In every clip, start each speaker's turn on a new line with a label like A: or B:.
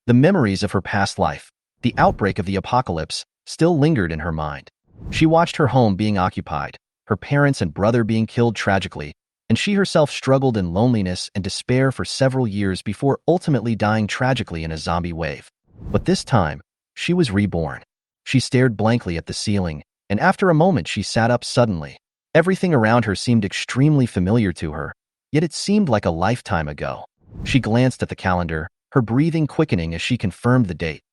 A: The memories of her past life, the outbreak of the apocalypse, still lingered in her mind. She watched her home being occupied, her parents and brother being killed tragically, and she herself struggled in loneliness and despair for several years before ultimately dying tragically in a zombie wave. But this time, she was reborn. She stared blankly at the ceiling, and after a moment she sat up suddenly. Everything around her seemed extremely familiar to her, yet it seemed like a lifetime ago. She glanced at the calendar, her breathing quickening as she confirmed the date.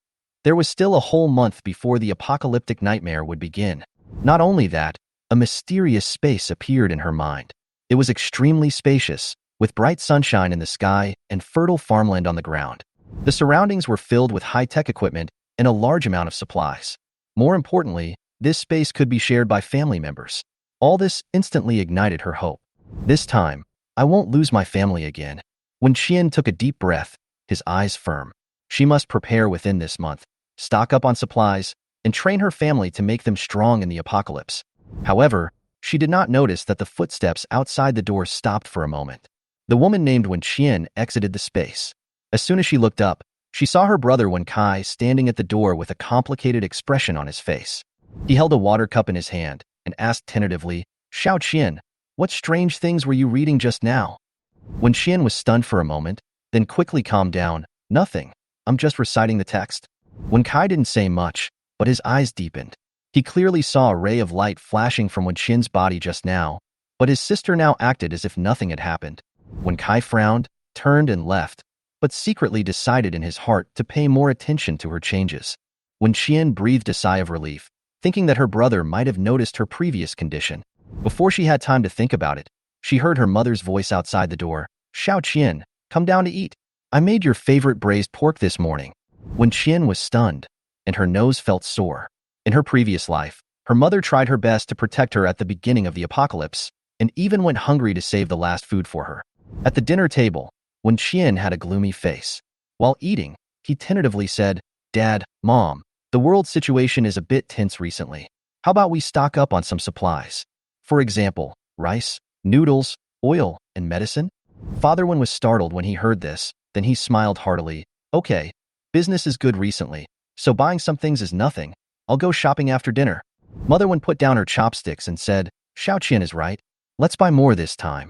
A: There was still a whole month before the apocalyptic nightmare would begin. Not only that, a mysterious space appeared in her mind. It was extremely spacious, with bright sunshine in the sky and fertile farmland on the ground. The surroundings were filled with high-tech equipment and a large amount of supplies. More importantly, this space could be shared by family members. All this instantly ignited her hope. This time, I won't lose my family again. When Qian took a deep breath, his eyes firm. She must prepare within this month, stock up on supplies, and train her family to make them strong in the apocalypse. However, she did not notice that the footsteps outside the door stopped for a moment. The woman named Wen Qian exited the space. As soon as she looked up, she saw her brother Wen Kai standing at the door with a complicated expression on his face. He held a water cup in his hand and asked tentatively, "Xiao Qian, what strange things were you reading just now?" Wen Qian was stunned for a moment, then quickly calmed down. "Nothing. I'm just reciting the text." Wen Kai didn't say much, but his eyes deepened. He clearly saw a ray of light flashing from Wen Qian's body just now, but his sister now acted as if nothing had happened. Wen Kai frowned, turned and left, but secretly decided in his heart to pay more attention to her changes. Wen Qian breathed a sigh of relief, thinking that her brother might have noticed her previous condition. Before she had time to think about it, she heard her mother's voice outside the door. "Xiao Qian, come down to eat. I made your favorite braised pork this morning." Wen Qian was stunned, and her nose felt sore. In her previous life, her mother tried her best to protect her at the beginning of the apocalypse, and even went hungry to save the last food for her. At the dinner table, Wen Qian had a gloomy face. While eating, he tentatively said, "Dad, Mom, the world situation is a bit tense recently. How about we stock up on some supplies? For example, rice, noodles, oil, and medicine?" Father Wen was startled when he heard this, then he smiled heartily. "Okay, business is good recently, so buying some things is nothing. I'll go shopping after dinner." Mother Wen put down her chopsticks and said, "Xiao Qian is right. Let's buy more this time."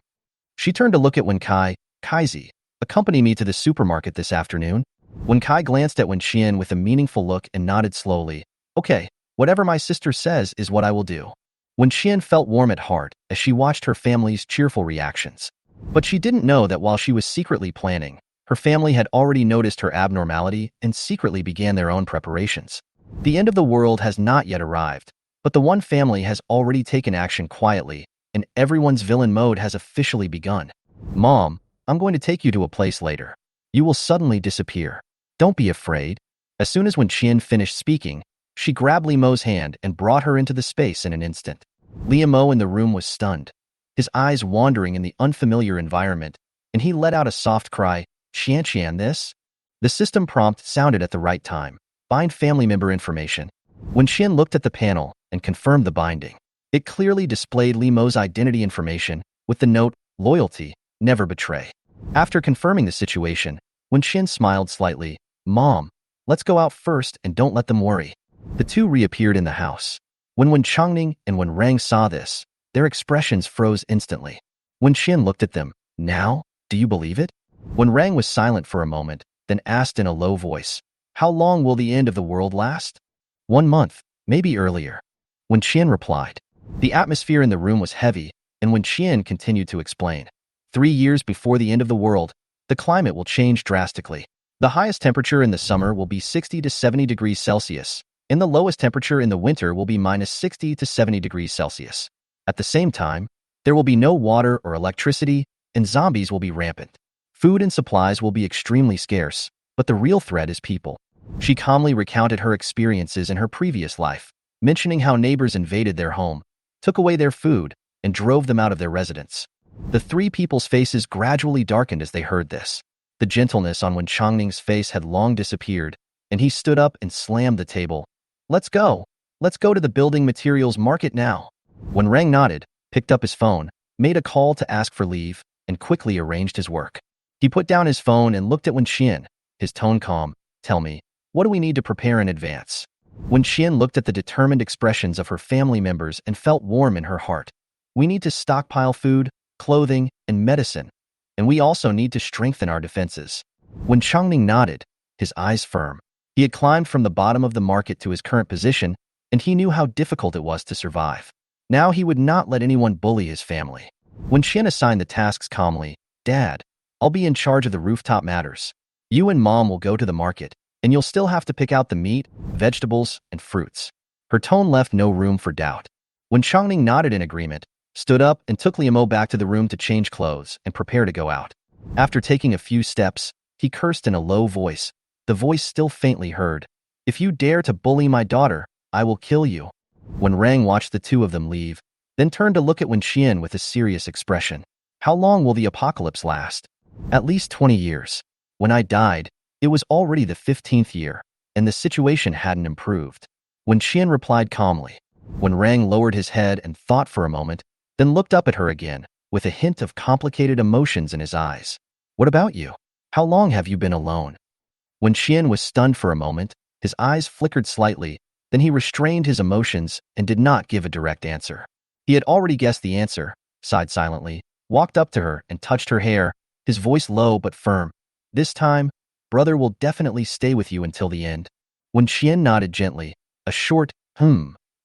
A: She turned to look at Wen Kai. "Kaizi, accompany me to the supermarket this afternoon." Wen Kai glanced at Wen Qian with a meaningful look and nodded slowly. "Okay, whatever my sister says is what I will do." Wen Qian felt warm at heart as she watched her family's cheerful reactions. But she didn't know that while she was secretly planning, her family had already noticed her abnormality and secretly began their own preparations. The end of the world has not yet arrived, but the one family has already taken action quietly, and everyone's villain mode has officially begun. "Mom, I'm going to take you to a place later. You will suddenly disappear. Don't be afraid." As soon as Wen Qian finished speaking, she grabbed Li Mo's hand and brought her into the space in an instant. Li Mo in the room was stunned, his eyes wandering in the unfamiliar environment, and he let out a soft cry, "Qian Qian, this?" The system prompt sounded at the right time. "Bind family member information." When Qian looked at the panel and confirmed the binding, it clearly displayed Li Mo's identity information with the note, "Loyalty, never betray." After confirming the situation, Wen Qian smiled slightly. "Mom, let's go out first and don't let them worry." The two reappeared in the house. When Wen Changning and Wen Rang saw this, their expressions froze instantly. Wen Qian looked at them. "Now, do you believe it?" Wen Rang was silent for a moment, then asked in a low voice, "How long will the end of the world last?" "1 month, maybe earlier." Wen Qian replied. The atmosphere in the room was heavy, and Wen Qian continued to explain. 3 years before the end of the world, the climate will change drastically. The highest temperature in the summer will be 60 to 70 degrees Celsius, and the lowest temperature in the winter will be minus 60 to 70 degrees Celsius. At the same time, there will be no water or electricity, and zombies will be rampant. Food and supplies will be extremely scarce, but the real threat is people. She calmly recounted her experiences in her previous life, mentioning how neighbors invaded their home, took away their food, and drove them out of their residence. The three people's faces gradually darkened as they heard this. The gentleness on Wen Changning's face had long disappeared, and he stood up and slammed the table. "Let's go. Let's go to the building materials market now." When Rang nodded, picked up his phone, made a call to ask for leave, and quickly arranged his work. He put down his phone and looked at Wen Qian, his tone calm. Tell me, what do we need to prepare in advance? When Xian looked at the determined expressions of her family members and felt warm in her heart, we need to stockpile food, clothing, and medicine, and we also need to strengthen our defenses. When Changning nodded, his eyes firm. He had climbed from the bottom of the market to his current position, and he knew how difficult it was to survive. Now he would not let anyone bully his family. When Xian assigned the tasks calmly, "Dad, I'll be in charge of the rooftop matters. You and Mom will go to the market, and you'll still have to pick out the meat, vegetables, and fruits." Her tone left no room for doubt. When Changning nodded in agreement, stood up and took Liamo back to the room to change clothes and prepare to go out. After taking a few steps, he cursed in a low voice, the voice still faintly heard, "If you dare to bully my daughter, I will kill you." When Rang watched the two of them leave, then turned to look at Wen Xian with a serious expression. "How long will the apocalypse last?" "At least 20 years. When I died, it was already the 15th year, and the situation hadn't improved." Wen Xian replied calmly. When Rang lowered his head and thought for a moment, then looked up at her again, with a hint of complicated emotions in his eyes. "What about you? How long have you been alone?" When Xian was stunned for a moment, his eyes flickered slightly, then he restrained his emotions and did not give a direct answer. He had already guessed the answer, sighed silently, walked up to her and touched her hair, his voice low but firm. "This time, brother will definitely stay with you until the end." When Xian nodded gently, a short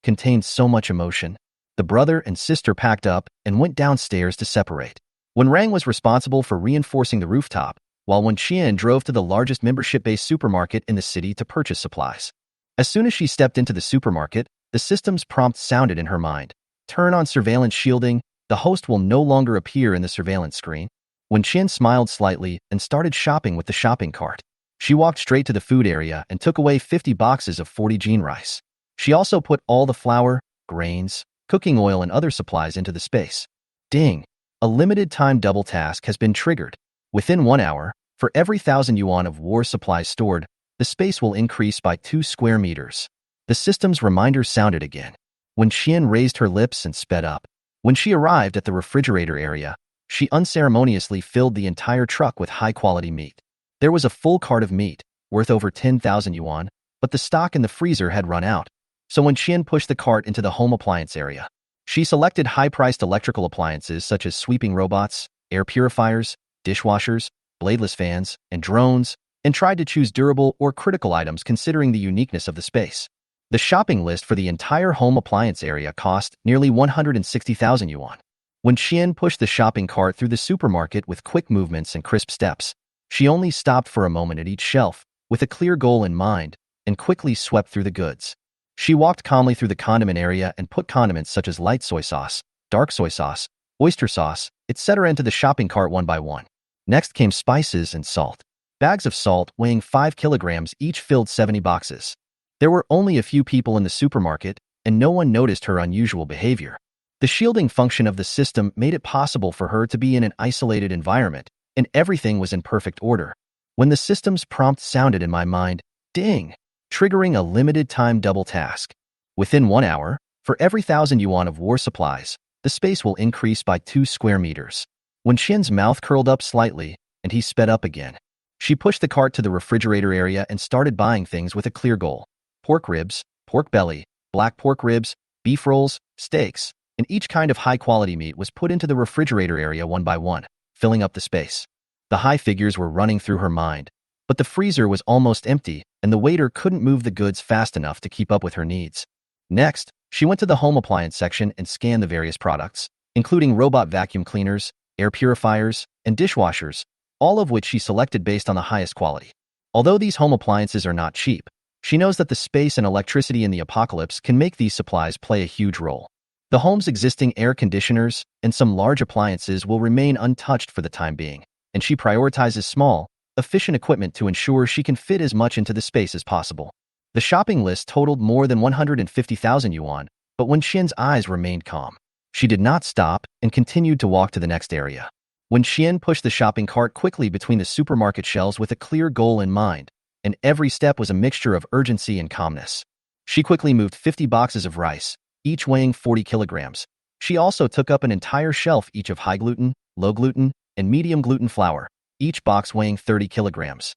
A: contained so much emotion. The brother and sister packed up and went downstairs to separate. When Rang was responsible for reinforcing the rooftop, while Wen Xian drove to the largest membership-based supermarket in the city to purchase supplies. As soon as she stepped into the supermarket, the system's prompt sounded in her mind. "Turn on surveillance shielding. The host will no longer appear in the surveillance screen." Wen Xian smiled slightly and started shopping with the shopping cart. She walked straight to the food area and took away 50 boxes of 40 jean rice. She also put all the flour, grains, cooking oil, and other supplies into the space. Ding! A limited-time double task has been triggered. Within 1 hour, for every 1,000 yuan of war supplies stored, the space will increase by 2 square meters. The system's reminder sounded again. When Xian raised her lips and sped up. When she arrived at the refrigerator area, she unceremoniously filled the entire truck with high-quality meat. There was a full cart of meat, worth over 10,000 yuan, but the stock in the freezer had run out. So when Xian pushed the cart into the home appliance area, she selected high-priced electrical appliances such as sweeping robots, air purifiers, dishwashers, bladeless fans, and drones, and tried to choose durable or critical items considering the uniqueness of the space. The shopping list for the entire home appliance area cost nearly 160,000 yuan. When Xian pushed the shopping cart through the supermarket with quick movements and crisp steps, she only stopped for a moment at each shelf, with a clear goal in mind, and quickly swept through the goods. She walked calmly through the condiment area and put condiments such as light soy sauce, dark soy sauce, oyster sauce, etc. into the shopping cart one by one. Next came spices and salt. Bags of salt weighing 5 kilograms each filled 70 boxes. There were only a few people in the supermarket, and no one noticed her unusual behavior. The shielding function of the system made it possible for her to be in an isolated environment, and everything was in perfect order. When the system's prompt sounded in my mind, ding, triggering a limited-time double task. Within 1 hour, for every 1,000 yuan of war supplies, the space will increase by 2 square meters. When Xian's mouth curled up slightly, and he sped up again, she pushed the cart to the refrigerator area and started buying things with a clear goal. Pork ribs, pork belly, black pork ribs, beef rolls, steaks, and each kind of high-quality meat was put into the refrigerator area one by one, filling up the space. The high figures were running through her mind, but the freezer was almost empty, and the waiter couldn't move the goods fast enough to keep up with her needs. Next, she went to the home appliance section and scanned the various products, including robot vacuum cleaners, air purifiers, and dishwashers, all of which she selected based on the highest quality. Although these home appliances are not cheap, she knows that the space and electricity in the apocalypse can make these supplies play a huge role. The home's existing air conditioners and some large appliances will remain untouched for the time being, and she prioritizes small, efficient equipment to ensure she can fit as much into the space as possible. The shopping list totaled more than 150,000 yuan, but when Xian's eyes remained calm, she did not stop and continued to walk to the next area. When Xian pushed the shopping cart quickly between the supermarket shelves with a clear goal in mind, and every step was a mixture of urgency and calmness. She quickly moved 50 boxes of rice, each weighing 40 kilograms. She also took up an entire shelf each of high gluten, low gluten, and medium gluten flour, each box weighing 30 kilograms.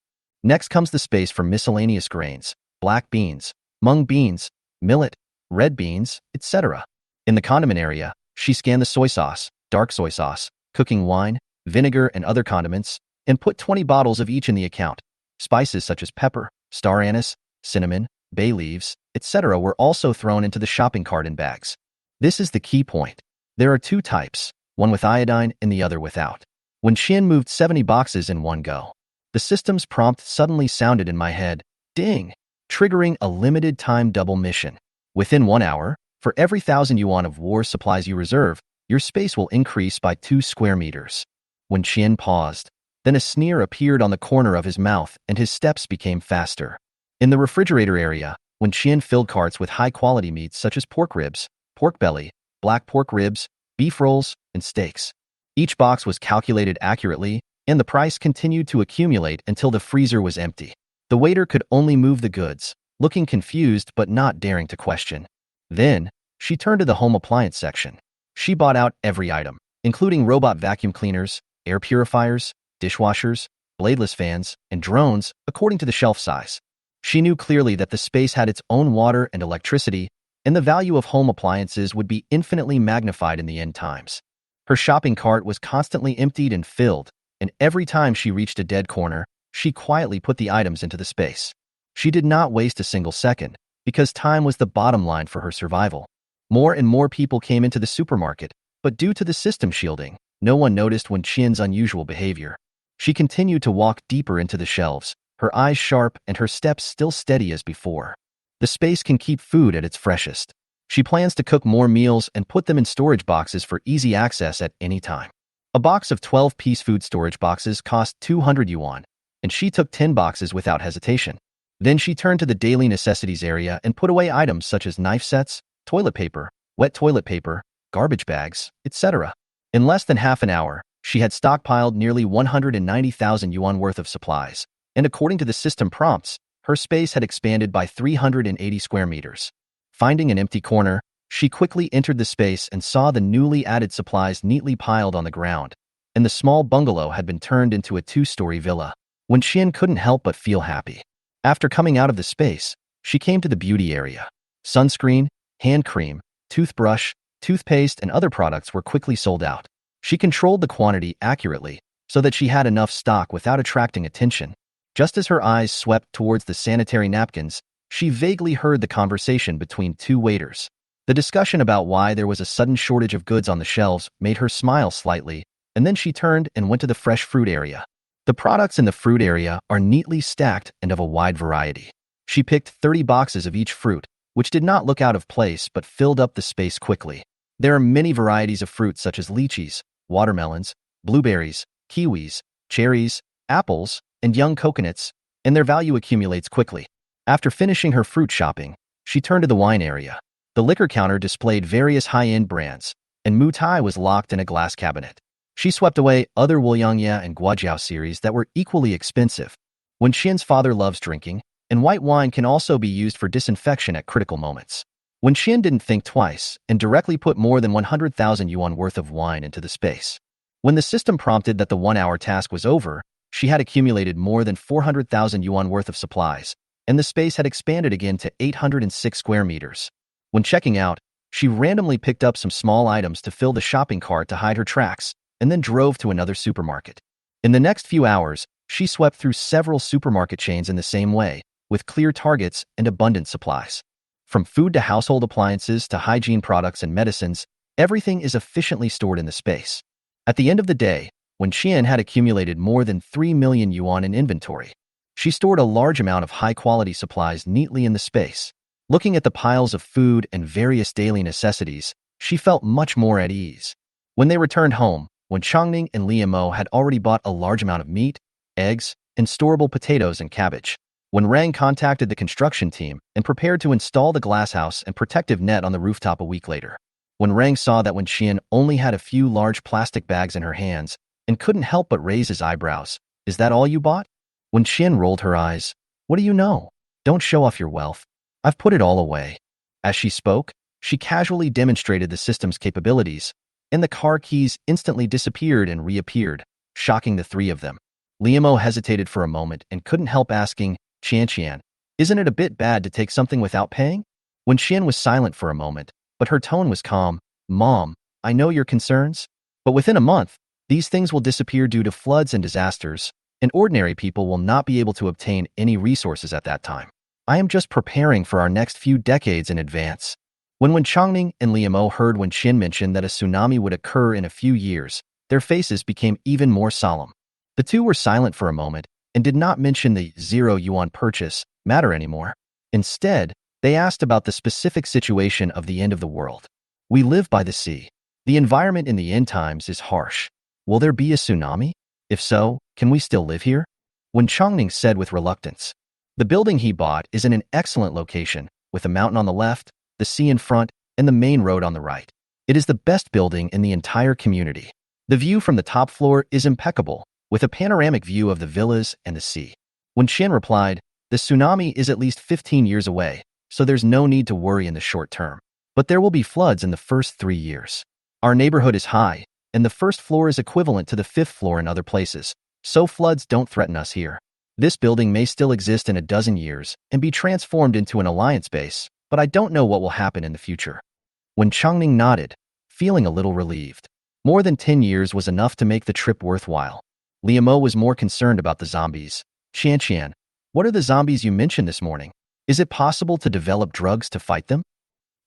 A: Next comes the space for miscellaneous grains, black beans, mung beans, millet, red beans, etc. In the condiment area, she scanned the soy sauce, dark soy sauce, cooking wine, vinegar, and other condiments, and put 20 bottles of each in the account. Spices such as pepper, star anise, cinnamon, bay leaves, etc. were also thrown into the shopping cart in bags. This is the key point. There are two types, one with iodine and the other without. When Qian moved 70 boxes in one go, the system's prompt suddenly sounded in my head, ding, triggering a limited-time double mission. Within 1 hour, for every 1,000 yuan of war supplies you reserve, your space will increase by 2 square meters. When Qian paused, then a sneer appeared on the corner of his mouth and his steps became faster. In the refrigerator area, when Qian filled carts with high-quality meats such as pork ribs, pork belly, black pork ribs, beef rolls, and steaks, each box was calculated accurately, and the price continued to accumulate until the freezer was empty. The waiter could only move the goods, looking confused but not daring to question. Then, she turned to the home appliance section. She bought out every item, including robot vacuum cleaners, air purifiers, dishwashers, bladeless fans, and drones, according to the shelf size. She knew clearly that the space had its own water and electricity, and the value of home appliances would be infinitely magnified in the end times. Her shopping cart was constantly emptied and filled, and every time she reached a dead corner, she quietly put the items into the space. She did not waste a single second, because time was the bottom line for her survival. More and more people came into the supermarket, but due to the system shielding, no one noticed when Qian's unusual behavior. She continued to walk deeper into the shelves, her eyes sharp and her steps still steady as before. The space can keep food at its freshest. She plans to cook more meals and put them in storage boxes for easy access at any time. A box of 12-piece food storage boxes cost 200 yuan, and she took 10 boxes without hesitation. Then she turned to the daily necessities area and put away items such as knife sets, toilet paper, wet toilet paper, garbage bags, etc. In less than half an hour, she had stockpiled nearly 190,000 yuan worth of supplies, and according to the system prompts, her space had expanded by 380 square meters. Finding an empty corner, she quickly entered the space and saw the newly added supplies neatly piled on the ground, and the small bungalow had been turned into a 2-story villa. When Qian couldn't help but feel happy. After coming out of the space, she came to the beauty area. Sunscreen, hand cream, toothbrush, toothpaste, and other products were quickly sold out. She controlled the quantity accurately so that she had enough stock without attracting attention. Just as her eyes swept towards the sanitary napkins, she vaguely heard the conversation between two waiters. The discussion about why there was a sudden shortage of goods on the shelves made her smile slightly, and then she turned and went to the fresh fruit area. The products in the fruit area are neatly stacked and of a wide variety. She picked 30 boxes of each fruit, which did not look out of place but filled up the space quickly. There are many varieties of fruit such as lychees, watermelons, blueberries, kiwis, cherries, apples, and young coconuts, and their value accumulates quickly. After finishing her fruit shopping, she turned to the wine area. The liquor counter displayed various high-end brands, and Mutai was locked in a glass cabinet. She swept away other Wuliangya and Guajiao series that were equally expensive. When Qian's father loves drinking, and white wine can also be used for disinfection at critical moments. When Qian didn't think twice and directly put more than 100,000 yuan worth of wine into the space. When the system prompted that the 1-hour task was over, she had accumulated more than 400,000 yuan worth of supplies, and the space had expanded again to 806 square meters. When checking out, she randomly picked up some small items to fill the shopping cart to hide her tracks, and then drove to another supermarket. In the next few hours, she swept through several supermarket chains in the same way, with clear targets and abundant supplies. From food to household appliances to hygiene products and medicines, everything is efficiently stored in the space. At the end of the day, when Qian had accumulated more than 3 million yuan in inventory, she stored a large amount of high-quality supplies neatly in the space. Looking at the piles of food and various daily necessities, she felt much more at ease. When they returned home, when Changning and Liamo had already bought a large amount of meat, eggs, and storable potatoes and cabbage. When Rang contacted the construction team and prepared to install the glasshouse and protective net on the rooftop a week later. When Rang saw that when Qian only had a few large plastic bags in her hands and couldn't help but raise his eyebrows, "Is that all you bought?" When Qian rolled her eyes, "What do you know? Don't show off your wealth. I've put it all away." As she spoke, she casually demonstrated the system's capabilities, and the car keys instantly disappeared and reappeared, shocking the three of them. Liamo hesitated for a moment and couldn't help asking, Qian, isn't it a bit bad to take something without paying? When Qian was silent for a moment, but her tone was calm, Mom, I know your concerns, but within a month, these things will disappear due to floods and disasters, and ordinary people will not be able to obtain any resources at that time. I am just preparing for our next few decades in advance. When Changning and Liamo heard when Qin mentioned that a tsunami would occur in a few years, their faces became even more solemn. The two were silent for a moment and did not mention the 0 yuan purchase matter anymore. Instead, they asked about the specific situation of the end of the world. We live by the sea. The environment in the end times is harsh. Will there be a tsunami? If so, can we still live here? When Changning said with reluctance, the building he bought is in an excellent location, with a mountain on the left, the sea in front, and the main road on the right. It is the best building in the entire community. The view from the top floor is impeccable, with a panoramic view of the villas and the sea. When Qian replied, the tsunami is at least 15 years away, so there's no need to worry in the short term. But there will be floods in the first 3 years. Our neighborhood is high, and the first floor is equivalent to the 5th floor in other places, so floods don't threaten us here. This building may still exist in a dozen years and be transformed into an alliance base, but I don't know what will happen in the future. When Changning nodded, feeling a little relieved. More than 10 years was enough to make the trip worthwhile. Liamo was more concerned about the zombies. Qian, what are the zombies you mentioned this morning? Is it possible to develop drugs to fight them?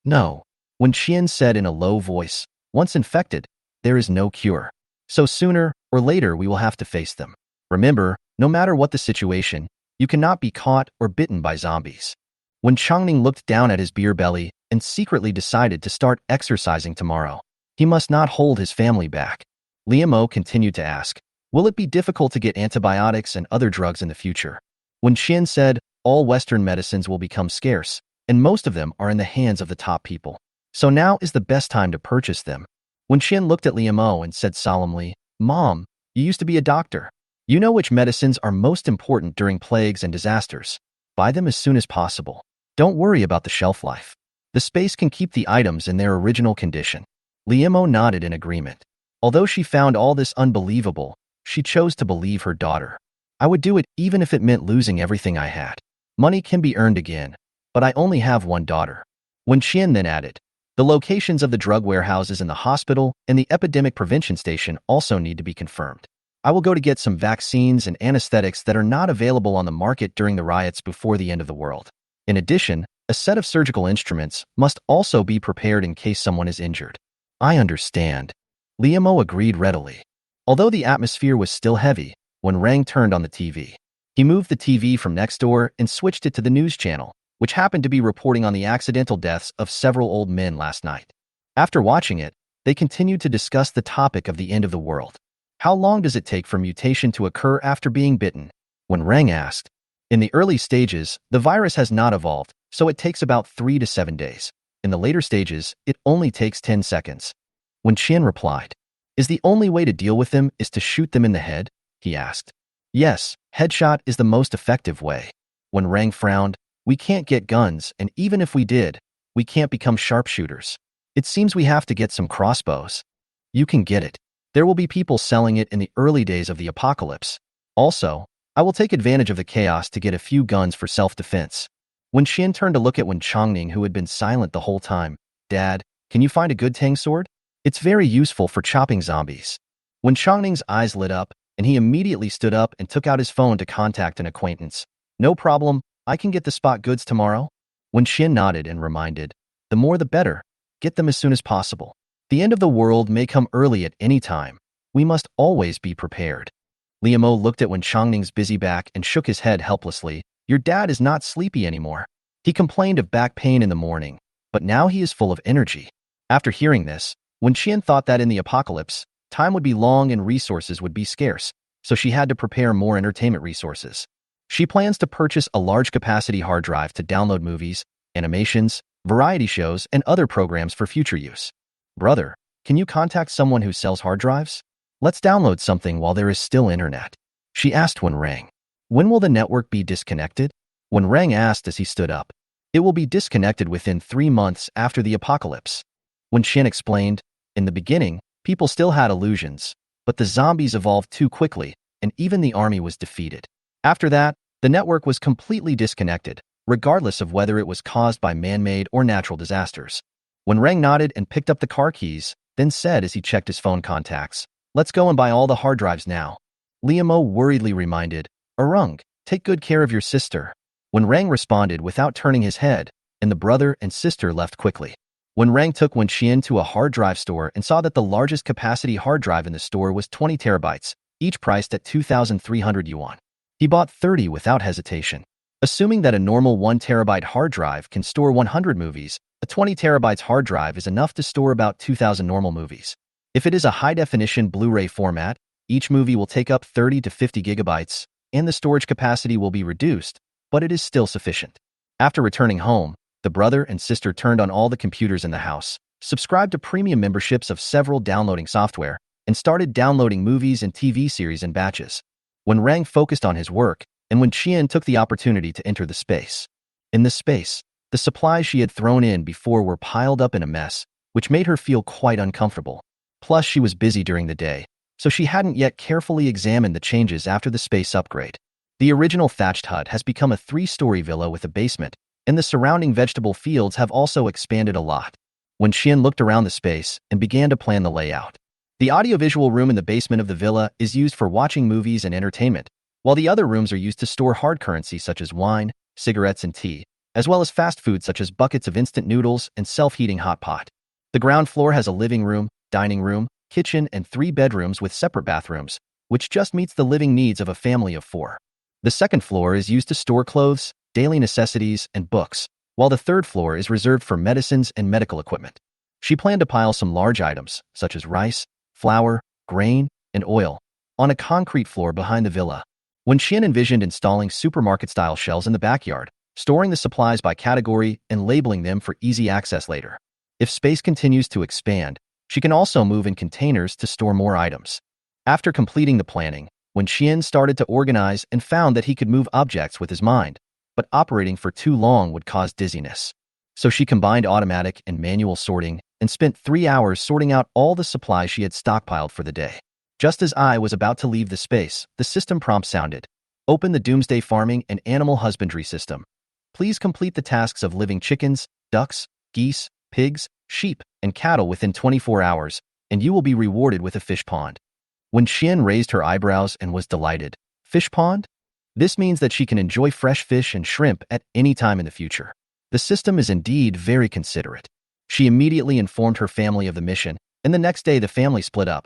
A: No. When Qian said in a low voice, once infected, there is no cure. So sooner or later we will have to face them. Remember, no matter what the situation, you cannot be caught or bitten by zombies. When Changning looked down at his beer belly and secretly decided to start exercising tomorrow, he must not hold his family back. Liamo continued to ask, will it be difficult to get antibiotics and other drugs in the future? When Qian said, all Western medicines will become scarce, and most of them are in the hands of the top people. So now is the best time to purchase them. When Qian looked at Liamo and said solemnly, Mom, you used to be a doctor. You know which medicines are most important during plagues and disasters. Buy them as soon as possible. Don't worry about the shelf life. The space can keep the items in their original condition. Liamo nodded in agreement. Although she found all this unbelievable, she chose to believe her daughter. I would do it even if it meant losing everything I had. Money can be earned again, but I only have one daughter. When Qian then added, the locations of the drug warehouses and the hospital and the epidemic prevention station also need to be confirmed. I will go to get some vaccines and anesthetics that are not available on the market during the riots before the end of the world. In addition, a set of surgical instruments must also be prepared in case someone is injured. I understand. Liamo agreed readily. Although the atmosphere was still heavy, when Rang turned on the TV, he moved the TV from next door and switched it to the news channel, which happened to be reporting on the accidental deaths of several old men last night. After watching it, they continued to discuss the topic of the end of the world. How long does it take for mutation to occur after being bitten? When Rang asked, in the early stages, the virus has not evolved, so it takes about 3 to 7 days. In the later stages, it only takes 10 seconds. When Qian replied, is the only way to deal with them is to shoot them in the head? He asked. Yes, headshot is the most effective way. When Rang frowned, we can't get guns, and even if we did, we can't become sharpshooters. It seems we have to get some crossbows. You can get it. There will be people selling it in the early days of the apocalypse. Also, I will take advantage of the chaos to get a few guns for self-defense. When Qian turned to look at Wen Changning, who had been silent the whole time, Dad, can you find a good tang sword? It's very useful for chopping zombies. When Changning's eyes lit up, and he immediately stood up and took out his phone to contact an acquaintance. No problem, I can get the spot goods tomorrow. When Qian nodded and reminded, the more the better, get them as soon as possible. The end of the world may come early at any time. We must always be prepared. Liamo looked at Wen Changning's busy back and shook his head helplessly. Your dad is not sleepy anymore. He complained of back pain in the morning, but now he is full of energy. After hearing this, Wen Qian thought that in the apocalypse, time would be long and resources would be scarce, so she had to prepare more entertainment resources. She plans to purchase a large-capacity hard drive to download movies, animations, variety shows, and other programs for future use. Brother, can you contact someone who sells hard drives? Let's download something while there is still internet. She asked when Rang. When will the network be disconnected? When Rang asked as he stood up. It will be disconnected within 3 months after the apocalypse. When Qian explained, in the beginning, people still had illusions, but the zombies evolved too quickly, and even the army was defeated. After that, the network was completely disconnected, regardless of whether it was caused by man-made or natural disasters. When Rang nodded and picked up the car keys, then said as he checked his phone contacts, "Let's go and buy all the hard drives now." Liamo worriedly reminded, "Arung, take good care of your sister." When Rang responded without turning his head, and the brother and sister left quickly. When Rang took Wenxian to a hard drive store and saw that the largest capacity hard drive in the store was 20 terabytes, each priced at 2,300 yuan. He bought 30 without hesitation. Assuming that a normal 1 terabyte hard drive can store 100 movies, a 20 terabytes hard drive is enough to store about 2,000 normal movies. If it is a high-definition Blu-ray format, each movie will take up 30 to 50 gigabytes, and the storage capacity will be reduced, but it is still sufficient. After returning home, the brother and sister turned on all the computers in the house, subscribed to premium memberships of several downloading software, and started downloading movies and TV series in batches. When Rang focused on his work, and when Qian took the opportunity to enter the space. In this space, the supplies she had thrown in before were piled up in a mess, which made her feel quite uncomfortable. Plus, she was busy during the day, so she hadn't yet carefully examined the changes after the space upgrade. The original thatched hut has become a 3-story villa with a basement, and the surrounding vegetable fields have also expanded a lot. When Qian looked around the space and began to plan the layout. The audiovisual room in the basement of the villa is used for watching movies and entertainment, while the other rooms are used to store hard currency such as wine, cigarettes, and tea, as well as fast food such as buckets of instant noodles and self-heating hot pot. The ground floor has a living room, dining room, kitchen, and 3 bedrooms with separate bathrooms, which just meets the living needs of a family of 4. The second floor is used to store clothes, daily necessities, and books, while the third floor is reserved for medicines and medical equipment. She planned to pile some large items, such as rice, flour, grain, and oil, on a concrete floor behind the villa. When Qian envisioned installing supermarket-style shelves in the backyard, storing the supplies by category and labeling them for easy access later. If space continues to expand, she can also move in containers to store more items. After completing the planning, when Qian started to organize and found that he could move objects with his mind, but operating for too long would cause dizziness. So she combined automatic and manual sorting and spent 3 hours sorting out all the supplies she had stockpiled for the day. Just as I was about to leave the space, the system prompt sounded. Open the Doomsday Farming and Animal Husbandry system. Please complete the tasks of living chickens, ducks, geese, pigs, sheep, and cattle within 24 hours, and you will be rewarded with a fish pond. When Qian raised her eyebrows and was delighted, fish pond? This means that she can enjoy fresh fish and shrimp at any time in the future. The system is indeed very considerate. She immediately informed her family of the mission, and the next day the family split up.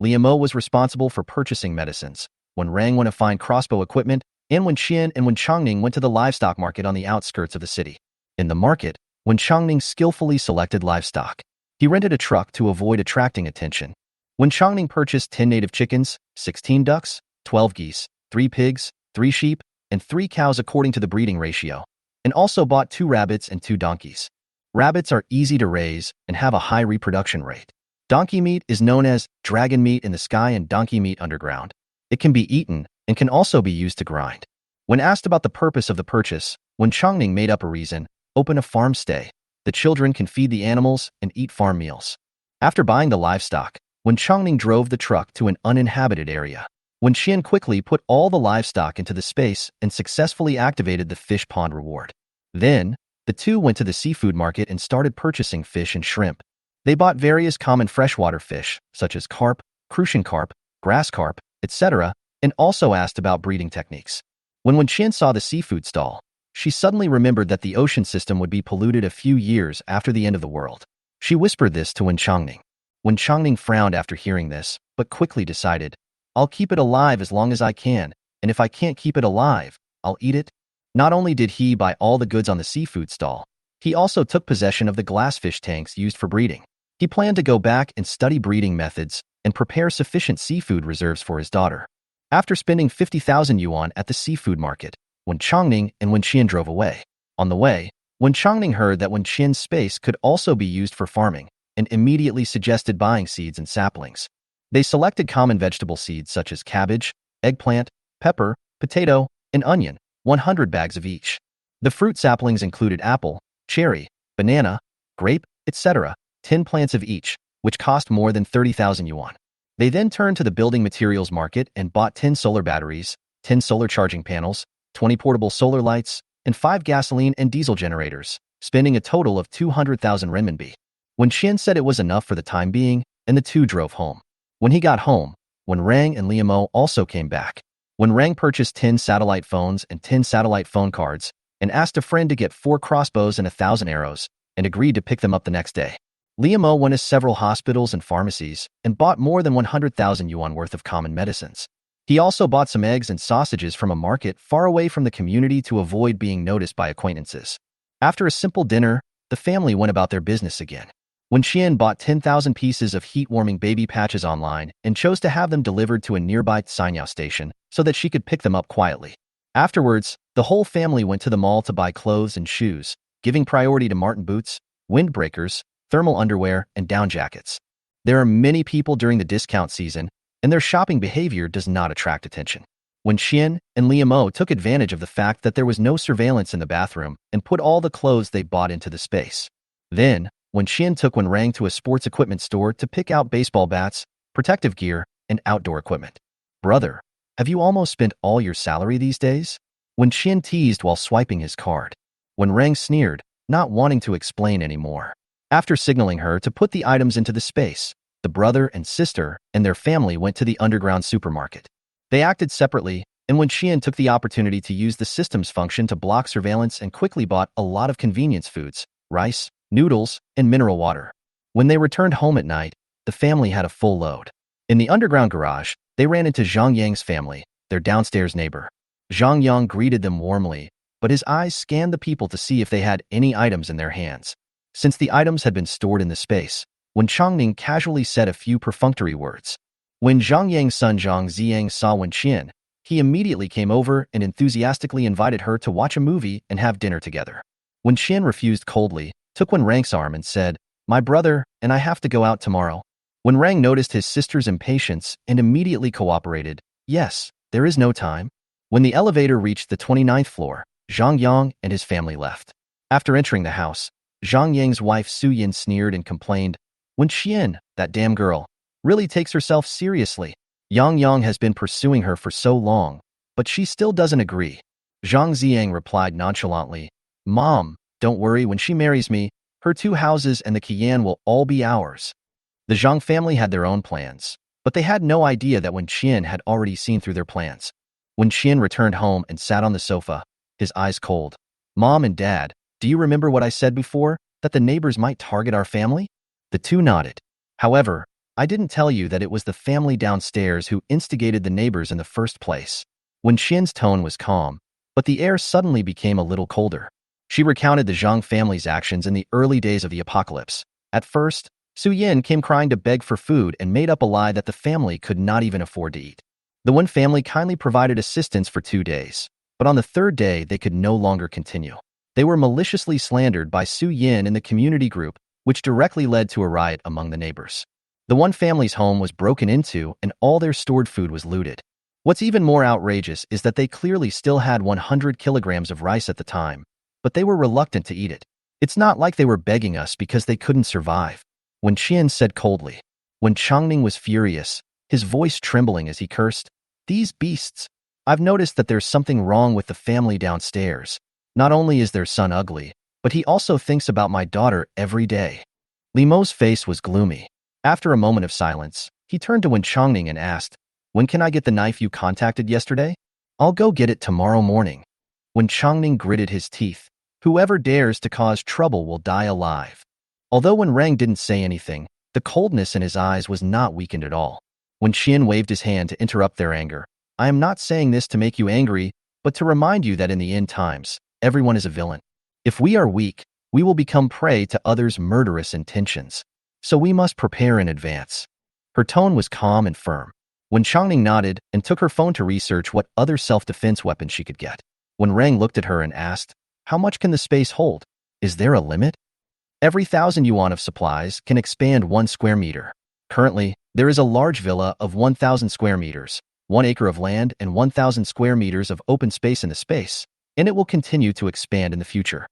A: Liamo was responsible for purchasing medicines, when Rang went to find crossbow equipment, and when Qian and when Changning went to the livestock market on the outskirts of the city. In the market, when Changning skillfully selected livestock, he rented a truck to avoid attracting attention. When Changning purchased 10 native chickens, 16 ducks, 12 geese, 3 pigs, 3 sheep, and 3 cows according to the breeding ratio, and also bought 2 rabbits and 2 donkeys. Rabbits are easy to raise and have a high reproduction rate. Donkey meat is known as dragon meat in the sky and donkey meat underground. It can be eaten and can also be used to grind. When asked about the purpose of the purchase, when Changning made up a reason, open a farm stay. The children can feed the animals and eat farm meals. After buying the livestock, when Changning drove the truck to an uninhabited area, when Qian quickly put all the livestock into the space and successfully activated the fish pond reward. Then, the two went to the seafood market and started purchasing fish and shrimp. They bought various common freshwater fish, such as carp, crucian carp, grass carp, etc., and also asked about breeding techniques. When Qian saw the seafood stall, she suddenly remembered that the ocean system would be polluted a few years after the end of the world. She whispered this to Wen Changning. Wen Changning frowned after hearing this, but quickly decided, I'll keep it alive as long as I can, and if I can't keep it alive, I'll eat it. Not only did he buy all the goods on the seafood stall, he also took possession of the glassfish tanks used for breeding. He planned to go back and study breeding methods and prepare sufficient seafood reserves for his daughter. After spending 50,000 yuan at the seafood market, Wen Changning and Wen Qian drove away. On the way, Wen Changning heard that Wen Qian's space could also be used for farming and immediately suggested buying seeds and saplings. They selected common vegetable seeds such as cabbage, eggplant, pepper, potato, and onion, 100 bags of each. The fruit saplings included apple, cherry, banana, grape, etc., 10 plants of each, which cost more than 30,000 yuan. They then turned to the building materials market and bought 10 solar batteries, 10 solar charging panels, 20 portable solar lights, and 5 gasoline and diesel generators, spending a total of 200,000 renminbi. When Qian said it was enough for the time being, and the two drove home. When he got home, Rang and Liamo also came back. Rang purchased 10 satellite phones and 10 satellite phone cards, and asked a friend to get 4 crossbows and 1,000 arrows, and agreed to pick them up the next day. Liamo went to several hospitals and pharmacies and bought more than 100,000 yuan worth of common medicines. He also bought some eggs and sausages from a market far away from the community to avoid being noticed by acquaintances. After a simple dinner, the family went about their business again. When Qian bought 10,000 pieces of heat-warming baby patches online and chose to have them delivered to a nearby Sainyao station so that she could pick them up quietly. Afterwards, the whole family went to the mall to buy clothes and shoes, giving priority to Martin boots, windbreakers, thermal underwear, and down jackets. There are many people during the discount season, and their shopping behavior does not attract attention. When Qian and Liamo took advantage of the fact that there was no surveillance in the bathroom and put all the clothes they bought into the space. Then, when Qian took Rang to a sports equipment store to pick out baseball bats, protective gear, and outdoor equipment. Brother, have you almost spent all your salary these days? When Qian teased while swiping his card. When Rang sneered, not wanting to explain anymore. After signaling her to put the items into the space, the brother and sister and their family went to the underground supermarket. They acted separately, and when Qian took the opportunity to use the system's function to block surveillance and quickly bought a lot of convenience foods, rice, noodles, and mineral water. When they returned home at night, the family had a full load. In the underground garage, they ran into Zhang Yang's family, their downstairs neighbor. Zhang Yang greeted them warmly, but his eyes scanned the people to see if they had any items in their hands. Since the items had been stored in the space, when Changning casually said a few perfunctory words. When Zhang Yang's son Zhang Ziyang saw Wen Qian, he immediately came over and enthusiastically invited her to watch a movie and have dinner together. When Qian refused coldly, took Wen Rang's arm and said, "My brother and I have to go out tomorrow." When Rang noticed his sister's impatience and immediately cooperated, "Yes, there is no time." When the elevator reached the 29th floor, Zhang Yang and his family left. After entering the house, Zhang Yang's wife Su Yin sneered and complained, "When Qian, that damn girl, really takes herself seriously. Yang Yang has been pursuing her for so long, but she still doesn't agree." Zhang Ziyang replied nonchalantly, "Mom, don't worry, when she marries me, her 2 houses and the Qian will all be ours." The Zhang family had their own plans, but they had no idea that Wen Qian had already seen through their plans. When Qian returned home and sat on the sofa, his eyes cold. "Mom and Dad, do you remember what I said before, that the neighbors might target our family?" The two nodded. "However, I didn't tell you that it was the family downstairs who instigated the neighbors in the first place." When Qian's tone was calm, but the air suddenly became a little colder. She recounted the Zhang family's actions in the early days of the apocalypse. At first, Su Yin came crying to beg for food and made up a lie that the family could not even afford to eat. The Wen family kindly provided assistance for 2 days, but on the 3rd day they could no longer continue. They were maliciously slandered by Su Yin in the community group, which directly led to a riot among the neighbors. The Wen family's home was broken into and all their stored food was looted. What's even more outrageous is that they clearly still had 100 kilograms of rice at the time, but they were reluctant to eat it. "It's not like they were begging us because they couldn't survive," Wen Qian said coldly. When Changning was furious, his voice trembling as he cursed, "These beasts! I've noticed that there's something wrong with the family downstairs. Not only is their son ugly, but he also thinks about my daughter every day." Li Mo's face was gloomy. After a moment of silence, he turned to Wen Changning and asked, "When can I get the knife you contacted yesterday?" "I'll go get it tomorrow morning." Wen Changning gritted his teeth. Whoever dares to cause trouble will die alive. Although Wen Rang didn't say anything, the coldness in his eyes was not weakened at all. When Qian waved his hand to interrupt their anger, "I am not saying this to make you angry, but to remind you that in the end times, everyone is a villain. If we are weak, we will become prey to others' murderous intentions. So we must prepare in advance." Her tone was calm and firm. When Changning nodded and took her phone to research what other self-defense weapons she could get. When Rang looked at her and asked, "How much can the space hold? Is there a limit?" "Every 1,000 yuan of supplies can expand 1 square meter. Currently, there is a large villa of 1,000 square meters, 1 acre of land and 1,000 square meters of open space in the space, and it will continue to expand in the future."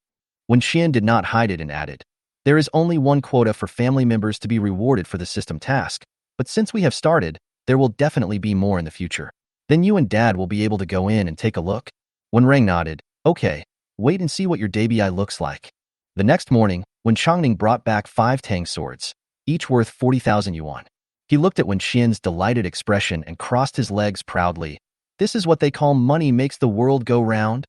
A: When Qian did not hide it and added, "There is only 1 quota for family members to be rewarded for the system task, but since we have started, there will definitely be more in the future. Then you and Dad will be able to go in and take a look. When Rang nodded, okay, wait and see what your debi looks like. The next morning, Wen Changning brought back 5 Tang swords, each worth 40,000 yuan. He looked at Wen Qian's delighted expression and crossed his legs proudly. This is what they call money makes the world go round?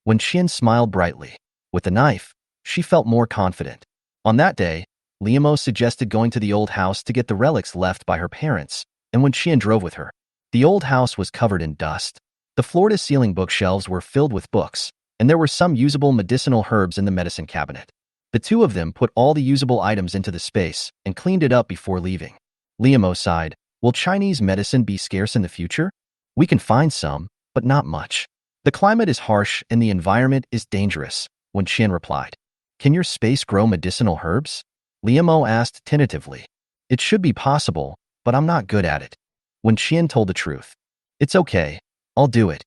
A: Wen Qian smiled brightly. With the knife, she felt more confident. On that day, Liamo suggested going to the old house to get the relics left by her parents, and Wen Qian drove with her. The old house was covered in dust. The floor-to-ceiling bookshelves were filled with books, and there were some usable medicinal herbs in the medicine cabinet. The two of them put all the usable items into the space and cleaned it up before leaving. Liamo sighed, will Chinese medicine be scarce in the future? We can find some, but not much. The climate is harsh and the environment is dangerous, Wen Qian replied. Can your space grow medicinal herbs? Liamo asked tentatively. It should be possible, but I'm not good at it. Wen Qian told the truth. It's okay, I'll do it.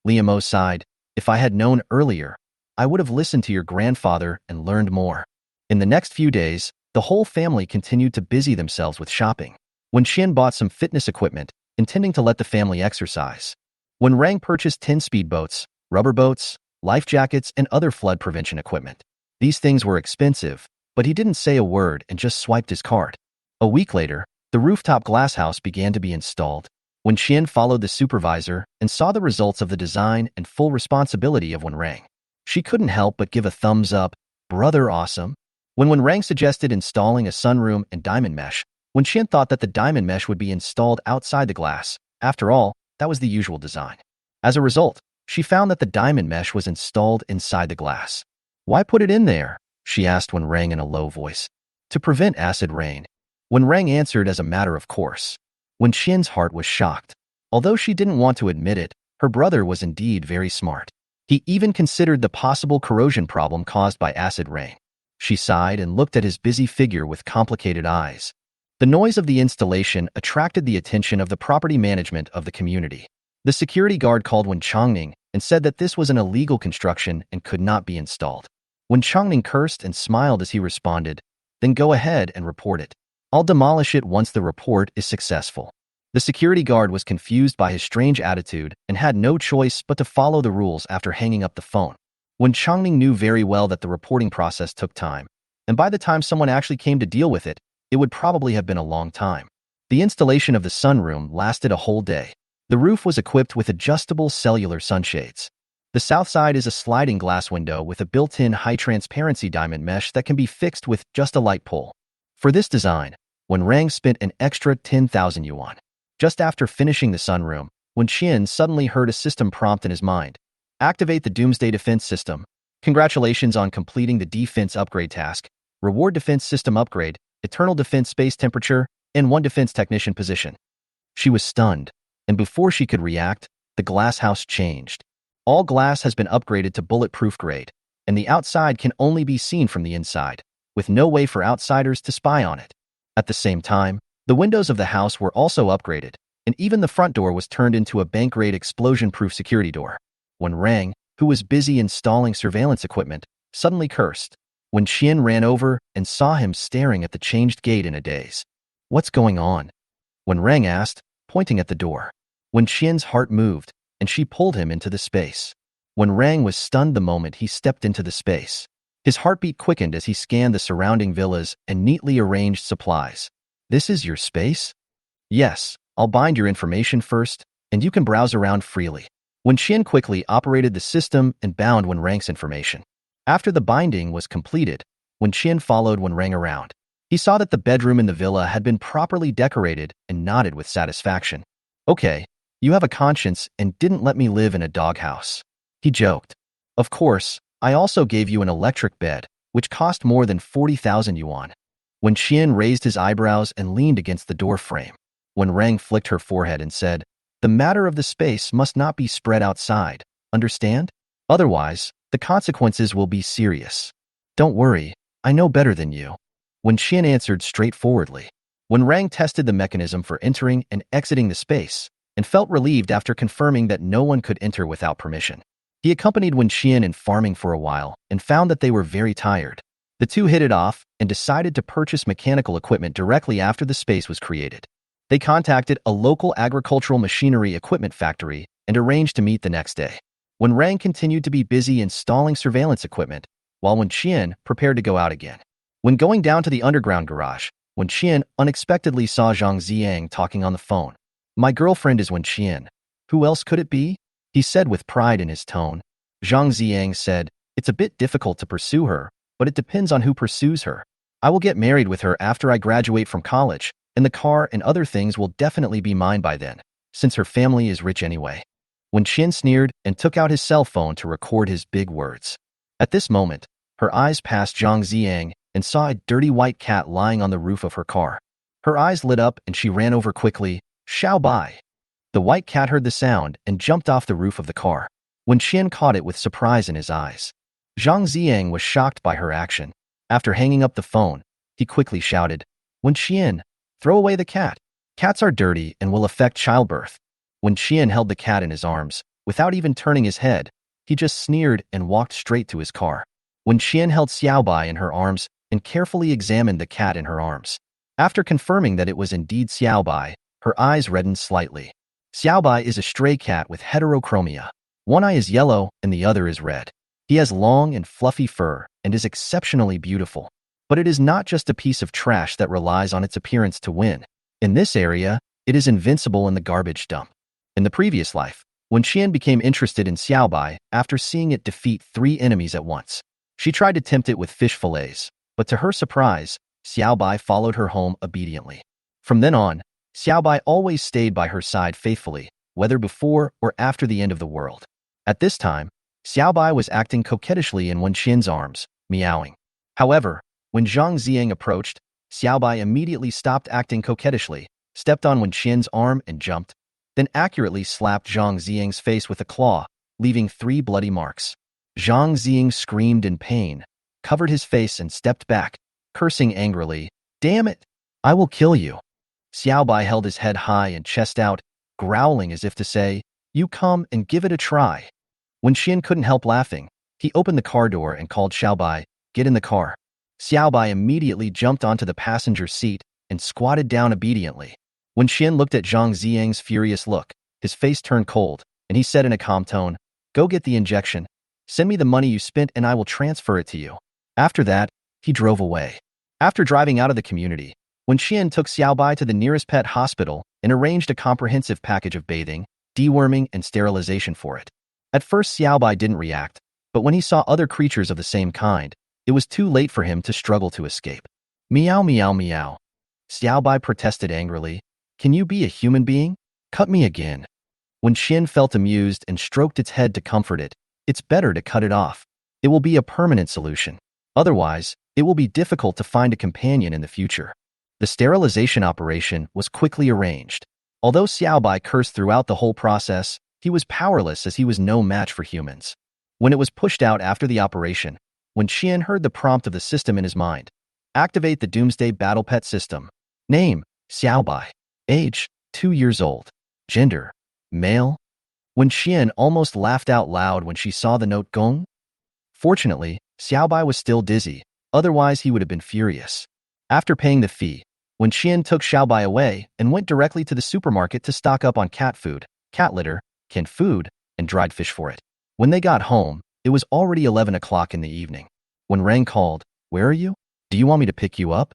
A: Liamo sighed. If I had known earlier, I would have listened to your grandfather and learned more. In the next few days, the whole family continued to busy themselves with shopping. Wen Qian bought some fitness equipment, intending to let the family exercise. When Rang purchased 10 speedboats, rubber boats, life jackets, and other flood prevention equipment. These things were expensive, but he didn't say a word and just swiped his card. A week later, the rooftop glasshouse began to be installed. Wen Qian followed the supervisor and saw the results of the design and full responsibility of Wen Rang. She couldn't help but give a thumbs up, brother awesome. When Wen Rang suggested installing a sunroom and diamond mesh, Wen Qian thought that the diamond mesh would be installed outside the glass. After all, that was the usual design. As a result, she found that the diamond mesh was installed inside the glass. Why put it in there? She asked Wen Rang in a low voice. To prevent acid rain. Wen Rang answered as a matter of course. Wen Qian's heart was shocked. Although she didn't want to admit it, her brother was indeed very smart. He even considered the possible corrosion problem caused by acid rain. She sighed and looked at his busy figure with complicated eyes. The noise of the installation attracted the attention of the property management of the community. The security guard called Wen Changning and said that this was an illegal construction and could not be installed. Wen Changning cursed and smiled as he responded, then go ahead and report it. I'll demolish it once the report is successful. The security guard was confused by his strange attitude and had no choice but to follow the rules after hanging up the phone. Wen Changning knew very well that the reporting process took time, and by the time someone actually came to deal with it, it would probably have been a long time. The installation of the sunroom lasted a whole day. The roof was equipped with adjustable cellular sunshades. The south side is a sliding glass window with a built-in high-transparency diamond mesh that can be fixed with just a light pole. For this design, Wen Rang spent an extra 10,000 yuan. Just after finishing the sunroom, Wen Qian suddenly heard a system prompt in his mind. Activate the Doomsday Defense System. Congratulations on completing the defense upgrade task. Reward defense system upgrade, eternal defense space temperature, and 1 defense technician position. She was stunned, and before she could react, the glass house changed. All glass has been upgraded to bulletproof grade, and the outside can only be seen from the inside, with no way for outsiders to spy on it. At the same time, the windows of the house were also upgraded, and even the front door was turned into a bank-grade explosion-proof security door. Wen Rang, who was busy installing surveillance equipment, suddenly cursed. Wen Qian ran over and saw him staring at the changed gate in a daze. What's going on? Wen Rang asked, pointing at the door. Wen Qian's heart moved, and she pulled him into the space. Wen Rang was stunned the moment he stepped into the space. His heartbeat quickened as he scanned the surrounding villas and neatly arranged supplies. This is your space? Yes, I'll bind your information first, and you can browse around freely. Wen Qian quickly operated the system and bound Wen Rang's information. After the binding was completed, Wen Qian followed Wen Rang around. He saw that the bedroom in the villa had been properly decorated and nodded with satisfaction. Okay, you have a conscience and didn't let me live in a doghouse. He joked. Of course, I also gave you an electric bed, which cost more than 40,000 yuan. Wen Qian raised his eyebrows and leaned against the door frame. Wen Rang flicked her forehead and said, the matter of the space must not be spread outside, understand? Otherwise, the consequences will be serious. Don't worry, I know better than you. Wen Qian answered straightforwardly. Wen Rang tested the mechanism for entering and exiting the space, and felt relieved after confirming that no one could enter without permission. He accompanied Wen Qian in farming for a while and found that they were very tired. The two hit it off and decided to purchase mechanical equipment directly after the space was created. They contacted a local agricultural machinery equipment factory and arranged to meet the next day. When Rang continued to be busy installing surveillance equipment, while Wen Qian prepared to go out again. When going down to the underground garage, Wen Qian unexpectedly saw Zhang Ziyang talking on the phone. "My girlfriend is Wen Qian. Who else could it be?" he said with pride in his tone. Zhang Ziyang said, "It's a bit difficult to pursue her, but it depends on who pursues her. I will get married with her after I graduate from college, and the car and other things will definitely be mine by then, since her family is rich anyway." Wen Qian sneered and took out his cell phone to record his big words. At this moment, her eyes passed Zhang Ziyang and saw a dirty white cat lying on the roof of her car. Her eyes lit up and she ran over quickly. "Xiao Bai." The white cat heard the sound and jumped off the roof of the car. Wen Qian caught it with surprise in his eyes. Zhang Ziyang was shocked by her action. After hanging up the phone, he quickly shouted, "Wen Qian, throw away the cat. Cats are dirty and will affect childbirth." Wen Qian held the cat in his arms. Without even turning his head, he just sneered and walked straight to his car. Wen Qian held Xiao Bai in her arms and carefully examined the cat in her arms. After confirming that it was indeed Xiao Bai, her eyes reddened slightly. Xiao Bai is a stray cat with heterochromia. One eye is yellow and the other is red. He has long and fluffy fur and is exceptionally beautiful. But it is not just a piece of trash that relies on its appearance to win. In this area, it is invincible in the garbage dump. In the previous life, Wen Qian became interested in Xiao Bai after seeing it defeat 3 enemies at once. She tried to tempt it with fish fillets, but to her surprise, Xiao Bai followed her home obediently. From then on, Xiao Bai always stayed by her side faithfully, whether before or after the end of the world. At this time, Xiao Bai was acting coquettishly in Wen Qian's arms, meowing. However, when Zhang Ziyang approached, Xiao Bai immediately stopped acting coquettishly, stepped on Wen Qian's arm and jumped, then accurately slapped Zhang Ziyang's face with a claw, leaving 3 bloody marks. Zhang Ziyang screamed in pain, covered his face and stepped back, cursing angrily, "Damn it! I will kill you." Xiao Bai held his head high and chest out, growling as if to say, "You come and give it a try." When Qian couldn't help laughing, he opened the car door and called Xiao Bai, "Get in the car." Xiao Bai immediately jumped onto the passenger seat and squatted down obediently. When Qian looked at Zhang Ziyang's furious look, his face turned cold, and he said in a calm tone, "Go get the injection. Send me the money you spent and I will transfer it to you." After that, he drove away. After driving out of the community, Wen Qian took Xiao Bai to the nearest pet hospital and arranged a comprehensive package of bathing, deworming, and sterilization for it. At first, Xiao Bai didn't react, but when he saw other creatures of the same kind, it was too late for him to struggle to escape. "Meow, meow, meow." Xiao Bai protested angrily, "Can you be a human being? Cut me again." When Qian felt amused and stroked its head to comfort it, "It's better to cut it off. It will be a permanent solution. Otherwise, it will be difficult to find a companion in the future." The sterilization operation was quickly arranged. Although Xiao Bai cursed throughout the whole process, he was powerless as he was no match for humans. When it was pushed out after the operation, when Qian heard the prompt of the system in his mind, "Activate the Doomsday Battle Pet System." Name, Xiao Bai. Age, 2 years old. Gender, male. When Qian almost laughed out loud when she saw the note Gong. Fortunately, Xiao Bai was still dizzy, otherwise he would have been furious. After paying the fee, Wen Qian took Xiao Bai away and went directly to the supermarket to stock up on cat food, cat litter, canned food, and dried fish for it. When they got home, it was already 11 o'clock in the evening. When Rang called, "Where are you? Do you want me to pick you up?"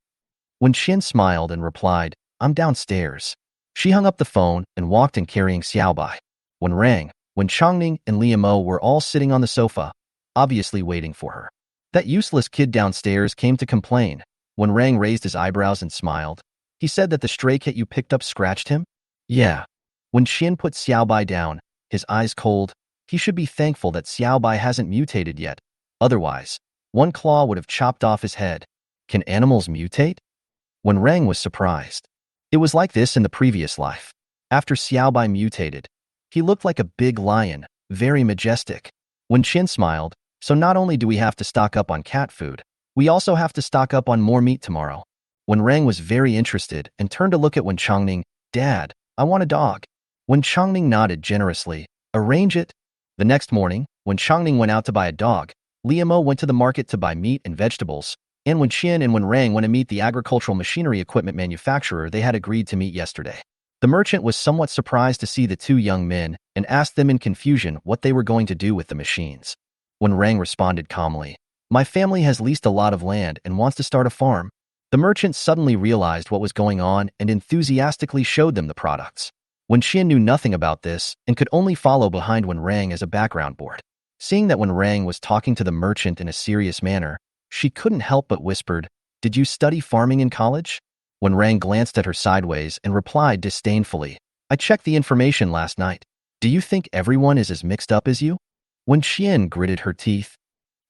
A: Wen Qian smiled and replied, "I'm downstairs." She hung up the phone and walked in carrying Xiao Bai. When Changning and Liamo were all sitting on the sofa, obviously waiting for her. That useless kid downstairs came to complain. When Rang raised his eyebrows and smiled, he said that the stray cat you picked up scratched him? Yeah. When Qian put Xiao Bai down, his eyes cold, he should be thankful that Xiao Bai hasn't mutated yet. Otherwise, one claw would have chopped off his head. Can animals mutate? When Rang was surprised. It was like this in the previous life. After Xiao Bai mutated, he looked like a big lion, very majestic. When Qian smiled, "So not only do we have to stock up on cat food, we also have to stock up on more meat tomorrow." When Rang was very interested and turned to look at Wen Changning, "Dad, I want a dog." When Changning nodded generously, "Arrange it." The next morning, when Changning went out to buy a dog, Liamo went to the market to buy meat and vegetables, And when Qian and when Rang went to meet the agricultural machinery equipment manufacturer they had agreed to meet yesterday. The merchant was somewhat surprised to see the two young men and asked them in confusion what they were going to do with the machines. When Rang responded calmly, "My family has leased a lot of land and wants to start a farm." The merchant suddenly realized what was going on and enthusiastically showed them the products. When Qian knew nothing about this and could only follow behind when Rang as a background board. Seeing that when Rang was talking to the merchant in a serious manner, she couldn't help but whispered, "Did you study farming in college?" When Rang glanced at her sideways and replied disdainfully, "I checked the information last night. Do you think everyone is as mixed up as you?" When Qian gritted her teeth.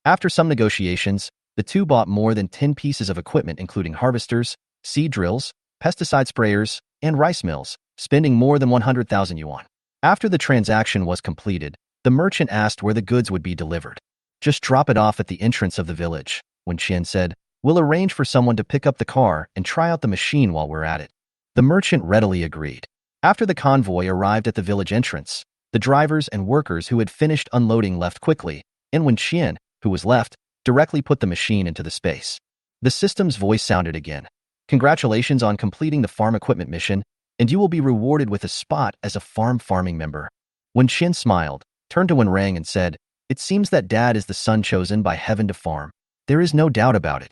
A: After some negotiations, the two bought more than 10 pieces of equipment including harvesters, seed drills, pesticide sprayers, and rice mills, spending more than 100,000 yuan. After the transaction was completed, the merchant asked where the goods would be delivered. "Just drop it off at the entrance of the village," when Qian said, "We'll arrange for someone to pick up the car and try out the machine while we're at it." The merchant readily agreed. After the convoy arrived at the village entrance, the drivers and workers who had finished unloading left quickly, and when Qian, who was left, directly put the machine into the space. The system's voice sounded again. "Congratulations on completing the farm equipment mission, and you will be rewarded with a spot as a farming member." When Qian smiled, turned to Wen Rang and said, "It seems that Dad is the son chosen by heaven to farm. There is no doubt about it."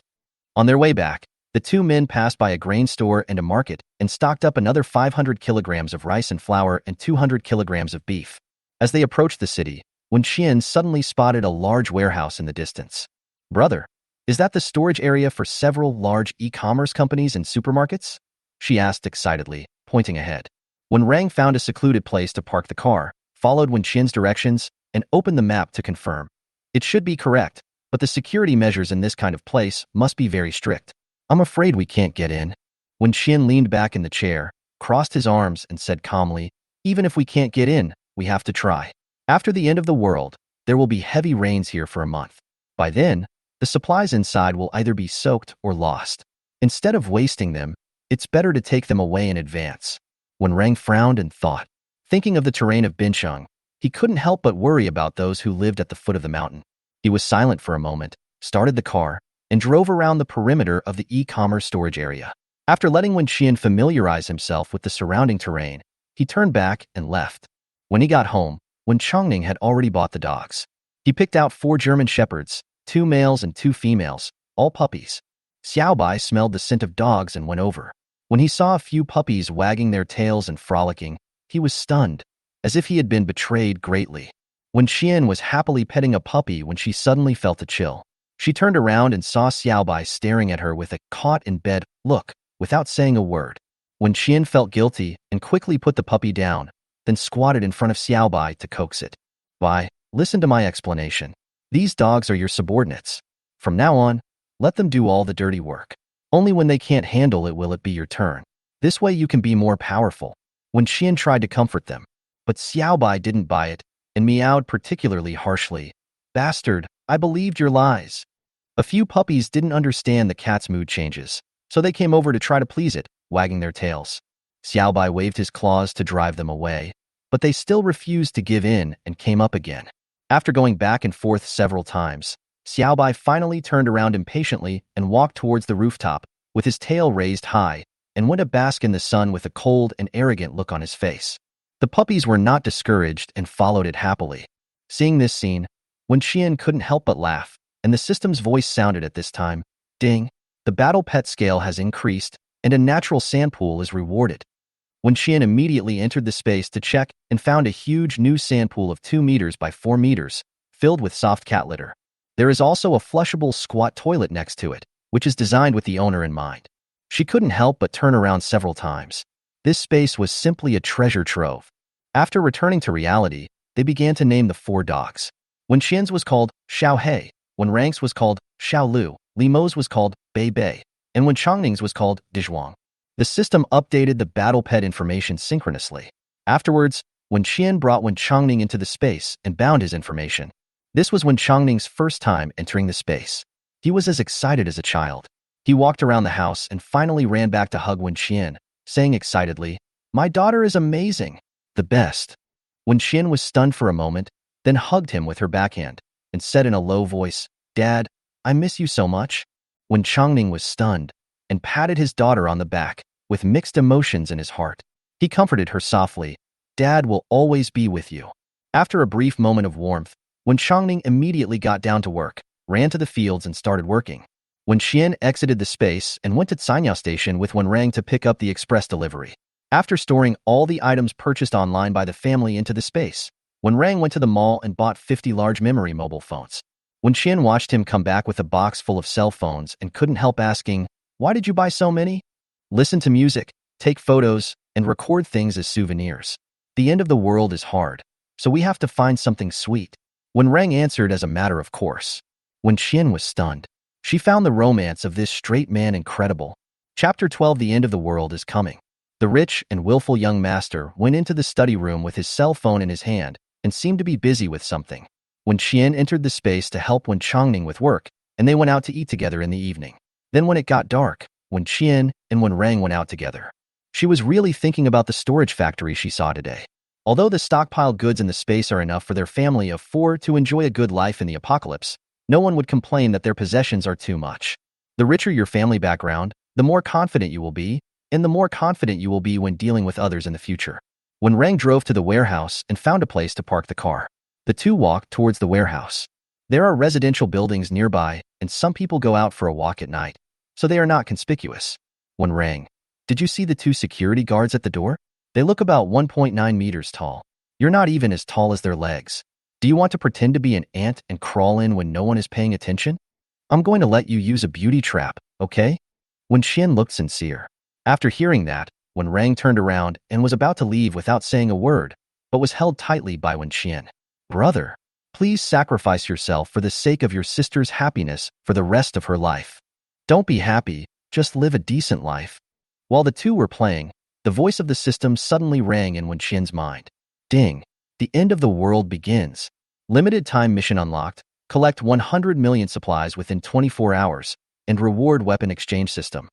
A: On their way back, the two men passed by a grain store and a market and stocked up another 500 kilograms of rice and flour and 200 kilograms of beef. As they approached the city, when Qian suddenly spotted a large warehouse in the distance. "Brother, is that the storage area for several large e-commerce companies and supermarkets?" she asked excitedly, pointing ahead. When Rang found a secluded place to park the car, followed Wen Qian's directions, and opened the map to confirm. It should be correct, but the security measures in this kind of place must be very strict. "I'm afraid we can't get in." When Qian leaned back in the chair, crossed his arms and said calmly, "Even if we can't get in, we have to try. After the end of the world, there will be heavy rains here for a month. By then, the supplies inside will either be soaked or lost. Instead of wasting them, it's better to take them away in advance." When Rang frowned and thought, thinking of the terrain of Bincheng, he couldn't help but worry about those who lived at the foot of the mountain. He was silent for a moment, started the car, and drove around the perimeter of the e-commerce storage area. After letting Wen Qian familiarize himself with the surrounding terrain, he turned back and left. When he got home, Wen Chongning had already bought the dogs. He picked out 4 German shepherds, 2 males and 2 females, all puppies. Xiaobai smelled the scent of dogs and went over. When he saw a few puppies wagging their tails and frolicking, he was stunned, as if he had been betrayed greatly. When Qian was happily petting a puppy when she suddenly felt a chill. She turned around and saw Xiaobai staring at her with a caught-in-bed look, without saying a word. When Qian felt guilty and quickly put the puppy down, then squatted in front of Xiaobai to coax it. "Bai, listen to my explanation. These dogs are your subordinates. From now on, let them do all the dirty work. Only when they can't handle it will it be your turn. This way you can be more powerful." When Qian tried to comfort them, but Xiaobai didn't buy it, and meowed particularly harshly. "Bastard, I believed your lies." A few puppies didn't understand the cat's mood changes, so they came over to try to please it, wagging their tails. Xiaobai waved his claws to drive them away, but they still refused to give in and came up again. After going back and forth several times, Xiaobai finally turned around impatiently and walked towards the rooftop, with his tail raised high, and went to bask in the sun with a cold and arrogant look on his face. The puppies were not discouraged and followed it happily. Seeing this scene, Wen Qian couldn't help but laugh, and the system's voice sounded at this time. "Ding! The battle pet scale has increased, and a natural sand pool is rewarded." Wen Qian immediately entered the space to check and found a huge new sand pool of 2 meters by 4 meters, filled with soft cat litter. There is also a flushable squat toilet next to it, which is designed with the owner in mind. She couldn't help but turn around several times. This space was simply a treasure trove. After returning to reality, they began to name the 4 dogs. When Qian's was called Xiao He, when Rang's was called Xiao Lu, Li Mo's was called Bei Bei, and when Chongning's was called Dizhuang. The system updated the battle pet information synchronously. Afterwards, Wen Qian brought Wen Chongning into the space and bound his information. This was Wen Chongning's first time entering the space. He was as excited as a child. He walked around the house and finally ran back to hug Wen Qian, saying excitedly, "My daughter is amazing. The best." Wen Qian was stunned for a moment, then hugged him with her backhand, and said in a low voice, "Dad, I miss you so much." When Changning was stunned and patted his daughter on the back with mixed emotions in his heart. He comforted her softly. Dad will always be with you. After a brief moment of warmth, when Changning immediately got down to work, ran to the fields and started working. When Xian exited the space and went to Sanyao Station with Wenrang to pick up the express delivery. After storing all the items purchased online by the family into the space, Wenrang went to the mall and bought 50 large memory mobile phones. When Xian watched him come back with a box full of cell phones and couldn't help asking, "Why did you buy so many?" Listen to music, take photos, and record things as souvenirs. The end of the world is hard, so we have to find something sweet. Wenrang answered as a matter of course. When Xian was stunned, she found the romance of this straight man incredible. Chapter 12. The end of the world is coming. The rich and willful young master went into the study room with his cell phone in his hand and seemed to be busy with something. When Xian entered the space to help Wen Changning with work, and they went out to eat together in the evening. Then when it got dark, when Xian and Wenrang went out together, she was really thinking about the storage factory she saw today. Although the stockpiled goods in the space are enough for their family of 4 to enjoy a good life in the apocalypse, no one would complain that their possessions are too much. The richer your family background, the more confident you will be, and the more confident you will be when dealing with others in the future. When Rang drove to the warehouse and found a place to park the car, the two walked towards the warehouse. There are residential buildings nearby, and some people go out for a walk at night, so they are not conspicuous. When Rang, did you see the 2 security guards at the door? They look about 1.9 meters tall. You're not even as tall as their legs. Do you want to pretend to be an ant and crawl in when no one is paying attention? I'm going to let you use a beauty trap, okay? When Xian looked sincere. After hearing that, when Rang turned around and was about to leave without saying a word, but was held tightly by Wen Xian. Brother, please sacrifice yourself for the sake of your sister's happiness for the rest of her life. Don't be happy, just live a decent life. While the two were playing, the voice of the system suddenly rang in Wen Xian's mind. Ding! The end of the world begins. Limited time mission unlocked. Collect 100 million supplies within 24 hours, and reward weapon exchange system.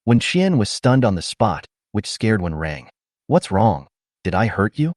A: When Xian was stunned on the spot, which scared Wen Rang. What's wrong? Did I hurt you?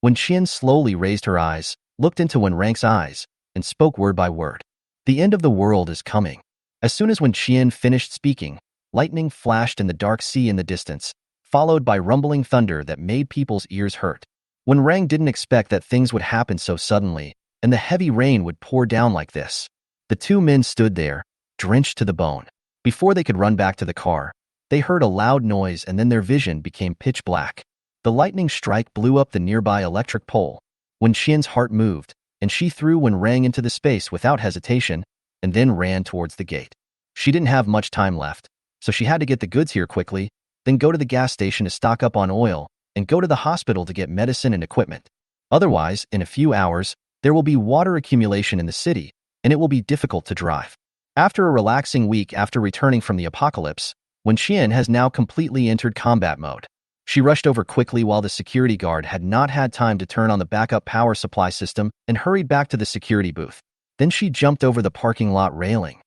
A: When Xian slowly raised her eyes, looked into Wen Rang's eyes, and spoke word by word. The end of the world is coming. As soon as Wen Xian finished speaking, lightning flashed in the dark sea in the distance, followed by rumbling thunder that made people's ears hurt. Wen Rang didn't expect that things would happen so suddenly, and the heavy rain would pour down like this. The two men stood there, drenched to the bone. Before they could run back to the car, they heard a loud noise and then their vision became pitch black. The lightning strike blew up the nearby electric pole. When Xian's heart moved, and she threw Wen Rang into the space without hesitation, and then ran towards the gate. She didn't have much time left, so she had to get the goods here quickly, then go to the gas station to stock up on oil, and go to the hospital to get medicine and equipment. Otherwise, in a few hours, there will be water accumulation in the city, and it will be difficult to drive. After a relaxing week after returning from the apocalypse, Wen Xian has now completely entered combat mode. She rushed over quickly while the security guard had not had time to turn on the backup power supply system and hurried back to the security booth. Then she jumped over the parking lot railing.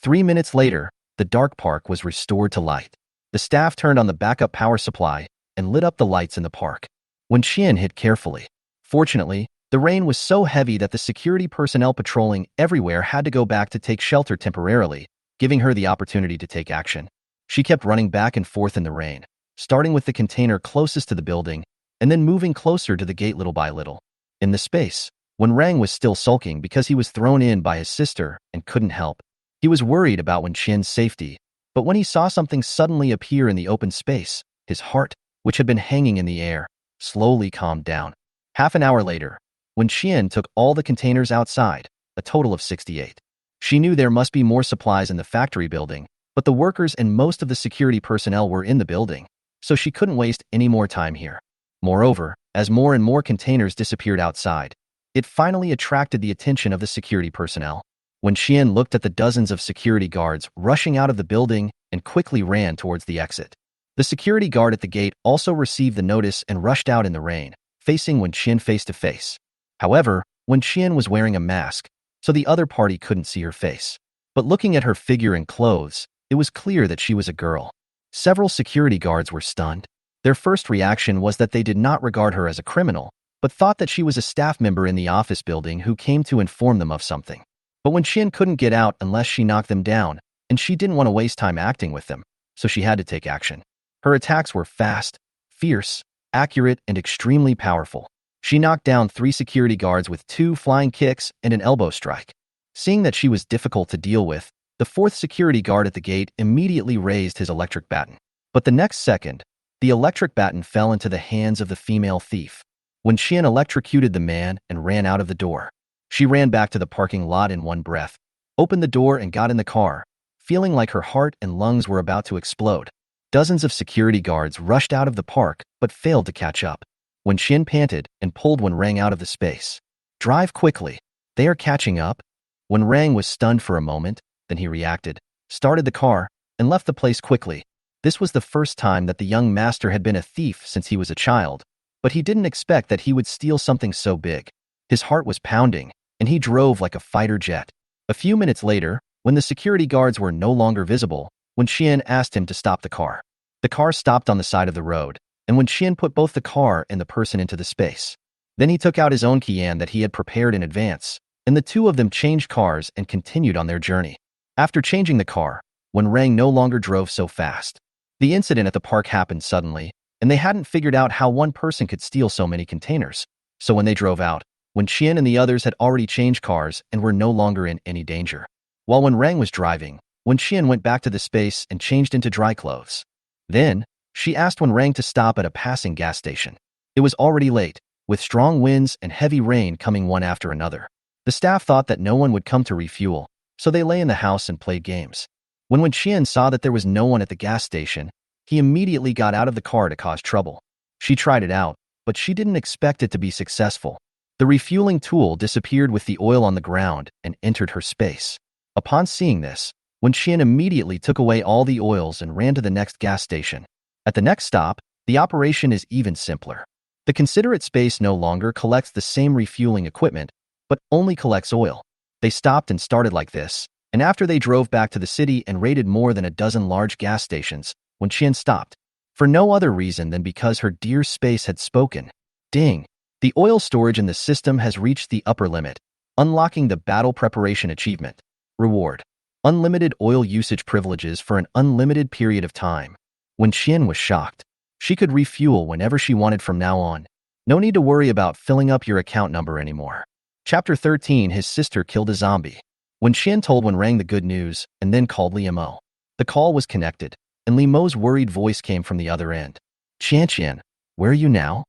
A: 3 minutes later, the dark park was restored to light. The staff turned on the backup power supply and lit up the lights in the park. Wen Xian hid carefully. Fortunately, the rain was so heavy that the security personnel patrolling everywhere had to go back to take shelter temporarily, giving her the opportunity to take action. She kept running back and forth in the rain, starting with the container closest to the building, and then moving closer to the gate little by little. In the space, Wen Rang was still sulking because he was thrown in by his sister and couldn't help. He was worried about Wen Xian's safety, but when he saw something suddenly appear in the open space, his heart, which had been hanging in the air, slowly calmed down. Half an hour later, Wen Xian took all the containers outside, a total of 68. She knew there must be more supplies in the factory building, but the workers and most of the security personnel were in the building, so she couldn't waste any more time here. Moreover, as more and more containers disappeared outside, it finally attracted the attention of the security personnel. When Xian looked at the dozens of security guards rushing out of the building and quickly ran towards the exit. The security guard at the gate also received the notice and rushed out in the rain, facing Wen Xian face to face. However, Wen Xian was wearing a mask, so the other party couldn't see her face. But looking at her figure and clothes, it was clear that she was a girl. Several security guards were stunned. Their first reaction was that they did not regard her as a criminal, but thought that she was a staff member in the office building who came to inform them of something. But when Xian couldn't get out unless she knocked them down, and she didn't want to waste time acting with them, so she had to take action. Her attacks were fast, fierce, accurate, and extremely powerful. She knocked down 3 security guards with 2 flying kicks and an elbow strike. Seeing that she was difficult to deal with, the 4th security guard at the gate immediately raised his electric baton. But the next second, the electric baton fell into the hands of the female thief. When Qian electrocuted the man and ran out of the door, she ran back to the parking lot in one breath, opened the door and got in the car, feeling like her heart and lungs were about to explode. Dozens of security guards rushed out of the park but failed to catch up. When Qian panted and pulled Wen Rang out of the space. "Drive quickly. They are catching up." Wen Rang was stunned for a moment, then he reacted, started the car, and left the place quickly. This was the first time that the young master had been a thief since he was a child, but he didn't expect that he would steal something so big. His heart was pounding, and he drove like a fighter jet. A few minutes later, when the security guards were no longer visible, Wen Qian asked him to stop the car. The car stopped on the side of the road, and Wen Qian put both the car and the person into the space. Then he took out his own Qian that he had prepared in advance, and the two of them changed cars and continued on their journey. After changing the car, Wen Rang no longer drove so fast. The incident at the park happened suddenly, and they hadn't figured out how one person could steal so many containers. So when they drove out, Wen Qian and the others had already changed cars and were no longer in any danger. While Wen Rang was driving, Wen Qian went back to the space and changed into dry clothes. Then, she asked Wen Rang to stop at a passing gas station. It was already late, with strong winds and heavy rain coming one after another. The staff thought that no one would come to refuel, so they lay in the house and played games. When Wen Qian saw that there was no one at the gas station, he immediately got out of the car to cause trouble. She tried it out, but she didn't expect it to be successful. The refueling tool disappeared with the oil on the ground and entered her space. Upon seeing this, Wen Qian immediately took away all the oils and ran to the next gas station. At the next stop, the operation is even simpler. The considerate space no longer collects the same refueling equipment, but only collects oil. They stopped and started like this, and after they drove back to the city and raided more than a dozen large gas stations, Wen Qian stopped. For no other reason than because her dear space had spoken. Ding! The oil storage in the system has reached the upper limit, unlocking the battle preparation achievement. Reward: unlimited oil usage privileges for an unlimited period of time. Wen Qian was shocked. She could refuel whenever she wanted from now on. No need to worry about filling up your account number anymore. Chapter 13. His sister killed a zombie. Wen Qian told Wen Rang the good news and then called Li Mo. The call was connected, and Li Mo's worried voice came from the other end. "Qian, where are you now?"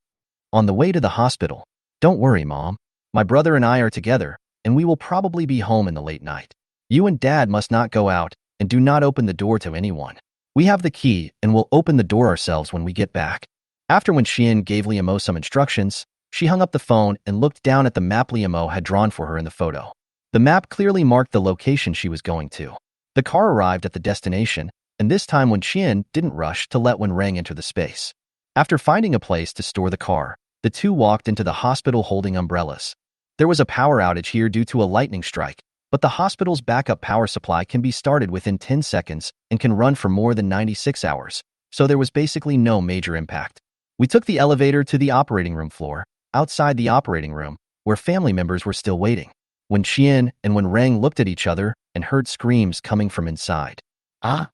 A: "On the way to the hospital." "Don't worry, Mom. My brother and I are together, and we will probably be home in the late night. You and Dad must not go out, and do not open the door to anyone. We have the key, and we'll open the door ourselves when we get back." After Wen Qian gave Li Mo some instructions, she hung up the phone and looked down at the map Li Mo had drawn for her in the photo. The map clearly marked the location she was going to. The car arrived at the destination, and this time Wen Qian didn't rush to let Wen Rang enter the space. After finding a place to store the car, the two walked into the hospital holding umbrellas. There was a power outage here due to a lightning strike, but the hospital's backup power supply can be started within 10 seconds and can run for more than 96 hours, so there was basically no major impact. We took the elevator to the operating room floor, outside the operating room, where family members were still waiting. Wen Qian and Wen Rang looked at each other and heard screams coming from inside. "Ah!"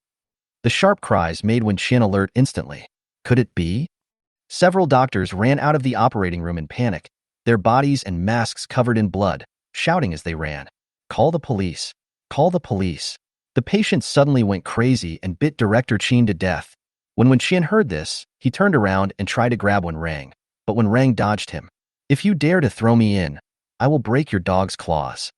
A: The sharp cries made Wen Qian alert instantly. Could it be? Several doctors ran out of the operating room in panic, their bodies and masks covered in blood, shouting as they ran. "Call the police! Call the police!" The patient suddenly went crazy and bit Director Qin to death. When Wen Qian heard this, he turned around and tried to grab Wen Rang, but Wen Rang dodged him. "If you dare to throw me in, I will break your dog's claws."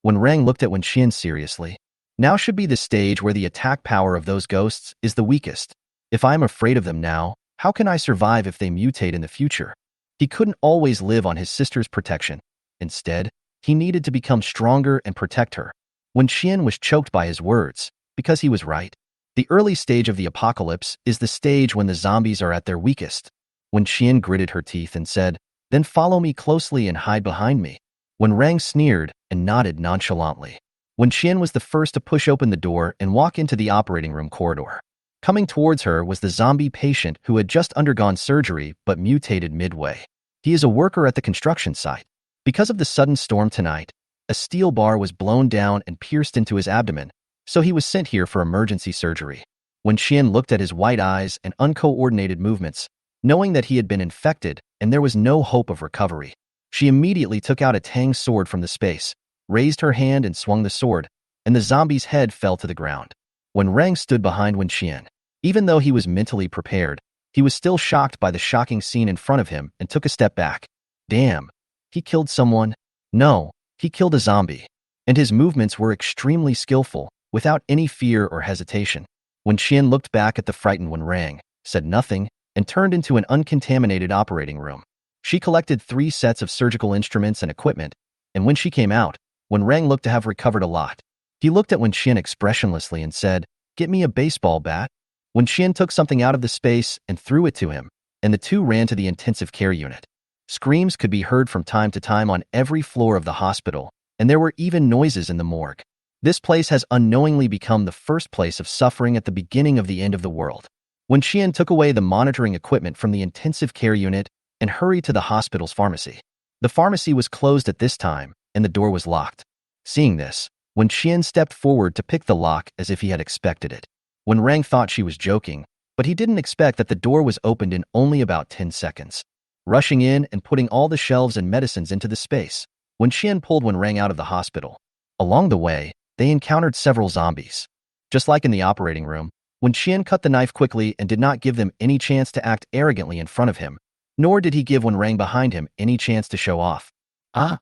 A: Wen Rang looked at Wen Qian seriously. Now should be the stage where the attack power of those ghosts is the weakest. If I am afraid of them now, how can I survive if they mutate in the future? He couldn't always live on his sister's protection. Instead, he needed to become stronger and protect her. Wen Qian was choked by his words, because he was right. The early stage of the apocalypse is the stage when the zombies are at their weakest. Wen Qian gritted her teeth and said, "Then follow me closely and hide behind me." Wen Rang sneered and nodded nonchalantly. Wen Qian was the first to push open the door and walk into the operating room corridor. Coming towards her was the zombie patient who had just undergone surgery but mutated midway. He is a worker at the construction site. Because of the sudden storm tonight, a steel bar was blown down and pierced into his abdomen, so he was sent here for emergency surgery. When Qian looked at his white eyes and uncoordinated movements, knowing that he had been infected and there was no hope of recovery, she immediately took out a Tang sword from the space, raised her hand and swung the sword, and the zombie's head fell to the ground. When Rang stood behind Wen Qian, even though he was mentally prepared, he was still shocked by the shocking scene in front of him and took a step back. Damn, he killed someone? No, he killed a zombie. And his movements were extremely skillful, without any fear or hesitation. When Qian looked back at the frightened Wen Rang, said nothing, and turned into an uncontaminated operating room. She collected 3 sets of surgical instruments and equipment, and when she came out, Wen Rang looked to have recovered a lot. He looked at Wen Qian expressionlessly and said, "Get me a baseball bat." Wen Qian took something out of the space and threw it to him, and the two ran to the intensive care unit. Screams could be heard from time to time on every floor of the hospital, and there were even noises in the morgue. This place has unknowingly become the first place of suffering at the beginning of the end of the world. When Qian took away the monitoring equipment from the intensive care unit and hurried to the hospital's pharmacy. The pharmacy was closed at this time, and the door was locked. Seeing this, When Qian stepped forward to pick the lock as if he had expected it. When Rang thought she was joking, but he didn't expect that the door was opened in only about 10 seconds. Rushing in and putting all the shelves and medicines into the space, When Qian pulled Wen Rang out of the hospital. Along the way, they encountered several zombies. Just like in the operating room, When Qian cut the knife quickly and did not give them any chance to act arrogantly in front of him, nor did he give Wen Rang behind him any chance to show off. Ah!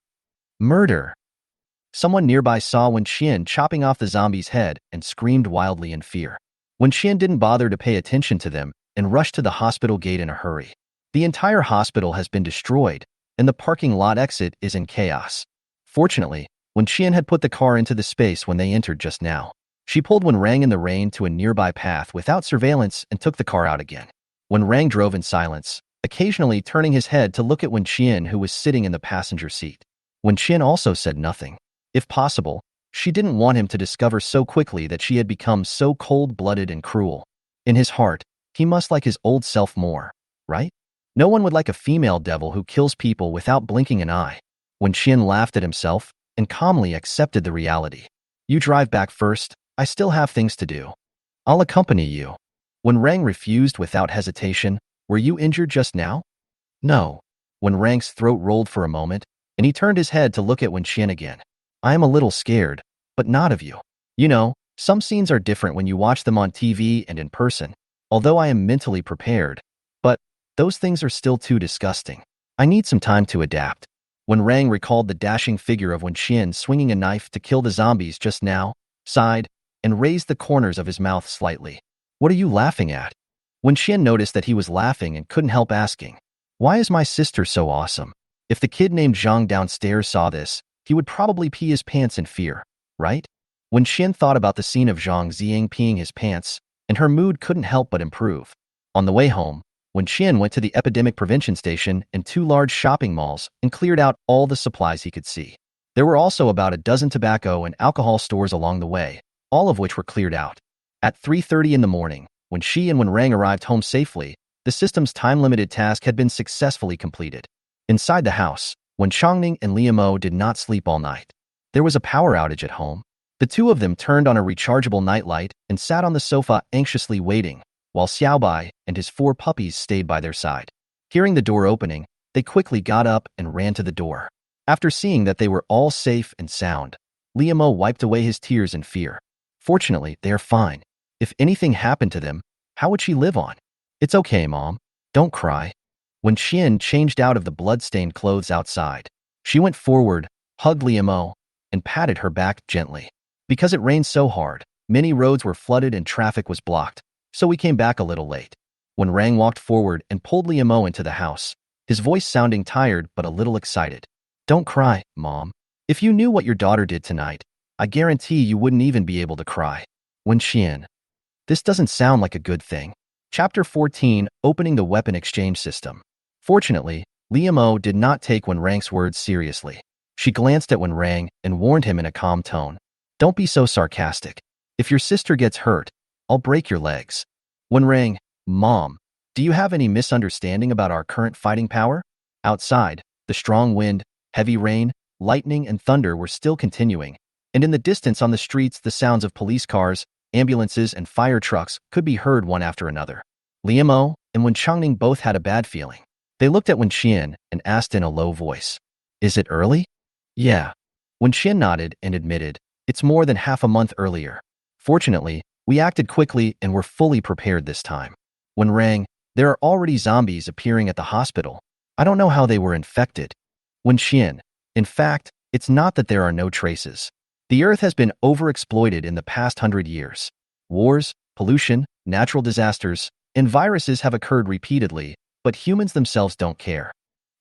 A: Murder! Someone nearby saw Wen Qian chopping off the zombie's head and screamed wildly in fear. Wen Qian didn't bother to pay attention to them and rushed to the hospital gate in a hurry. The entire hospital has been destroyed, and the parking lot exit is in chaos. Fortunately, Wen Qian had put the car into the space when they entered just now. She pulled Wen Rang in the rain to a nearby path without surveillance and took the car out again. Wen Rang drove in silence, occasionally turning his head to look at Wen Qian, who was sitting in the passenger seat. Wen Qian also said nothing. If possible, she didn't want him to discover so quickly that she had become so cold-blooded and cruel. In his heart, he must like his old self more, right? No one would like a female devil who kills people without blinking an eye. Wen Qian laughed at himself and calmly accepted the reality. You drive back first, I still have things to do. I'll accompany you. When Rang refused without hesitation, were you injured just now? No. When Rang's throat rolled for a moment, and he turned his head to look at Wen Qian again. I am a little scared, but not of you. You know, some scenes are different when you watch them on TV and in person, although I am mentally prepared, but those things are still too disgusting. I need some time to adapt. When Rang recalled the dashing figure of Wen Qian swinging a knife to kill the zombies just now, sighed, and raised the corners of his mouth slightly. What are you laughing at? Wen Qian noticed that he was laughing and couldn't help asking, why is my sister so awesome? If the kid named Jang downstairs saw this, he would probably pee his pants in fear, right? When Qian thought about the scene of Zhang Ziang peeing his pants, and her mood couldn't help but improve. On the way home, When Qian went to the epidemic prevention station and 2 large shopping malls and cleared out all the supplies he could see. There were also about a dozen tobacco and alcohol stores along the way, all of which were cleared out. At 3:30 in the morning, when she and Wen Rang arrived home safely, the system's time-limited task had been successfully completed. Inside the house, when Changning and Liamo did not sleep all night. There was a power outage at home. The two of them turned on a rechargeable nightlight and sat on the sofa anxiously waiting, while Xiaobai and his 4 puppies stayed by their side. Hearing the door opening, they quickly got up and ran to the door. After seeing that they were all safe and sound, Liamo wiped away his tears in fear. Fortunately, they are fine. If anything happened to them, how would she live on? It's okay, Mom. Don't cry. When Qian changed out of the blood-stained clothes outside, she went forward, hugged Liamo, and patted her back gently. Because it rained so hard, many roads were flooded and traffic was blocked, so we came back a little late. When Rang walked forward and pulled Liamo into the house, his voice sounding tired but a little excited. Don't cry, Mom. If you knew what your daughter did tonight, I guarantee you wouldn't even be able to cry. Wen Qian. This doesn't sound like a good thing. Chapter 14, Opening the Weapon Exchange System. Fortunately, Liamo did not take Wen Rang's words seriously. She glanced at Wen Rang and warned him in a calm tone. Don't be so sarcastic. If your sister gets hurt, I'll break your legs. Wen Rang, Mom, do you have any misunderstanding about our current fighting power? Outside, the strong wind, heavy rain, lightning, and thunder were still continuing, and in the distance on the streets the sounds of police cars, ambulances, and fire trucks could be heard one after another. Liemo and Wen Changning both had a bad feeling. They looked at Wen Qian and asked in a low voice, "Is it early?" "Yeah." Wen Qian nodded and admitted, "It's more than half a month earlier. Fortunately, we acted quickly and were fully prepared this time." Wen Rang, "There are already zombies appearing at the hospital. I don't know how they were infected." Wen Qian, "In fact, it's not that there are no traces. The Earth has been overexploited in the past 100 years. Wars, pollution, natural disasters, and viruses have occurred repeatedly, but humans themselves don't care."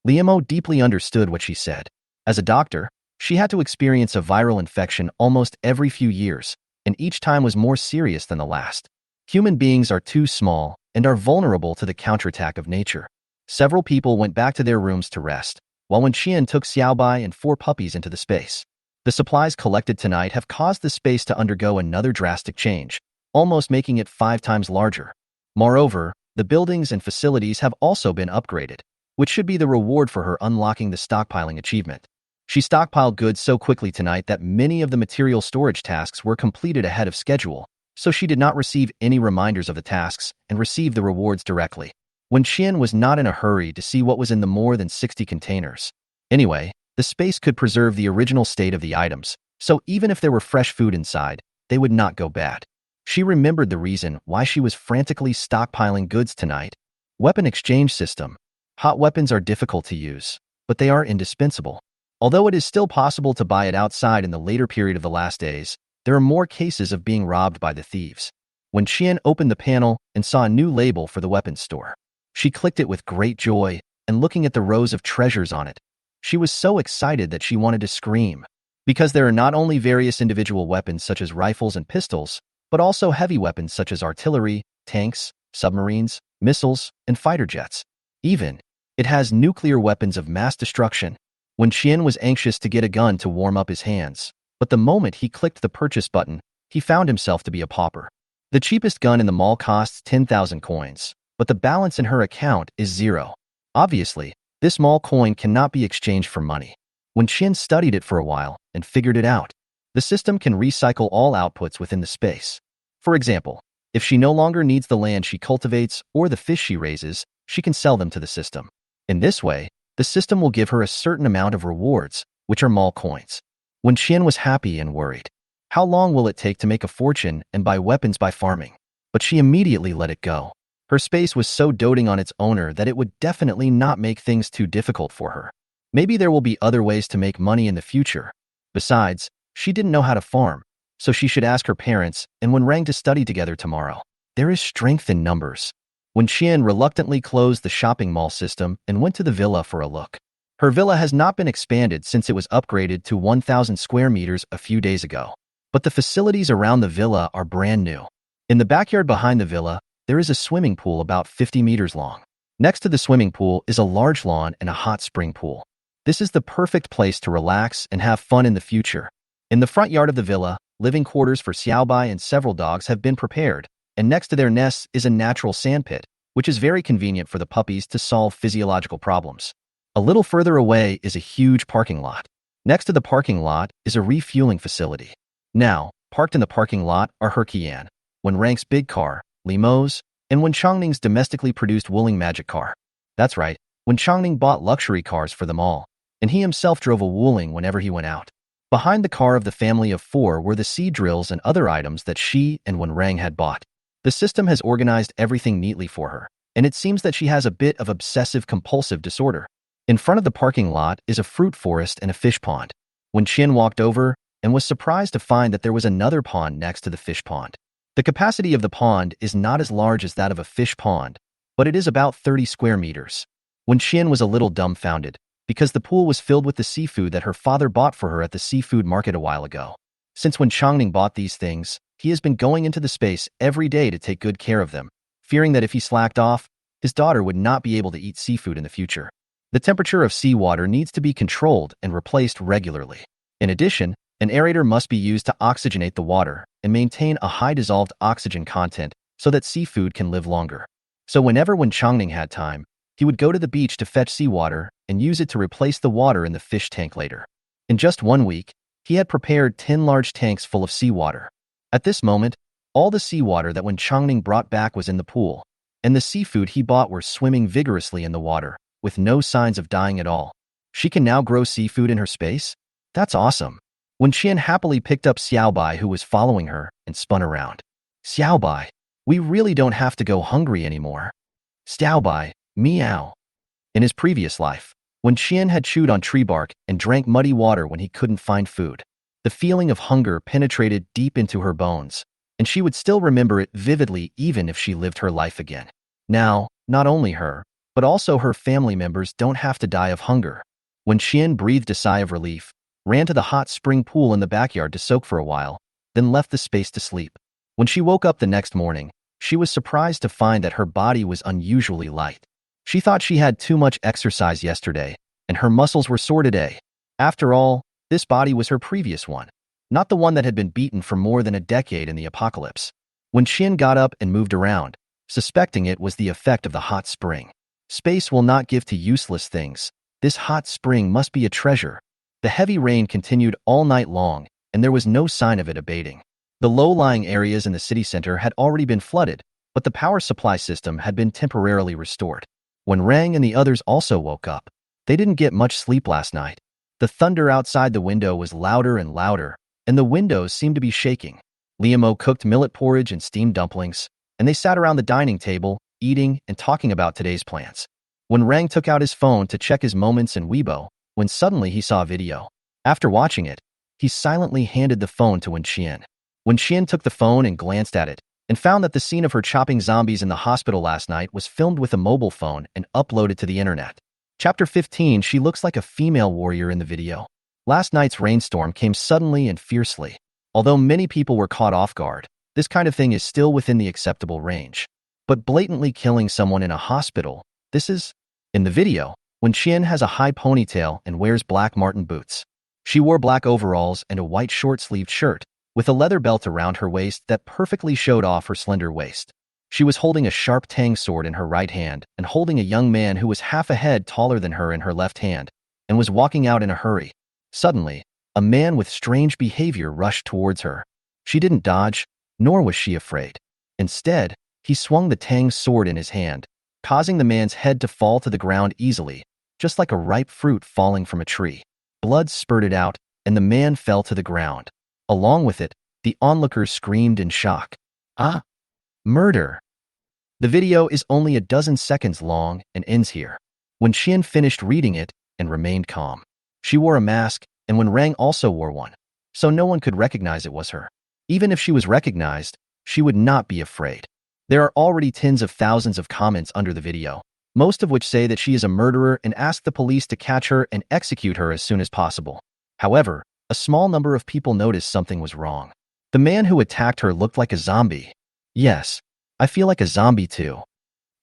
A: Liemo deeply understood what she said. As a doctor, she had to experience a viral infection almost every few years, and each time was more serious than the last. Human beings are too small and are vulnerable to the counterattack of nature. Several people went back to their rooms to rest, while Wen Qian took Xiaobai and 4 puppies into the space. The supplies collected tonight have caused the space to undergo another drastic change, almost making it 5 times larger. Moreover, the buildings and facilities have also been upgraded, which should be the reward for her unlocking the stockpiling achievement. She stockpiled goods so quickly tonight that many of the material storage tasks were completed ahead of schedule, so she did not receive any reminders of the tasks and received the rewards directly. Wen Qian was not in a hurry to see what was in the more than 60 containers. Anyway, the space could preserve the original state of the items, so even if there were fresh food inside, they would not go bad. She remembered the reason why she was frantically stockpiling goods tonight. Weapon exchange system. Hot weapons are difficult to use, but they are indispensable. Although it is still possible to buy it outside in the later period of the last days, there are more cases of being robbed by the thieves. When Qian opened the panel and saw a new label for the weapons store, she clicked it with great joy, and looking at the rows of treasures on it, she was so excited that she wanted to scream. Because there are not only various individual weapons such as rifles and pistols, but also heavy weapons such as artillery, tanks, submarines, missiles, and fighter jets. Even, it has nuclear weapons of mass destruction. When Qian was anxious to get a gun to warm up his hands, but the moment he clicked the purchase button, he found himself to be a pauper. The cheapest gun in the mall costs 10,000 coins, but the balance in her account is 0. Obviously, this mall coin cannot be exchanged for money. When Qian studied it for a while and figured it out, the system can recycle all outputs within the space. For example, if she no longer needs the land she cultivates or the fish she raises, she can sell them to the system. In this way, the system will give her a certain amount of rewards, which are mall coins. When Qian was happy and worried, how long will it take to make a fortune and buy weapons by farming? But she immediately let it go. Her space was so doting on its owner that it would definitely not make things too difficult for her. Maybe there will be other ways to make money in the future. Besides, she didn't know how to farm, so she should ask her parents and Wen Rang to study together tomorrow. There is strength in numbers. When Qian reluctantly closed the shopping mall system and went to the villa for a look. Her villa has not been expanded since it was upgraded to 1,000 square meters a few days ago. But the facilities around the villa are brand new. In the backyard behind the villa, there is a swimming pool about 50 meters long. Next to the swimming pool is a large lawn and a hot spring pool. This is the perfect place to relax and have fun in the future. In the front yard of the villa, living quarters for Xiaobai and several dogs have been prepared, and next to their nests is a natural sandpit, which is very convenient for the puppies to solve physiological problems. A little further away is a huge parking lot. Next to the parking lot is a refueling facility. Now, parked in the parking lot are her Qian, Wen Rang's big car, Limo's, and Wen Changning's domestically produced Wuling magic car. That's right, Wen Changning bought luxury cars for them all, and he himself drove a Wuling whenever he went out. Behind the car of the family of 4 were the seed drills and other items that she and Wen Rang had bought. The system has organized everything neatly for her, and it seems that she has a bit of obsessive-compulsive disorder. In front of the parking lot is a fruit forest and a fish pond. When Qian walked over and was surprised to find that there was another pond next to the fish pond. The capacity of the pond is not as large as that of a fish pond, but it is about 30 square meters. When Qian was a little dumbfounded, because the pool was filled with the seafood that her father bought for her at the seafood market a while ago. Since when Changning bought these things, he has been going into the space every day to take good care of them, fearing that if he slacked off, his daughter would not be able to eat seafood in the future. The temperature of seawater needs to be controlled and replaced regularly. In addition, an aerator must be used to oxygenate the water and maintain a high dissolved oxygen content so that seafood can live longer. So whenever Wen Changning had time, he would go to the beach to fetch seawater and use it to replace the water in the fish tank later. In just 1 week, He had prepared 10 large tanks full of seawater. At this moment, all the seawater that Wen Changning brought back was in the pool, and the seafood he bought were swimming vigorously in the water, with no signs of dying at all. She can now grow seafood in her space? That's awesome. Wen Qian happily picked up Xiaobai, who was following her, and spun around. Xiaobai, we really don't have to go hungry anymore. Xiaobai, meow. In his previous life, Wen Qian had chewed on tree bark and drank muddy water when he couldn't find food. The feeling of hunger penetrated deep into her bones, and she would still remember it vividly even if she lived her life again. Now, not only her, but also her family members don't have to die of hunger. Wen Qian breathed a sigh of relief, ran to the hot spring pool in the backyard to soak for a while, then left the space to sleep. When she woke up the next morning, she was surprised to find that her body was unusually light. She thought she had too much exercise yesterday, and her muscles were sore today. After all, this body was her previous one, not the one that had been beaten for more than a decade in the apocalypse. When Qian got up and moved around, suspecting it was the effect of the hot spring. Space will not give to useless things. This hot spring must be a treasure. The heavy rain continued all night long, and there was no sign of it abating. The low-lying areas in the city center had already been flooded, but the power supply system had been temporarily restored. When Rang and the others also woke up, they didn't get much sleep last night. The thunder outside the window was louder and louder, and the windows seemed to be shaking. Liamo cooked millet porridge and steamed dumplings, and they sat around the dining table, eating and talking about today's plans. When Rang took out his phone to check his moments in Weibo, when suddenly he saw a video. After watching it, he silently handed the phone to Wen Qian. Wen Qian took the phone and glanced at it, and found that the scene of her chopping zombies in the hospital last night was filmed with a mobile phone and uploaded to the internet. Chapter 15. She looks like a female warrior in the video. Last night's rainstorm came suddenly and fiercely. Although many people were caught off guard, this kind of thing is still within the acceptable range. But blatantly killing someone in a hospital, this is... In the video, Wen Qian has a high ponytail and wears black marten boots. She wore black overalls and a white short-sleeved shirt, with a leather belt around her waist that perfectly showed off her slender waist. She was holding a sharp tang sword in her right hand and holding a young man who was half a head taller than her in her left hand, and was walking out in a hurry. Suddenly, a man with strange behavior rushed towards her. She didn't dodge, nor was she afraid. Instead, he swung the tang sword in his hand, causing the man's head to fall to the ground easily, just like a ripe fruit falling from a tree. Blood spurted out, and the man fell to the ground. Along with it, the onlookers screamed in shock. Ah! Murder! The video is only a dozen seconds long and ends here. When Qian finished reading it and remained calm. She wore a mask, and when Rang also wore one, so no one could recognize it was her. Even if she was recognized, she would not be afraid. There are already tens of thousands of comments under the video, most of which say that she is a murderer and ask the police to catch her and execute her as soon as possible. However, a small number of people noticed something was wrong. The man who attacked her looked like a zombie. Yes, I feel like a zombie too.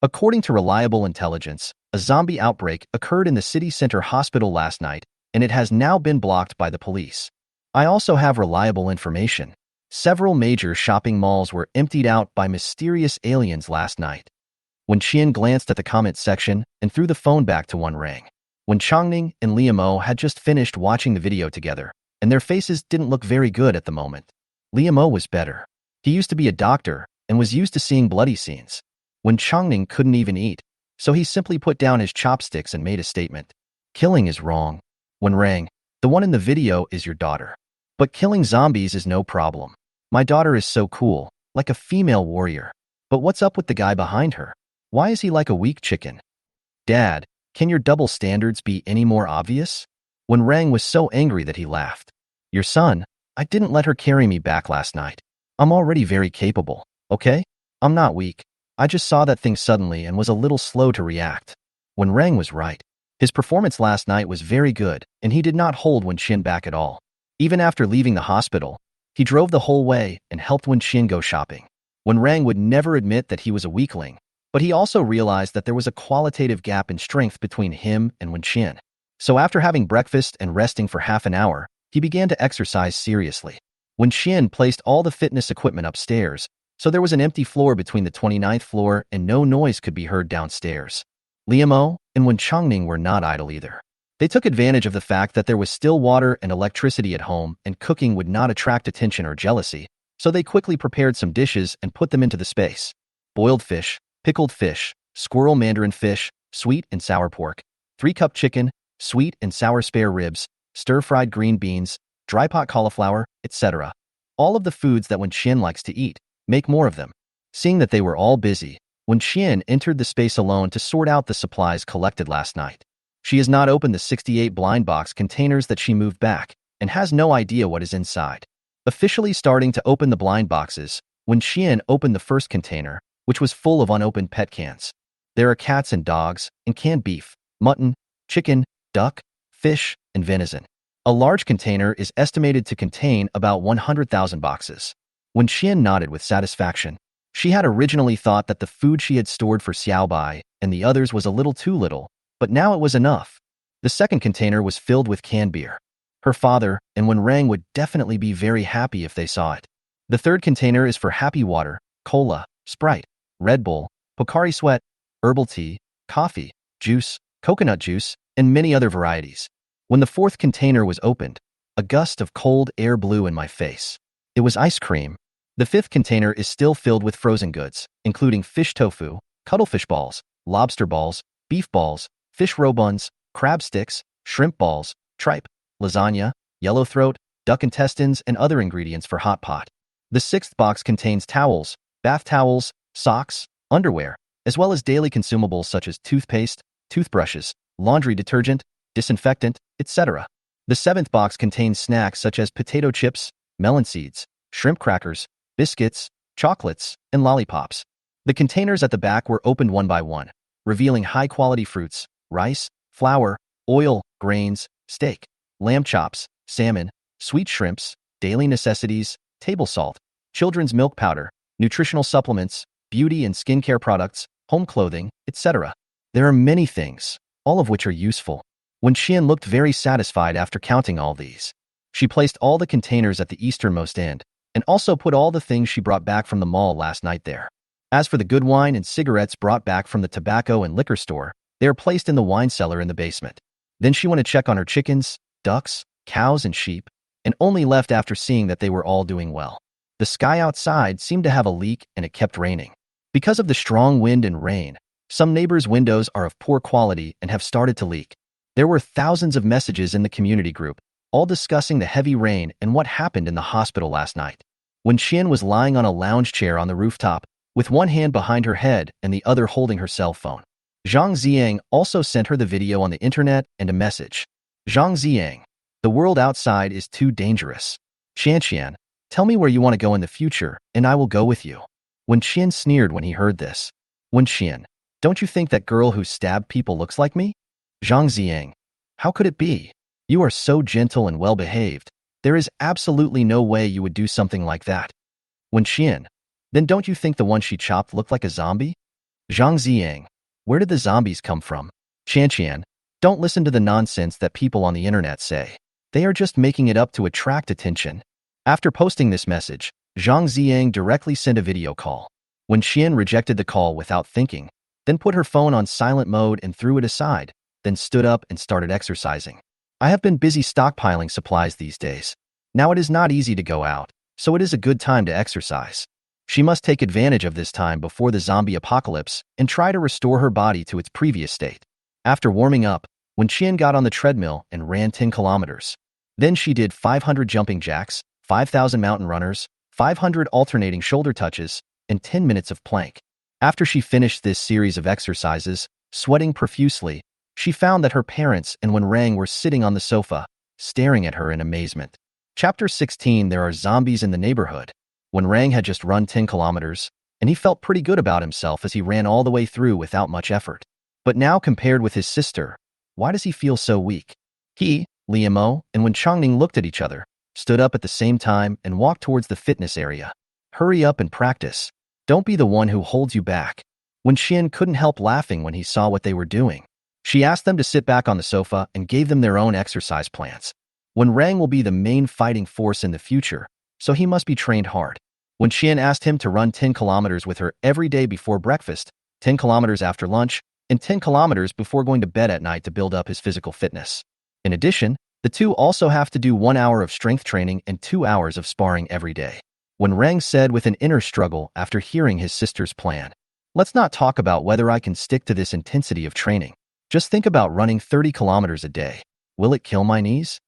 A: According to reliable intelligence, a zombie outbreak occurred in the city center hospital last night, and it has now been blocked by the police. I also have reliable information. Several major shopping malls were emptied out by mysterious aliens last night. When Qian glanced at the comment section and threw the phone back to Wen Rang. When Changning and Liamo had just finished watching the video together, and their faces didn't look very good at the moment. Liamo was better. He used to be a doctor and was used to seeing bloody scenes. When Changning couldn't even eat, so he simply put down his chopsticks and made a statement. Killing is wrong. Wen Rang, the one in the video is your daughter. But killing zombies is no problem. My daughter is so cool, like a female warrior. But what's up with the guy behind her? Why is he like a weak chicken? Dad, can your double standards be any more obvious? When Rang was so angry that he laughed. Your son, I didn't let her carry me back last night. I'm already very capable, okay? I'm not weak. I just saw that thing suddenly and was a little slow to react. When Rang was right. His performance last night was very good, and he did not hold Wen Qian back at all. Even after leaving the hospital, he drove the whole way and helped Wen Qian go shopping. Wen Rang would never admit that he was a weakling, but he also realized that there was a qualitative gap in strength between him and Wen Qian. So after having breakfast and resting for half an hour, he began to exercise seriously. Wen Qian placed all the fitness equipment upstairs, so there was an empty floor between the 29th floor and no noise could be heard downstairs. Liamo and Wen Changning were not idle either. They took advantage of the fact that there was still water and electricity at home and cooking would not attract attention or jealousy, so they quickly prepared some dishes and put them into the space. Boiled fish, pickled fish, squirrel mandarin fish, sweet and sour pork, 3-cup chicken, sweet and sour spare ribs, stir-fried green beans, dry pot cauliflower, etc. All of the foods that Wen Qian likes to eat. Make more of them. Seeing that they were all busy, Wen Qian entered the space alone to sort out the supplies collected last night. She has not opened the 68 blind box containers that she moved back and has no idea what is inside. Officially starting to open the blind boxes, Wen Qian opened the first container, which was full of unopened pet cans. There are cats and dogs, and canned beef, mutton, chicken, duck, fish, and venison. A large container is estimated to contain about 100,000 boxes. Wen Qian nodded with satisfaction. She had originally thought that the food she had stored for Xiaobai and the others was a little too little, but now it was enough. The second container was filled with canned beer. Her father and Wen Rang would definitely be very happy if they saw it. The third container is for happy water, cola, Sprite, Red Bull, Pocari Sweat, herbal tea, coffee, juice, coconut juice, and many other varieties. When the fourth container was opened, a gust of cold air blew in my face. It was ice cream. The fifth container is still filled with frozen goods, including fish tofu, cuttlefish balls, lobster balls, beef balls, fish roe buns, crab sticks, shrimp balls, tripe, lasagna, yellowthroat, duck intestines, and other ingredients for hot pot. The sixth box contains towels, bath towels, socks, underwear, as well as daily consumables such as toothpaste, toothbrushes, laundry detergent, disinfectant, etc. The seventh box contains snacks such as potato chips, melon seeds, shrimp crackers, biscuits, chocolates, and lollipops. The containers at the back were opened one by one, revealing high-quality fruits, rice, flour, oil, grains, steak, lamb chops, salmon, sweet shrimps, daily necessities, table salt, children's milk powder, nutritional supplements, beauty and skincare products, home clothing, etc. There are many things, all of which are useful. Wen Qian looked very satisfied after counting all these. She placed all the containers at the easternmost end, and also put all the things she brought back from the mall last night there. As for the good wine and cigarettes brought back from the tobacco and liquor store, they are placed in the wine cellar in the basement. Then she went to check on her chickens, ducks, cows, and sheep, and only left after seeing that they were all doing well. The sky outside seemed to have a leak and it kept raining. Because of the strong wind and rain, some neighbors' windows are of poor quality and have started to leak. There were thousands of messages in the community group, all discussing the heavy rain and what happened in the hospital last night. Wen Qian was lying on a lounge chair on the rooftop, with one hand behind her head and the other holding her cell phone. Zhang Ziyang also sent her the video on the internet and a message. Zhang Ziyang, the world outside is too dangerous. Qian, tell me where you want to go in the future, and I will go with you. Wen Qian sneered when he heard this. Wen Qian, don't you think that girl who stabbed people looks like me? Zhang Ziyang, how could it be? You are so gentle and well-behaved. There is absolutely no way you would do something like that. Wen Qian, then don't you think the one she chopped looked like a zombie? Zhang Ziyang, where did the zombies come from? Qian, don't listen to the nonsense that people on the internet say. They are just making it up to attract attention. After posting this message, Zhang Ziyang directly sent a video call. Wen Qian rejected the call without thinking, then put her phone on silent mode and threw it aside, then stood up and started exercising. I have been busy stockpiling supplies these days. Now it is not easy to go out, so it is a good time to exercise. She must take advantage of this time before the zombie apocalypse and try to restore her body to its previous state. After warming up, Wen Qian got on the treadmill and ran 10 kilometers. Then she did 500 jumping jacks, 5,000 mountain runners, 500 alternating shoulder touches, and 10 minutes of plank. After she finished this series of exercises, sweating profusely, she found that her parents and Wen Rang were sitting on the sofa, staring at her in amazement. Chapter 16. There are zombies in the neighborhood. Wen Rang had just run 10 kilometers, and he felt pretty good about himself as he ran all the way through without much effort. But now compared with his sister, why does he feel so weak? He, Liamo, and Wen Chongning looked at each other, stood up at the same time, and walked towards the fitness area. Hurry up and practice. Don't be the one who holds you back. Wen Qian couldn't help laughing when he saw what they were doing. She asked them to sit back on the sofa and gave them their own exercise plans. Wen Rang will be the main fighting force in the future, so he must be trained hard. Wen Qian asked him to run 10 kilometers with her every day before breakfast, 10 kilometers after lunch, and 10 kilometers before going to bed at night to build up his physical fitness. In addition, the two also have to do 1 hour of strength training and 2 hours of sparring every day. When Rang said with an inner struggle after hearing his sister's plan, "Let's not talk about whether I can stick to this intensity of training. Just think about running 30 kilometers a day. Will it kill my knees?"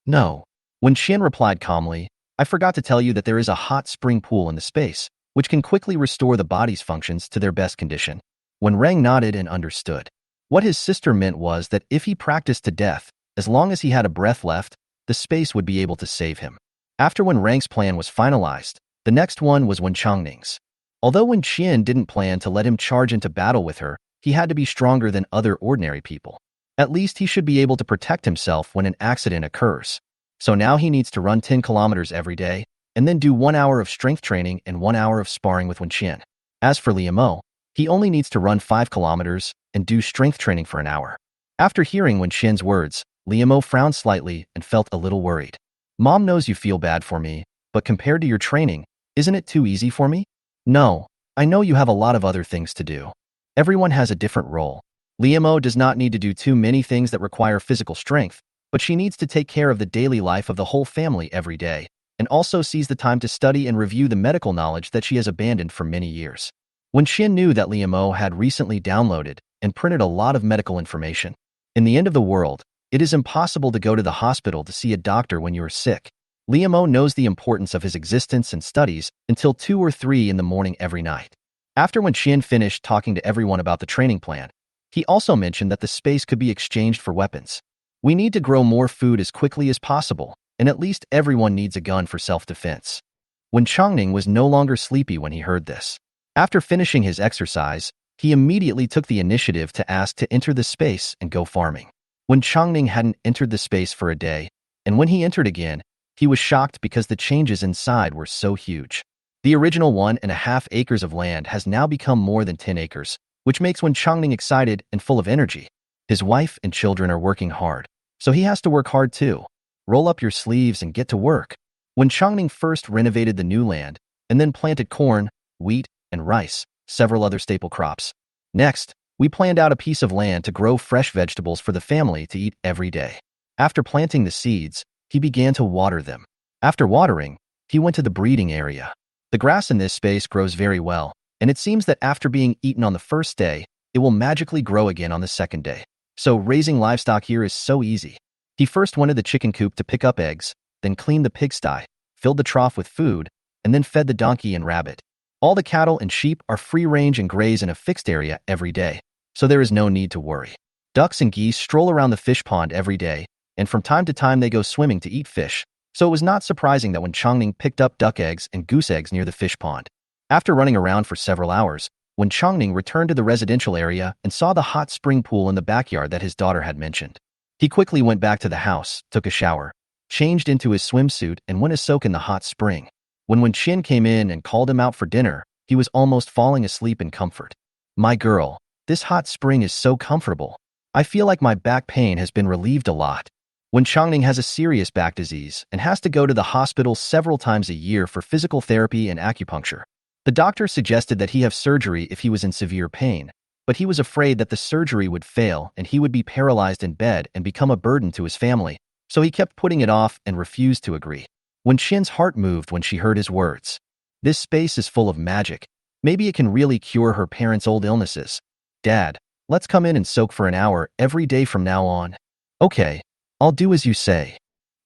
A: "No." When Qian replied calmly, "I forgot to tell you that there is a hot spring pool in the space, which can quickly restore the body's functions to their best condition." When Rang nodded and understood, what his sister meant was that if he practiced to death, as long as he had a breath left, the space would be able to save him. After Wen Rang's plan was finalized, the next one was Wen Changning's. Although Wen Qian didn't plan to let him charge into battle with her, he had to be stronger than other ordinary people. At least he should be able to protect himself when an accident occurs. So now he needs to run 10 kilometers every day, and then do 1 hour of strength training and 1 hour of sparring with Wen Qian. As for Liamo, he only needs to run 5 kilometers and do strength training for an hour. After hearing Wen Qian's words, Liamo frowned slightly and felt a little worried. "Mom knows you feel bad for me, but compared to your training, isn't it too easy for me?" "No, I know you have a lot of other things to do. Everyone has a different role. Liamo does not need to do too many things that require physical strength, but she needs to take care of the daily life of the whole family every day, and also sees the time to study and review the medical knowledge that she has abandoned for many years." When Qian knew that Liamo had recently downloaded and printed a lot of medical information, in the end of the world, it is impossible to go to the hospital to see a doctor when you are sick. Liamo knows the importance of his existence and studies until 2 or 3 in the morning every night. After when Qian finished talking to everyone about the training plan, he also mentioned that the space could be exchanged for weapons. "We need to grow more food as quickly as possible, and at least everyone needs a gun for self-defense." When Changning was no longer sleepy when he heard this. After finishing his exercise, he immediately took the initiative to ask to enter the space and go farming. When Changning hadn't entered the space for a day, and when he entered again, he was shocked because the changes inside were so huge. The original 1.5 acres of land has now become more than 10 acres, which makes Wen Changning excited and full of energy. His wife and children are working hard, so he has to work hard too. Roll up your sleeves and get to work. Wen Changning first renovated the new land, and then planted corn, wheat, and rice, several other staple crops. Next, we planned out a piece of land to grow fresh vegetables for the family to eat every day. After planting the seeds, he began to water them. After watering, he went to the breeding area. The grass in this space grows very well, and it seems that after being eaten on the first day, it will magically grow again on the second day. So raising livestock here is so easy. He first went to the chicken coop to pick up eggs, then cleaned the pigsty, filled the trough with food, and then fed the donkey and rabbit. All the cattle and sheep are free-range and graze in a fixed area every day, so there is no need to worry. Ducks and geese stroll around the fish pond every day, and from time to time they go swimming to eat fish, so it was not surprising that when Changning picked up duck eggs and goose eggs near the fish pond. After running around for several hours, when Changning returned to the residential area and saw the hot spring pool in the backyard that his daughter had mentioned, he quickly went back to the house, took a shower, changed into his swimsuit, and went a soak in the hot spring. When Qian came in and called him out for dinner, he was almost falling asleep in comfort. "My girl, this hot spring is so comfortable. I feel like my back pain has been relieved a lot." When Changning has a serious back disease and has to go to the hospital several times a year for physical therapy and acupuncture, the doctor suggested that he have surgery if he was in severe pain, but he was afraid that the surgery would fail and he would be paralyzed in bed and become a burden to his family, so he kept putting it off and refused to agree. When Qian's heart moved when she heard his words. This space is full of magic. Maybe it can really cure her parents' old illnesses. "Dad, let's come in and soak for an hour every day from now on." "Okay, I'll do as you say."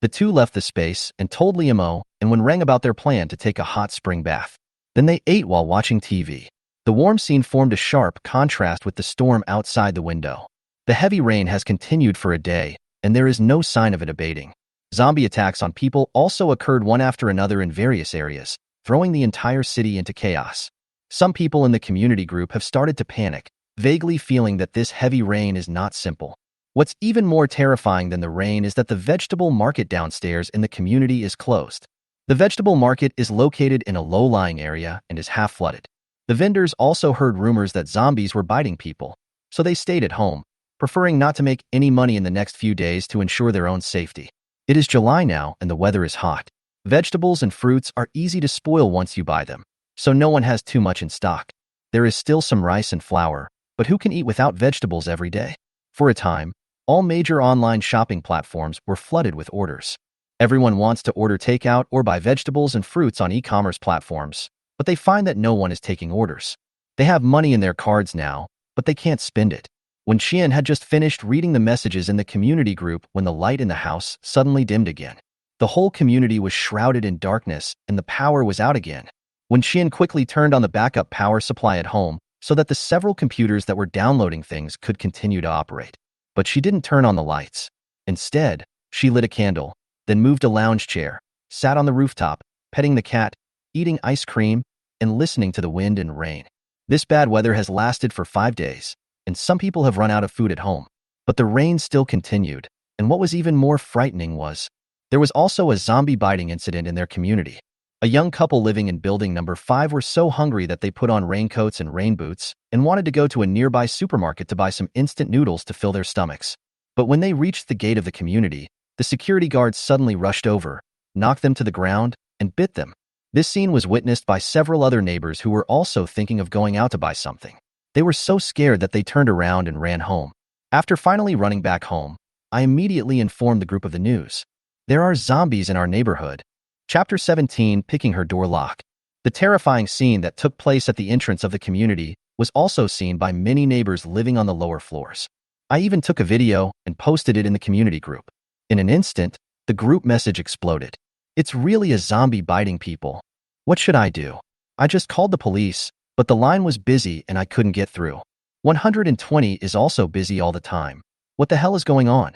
A: The two left the space and told Liamo and Wen Rang about their plan to take a hot spring bath. Then they ate while watching TV. The warm scene formed a sharp contrast with the storm outside the window. The heavy rain has continued for a day, and there is no sign of it abating. Zombie attacks on people also occurred one after another in various areas, throwing the entire city into chaos. Some people in the community group have started to panic, vaguely feeling that this heavy rain is not simple. What's even more terrifying than the rain is that the vegetable market downstairs in the community is closed. The vegetable market is located in a low-lying area and is half flooded. The vendors also heard rumors that zombies were biting people, so they stayed at home, preferring not to make any money in the next few days to ensure their own safety. It is July now and the weather is hot. Vegetables and fruits are easy to spoil once you buy them, so no one has too much in stock. There is still some rice and flour, But who can eat without vegetables every day? For a time, all major online shopping platforms were flooded with orders. Everyone wants to order takeout or buy vegetables and fruits on e-commerce platforms, but they find that no one is taking orders. They have money in their cards now, but they can't spend it. When Xian had just finished reading the messages in the community group when the light in the house suddenly dimmed again. The whole community was shrouded in darkness and the power was out again. When Xian quickly turned on the backup power supply at home so that the several computers that were downloading things could continue to operate. But she didn't turn on the lights. Instead, she lit a candle, then moved a lounge chair, sat on the rooftop, petting the cat, eating ice cream, and listening to the wind and rain. This bad weather has lasted for 5 days, and some people have run out of food at home. But the rain still continued, and what was even more frightening was, there was also a zombie biting incident in their community. A young couple living in building number 5 were so hungry that they put on raincoats and rain boots and wanted to go to a nearby supermarket to buy some instant noodles to fill their stomachs. But when they reached the gate of the community, the security guards suddenly rushed over, knocked them to the ground, and bit them. This scene was witnessed by several other neighbors who were also thinking of going out to buy something. They were so scared that they turned around and ran home. After finally running back home, I immediately informed the group of the news. There are zombies in our neighborhood. Chapter 17, Picking Her Door Lock. The terrifying scene that took place at the entrance of the community was also seen by many neighbors living on the lower floors. I even took a video and posted it in the community group. In an instant, the group message exploded. It's really a zombie biting people. What should I do? I just called the police, but the line was busy and I couldn't get through. 120 is also busy all the time. What the hell is going on?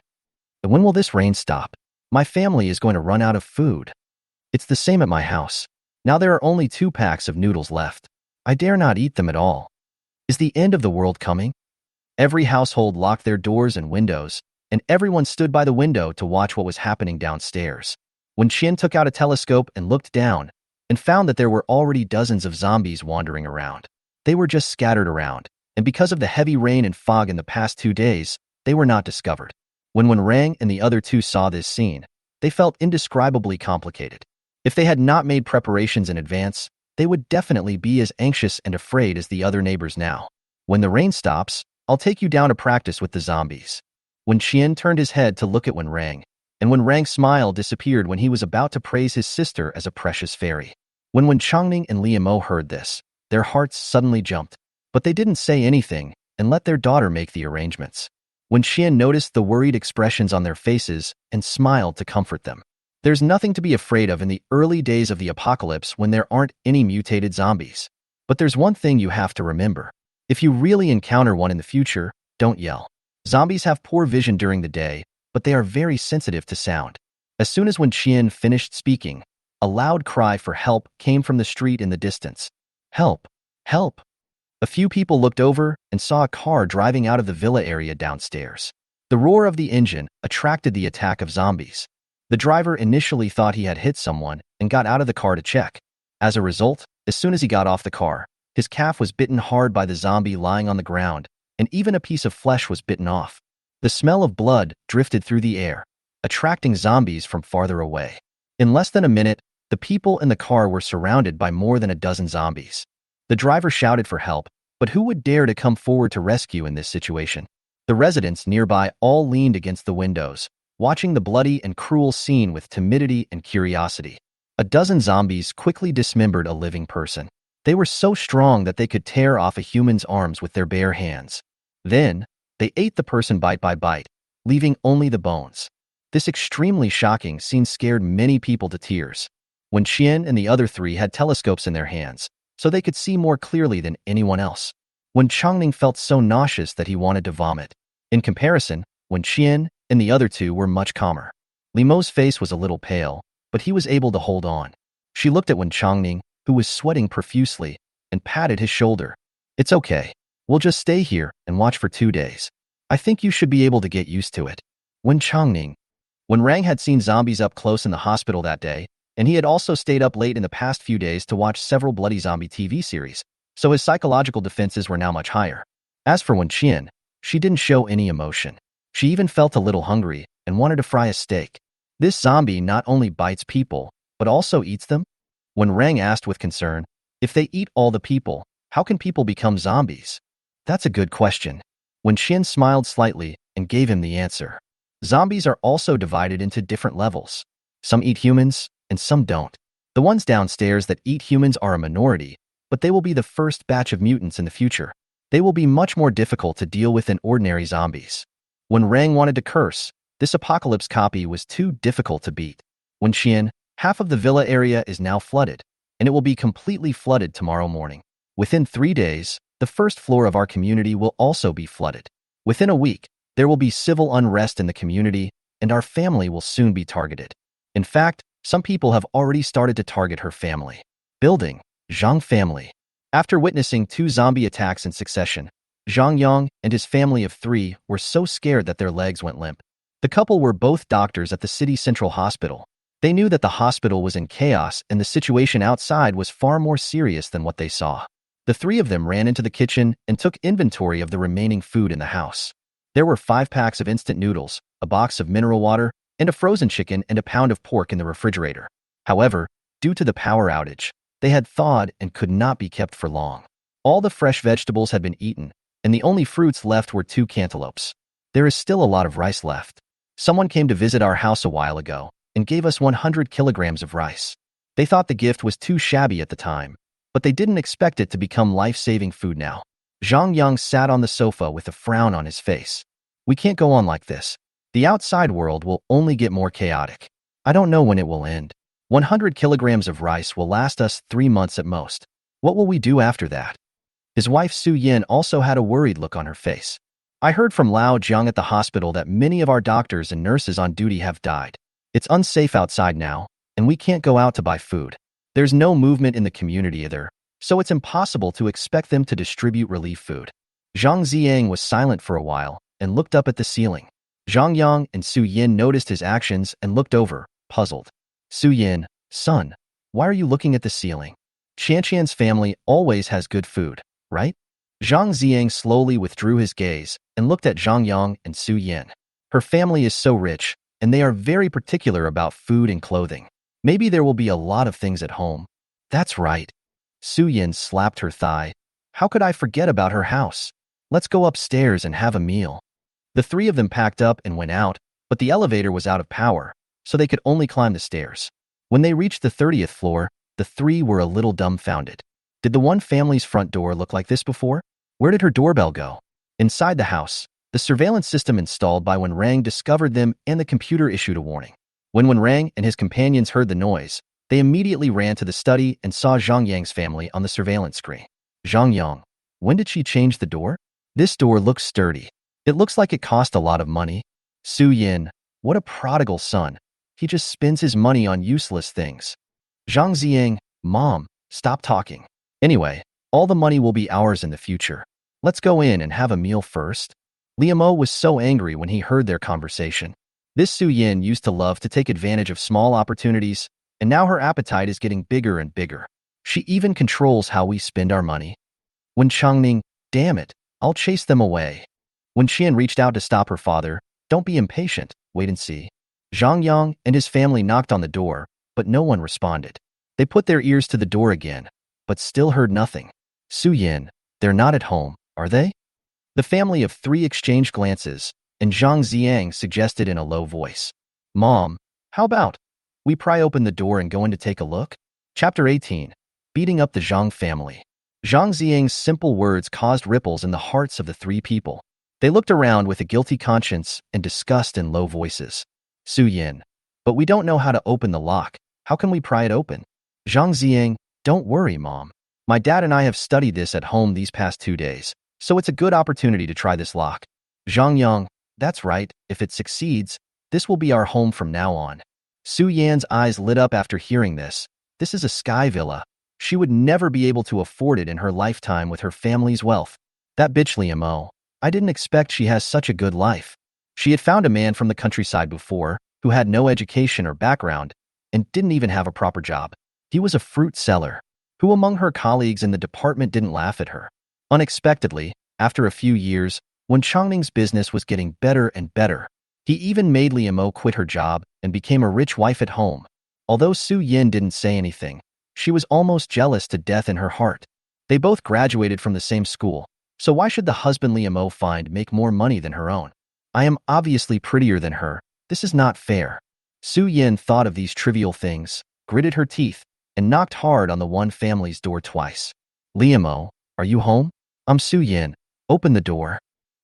A: And when will this rain stop? My family is going to run out of food. It's the same at my house. Now there are only 2 packs of noodles left. I dare not eat them at all. Is the end of the world coming? Every household locked their doors and windows, and everyone stood by the window to watch what was happening downstairs. When Qian took out a telescope and looked down, and found that there were already dozens of zombies wandering around. They were just scattered around, and because of the heavy rain and fog in the past 2 days, they were not discovered. When Rang and the other 2 saw this scene, they felt indescribably complicated. If they had not made preparations in advance, they would definitely be as anxious and afraid as the other neighbors now. When the rain stops, I'll take you down to practice with the zombies. When Qian turned his head to look at Rang, and Rang's smile disappeared when he was about to praise his sister as a precious fairy. When Changning and Liamo heard this, their hearts suddenly jumped, but they didn't say anything and let their daughter make the arrangements. When Qian noticed the worried expressions on their faces and smiled to comfort them. There's nothing to be afraid of in the early days of the apocalypse when there aren't any mutated zombies. But there's one thing you have to remember. If you really encounter one in the future, don't yell. Zombies have poor vision during the day, but they are very sensitive to sound. As soon as Qian finished speaking, a loud cry for help came from the street in the distance. Help! Help! A few people looked over and saw a car driving out of the villa area downstairs. The roar of the engine attracted the attack of zombies. The driver initially thought he had hit someone and got out of the car to check. As a result, as soon as he got off the car, his calf was bitten hard by the zombie lying on the ground, and even a piece of flesh was bitten off. The smell of blood drifted through the air, attracting zombies from farther away. In less than a minute, the people in the car were surrounded by more than a dozen zombies. The driver shouted for help, but who would dare to come forward to rescue in this situation? The residents nearby all leaned against the windows, watching the bloody and cruel scene with timidity and curiosity. A dozen zombies quickly dismembered a living person. They were so strong that they could tear off a human's arms with their bare hands. Then, they ate the person bite by bite, leaving only the bones. This extremely shocking scene scared many people to tears. When Qian and the other 3 had telescopes in their hands, so they could see more clearly than anyone else. When Changning felt so nauseous that he wanted to vomit. In comparison, when Qian and the other 2 were much calmer. Limo's face was a little pale, but he was able to hold on. She looked at Wen Changning, who was sweating profusely, and patted his shoulder. It's okay. We'll just stay here and watch for 2 days. I think you should be able to get used to it. Wen Changning. When Rang had seen zombies up close in the hospital that day, and he had also stayed up late in the past few days to watch several bloody zombie TV series, so his psychological defenses were now much higher. As for Wen Qian, she didn't show any emotion. She even felt a little hungry and wanted to fry a steak. This zombie not only bites people, but also eats them? When Rang asked with concern, if they eat all the people, how can people become zombies? That's a good question. When Xian smiled slightly and gave him the answer. Zombies are also divided into different levels. Some eat humans, and some don't. The ones downstairs that eat humans are a minority, but they will be the first batch of mutants in the future. They will be much more difficult to deal with than ordinary zombies. When Rang wanted to curse, this apocalypse copy was too difficult to beat. When Xian, half of the villa area is now flooded, and it will be completely flooded tomorrow morning. Within 3 days, the first floor of our community will also be flooded. Within a week, there will be civil unrest in the community, and our family will soon be targeted. In fact, some people have already started to target her family. Building, Zhang family. After witnessing 2 zombie attacks in succession, Zhang Yang and his family of 3 were so scared that their legs went limp. The couple were both doctors at the city central hospital. They knew that the hospital was in chaos and the situation outside was far more serious than what they saw. The 3 of them ran into the kitchen and took inventory of the remaining food in the house. There were 5 packs of instant noodles, a box of mineral water, and a frozen chicken and a pound of pork in the refrigerator. However, due to the power outage, they had thawed and could not be kept for long. All the fresh vegetables had been eaten, and the only fruits left were 2 cantaloupes. There is still a lot of rice left. Someone came to visit our house a while ago and gave us 100 kilograms of rice. They thought the gift was too shabby at the time, but they didn't expect it to become life-saving food now. Zhang Yang sat on the sofa with a frown on his face. We can't go on like this. The outside world will only get more chaotic. I don't know when it will end. 100 kilograms of rice will last us 3 months at most. What will we do after that? His wife Su Yin also had a worried look on her face. I heard from Lao Jiang at the hospital that many of our doctors and nurses on duty have died. It's unsafe outside now, and we can't go out to buy food. There's no movement in the community either, so it's impossible to expect them to distribute relief food. Zhang Ziang was silent for a while and looked up at the ceiling. Zhang Yang and Su Yin noticed his actions and looked over, puzzled. Su Yin, son, why are you looking at the ceiling? Qianqian's family always has good food, right? Zhang Ziang slowly withdrew his gaze and looked at Zhang Yang and Su Yin. Her family is so rich, and they are very particular about food and clothing. Maybe there will be a lot of things at home. That's right. Su Yin slapped her thigh. How could I forget about her house? Let's go upstairs and have a meal. The 3 of them packed up and went out, but the elevator was out of power, so they could only climb the stairs. When they reached the 30th floor, the 3 were a little dumbfounded. Did the one family's front door look like this before? Where did her doorbell go? Inside the house, the surveillance system installed by Wen Rang discovered them and the computer issued a warning. When Wen Rang and his companions heard the noise, they immediately ran to the study and saw Zhang Yang's family on the surveillance screen. Zhang Yang, when did she change the door? This door looks sturdy. It looks like it cost a lot of money. Su Yin, what a prodigal son. He just spends his money on useless things. Zhang Ziang, Mom, stop talking. Anyway, all the money will be ours in the future. Let's go in and have a meal first. Liamo was so angry when he heard their conversation. This Su Yin used to love to take advantage of small opportunities, and now her appetite is getting bigger and bigger. She even controls how we spend our money. When Changning, damn it, I'll chase them away. When Qian reached out to stop her father, don't be impatient, wait and see. Zhang Yang and his family knocked on the door, but no one responded. They put their ears to the door again, but still heard nothing. Su Yin, they're not at home, are they? The family of 3 exchanged glances, and Zhang Ziang suggested in a low voice. Mom, how about we pry open the door and go in to take a look? Chapter 18. Beating up the Zhang family. Zhang Ziang's simple words caused ripples in the hearts of the 3 people. They looked around with a guilty conscience and disgust in low voices. Su Yin, but we don't know how to open the lock. How can we pry it open? Zhang Ziang, don't worry, Mom. My dad and I have studied this at home these past 2 days, so it's a good opportunity to try this lock. Zhang Yang, that's right, if it succeeds, this will be our home from now on. Su Yan's eyes lit up after hearing this. This is a sky villa. She would never be able to afford it in her lifetime with her family's wealth. That bitch Liamo. I didn't expect she has such a good life. She had found a man from the countryside before, who had no education or background, and didn't even have a proper job. He was a fruit seller. Who among her colleagues in the department didn't laugh at her? Unexpectedly, after a few years, when Changning's business was getting better and better, he even made Liamo quit her job and became a rich wife at home. Although Su Yin didn't say anything, she was almost jealous to death in her heart. They both graduated from the same school, So why should the husband Liamo find make more money than her own? I am obviously prettier than her. This is not fair. Su Yin thought of these trivial things, gritted her teeth, and knocked hard on the one family's door twice. Liamo, are you home? I'm Su Yin. Open the door.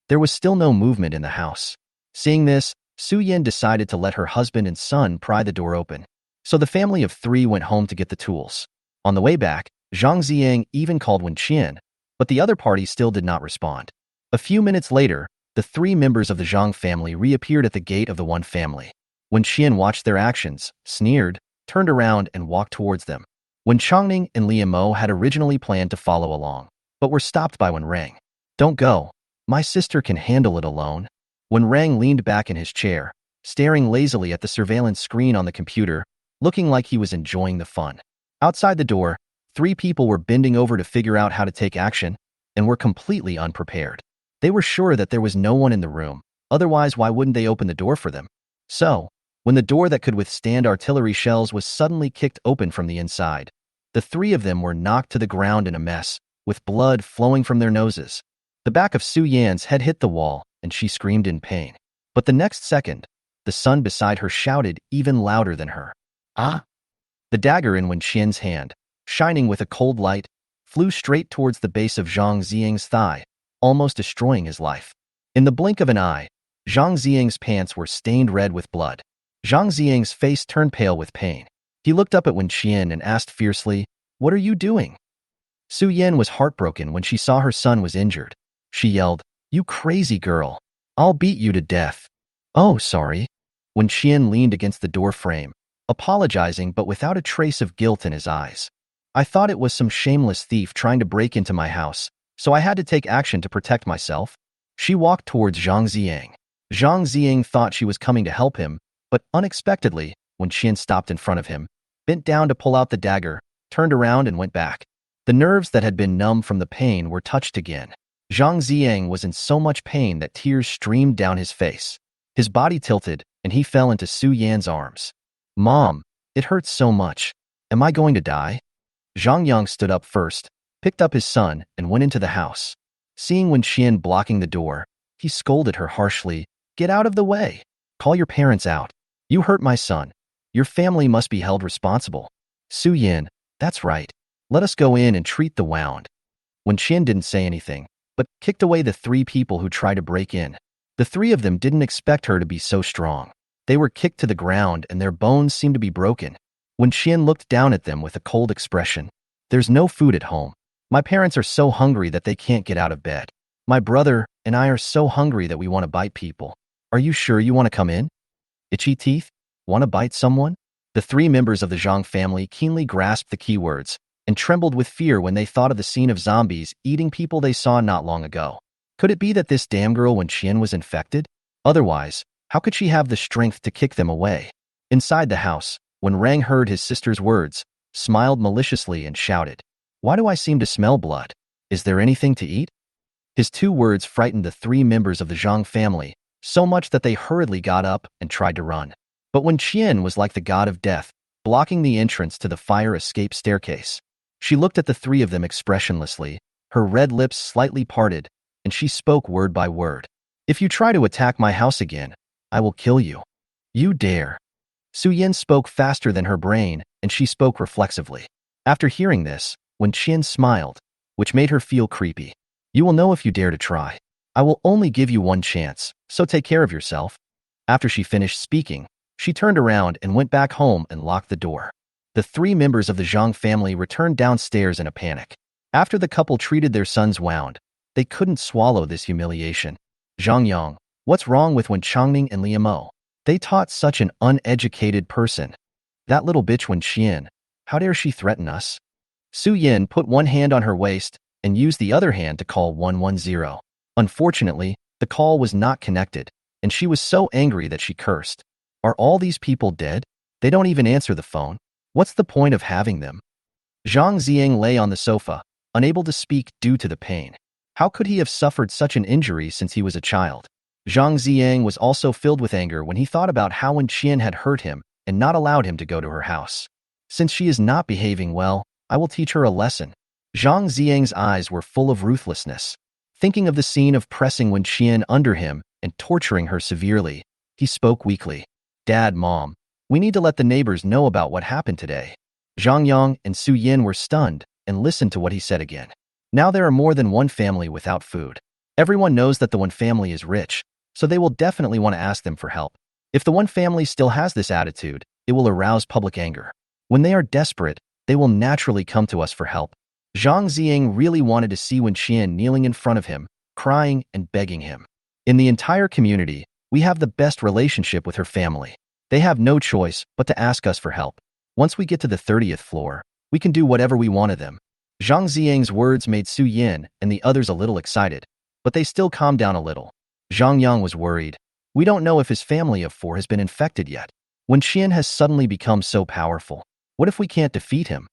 A: There was still no movement in the house. Seeing this, Su Yin decided to let her husband and son pry the door open. So the family of 3 went home to get the tools. On the way back, Zhang Ziyang even called Wen Qian, but the other party still did not respond. A few minutes later, the 3 members of the Zhang family reappeared at the gate of the one family. Wen Qian watched their actions, sneered, turned around and walked towards them. Wen Chongning and Liamo had originally planned to follow along, but were stopped by Wen Rang. Don't go. My sister can handle it alone. Wen Rang leaned back in his chair, staring lazily at the surveillance screen on the computer, looking like he was enjoying the fun. Outside the door, 3 people were bending over to figure out how to take action, and were completely unprepared. They were sure that there was no one in the room, otherwise why wouldn't they open the door for them? So, when the door that could withstand artillery shells was suddenly kicked open from the inside, the 3 of them were knocked to the ground in a mess, with blood flowing from their noses. The back of Su Yan's head hit the wall, and she screamed in pain. But the next second, the son beside her shouted even louder than her. Ah! The dagger in Wen Qian's hand, shining with a cold light, flew straight towards the base of Zhang Ziyang's thigh, almost destroying his life. In the blink of an eye, Zhang Ziyang's pants were stained red with blood. Zhang Ziyang's face turned pale with pain. He looked up at Wen Qian and asked fiercely, "What are you doing?" Su Yan was heartbroken when she saw her son was injured. She yelled, "You crazy girl. I'll beat you to death." "Oh, sorry." Wen Qian leaned against the door frame, apologizing but without a trace of guilt in his eyes. "I thought it was some shameless thief trying to break into my house, so I had to take action to protect myself." She walked towards Zhang Ziyang. Zhang Ziyang thought she was coming to help him, but unexpectedly, Wen Qian stopped in front of him, bent down to pull out the dagger, turned around and went back. The nerves that had been numb from the pain were touched again. Zhang Ziyang was in so much pain that tears streamed down his face. His body tilted, and he fell into Su Yan's arms. "Mom, it hurts so much. Am I going to die?" Zhang Yang stood up first, picked up his son, and went into the house. Seeing Wen Qian blocking the door, he scolded her harshly, "Get out of the way. Call your parents out. You hurt my son. Your family must be held responsible." Su Yin, "That's right. Let us go in and treat the wound." Wen Qian didn't say anything, but kicked away the 3 people who tried to break in. The 3 of them didn't expect her to be so strong. They were kicked to the ground and their bones seemed to be broken. Wen Qian looked down at them with a cold expression. "There's no food at home. My parents are so hungry that they can't get out of bed. My brother and I are so hungry that we want to bite people. Are you sure you want to come in? Itchy teeth? Want to bite someone?" The 3 members of the Zhang family keenly grasped the keywords and trembled with fear when they thought of the scene of zombies eating people they saw not long ago. Could it be that this damn girl Wen Qian was infected? Otherwise, how could she have the strength to kick them away? Inside the house, when Rang heard his sister's words, smiled maliciously and shouted, "Why do I seem to smell blood? Is there anything to eat?" His 2 words frightened the 3 members of the Zhang family, so much that they hurriedly got up and tried to run. But Wen Qian was like the god of death, blocking the entrance to the fire escape staircase. She looked at the 3 of them expressionlessly, her red lips slightly parted, and she spoke word by word. "If you try to attack my house again, I will kill you. You dare." Su Yin spoke faster than her brain, and she spoke reflexively. After hearing this, Wen Qian smiled, which made her feel creepy. "You will know if you dare to try. I will only give you one chance, so take care of yourself." After she finished speaking, she turned around and went back home and locked the door. The 3 members of the Zhang family returned downstairs in a panic. After the couple treated their son's wound, they couldn't swallow this humiliation. "Zhang Yang, what's wrong with Wen Chongning and Liamo? They taught such an uneducated person. That little bitch Wen Qian, how dare she threaten us?" Su Yin put one hand on her waist and used the other hand to call 110. Unfortunately, the call was not connected, and she was so angry that she cursed. "Are all these people dead? They don't even answer the phone. What's the point of having them?" Zhang Ziyang lay on the sofa, unable to speak due to the pain. How could he have suffered such an injury since he was a child? Zhang Ziyang was also filled with anger when he thought about how Wen Qian had hurt him and not allowed him to go to her house. "Since she is not behaving well, I will teach her a lesson." Zhang Ziyang's eyes were full of ruthlessness. Thinking of the scene of pressing Wen Qian under him and torturing her severely, he spoke weakly. Dad, Mom, we need to let the neighbors know about what happened today. Zhang Yang and Su Yin were stunned and listened to what he said again. Now there are more than one family without food. Everyone knows that the one family is rich, so they will definitely want to ask them for help. If the one family still has this attitude, it will arouse public anger. When they are desperate, they will naturally come to us for help. Zhang Ziying really wanted to see Wen Qian kneeling in front of him, crying and begging him. In the entire community, we have the best relationship with her family. They have no choice but to ask us for help. Once we get to the 30th floor, we can do whatever we want of them. Zhang Ziying's words made Su Yin and the others a little excited, but they still calmed down a little. Zhang Yang was worried. We don't know if his family of 4 has been infected yet. Wen Qian has suddenly become so powerful. What if we can't defeat him?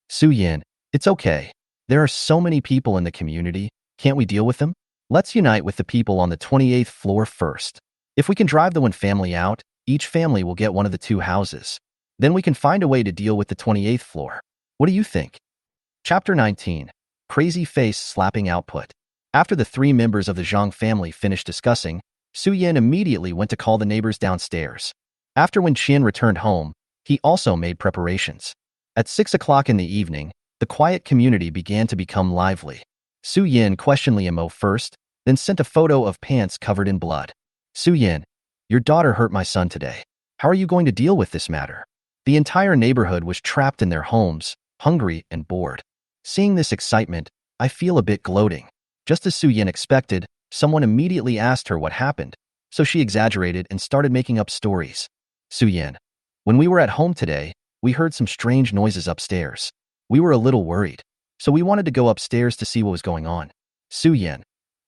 A: Su Yin, it's okay. There are so many people in the community. Can't we deal with them? Let's unite with the people on the 28th floor first. If we can drive the one family out, each family will get one of the 2 houses. Then we can find a way to deal with the 28th floor. What do you think? Chapter 19. Crazy Face Slapping Output. After the 3 members of the Zhang family finished discussing, Su Yin immediately went to call the neighbors downstairs. After Wen Qian returned home, he also made preparations. At 6 o'clock in the evening, the quiet community began to become lively. Su Yin questioned Liamo first, then sent a photo of pants covered in blood. Su Yin, your daughter hurt my son today. How are you going to deal with this matter? The entire neighborhood was trapped in their homes, hungry and bored. Seeing this excitement, I feel a bit gloating. Just as Su Yin expected, someone immediately asked her what happened, so she exaggerated and started making up stories. Su Yin, when we were at home today, we heard some strange noises upstairs. We were a little worried, so we wanted to go upstairs to see what was going on. Su Yin,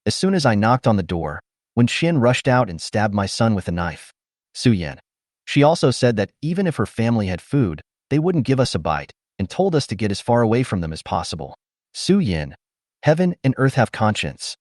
A: as soon as I knocked on the door, Wen Qian rushed out and stabbed my son with a knife. Su Yin, she also said that even if her family had food, they wouldn't give us a bite and told us to get as far away from them as possible. Su Yin, heaven and earth have conscience.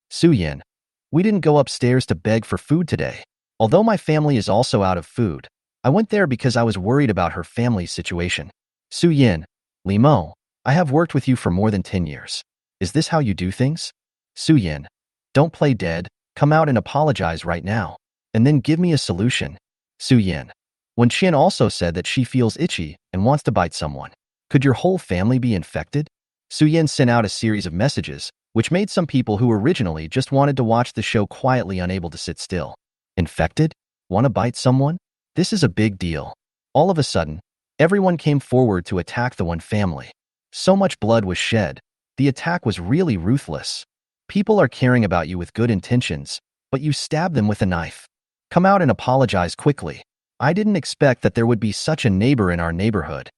A: Su Yin, we didn't go upstairs to beg for food today. Although my family is also out of food, I went there because I was worried about her family's situation. Su Yin, Li Mo, I have worked with you for more than 10 years. Is this how you do things? Su Yin, don't play dead, come out and apologize right now, and then give me a solution. Su Yin, Wen Qian also said that she feels itchy and wants to bite someone. Could your whole family be infected? Su Yin sent out a series of messages, which made some people who originally just wanted to watch the show quietly unable to sit still. Infected? Want to bite someone? This is a big deal. All of a sudden, everyone came forward to attack the one family. So much blood was shed. The attack was really ruthless. People are caring about you with good intentions, but you stab them with a knife. Come out and apologize quickly. I didn't expect that there would be such a neighbor in our neighborhood.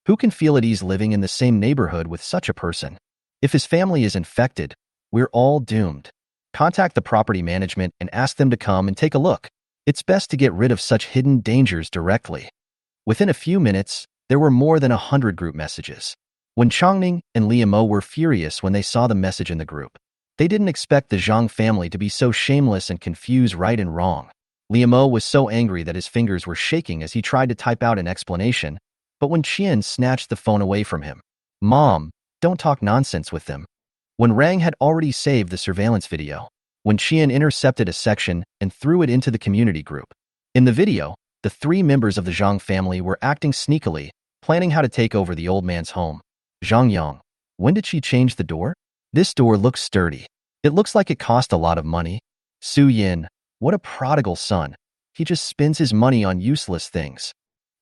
A: Who can feel at ease living in the same neighborhood with such a person? If his family is infected, we're all doomed. Contact the property management and ask them to come and take a look. It's best to get rid of such hidden dangers directly. Within a few minutes, there were more than 100 group messages. When Changning and Liamo were furious when they saw the message in the group. They didn't expect the Zhang family to be so shameless and confuse right and wrong. Liamo was so angry that his fingers were shaking as he tried to type out an explanation, but Wen Qian snatched the phone away from him. Mom, don't talk nonsense with them. When Rang had already saved the surveillance video, Wen Qian intercepted a section and threw it into the community group. In the video, the 3 members of the Zhang family were acting sneakily, planning how to take over the old man's home. Zhang Yang, when did she change the door? This door looks sturdy. It looks like it cost a lot of money. Su Yin, what a prodigal son. He just spends his money on useless things.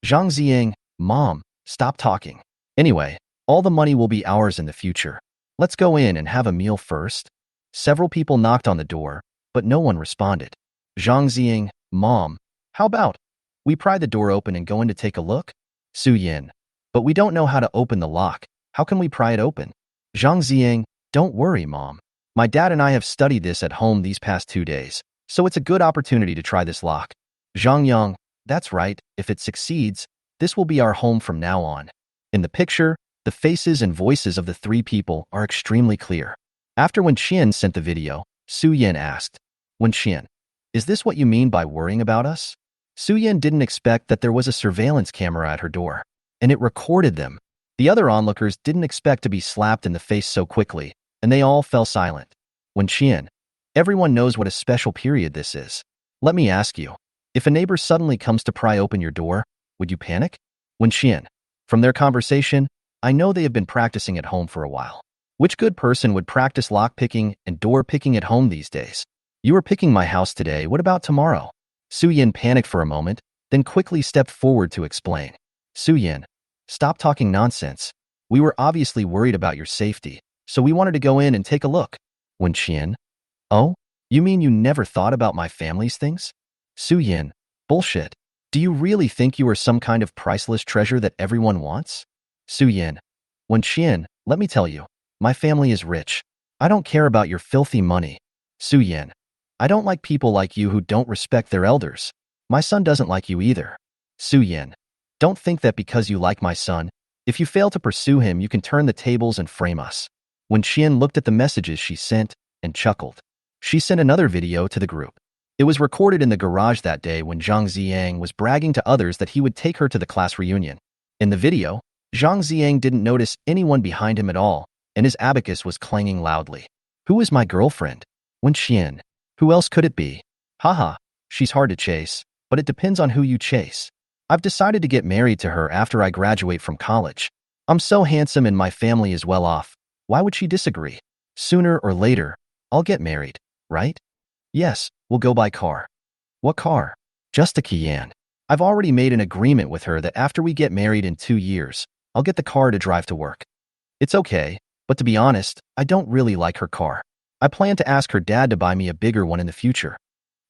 A: Zhang Ziying, Mom, stop talking. Anyway, all the money will be ours in the future. Let's go in and have a meal first. Several people knocked on the door, but no one responded. Zhang Ziying, Mom, how about we pry the door open and go in to take a look? Su Yin, but we don't know how to open the lock. How can we pry it open? Zhang Ziying, don't worry, Mom. My dad and I have studied this at home these past 2 days, so it's a good opportunity to try this lock. Zhang Yang, that's right. If it succeeds, this will be our home from now on. In the picture, the faces and voices of the 3 people are extremely clear. After Wen Qian sent the video, Su Yin asked, Wen Qian, is this what you mean by worrying about us? Su Yin didn't expect that there was a surveillance camera at her door, and it recorded them. The other onlookers didn't expect to be slapped in the face so quickly, and they all fell silent. Qian, everyone knows what a special period this is. Let me ask you, if a neighbor suddenly comes to pry open your door, would you panic? Qian, from their conversation, I know they have been practicing at home for a while. Which good person would practice lock-picking and door-picking at home these days? You are picking my house today, what about tomorrow? Su Yin panicked for a moment, then quickly stepped forward to explain. Su Yin, stop talking nonsense. We were obviously worried about your safety, so we wanted to go in and take a look. Qian, oh, you mean you never thought about my family's things? Su Yin, bullshit. Do you really think you are some kind of priceless treasure that everyone wants? Su Yin, Qian, let me tell you, my family is rich. I don't care about your filthy money. Su Yin, I don't like people like you who don't respect their elders. My son doesn't like you either. Su Yin, don't think that because you like my son, if you fail to pursue him, you can turn the tables and frame us. Qian looked at the messages she sent and chuckled. She sent another video to the group. It was recorded in the garage that day when Jang was bragging to others that he would take her to the class reunion. In the video, Jang didn't notice anyone behind him at all, and his abacus was clanging loudly. Who is my girlfriend? Qian. Who else could it be? Haha, she's hard to chase, but it depends on who you chase. I've decided to get married to her after I graduate from college. I'm so handsome and my family is well off. Why would she disagree? Sooner or later, I'll get married, right? Yes, we'll go by car. What car? Just a Kian. I've already made an agreement with her that after we get married in 2 years, I'll get the car to drive to work. It's okay, but to be honest, I don't really like her car. I plan to ask her dad to buy me a bigger one in the future.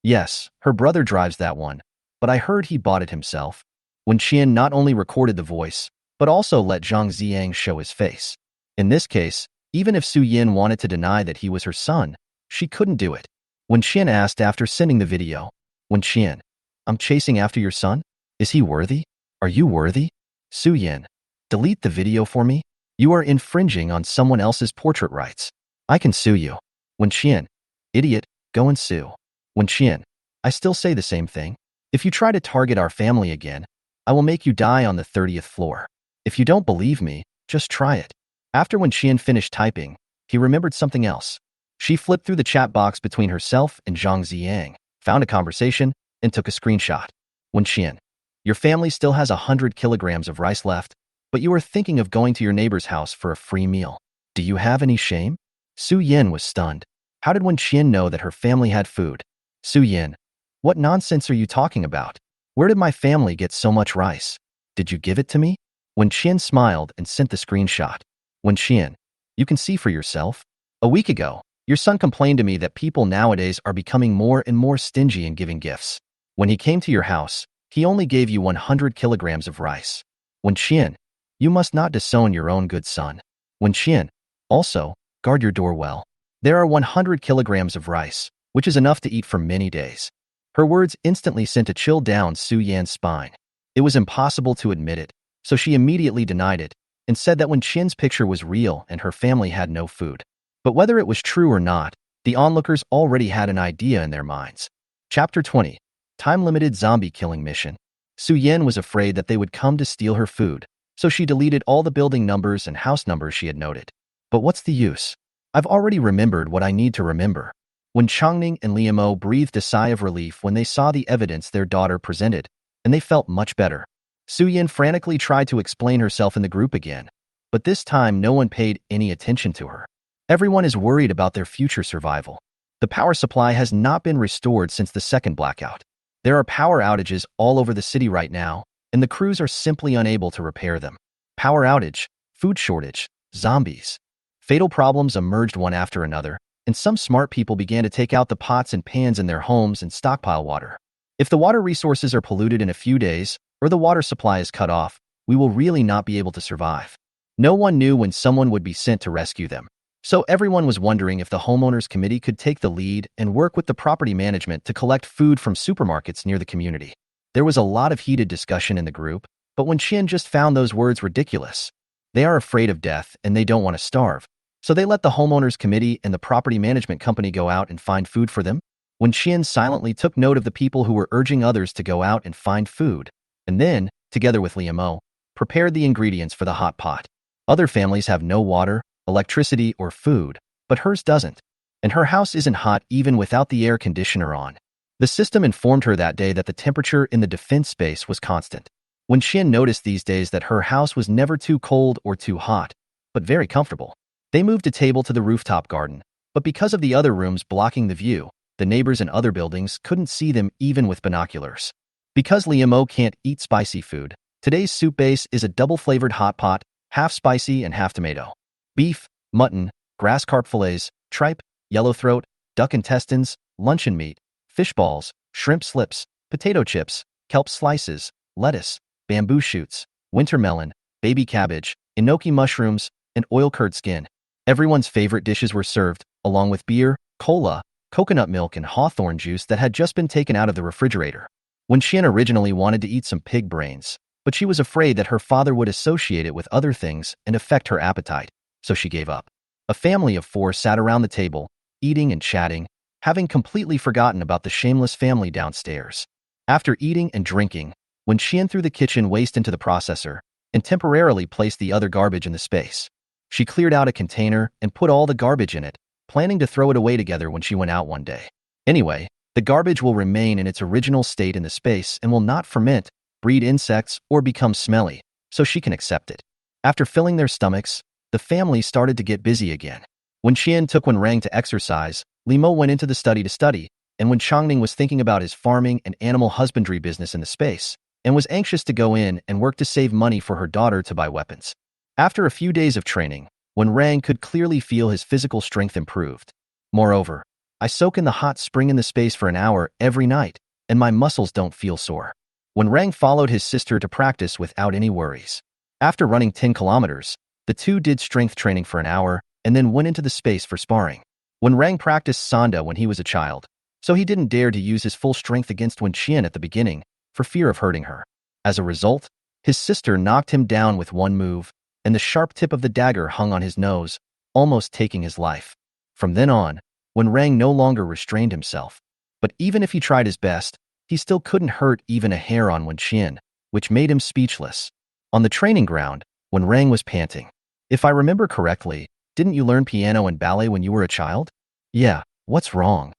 A: Yes, her brother drives that one, but I heard he bought it himself. Qian not only recorded the voice, but also let Zhang show his face. In this case, even if Su Yin wanted to deny that he was her son, she couldn't do it. Qian asked after sending the video, Qian, I'm chasing after your son? Is he worthy? Are you worthy? Su Yin, delete the video for me. You are infringing on someone else's portrait rights. I can sue you. Qian, idiot, go and sue. Qian, I still say the same thing. If you try to target our family again, I will make you die on the 30th floor. If you don't believe me, just try it. After Qian finished typing, he remembered something else. She flipped through the chat box between herself and Zhang, found a conversation, and took a screenshot. Qian, your family still has 100 kilograms of rice left, but you are thinking of going to your neighbor's house for a free meal. Do you have any shame? Su Yin was stunned. How did Qian know that her family had food? Su Yin, what nonsense are you talking about? Where did my family get so much rice? Did you give it to me? Qian smiled and sent the screenshot. Qian, you can see for yourself. A week ago, your son complained to me that people nowadays are becoming more and more stingy in giving gifts. When he came to your house, he only gave you 100 kilograms of rice. Qian, you must not disown your own good son. Qian, also, guard your door well. There are 100 kilograms of rice, which is enough to eat for many days. Her words instantly sent a chill down Su Yan's spine. It was impossible to admit it, so she immediately denied it and said that Qian's picture was real and her family had no food. But whether it was true or not, the onlookers already had an idea in their minds. Chapter 20. Time-limited zombie killing mission. Su Yin was afraid that they would come to steal her food, so she deleted all the building numbers and house numbers she had noted. But what's the use? I've already remembered what I need to remember. When Changning and Liamo breathed a sigh of relief when they saw the evidence their daughter presented, and they felt much better. Su Yin frantically tried to explain herself in the group again, but this time no one paid any attention to her. Everyone is worried about their future survival. The power supply has not been restored since the second blackout. There are power outages all over the city right now, and the crews are simply unable to repair them. Power outage, food shortage, zombies. Fatal problems emerged one after another, and some smart people began to take out the pots and pans in their homes and stockpile water. If the water resources are polluted in a few days, or the water supply is cut off, we will really not be able to survive. No one knew when someone would be sent to rescue them. So everyone was wondering if the homeowners committee could take the lead and work with the property management to collect food from supermarkets near the community. There was a lot of heated discussion in the group, but Qian just found those words ridiculous. They are afraid of death and they don't want to starve. So they let the homeowners committee and the property management company go out and find food for them. Qian silently took note of the people who were urging others to go out and find food, and then, together with Liamo, prepared the ingredients for the hot pot. Other families have no water, electricity, or food, but hers doesn't. and her house isn't hot even without the air conditioner on. The system informed her that day that the temperature in the defense space was constant. When Shin noticed these days that her house was never too cold or too hot, but very comfortable. They moved a table to the rooftop garden, but because of the other rooms blocking the view, the neighbors in other buildings couldn't see them even with binoculars. Because Liamo can't eat spicy food, today's soup base is a double-flavored hot pot, half spicy and half tomato. Beef, mutton, grass carp fillets, tripe, yellowthroat, duck intestines, luncheon meat, fish balls, shrimp slips, potato chips, kelp slices, lettuce, bamboo shoots, winter melon, baby cabbage, enoki mushrooms, and oil curd skin. Everyone's favorite dishes were served, along with beer, cola, coconut milk, and hawthorn juice that had just been taken out of the refrigerator. When Shin originally wanted to eat some pig brains, but she was afraid that her father would associate it with other things and affect her appetite, so she gave up. A family of 4 sat around the table, eating and chatting, having completely forgotten about the shameless family downstairs. After eating and drinking, when Shin threw the kitchen waste into the processor and temporarily placed the other garbage in the space, she cleared out a container and put all the garbage in it, planning to throw it away together when she went out one day. Anyway, the garbage will remain in its original state in the space and will not ferment, breed insects, or become smelly, so she can accept it. After filling their stomachs, the family started to get busy again. When Xian took Wenrang to exercise, Limo went into the study, and when Changning was thinking about his farming and animal husbandry business in the space, and was anxious to go in and work to save money for her daughter to buy weapons. After a few days of training, Wenrang could clearly feel his physical strength improved. Moreover, I soak in the hot spring in the space for an hour every night, and my muscles don't feel sore. Wenrang followed his sister to practice without any worries. After running 10 kilometers, the two did strength training for an hour and then went into the space for sparring. Wenrang practiced Sanda when he was a child, so he didn't dare to use his full strength against Wenqian at the beginning for fear of hurting her. As a result, his sister knocked him down with one move, and the sharp tip of the dagger hung on his nose, almost taking his life. From then on, Wenrang no longer restrained himself. But even if he tried his best, he still couldn't hurt even a hair on Wenqian, which made him speechless. On the training ground, Wenrang was panting. If I remember correctly, didn't you learn piano and ballet when you were a child? Yeah, what's wrong?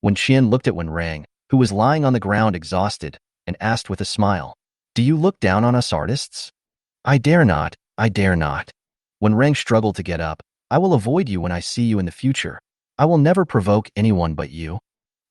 A: Wenqian looked at Wenrang, who was lying on the ground exhausted, and asked with a smile, "Do you look down on us artists?" I dare not. Wenrang struggled to get up. I will avoid you when I see you in the future. I will never provoke anyone but you.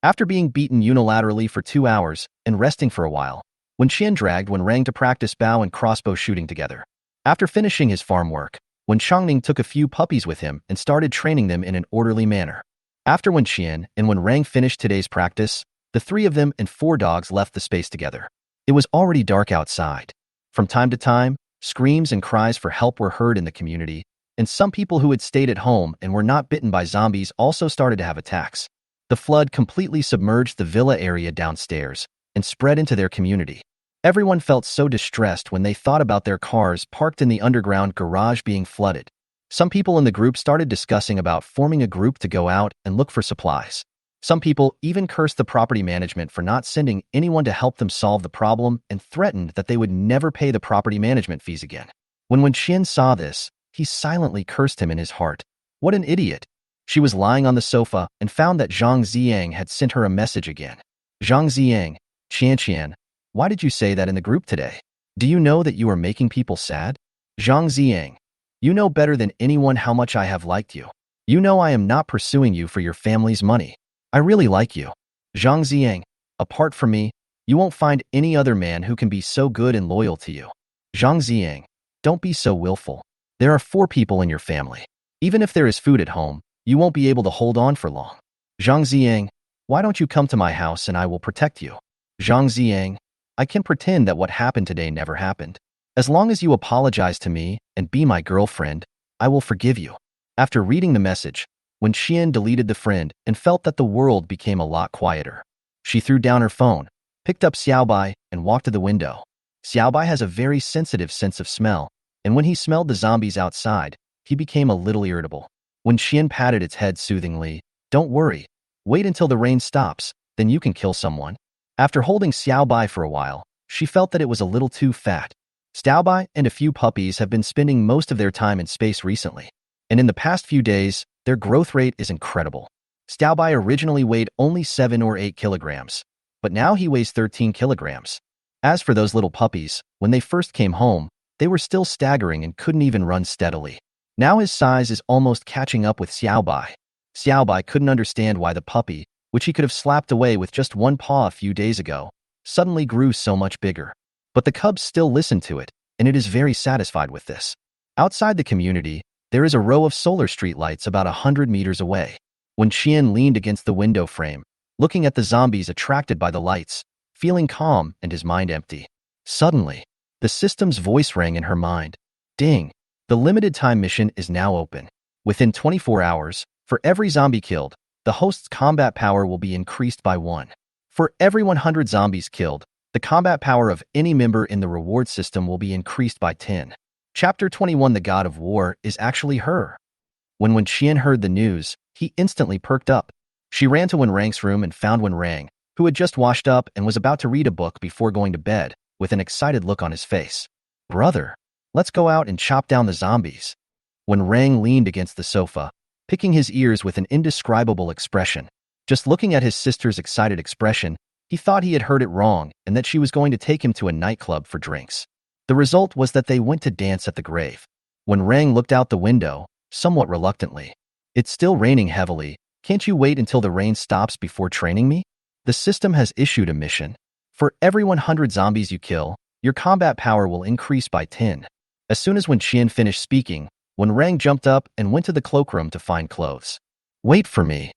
A: After being beaten unilaterally for 2 hours and resting for a while, Wenqian dragged Wenrang to practice bow and crossbow shooting together. After finishing his farm work, Wenchangning took a few puppies with him and started training them in an orderly manner. After Wenqian and Wenrang finished today's practice, the 3 of them and 4 dogs left the space together. It was already dark outside. From time to time, screams and cries for help were heard in the community, and some people who had stayed at home and were not bitten by zombies also started to have attacks. The flood completely submerged the villa area downstairs and spread into their community. Everyone felt so distressed when they thought about their cars parked in the underground garage being flooded. Some people in the group started discussing about forming a group to go out and look for supplies. Some people even cursed the property management for not sending anyone to help them solve the problem and threatened that they would never pay the property management fees again. When Wenqian saw this, he silently cursed him in his heart. What an idiot! She was lying on the sofa and found that Zhang Ziyang had sent her a message again. Zhang Ziyang, Qian, why did you say that in the group today? Do you know that you are making people sad? Zhang Ziyang, you know better than anyone how much I have liked you. You know I am not pursuing you for your family's money. I really like you. Zhang Ziyang, apart from me, you won't find any other man who can be so good and loyal to you. Zhang Ziyang, don't be so willful. There are 4 people in your family. Even if there is food at home, you won't be able to hold on for long. Zhang Ziyang, why don't you come to my house and I will protect you? Zhang Ziyang, I can pretend that what happened today never happened. As long as you apologize to me and be my girlfriend, I will forgive you. After reading the message, Wenqian deleted the friend and felt that the world became a lot quieter. She threw down her phone, picked up Xiaobai, and walked to the window. Xiaobai has a very sensitive sense of smell, and when he smelled the zombies outside, he became a little irritable. Wenqian patted its head soothingly. Don't worry. Wait until the rain stops, then you can kill someone. After holding Xiaobai for a while, she felt that it was a little too fat. Xiaobai and a few puppies have been spending most of their time in space recently, and in the past few days, their growth rate is incredible. Stai originally weighed only 7 or 8 kilograms, but now he weighs 13 kilograms. As for those little puppies, when they first came home, they were still staggering and couldn't even run steadily. Now his size is almost catching up with Xiaobai. Xiaobai couldn't understand why the puppy, which he could have slapped away with just one paw a few days ago, suddenly grew so much bigger. But the cubs still listen to it, and it is very satisfied with this. Outside the community, there is a row of solar streetlights about 100 meters away. When Qian leaned against the window frame, looking at the zombies attracted by the lights, feeling calm and his mind empty, suddenly, the system's voice rang in her mind. Ding! The limited time mission is now open. Within 24 hours, for every zombie killed, the host's combat power will be increased by 1. For every 100 zombies killed, the combat power of any member in the reward system will be increased by 10. Chapter 21 The God of War is actually her. When Qian heard the news, he instantly perked up. She ran to Wenrang's room and found Wenrang, who had just washed up and was about to read a book before going to bed, with an excited look on his face. Brother, let's go out and chop down the zombies. Wenrang leaned against the sofa, picking his ears with an indescribable expression. Just looking at his sister's excited expression, he thought he had heard it wrong and that she was going to take him to a nightclub for drinks. The result was that they went to dance at the grave. Wenrang looked out the window, somewhat reluctantly. It's still raining heavily. Can't you wait until the rain stops before training me? The system has issued a mission. For every 100 zombies you kill, your combat power will increase by 10. As soon as Qian finished speaking, Wenrang jumped up and went to the cloakroom to find clothes. Wait for me.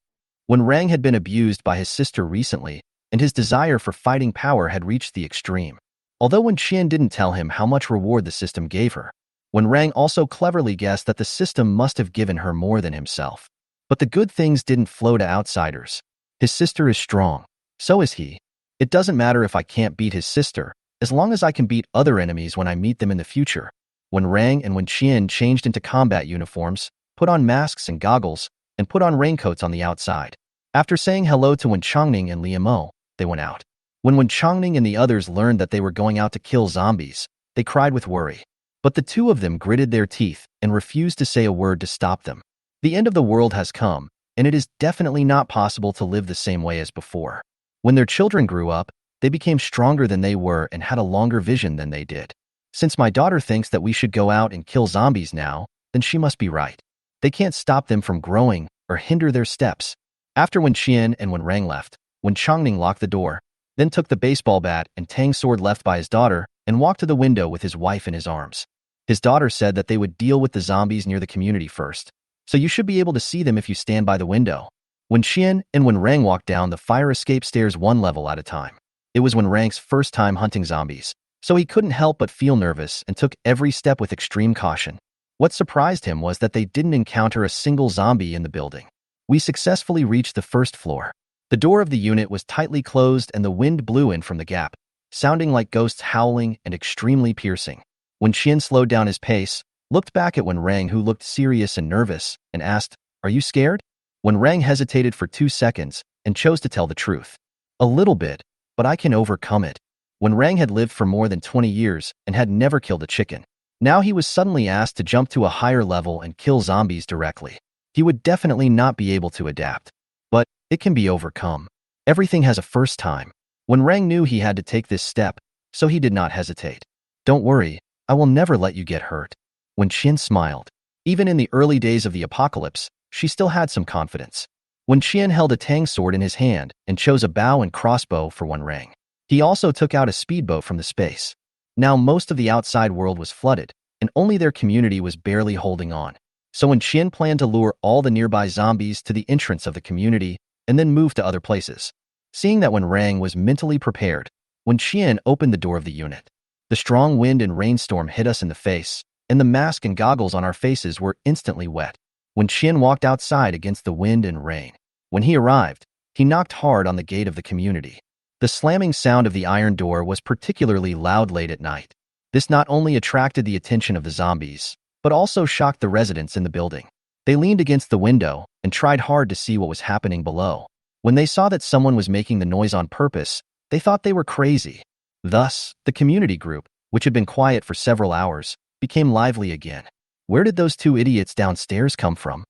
A: Wenrang had been abused by his sister recently, and his desire for fighting power had reached the extreme. Although Qian didn't tell him how much reward the system gave her, Wenrang also cleverly guessed that the system must have given her more than himself. But the good things didn't flow to outsiders. His sister is strong. So is he. It doesn't matter if I can't beat his sister, as long as I can beat other enemies when I meet them in the future. Wenrang and Qian changed into combat uniforms, put on masks and goggles, and put on raincoats on the outside. After saying hello to Changning and Liamo, they went out. When Changning and the others learned that they were going out to kill zombies, they cried with worry. But the two of them gritted their teeth and refused to say a word to stop them. The end of the world has come, and it is definitely not possible to live the same way as before. When their children grew up, they became stronger than they were and had a longer vision than they did. Since my daughter thinks that we should go out and kill zombies now, then she must be right. They can't stop them from growing or hinder their steps. After Qian and Wenrang left, Changning locked the door, then took the baseball bat and tang sword left by his daughter and walked to the window with his wife in his arms. His daughter said that they would deal with the zombies near the community first, so you should be able to see them if you stand by the window. Qian and Wenrang walked down the fire escape stairs one level at a time. It was Wenrang's first time hunting zombies, so he couldn't help but feel nervous and took every step with extreme caution. What surprised him was that they didn't encounter a single zombie in the building. We successfully reached the first floor. The door of the unit was tightly closed and the wind blew in from the gap, sounding like ghosts howling and extremely piercing. Qian slowed down his pace, looked back at Wenrang, who looked serious and nervous, and asked, "Are you scared?" Wenrang hesitated for 2 seconds and chose to tell the truth. "A little bit, but I can overcome it." Wenrang had lived for more than 20 years and had never killed a chicken. Now he was suddenly asked to jump to a higher level and kill zombies directly. He would definitely not be able to adapt. But it can be overcome. Everything has a first time. Wenrang knew he had to take this step, so he did not hesitate. "Don't worry, I will never let you get hurt." Qian smiled. Even in the early days of the apocalypse, she still had some confidence. Qian held a tang sword in his hand and chose a bow and crossbow for Wenrang. He also took out a speedboat from the space. Now most of the outside world was flooded, and only their community was barely holding on. So Qian planned to lure all the nearby zombies to the entrance of the community and then move to other places. Seeing that Wenrang was mentally prepared, Qian opened the door of the unit. The strong wind and rainstorm hit us in the face, and the mask and goggles on our faces were instantly wet. Qian walked outside against the wind and rain. When he arrived, he knocked hard on the gate of the community. The slamming sound of the iron door was particularly loud late at night. This not only attracted the attention of the zombies, but also shocked the residents in the building. They leaned against the window and tried hard to see what was happening below. When they saw that someone was making the noise on purpose, they thought they were crazy. Thus, the community group, which had been quiet for several hours, became lively again. Where did those two idiots downstairs come from?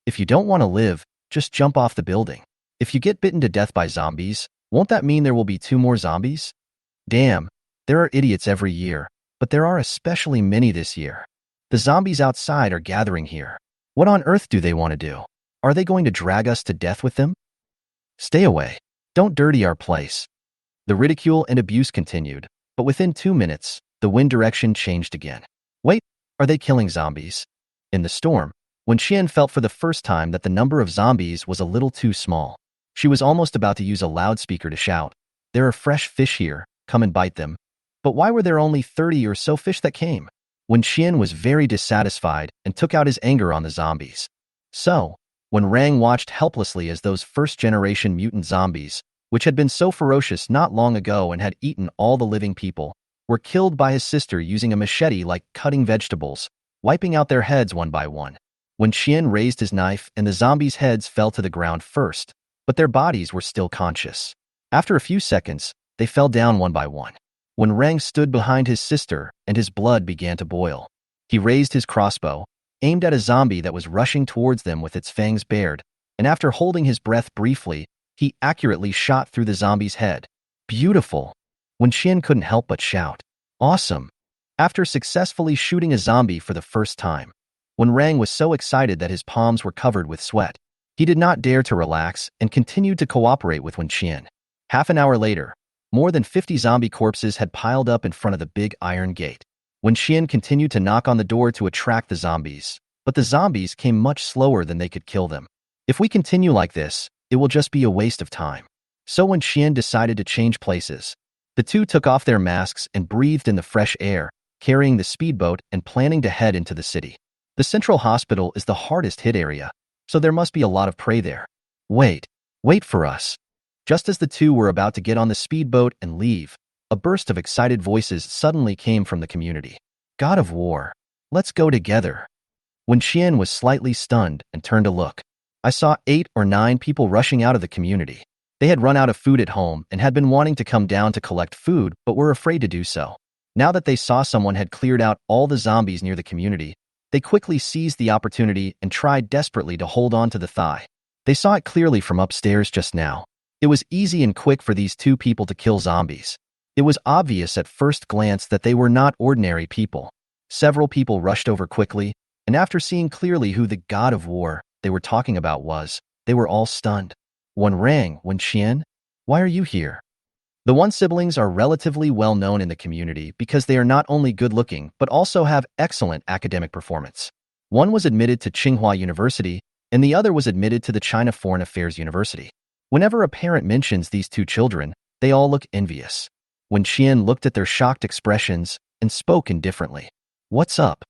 A: If you don't want to live, just jump off the building. If you get bitten to death by zombies, won't that mean there will be 2 more zombies? Damn, there are idiots every year, but there are especially many this year. The zombies outside are gathering here. What on earth do they want to do? Are they going to drag us to death with them? Stay away. Don't dirty our place. The ridicule and abuse continued, but within 2 minutes, the wind direction changed again. Wait, are they killing zombies? In the storm, when Qian felt for the first time that the number of zombies was a little too small, she was almost about to use a loudspeaker to shout, "There are fresh fish here, come and bite them." But why were there only 30 or so fish that came? When Qian was very dissatisfied and took out his anger on the zombies. So, when Rang watched helplessly as those first-generation mutant zombies, which had been so ferocious not long ago and had eaten all the living people, were killed by his sister using a machete like cutting vegetables, wiping out their heads one by one. When Qian raised his knife and the zombies' heads fell to the ground first, but their bodies were still conscious. After a few seconds, they fell down one by one. When Rang stood behind his sister and his blood began to boil, he raised his crossbow, aimed at a zombie that was rushing towards them with its fangs bared, and after holding his breath briefly, he accurately shot through the zombie's head. Beautiful! When Qian couldn't help but shout, "Awesome!" After successfully shooting a zombie for the first time, when Rang was so excited that his palms were covered with sweat, he did not dare to relax and continued to cooperate with Wen Qian. Half an hour later, more than 50 zombie corpses had piled up in front of the big iron gate. Wen Qian continued to knock on the door to attract the zombies, but the zombies came much slower than they could kill them. If we continue like this, it will just be a waste of time. So Wen Qian decided to change places. The two took off their masks and breathed in the fresh air, carrying the speedboat and planning to head into the city. The central hospital is the hardest hit area, so there must be a lot of prey there. Wait for us. Just as the two were about to get on the speedboat and leave, a burst of excited voices suddenly came from the community. God of War, let's go together. When Qian was slightly stunned and turned to look, I saw 8 or 9 people rushing out of the community. They had run out of food at home and had been wanting to come down to collect food but were afraid to do so. Now that they saw someone had cleared out all the zombies near the community, they quickly seized the opportunity and tried desperately to hold on to the thigh. They saw it clearly from upstairs just now. It was easy and quick for these 2 people to kill zombies. It was obvious at first glance that they were not ordinary people. Several people rushed over quickly, and after seeing clearly who the God of War they were talking about was, they were all stunned. Wen Qian, why are you here? The Wen siblings are relatively well known in the community because they are not only good-looking but also have excellent academic performance. One was admitted to Tsinghua University, and the other was admitted to the China Foreign Affairs University. Whenever a parent mentions these 2 children, they all look envious. Wen Qian looked at their shocked expressions and spoke indifferently. What's up?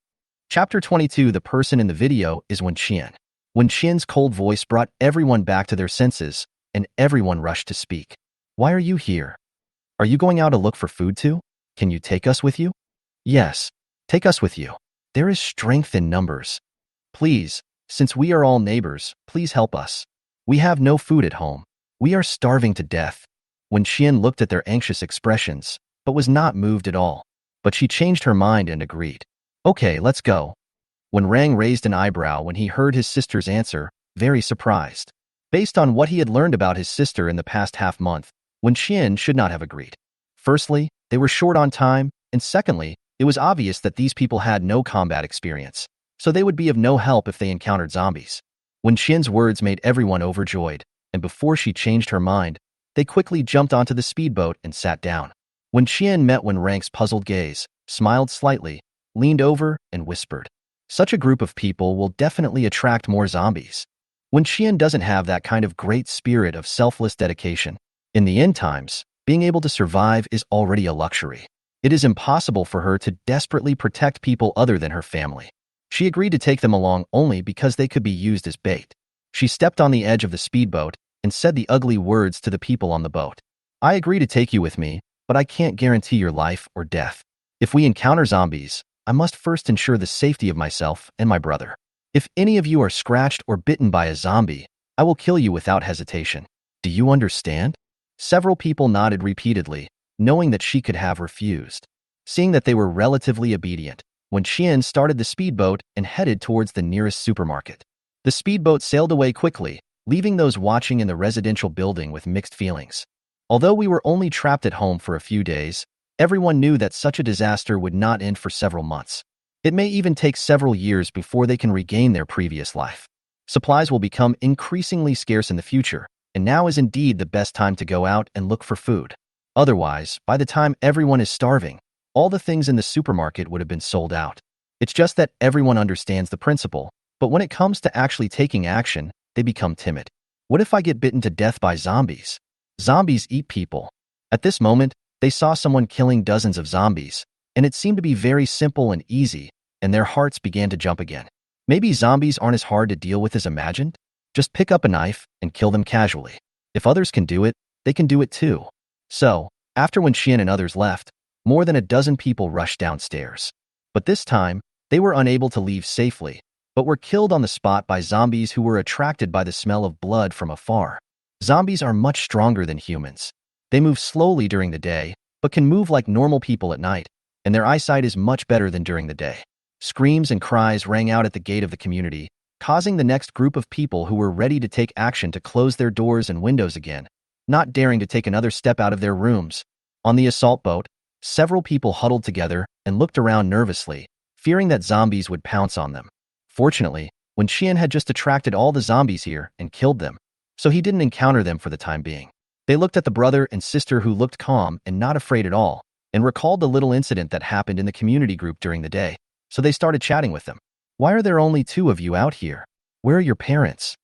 A: Chapter 22. The person in the video is Wen Qian. Wen Qian's cold voice brought everyone back to their senses, and everyone rushed to speak. Why are you here? Are you going out to look for food too? Can you take us with you? Yes, take us with you. There is strength in numbers. Please, since we are all neighbors, please help us. We have no food at home. We are starving to death. Wen Qian looked at their anxious expressions, but was not moved at all. But she changed her mind and agreed. Okay, let's go. When Rang raised an eyebrow when he heard his sister's answer, very surprised. Based on what he had learned about his sister in the past half-month, Wen Qian should not have agreed. Firstly, they were short on time, and secondly, it was obvious that these people had no combat experience, so they would be of no help if they encountered zombies. Wen Qian's words made everyone overjoyed, and before she changed her mind, they quickly jumped onto the speedboat and sat down. Wen Qian met Wen Rang's puzzled gaze, smiled slightly, leaned over, and whispered, "Such a group of people will definitely attract more zombies." Wen Qian doesn't have that kind of great spirit of selfless dedication. In the end times, being able to survive is already a luxury. It is impossible for her to desperately protect people other than her family. She agreed to take them along only because they could be used as bait. She stepped on the edge of the speedboat and said the ugly words to the people on the boat. I agree to take you with me, but I can't guarantee your life or death. If we encounter zombies, I must first ensure the safety of myself and my brother. If any of you are scratched or bitten by a zombie, I will kill you without hesitation. Do you understand? Several people nodded repeatedly, knowing that she could have refused. Seeing that they were relatively obedient, Wen Qian started the speedboat and headed towards the nearest supermarket. The speedboat sailed away quickly, leaving those watching in the residential building with mixed feelings. Although we were only trapped at home for a few days, everyone knew that such a disaster would not end for several months. It may even take several years before they can regain their previous life. Supplies will become increasingly scarce in the future, and now is indeed the best time to go out and look for food. Otherwise, by the time everyone is starving, all the things in the supermarket would have been sold out. It's just that everyone understands the principle, but when it comes to actually taking action, they become timid. What if I get bitten to death by zombies? Zombies eat people. At this moment, they saw someone killing dozens of zombies, and it seemed to be very simple and easy, and their hearts began to jump again. Maybe zombies aren't as hard to deal with as imagined? Just pick up a knife and kill them casually. If others can do it, they can do it too. So, after when Xian and others left, more than a dozen people rushed downstairs. But this time, they were unable to leave safely, but were killed on the spot by zombies who were attracted by the smell of blood from afar. Zombies are much stronger than humans. They move slowly during the day, but can move like normal people at night, and their eyesight is much better than during the day. Screams and cries rang out at the gate of the community, causing the next group of people who were ready to take action to close their doors and windows again, not daring to take another step out of their rooms. On the assault boat, several people huddled together and looked around nervously, fearing that zombies would pounce on them. Fortunately, when Xian had just attracted all the zombies here and killed them, so he didn't encounter them for the time being. They looked at the brother and sister who looked calm and not afraid at all, and recalled the little incident that happened in the community group during the day, so they started chatting with them. Why are there only two of you out here? Where are your parents?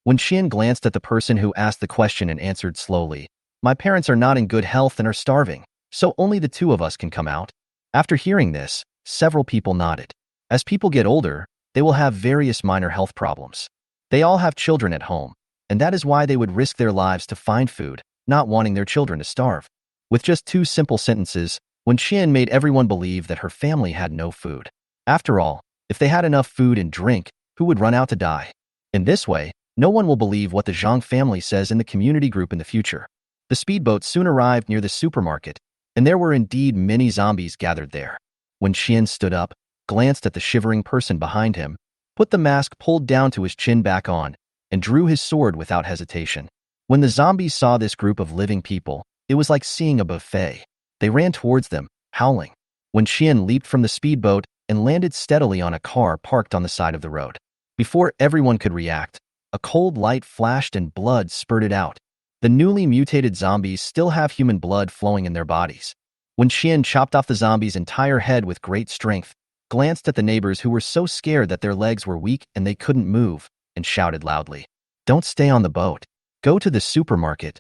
A: When Xian glanced at the person who asked the question and answered slowly, my parents are not in good health and are starving, so only the two of us can come out. After hearing this, several people nodded. As people get older, they will have various minor health problems. They all have children at home, and that is why they would risk their lives to find food, not wanting their children to starve. With just two simple sentences, when Xian made everyone believe that her family had no food. After all, if they had enough food and drink, who would run out to die? In this way, no one will believe what the Jang family says in the community group in the future. The speedboat soon arrived near the supermarket, and there were indeed many zombies gathered there. When Xian stood up, glanced at the shivering person behind him, put the mask pulled down to his chin back on, and drew his sword without hesitation. When the zombies saw this group of living people, it was like seeing a buffet. They ran towards them, howling. When Xian leaped from the speedboat and landed steadily on a car parked on the side of the road. Before everyone could react, a cold light flashed and blood spurted out. The newly mutated zombies still have human blood flowing in their bodies. When Xian chopped off the zombie's entire head with great strength, glanced at the neighbors who were so scared that their legs were weak and they couldn't move, and shouted loudly, "Don't stay on the boat. Go to the supermarket."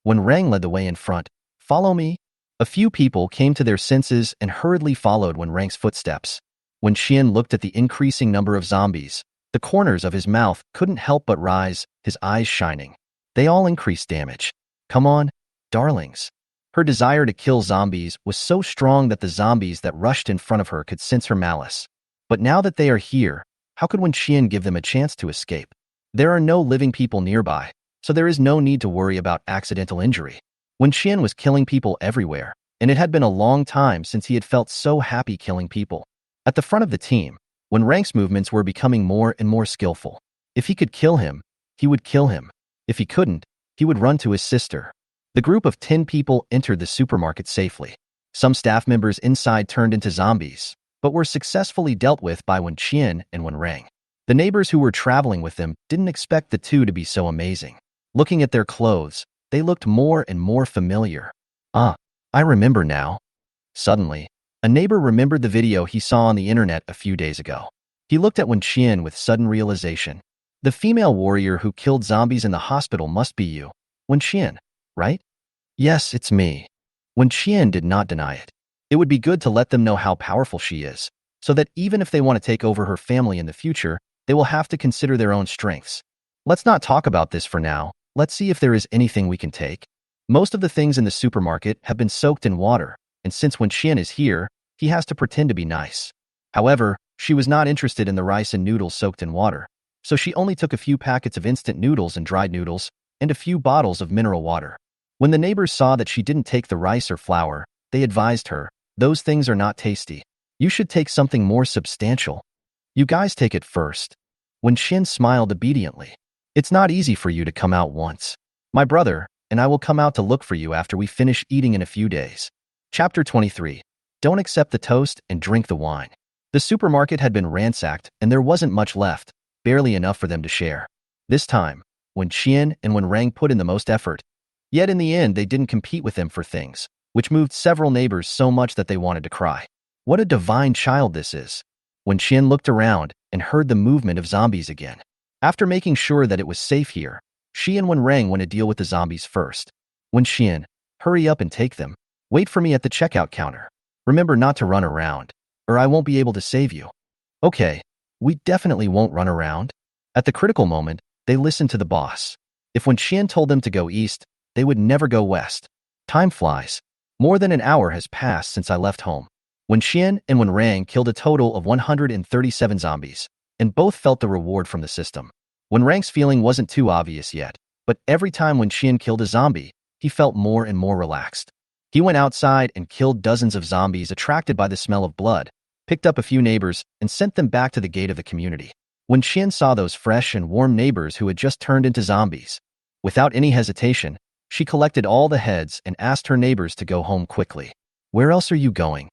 A: When Rang led the way in front, "Follow me." A few people came to their senses and hurriedly followed when Rang's footsteps. When Xian looked at the increasing number of zombies, the corners of his mouth couldn't help but rise, his eyes shining. They all increased damage. Come on, darlings. Her desire to kill zombies was so strong that the zombies that rushed in front of her could sense her malice. But now that they are here, how could Wen Xian give them a chance to escape? There are no living people nearby, so there is no need to worry about accidental injury. Wen Xian was killing people everywhere, and it had been a long time since he had felt so happy killing people. At the front of the team, when Rank's movements were becoming more and more skillful. If he could kill him, he would kill him. If he couldn't, he would run to his sister. The group of 10 people entered the supermarket safely. Some staff members inside turned into zombies, but were successfully dealt with by Wen Qian and Wen Rang. The neighbors who were traveling with them didn't expect the two to be so amazing. Looking at their clothes, they looked more and more familiar. Ah, I remember now. Suddenly, a neighbor remembered the video he saw on the internet a few days ago. He looked at Wen Qian with sudden realization. The female warrior who killed zombies in the hospital must be you, Wen Qian, right? Yes, it's me. Wen Qian did not deny it. It would be good to let them know how powerful she is, so that even if they want to take over her family in the future, they will have to consider their own strengths. Let's not talk about this for now. Let's see if there is anything we can take. Most of the things in the supermarket have been soaked in water, and since Wen Qian is here, he has to pretend to be nice. However, she was not interested in the rice and noodles soaked in water, so she only took a few packets of instant noodles and dried noodles, and a few bottles of mineral water. When the neighbors saw that she didn't take the rice or flour, they advised her, "Those things are not tasty. You should take something more substantial. You guys take it first." Wen Qian smiled obediently. It's not easy for you to come out once. My brother and I will come out to look for you after we finish eating in a few days. Chapter 23. Don't accept the toast and drink the wine. The supermarket had been ransacked and there wasn't much left, barely enough for them to share. This time, when Qian and when Rang put in the most effort. Yet in the end they didn't compete with them for things, which moved several neighbors so much that they wanted to cry. What a divine child this is. When Qian looked around and heard the movement of zombies again. After making sure that it was safe here, she and Wen Rang went to deal with the zombies first. Wen Qian, hurry up and take them. Wait for me at the checkout counter. Remember not to run around, or I won't be able to save you. Okay, we definitely won't run around. At the critical moment, they listened to the boss. If Wen Qian told them to go east, they would never go west. Time flies. More than an hour has passed since I left home. Wen Qian and Wen Rang killed a total of 137 zombies, and both felt the reward from the system. Wen Rang's feeling wasn't too obvious yet, but every time Wen Qian killed a zombie, he felt more and more relaxed. He went outside and killed dozens of zombies attracted by the smell of blood, picked up a few neighbors, and sent them back to the gate of the community. When Qian saw those fresh and warm neighbors who had just turned into zombies, without any hesitation, she collected all the heads and asked her neighbors to go home quickly. Where else are you going?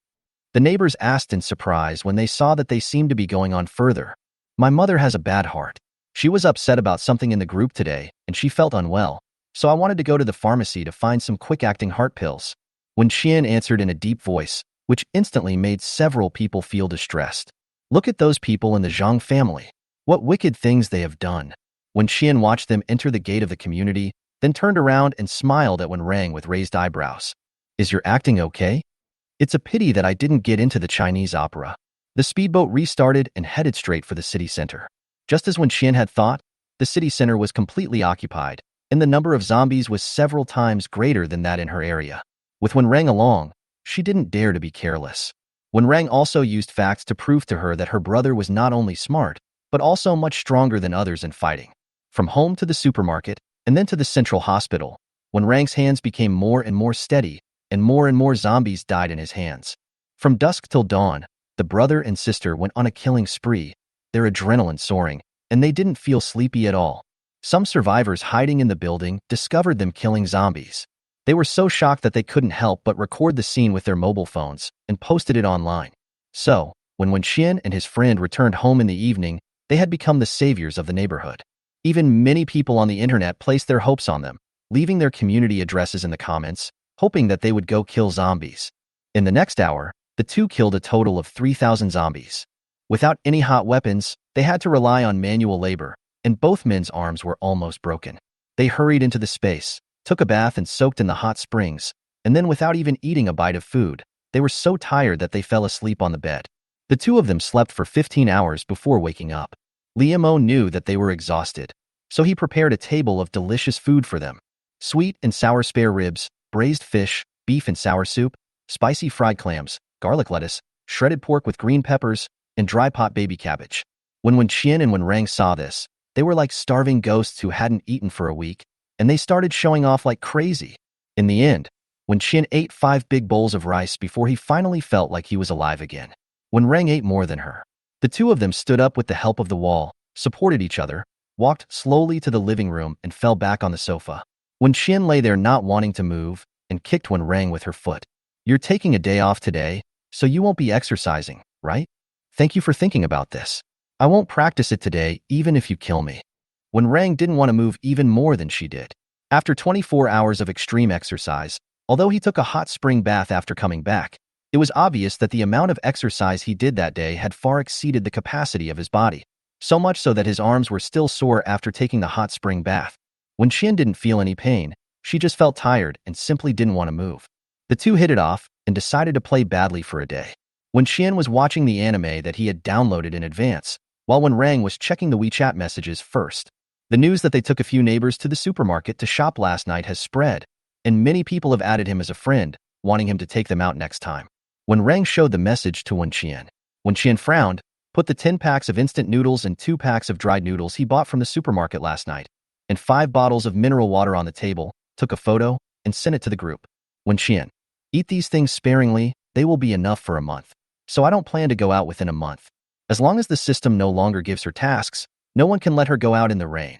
A: The neighbors asked in surprise when they saw that they seemed to be going on further. My mother has a bad heart. She was upset about something in the group today, and she felt unwell, so I wanted to go to the pharmacy to find some quick-acting heart pills. When Qian answered in a deep voice, which instantly made several people feel distressed. Look at those people in the Jang family. What wicked things they have done. When Qian watched them enter the gate of the community, then turned around and smiled at Wen Rang with raised eyebrows. Is your acting okay? It's a pity that I didn't get into the Chinese opera. The speedboat restarted and headed straight for the city center. Just as Wen Qian had thought, the city center was completely occupied, and the number of zombies was several times greater than that in her area. With Wen Rang along, she didn't dare to be careless. Wen Rang also used facts to prove to her that her brother was not only smart, but also much stronger than others in fighting. From home to the supermarket, and then to the central hospital, Wen Rang's hands became more and more steady, and more zombies died in his hands. From dusk till dawn, the brother and sister went on a killing spree, their adrenaline soaring, and they didn't feel sleepy at all. Some survivors hiding in the building discovered them killing zombies. They were so shocked that they couldn't help but record the scene with their mobile phones and posted it online. So, when Wen Qian and his friend returned home in the evening, they had become the saviors of the neighborhood. Even many people on the internet placed their hopes on them, leaving their community addresses in the comments, hoping that they would go kill zombies. In the next hour, the two killed a total of 3,000 zombies. Without any hot weapons, they had to rely on manual labor, and both men's arms were almost broken. They hurried into the space, took a bath and soaked in the hot springs, and then without even eating a bite of food, they were so tired that they fell asleep on the bed. The two of them slept for 15 hours before waking up. Liamo knew that they were exhausted, so he prepared a table of delicious food for them. Sweet and sour spare ribs, braised fish, beef and sour soup, spicy fried clams, garlic lettuce, shredded pork with green peppers, and dry pot baby cabbage. When Wen Qian and Wen Rang saw this, they were like starving ghosts who hadn't eaten for a week, and they started showing off like crazy. In the end, Wen Qian ate 5 big bowls of rice before he finally felt like he was alive again. Wen Rang ate more than her. The two of them stood up with the help of the wall, supported each other, walked slowly to the living room and fell back on the sofa. Wen Qian lay there not wanting to move and kicked Wen Rang with her foot. You're taking a day off today, so you won't be exercising, right? Thank you for thinking about this. I won't practice it today even if you kill me. Wen Rang didn't want to move even more than she did. After 24 hours of extreme exercise, although he took a hot spring bath after coming back, it was obvious that the amount of exercise he did that day had far exceeded the capacity of his body, so much so that his arms were still sore after taking the hot spring bath. When Qian didn't feel any pain, she just felt tired and simply didn't want to move. The two hit it off and decided to play badly for a day. When Qian was watching the anime that he had downloaded in advance, while Wen Rang was checking the WeChat messages first. The news that they took a few neighbors to the supermarket to shop last night has spread, and many people have added him as a friend, wanting him to take them out next time. Wen Rang showed the message to Wen Qian. Wen Qian frowned, put the 10 packs of instant noodles and 2 packs of dried noodles he bought from the supermarket last night, and 5 bottles of mineral water on the table, took a photo, and sent it to the group. Wen Qian, eat these things sparingly, they will be enough for a month. So I don't plan to go out within a month. As long as the system no longer gives her tasks, no one can let her go out in the rain.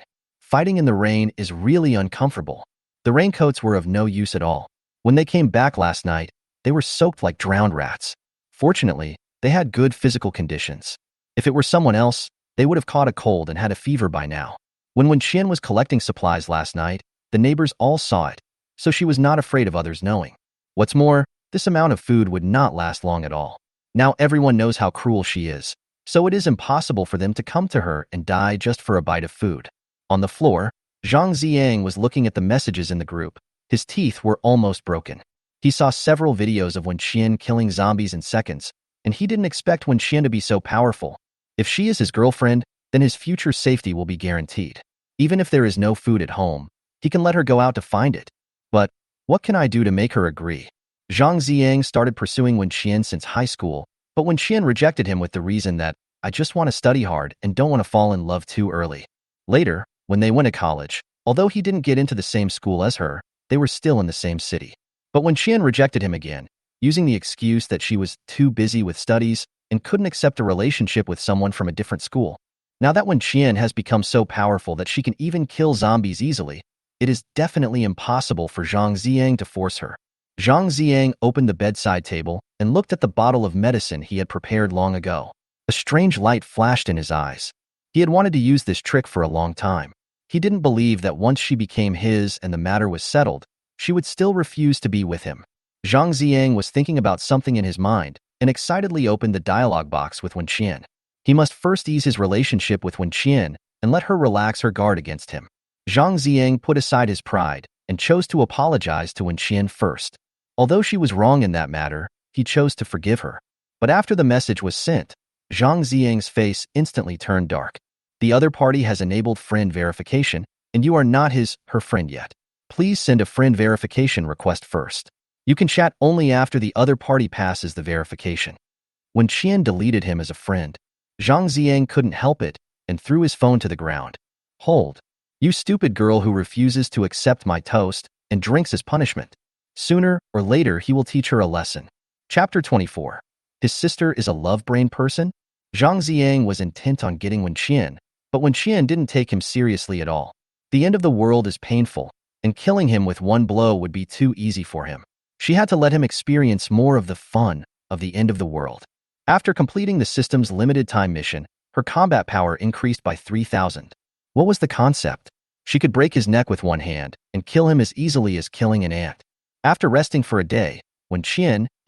A: Fighting in the rain is really uncomfortable. The raincoats were of no use at all. When they came back last night, they were soaked like drowned rats. Fortunately, they had good physical conditions. If it were someone else, they would have caught a cold and had a fever by now. When Wen was collecting supplies last night, the neighbors all saw it, so she was not afraid of others knowing. What's more, this amount of food would not last long at all. Now everyone knows how cruel she is, so it is impossible for them to come to her and die just for a bite of food. On the floor, Jang was looking at the messages in the group. His teeth were almost broken. He saw several videos of Wen killing zombies in seconds, and he didn't expect Wen to be so powerful. If she is his girlfriend, then his future safety will be guaranteed. Even if there is no food at home, he can let her go out to find it. But what can I do to make her agree? Jang started pursuing Wen since high school, but Wen rejected him with the reason that, I just want to study hard and don't want to fall in love too early. Later, when they went to college, although he didn't get into the same school as her, they were still in the same city. But Wen rejected him again, using the excuse that she was too busy with studies and couldn't accept a relationship with someone from a different school. Now that Wen has become so powerful that she can even kill zombies easily, it is definitely impossible for Jang to force her. Jang opened the bedside table and looked at the bottle of medicine he had prepared long ago. A strange light flashed in his eyes. He had wanted to use this trick for a long time. He didn't believe that once she became his and the matter was settled, she would still refuse to be with him. Jang was thinking about something in his mind and excitedly opened the dialogue box with Wen. He must first ease his relationship with Wen and let her relax her guard against him. Jang put aside his pride and chose to apologize to Wen first. Although she was wrong in that matter, he chose to forgive her. But after the message was sent, Jang's face instantly turned dark. The other party has enabled friend verification, and you are not her friend yet. Please send a friend verification request first. You can chat only after the other party passes the verification. When deleted him as a friend, Jang couldn't help it and threw his phone to the ground. Hold. You stupid girl who refuses to accept my toast and drinks as punishment. Sooner or later he will teach her a lesson. Chapter 24. His sister is a love brain person? Jang was intent on getting Wen, but Wen didn't take him seriously at all. The end of the world is painful, and killing him with one blow would be too easy for him. She had to let him experience more of the fun of the end of the world. After completing the system's limited time mission, her combat power increased by 3,000. What was the concept? She could break his neck with one hand and kill him as easily as killing an ant. After resting for a day, Wen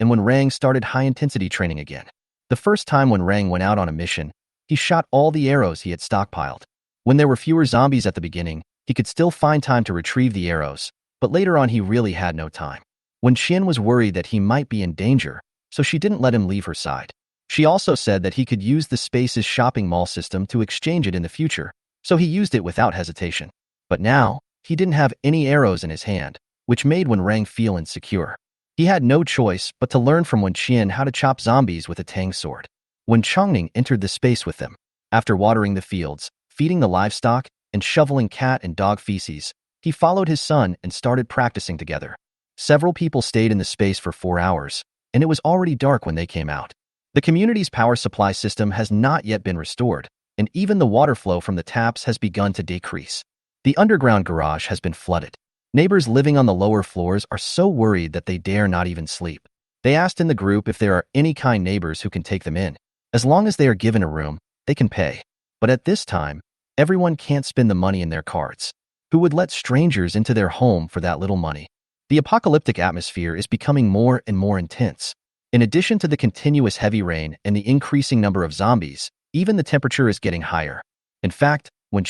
A: and Wen Rang started high-intensity training again. The first time when Rang went out on a mission, he shot all the arrows he had stockpiled. When there were fewer zombies at the beginning, he could still find time to retrieve the arrows, but later on he really had no time. Wen was worried that he might be in danger, so she didn't let him leave her side. She also said that he could use the Space's shopping mall system to exchange it in the future, so he used it without hesitation. But now, he didn't have any arrows in his hand, which made Wen Rang feel insecure. He had no choice but to learn from Wen how to chop zombies with a tang sword. When Changning entered the space with them, after watering the fields, feeding the livestock, and shoveling cat and dog feces, he followed his son and started practicing together. Several people stayed in the space for 4 hours, and it was already dark when they came out. The community's power supply system has not yet been restored, and even the water flow from the taps has begun to decrease. The underground garage has been flooded. Neighbors living on the lower floors are so worried that they dare not even sleep. They asked in the group if there are any kind neighbors who can take them in. As long as they are given a room, they can pay. But at this time, everyone can't spend the money in their cards. Who would let strangers into their home for that little money? The apocalyptic atmosphere is becoming more and more intense. In addition to the continuous heavy rain and the increasing number of zombies, even the temperature is getting higher. In fact, Wen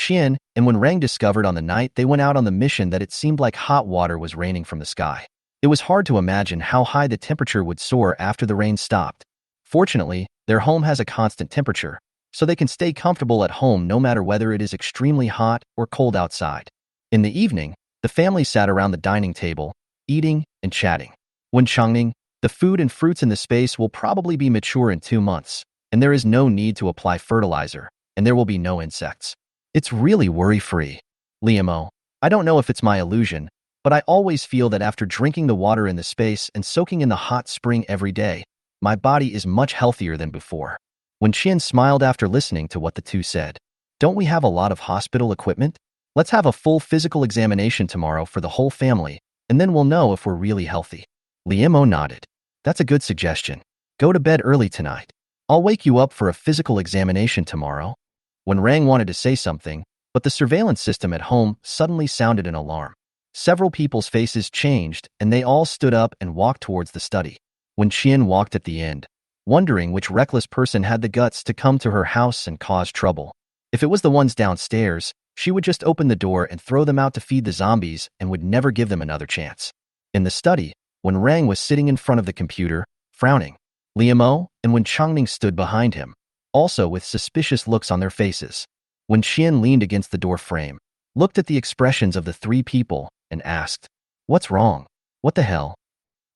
A: and Wen Rang discovered on the night they went out on the mission that it seemed like hot water was raining from the sky. It was hard to imagine how high the temperature would soar after the rain stopped. Fortunately, their home has a constant temperature, so they can stay comfortable at home no matter whether it is extremely hot or cold outside. In the evening, the family sat around the dining table, eating and chatting. When Changning, the food and fruits in the space will probably be mature in 2 months, and there is no need to apply fertilizer, and there will be no insects. It's really worry-free. Liamo, I don't know if it's my illusion, but I always feel that after drinking the water in the space and soaking in the hot spring every day, my body is much healthier than before. When Qian smiled after listening to what the two said. Don't we have a lot of hospital equipment? Let's have a full physical examination tomorrow for the whole family, and then we'll know if we're really healthy. Liemo nodded. That's a good suggestion. Go to bed early tonight. I'll wake you up for a physical examination tomorrow. When Rang wanted to say something, but the surveillance system at home suddenly sounded an alarm. Several people's faces changed, and they all stood up and walked towards the study. When Qian walked at the end, wondering which reckless person had the guts to come to her house and cause trouble. If it was the ones downstairs, she would just open the door and throw them out to feed the zombies and would never give them another chance. In the study, when Rang was sitting in front of the computer, frowning, Liemo and Wen Changning stood behind him, also with suspicious looks on their faces. When Qian leaned against the door frame, looked at the expressions of the three people, and asked, "What's wrong? What the hell?"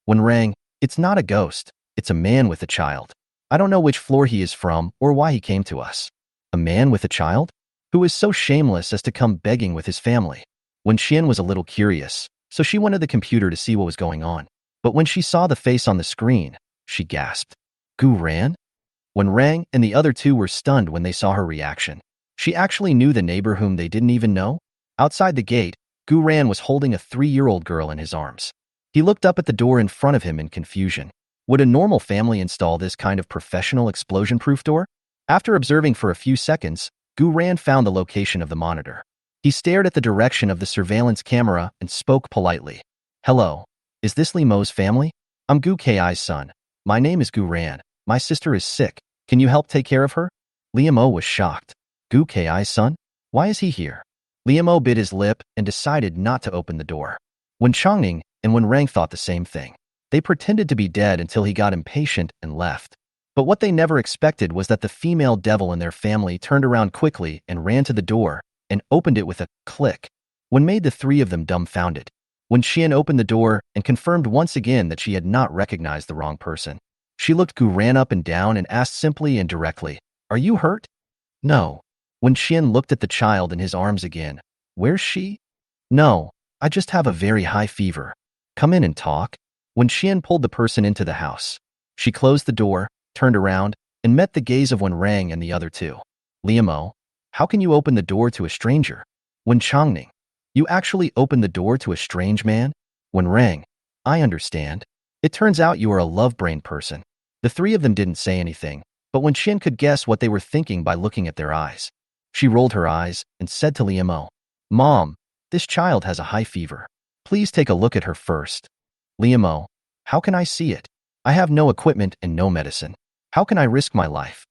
A: When Rang, "It's not a ghost, it's a man with a child. I don't know which floor he is from or why he came to us." A man with a child? Who is so shameless as to come begging with his family? When Qian was a little curious, so she went to the computer to see what was going on. But when she saw the face on the screen, she gasped. Gu Ran? When Rang and the other two were stunned when they saw her reaction. She actually knew the neighbor whom they didn't even know. Outside the gate, Gu Ran was holding a 3-year-old girl in his arms. He looked up at the door in front of him in confusion. Would a normal family install this kind of professional explosion-proof door? After observing for a few seconds, Gu Ran found the location of the monitor. He stared at the direction of the surveillance camera and spoke politely. "Hello. Is this Li Mo's family? I'm Gu Ki's son. My name is Gu Ran. My sister is sick. Can you help take care of her?" Liemo was shocked. Gu Ki's son? Why is he here? Liemo bit his lip and decided not to open the door. When Changning and Wen Rang thought the same thing. They pretended to be dead until he got impatient and left. But what they never expected was that the female devil in their family turned around quickly and ran to the door and opened it with a click, when made the three of them dumbfounded. When Qian opened the door and confirmed once again that she had not recognized the wrong person, she looked Gu Ran up and down and asked simply and directly, "Are you hurt?" "No." When Qian looked at the child in his arms again, "Where's she?" "No, I just have a very high fever. Come in and talk." When Qian pulled the person into the house, she closed the door, turned around, and met the gaze of Wen Rang and the other two. "Liemo, how can you open the door to a stranger?" Wen Changning, "You actually opened the door to a strange man?" Wen Rang, "I understand. It turns out you are a love-brain person." The three of them didn't say anything, but when Qian could guess what they were thinking by looking at their eyes. She rolled her eyes and said to Liemo, "Mom, this child has a high fever. Please take a look at her first." Liemo, "How can I see it? I have no equipment and no medicine. How can I risk my life?"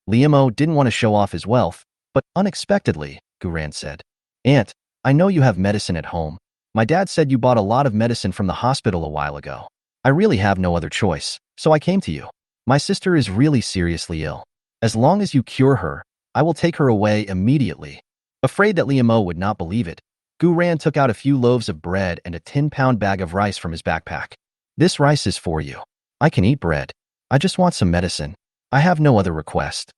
A: Liemo didn't want to show off his wealth, but unexpectedly, Gu Ran said, "Aunt, I know you have medicine at home. My dad said you bought a lot of medicine from the hospital a while ago. I really have no other choice, so I came to you. My sister is really seriously ill. As long as you cure her, I will take her away immediately." Afraid that Liemo would not believe it, Gu Ran took out a few loaves of bread and a 10-pound bag of rice from his backpack. "This rice is for you. I can eat bread. I just want some medicine. I have no other request."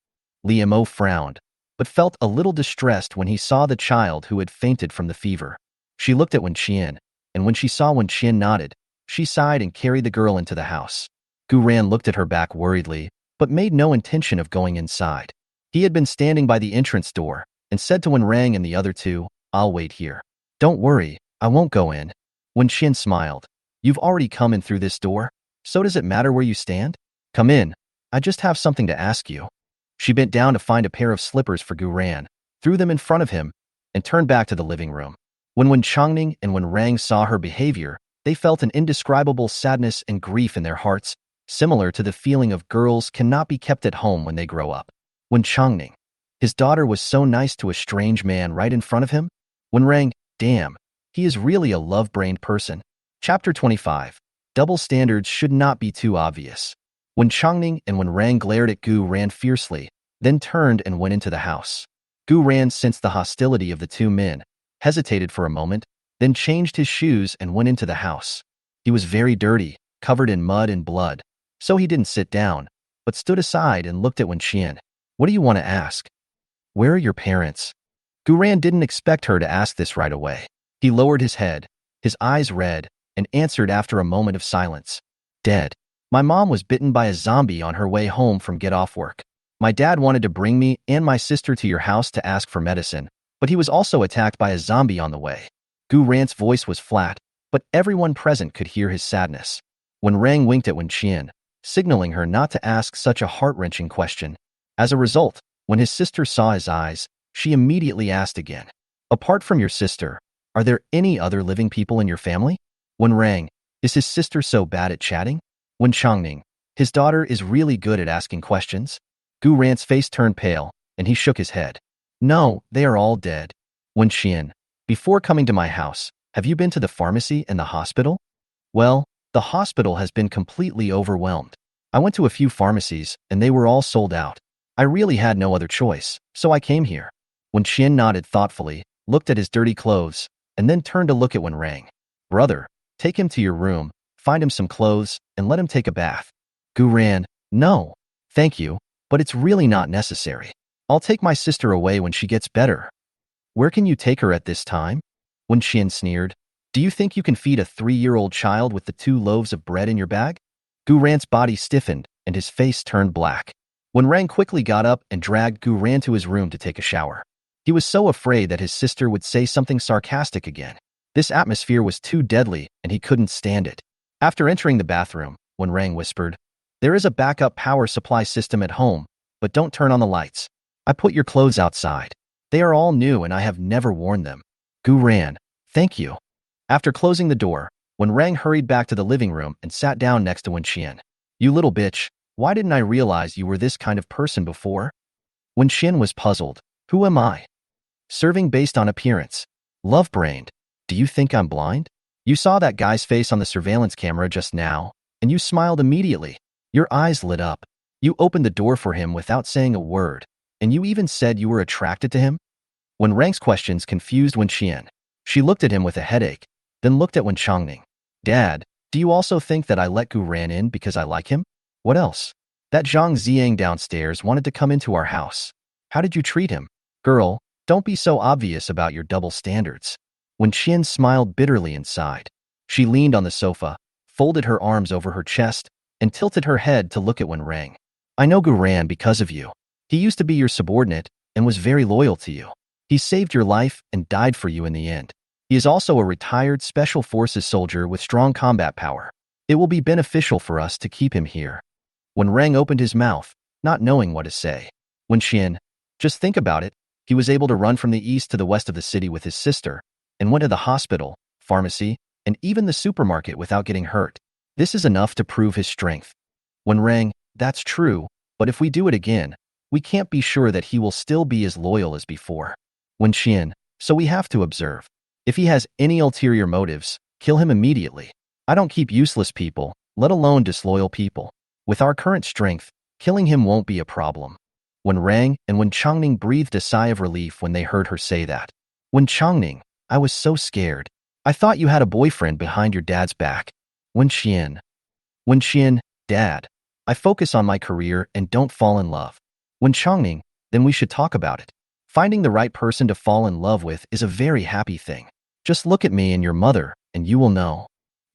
A: Liemo frowned, but felt a little distressed when he saw the child who had fainted from the fever. She looked at Wen Qian, and when she saw Wen Qian nodded, she sighed and carried the girl into the house. Gu Ran looked at her back worriedly, but made no intention of going inside. He had been standing by the entrance door and said to Wen Rang and the other two, "I'll wait here. Don't worry, I won't go in." Wen Qian smiled. "You've already come in through this door, so does it matter where you stand? Come in. I just have something to ask you." She bent down to find a pair of slippers for Gu Ran, threw them in front of him, and turned back to the living room. When Wen Changning and Wen Rang saw her behavior, they felt an indescribable sadness and grief in their hearts, similar to the feeling of girls cannot be kept at home when they grow up. Wen Changning, his daughter was so nice to a strange man right in front of him? Wen Rang, damn, he is really a love-brained person. Chapter 25. Double standards should not be too obvious. Wen Changning and Wen Rang glared at Gu Ran fiercely, then turned and went into the house. Gu Ran sensed the hostility of the two men, hesitated for a moment, then changed his shoes and went into the house. He was very dirty, covered in mud and blood, so he didn't sit down, but stood aside and looked at Wen Qian. "What do you want to ask?" "Where are your parents?" Gu Ran didn't expect her to ask this right away. He lowered his head, his eyes red, and answered after a moment of silence. "Dead. My mom was bitten by a zombie on her way home from get off work. My dad wanted to bring me and my sister to your house to ask for medicine, but he was also attacked by a zombie on the way. Gu Ran's voice was flat, but everyone present could hear his sadness. When Rang winked at Wenqian, signaling her not to ask such a heart-wrenching question. As a result, when his sister saw his eyes, she immediately asked again, "Apart from your sister, are there any other living people in your family?" When Rang, "Is his sister so bad at chatting?" When Changning, "His daughter is really good at asking questions?" Gu Ran's face turned pale, and he shook his head. "No, they are all dead." When Qian, "Before coming to my house, have you been to the pharmacy and the hospital?" "Well, the hospital has been completely overwhelmed. I went to a few pharmacies, and they were all sold out. I really had no other choice, so I came here." When Qian nodded thoughtfully, looked at his dirty clothes, and then turned to look at Wen Rang. "Brother, take him to your room, find him some clothes, and let him take a bath." Gu Ran, "No, thank you, but it's really not necessary. I'll take my sister away when she gets better." "Where can you take her at this time?" When Qian sneered, "Do you think you can feed a 3-year-old child with the 2 loaves of bread in your bag?" Gu Ran's body stiffened, and his face turned black. When Rang quickly got up and dragged Gu Ran to his room to take a shower. He was so afraid that his sister would say something sarcastic again. This atmosphere was too deadly, and he couldn't stand it. After entering the bathroom, when Rang whispered, "There is a backup power supply system at home, but don't turn on the lights. I put your clothes outside. They are all new and I have never worn them." Gu Ran, "Thank you." After closing the door, when Rang hurried back to the living room and sat down next to Wen Qian. "You little bitch, why didn't I realize you were this kind of person before?" Wen Qian was puzzled. "Who am I? Serving based on appearance. Love-brained. Do you think I'm blind? You saw that guy's face on the surveillance camera just now, and you smiled immediately. Your eyes lit up. You opened the door for him without saying a word, and you even said you were attracted to him?" When Rang's questions confused Wen Qian, she looked at him with a headache, then looked at Wen Changning. "Dad, do you also think that I let Gu Ran in because I like him? What else? That Zhang Ziang downstairs wanted to come into our house. How did you treat him? Girl, don't be so obvious about your double standards." When Qian smiled bitterly inside, she leaned on the sofa, folded her arms over her chest, and tilted her head to look at Wen Rang. "I know Gu Ran because of you. He used to be your subordinate and was very loyal to you. He saved your life and died for you in the end. He is also a retired Special Forces soldier with strong combat power. It will be beneficial for us to keep him here." When Rang opened his mouth, not knowing what to say. When Qian, "Just think about it. He was able to run from the east to the west of the city with his sister, and went to the hospital, pharmacy, and even the supermarket without getting hurt. This is enough to prove his strength." When Rang, "That's true, but if we do it again, we can't be sure that he will still be as loyal as before." When Qian, "So we have to observe. If he has any ulterior motives, kill him immediately. I don't keep useless people, let alone disloyal people. With our current strength, killing him won't be a problem." When Rang and Wen Changning breathed a sigh of relief when they heard her say that. Wen Changning, "I was so scared. I thought you had a boyfriend behind your dad's back." Wen Qian, "Dad, I focus on my career and don't fall in love." Wen Changning, "Then we should talk about it. Finding the right person to fall in love with is a very happy thing. Just look at me and your mother, and you will know."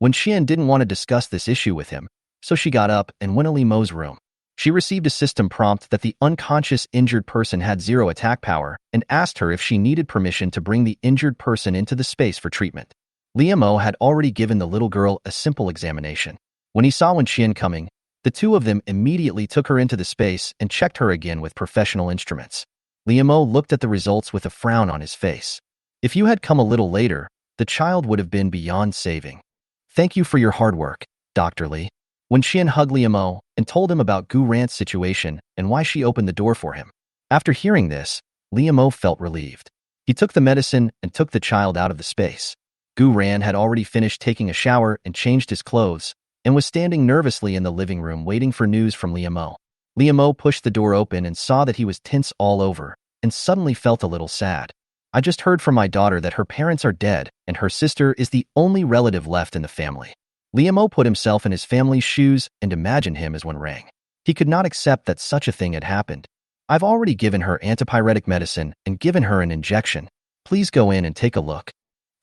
A: Wen Qian didn't want to discuss this issue with him, so she got up and went to Li Mo's room. She received a system prompt that the unconscious injured person had 0 attack power and asked her if she needed permission to bring the injured person into the space for treatment. Li Mo had already given the little girl a simple examination. When he saw Wen Qian coming, the two of them immediately took her into the space and checked her again with professional instruments. Li Mo looked at the results with a frown on his face. "If you had come a little later, the child would have been beyond saving. Thank you for your hard work, Dr. Li." When Qian hugged Li Mo and told him about Gu Ran's situation and why she opened the door for him. After hearing this, Li Mo felt relieved. He took the medicine and took the child out of the space. Gu Ran had already finished taking a shower and changed his clothes, and was standing nervously in the living room waiting for news from Li Mo. Li Mo pushed the door open and saw that he was tense all over, and suddenly felt a little sad. "I just heard from my daughter that her parents are dead, and her sister is the only relative left in the family." Li Mo put himself in his family's shoes and imagined him as Wen Rang. He could not accept that such a thing had happened. "I've already given her antipyretic medicine and given her an injection. Please go in and take a look."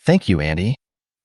A: "Thank you, Auntie."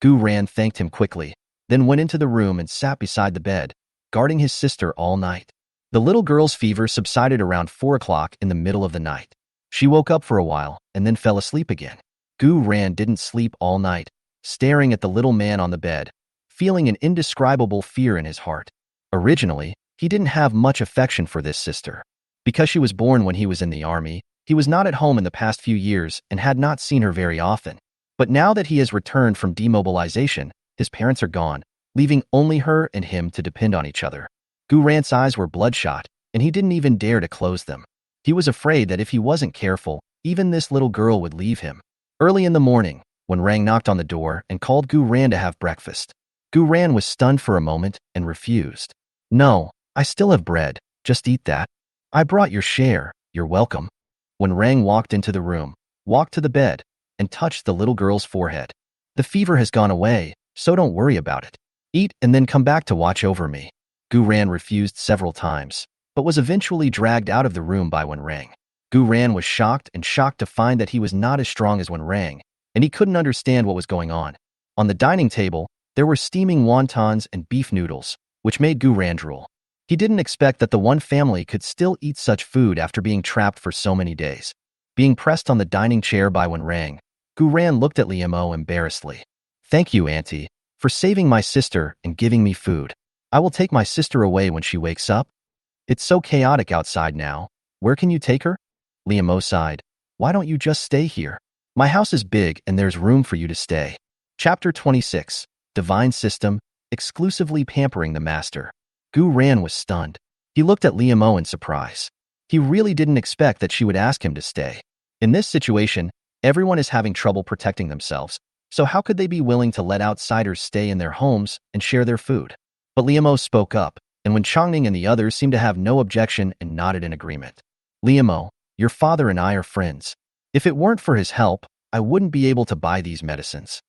A: Gu Ran thanked him quickly, then went into the room and sat beside the bed, guarding his sister all night. The little girl's fever subsided around 4 o'clock in the middle of the night. She woke up for a while and then fell asleep again. Gu Ran didn't sleep all night, staring at the little man on the bed, feeling an indescribable fear in his heart. Originally, he didn't have much affection for this sister. Because she was born when he was in the army, he was not at home in the past few years and had not seen her very often. But now that he has returned from demobilization, his parents are gone, leaving only her and him to depend on each other. Gu Ran's eyes were bloodshot, and he didn't even dare to close them. He was afraid that if he wasn't careful, even this little girl would leave him. Early in the morning, when Rang knocked on the door and called Gu Ran to have breakfast, Gu Ran was stunned for a moment and refused. "No, I still have bread, just eat that. I brought your share, you're welcome." When Rang walked into the room, walked to the bed, and touched the little girl's forehead. "The fever has gone away, so don't worry about it. Eat and then come back to watch over me." Gu Ran refused several times, but was eventually dragged out of the room by Wen Rang. Gu Ran was shocked to find that he was not as strong as Wen Rang, and he couldn't understand what was going on. On the dining table, there were steaming wontons and beef noodles, which made Gu Ran drool. He didn't expect that the one family could still eat such food after being trapped for so many days. Being pressed on the dining chair by Wen Rang, Gu Ran looked at Liamo embarrassedly. "Thank you, Auntie, for saving my sister and giving me food. I will take my sister away when she wakes up. It's so chaotic outside now. Where can you take her?" Liamo sighed. "Why don't you just stay here? My house is big and there's room for you to stay." Chapter 26. Divine System, exclusively pampering the master. Gu Ran was stunned. He looked at Liamo in surprise. He really didn't expect that she would ask him to stay. In this situation, everyone is having trouble protecting themselves, so how could they be willing to let outsiders stay in their homes and share their food? But Liamo spoke up, and when Changning and the others seemed to have no objection and nodded in agreement. "Liamo, your father and I are friends. If it weren't for his help, I wouldn't be able to buy these medicines."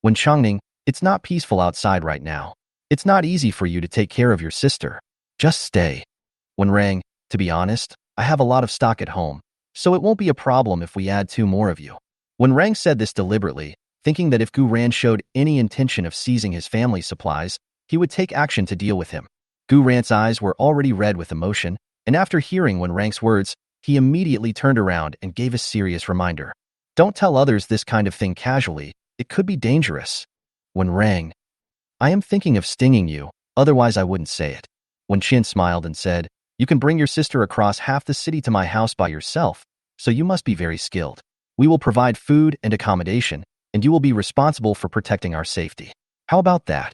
A: When Changning, "It's not peaceful outside right now. It's not easy for you to take care of your sister. Just stay." When Rang, "To be honest, I have a lot of stock at home, so it won't be a problem if we add 2 more of you." When Rang said this deliberately, thinking that if Gu Ran showed any intention of seizing his family's supplies, he would take action to deal with him. Gu Ran's eyes were already red with emotion, and after hearing Wen Rang's words, he immediately turned around and gave a serious reminder. "Don't tell others this kind of thing casually. It could be dangerous." Wen Rang, "I am thinking of stinging you, otherwise I wouldn't say it." Wen Qin smiled and said, "You can bring your sister across half the city to my house by yourself, so you must be very skilled. We will provide food and accommodation, and you will be responsible for protecting our safety. How about that?"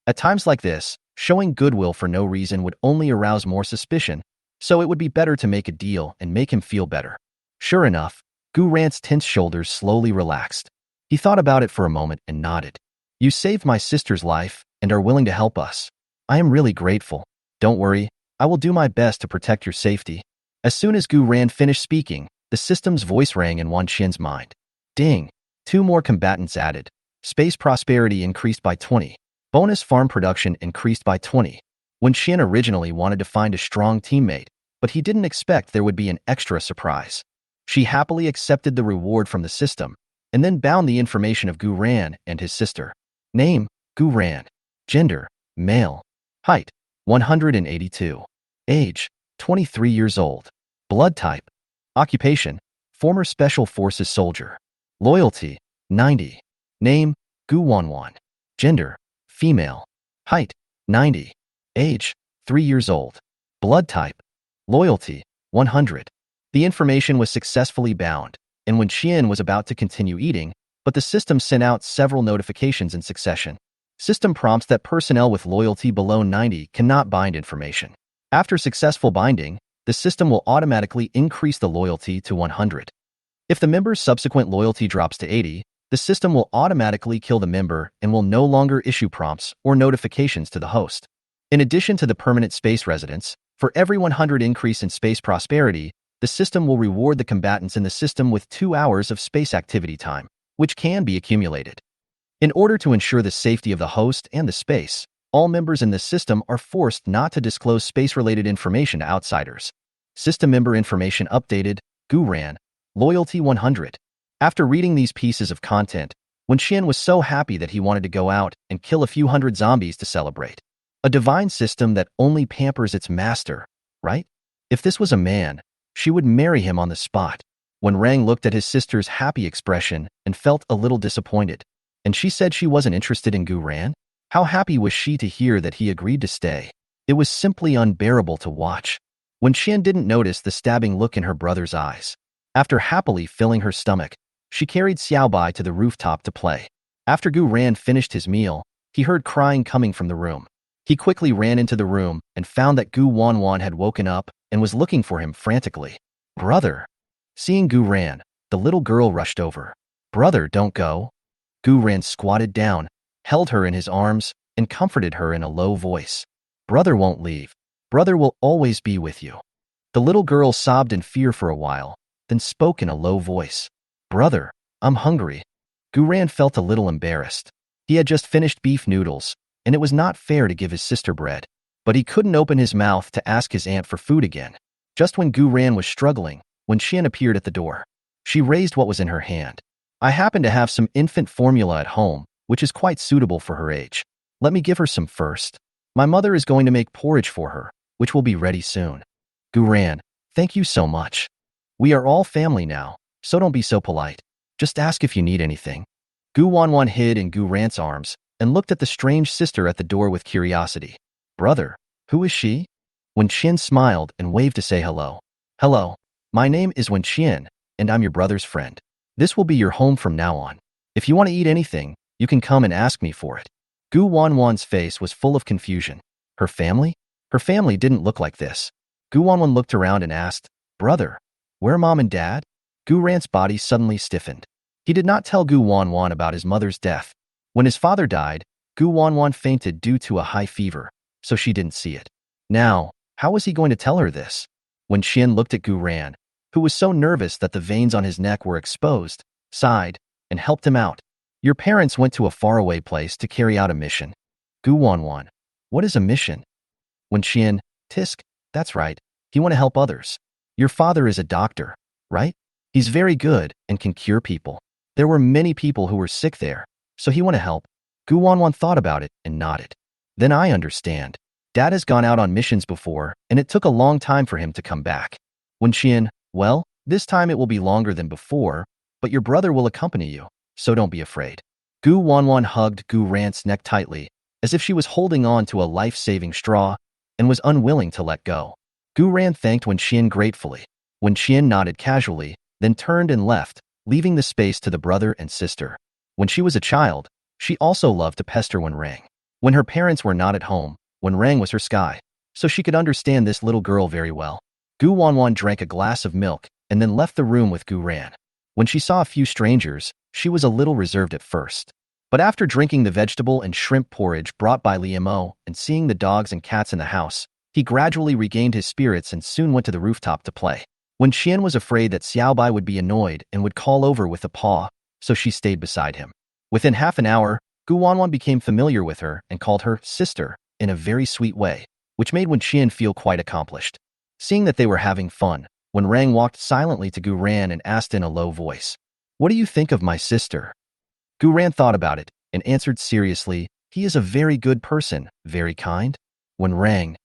A: At times like this, showing goodwill for no reason would only arouse more suspicion, so it would be better to make a deal and make him feel better. Sure enough, Gu Ran's tense shoulders slowly relaxed. He thought about it for a moment and nodded. "You saved my sister's life and are willing to help us. I am really grateful. Don't worry, I will do my best to protect your safety." As soon as Gu Ran finished speaking, the system's voice rang in Wan Qian's mind. Ding! 2 more combatants added. Space prosperity increased by 20. Bonus farm production increased by 20. Wen Qian originally wanted to find a strong teammate, but he didn't expect there would be an extra surprise. She happily accepted the reward from the system, and then bound the information of Gu Ran and his sister. Name, Gu Ran. Gender, male. Height, 182. Age, 23 years old. Blood type. Occupation, former Special Forces soldier. Loyalty, 90. Name, Gu Wanwan. Gender, female. Height, 90. Age, 3 years old. Blood type. Loyalty, 100. The information was successfully bound, and when Qian was about to continue eating, but the system sent out several notifications in succession. System prompts that personnel with loyalty below 90 cannot bind information. After successful binding, the system will automatically increase the loyalty to 100. If the member's subsequent loyalty drops to 80, the system will automatically kill the member and will no longer issue prompts or notifications to the host. In addition to the permanent space residence, for every 100 increase in space prosperity, the system will reward the combatants in the system with 2 hours of space activity time, which can be accumulated. In order to ensure the safety of the host and the space, all members in this system are forced not to disclose space-related information to outsiders. System member information updated, Gu Ran, loyalty 100. After reading these pieces of content, Wen Qian was so happy that he wanted to go out and kill a few hundred zombies to celebrate. A divine system that only pampers its master, right? If this was a man, she would marry him on the spot. When Rang looked at his sister's happy expression and felt a little disappointed, and she said she wasn't interested in Gu Ran, how happy was she to hear that he agreed to stay? It was simply unbearable to watch. When Qian didn't notice the stabbing look in her brother's eyes. After happily filling her stomach, she carried Xiaobai to the rooftop to play. After Gu Ran finished his meal, he heard crying coming from the room. He quickly ran into the room and found that Gu Wanwan had woken up and was looking for him frantically. Brother! Seeing Gu Ran, the little girl rushed over. Brother, don't go. Gu Ran squatted down, held her in his arms, and comforted her in a low voice. Brother won't leave. Brother will always be with you. The little girl sobbed in fear for a while, then spoke in a low voice. Brother, I'm hungry. Gu Ran felt a little embarrassed. He had just finished beef noodles, and it was not fair to give his sister bread. But he couldn't open his mouth to ask his aunt for food again. Just when Gu Ran was struggling, when Qian appeared at the door, she raised what was in her hand. I happen to have some infant formula at home, which is quite suitable for her age. Let me give her some first. My mother is going to make porridge for her, which will be ready soon. Gu Ran, thank you so much. We are all family now, so don't be so polite. Just ask if you need anything. Gu Wanwan hid in Gu Ran's arms and looked at the strange sister at the door with curiosity. Brother, who is she? Wen Qian smiled and waved to say hello. Hello, my name is Wen Qian, and I'm your brother's friend. This will be your home from now on. If you want to eat anything, you can come and ask me for it. Gu Wanwan's face was full of confusion. Her family? Her family didn't look like this. Gu Wanwan looked around and asked, Brother, where are mom and dad? Gu Ran's body suddenly stiffened. He did not tell Gu Wanwan about his mother's death. When his father died, Gu Wanwan fainted due to a high fever, so she didn't see it. Now, how was he going to tell her this? When Qian looked at Gu Ran, who was so nervous that the veins on his neck were exposed, sighed, and helped him out. Your parents went to a faraway place to carry out a mission. Gu Wanwan, what is a mission? When Qian, Tisk, that's right, he want to help others. Your father is a doctor, right? He's very good and can cure people. There were many people who were sick there, so he want to help. Gu Wanwan thought about it and nodded. Then I understand. Dad has gone out on missions before, and it took a long time for him to come back. When Qian, well, this time it will be longer than before, but your brother will accompany you, so don't be afraid. Gu Wanwan hugged Gu Ran's neck tightly, as if she was holding on to a life-saving straw, and was unwilling to let go. Gu Ran thanked Wen Qian gratefully. Wen Qian nodded casually, then turned and left, leaving the space to the brother and sister. When she was a child, she also loved to pester Wen Rang. When her parents were not at home, Wen Rang was her sky, so she could understand this little girl very well. Gu Wanwan drank a glass of milk and then left the room with Gu Ran. When she saw a few strangers, she was a little reserved at first. But after drinking the vegetable and shrimp porridge brought by Li Mo and seeing the dogs and cats in the house, he gradually regained his spirits and soon went to the rooftop to play. When Qian was afraid that Xiaobai would be annoyed and would call over with a paw, so she stayed beside him. Within half an hour, Gu Wanwan became familiar with her and called her sister in a very sweet way, which made Wen Qian feel quite accomplished. Seeing that they were having fun, Wen Rang walked silently to Gu Ran and asked in a low voice, What do you think of my sister? Gu Ran thought about it and answered seriously, He is a very good person, very kind. Wen Rang,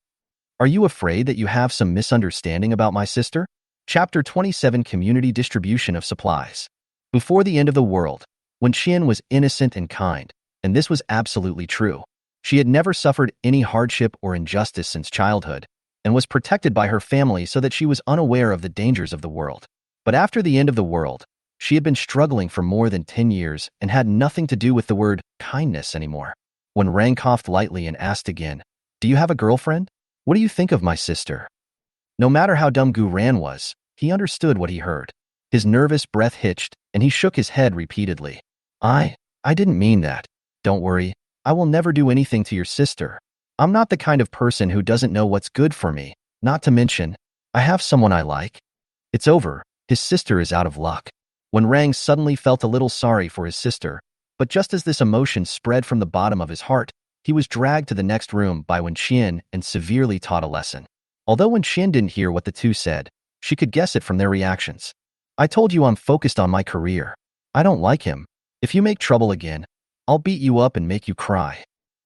A: are you afraid that you have some misunderstanding about my sister? Chapter 27 Community Distribution of Supplies. Before the end of the world, Wen Qian was innocent and kind, and this was absolutely true. She had never suffered any hardship or injustice since childhood, and was protected by her family so that she was unaware of the dangers of the world. But after the end of the world, she had been struggling for more than 10 years and had nothing to do with the word kindness anymore. When Rang coughed lightly and asked again, Do you have a girlfriend? What do you think of my sister? No matter how dumb Gu Ran was, he understood what he heard. His nervous breath hitched, and he shook his head repeatedly. I didn't mean that. Don't worry, I will never do anything to your sister. I'm not the kind of person who doesn't know what's good for me, not to mention, I have someone I like. It's over, his sister is out of luck. When Rang suddenly felt a little sorry for his sister, but just as this emotion spread from the bottom of his heart, he was dragged to the next room by Wen Qian and severely taught a lesson. Although Wen Qian didn't hear what the two said, she could guess it from their reactions. I told you I'm focused on my career. I don't like him. If you make trouble again, I'll beat you up and make you cry.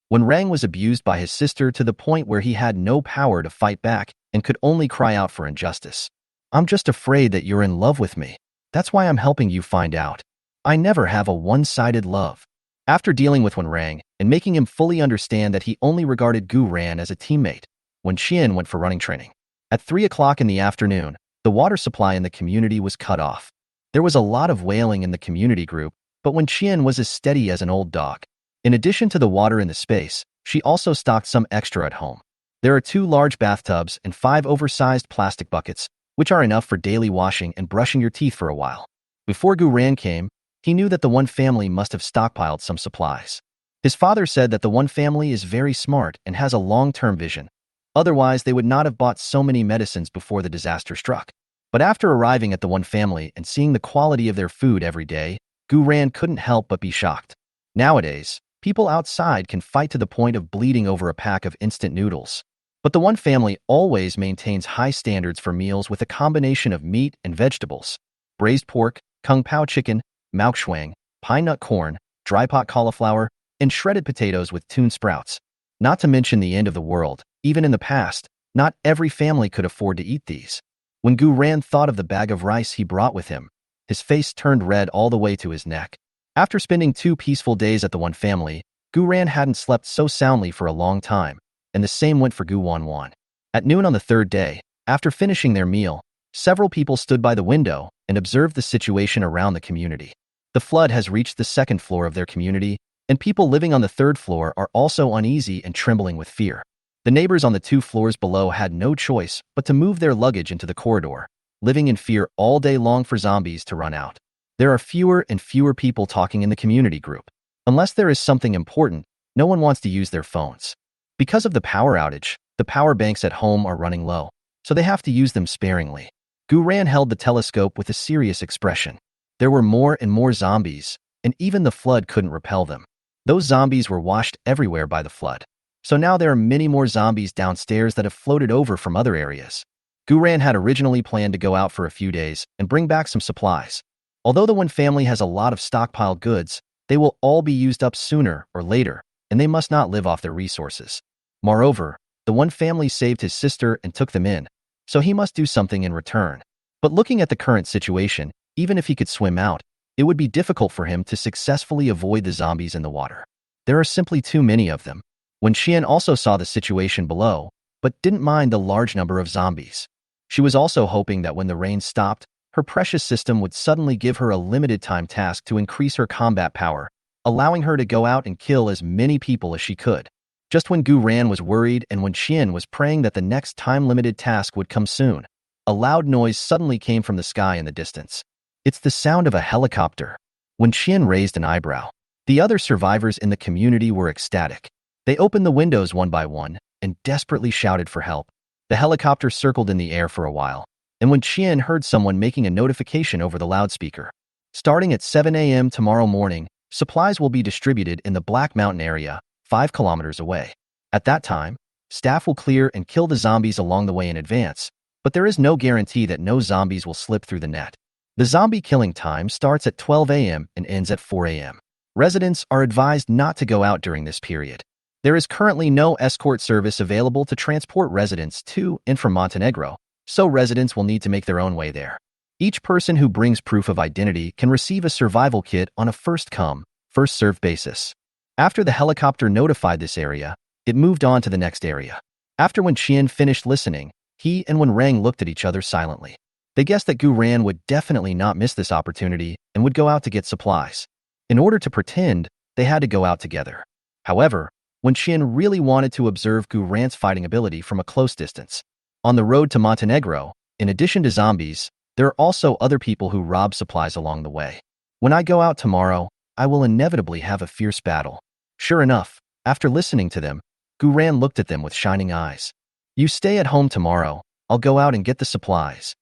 A: When Rang was abused by his sister to the point where he had no power to fight back and could only cry out for injustice. I'm just afraid that you're in love with me. That's why I'm helping you find out. I never have a one-sided love. After dealing with Wen Rang and making him fully understand that he only regarded Gu Ran as a teammate, Wen Qian went for running training. At 3 o'clock in the afternoon, the water supply in the community was cut off. There was a lot of wailing in the community group, but Wen Qian was as steady as an old dog. In addition to the water in the space, she also stocked some extra at home. There are 2 large bathtubs and 5 oversized plastic buckets, which are enough for daily washing and brushing your teeth for a while. Before Gu Ran came, he knew that the One family must have stockpiled some supplies. His father said that the One family is very smart and has a long-term vision. Otherwise, they would not have bought so many medicines before the disaster struck. But after arriving at the One family and seeing the quality of their food every day, Gu Ran couldn't help but be shocked. Nowadays, people outside can fight to the point of bleeding over a pack of instant noodles. But the One family always maintains high standards for meals with a combination of meat and vegetables. Braised pork, kung pao chicken, mao shuang, pine nut corn, dry pot cauliflower, and shredded potatoes with tune sprouts. Not to mention the end of the world. Even in the past, not every family could afford to eat these. When Gu Ran thought of the bag of rice he brought with him, his face turned red all the way to his neck. After spending 2 peaceful days at the One family, Gu Ran hadn't slept so soundly for a long time, and the same went for Gu Wanwan. At noon on the 3rd day, after finishing their meal, several people stood by the window and observed the situation around the community. The flood has reached the 2nd floor of their community, and people living on the 3rd floor are also uneasy and trembling with fear. The neighbors on the 2 floors below had no choice but to move their luggage into the corridor, living in fear all day long for zombies to run out. There are fewer and fewer people talking in the community group. Unless there is something important, no one wants to use their phones. Because of the power outage, the power banks at home are running low, so they have to use them sparingly. Gu Ran held the telescope with a serious expression. There were more and more zombies, and even the flood couldn't repel them. Those zombies were washed everywhere by the flood. So now there are many more zombies downstairs that have floated over from other areas. Gu Ran had originally planned to go out for a few days and bring back some supplies. Although the One family has a lot of stockpiled goods, they will all be used up sooner or later, and they must not live off their resources. Moreover, the One family saved his sister and took them in, so he must do something in return. But looking at the current situation, even if he could swim out, it would be difficult for him to successfully avoid the zombies in the water. There are simply too many of them. Wen Qian also saw the situation below, but didn't mind the large number of zombies. She was also hoping that when the rain stopped, her precious system would suddenly give her a limited time task to increase her combat power, allowing her to go out and kill as many people as she could. Just when Gu Ran was worried and Wen Qian was praying that the next time-limited task would come soon, a loud noise suddenly came from the sky in the distance. It's the sound of a helicopter. Wen Qian raised an eyebrow. The other survivors in the community were ecstatic. They opened the windows one by one and desperately shouted for help. The helicopter circled in the air for a while, and Wen Qian heard someone making a notification over the loudspeaker. Starting at 7 a.m. tomorrow morning, supplies will be distributed in the Black Mountain area, 5 kilometers away. At that time, staff will clear and kill the zombies along the way in advance, but there is no guarantee that no zombies will slip through the net. The zombie killing time starts at 12 a.m. and ends at 4 a.m. Residents are advised not to go out during this period. There is currently no escort service available to transport residents to and from Montenegro, so residents will need to make their own way there. Each person who brings proof of identity can receive a survival kit on a first-come, first-served basis. After the helicopter notified this area, it moved on to the next area. After Wen Qian finished listening, he and Wen Rang looked at each other silently. They guessed that Gu Ran would definitely not miss this opportunity and would go out to get supplies. In order to pretend, they had to go out together. However, Wen Qian really wanted to observe Gu Ran's fighting ability from a close distance. On the road to Montenegro, in addition to zombies, there are also other people who rob supplies along the way. When I go out tomorrow, I will inevitably have a fierce battle. Sure enough, after listening to them, Gu Ran looked at them with shining eyes. You stay at home tomorrow, I'll go out and get the supplies.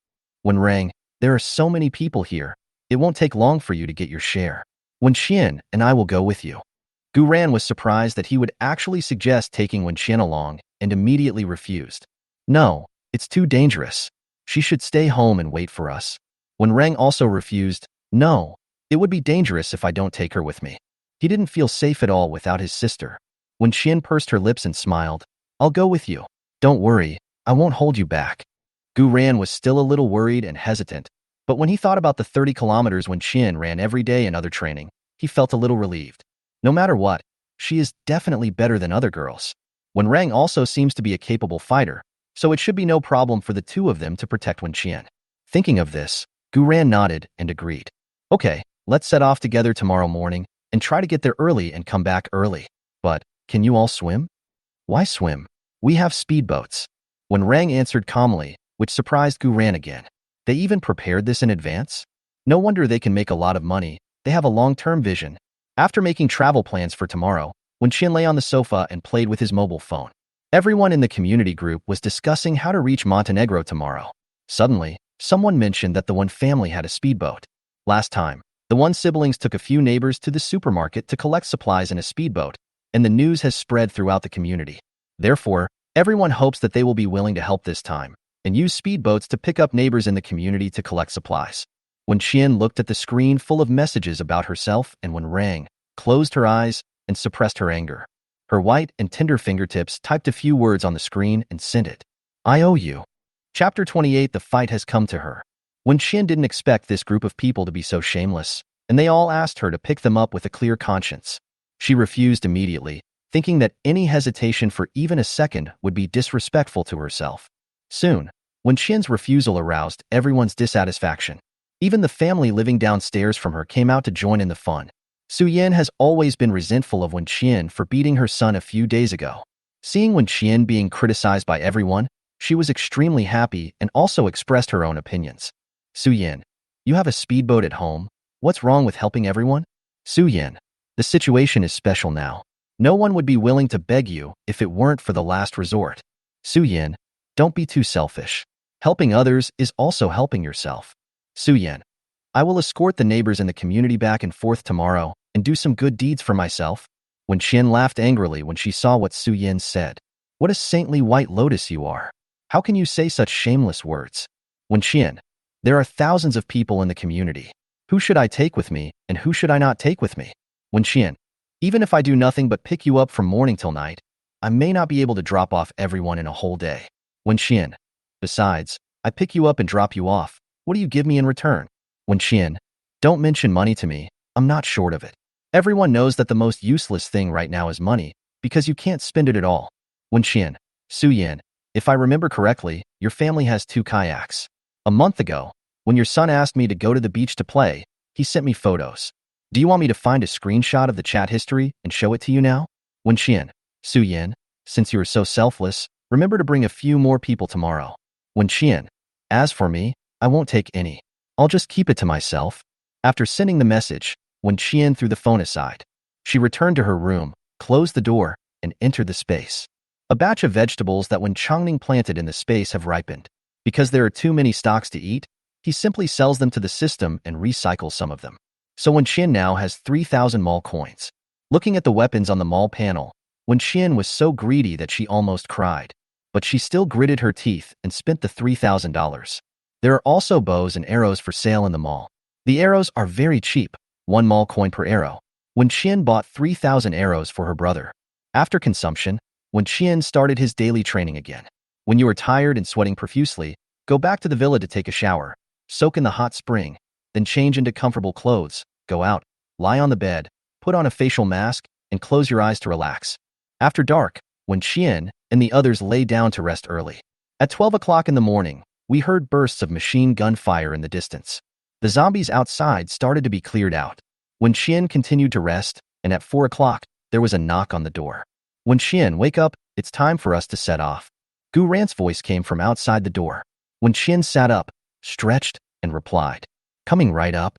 A: Wen Rang, there are so many people here, it won't take long for you to get your share. Wen Qian and I will go with you. Gu Ran was surprised that he would actually suggest taking Wen Qian along and immediately refused. No, it's too dangerous. She should stay home and wait for us. Wen Rang also refused. No, it would be dangerous if I don't take her with me. He didn't feel safe at all without his sister. Wen Qian pursed her lips and smiled. I'll go with you. Don't worry, I won't hold you back. Gu Ran was still a little worried and hesitant, But when he thought about the 30 kilometers when Qian ran every day in other training, he felt a little relieved. No matter what, she is definitely better than other girls. Wen Rang also seems to be a capable fighter, so it should be no problem for the two of them to protect Wen Qian. Thinking of this, Gu Ran nodded and agreed. Okay, let's set off together tomorrow morning and try to get there early and come back early. But, can you all swim? Why swim? We have speedboats. Wen Rang answered calmly, which surprised Gu Ran again. They even prepared this in advance? No wonder they can make a lot of money. They have a long-term vision. After making travel plans for tomorrow, Wen Qian lay on the sofa and played with his mobile phone. Everyone in the community group was discussing how to reach Montenegro tomorrow. Suddenly, someone mentioned that the Wen family had a speedboat. Last time, the Wen siblings took a few neighbors to the supermarket to collect supplies in a speedboat, and the news has spread throughout the community. Therefore, everyone hopes that they will be willing to help this time and use speedboats to pick up neighbors in the community to collect supplies. Wen Qian looked at the screen full of messages about herself and Wen Rang, closed her eyes, and suppressed her anger. Her white and tender fingertips typed a few words on the screen and sent it. I owe you. Chapter 28. The fight has come to her. Wen Qian didn't expect this group of people to be so shameless, and they all asked her to pick them up with a clear conscience. She refused immediately, thinking that any hesitation for even a second would be disrespectful to herself. Soon, Wen Qian's refusal aroused everyone's dissatisfaction. Even the family living downstairs from her came out to join in the fun. Su Yan has always been resentful of Wen Qian for beating her son a few days ago. Seeing Wen Qian being criticized by everyone, she was extremely happy and also expressed her own opinions. Su Yan, you have a speedboat at home. What's wrong with helping everyone? Su Yan, the situation is special now. No one would be willing to beg you if it weren't for the last resort. Su Yan, don't be too selfish. Helping others is also helping yourself. Su Yan, I will escort the neighbors in the community back and forth tomorrow and do some good deeds for myself. Wen Qian laughed angrily when she saw what Su Yan said. What a saintly white lotus you are. How can you say such shameless words? Wen Qian, there are thousands of people in the community. Who should I take with me and who should I not take with me? Wen Qian, even if I do nothing but pick you up from morning till night, I may not be able to drop off everyone in a whole day. Wen Qian, besides, I pick you up and drop you off. What do you give me in return? Wen Qian, don't mention money to me. I'm not short of it. Everyone knows that the most useless thing right now is money, because you can't spend it at all. Wen Qian, Su Yan, if I remember correctly, your family has 2 kayaks. A month ago, when your son asked me to go to the beach to play, he sent me photos. Do you want me to find a screenshot of the chat history and show it to you now? Wen Qian, Su Yan, since you are so selfless, remember to bring a few more people tomorrow. Wen Qian, as for me, I won't take any. I'll just keep it to myself. After sending the message, Wen Qian threw the phone aside. She returned to her room, closed the door, and entered the space. A batch of vegetables that Wen Changning planted in the space have ripened. Because there are too many stocks to eat, he simply sells them to the system and recycles some of them. So Wen Qian now has 3,000 mall coins. Looking at the weapons on the mall panel, Wen Qian was so greedy that she almost cried. But she still gritted her teeth and spent the $3,000. There are also bows and arrows for sale in the mall. The arrows are very cheap, 1 mall coin per arrow. Wen Qian bought 3,000 arrows for her brother. After consumption, Wen Qian started his daily training again. When you are tired and sweating profusely, go back to the villa to take a shower, soak in the hot spring, then change into comfortable clothes, go out, lie on the bed, put on a facial mask, and close your eyes to relax. After dark, Wen Qian and the others lay down to rest early. At 12 o'clock in the morning, we heard bursts of machine gun fire in the distance. The zombies outside started to be cleared out. Wen Qian continued to rest, and at 4 o'clock, there was a knock on the door. Wen Qian, wake up, it's time for us to set off. Gu Ran's voice came from outside the door. Wen Qian sat up, stretched, and replied, coming right up.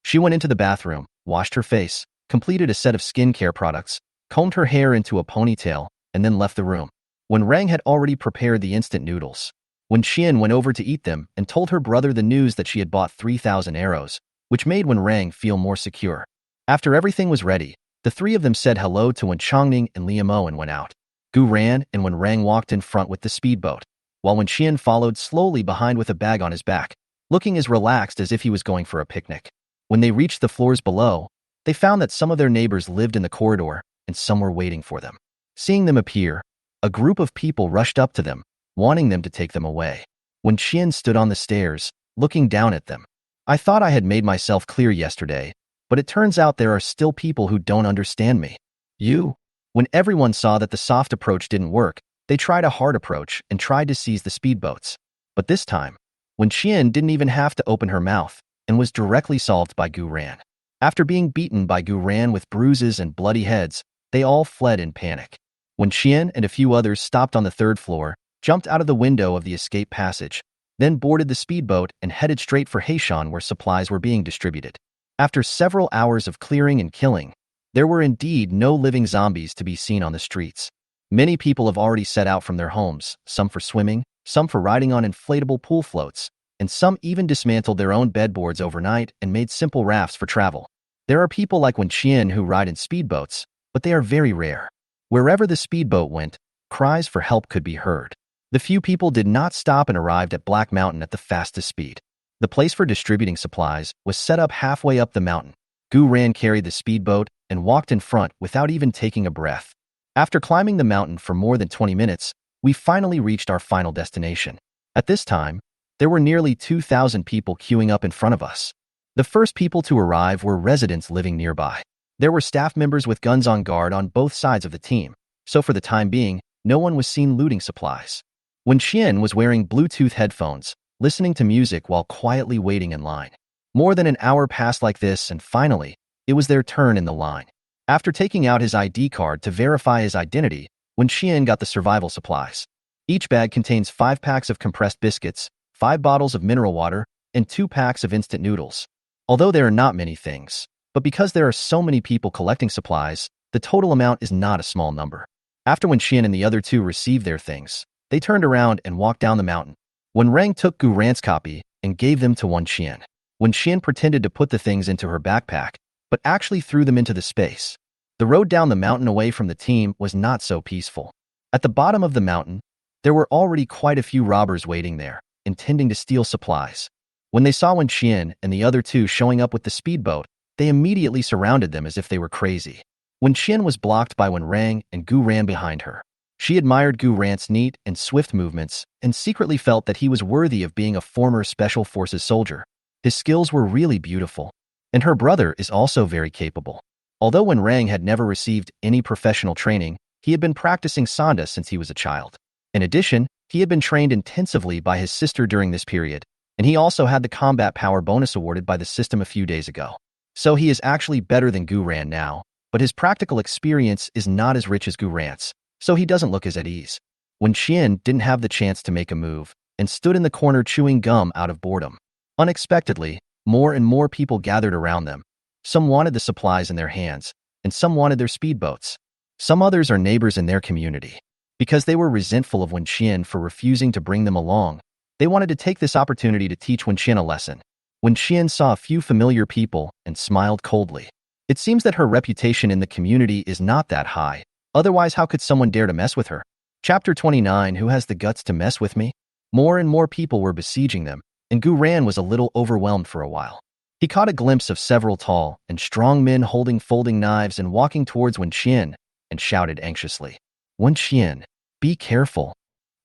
A: She went into the bathroom, washed her face, completed a set of skincare products, combed her hair into a ponytail, and then left the room. Wen Rang had already prepared the instant noodles. Wen Qian went over to eat them and told her brother the news that she had bought 3,000 arrows, which made Wen Rang feel more secure. After everything was ready, the 3 of them said hello to Wen Changning and Liamo and went out. Gu Ran and Wen Rang walked in front with the speedboat, while Wen Qian followed slowly behind with a bag on his back, looking as relaxed as if he was going for a picnic. When they reached the floors below, they found that some of their neighbors lived in the corridor and some were waiting for them. Seeing them appear, a group of people rushed up to them, wanting them to take them away. Wen Qian stood on the stairs, looking down at them. I thought I had made myself clear yesterday, but it turns out there are still people who don't understand me. You? When everyone saw that the soft approach didn't work, they tried a hard approach and tried to seize the speedboats. But this time, when Qian didn't even have to open her mouth and was directly solved by Gu Ran. After being beaten by Gu Ran with bruises and bloody heads, they all fled in panic. When Qian and a few others stopped on the third floor, jumped out of the window of the escape passage, then boarded the speedboat and headed straight for Heishan where supplies were being distributed. After several hours of clearing and killing, there were indeed no living zombies to be seen on the streets. Many people have already set out from their homes, some for swimming, some for riding on inflatable pool floats, and some even dismantled their own bedboards overnight and made simple rafts for travel. There are people like Wen Qian who ride in speedboats, but they are very rare. Wherever the speedboat went, cries for help could be heard. The few people did not stop and arrived at Black Mountain at the fastest speed. The place for distributing supplies was set up halfway up the mountain. Gu Ran carried the speedboat and walked in front without even taking a breath. After climbing the mountain for more than 20 minutes, we finally reached our final destination. At this time, there were nearly 2,000 people queuing up in front of us. The first people to arrive were residents living nearby. There were staff members with guns on guard on both sides of the team, so for the time being, no one was seen looting supplies. When Qian was wearing Bluetooth headphones, listening to music while quietly waiting in line. More than an hour passed like this, and finally, it was their turn in the line. After taking out his ID card to verify his identity, Wen Qian got the survival supplies. Each bag contains 5 packs of compressed biscuits, 5 bottles of mineral water, and 2 packs of instant noodles. Although there are not many things, but because there are so many people collecting supplies, the total amount is not a small number. After Wen Qian and the other two received their things, they turned around and walked down the mountain. Wen Rang took Gu Ran's copy and gave them to Wen Qian. Wen Qian pretended to put the things into her backpack, but actually threw them into the space. The road down the mountain away from the team was not so peaceful. At the bottom of the mountain, there were already quite a few robbers waiting there, intending to steal supplies. When they saw Wen Qian and the other two showing up with the speedboat, they immediately surrounded them as if they were crazy. Wen Qian was blocked by Wen Rang and Gu Ran behind her. She admired Gu Ran's neat and swift movements and secretly felt that he was worthy of being a former Special Forces soldier. His skills were really beautiful, and her brother is also very capable. Although Wen Rang had never received any professional training, he had been practicing Sanda since he was a child. In addition, he had been trained intensively by his sister during this period, and he also had the combat power bonus awarded by the system a few days ago. So he is actually better than Gu Ran now, but his practical experience is not as rich as Gu Ran's, so he doesn't look as at ease. Wen Qian didn't have the chance to make a move and stood in the corner chewing gum out of boredom. Unexpectedly, more and more people gathered around them. Some wanted the supplies in their hands, and some wanted their speedboats. Some others are neighbors in their community. Because they were resentful of Wen Qian for refusing to bring them along, they wanted to take this opportunity to teach Wen Qian a lesson. Wen Qian saw a few familiar people and smiled coldly. It seems that her reputation in the community is not that high. Otherwise, how could someone dare to mess with her? Chapter 29. Who has the guts to mess with me? More and more people were besieging them, and Gu Ran was a little overwhelmed for a while. He caught a glimpse of several tall and strong men holding folding knives and walking towards Wen Qian, and shouted anxiously, "Wen Qian, be careful."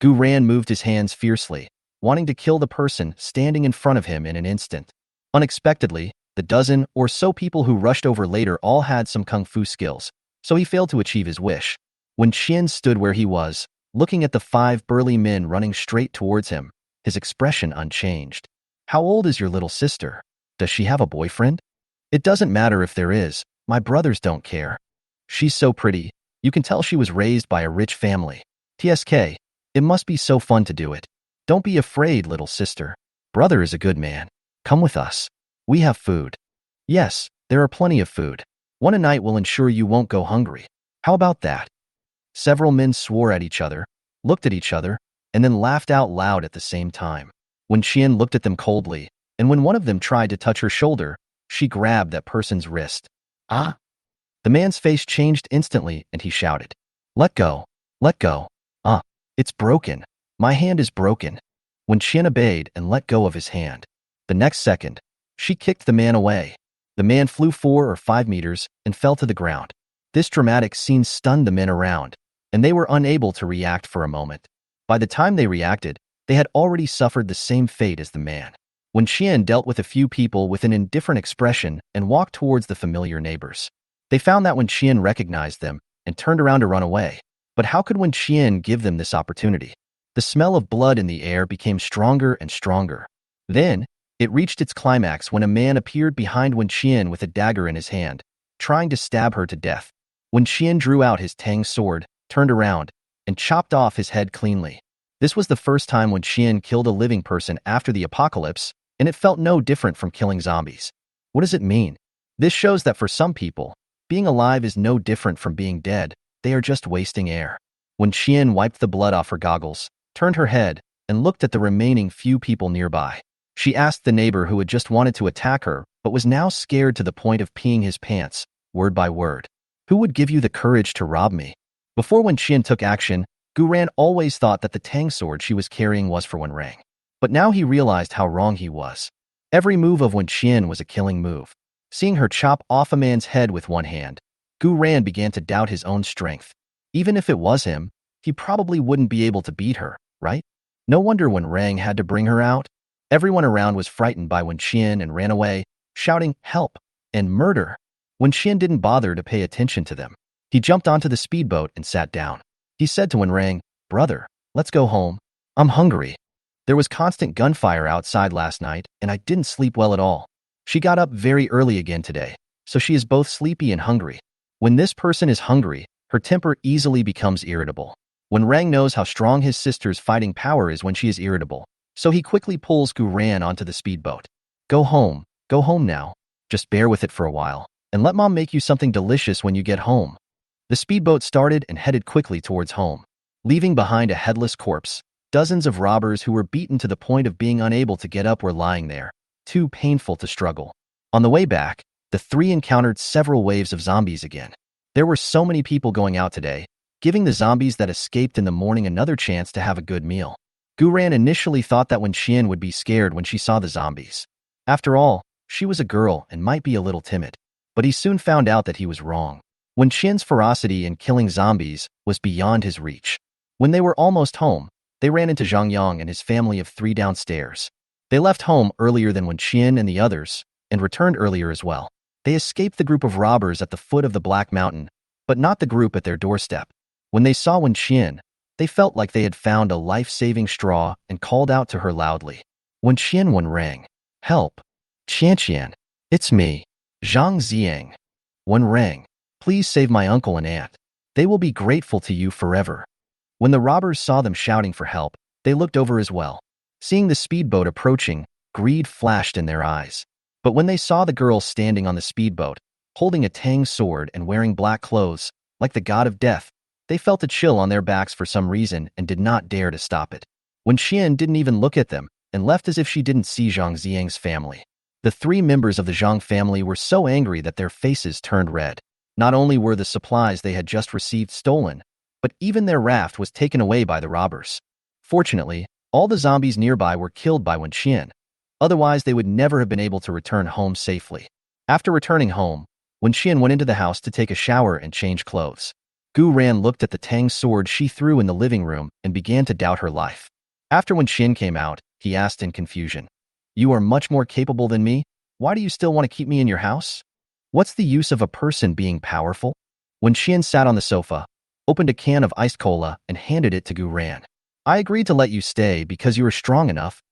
A: Gu Ran moved his hands fiercely, wanting to kill the person standing in front of him in an instant. Unexpectedly, the dozen or so people who rushed over later all had some kung fu skills, so he failed to achieve his wish. Wen Qian stood where he was, looking at the 5 burly men running straight towards him, his expression unchanged. "How old is your little sister? Does she have a boyfriend?" "It doesn't matter if there is. My brothers don't care. She's so pretty. You can tell she was raised by a rich family. TSK, it must be so fun to do it. Don't be afraid, little sister. Brother is a good man. Come with us. We have food." "Yes, there are plenty of food. One a night will ensure you won't go hungry. How about that?" Several men swore at each other, looked at each other, and then laughed out loud at the same time. Wen Qian looked at them coldly, and when one of them tried to touch her shoulder, she grabbed that person's wrist. "Ah!" The man's face changed instantly, and he shouted, "Let go! Let go! Ah! It's broken! My hand is broken!" Wen Qian obeyed and let go of his hand. The next second, she kicked the man away. The man flew 4 or 5 meters and fell to the ground. This dramatic scene stunned the men around, and they were unable to react for a moment. By the time they reacted, they had already suffered the same fate as the man. Wen Qian dealt with a few people with an indifferent expression and walked towards the familiar neighbors. They found that Wen Qian recognized them and turned around to run away. But how could Wen Qian give them this opportunity? The smell of blood in the air became stronger and stronger. Then, it reached its climax when a man appeared behind Wen Qian with a dagger in his hand, trying to stab her to death. Wen Qian drew out his tang sword, turned around, and chopped off his head cleanly. This was the first time Wen Qian killed a living person after the apocalypse, and it felt no different from killing zombies. What does it mean? This shows that for some people, being alive is no different from being dead. They are just wasting air. Wen Qian wiped the blood off her goggles, turned her head, and looked at the remaining few people nearby. She asked the neighbor who had just wanted to attack her, but was now scared to the point of peeing his pants, word by word. Who would give you the courage to rob me? Before Wen Qian took action, Gu Ran always thought that the tang sword she was carrying was for Wen Rang. But now he realized how wrong he was. Every move of Wen Qian was a killing move. Seeing her chop off a man's head with one hand, Gu Ran began to doubt his own strength. Even if it was him, he probably wouldn't be able to beat her, right? No wonder Wen Rang had to bring her out. Everyone around was frightened by Wen Qian and ran away, shouting, "Help!" and "Murder!" Wen Qian didn't bother to pay attention to them. He jumped onto the speedboat and sat down. He said to Wen Rang, "Brother, let's go home. I'm hungry. There was constant gunfire outside last night, and I didn't sleep well at all." She got up very early again today, so she is both sleepy and hungry. When this person is hungry, her temper easily becomes irritable. Wen Rang knows how strong his sister's fighting power is when she is irritable, so he quickly pulls Gu Ran onto the speedboat. Go home now. Just bear with it for a while, and let Mom make you something delicious when you get home." The speedboat started and headed quickly towards home, leaving behind a headless corpse. Dozens of robbers who were beaten to the point of being unable to get up were lying there, too painful to struggle. On the way back, the three encountered several waves of zombies again. There were so many people going out today, giving the zombies that escaped in the morning another chance to have a good meal. Gu Ran initially thought that Wen Qian would be scared when she saw the zombies. After all, she was a girl and might be a little timid. But he soon found out that he was wrong. Wen Qian's ferocity in killing zombies was beyond his reach. When they were almost home, they ran into Zhang Yang and his family of three downstairs. They left home earlier than Wen Qian and the others, and returned earlier as well. They escaped the group of robbers at the foot of the Black Mountain, but not the group at their doorstep. When they saw Wen Qian, they felt like they had found a life-saving straw and called out to her loudly. Wen Qian, Wen Rang, help! Qian, it's me, Zhang Xiang. Wen Rang, please save my uncle and aunt. They will be grateful to you forever. When the robbers saw them shouting for help, they looked over as well. Seeing the speedboat approaching, greed flashed in their eyes. But when they saw the girl standing on the speedboat, holding a tang sword and wearing black clothes, like the god of death, they felt a chill on their backs for some reason and did not dare to stop it. Wen Qian didn't even look at them and left as if she didn't see Zhang Xiang's family. The three members of the Zhang family were so angry that their faces turned red. Not only were the supplies they had just received stolen, but even their raft was taken away by the robbers. Fortunately, all the zombies nearby were killed by Wen Qian. Otherwise, they would never have been able to return home safely. After returning home, Wen Qian went into the house to take a shower and change clothes. Gu Ran looked at the tang sword she threw in the living room and began to doubt her life. After Wen Qian came out, he asked in confusion, "You are much more capable than me? Why do you still want to keep me in your house? What's the use of a person being powerful?" Wen Qian sat on the sofa, opened a can of iced cola, and handed it to Gu Ran. "I agreed to let you stay because you are strong enough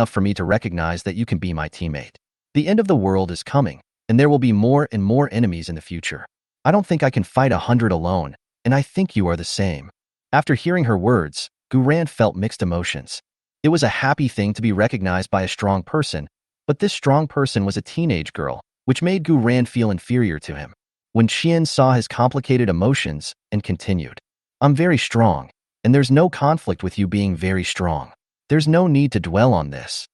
A: for me to recognize that you can be my teammate. The end of the world is coming, and there will be more and more enemies in the future. I don't think I can fight 100 alone, and I think you are the same." After hearing her words, Gu Ran felt mixed emotions. It was a happy thing to be recognized by a strong person, but this strong person was a teenage girl, which made Gu Ran feel inferior to him. Wen Qian saw his complicated emotions and continued, "I'm very strong, and there's no conflict with you being very strong. There's no need to dwell on this."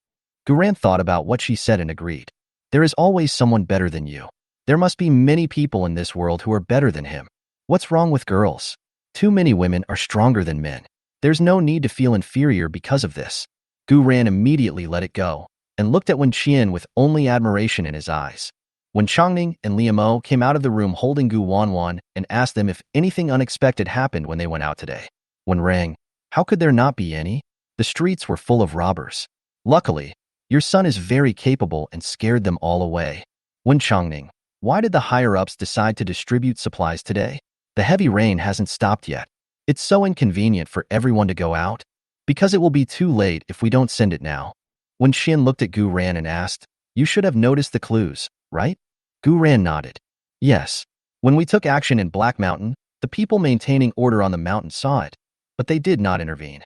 A: Gu Ran thought about what she said and agreed. There is always someone better than you. There must be many people in this world who are better than him. What's wrong with girls? Too many women are stronger than men. There's no need to feel inferior because of this. Gu Ran immediately let it go and looked at Wen Qian with only admiration in his eyes. When Changning and Liamo came out of the room holding Gu Wanwan and asked them if anything unexpected happened when they went out today. Wen Rang, how could there not be any? The streets were full of robbers. Luckily, Your son is very capable and scared them all away. Wen Changning, why did the higher-ups decide to distribute supplies today? The heavy rain hasn't stopped yet. It's so inconvenient for everyone to go out. Because it will be too late if we don't send it now. When Xin looked at Gu Ran and asked, you should have noticed the clues, right? Gu Ran nodded. Yes. When we took action in Black Mountain, the people maintaining order on the mountain saw it, but they did not intervene.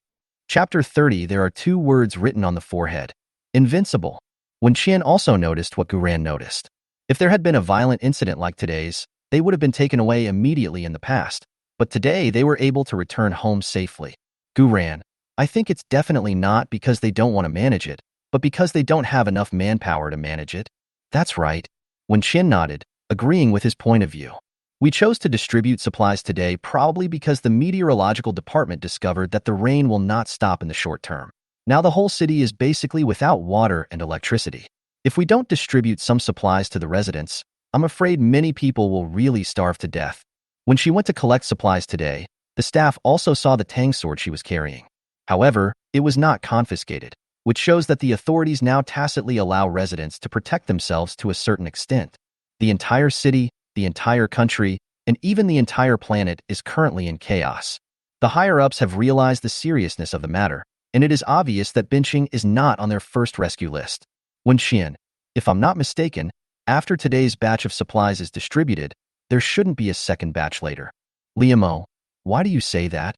A: Chapter 30. There are two words written on the forehead. Invincible. When Qian also noticed what Gu Ran noticed. If there had been a violent incident like today's, they would have been taken away immediately in the past, but today they were able to return home safely. Gu Ran, I think it's definitely not because they don't want to manage it, but because they don't have enough manpower to manage it. That's right. When Qian nodded, agreeing with his point of view. We chose to distribute supplies today probably because the meteorological department discovered that the rain will not stop in the short term. Now the whole city is basically without water and electricity. If we don't distribute some supplies to the residents, I'm afraid many people will really starve to death. When she went to collect supplies today, the staff also saw the tang sword she was carrying. However, it was not confiscated, which shows that the authorities now tacitly allow residents to protect themselves to a certain extent. The entire city, the entire country, and even the entire planet is currently in chaos. The higher-ups have realized the seriousness of the matter, and it is obvious that benching is not on their first rescue list. When Xian, if I'm not mistaken, after today's batch of supplies is distributed, there shouldn't be a second batch later. Liamo, why do you say that?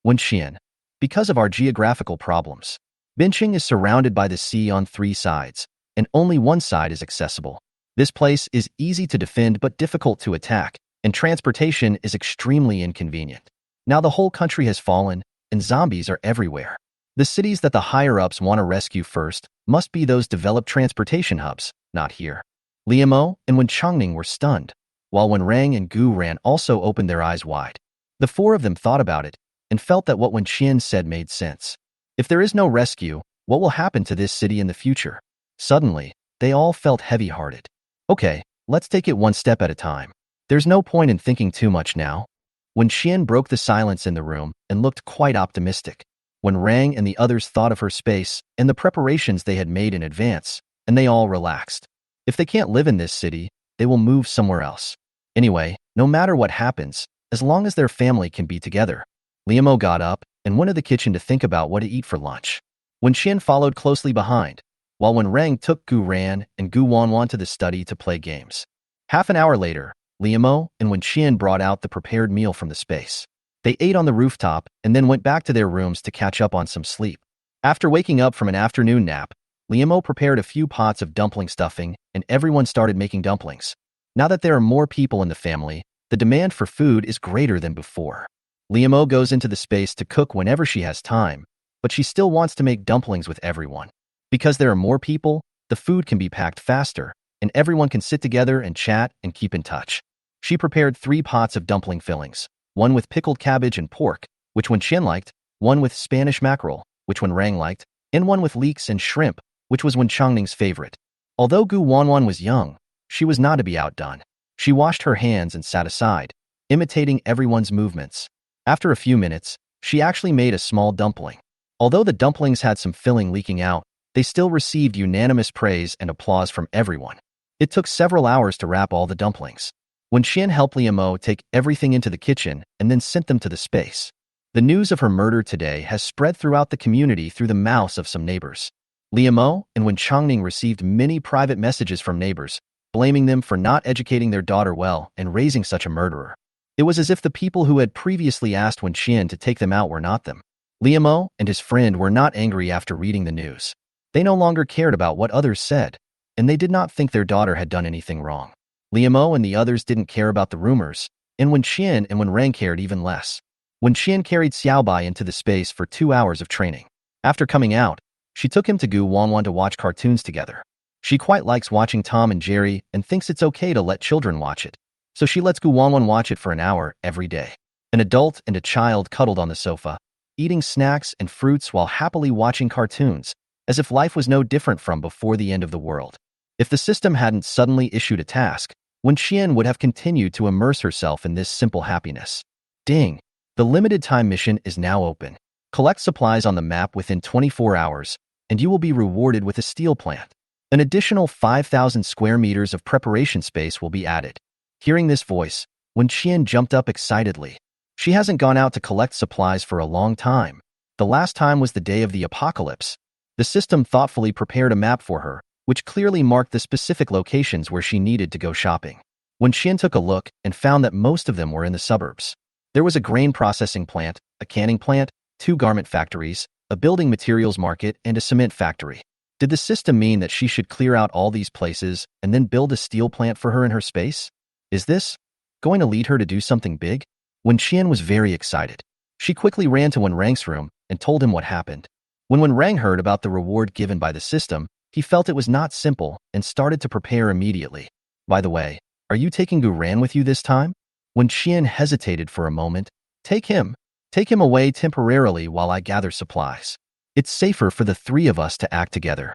A: When Xian, because of our geographical problems. Benching is surrounded by the sea on 3 sides, and only one side is accessible. This place is easy to defend but difficult to attack, and transportation is extremely inconvenient. Now the whole country has fallen, and zombies are everywhere. The cities that the higher-ups want to rescue first must be those developed transportation hubs, not here. Liamo and Wen Changning were stunned, while Wen Rang and Gu Ran also opened their eyes wide. The 4 of them thought about it, and felt that what Wen Qian said made sense. If there is no rescue, what will happen to this city in the future? Suddenly, they all felt heavy-hearted. Okay, let's take it one step at a time. There's no point in thinking too much now. When Qian broke the silence in the room and looked quite optimistic. When Rang and the others thought of her space and the preparations they had made in advance, and they all relaxed. If they can't live in this city, they will move somewhere else. Anyway, no matter what happens, as long as their family can be together. Liamo got up and went to the kitchen to think about what to eat for lunch. When Qian followed closely behind, while Wen Rang took Gu Ran and Gu Wanwan to the study to play games. Half an hour later, Liamo and Wen Qian brought out the prepared meal from the space. They ate on the rooftop and then went back to their rooms to catch up on some sleep. After waking up from an afternoon nap, Liamo prepared a few pots of dumpling stuffing and everyone started making dumplings. Now that there are more people in the family, the demand for food is greater than before. Liamo goes into the space to cook whenever she has time, but she still wants to make dumplings with everyone. Because there are more people, the food can be packed faster, and everyone can sit together and chat and keep in touch. She prepared 3 pots of dumpling fillings, one with pickled cabbage and pork, which Wen Qian liked, one with Spanish mackerel, which Wen Rang liked, and one with leeks and shrimp, which was Wen Changning's favorite. Although Gu Wanwan was young, she was not to be outdone. She washed her hands and sat aside, imitating everyone's movements. After a few minutes, she actually made a small dumpling. Although the dumplings had some filling leaking out, they still received unanimous praise and applause from everyone. It took several hours to wrap all the dumplings. When Qian helped Liamo take everything into the kitchen and then sent them to the space. The news of her murder today has spread throughout the community through the mouths of some neighbors. Liamo and Wen Changning received many private messages from neighbors, blaming them for not educating their daughter well and raising such a murderer. It was as if the people who had previously asked Wen Qian to take them out were not them. Liamo and his friend were not angry after reading the news. They no longer cared about what others said, and they did not think their daughter had done anything wrong. Liamo and the others didn't care about the rumors, and Wen Qian and Wen Rang cared even less. Wen Qian carried Xiaobai into the space for 2 hours of training. After coming out, she took him to Gu Wanwan to watch cartoons together. She quite likes watching Tom and Jerry and thinks it's okay to let children watch it. So she lets Gu Wanwan watch it for an hour every day. An adult and a child cuddled on the sofa, eating snacks and fruits while happily watching cartoons, as if life was no different from before the end of the world. If the system hadn't suddenly issued a task, Wen Qian would have continued to immerse herself in this simple happiness. Ding! The limited time mission is now open. Collect supplies on the map within 24 hours, and you will be rewarded with a steel plant. An additional 5,000 square meters of preparation space will be added. Hearing this voice, Wen Qian jumped up excitedly. She hasn't gone out to collect supplies for a long time. The last time was the day of the apocalypse. The system thoughtfully prepared a map for her, which clearly marked the specific locations where she needed to go shopping. Wen Qian took a look and found that most of them were in the suburbs. There was a grain processing plant, a canning plant, 2 garment factories, a building materials market, and a cement factory. Did the system mean that she should clear out all these places and then build a steel plant for her in her space? Is this going to lead her to do something big? Wen Qian was very excited. She quickly ran to Wen Rang's room and told him what happened. When Wen Rang heard about the reward given by the system, he felt it was not simple and started to prepare immediately. By the way, are you taking Gu Ran with you this time? Wen Qian hesitated for a moment. Take him away temporarily while I gather supplies. It's safer for the 3 of us to act together.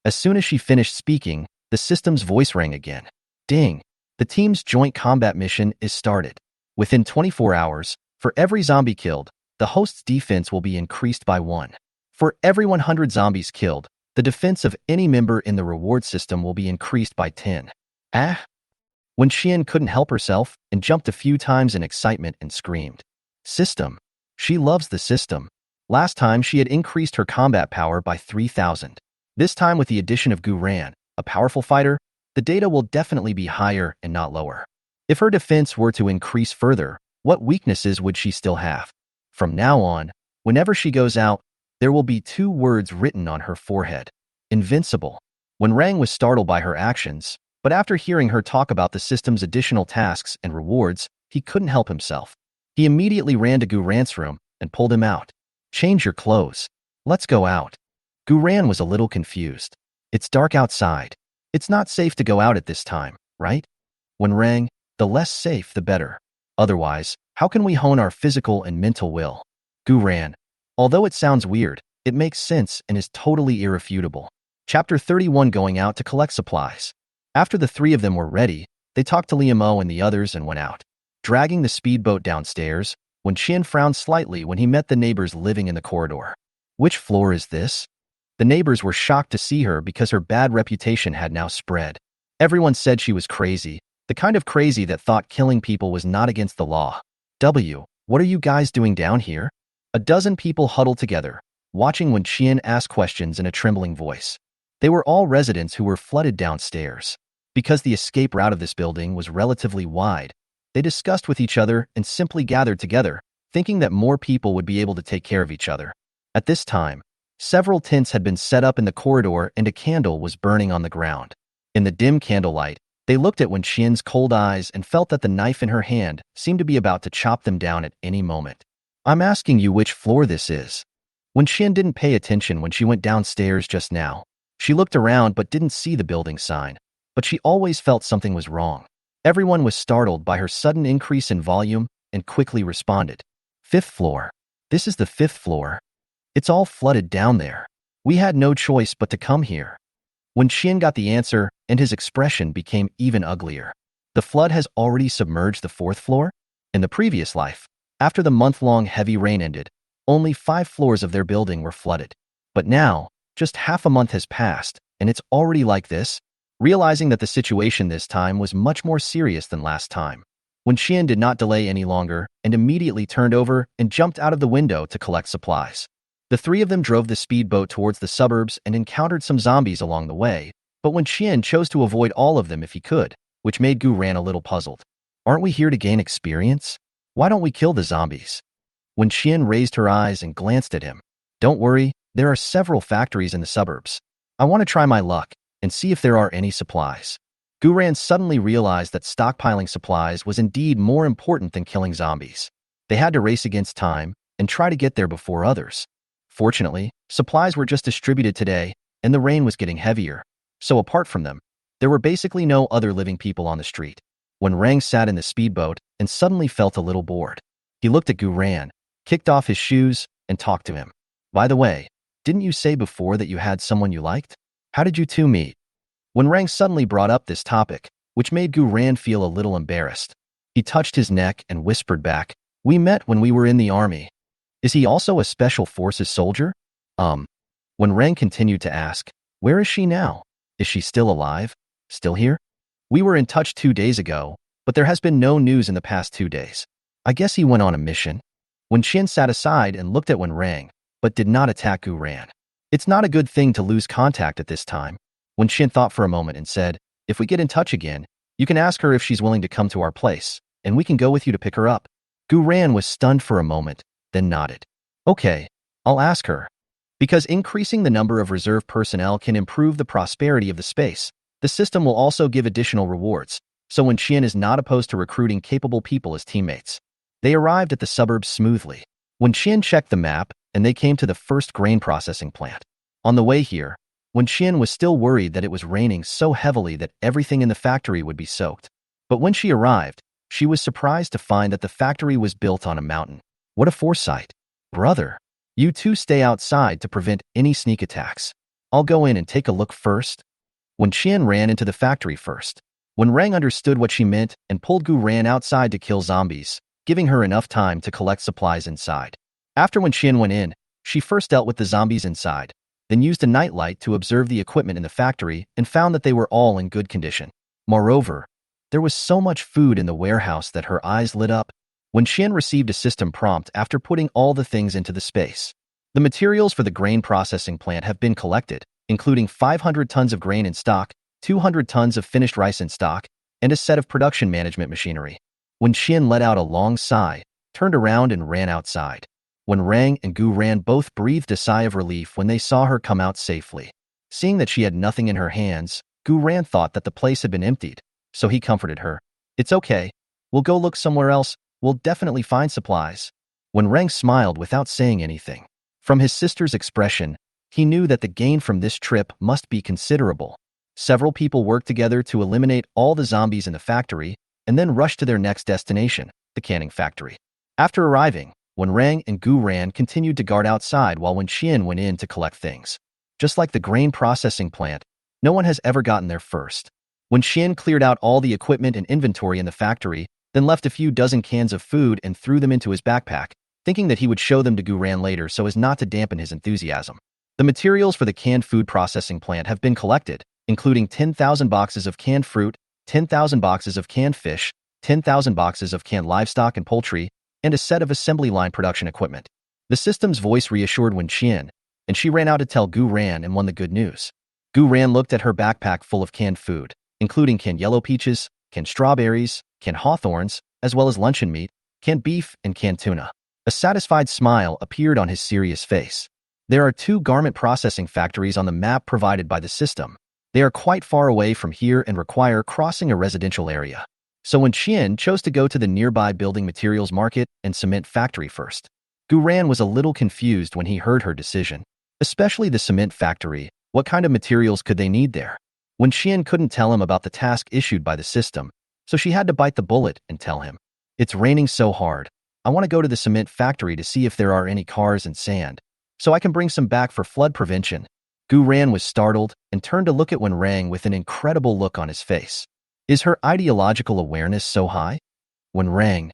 A: As soon as she finished speaking, the system's voice rang again. Ding! The team's joint combat mission is started. Within 24 hours, for every zombie killed, the host's defense will be increased by 1. For every 100 zombies killed, the defense of any member in the reward system will be increased by 10. Wen Qian couldn't help herself and jumped a few times in excitement and screamed. System. She loves the system. Last time she had increased her combat power by 3,000. This time with the addition of Gu Ran, a powerful fighter, the data will definitely be higher and not lower. If her defense were to increase further, what weaknesses would she still have? From now on, whenever she goes out, there will be 2 words written on her forehead. Invincible. Wen Rang was startled by her actions, but after hearing her talk about the system's additional tasks and rewards, he couldn't help himself. He immediately ran to Gu Ran's room and pulled him out. Change your clothes. Let's go out. Gu Ran was a little confused. It's dark outside. It's not safe to go out at this time, right? Wen Rang, the less safe the better. Otherwise, how can we hone our physical and mental will? Gu Ran, although it sounds weird, it makes sense and is totally irrefutable. Chapter 31. Going out to collect supplies. After the 3 of them were ready, they talked to Liu Mo and the others and went out. Dragging the speedboat downstairs, Wen Qian frowned slightly when he met the neighbors living in the corridor. Which floor is this? The neighbors were shocked to see her because her bad reputation had now spread. Everyone said she was crazy, the kind of crazy that thought killing people was not against the law. What are you guys doing down here? A dozen people huddled together, watching Wen Qian ask questions in a trembling voice. They were all residents who were flooded downstairs. Because the escape route of this building was relatively wide, they discussed with each other and simply gathered together, thinking that more people would be able to take care of each other. At this time, several tents had been set up in the corridor and a candle was burning on the ground. In the dim candlelight, they looked at Wen Qian's cold eyes and felt that the knife in her hand seemed to be about to chop them down at any moment. I'm asking you which floor this is. Wen Qian didn't pay attention when she went downstairs just now. She looked around but didn't see the building sign, but she always felt something was wrong. Everyone was startled by her sudden increase in volume and quickly responded. 5th floor. This is the 5th floor. It's all flooded down there. We had no choice but to come here. Wen Qian got the answer, and his expression became even uglier. The flood has already submerged the 4th floor? In the previous life, after the month-long heavy rain ended, only 5 floors of their building were flooded. But now, just half a month has passed, and it's already like this? Realizing that the situation this time was much more serious than last time, Wen Qian did not delay any longer and immediately turned over and jumped out of the window to collect supplies. The 3 of them drove the speedboat towards the suburbs and encountered some zombies along the way, but Wen Qian chose to avoid all of them if he could, which made Gu Ran a little puzzled. Aren't we here to gain experience? Why don't we kill the zombies? Wen Qian raised her eyes and glanced at him. Don't worry, there are several factories in the suburbs. I want to try my luck and see if there are any supplies. Gu Ran suddenly realized that stockpiling supplies was indeed more important than killing zombies. They had to race against time and try to get there before others. Fortunately, supplies were just distributed today, and the rain was getting heavier. So apart from them, there were basically no other living people on the street. Wen Rang sat in the speedboat and suddenly felt a little bored. He looked at Gu Ran, kicked off his shoes, and talked to him. By the way, didn't you say before that you had someone you liked? How did you 2 meet? Wen Rang suddenly brought up this topic, which made Gu Ran feel a little embarrassed. He touched his neck and whispered back, We met when we were in the army. Is he also a special forces soldier? When Rang continued to ask, "Where is she now? Is she still alive? Still here? We were in touch 2 days ago, but there has been no news in the past 2 days. I guess he went on a mission." When Qian sat aside and looked at Wen Rang, but did not attack Gu Ran. It's not a good thing to lose contact at this time. When Qian thought for a moment and said, "If we get in touch again, you can ask her if she's willing to come to our place, and we can go with you to pick her up." Gu Ran was stunned for a moment, then nodded. "Okay, I'll ask her." Because increasing the number of reserve personnel can improve the prosperity of the space, the system will also give additional rewards, so Wen Qian is not opposed to recruiting capable people as teammates. They arrived at the suburbs smoothly. Wen Qian checked the map, and they came to the first grain processing plant. On the way here, Wen Qian was still worried that it was raining so heavily that everything in the factory would be soaked. But when she arrived, she was surprised to find that the factory was built on a mountain. What a foresight. "Brother, you two stay outside to prevent any sneak attacks. I'll go in and take a look first." Wen Qian ran into the factory first. When Rang understood what she meant and pulled Gu Ran outside to kill zombies, giving her enough time to collect supplies inside. After Wen Qian went in, she first dealt with the zombies inside, then used a nightlight to observe the equipment in the factory and found that they were all in good condition. Moreover, there was so much food in the warehouse that her eyes lit up. Wen Qian received a system prompt after putting all the things into the space. The materials for the grain processing plant have been collected, including 500 tons of grain in stock, 200 tons of finished rice in stock, and a set of production management machinery. Wen Qian let out a long sigh, turned around and ran outside. When Rang and Gu Ran both breathed a sigh of relief when they saw her come out safely. Seeing that she had nothing in her hands, Gu Ran thought that the place had been emptied, so he comforted her. "It's okay. We'll go look somewhere else. We'll definitely find supplies." When Rang smiled without saying anything. From his sister's expression, he knew that the gain from this trip must be considerable. Several people worked together to eliminate all the zombies in the factory and then rushed to their next destination, the canning factory. After arriving, Wen Rang and Gu Ran continued to guard outside while Wen Qian went in to collect things. Just like the grain processing plant, no one has ever gotten there first. Wen Qian cleared out all the equipment and inventory in the factory, then left a few dozen cans of food and threw them into his backpack, thinking that he would show them to Gu Ran later so as not to dampen his enthusiasm. The materials for the canned food processing plant have been collected, including 10,000 boxes of canned fruit, 10,000 boxes of canned fish, 10,000 boxes of canned livestock and poultry, and a set of assembly line production equipment. The system's voice reassured Wen Qian, and she ran out to tell Gu Ran and won the good news. Gu Ran looked at her backpack full of canned food, including canned yellow peaches, canned strawberries, canned hawthorns, as well as luncheon meat, canned beef, and canned tuna. A satisfied smile appeared on his serious face. There are 2 garment processing factories on the map provided by the system. They are quite far away from here and require crossing a residential area. So Wen Qian chose to go to the nearby building materials market and cement factory first. Gu Ran was a little confused when he heard her decision. Especially the cement factory, what kind of materials could they need there? Wen Qian couldn't tell him about the task issued by the system, so she had to bite the bullet and tell him. "It's raining so hard. I want to go to the cement factory to see if there are any cars and sand, so I can bring some back for flood prevention." Gu Ran was startled and turned to look at Wen Rang with an incredible look on his face. Is her ideological awareness so high? Wen Rang.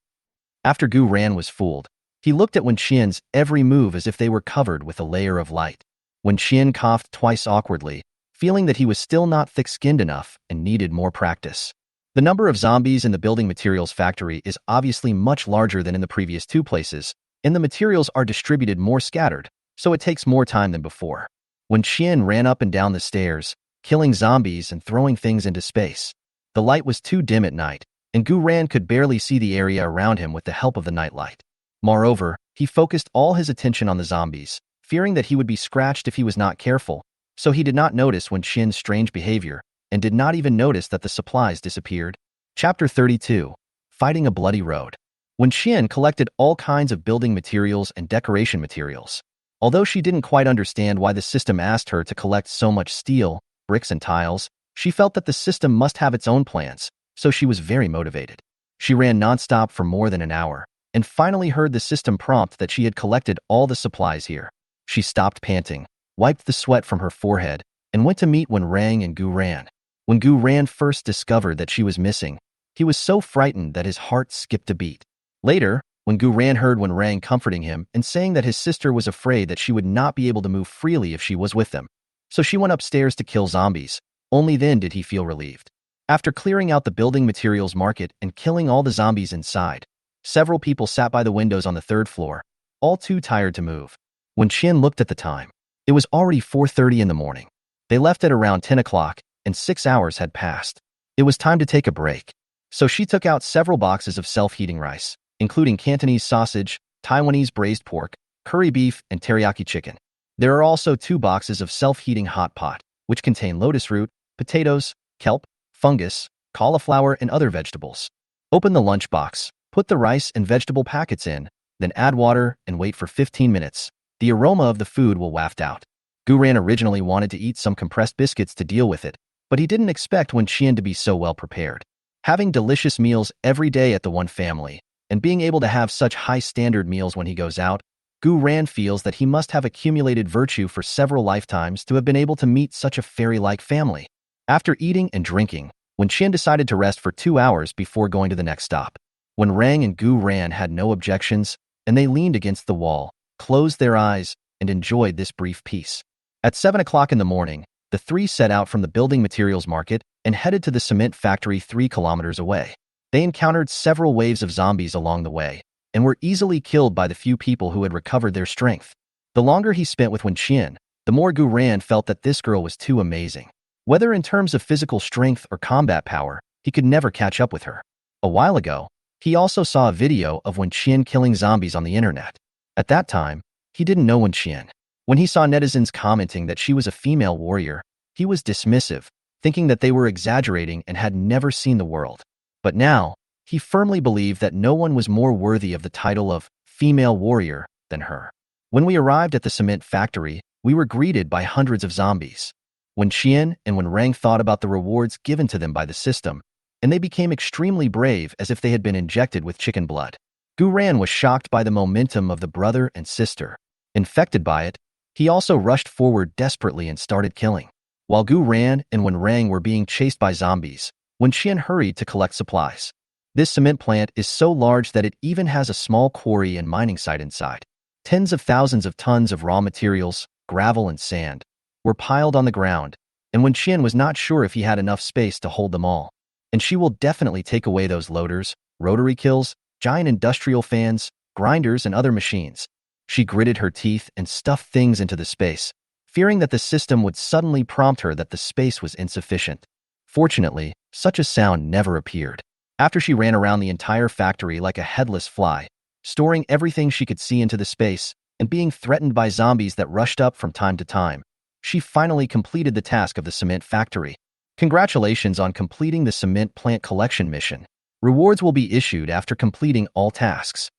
A: After Gu Ran was fooled, he looked at Wen Qian's every move as if they were covered with a layer of light. Wen Qian coughed twice awkwardly, feeling that he was still not thick-skinned enough and needed more practice. The number of zombies in the building materials factory is obviously much larger than in the previous 2 places, and the materials are distributed more scattered, so it takes more time than before. Wen Qian ran up and down the stairs, killing zombies and throwing things into space. The light was too dim at night, and Gu Ran could barely see the area around him with the help of the nightlight. Moreover, he focused all his attention on the zombies, fearing that he would be scratched if he was not careful, so he did not notice Wen Qian's strange behavior, and did not even notice that the supplies disappeared. Chapter 32. Fighting a Bloody Road. Wen Qian collected all kinds of building materials and decoration materials. Although she didn't quite understand why the system asked her to collect so much steel, bricks and tiles, she felt that the system must have its own plans, so she was very motivated. She ran nonstop for more than an hour, and finally heard the system prompt that she had collected all the supplies here. She stopped panting, wiped the sweat from her forehead, and went to meet Wen Rang and Gu Ran. When Gu Ran first discovered that she was missing, he was so frightened that his heart skipped a beat. Later, when Gu Ran heard Wen Rang comforting him and saying that his sister was afraid that she would not be able to move freely if she was with them. So she went upstairs to kill zombies. Only then did he feel relieved. After clearing out the building materials market and killing all the zombies inside, several people sat by the windows on the third floor, all too tired to move. When Qian looked at the time, it was already 4:30 in the morning. They left at around 10 o'clock, and 6 hours had passed. It was time to take a break. So she took out several boxes of self-heating rice, including Cantonese sausage, Taiwanese braised pork, curry beef, and teriyaki chicken. There are also 2 boxes of self-heating hot pot, which contain lotus root, potatoes, kelp, fungus, cauliflower, and other vegetables. Open the lunchbox, put the rice and vegetable packets in, then add water and wait for 15 minutes. The aroma of the food will waft out. Gu Ran originally wanted to eat some compressed biscuits to deal with it, but he didn't expect Wen Qian to be so well prepared. Having delicious meals every day at the One family, and being able to have such high-standard meals when he goes out, Gu Ran feels that he must have accumulated virtue for several lifetimes to have been able to meet such a fairy-like family. After eating and drinking, Wen Qian decided to rest for 2 hours before going to the next stop. Wen Rang and Gu Ran had no objections, and they leaned against the wall, closed their eyes, and enjoyed this brief peace. At 7 o'clock in the morning, the 3 set out from the building materials market and headed to the cement factory 3 kilometers away. They encountered several waves of zombies along the way, and were easily killed by the few people who had recovered their strength. The longer he spent with Wen Qian, the more Gu Ran felt that this girl was too amazing. Whether in terms of physical strength or combat power, he could never catch up with her. A while ago, he also saw a video of Wen Qian killing zombies on the internet. At that time, he didn't know Wen Qian. When he saw netizens commenting that she was a female warrior, he was dismissive, thinking that they were exaggerating and had never seen the world. But now, he firmly believed that no one was more worthy of the title of female warrior than her. When we arrived at the cement factory, we were greeted by hundreds of zombies. Wen Qian and Wen Rang thought about the rewards given to them by the system, and they became extremely brave as if they had been injected with chicken blood. Gu Ran was shocked by the momentum of the brother and sister. Infected by it, he also rushed forward desperately and started killing. While Gu Ran and Wen Rang were being chased by zombies, Wen Qian hurried to collect supplies. This cement plant is so large that it even has a small quarry and mining site inside. Tens of thousands of tons of raw materials, gravel and sand, were piled on the ground, and Wen Qian was not sure if he had enough space to hold them all. And she will definitely take away those loaders, rotary kills, giant industrial fans, grinders, and other machines. She gritted her teeth and stuffed things into the space, fearing that the system would suddenly prompt her that the space was insufficient. Fortunately, such a sound never appeared. After she ran around the entire factory like a headless fly, storing everything she could see into the space and being threatened by zombies that rushed up from time to time, she finally completed the task of the cement factory. Congratulations on completing the cement plant collection mission. Rewards will be issued after completing all tasks.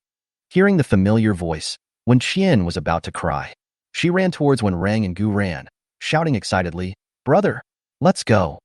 A: Hearing the familiar voice, Wen Qian was about to cry. She ran towards Wen Rang and Gu Ran, shouting excitedly, "Brother, let's go."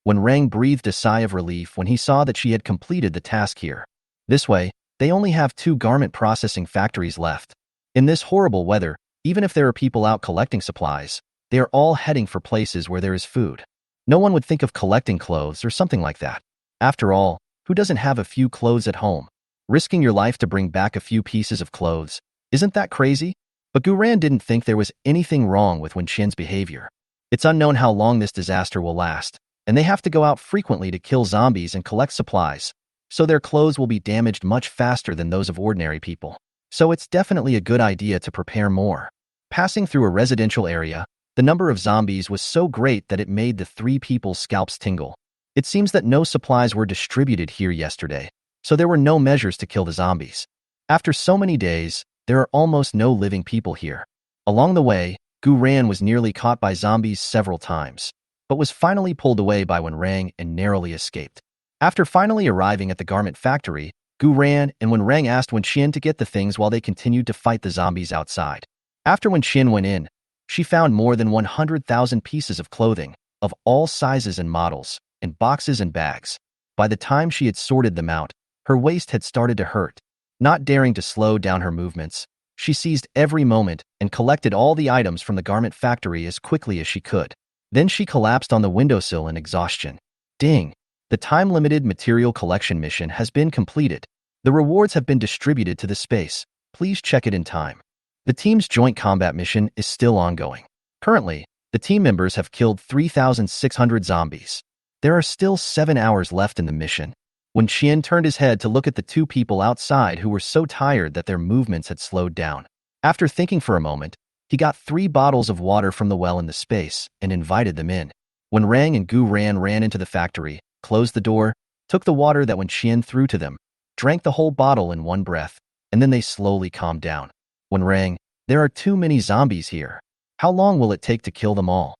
A: Wen Rang breathed a sigh of relief when he saw that she had completed the task here. This way, they only have 2 garment processing factories left. In this horrible weather, even if there are people out collecting supplies, they are all heading for places where there is food. No one would think of collecting clothes or something like that. After all, who doesn't have a few clothes at home? Risking your life to bring back a few pieces of clothes, isn't that crazy? But Gu Ran didn't think there was anything wrong with Wen Qian's behavior. It's unknown how long this disaster will last, and they have to go out frequently to kill zombies and collect supplies, so their clothes will be damaged much faster than those of ordinary people. So it's definitely a good idea to prepare more. Passing through a residential area, the number of zombies was so great that it made the 3 people's scalps tingle. It seems that no supplies were distributed here yesterday, so there were no measures to kill the zombies. After so many days, there are almost no living people here. Along the way, Gu Ran was nearly caught by zombies several times, but was finally pulled away by Wen Rang and narrowly escaped. After finally arriving at the garment factory, Gu Ran and Wen Rang asked Wen Qian to get the things while they continued to fight the zombies outside. After Wen Qian went in, she found more than 100,000 pieces of clothing, of all sizes and models, in boxes and bags. By the time she had sorted them out, her waist had started to hurt. Not daring to slow down her movements, she seized every moment and collected all the items from the garment factory as quickly as she could. Then she collapsed on the windowsill in exhaustion. Ding! The time-limited material collection mission has been completed. The rewards have been distributed to the space. Please check it in time. The team's joint combat mission is still ongoing. Currently, the team members have killed 3,600 zombies. There are still 7 hours left in the mission. When Qian turned his head to look at the two people outside who were so tired that their movements had slowed down. After thinking for a moment, he got 3 bottles of water from the well in the space and invited them in. When Rang and Gu ran into the factory, closed the door, took the water that when Qian threw to them, drank the whole bottle in one breath, and then they slowly calmed down. When Rang, there are too many zombies here. How long will it take to kill them all?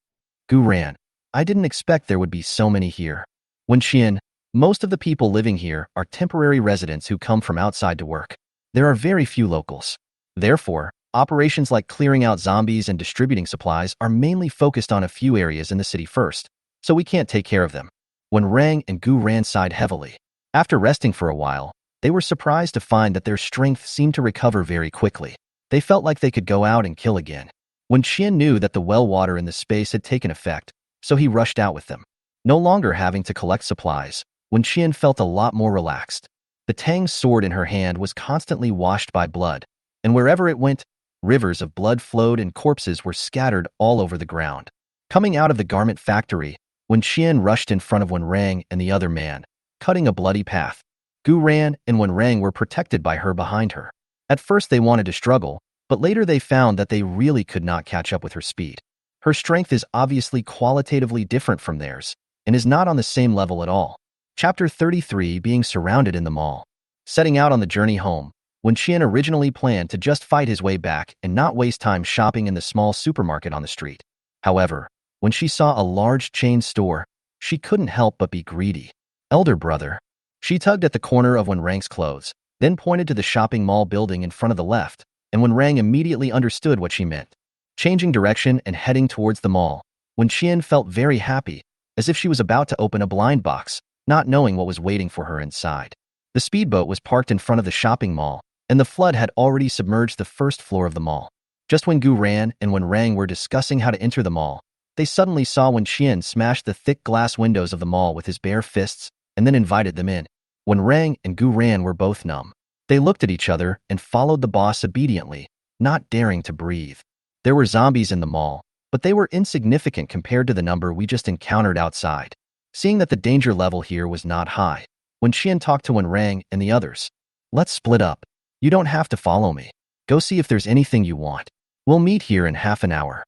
A: Gu ran, I didn't expect there would be so many here. When Qian, most of the people living here are temporary residents who come from outside to work. There are very few locals. Therefore, operations like clearing out zombies and distributing supplies are mainly focused on a few areas in the city first, so we can't take care of them. When Rang and Gu ran sighed heavily. After resting for a while, they were surprised to find that their strength seemed to recover very quickly. They felt like they could go out and kill again. When Qian knew that the well water in the space had taken effect, so he rushed out with them. No longer having to collect supplies, when Qian felt a lot more relaxed. The Tang's sword in her hand was constantly washed by blood, and wherever it went, rivers of blood flowed and corpses were scattered all over the ground. Coming out of the garment factory, when Qian rushed in front of Wen Rang and the other man, cutting a bloody path. Gu ran and Wen Rang were protected by her behind her. At first they wanted to struggle, but later they found that they really could not catch up with her speed. Her strength is obviously qualitatively different from theirs, and is not on the same level at all. Chapter 33, Being Surrounded in the Mall. Setting out on the journey home, when Qian originally planned to just fight his way back and not waste time shopping in the small supermarket on the street. However, when she saw a large chain store, she couldn't help but be greedy. Elder brother. She tugged at the corner of Wen Rang's clothes, then pointed to the shopping mall building in front of the left, and Wen Rang immediately understood what she meant. Changing direction and heading towards the mall, when Qian felt very happy, as if she was about to open a blind box, not knowing what was waiting for her inside. The speedboat was parked in front of the shopping mall, and the flood had already submerged the first floor of the mall. Just when Gu ran and Wen Rang were discussing how to enter the mall, they suddenly saw Wen Qian smash the thick glass windows of the mall with his bare fists and then invited them in. Wen Rang and Gu ran were both numb. They looked at each other and followed the boss obediently, not daring to breathe. There were zombies in the mall, but they were insignificant compared to the number we just encountered outside. Seeing that the danger level here was not high, Wen Qian talked to Wen Rang and the others. Let's split up. You don't have to follow me. Go see if there's anything you want. We'll meet here in half an hour.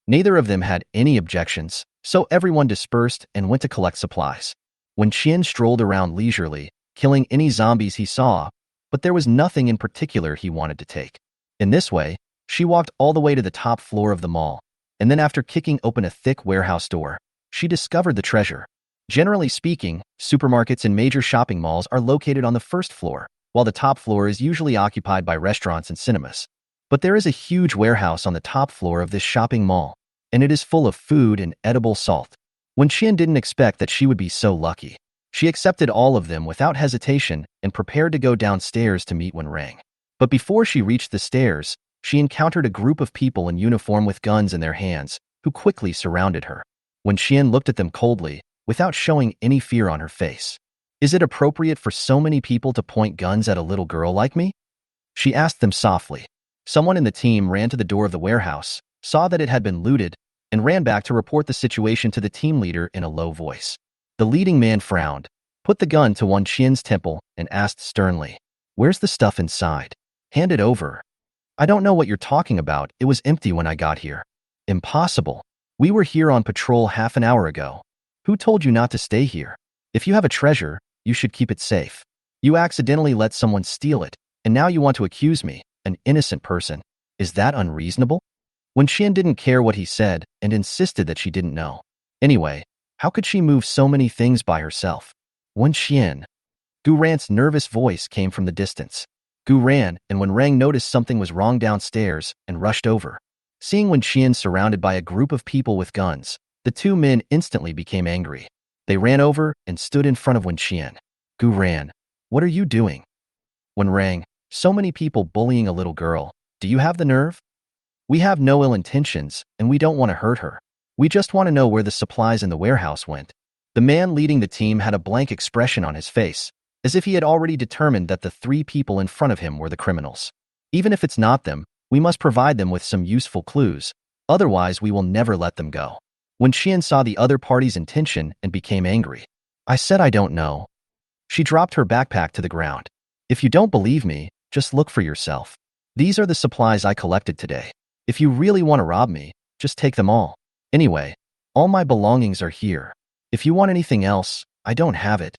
A: Neither of them had any objections, so everyone dispersed and went to collect supplies. Wen Qian strolled around leisurely, killing any zombies he saw, but there was nothing in particular he wanted to take. In this way, she walked all the way to the top floor of the mall, and then after kicking open a thick warehouse door, she discovered the treasure. Generally speaking, supermarkets and major shopping malls are located on the first floor, while the top floor is usually occupied by restaurants and cinemas. But there is a huge warehouse on the top floor of this shopping mall, and it is full of food and edible salt. Wen Qian didn't expect that she would be so lucky. She accepted all of them without hesitation and prepared to go downstairs to meet Wen Rang. But before she reached the stairs, she encountered a group of people in uniform with guns in their hands, who quickly surrounded her. Wen Qian looked at them coldly, without showing any fear on her face. Is it appropriate for so many people to point guns at a little girl like me? She asked them softly. Someone in the team ran to the door of the warehouse, saw that it had been looted, and ran back to report the situation to the team leader in a low voice. The leading man frowned, put the gun to Wen Qian's temple, and asked sternly, "Where's the stuff inside? Hand it over." "I don't know what you're talking about. It was empty when I got here." "Impossible. We were here on patrol half an hour ago. Who told you not to stay here? If you have a treasure, you should keep it safe. You accidentally let someone steal it, and now you want to accuse me, an innocent person. Is that unreasonable?" Wen Qian didn't care what he said and insisted that she didn't know. Anyway, how could she move so many things by herself? Wen Qian. Gu Ran's nervous voice came from the distance. Gu ran, and Wen Rang noticed something was wrong downstairs and rushed over. Seeing Wen Qian surrounded by a group of people with guns, the two men instantly became angry. They ran over and stood in front of Wen Qian. Gu ran. "What are you doing?" Wen Rang. "So many people bullying a little girl. Do you have the nerve?" "We have no ill intentions, and we don't want to hurt her. We just want to know where the supplies in the warehouse went." The man leading the team had a blank expression on his face, as if he had already determined that the three people in front of him were the criminals. Even if it's not them, we must provide them with some useful clues, otherwise we will never let them go. When Qian saw the other party's intention and became angry, I said I don't know. She dropped her backpack to the ground. If you don't believe me, just look for yourself. These are the supplies I collected today. If you really want to rob me, just take them all. Anyway, all my belongings are here. If you want anything else, I don't have it.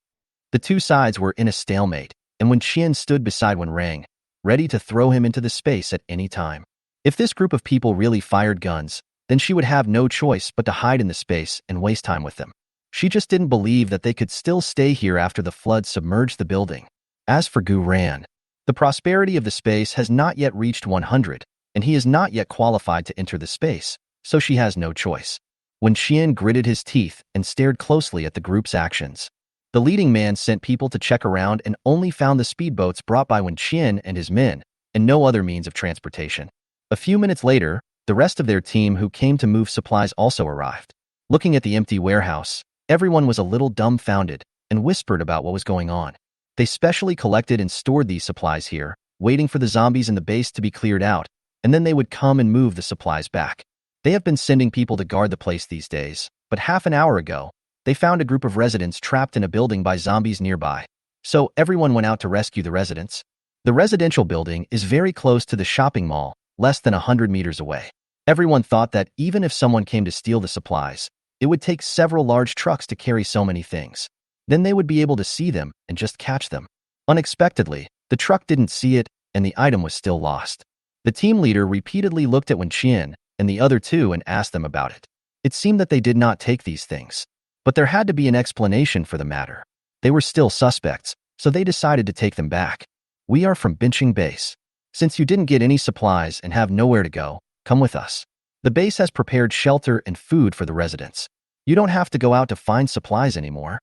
A: The two sides were in a stalemate, and when Qian stood beside Wenrang, ready to throw him into the space at any time. If this group of people really fired guns, then she would have no choice but to hide in the space and waste time with them. She just didn't believe that they could still stay here after the flood submerged the building. As for Gu Ran, the prosperity of the space has not yet reached 100, and he is not yet qualified to enter the space, so she has no choice. When Qian gritted his teeth and stared closely at the group's actions, the leading man sent people to check around and only found the speedboats brought by Wen Qian and his men, and no other means of transportation. A few minutes later, the rest of their team who came to move supplies also arrived. Looking at the empty warehouse, everyone was a little dumbfounded and whispered about what was going on. They specially collected and stored these supplies here, waiting for the zombies in the base to be cleared out, and then they would come and move the supplies back. They have been sending people to guard the place these days, but half an hour ago, they found a group of residents trapped in a building by zombies nearby. So everyone went out to rescue the residents. The residential building is very close to the shopping mall, less than 100 meters away. Everyone thought that even if someone came to steal the supplies, it would take several large trucks to carry so many things. Then they would be able to see them and just catch them. Unexpectedly, the truck didn't see it, and the item was still lost. The team leader repeatedly looked at Wen Qian and the other two and asked them about it. It seemed that they did not take these things, but there had to be an explanation for the matter. They were still suspects, so they decided to take them back. We are from Binching Base. Since you didn't get any supplies and have nowhere to go, come with us. The base has prepared shelter and food for the residents. You don't have to go out to find supplies anymore.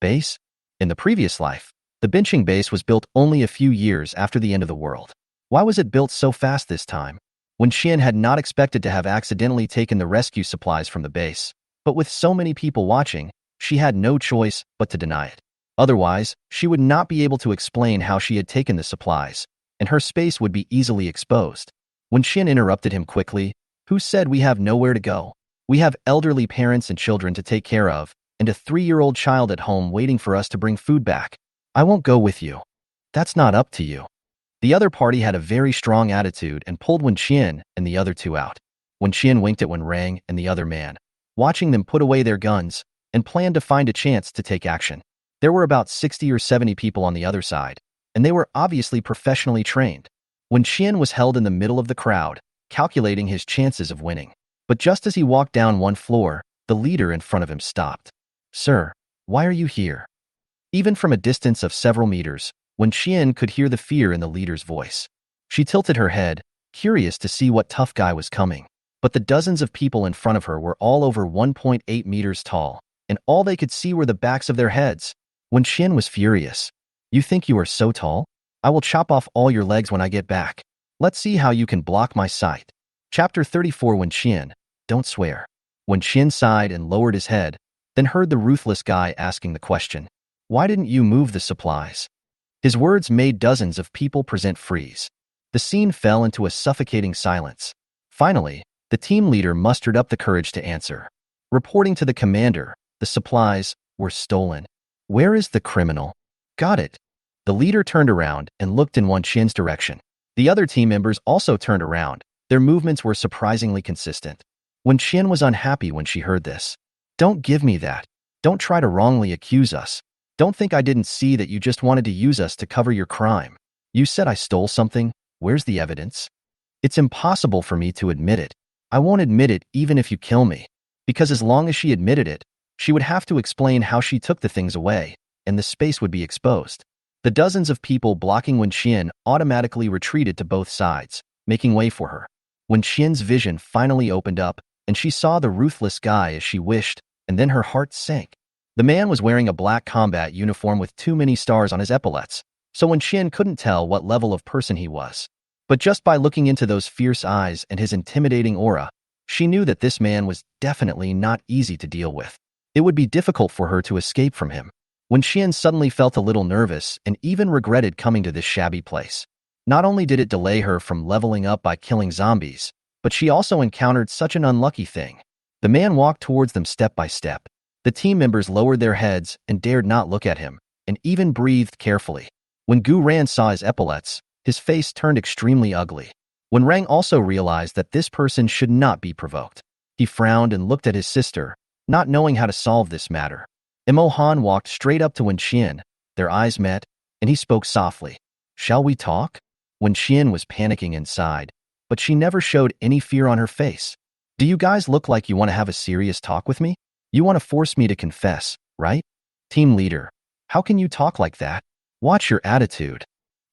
A: Base? In the previous life, the Binching Base was built only a few years after the end of the world. Why was it built so fast this time? When Qian had not expected to have accidentally taken the rescue supplies from the base, but with so many people watching, she had no choice but to deny it. Otherwise, she would not be able to explain how she had taken the supplies, and her space would be easily exposed. When Qian interrupted him quickly, who said we have nowhere to go? We have elderly parents and children to take care of, and a 3-year-old child at home waiting for us to bring food back. I won't go with you. That's not up to you. The other party had a very strong attitude and pulled Wen Qian and the other two out. Wen Qian winked at Wenrang and the other man, watching them put away their guns, and planned to find a chance to take action. There were about 60 or 70 people on the other side, and they were obviously professionally trained. Wen Qian was held in the middle of the crowd, calculating his chances of winning. But just as he walked down one floor, the leader in front of him stopped. Sir, why are you here? Even from a distance of several meters, Wen Qian could hear the fear in the leader's voice. She tilted her head, curious to see what tough guy was coming. But the dozens of people in front of her were all over 1.8 meters tall, and all they could see were the backs of their heads. Wen Qian was furious. You think you are so tall? I will chop off all your legs when I get back. Let's see how you can block my sight. Chapter 34. Wen Qian, don't swear. Wen Qian sighed and lowered his head, then heard the ruthless guy asking the question. Why didn't you move the supplies? His words made dozens of people present freeze. The scene fell into a suffocating silence. Finally, the team leader mustered up the courage to answer. Reporting to the commander, the supplies were stolen. Where is the criminal? Got it. The leader turned around and looked in Wen Qian's direction. The other team members also turned around. Their movements were surprisingly consistent. Wen Qian was unhappy when she heard this. Don't give me that. Don't try to wrongly accuse us. Don't think I didn't see that you just wanted to use us to cover your crime. You said I stole something. Where's the evidence? It's impossible for me to admit it. I won't admit it even if you kill me. Because as long as she admitted it, she would have to explain how she took the things away, and the space would be exposed. The dozens of people blocking Wen Qian automatically retreated to both sides, making way for her. Wen Qian's vision finally opened up, and she saw the ruthless guy as she wished, and then her heart sank. The man was wearing a black combat uniform with too many stars on his epaulets, so Wen Qian couldn't tell what level of person he was. But just by looking into those fierce eyes and his intimidating aura, she knew that this man was definitely not easy to deal with. It would be difficult for her to escape from him. When Xian suddenly felt a little nervous and even regretted coming to this shabby place. Not only did it delay her from leveling up by killing zombies, but she also encountered such an unlucky thing. The man walked towards them step by step. The team members lowered their heads and dared not look at him, and even breathed carefully. When Gu Ran saw his epaulets, his face turned extremely ugly. When Rang also realized that this person should not be provoked, he frowned and looked at his sister, not knowing how to solve this matter. Imo Han walked straight up to Wen Xian. Their eyes met, and he spoke softly. "Shall we talk?" Wen Xian was panicking inside, but she never showed any fear on her face. "Do you guys look like you want to have a serious talk with me? You want to force me to confess, right? Team leader, how can you talk like that? Watch your attitude."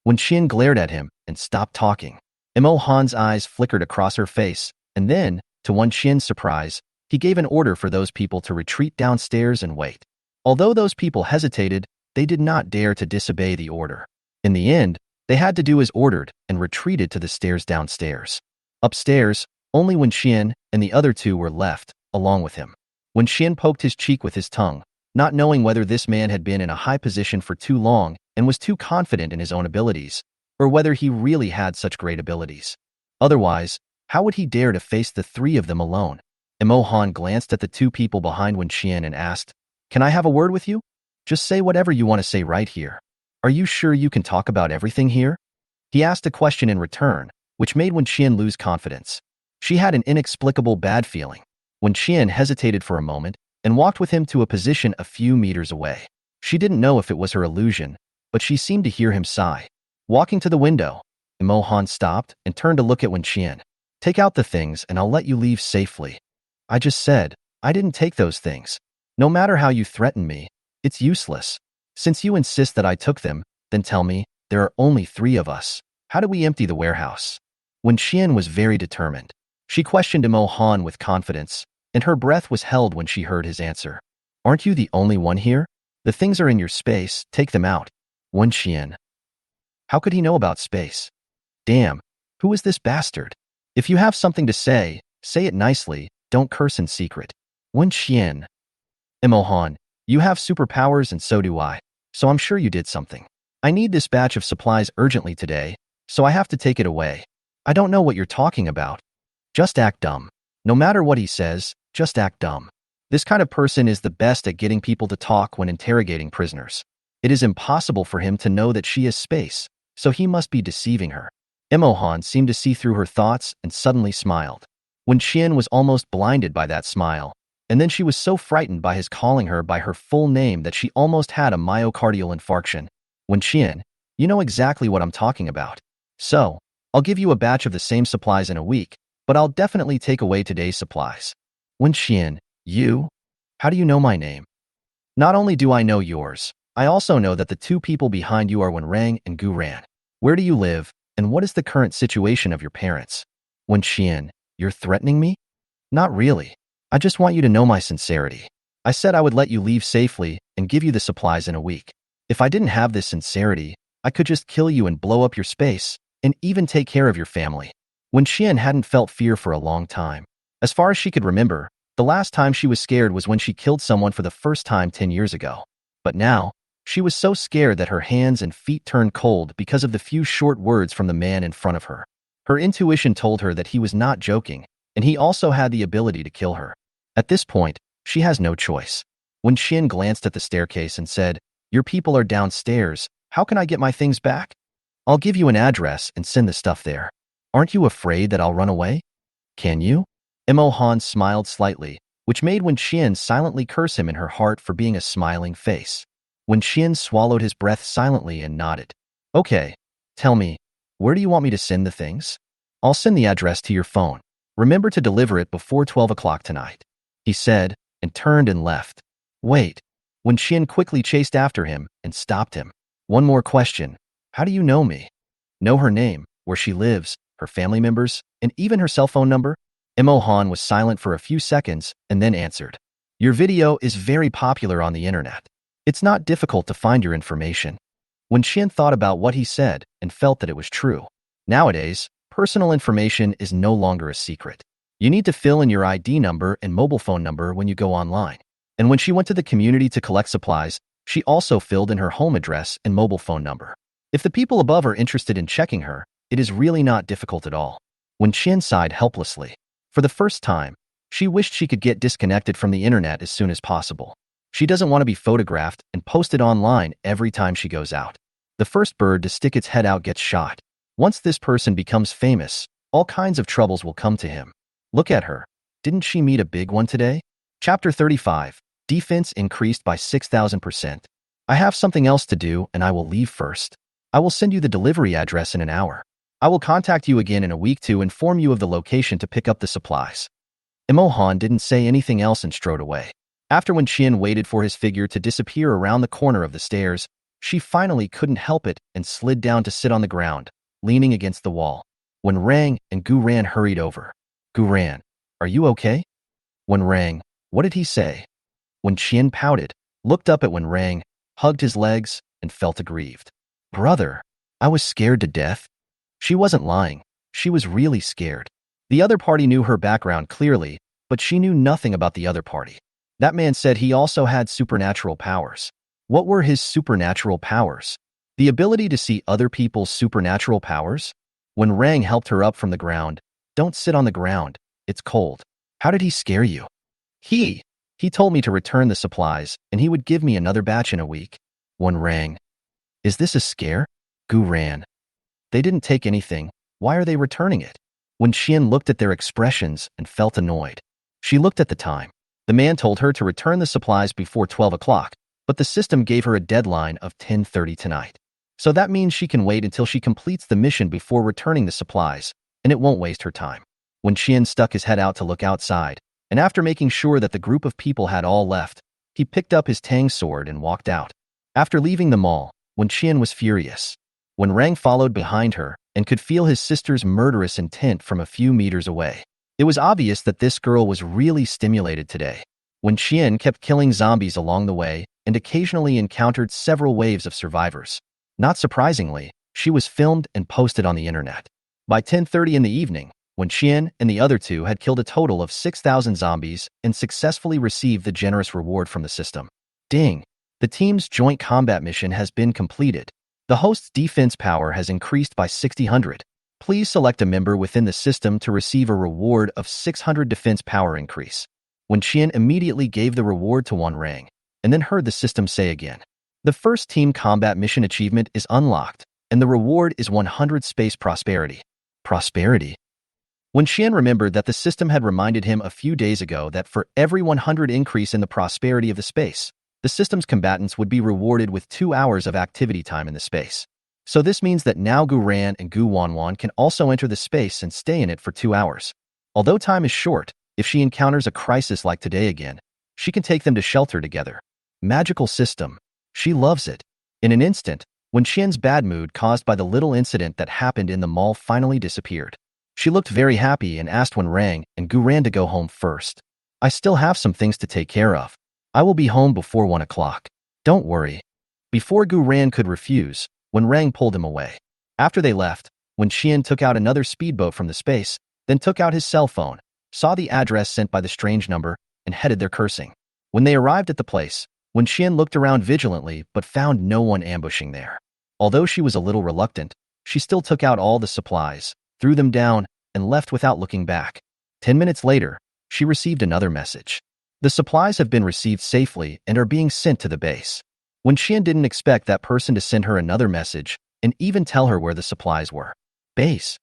A: Wen Xian glared at him and stopped talking. Imo Han's eyes flickered across her face, and then, to Wen Xian's surprise, he gave an order for those people to retreat downstairs and wait. Although those people hesitated, they did not dare to disobey the order. In the end, they had to do as ordered and retreated to the stairs downstairs. Upstairs, only Wen Xian and the other two were left, along with him. Wen Xian poked his cheek with his tongue, not knowing whether this man had been in a high position for too long and was too confident in his own abilities, or whether he really had such great abilities. Otherwise, how would he dare to face the three of them alone? Imo Han glanced at the two people behind Wen Xian and asked, "Can I have a word with you? Just say whatever you want to say right here. Are you sure you can talk about everything here?" He asked a question in return, which made Wen Xian lose confidence. She had an inexplicable bad feeling. Wen Xian hesitated for a moment and walked with him to a position a few meters away. She didn't know if it was her illusion, but she seemed to hear him sigh. Walking to the window, Imo Han stopped and turned to look at Wen Xian. "Take out the things and I'll let you leave safely." "I just said, I didn't take those things. No matter how you threaten me, it's useless. Since you insist that I took them, then tell me, there are only 3 of us. How do we empty the warehouse?" Wen Xian was very determined. She questioned Imo Han with confidence, and her breath was held when she heard his answer. "Aren't you the only one here? The things are in your space, take them out." Wen Xian. How could he know about space? Damn, who is this bastard? If you have something to say it nicely, don't curse in secret. Wen Xian. Imo Han, you have superpowers and so do I, so I'm sure you did something. I need this batch of supplies urgently today, so I have to take it away. I don't know what you're talking about. Just act dumb. No matter what he says, just act dumb. This kind of person is the best at getting people to talk when interrogating prisoners. It is impossible for him to know that she is space, so he must be deceiving her. Imo Han seemed to see through her thoughts and suddenly smiled. Wen Xian was almost blinded by that smile, and then she was so frightened by his calling her by her full name that she almost had a myocardial infarction. Wen Xian, you know exactly what I'm talking about. So, I'll give you a batch of the same supplies in a week, but I'll definitely take away today's supplies. Wen Xian, you? How do you know my name? Not only do I know yours, I also know that the 2 people behind you are Wen Rang and Gu Ran. Where do you live, and what is the current situation of your parents? Wen Xian, you're threatening me? Not really. I just want you to know my sincerity. I said I would let you leave safely and give you the supplies in a week. If I didn't have this sincerity, I could just kill you and blow up your space, and even take care of your family. Wen Xian hadn't felt fear for a long time. As far as she could remember, the last time she was scared was when she killed someone for the first time 10 years ago. But now, she was so scared that her hands and feet turned cold because of the few short words from the man in front of her. Her intuition told her that he was not joking, and he also had the ability to kill her. At this point, she has no choice. Wen Xian glanced at the staircase and said, "Your people are downstairs. How can I get my things back? I'll give you an address and send the stuff there. Aren't you afraid that I'll run away? Can you?" Imo Han smiled slightly, which made Wen Xian silently curse him in her heart for being a smiling face. Wen Xian swallowed his breath silently and nodded. "Okay, tell me, where do you want me to send the things? I'll send the address to your phone. Remember to deliver it before 12 o'clock tonight," he said, and turned and left. "Wait." Wen Xian quickly chased after him and stopped him. "One more question. How do you know me? Know her name, where she lives, her family members, and even her cell phone number?" Imo Han was silent for a few seconds and then answered. "Your video is very popular on the internet. It's not difficult to find your information." Wen Xian thought about what he said and felt that it was true. Nowadays, personal information is no longer a secret. You need to fill in your ID number and mobile phone number when you go online. And when she went to the community to collect supplies, She also filled in her home address and mobile phone number. If the people above are interested in checking her, it is really not difficult at all. When Qian sighed helplessly, for the first time, she wished she could get disconnected from the internet as soon as possible. She doesn't want to be photographed and posted online every time she goes out. The first bird to stick its head out gets shot. Once this person becomes famous, all kinds of troubles will come to him. Look at her. Didn't she meet a big one today? Chapter 35. Defense increased by 6,000%. I have something else to do and I will leave first. I will send you the delivery address in an hour. I will contact you again in a week to inform you of the location to pick up the supplies. Imohan didn't say anything else and strode away. After when Qian waited for his figure to disappear around the corner of the stairs, she finally couldn't help it and slid down to sit on the ground, leaning against the wall. When Rang and Gu Ran hurried over. Gu Ran, are you okay? When Rang, what did he say? When Qian pouted, looked up at When Rang, hugged his legs, and felt aggrieved. Brother, I was scared to death. She wasn't lying. She was really scared. The other party knew her background clearly, but she knew nothing about the other party. That man said he also had supernatural powers. What were his supernatural powers? The ability to see other people's supernatural powers? When Rang helped her up from the ground, don't sit on the ground, it's cold. How did he scare you? He told me to return the supplies, and he would give me another batch in a week. When Rang, is this a scare? Gu Ran. They didn't take anything, why are they returning it? When Qian looked at their expressions and felt annoyed. She looked at the time. The man told her to return the supplies before 12 o'clock, but the system gave her a deadline of 10:30 tonight. So that means she can wait until she completes the mission before returning the supplies, and it won't waste her time. When Qian stuck his head out to look outside, and after making sure that the group of people had all left, he picked up his tang sword and walked out. After leaving the mall, when Qian was furious. When Rang followed behind her and could feel his sister's murderous intent from a few meters away. It was obvious that this girl was really stimulated today. When Qian kept killing zombies along the way and occasionally encountered several waves of survivors. Not surprisingly, she was filmed and posted on the internet. By 10:30 in the evening, when Qian and the other two had killed a total of 6,000 zombies and successfully received the generous reward from the system. Ding! The team's joint combat mission has been completed. The host's defense power has increased by 600. Please select a member within the system to receive a reward of 600 defense power increase. When Qian immediately gave the reward to Wan Rang, and then heard the system say again. The first team combat mission achievement is unlocked, and the reward is 100 space prosperity. Prosperity? When Qian remembered that the system had reminded him a few days ago that for every 100 increase in the prosperity of the space, the system's combatants would be rewarded with 2 hours of activity time in the space. So this means that now Gu Ran and Gu Wanwan can also enter the space and stay in it for 2 hours. Although time is short, if she encounters a crisis like today again, she can take them to shelter together. Magical system. She loves it. In an instant, when Qian's bad mood caused by the little incident that happened in the mall finally disappeared. She looked very happy and asked Wen Rang and Gu Ran to go home first. I still have some things to take care of. I will be home before 1 o'clock. Don't worry. Before Gu Ran could refuse, Wen Rang pulled him away. After they left, when Qian took out another speedboat from the space, then took out his cell phone, saw the address sent by the strange number, and headed there cursing. When they arrived at the place, when Qian looked around vigilantly but found no one ambushing there. Although she was a little reluctant, she still took out all the supplies, threw them down, and left without looking back. 10 minutes later, she received another message. The supplies have been received safely and are being sent to the base. When Qian didn't expect that person to send her another message and even tell her where the supplies were. Base.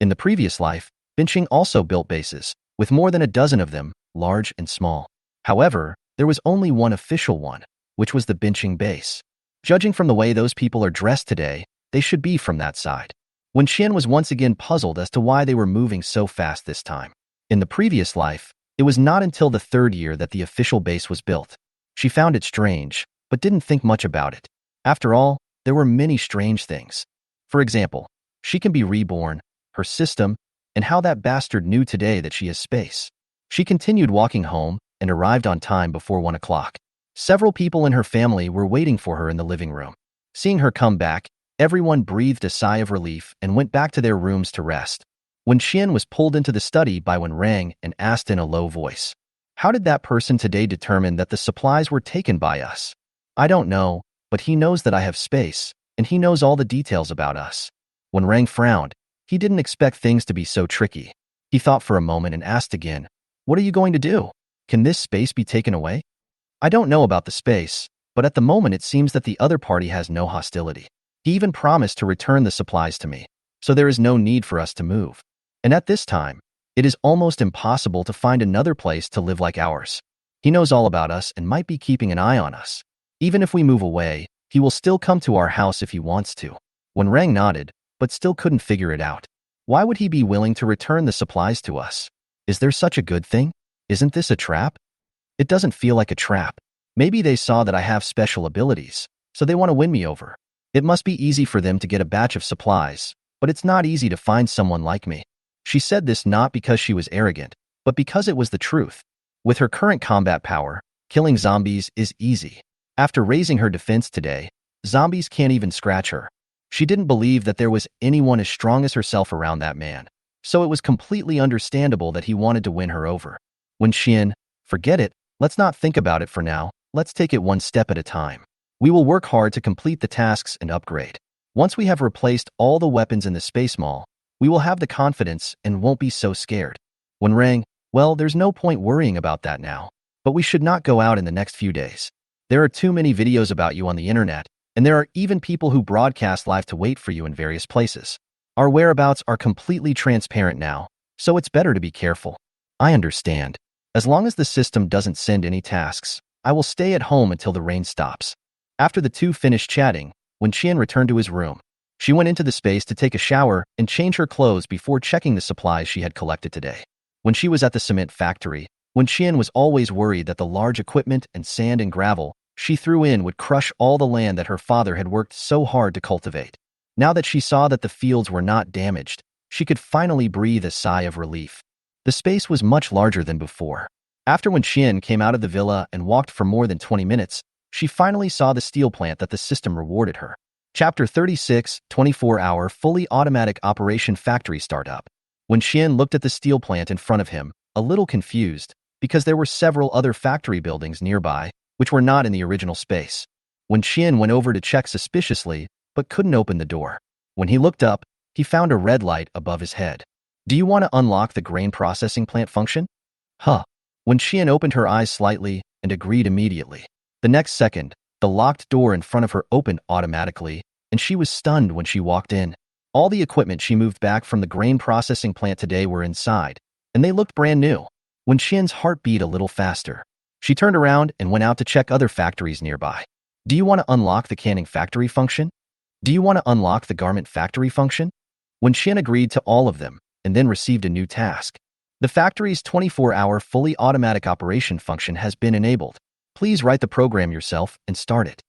A: In the previous life, Binching also built bases, with more than a dozen of them, large and small. However, there was only one official one, which was the Binching base. Judging from the way those people are dressed today, they should be from that side. When Qian was once again puzzled as to why they were moving so fast this time. In the previous life, it was not until the 3rd year that the official base was built. She found it strange, but didn't think much about it. After all, there were many strange things. For example, she can be reborn, her system, and how that bastard knew today that she has space. She continued walking home and arrived on time before 1 o'clock. Several people in her family were waiting for her in the living room. Seeing her come back, everyone breathed a sigh of relief and went back to their rooms to rest. When Qian was pulled into the study by Wen Rang and asked in a low voice, "How did that person today determine that the supplies were taken by us?" I don't know, but he knows that I have space, and he knows all the details about us. When Rang frowned, he didn't expect things to be so tricky. He thought for a moment and asked again, "What are you going to do? Can this space be taken away?" "I don't know about the space, but at the moment it seems that the other party has no hostility. He even promised to return the supplies to me, so there is no need for us to move. And at this time, it is almost impossible to find another place to live like ours. He knows all about us and might be keeping an eye on us. Even if we move away, he will still come to our house if he wants to." When Rang nodded, but still couldn't figure it out. Why would he be willing to return the supplies to us? Is there such a good thing? Isn't this a trap? It doesn't feel like a trap. Maybe they saw that I have special abilities, so they want to win me over. It must be easy for them to get a batch of supplies, but it's not easy to find someone like me. She said this not because she was arrogant, but because it was the truth. With her current combat power, killing zombies is easy. After raising her defense today, zombies can't even scratch her. She didn't believe that there was anyone as strong as herself around that man, so it was completely understandable that he wanted to win her over. When Xian, "Forget it, let's not think about it for now, let's take it one step at a time. We will work hard to complete the tasks and upgrade. Once we have replaced all the weapons in the space mall, we will have the confidence and won't be so scared." When Rang, "Well, there's no point worrying about that now, but we should not go out in the next few days. There are too many videos about you on the internet, and there are even people who broadcast live to wait for you in various places. Our whereabouts are completely transparent now, so it's better to be careful." "I understand. As long as the system doesn't send any tasks, I will stay at home until the rain stops." After the two finished chatting, when Qian returned to his room, she went into the space to take a shower and change her clothes before checking the supplies she had collected today. When she was at the cement factory, when Qian was always worried that the large equipment and sand and gravel she threw in would crush all the land that her father had worked so hard to cultivate. Now that she saw that the fields were not damaged, she could finally breathe a sigh of relief. The space was much larger than before. After when Qian came out of the villa and walked for more than 20 minutes, she finally saw the steel plant that the system rewarded her. Chapter 36, 24-hour fully automatic operation factory startup. When Qian looked at the steel plant in front of him, a little confused, because there were several other factory buildings nearby, which were not in the original space. When Qian went over to check suspiciously, but couldn't open the door. When he looked up, he found a red light above his head. "Do you want to unlock the grain processing plant function?" "Huh." When Qian opened her eyes slightly and agreed immediately. The next second, the locked door in front of her opened automatically, and she was stunned when she walked in. All the equipment she moved back from the grain processing plant today were inside, and they looked brand new. When Qian's heart beat a little faster, she turned around and went out to check other factories nearby. "Do you want to unlock the canning factory function? Do you want to unlock the garment factory function?" When Qian agreed to all of them and then received a new task. "The factory's 24-hour fully automatic operation function has been enabled. Please write the program yourself and start it."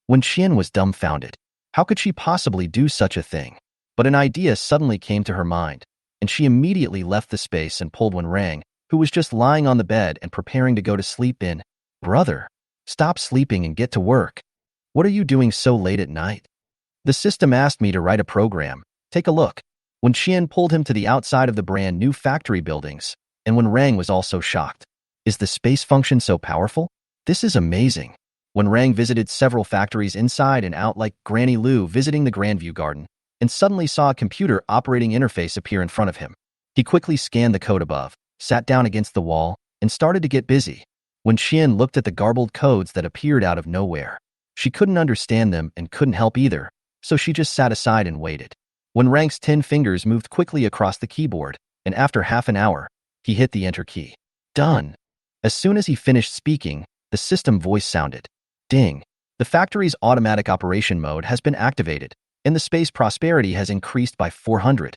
A: When Qian was dumbfounded. How could she possibly do such a thing? But an idea suddenly came to her mind, and she immediately left the space and pulled Wen Rang, who was just lying on the bed and preparing to go to sleep in. "Brother, stop sleeping and get to work. What are you doing so late at night?" "The system asked me to write a program. Take a look." When Qian pulled him to the outside of the brand new factory buildings, and when Rang was also shocked. "Is the space function so powerful? This is amazing." When Rang visited several factories inside and out like Granny Lu visiting the Grandview Garden, and suddenly saw a computer operating interface appear in front of him. He quickly scanned the code above, sat down against the wall, and started to get busy. When Qian looked at the garbled codes that appeared out of nowhere, she couldn't understand them and couldn't help either, so she just sat aside and waited. When Rang's 10 fingers moved quickly across the keyboard, and after half an hour, he hit the enter key. Done. As soon as he finished speaking, the system voice sounded. Ding. The factory's automatic operation mode has been activated, and the space prosperity has increased by 400.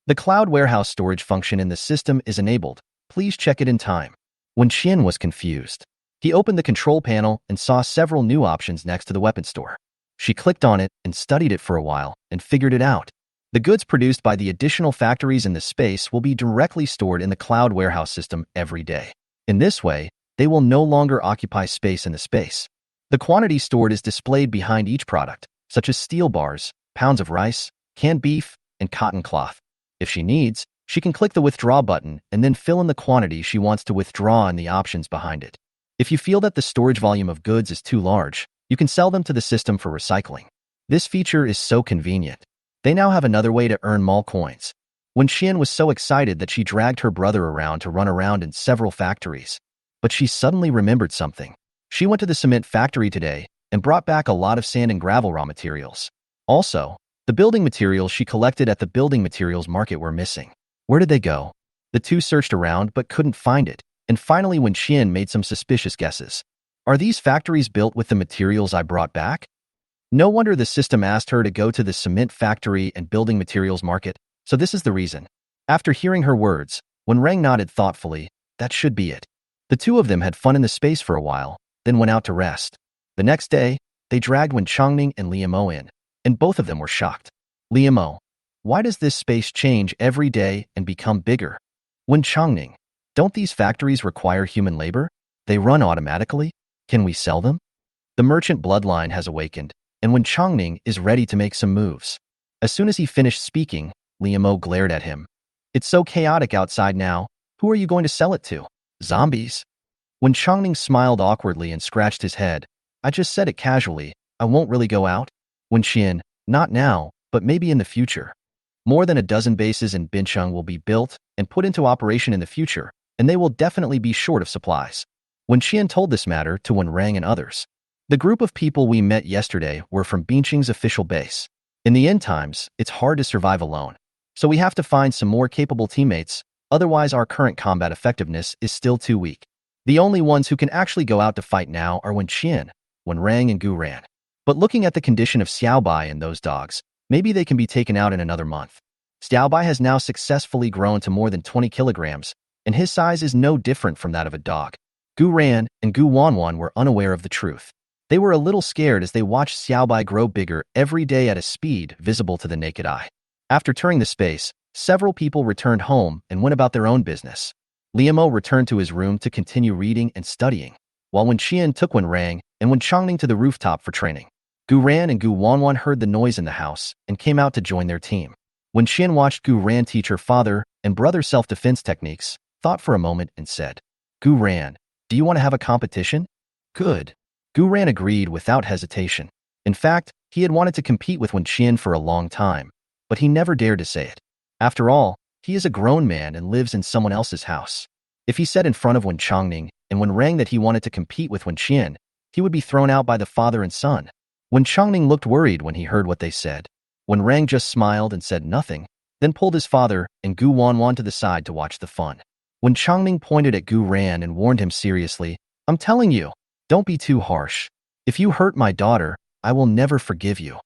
A: The cloud warehouse storage function in the system is enabled. Please check it in time. When Qian was confused, he opened the control panel and saw several new options next to the weapon store. She clicked on it and studied it for a while and figured it out. The goods produced by the additional factories in the space will be directly stored in the cloud warehouse system every day. In this way, they will no longer occupy space in the space. The quantity stored is displayed behind each product, such as steel bars, pounds of rice, canned beef, and cotton cloth. If she needs, she can click the withdraw button and then fill in the quantity she wants to withdraw and the options behind it. If you feel that the storage volume of goods is too large, You can sell them to the system for recycling. This feature is so convenient. They now have another way to earn mall coins. When Xian was so excited that she dragged her brother around to run around in several factories. But she suddenly remembered something. She went to the cement factory today and brought back a lot of sand and gravel raw materials. Also, the building materials she collected at the building materials market were missing. Where did they go? The two searched around but couldn't find it, and finally when Xian made some suspicious guesses. Are these factories built with the materials I brought back? No wonder the system asked her to go to the cement factory and building materials market, so this is the reason. After hearing her words, when Rang nodded thoughtfully, that should be it. The two of them had fun in the space for a while, then went out to rest. The next day, they dragged Wen Chongning and Liu Mo in, and both of them were shocked. Liu Mo, why does this space change every day and become bigger? Wen Chongning, don't these factories require human labor? They run automatically? Can we sell them? The merchant bloodline has awakened, and Wen Chongning is ready to make some moves. As soon as he finished speaking, Liu Mo glared at him. It's so chaotic outside now. Who are you going to sell it to? Zombies? When Chongning smiled awkwardly and scratched his head, I just said it casually, I won't really go out. When Xian, not now, but maybe in the future. More than a dozen bases in Bincheng will be built and put into operation in the future, and they will definitely be short of supplies. When Xian told this matter to Wen Rang and others, the group of people we met yesterday were from Bincheng's official base. In the end times, it's hard to survive alone, so we have to find some more capable teammates, otherwise our current combat effectiveness is still too weak. The only ones who can actually go out to fight now are Wen Qian, Wen Rang, and Gu Ran. But looking at the condition of Xiaobai and those dogs, maybe they can be taken out in another month. Xiaobai has now successfully grown to more than 20 kilograms, and his size is no different from that of a dog. Gu Ran and Gu Wanwan were unaware of the truth. They were a little scared as they watched Xiaobai grow bigger every day at a speed visible to the naked eye. After touring the space, several people returned home and went about their own business. Liu Mo returned to his room to continue reading and studying, while Wen Qian took Wen Rang and Wen Chongning to the rooftop for training. Gu Ran and Gu Wanwan heard the noise in the house and came out to join their team. Wen Qian watched Gu Ran teach her father and brother self-defense techniques, thought for a moment and said, Gu Ran, do you want to have a competition? Good. Gu Ran agreed without hesitation. In fact, he had wanted to compete with Wen Qian for a long time, but he never dared to say it. After all, he is a grown man and lives in someone else's house. If he said in front of Wen Chongning and Wen Rang that he wanted to compete with Wen Qian, he would be thrown out by the father and son. Wen Chongning looked worried when he heard what they said. Wen Rang just smiled and said nothing, then pulled his father and Gu Wanwan to the side to watch the fun. Wen Chongning pointed at Gu Ran and warned him seriously, I'm telling you, don't be too harsh. If you hurt my daughter, I will never forgive you.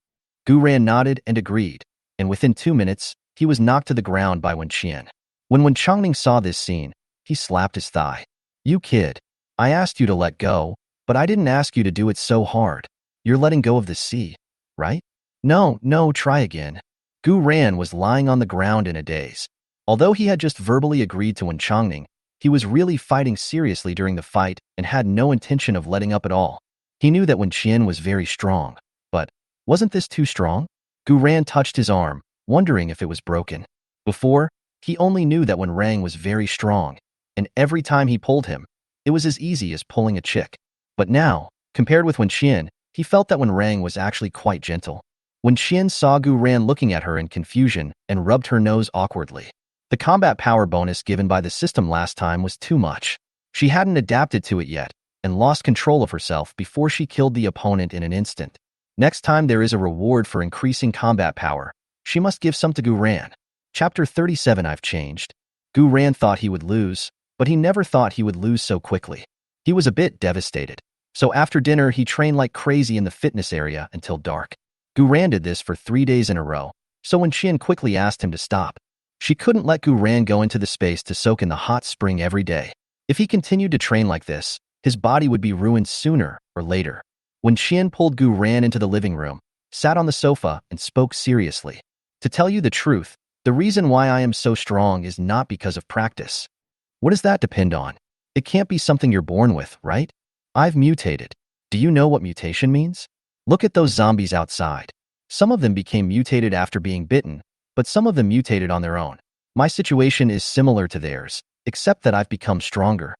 A: Gu Ran nodded and agreed, and within 2 minutes, he was knocked to the ground by Wen Qian. When Wen Chongning saw this scene, he slapped his thigh. You kid, I asked you to let go, but I didn't ask you to do it so hard. You're letting go of the sea, right? No, try again. Gu Ran was lying on the ground in a daze. Although he had just verbally agreed to Wen Chongning, he was really fighting seriously during the fight and had no intention of letting up at all. He knew that Wen Qian was very strong, but wasn't this too strong? Gu Ran touched his arm, wondering if it was broken. Before, he only knew that Wen Rang was very strong, and every time he pulled him, it was as easy as pulling a chick. But now, compared with Wen Qian, he felt that Wen Rang was actually quite gentle. Wen Qian saw Gu Ran looking at her in confusion and rubbed her nose awkwardly. The combat power bonus given by the system last time was too much. She hadn't adapted to it yet, and lost control of herself before she killed the opponent in an instant. Next time there is a reward for increasing combat power, she must give some to Gu Ran. Chapter 37 I've changed. Gu Ran thought he would lose, but he never thought he would lose so quickly. He was a bit devastated. So after dinner, he trained like crazy in the fitness area until dark. Gu Ran did this for 3 days in a row, so when Qian quickly asked him to stop, she couldn't let Gu Ran go into the space to soak in the hot spring every day. If he continued to train like this, his body would be ruined sooner or later. When Qian pulled Gu Ran into the living room, sat on the sofa, and spoke seriously. To tell you the truth, the reason why I am so strong is not because of practice. What does that depend on? It can't be something you're born with, right? I've mutated. Do you know what mutation means? Look at those zombies outside. Some of them became mutated after being bitten, but some of them mutated on their own. My situation is similar to theirs, except that I've become stronger.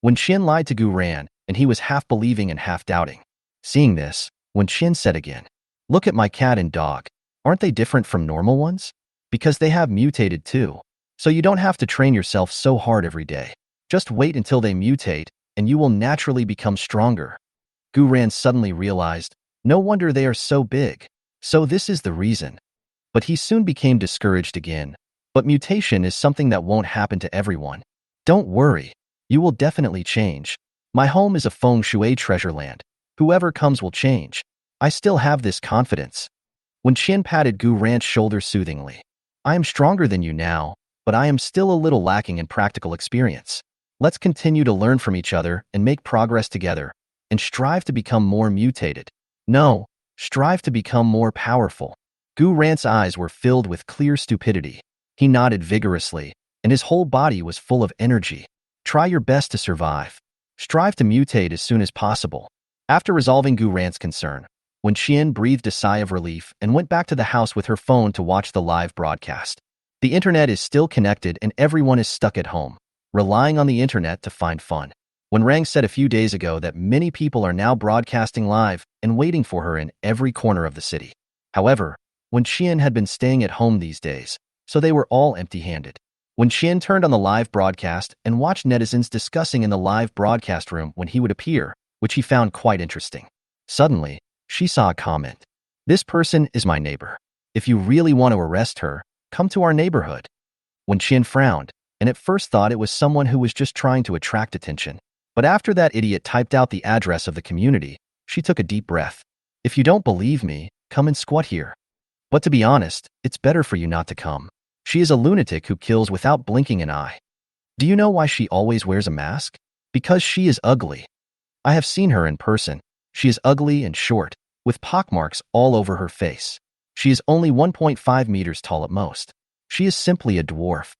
A: When Qian lied to Gu Ran, and he was half believing and half doubting. Seeing this, Wen said again, "Look at my cat and dog. Aren't they different from normal ones? Because they have mutated too. So you don't have to train yourself so hard every day. Just wait until they mutate, and you will naturally become stronger." Gu Ran suddenly realized, no wonder they are so big. So this is the reason. But he soon became discouraged again. But mutation is something that won't happen to everyone. Don't worry. You will definitely change. My home is a feng shui treasure land. Whoever comes will change. I still have this confidence. When Qian patted Gu Ran's shoulder soothingly, "I am stronger than you now, but I am still a little lacking in practical experience. Let's continue to learn from each other and make progress together, and strive to become more mutated. No, strive to become more powerful." Gu Ran's eyes were filled with clear stupidity. He nodded vigorously, and his whole body was full of energy. Try your best to survive. Strive to mutate as soon as possible. After resolving Gu Ran's concern, Wen Qian breathed a sigh of relief and went back to the house with her phone to watch the live broadcast. The internet is still connected and everyone is stuck at home, relying on the internet to find fun. When Rang said a few days ago that many people are now broadcasting live and waiting for her in every corner of the city. However, Wen Qian had been staying at home these days, so they were all empty-handed. When Qian turned on the live broadcast and watched netizens discussing in the live broadcast room when he would appear, which he found quite interesting. Suddenly, she saw a comment. "This person is my neighbor. If you really want to arrest her, come to our neighborhood." When Qian frowned, and at first thought it was someone who was just trying to attract attention. But after that idiot typed out the address of the community, she took a deep breath. "If you don't believe me, come and squat here. But to be honest, it's better for you not to come. She is a lunatic who kills without blinking an eye. Do you know why she always wears a mask? Because she is ugly. I have seen her in person. She is ugly and short, with pockmarks all over her face. She is only 1.5 meters tall at most. She is simply a dwarf."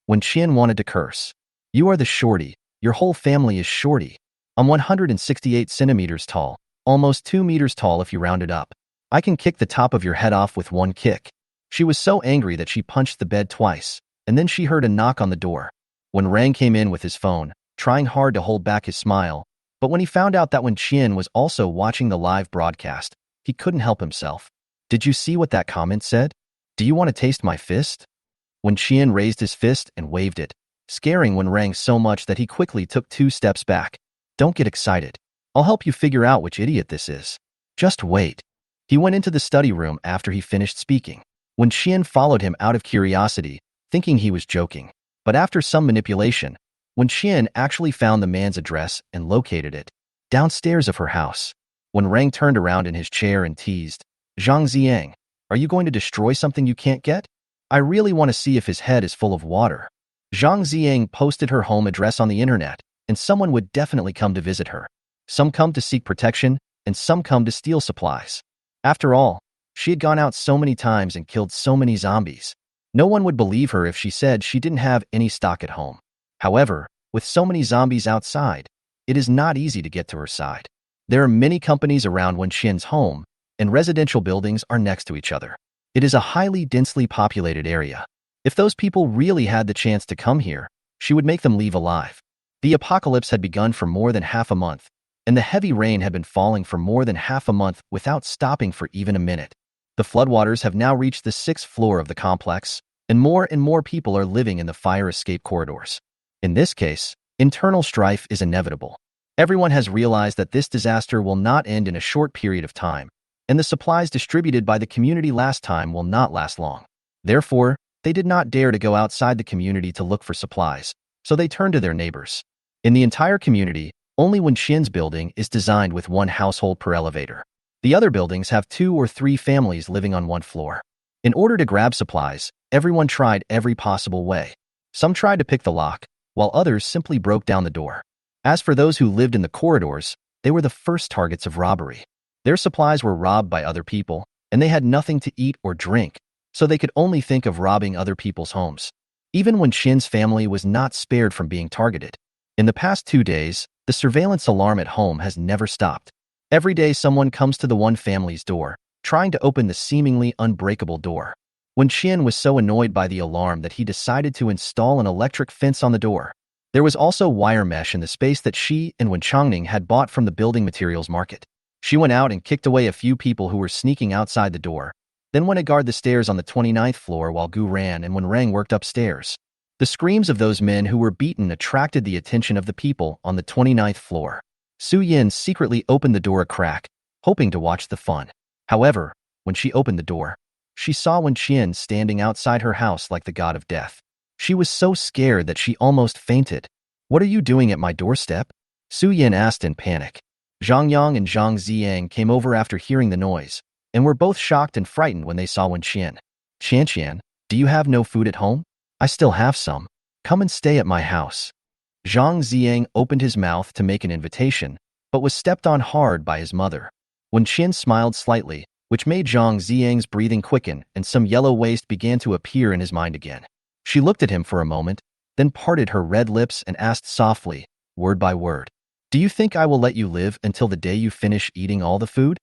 A: When Qian wanted to curse, "You are the shorty. Your whole family is shorty. I'm 168 centimeters tall, almost 2 meters tall if you round it up. I can kick the top of your head off with one kick." She was so angry that she punched the bed twice, and then she heard a knock on the door. When Rang came in with his phone, trying hard to hold back his smile, but when he found out that Wen Qian was also watching the live broadcast, he couldn't help himself. "Did you see what that comment said? Do you want to taste my fist?" Wen Qian raised his fist and waved it, scaring Wen Rang so much that he quickly took 2 steps back. "Don't get excited. I'll help you figure out which idiot this is. Just wait." He went into the study room after he finished speaking. Wen Qian followed him out of curiosity, thinking he was joking. But after some manipulation, Wen Qian actually found the man's address and located it downstairs of her house. When Rang turned around in his chair and teased, "Zhang Ziang, are you going to destroy something you can't get? I really want to see if his head is full of water." Zhang Ziang posted her home address on the internet, and someone would definitely come to visit her. Some come to seek protection, and some come to steal supplies. After all, she had gone out so many times and killed so many zombies. No one would believe her if she said she didn't have any stock at home. However, with so many zombies outside, it is not easy to get to her side. There are many companies around Wen Qian's home, and residential buildings are next to each other. It is a highly densely populated area. If those people really had the chance to come here, she would make them leave alive. The apocalypse had begun for more than half a month, and the heavy rain had been falling for more than half a month without stopping for even a minute. The floodwaters have now reached the 6th floor of the complex, and more people are living in the fire escape corridors. In this case, internal strife is inevitable. Everyone has realized that this disaster will not end in a short period of time, and the supplies distributed by the community last time will not last long. Therefore, they did not dare to go outside the community to look for supplies, so they turned to their neighbors. In the entire community, only Wen Qian's building is designed with 1 household per elevator. The other buildings have 2 or 3 families living on 1 floor. In order to grab supplies, everyone tried every possible way. Some tried to pick the lock, while others simply broke down the door. As for those who lived in the corridors, they were the first targets of robbery. Their supplies were robbed by other people, and they had nothing to eat or drink, so they could only think of robbing other people's homes. Even Wen Qian's family was not spared from being targeted. In the past 2 days, the surveillance alarm at home has never stopped. Every day someone comes to the one family's door, trying to open the seemingly unbreakable door. Wen Qian was so annoyed by the alarm that he decided to install an electric fence on the door. There was also wire mesh in the space that she and Wen Changning had bought from the building materials market. She went out and kicked away a few people who were sneaking outside the door, then went to guard the stairs on the 29th floor while Gu ran and when Rang worked upstairs. The screams of those men who were beaten attracted the attention of the people on the 29th floor. Su Yin secretly opened the door a crack, hoping to watch the fun. However, when she opened the door, she saw Wen Qian standing outside her house like the god of death. She was so scared that she almost fainted. "What are you doing at my doorstep?" Su Yin asked in panic. Zhang Yang and Zhang Ziyang came over after hearing the noise, and were both shocked and frightened when they saw Wen Qian. "Qian, do you have no food at home? I still have some. Come and stay at my house." Zhang Ziyang opened his mouth to make an invitation, but was stepped on hard by his mother. Wen Qian smiled slightly, which made Zhang Ziyang's breathing quicken and some yellow waste began to appear in his mind again. She looked at him for a moment, then parted her red lips and asked softly, word by word, "Do you think I will let you live until the day you finish eating all the food?"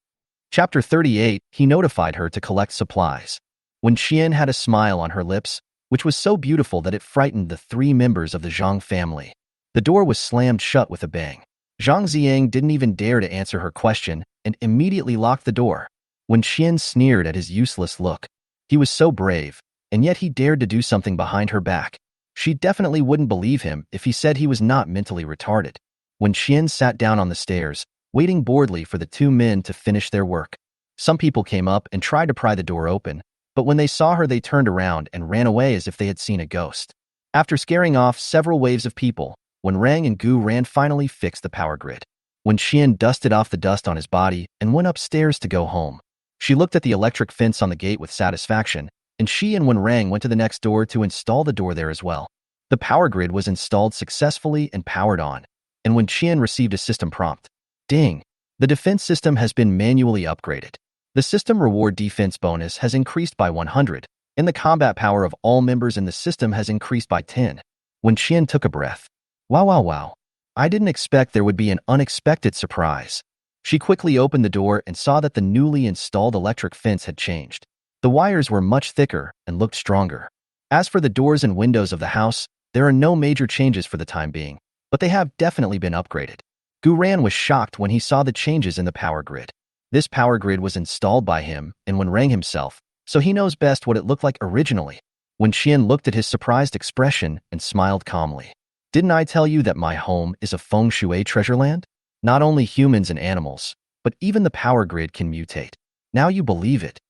A: Chapter 38, he notified her to collect supplies. Wen Qian had a smile on her lips, which was so beautiful that it frightened the 3 members of the Zhang family. The door was slammed shut with a bang. Zhang Ziyang didn't even dare to answer her question and immediately locked the door. Wen Qian sneered at his useless look. He was so brave, and yet he dared to do something behind her back. She definitely wouldn't believe him if he said he was not mentally retarded. Wen Qian sat down on the stairs, waiting boredly for the 2 men to finish their work. Some people came up and tried to pry the door open, but when they saw her they turned around and ran away as if they had seen a ghost. After scaring off several waves of people, when Rang and Gu ran finally fixed the power grid. Wen Qian dusted off the dust on his body and went upstairs to go home. She looked at the electric fence on the gate with satisfaction, and she and Wen Rang went to the next door to install the door there as well. The power grid was installed successfully and powered on, and Wen Qian received a system prompt. Ding! The defense system has been manually upgraded. The system reward defense bonus has increased by 100, and the combat power of all members in the system has increased by 10. Wen Qian took a breath. Wow. I didn't expect there would be an unexpected surprise. She quickly opened the door and saw that the newly installed electric fence had changed. The wires were much thicker and looked stronger. As for the doors and windows of the house, there are no major changes for the time being, but they have definitely been upgraded. Gu Ran was shocked when he saw the changes in the power grid. This power grid was installed by him and Wen Rang himself, so he knows best what it looked like originally. Wen Qian looked at his surprised expression and smiled calmly. "Didn't I tell you that my home is a feng shui treasure land? Not only humans and animals, but even the power grid can mutate. Now you believe it."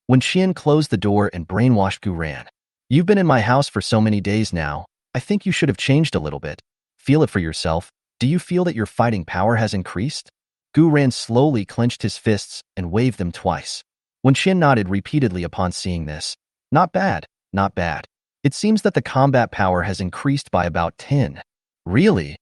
A: Wen Qian closed the door and brainwashed Gu Ran. "You've been in my house for so many days now, I think you should have changed a little bit. Feel it for yourself. Do you feel that your fighting power has increased?" Gu Ran slowly clenched his fists and waved them twice. Wen Qian nodded repeatedly upon seeing this. Not bad. It seems that the combat power has increased by about 10. Really?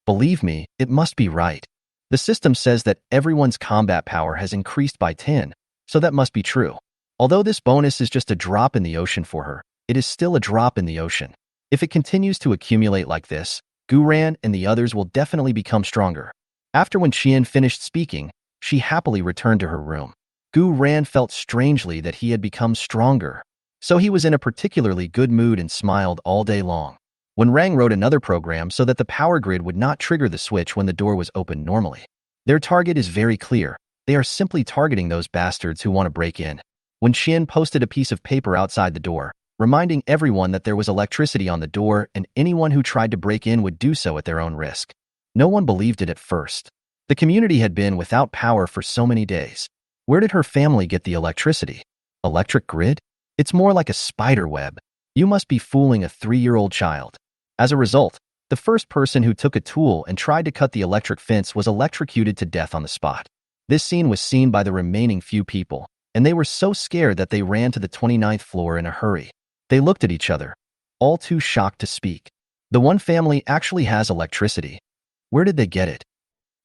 A: Believe me, it must be right. The system says that everyone's combat power has increased by 10, so that must be true. Although this bonus is just a drop in the ocean for her, it is still a drop in the ocean. If it continues to accumulate like this, Gu Ran and the others will definitely become stronger. After Wen Qian finished speaking, she happily returned to her room. Gu Ran felt strangely that he had become stronger, so he was in a particularly good mood and smiled all day long. Wen Rang wrote another program so that the power grid would not trigger the switch when the door was opened normally. Their target is very clear. They are simply targeting those bastards who want to break in. Wen Qian posted a piece of paper outside the door, reminding everyone that there was electricity on the door and anyone who tried to break in would do so at their own risk. No one believed it at first. The community had been without power for so many days. Where did her family get the electricity? Electric grid? It's more like a spider web. You must be fooling a 3-year-old child. As a result, the first person who took a tool and tried to cut the electric fence was electrocuted to death on the spot. This scene was seen by the remaining few people, and they were so scared that they ran to the 29th floor in a hurry. They looked at each other, all too shocked to speak. The one family actually has electricity. Where did they get it?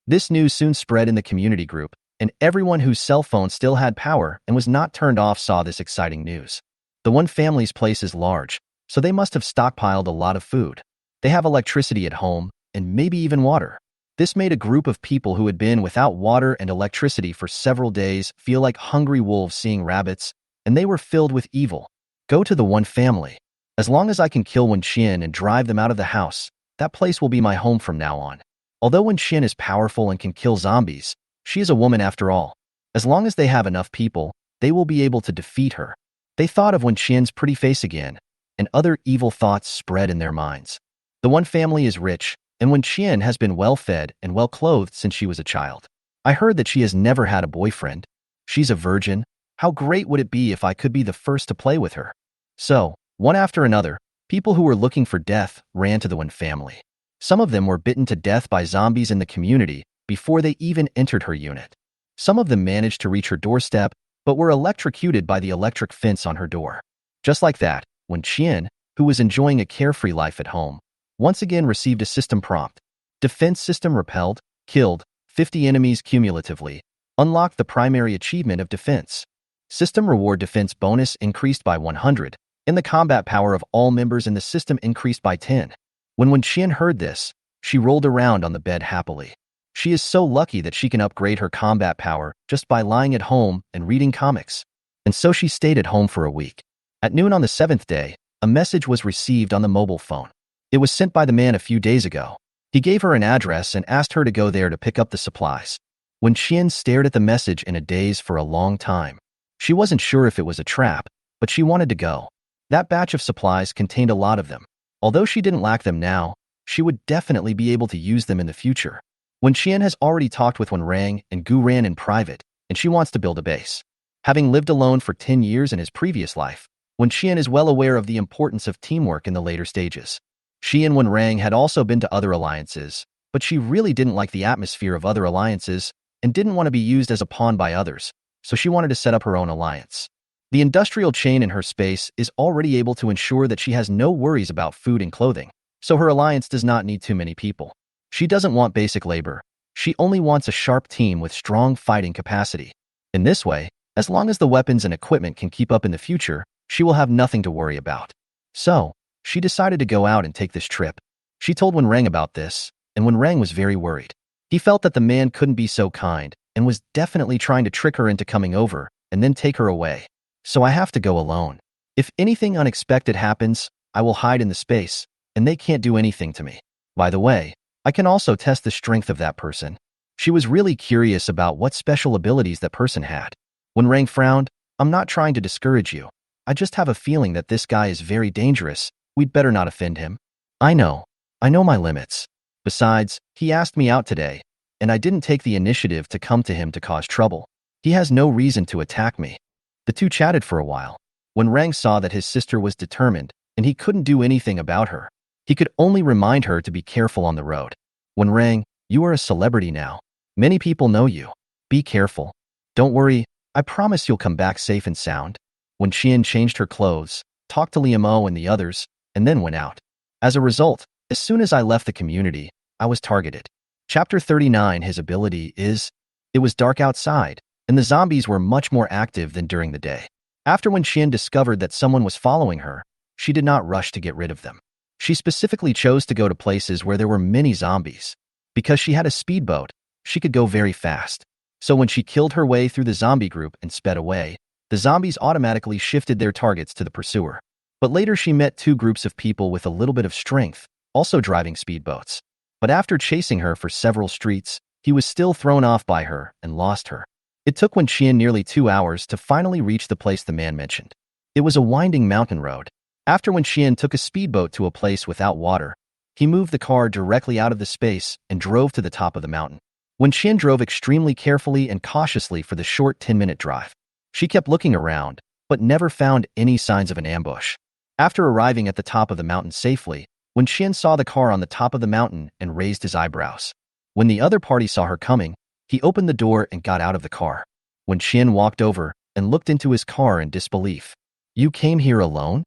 A: This news soon spread in the community group, and everyone whose cell phone still had power and was not turned off saw this exciting news. The one family's place is large, so they must have stockpiled a lot of food. They have electricity at home, and maybe even water. This made a group of people who had been without water and electricity for several days feel like hungry wolves seeing rabbits, and they were filled with evil. Go to the one family. As long as I can kill Wen Qian and drive them out of the house, that place will be my home from now on. Although Wen Qian is powerful and can kill zombies, She is a woman after all. As long as they have enough people, they will be able to defeat her. They thought of Wen Qian's pretty face again, and other evil thoughts spread in their minds. The one family is rich, and Wen Qian has been well-fed and well-clothed since she was a child. I heard that she has never had a boyfriend. She's a virgin. How great would it be if I could be the first to play with her? So, one after another, people who were looking for death ran to the Wen family. Some of them were bitten to death by zombies in the community before they even entered her unit. Some of them managed to reach her doorstep, but were electrocuted by the electric fence on her door. Just like that, Wen Qian, who was enjoying a carefree life at home, once again received a system prompt. Defense system repelled, killed 50 enemies cumulatively, unlocked the primary achievement of defense. System reward defense bonus increased by 100, and the combat power of all members in the system increased by 10. When Wen Qian heard this, she rolled around on the bed happily. She is so lucky that she can upgrade her combat power just by lying at home and reading comics. And so she stayed at home for a week. At noon on the 7th day, a message was received on the mobile phone. It was sent by the man a few days ago. He gave her an address and asked her to go there to pick up the supplies. Wen Qian stared at the message in a daze for a long time. She wasn't sure if it was a trap, but she wanted to go. That batch of supplies contained a lot of them. Although she didn't lack them now, she would definitely be able to use them in the future. Wen Qian has already talked with Wen Rang and Gu Ran in private, and she wants to build a base. Having lived alone for 10 years in his previous life, Wen Qian is well aware of the importance of teamwork in the later stages. She and Wen Rang had also been to other alliances, but she really didn't like the atmosphere of other alliances and didn't want to be used as a pawn by others, so she wanted to set up her own alliance. The industrial chain in her space is already able to ensure that she has no worries about food and clothing, so her alliance does not need too many people. She doesn't want basic labor. She only wants a sharp team with strong fighting capacity. In this way, as long as the weapons and equipment can keep up in the future, she will have nothing to worry about. So, she decided to go out and take this trip. She told Wen Rang about this, and Wen Rang was very worried. He felt that the man couldn't be so kind and was definitely trying to trick her into coming over and then take her away. So I have to go alone. If anything unexpected happens, I will hide in the space, and they can't do anything to me. By the way, I can also test the strength of that person. She was really curious about what special abilities that person had. When Rang frowned, I'm not trying to discourage you. I just have a feeling that this guy is very dangerous. We'd better not offend him. I know my limits. Besides, he asked me out today, and I didn't take the initiative to come to him to cause trouble. He has no reason to attack me. The two chatted for a while. When Rang saw that his sister was determined and he couldn't do anything about her, he could only remind her to be careful on the road. When Rang, you are a celebrity now. Many people know you. Be careful. Don't worry, I promise you'll come back safe and sound. When Qian changed her clothes, talked to Liamo and the others, and then went out. As a result, as soon as I left the community, I was targeted. Chapter 39, his ability is, it was dark outside, and the zombies were much more active than during the day. After when Qian discovered that someone was following her, she did not rush to get rid of them. She specifically chose to go to places where there were many zombies. Because she had a speedboat, she could go very fast. So when she killed her way through the zombie group and sped away, the zombies automatically shifted their targets to the pursuer. But later she met two groups of people with a little bit of strength, also driving speedboats. But after chasing her for several streets, he was still thrown off by her and lost her. It took Wen Qian nearly 2 hours to finally reach the place the man mentioned. It was a winding mountain road. After Wen Qian took a speedboat to a place without water, he moved the car directly out of the space and drove to the top of the mountain. Wen Qian drove extremely carefully and cautiously for the short 10-minute drive. She kept looking around, but never found any signs of an ambush. After arriving at the top of the mountain safely, Wen Qian saw the car on the top of the mountain and raised his eyebrows. When the other party saw her coming, he opened the door and got out of the car. Wen Qian walked over and looked into his car in disbelief. You came here alone?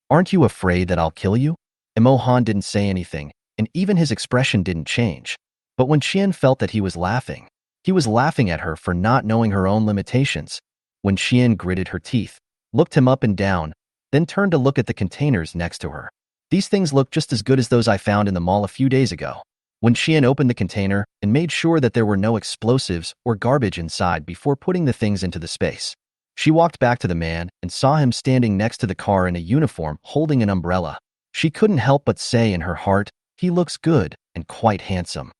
A: Aren't you afraid that I'll kill you? Mo Han didn't say anything, and even his expression didn't change. But Wen Qian felt that he was laughing. He was laughing at her for not knowing her own limitations. Wen Qian gritted her teeth, looked him up and down, then turned to look at the containers next to her. These things look just as good as those I found in the mall a few days ago. Wen Qian opened the container and made sure that there were no explosives or garbage inside before putting the things into the space. She walked back to the man and saw him standing next to the car in a uniform holding an umbrella. She couldn't help but say in her heart, he looks good and quite handsome.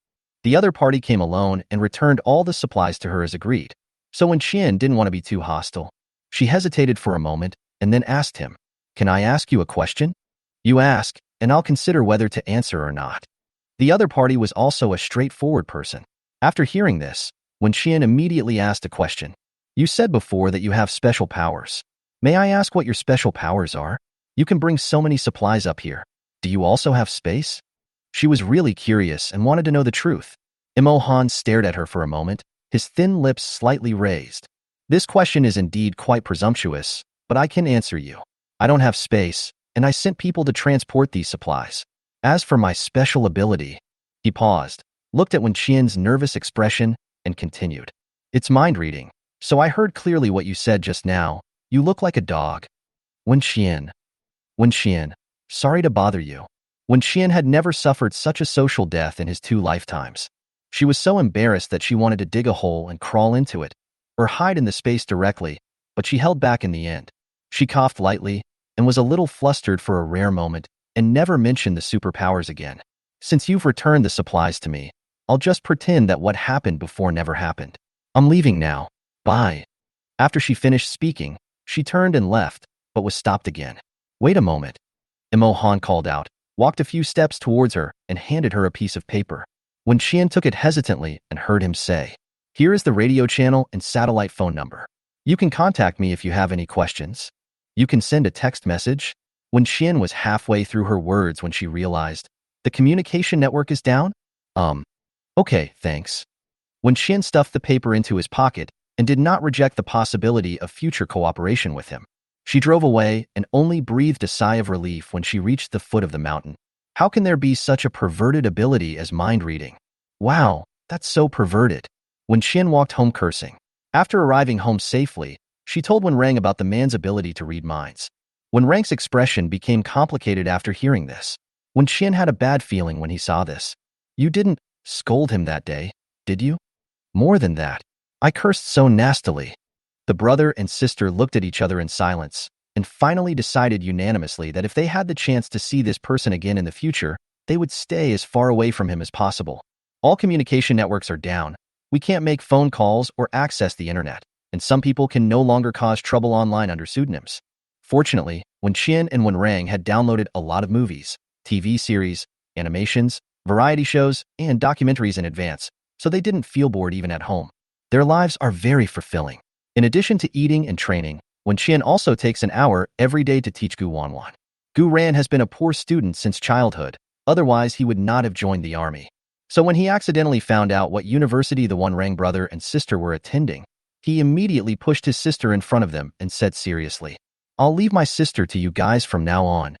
A: The other party came alone and returned all the supplies to her as agreed. So when Qian didn't want to be too hostile, she hesitated for a moment and then asked him, "Can I ask you a question?" "You ask, and I'll consider whether to answer or not." The other party was also a straightforward person. After hearing this, Wen Qian immediately asked a question. "You said before that you have special powers. May I ask what your special powers are? You can bring so many supplies up here. Do you also have space?" She was really curious and wanted to know the truth. Imo Han stared at her for a moment, his thin lips slightly raised. "This question is indeed quite presumptuous, but I can answer you. I don't have space, and I sent people to transport these supplies. As for my special ability," he paused, looked at Wen Qian's nervous expression, and continued. "It's mind reading, so I heard clearly what you said just now. You look like a dog." Wen Qian. Wen Qian, sorry to bother you. Wen Qian had never suffered such a social death in his 2 lifetimes. She was so embarrassed that she wanted to dig a hole and crawl into it, or hide in the space directly, but she held back in the end. She coughed lightly and was a little flustered for a rare moment and never mentioned the superpowers again. "Since you've returned the supplies to me, I'll just pretend that what happened before never happened. I'm leaving now. Bye." After she finished speaking, she turned and left, but was stopped again. "Wait a moment," Imo Han called out, walked a few steps towards her, and handed her a piece of paper. Wen Qian took it hesitantly and heard him say, "Here is the radio channel and satellite phone number. You can contact me if you have any questions. You can send a text message." Wen Qian was halfway through her words when she realized, "The communication network is down? Okay, thanks." Wen Qian stuffed the paper into his pocket and did not reject the possibility of future cooperation with him. She drove away and only breathed a sigh of relief when she reached the foot of the mountain. How can there be such a perverted ability as mind reading? Wow, that's so perverted. Wen Qian walked home cursing. After arriving home safely, she told Wen Rang about the man's ability to read minds. Wen Rang's expression became complicated after hearing this. Wen Qian had a bad feeling when he saw this. "You didn't scold him that day, did you?" "More than that. I cursed so nastily." The brother and sister looked at each other in silence and finally decided unanimously that if they had the chance to see this person again in the future, they would stay as far away from him as possible. "All communication networks are down. We can't make phone calls or access the internet, and some people can no longer cause trouble online under pseudonyms." Fortunately, Wen Qian and Wen Rang had downloaded a lot of movies, TV series, animations, variety shows, and documentaries in advance, so they didn't feel bored even at home. Their lives are very fulfilling. In addition to eating and training, Wen Qian also takes an hour every day to teach Gu Wanwan. Gu Ran has been a poor student since childhood, otherwise he would not have joined the army. So when he accidentally found out what university the Wen Rang brother and sister were attending, he immediately pushed his sister in front of them and said seriously, "I'll leave my sister to you guys from now on."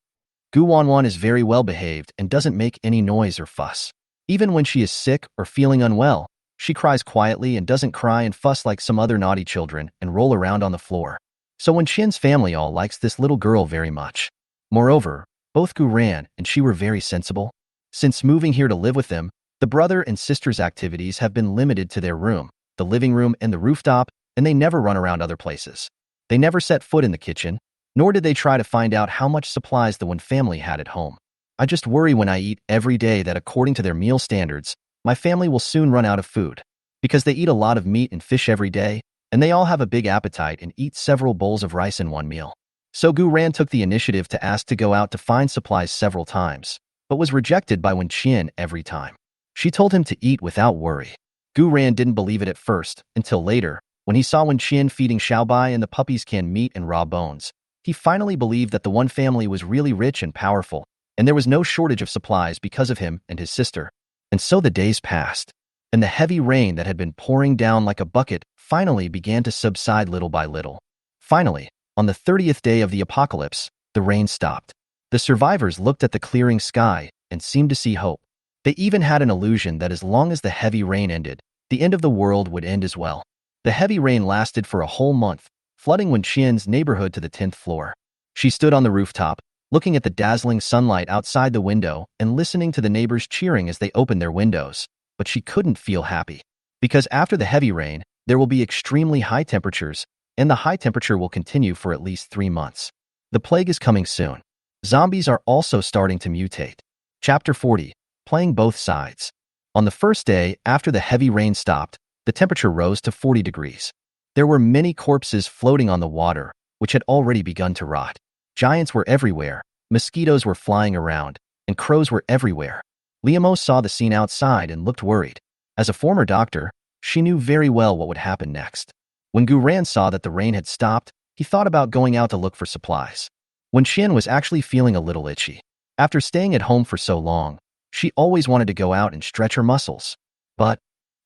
A: Gu Wanwan is very well behaved and doesn't make any noise or fuss. Even when she is sick or feeling unwell, she cries quietly and doesn't cry and fuss like some other naughty children and roll around on the floor. So Wen Qian's family all likes this little girl very much. Moreover, both Gu Ran and she were very sensible. Since moving here to live with them, the brother and sister's activities have been limited to their room, the living room and the rooftop, and they never run around other places. They never set foot in the kitchen, nor did they try to find out how much supplies the Wen family had at home. "I just worry when I eat every day that according to their meal standards, my family will soon run out of food. Because they eat a lot of meat and fish every day, and they all have a big appetite and eat several bowls of rice in one meal." So Gu Ran took the initiative to ask to go out to find supplies several times, but was rejected by Wen Qian every time. She told him to eat without worry. Gu Ran didn't believe it at first, until later, when he saw Wen Qian feeding Xiaobai and the puppies canned meat and raw bones. He finally believed that the Wen family was really rich and powerful, and there was no shortage of supplies because of him and his sister. And so the days passed, and the heavy rain that had been pouring down like a bucket finally began to subside little by little. Finally, on the 30th day of the apocalypse, the rain stopped. The survivors looked at the clearing sky and seemed to see hope. They even had an illusion that as long as the heavy rain ended, the end of the world would end as well. The heavy rain lasted for a whole month, flooding Wen Qian's neighborhood to the 10th floor. She stood on the rooftop, looking at the dazzling sunlight outside the window and listening to the neighbors cheering as they opened their windows, but she couldn't feel happy. Because after the heavy rain, there will be extremely high temperatures, and the high temperature will continue for at least 3 months. The plague is coming soon. Zombies are also starting to mutate. Chapter 40. Playing both sides. On the first day, after the heavy rain stopped, the temperature rose to 40 degrees. There were many corpses floating on the water, which had already begun to rot. Giants were everywhere, mosquitoes were flying around, and crows were everywhere. Liamo saw the scene outside and looked worried. As a former doctor, she knew very well what would happen next. When Guran saw that the rain had stopped, he thought about going out to look for supplies. When Xian was actually feeling a little itchy. After staying at home for so long, she always wanted to go out and stretch her muscles. But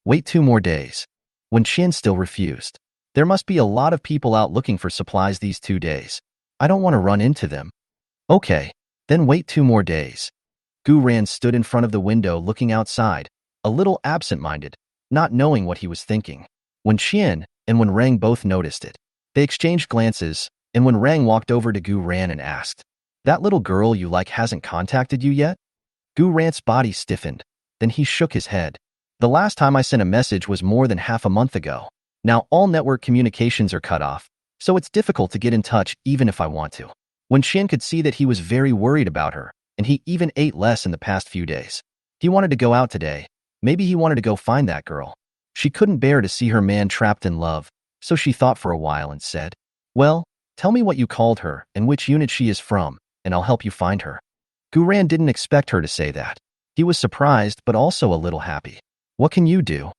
A: wait 2 more days. When Xian still refused. There must be a lot of people out looking for supplies these 2 days. I don't want to run into them. Okay, then wait 2 more days. Guran stood in front of the window looking outside, a little absent-minded, not knowing what he was thinking. When Xian and when Rang both noticed it, they exchanged glances, and when Rang walked over to Guran and asked, "That little girl you like hasn't contacted you yet?" Guran's body stiffened, then he shook his head. "The last time I sent a message was more than half a month ago. Now all network communications are cut off, so it's difficult to get in touch even if I want to." When Xian could see that he was very worried about her, and he even ate less in the past few days. He wanted to go out today. Maybe he wanted to go find that girl. She couldn't bear to see her man trapped in love, so she thought for a while and said, "Well, tell me what you called her and which unit she is from, and I'll help you find her." Guran didn't expect her to say that. He was surprised but also a little happy. "What can you do?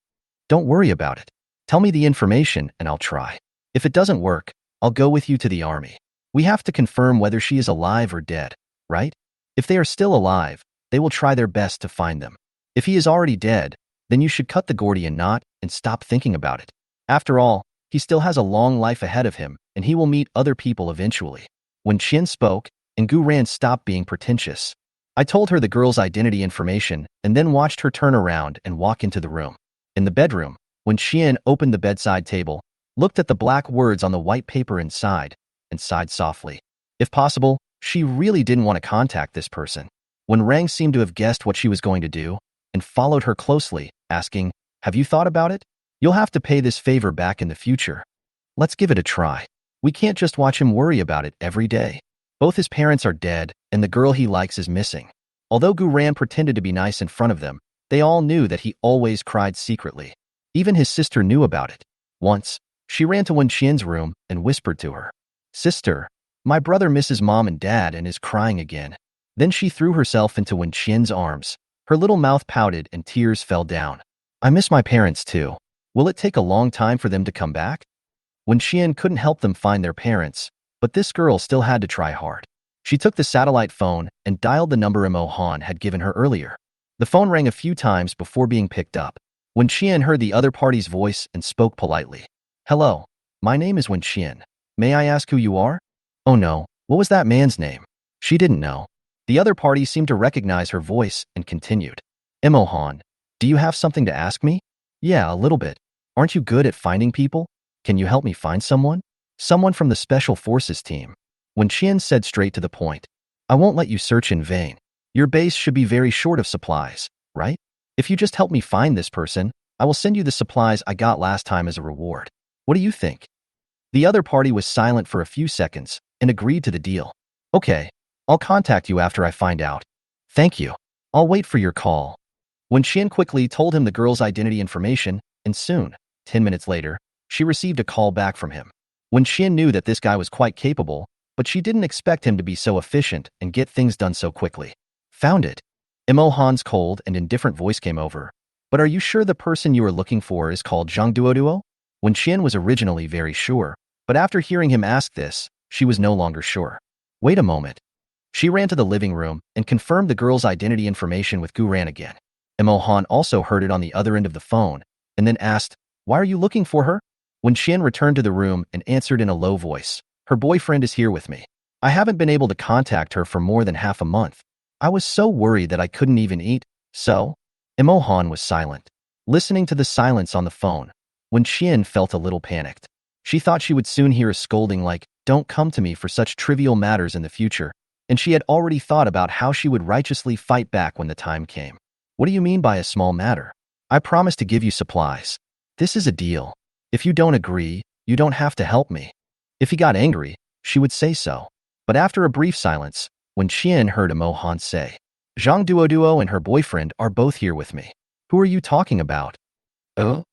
A: Don't worry about it. Tell me the information and I'll try. If it doesn't work, I'll go with you to the army. We have to confirm whether she is alive or dead, right? If they are still alive, they will try their best to find them. If he is already dead, then you should cut the Gordian knot and stop thinking about it. After all, he still has a long life ahead of him, and he will meet other people eventually." When Qian spoke, and Guran stopped being pretentious. I told her the girl's identity information and then watched her turn around and walk into the room. In the bedroom, when Qian opened the bedside table, looked at the black words on the white paper inside, and sighed softly. If possible, she really didn't want to contact this person. When Rang seemed to have guessed what she was going to do, and followed her closely, asking, "Have you thought about it? You'll have to pay this favor back in the future. Let's give it a try. We can't just watch him worry about it every day. Both his parents are dead, and the girl he likes is missing." Although Guran pretended to be nice in front of them, they all knew that he always cried secretly. Even his sister knew about it. Once, she ran to Wen Qian's room and whispered to her, "Sister, my brother misses mom and dad and is crying again." Then she threw herself into Wen Qian's arms. Her little mouth pouted and tears fell down. "I miss my parents too. Will it take a long time for them to come back?" Wen Qian couldn't help them find their parents, but this girl still had to try hard. She took the satellite phone and dialed the number Mo Han had given her earlier. The phone rang a few times before being picked up. Wen Qian heard the other party's voice and spoke politely. "Hello, my name is Wen Qian. May I ask who you are?" "Oh no, what was that man's name?" She didn't know. The other party seemed to recognize her voice and continued. "Mo Han, do you have something to ask me?" "Yeah, a little bit. Aren't you good at finding people? Can you help me find someone?" "Someone from the Special Forces team." When Qian said straight to the point, "I won't let you search in vain. Your base should be very short of supplies, right? If you just help me find this person, I will send you the supplies I got last time as a reward. What do you think?" The other party was silent for a few seconds and agreed to the deal. "Okay, I'll contact you after I find out." "Thank you. I'll wait for your call." When Qian quickly told him the girl's identity information, and soon, 10 minutes later, she received a call back from him. When Qian knew that this guy was quite capable, but she didn't expect him to be so efficient and get things done so quickly. "Found it." Mo Han's cold and indifferent voice came over. "But are you sure the person you are looking for is called Zhang Duoduo?" When Qian was originally very sure, but after hearing him ask this, she was no longer sure. "Wait a moment." She ran to the living room and confirmed the girl's identity information with Guran again. Mo Han also heard it on the other end of the phone, and then asked, "Why are you looking for her?" When Qian returned to the room and answered in a low voice, "Her boyfriend is here with me. I haven't been able to contact her for more than half a month. I was so worried that I couldn't even eat, so?" Mo Han was silent, listening to the silence on the phone. When Qian felt a little panicked. She thought she would soon hear a scolding like, "Don't come to me for such trivial matters in the future," and she had already thought about how she would righteously fight back when the time came. "What do you mean by a small matter? I promise to give you supplies. This is a deal. If you don't agree, you don't have to help me." If he got angry, she would say so. But after a brief silence, when Qian heard Mo Han say, "Zhang Duoduo and her boyfriend are both here with me. Who are you talking about? Oh?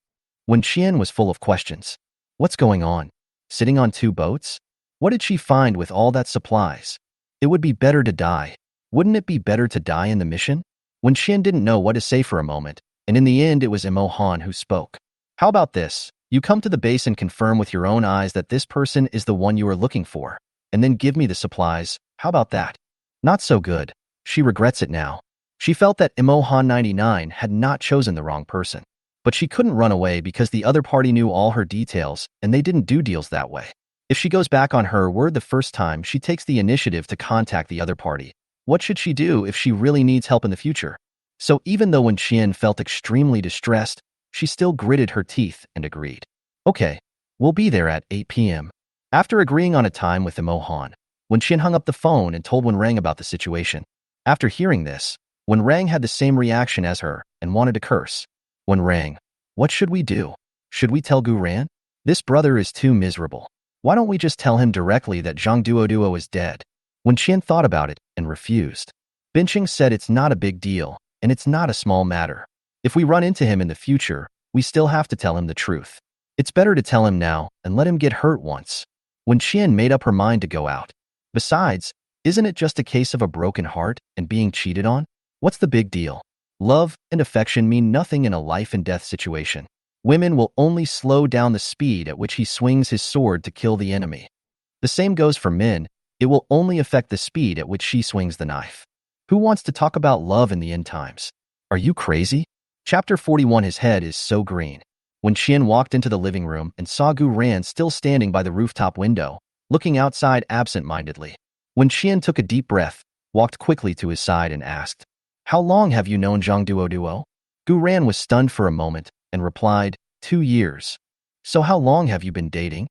A: When Qian was full of questions. What's going on? Sitting on two boats? What did she find with all that supplies? It would be better to die. Wouldn't it be better to die in the mission? When Qian didn't know what to say for a moment, and in the end it was Imo Han who spoke. How about this? You come to the base and confirm with your own eyes that this person is the one you are looking for, and then give me the supplies. How about that? Not so good. She regrets it now. She felt that Imo Han 99 had not chosen the wrong person. But she couldn't run away because the other party knew all her details, and they didn't do deals that way. If she goes back on her word the first time she takes the initiative to contact the other party, what should she do if she really needs help in the future? So even though when Qian felt extremely distressed, she still gritted her teeth and agreed. Okay, we'll be there at 8 p.m. After agreeing on a time with Imo Han, when Qian hung up the phone and told Wen Rang about the situation. After hearing this, Wen Rang had the same reaction as her and wanted to curse. Wen Rang, what should we do? Should we tell Gu Ran? This brother is too miserable. Why don't we just tell him directly that Zhang Duo is dead? When Qian thought about it and refused. Binching said it's not a big deal, and it's not a small matter. If we run into him in the future, we still have to tell him the truth. It's better to tell him now and let him get hurt once. When Qian made up her mind to go out. Besides, isn't it just a case of a broken heart and being cheated on? What's the big deal? Love and affection mean nothing in a life and death situation. Women will only slow down the speed at which he swings his sword to kill the enemy. The same goes for men. It will only affect the speed at which she swings the knife. Who wants to talk about love in the end times? Are you crazy? Chapter 41. His head is so green. When Qian walked into the living room and saw Gu Ran still standing by the rooftop window, looking outside absent-mindedly. When Qian took a deep breath, walked quickly to his side and asked, How long have you known Zhang Duo? Gu Ran was stunned for a moment and replied, 2 years. So how long have you been dating?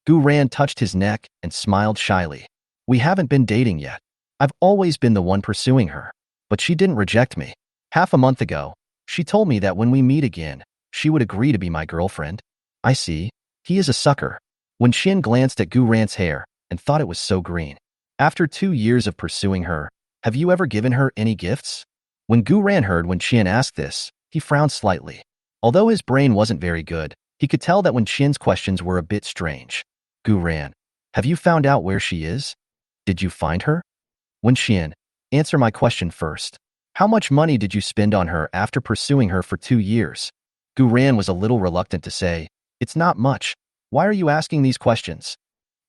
A: Gu Ran touched his neck and smiled shyly. We haven't been dating yet. I've always been the one pursuing her, but she didn't reject me. Half a month ago, she told me that when we meet again, she would agree to be my girlfriend. I see. He is a sucker. When Qian glanced at Gu Ran's hair and thought it was so green. After 2 years of pursuing her, have you ever given her any gifts? When Gu Ran heard when Qian asked this, he frowned slightly. Although his brain wasn't very good, he could tell that when Qian's questions were a bit strange. Gu Ran, have you found out where she is? Did you find her? When Qian, answer my question first. How much money did you spend on her after pursuing her for 2 years? Gu Ran was a little reluctant to say, It's not much. Why are you asking these questions?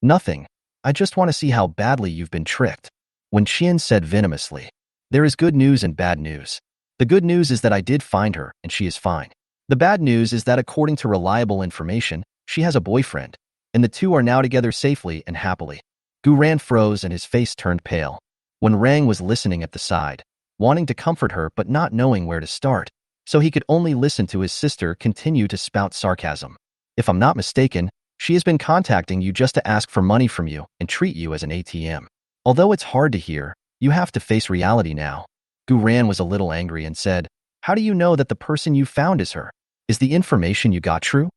A: Nothing. I just want to see how badly you've been tricked. When Qian said venomously, There is good news and bad news. The good news is that I did find her and she is fine. The bad news is that according to reliable information, she has a boyfriend, and the two are now together safely and happily. Gu Ran froze and his face turned pale. When Rang was listening at the side, wanting to comfort her but not knowing where to start, so he could only listen to his sister continue to spout sarcasm. If I'm not mistaken, she has been contacting you just to ask for money from you and treat you as an ATM. Although it's hard to hear, you have to face reality now. Gu Ran was a little angry and said, How do you know that the person you found is her? Is the information you got true?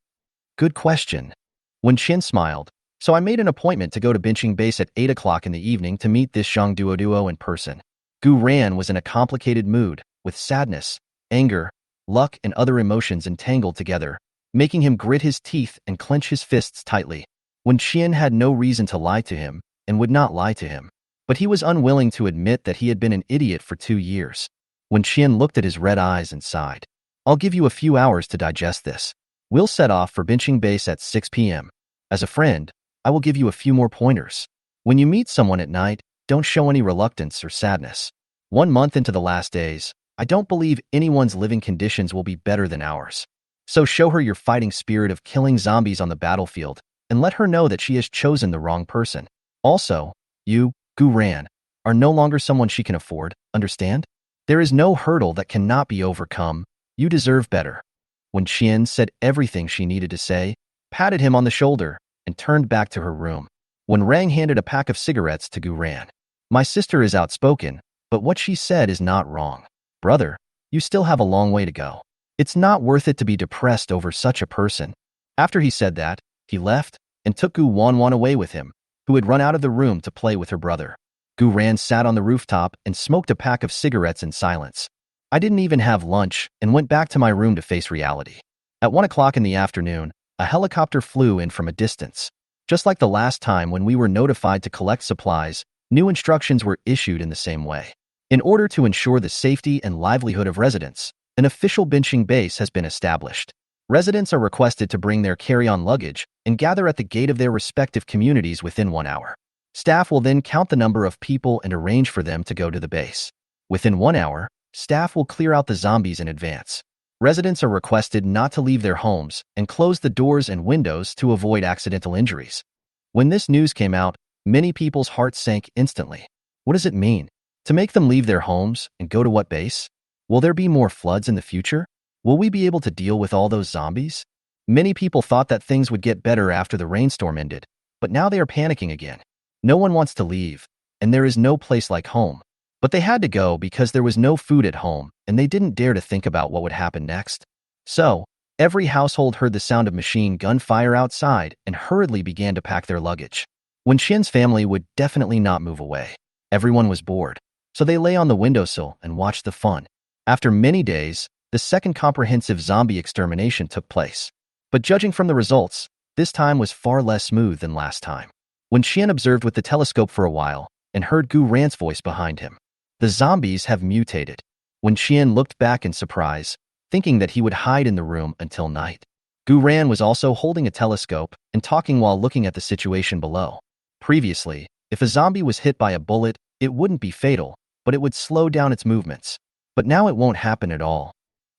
A: Good question. When Qian smiled, so I made an appointment to go to Binching Base at 8 o'clock in the evening to meet this Zhang Duo in person. Gu Ran was in a complicated mood, with sadness, anger, luck and other emotions entangled together, making him grit his teeth and clench his fists tightly. When Qian had no reason to lie to him, and would not lie to him. But he was unwilling to admit that he had been an idiot for 2 years. When Qian looked at his red eyes and sighed, I'll give you a few hours to digest this. We'll set off for Binching Base at 6 p.m. As a friend, I will give you a few more pointers. When you meet someone at night, don't show any reluctance or sadness. 1 month into the last days, I don't believe anyone's living conditions will be better than ours. So show her your fighting spirit of killing zombies on the battlefield, and let her know that she has chosen the wrong person. Also, you, Gu Ran, are no longer someone she can afford, understand? There is no hurdle that cannot be overcome. You deserve better. When Qian said everything she needed to say, patted him on the shoulder, and turned back to her room. When Rang handed a pack of cigarettes to Gu Ran. My sister is outspoken, but what she said is not wrong. Brother, you still have a long way to go. It's not worth it to be depressed over such a person. After he said that, he left and took Gu Wanwan away with him, who had run out of the room to play with her brother. Gu Ran sat on the rooftop and smoked a pack of cigarettes in silence. I didn't even have lunch and went back to my room to face reality. At 1 o'clock in the afternoon, a helicopter flew in from a distance. Just like the last time when we were notified to collect supplies, new instructions were issued in the same way. In order to ensure the safety and livelihood of residents, an official benching base has been established. Residents are requested to bring their carry-on luggage and gather at the gate of their respective communities within 1 hour. Staff will then count the number of people and arrange for them to go to the base. Within 1 hour, staff will clear out the zombies in advance. Residents are requested not to leave their homes and close the doors and windows to avoid accidental injuries. When this news came out, many people's hearts sank instantly. What does it mean? To make them leave their homes and go to what base? Will there be more floods in the future? Will we be able to deal with all those zombies? Many people thought that things would get better after the rainstorm ended, but now they are panicking again. No one wants to leave, and there is no place like home. But they had to go because there was no food at home, and they didn't dare to think about what would happen next. So, every household heard the sound of machine gun fire outside and hurriedly began to pack their luggage. When Shin's family would definitely not move away. Everyone was bored, so they lay on the windowsill and watched the fun. After many days, the second comprehensive zombie extermination took place. But judging from the results, this time was far less smooth than last time. When Shin observed with the telescope for a while and heard Gu Ran's voice behind him, the zombies have mutated. When Shin looked back in surprise, thinking that he would hide in the room until night. Gu Ran was also holding a telescope and talking while looking at the situation below. Previously, if a zombie was hit by a bullet, it wouldn't be fatal, but it would slow down its movements. But now it won't happen at all.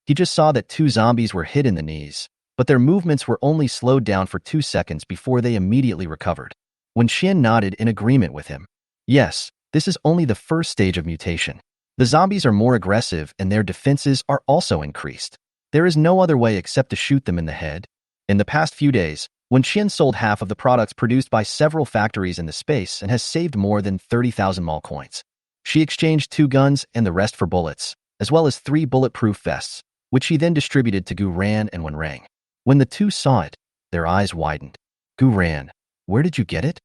A: He just saw that 2 zombies were hit in the knees, but their movements were only slowed down for 2 seconds before they immediately recovered. When Shin nodded in agreement with him. Yes, this is only the first stage of mutation. The zombies are more aggressive and their defenses are also increased. There is no other way except to shoot them in the head. In the past few days, when Shin sold half of the products produced by several factories in the space and has saved more than 30,000 mall coins. She exchanged 2 guns and the rest for bullets, as well as 3 bulletproof vests, which she then distributed to Gu Ran and Wenrang. When the 2 saw it, their eyes widened. Gu Ran, where did you get it?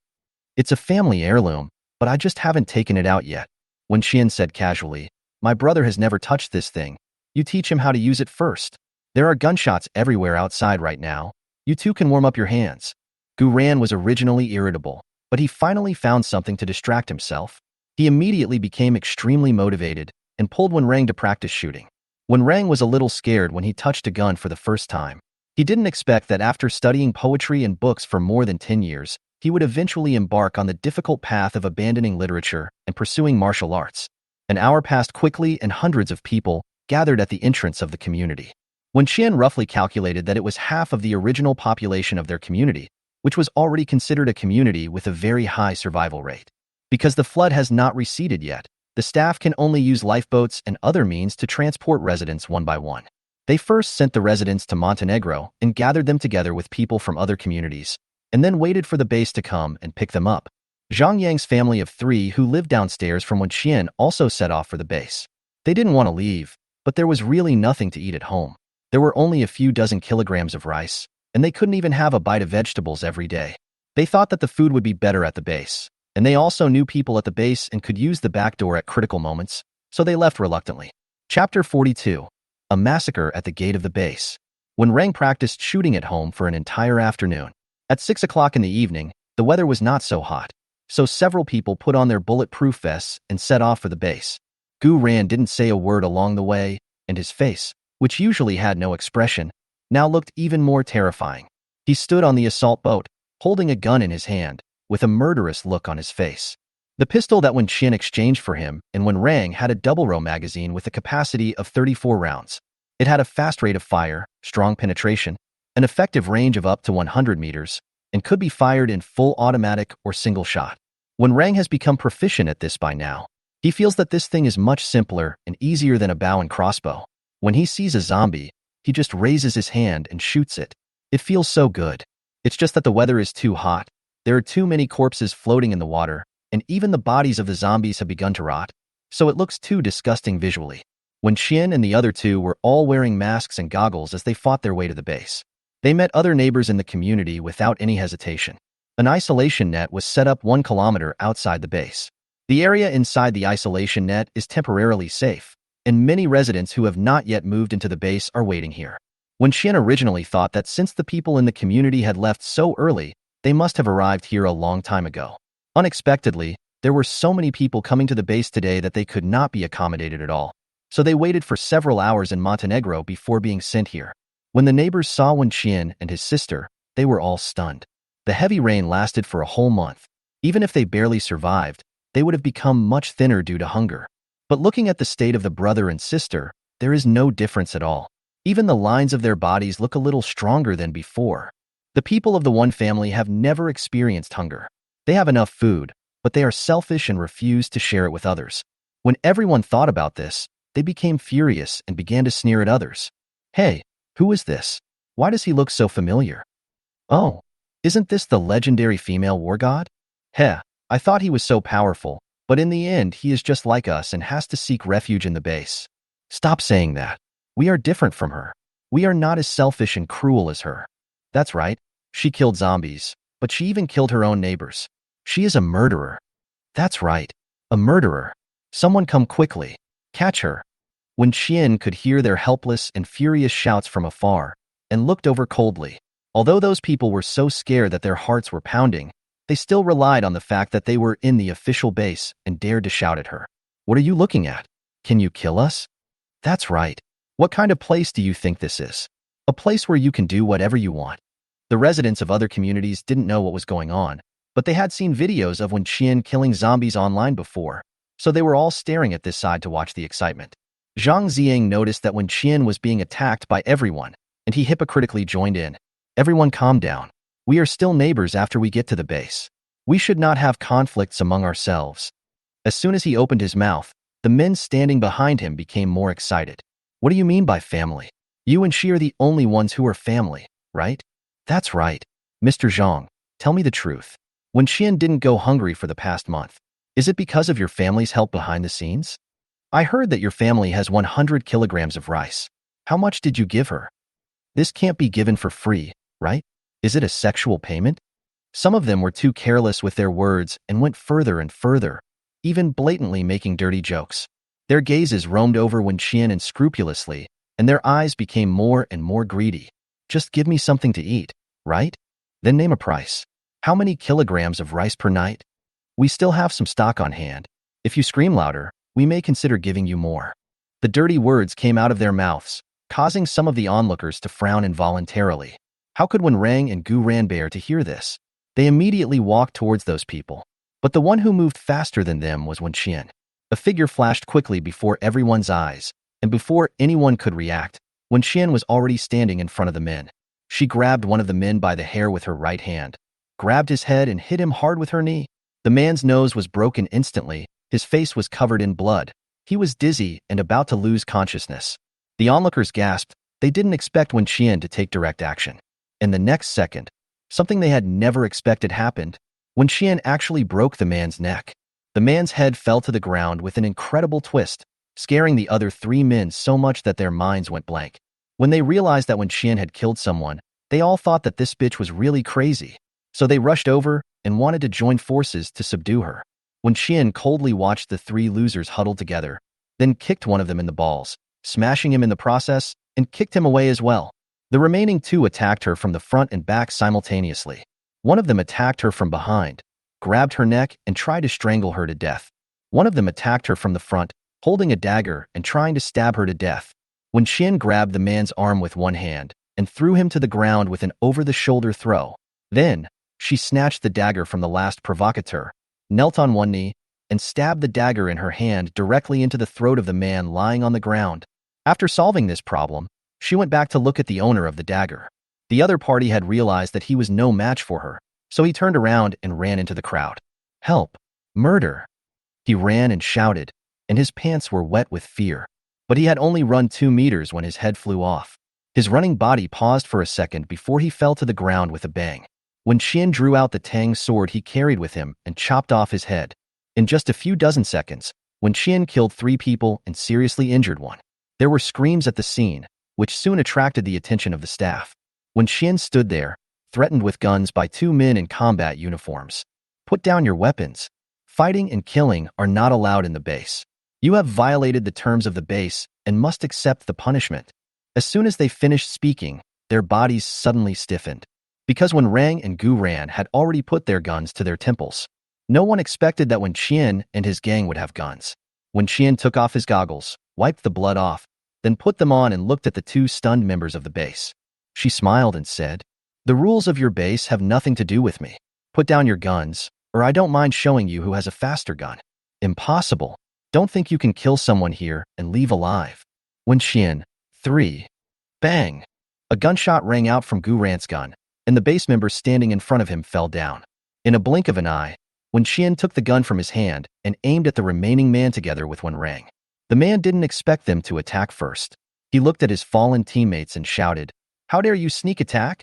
A: It's a family heirloom, but I just haven't taken it out yet. When Shin said casually, my brother has never touched this thing. You teach him how to use it first. There are gunshots everywhere outside right now. You two can warm up your hands. Gu Ran was originally irritable, but he finally found something to distract himself. He immediately became extremely motivated and pulled Wenrang to practice shooting. Wenrang was a little scared when he touched a gun for the first time. He didn't expect that after studying poetry and books for more than 10 years, he would eventually embark on the difficult path of abandoning literature and pursuing martial arts. An hour passed quickly and hundreds of people gathered at the entrance of the community. When Qian roughly calculated that it was half of the original population of their community, which was already considered a community with a very high survival rate. Because the flood has not receded yet, the staff can only use lifeboats and other means to transport residents one by one. They first sent the residents to Montenegro and gathered them together with people from other communities, and then waited for the base to come and pick them up. Zhang Yang's family of 3 who lived downstairs from when Qian also set off for the base. They didn't want to leave, but there was really nothing to eat at home. There were only a few dozen kilograms of rice, and they couldn't even have a bite of vegetables every day. They thought that the food would be better at the base, and they also knew people at the base and could use the back door at critical moments, so they left reluctantly. Chapter 42. A massacre at the gate of the base. When Rang practiced shooting at home for an entire afternoon. At 6 o'clock in the evening, the weather was not so hot, so several people put on their bulletproof vests and set off for the base. Gu Ran didn't say a word along the way, and his face, which usually had no expression, now looked even more terrifying. He stood on the assault boat, holding a gun in his hand, with a murderous look on his face. The pistol that Wen Qin exchanged for him and Wen Rang had a double-row magazine with a capacity of 34 rounds. It had a fast rate of fire, strong penetration, an effective range of up to 100 meters, and could be fired in full automatic or single shot. Wen Rang has become proficient at this by now. He feels that this thing is much simpler and easier than a bow and crossbow. When he sees a zombie, he just raises his hand and shoots it. It feels so good. It's just that the weather is too hot. There are too many corpses floating in the water, and even the bodies of the zombies have begun to rot, so it looks too disgusting visually. When Qian and the other 2 were all wearing masks and goggles as they fought their way to the base. They met other neighbors in the community without any hesitation. An isolation net was set up 1 kilometer outside the base. The area inside the isolation net is temporarily safe, and many residents who have not yet moved into the base are waiting here. When Xian originally thought that since the people in the community had left so early, they must have arrived here a long time ago. Unexpectedly, there were so many people coming to the base today that they could not be accommodated at all. So they waited for several hours in Montenegro before being sent here. When the neighbors saw Wen Qian and his sister, they were all stunned. The heavy rain lasted for a whole month. Even if they barely survived, they would have become much thinner due to hunger. But looking at the state of the brother and sister, there is no difference at all. Even the lines of their bodies look a little stronger than before. The people of the one family have never experienced hunger. They have enough food, but they are selfish and refuse to share it with others. When everyone thought about this, they became furious and began to sneer at others. Hey, who is this? Why does he look so familiar? Oh, isn't this the legendary female war god? Heh, I thought he was so powerful, but in the end he is just like us and has to seek refuge in the base. Stop saying that. We are different from her. We are not as selfish and cruel as her. That's right, she killed zombies, but she even killed her own neighbors. She is a murderer. That's right, a murderer. Someone come quickly. Catch her. When Qian could hear their helpless and furious shouts from afar, and looked over coldly. Although those people were so scared that their hearts were pounding, they still relied on the fact that they were in the official base and dared to shout at her. What are you looking at? Can you kill us? That's right. What kind of place do you think this is? A place where you can do whatever you want. The residents of other communities didn't know what was going on, but they had seen videos of Wen Qian killing zombies online before, so they were all staring at this side to watch the excitement. Zhang Ziang noticed that Wen Qian was being attacked by everyone, and he hypocritically joined in. Everyone calm down. We are still neighbors after we get to the base. We should not have conflicts among ourselves. As soon as he opened his mouth, the men standing behind him became more excited. What do you mean by family? You and she are the only ones who are family, right? That's right. Mr. Zhang, tell me the truth. Wen Qian didn't go hungry for the past month. Is it because of your family's help behind the scenes? I heard that your family has 100 kilograms of rice. How much did you give her? This can't be given for free, right? Is it a sexual payment? Some of them were too careless with their words and went further and further, even blatantly making dirty jokes. Their gazes roamed over Wen Qian unscrupulously, and their eyes became more and more greedy. Just give me something to eat, right? Then name a price. How many kilograms of rice per night? We still have some stock on hand. If you scream louder, we may consider giving you more. The dirty words came out of their mouths, causing some of the onlookers to frown involuntarily. How could Wen Rang and Gu Ran bear to hear this? They immediately walked towards those people. But the one who moved faster than them was Wen Qian. A figure flashed quickly before everyone's eyes, and before anyone could react, Wen Qian was already standing in front of the men. She grabbed one of the men by the hair with her right hand, grabbed his head and hit him hard with her knee. The man's nose was broken instantly, his face was covered in blood. He was dizzy and about to lose consciousness. The onlookers gasped. They didn't expect Wen Qian to take direct action. In the next second, something they had never expected happened. Wen Qian actually broke the man's neck. The man's head fell to the ground with an incredible twist, scaring the other 3 men so much that their minds went blank. When they realized that Wen Qian had killed someone, they all thought that this bitch was really crazy. So they rushed over and wanted to join forces to subdue her. Wen Qian coldly watched the 3 losers huddle together, then kicked one of them in the balls, smashing him in the process, and kicked him away as well. The remaining 2 attacked her from the front and back simultaneously. One of them attacked her from behind, grabbed her neck, and tried to strangle her to death. One of them attacked her from the front, holding a dagger and trying to stab her to death. Wen Qian grabbed the man's arm with one hand and threw him to the ground with an over-the-shoulder throw. Then, she snatched the dagger from the last provocateur, knelt on one knee, and stabbed the dagger in her hand directly into the throat of the man lying on the ground. After solving this problem, she went back to look at the owner of the dagger. The other party had realized that he was no match for her, so he turned around and ran into the crowd. Help! Murder! He ran and shouted, and his pants were wet with fear. But he had only run 2 meters when his head flew off. His running body paused for a second before he fell to the ground with a bang. Wen Qian drew out the Tang sword he carried with him and chopped off his head. In just a few dozen seconds, Wen Qian killed 3 people and seriously injured one. There were screams at the scene, which soon attracted the attention of the staff. Wen Qian stood there, threatened with guns by 2 men in combat uniforms. Put down your weapons. Fighting and killing are not allowed in the base. You have violated the terms of the base and must accept the punishment. As soon as they finished speaking, their bodies suddenly stiffened. Because when Rang and Gu Ran had already put their guns to their temples, no one expected that Wen Qian and his gang would have guns. Wen Qian took off his goggles, wiped the blood off, then put them on and looked at the two stunned members of the base. She smiled and said, "The rules of your base have nothing to do with me. Put down your guns, or I don't mind showing you who has a faster gun." "Impossible. Don't think you can kill someone here and leave alive." Wen Qian. 3. Bang! A gunshot rang out from Gu Ran's gun, and the base member standing in front of him fell down. In a blink of an eye, Wen Qian took the gun from his hand and aimed at the remaining man together with Wen Rang. The man didn't expect them to attack first. He looked at his fallen teammates and shouted, "How dare you sneak attack?"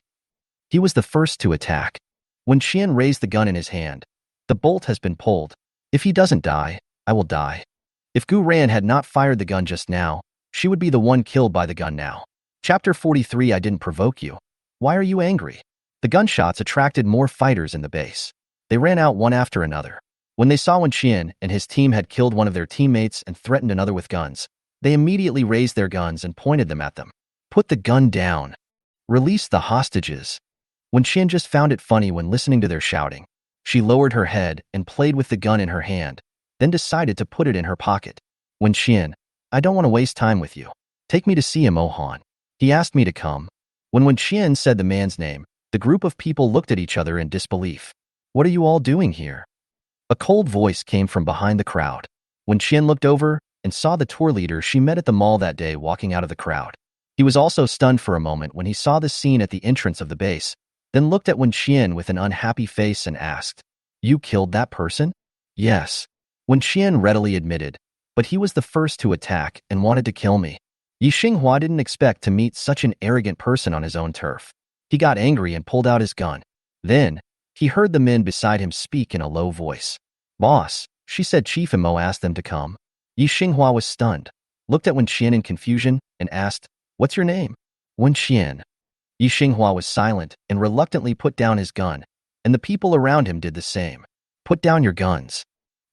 A: He was the first to attack. Wen Qian raised the gun in his hand. "The bolt has been pulled. If he doesn't die, I will die." If Gu Ran had not fired the gun just now, she would be the one killed by the gun now. Chapter 43. I didn't provoke you. Why are you angry? The gunshots attracted more fighters in the base. They ran out one after another. When they saw Wen Qian and his team had killed one of their teammates and threatened another with guns, they immediately raised their guns and pointed them at them. "Put the gun down. Release the hostages." Wen Qian just found it funny when listening to their shouting. She lowered her head and played with the gun in her hand, then decided to put it in her pocket. "Wen Qian, I don't want to waste time with you. Take me to see him, Mohan. He asked me to come." When Wen Qian said the man's name, the group of people looked at each other in disbelief. "What are you all doing here?" A cold voice came from behind the crowd. Wen Qian looked over and saw the tour leader she met at the mall that day walking out of the crowd. He was also stunned for a moment when he saw the scene at the entrance of the base, then looked at Wen Qian with an unhappy face and asked, "You killed that person?" "Yes." Wen Qian readily admitted, "But he was the first to attack and wanted to kill me." Yi Xinghua didn't expect to meet such an arrogant person on his own turf. He got angry and pulled out his gun. Then, he heard the men beside him speak in a low voice. "Boss," she said. Chief Imo asked them to come. Yi Xinghua was stunned, looked at Wen Qian in confusion, and asked, "What's your name?" "Wen Qian." Yi Xinghua was silent and reluctantly put down his gun, and the people around him did the same. "Put down your guns."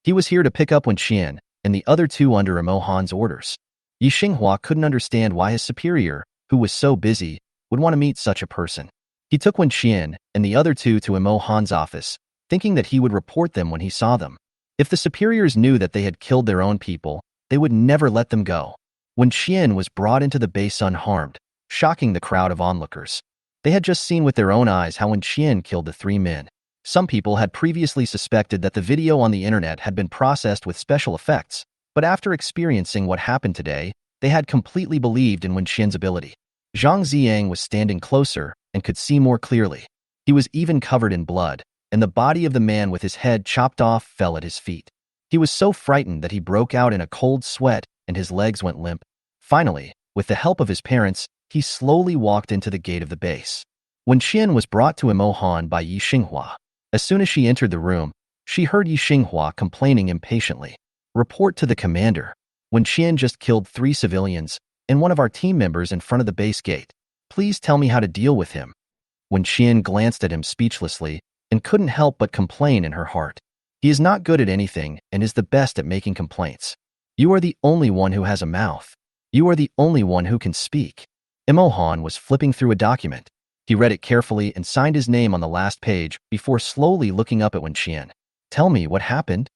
A: He was here to pick up Wen Qian and the other two under Imo Han's orders. Yi Xinghua couldn't understand why his superior, who was so busy, would want to meet such a person. He took Wen Qian and the other two to Imo Han's office, thinking that he would report them when he saw them. If the superiors knew that they had killed their own people, they would never let them go. Wen Qian was brought into the base unharmed, shocking the crowd of onlookers. They had just seen with their own eyes how Wen Qian killed the three men. Some people had previously suspected that the video on the internet had been processed with special effects, but after experiencing what happened today, they had completely believed in Wen Qian's ability. Zhang Ziyang was standing closer and could see more clearly. He was even covered in blood, and the body of the man with his head chopped off fell at his feet. He was so frightened that he broke out in a cold sweat and his legs went limp. Finally, with the help of his parents, he slowly walked into the gate of the base. Wen Qian was brought to Imo Han by Yi Xinghua. As soon as she entered the room, she heard Yi Xinghua complaining impatiently. "Report to the commander. Wen Qian just killed 3 civilians and one of our team members in front of the base gate. Please tell me how to deal with him." Wen Qian glanced at him speechlessly and couldn't help but complain in her heart. He is not good at anything and is the best at making complaints. You are the only one who has a mouth. You are the only one who can speak. Imo Han was flipping through a document. He read it carefully and signed his name on the last page before slowly looking up at Wen Qian. "Tell me what happened."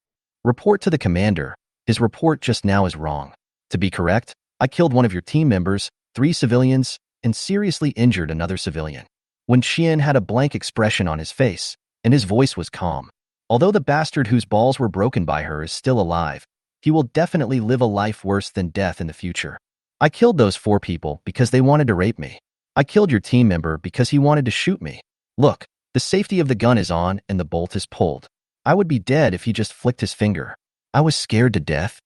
A: "Report to the commander. His report just now is wrong. To be correct, I killed one of your team members, 3 civilians, and seriously injured another civilian." Wen Qian had a blank expression on his face, and his voice was calm. Although the bastard whose balls were broken by her is still alive, he will definitely live a life worse than death in the future. "I killed those 4 people because they wanted to rape me. I killed your team member because he wanted to shoot me. Look, the safety of the gun is on and the bolt is pulled. I would be dead if he just flicked his finger. I was scared to death."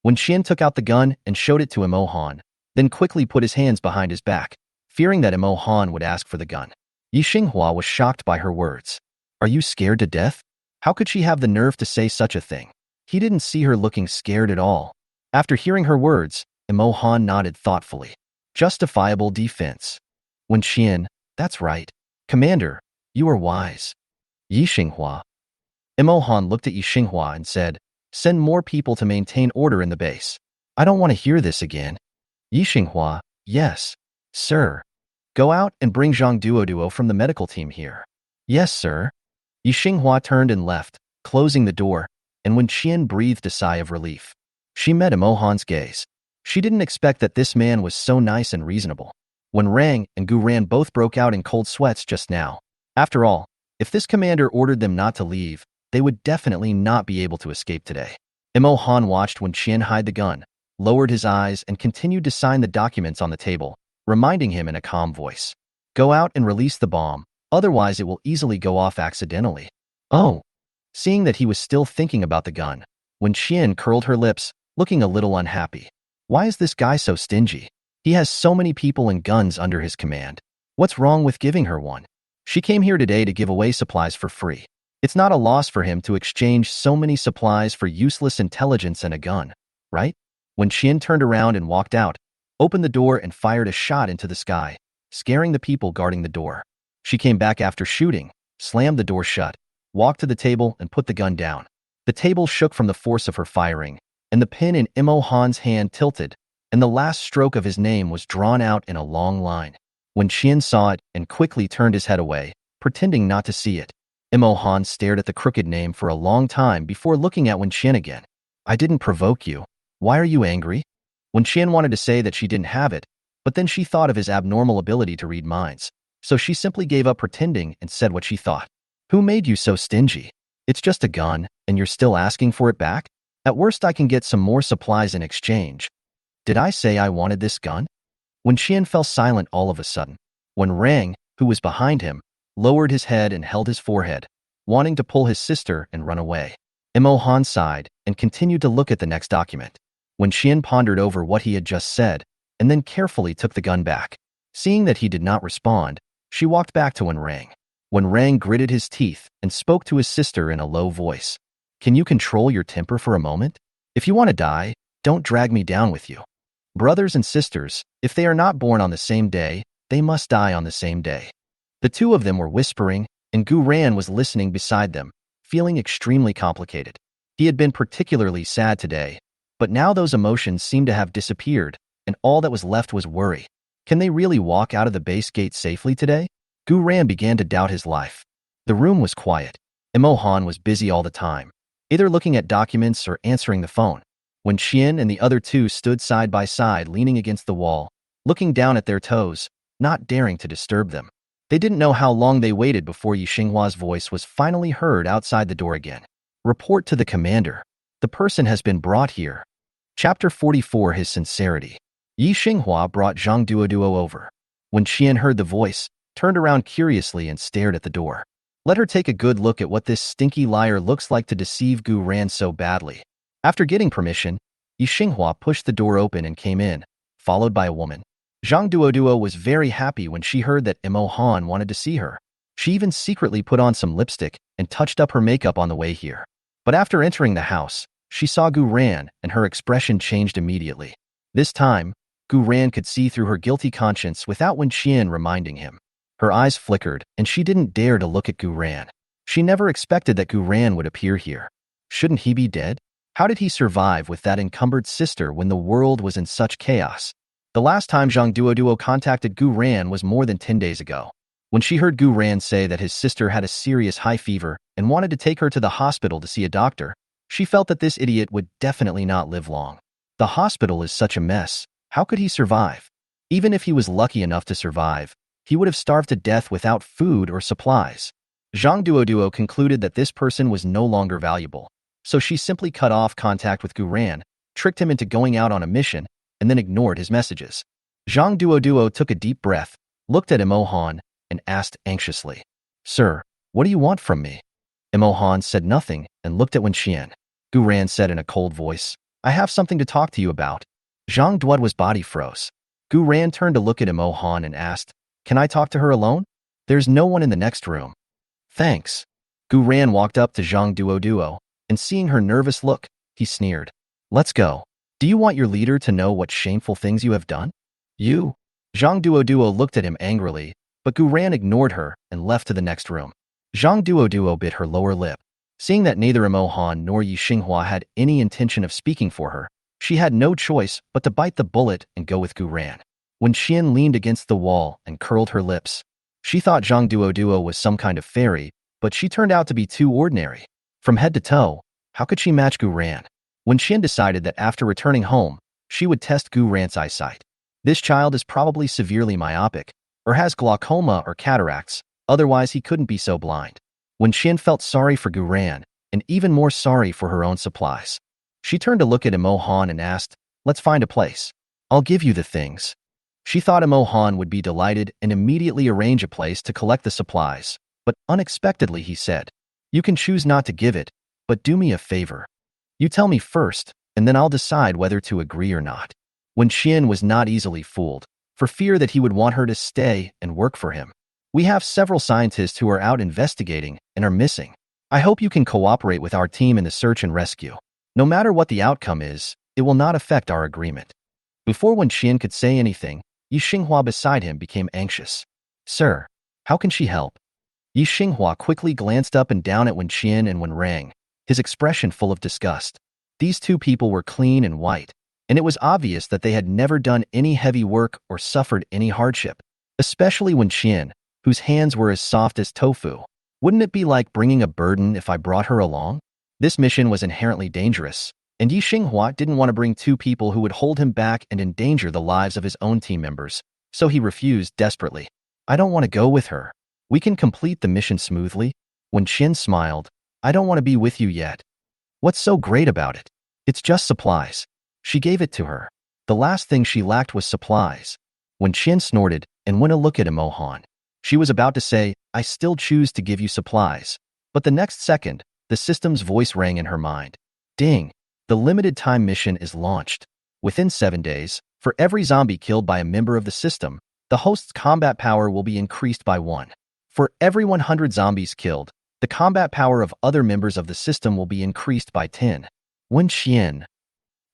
A: Wen Qian took out the gun and showed it to Imo Han, then quickly put his hands behind his back, fearing that Imo Han would ask for the gun. Yi Xinghua was shocked by her words. "Are you scared to death?" How could she have the nerve to say such a thing? He didn't see her looking scared at all. After hearing her words, Imo Han nodded thoughtfully. "Justifiable defense." Wen Qian, "That's right. Commander, you are wise." Yi Xinghua. Imo Han looked at Yi Xinghua and said, Send more people to maintain order in the base. I don't want to hear this again. Yi Xinghua, yes, sir. Go out and bring Zhang Duo from the medical team here. Yes, sir. Yi Xinghua turned and left, closing the door, and when Qian breathed a sigh of relief, she met Imohan's gaze. She didn't expect that this man was so nice and reasonable. When Rang and Gu Ran both broke out in cold sweats just now. After all, if this commander ordered them not to leave, they would definitely not be able to escape today. Imohan watched when Qian hid the gun, lowered his eyes, and continued to sign the documents on the table, reminding him in a calm voice. Go out and release the bomb, otherwise it will easily go off accidentally. Oh. Seeing that he was still thinking about the gun, when Qian curled her lips, looking a little unhappy. Why is this guy so stingy? He has so many people and guns under his command. What's wrong with giving her one? She came here today to give away supplies for free. It's not a loss for him to exchange so many supplies for useless intelligence and a gun, right? When Qian turned around and walked out, opened the door and fired a shot into the sky, scaring the people guarding the door. She came back after shooting, slammed the door shut, walked to the table and put the gun down. The table shook from the force of her firing, and the pin in Imohan's hand tilted, and the last stroke of his name was drawn out in a long line. When Qian saw it and quickly turned his head away, pretending not to see it, Imohan stared at the crooked name for a long time before looking at Wen Qian again. I didn't provoke you. Why are you angry? Wen Qian wanted to say that she didn't have it, but then she thought of his abnormal ability to read minds, so she simply gave up pretending and said what she thought. Who made you so stingy? It's just a gun, and you're still asking for it back? At worst, I can get some more supplies in exchange. Did I say I wanted this gun? When Qian fell silent all of a sudden, when Rang, who was behind him, lowered his head and held his forehead, wanting to pull his sister and run away. Imohan sighed and continued to look at the next document. When Qian pondered over what he had just said, and then carefully took the gun back. Seeing that he did not respond, she walked back to Rang. When Rang gritted his teeth and spoke to his sister in a low voice. Can you control your temper for a moment? If you want to die, don't drag me down with you. Brothers and sisters, if they are not born on the same day, they must die on the same day. The two of them were whispering, and Gu Ran was listening beside them, feeling extremely complicated. He had been particularly sad today, but now those emotions seemed to have disappeared, and all that was left was worry. Can they really walk out of the base gate safely today? Gu Ran began to doubt his life. The room was quiet. Imohan was busy all the time, either looking at documents or answering the phone. When Qian and the other two stood side by side leaning against the wall, looking down at their toes, not daring to disturb them. They didn't know how long they waited before Yi Xinghua's voice was finally heard outside the door again. Report to the commander. The person has been brought here. Chapter 44, His Sincerity. Yi Xinghua brought Zhang Duo over. When Qian heard the voice, turned around curiously and stared at the door. Let her take a good look at what this stinky liar looks like to deceive Gu Ran so badly. After getting permission, Yi Xinghua pushed the door open and came in, followed by a woman. Zhang Duo was very happy when she heard that Imohan wanted to see her. She even secretly put on some lipstick and touched up her makeup on the way here. But after entering the house, she saw Gu Ran and her expression changed immediately. This time, Gu Ran could see through her guilty conscience without Wen Qian reminding him. Her eyes flickered, and she didn't dare to look at Gu Ran. She never expected that Gu Ran would appear here. Shouldn't he be dead? How did he survive with that encumbered sister when the world was in such chaos? The last time Zhang Duo contacted Gu Ran was more than 10 days ago. When she heard Gu Ran say that his sister had a serious high fever and wanted to take her to the hospital to see a doctor, she felt that this idiot would definitely not live long. The hospital is such a mess. How could he survive? Even if he was lucky enough to survive, he would have starved to death without food or supplies. Zhang Duo concluded that this person was no longer valuable, so she simply cut off contact with Gu Ran, tricked him into going out on a mission, and then ignored his messages. Zhang Duo took a deep breath, looked at Imohan, and asked anxiously, Sir, what do you want from me? Imohan said nothing and looked at Wen Qian. Gu Ran said in a cold voice, I have something to talk to you about. Zhang Duo's body froze. Gu Ran turned to look at Imohan and asked, Can I talk to her alone? There's no one in the next room. Thanks. Gu Ran walked up to Zhang Duo, and seeing her nervous look, he sneered. Let's go. Do you want your leader to know what shameful things you have done? You? Zhang Duo looked at him angrily, but Gu Ran ignored her and left to the next room. Zhang Duo bit her lower lip. Seeing that neither Imo Han nor Yi Xinghua had any intention of speaking for her, she had no choice but to bite the bullet and go with Gu Ran. When Qian leaned against the wall and curled her lips, she thought Zhang Duo was some kind of fairy, but she turned out to be too ordinary. From head to toe, how could she match Gu Ran? When Qian decided that after returning home, she would test Gu Ran's eyesight. This child is probably severely myopic, or has glaucoma or cataracts, otherwise he couldn't be so blind. When Qian felt sorry for Gu Ran, and even more sorry for her own supplies, she turned to look at Imo Han and asked, "Let's find a place. I'll give you the things." She thought Imo Han would be delighted and immediately arrange a place to collect the supplies, but unexpectedly he said, "You can choose not to give it, but do me a favor. You tell me first, and then I'll decide whether to agree or not." When Qian was not easily fooled, for fear that he would want her to stay and work for him. "We have several scientists who are out investigating and are missing. I hope you can cooperate with our team in the search and rescue. No matter what the outcome is, it will not affect our agreement." Before Wen Qian could say anything, Yi Xinghua beside him became anxious. "Sir, how can she help?" Yi Xinghua quickly glanced up and down at Wen Qian and Wen Rang, his expression full of disgust. These two people were clean and white, and it was obvious that they had never done any heavy work or suffered any hardship, especially Wen Qian, whose hands were as soft as tofu. "Wouldn't it be like bringing a burden if I brought her along?" This mission was inherently dangerous, and Yi Xinghua didn't want to bring two people who would hold him back and endanger the lives of his own team members, so he refused desperately. "I don't want to go with her. We can complete the mission smoothly." When Qian smiled, "I don't want to be with you yet." "What's so great about it? It's just supplies." She gave it to her. The last thing she lacked was supplies. When Qian snorted and went a look at Imo Han, she was about to say, "I still choose to give you supplies." But the next second, the system's voice rang in her mind. "Ding! The limited time mission is launched. Within 7 days, for every zombie killed by a member of the system, the host's combat power will be increased by 1. For every 100 zombies killed, the combat power of other members of the system will be increased by 10. Wen Qian.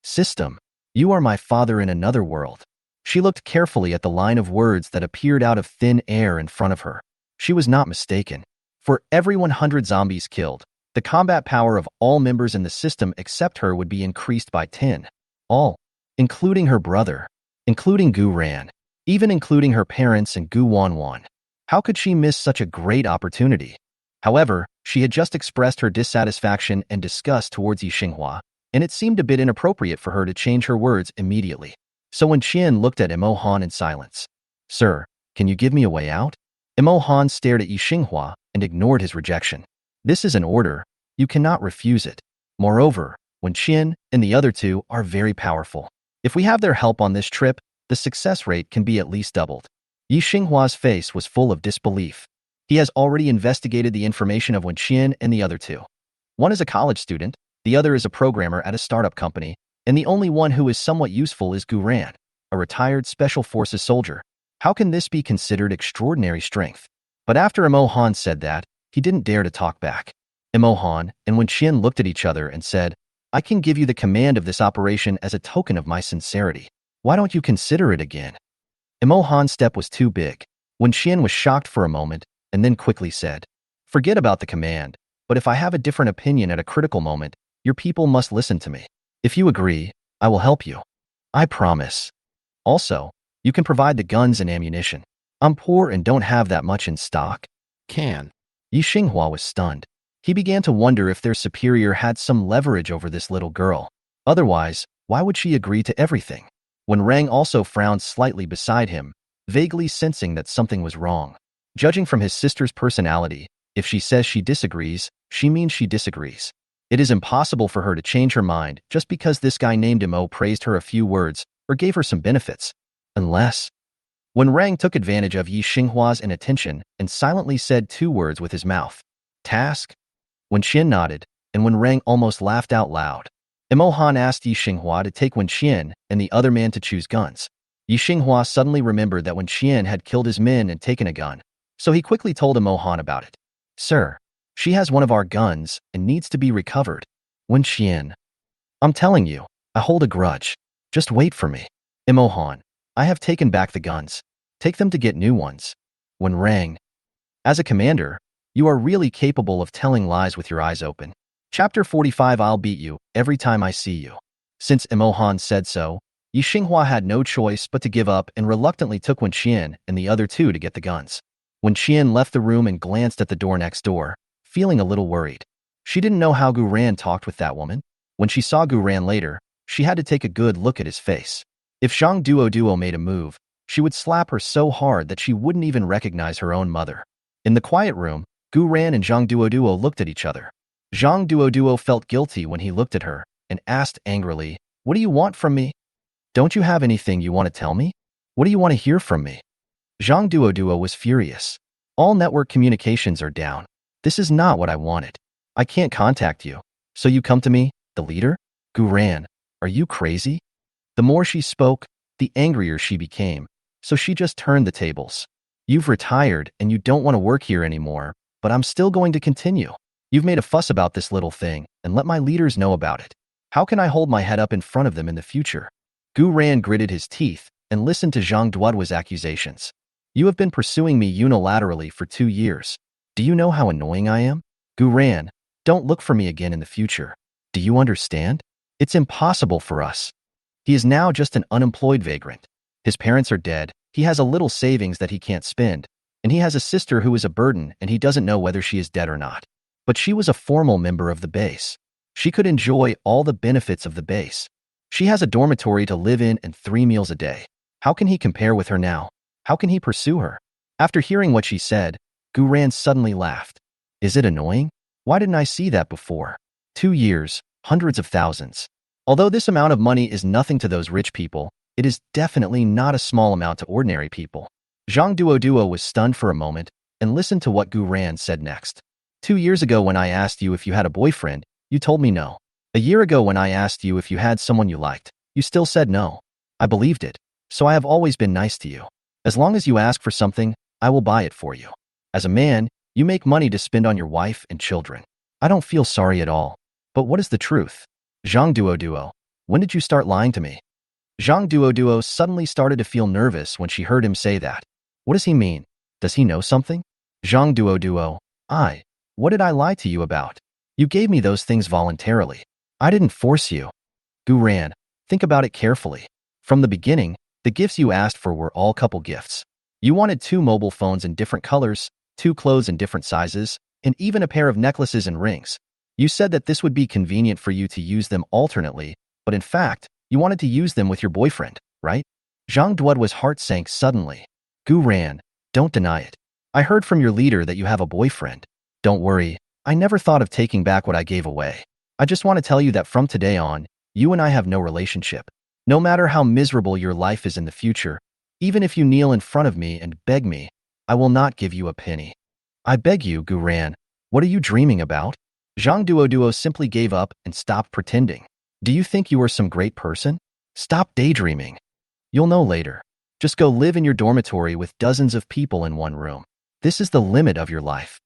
A: System, you are my father in another world." She looked carefully at the line of words that appeared out of thin air in front of her. She was not mistaken. For every 100 zombies killed, the combat power of all members in the system except her would be increased by 10. All, including her brother, including Gu Ran, even including her parents and Gu Wanwan. How could she miss such a great opportunity? However, she had just expressed her dissatisfaction and disgust towards Yi Xinghua, and it seemed a bit inappropriate for her to change her words immediately. So when Qian looked at Imo Han in silence, "Sir, can you give me a way out?" Imo Han stared at Yi Xinghua and ignored his rejection. "This is an order. You cannot refuse it. Moreover, Wen Qian and the other two are very powerful. If we have their help on this trip, the success rate can be at least doubled." Yi Xinghua's face was full of disbelief. He has already investigated the information of Wen Qian and the other two. One is a college student, the other is a programmer at a startup company, and the only one who is somewhat useful is Gu Ran, a retired Special Forces soldier. How can this be considered extraordinary strength? But after Imo Han said that, he didn't dare to talk back. Imo Han and Wen Qian looked at each other and said, "I can give you the command of this operation as a token of my sincerity. Why don't you consider it again?" Imo Han's step was too big. Wen Qian was shocked for a moment and then quickly said, "Forget about the command, but if I have a different opinion at a critical moment, your people must listen to me. If you agree, I will help you. I promise. Also, you can provide the guns and ammunition. I'm poor and don't have that much in stock." "Can?" Yi Xinghua was stunned. He began to wonder if their superior had some leverage over this little girl. Otherwise, why would she agree to everything? When Rang also frowned slightly beside him, vaguely sensing that something was wrong. Judging from his sister's personality, if she says she disagrees, she means she disagrees. It is impossible for her to change her mind just because this guy named Imo praised her a few words or gave her some benefits. Unless... When Rang took advantage of Yi Xinghua's inattention and silently said 2 words with his mouth. "Task?" Wen Qian nodded, and when Rang almost laughed out loud. Imo Han asked Yi Xinghua to take Wen Qian and the other man to choose guns. Yi Xinghua suddenly remembered that Wen Qian had killed his men and taken a gun, so he quickly told Imo Han about it. "Sir, she has one of our guns and needs to be recovered." Wen Qian. "I'm telling you, I hold a grudge. Just wait for me." Imo Han. "I have taken back the guns. Take them to get new ones." Wen Rang. "As a commander, you are really capable of telling lies with your eyes open. Chapter 45. I'll beat you every time I see you. Since Imohan said so, Yi Xinghua had no choice but to give up and reluctantly took Wen Qian and the other two to get the guns. Wen Qian left the room and glanced at the door next door, feeling a little worried. She didn't know how Gu Ran talked with that woman. When she saw Gu Ran later, she had to take a good look at his face. If Zhang Duo made a move, she would slap her so hard that she wouldn't even recognize her own mother. In the quiet room, Gu Ran and Zhang Duo looked at each other. Zhang Duo felt guilty when he looked at her and asked angrily, "What do you want from me? Don't you have anything you want to tell me? What do you want to hear from me?" Zhang Duo was furious. "All network communications are down. This is not what I wanted. I can't contact you. So you come to me, the leader? Gu Ran, are you crazy?" The more she spoke, the angrier she became, so she just turned the tables. "You've retired and you don't want to work here anymore, but I'm still going to continue. You've made a fuss about this little thing and let my leaders know about it. How can I hold my head up in front of them in the future?" Gu Ran gritted his teeth and listened to Zhang Duo's accusations. "You have been pursuing me unilaterally for 2 years. Do you know how annoying I am? Gu Ran, don't look for me again in the future. Do you understand? It's impossible for us." He is now just an unemployed vagrant. His parents are dead, he has a little savings that he can't spend, and he has a sister who is a burden and he doesn't know whether she is dead or not. But she was a formal member of the base. She could enjoy all the benefits of the base. She has a dormitory to live in and 3 meals a day. How can he compare with her now? How can he pursue her? After hearing what she said, Gu Ran suddenly laughed. "Is it annoying? Why didn't I see that before? 2 years, hundreds of thousands. Although this amount of money is nothing to those rich people, it is definitely not a small amount to ordinary people." Zhang Duo was stunned for a moment and listened to what Gu Ran said next. 2 years ago when I asked you if you had a boyfriend, you told me no. A year ago when I asked you if you had someone you liked, you still said no. I believed it, so I have always been nice to you. As long as you ask for something, I will buy it for you. As a man, you make money to spend on your wife and children. I don't feel sorry at all. But what is the truth? Zhang Duo, when did you start lying to me? Zhang Duo suddenly started to feel nervous when she heard him say that. What does he mean? Does he know something? Zhang Duo, what did I lie to you about? You gave me those things voluntarily. I didn't force you. Gu Ran, think about it carefully. From the beginning, the gifts you asked for were all couple gifts. You wanted 2 mobile phones in different colors, 2 clothes in different sizes, and even a pair of necklaces and rings. You said that this would be convenient for you to use them alternately, but in fact, you wanted to use them with your boyfriend, right? Zhang Duo's heart sank suddenly. Gu Ran, don't deny it. I heard from your leader that you have a boyfriend. Don't worry, I never thought of taking back what I gave away. I just want to tell you that from today on, you and I have no relationship. No matter how miserable your life is in the future, even if you kneel in front of me and beg me, I will not give you a penny. I beg you, Gu Ran, what are you dreaming about? Zhang Duo simply gave up and stopped pretending. Do you think you are some great person? Stop daydreaming. You'll know later. Just go live in your dormitory with dozens of people in one room. This is the limit of your life.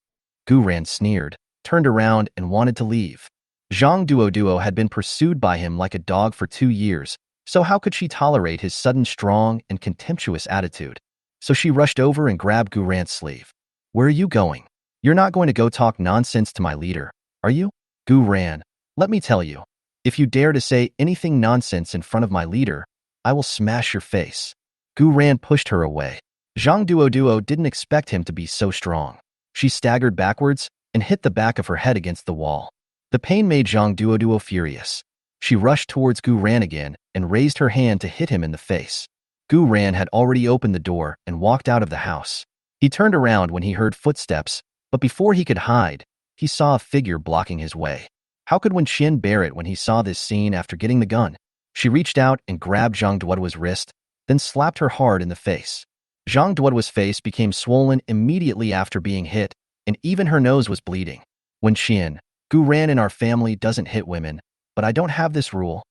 A: Gu Ran sneered, turned around and wanted to leave. Zhang Duo had been pursued by him like a dog for 2 years, so how could she tolerate his sudden strong and contemptuous attitude? So she rushed over and grabbed Gu Ran's sleeve. Where are you going? You're not going to go talk nonsense to my leader, are you? Gu Ran, let me tell you, if you dare to say anything nonsense in front of my leader, I will smash your face. Gu Ran pushed her away. Zhang Duo didn't expect him to be so strong. She staggered backwards and hit the back of her head against the wall. The pain made Zhang Duo furious. She rushed towards Gu Ran again and raised her hand to hit him in the face. Gu Ran had already opened the door and walked out of the house. He turned around when he heard footsteps, but before he could hide, he saw a figure blocking his way. How could Wen Xin bear it when he saw this scene after getting the gun? She reached out and grabbed Zhang Duo's wrist, then slapped her hard in the face. Zhang Duo's face became swollen immediately after being hit, and even her nose was bleeding. Wen Xin, Gu Ran in our family doesn't hit women, but I don't have this rule.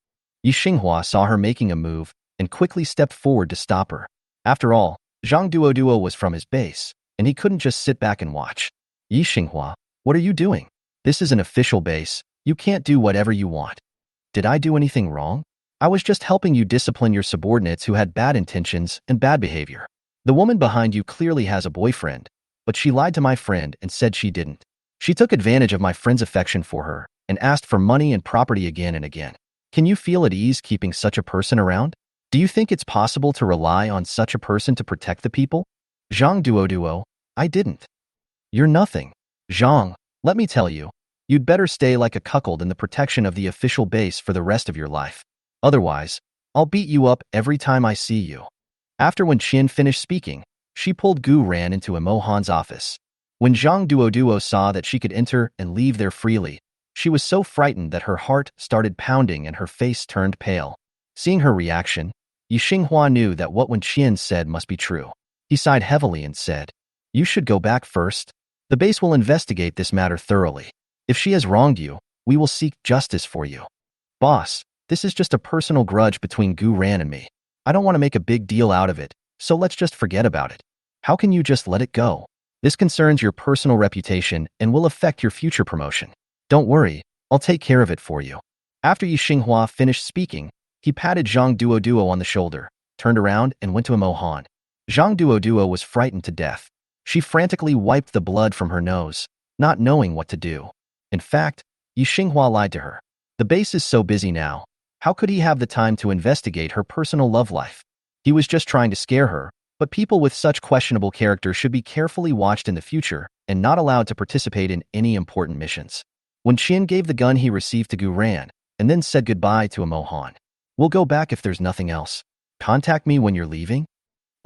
A: Yi Xinghua saw her making a move and quickly stepped forward to stop her. After all, Zhang Duo was from his base, and he couldn't just sit back and watch. Yi Xinghua, what are you doing? This is an official base. You can't do whatever you want. Did I do anything wrong? I was just helping you discipline your subordinates who had bad intentions and bad behavior. The woman behind you clearly has a boyfriend, but she lied to my friend and said she didn't. She took advantage of my friend's affection for her, and asked for money and property again and again. Can you feel at ease keeping such a person around? Do you think it's possible to rely on such a person to protect the people? Zhang Duo, I didn't. You're nothing. Zhang, let me tell you, you'd better stay like a cuckold in the protection of the official base for the rest of your life. Otherwise, I'll beat you up every time I see you. After when Qian finished speaking, she pulled Gu Ran into Imohan's office. When Zhang Duo saw that she could enter and leave there freely, she was so frightened that her heart started pounding and her face turned pale. Seeing her reaction, Yi Xinghua knew that what Wen Qian said must be true. He sighed heavily and said, "You should go back first. The base will investigate this matter thoroughly. If she has wronged you, we will seek justice for you." Boss, this is just a personal grudge between Gu Ran and me. I don't want to make a big deal out of it, so let's just forget about it. How can you just let it go? This concerns your personal reputation and will affect your future promotion. Don't worry, I'll take care of it for you. After Yi Xinghua finished speaking, he patted Zhang Duo on the shoulder, turned around and went to Imohan. Zhang Duo was frightened to death. She frantically wiped the blood from her nose, not knowing what to do. In fact, Yi Xinghua lied to her. The base is so busy now. How could he have the time to investigate her personal love life? He was just trying to scare her, but people with such questionable character should be carefully watched in the future and not allowed to participate in any important missions. When Qian gave the gun he received to Gu Ran, and then said goodbye to Imohan. We'll go back if there's nothing else. Contact me when you're leaving?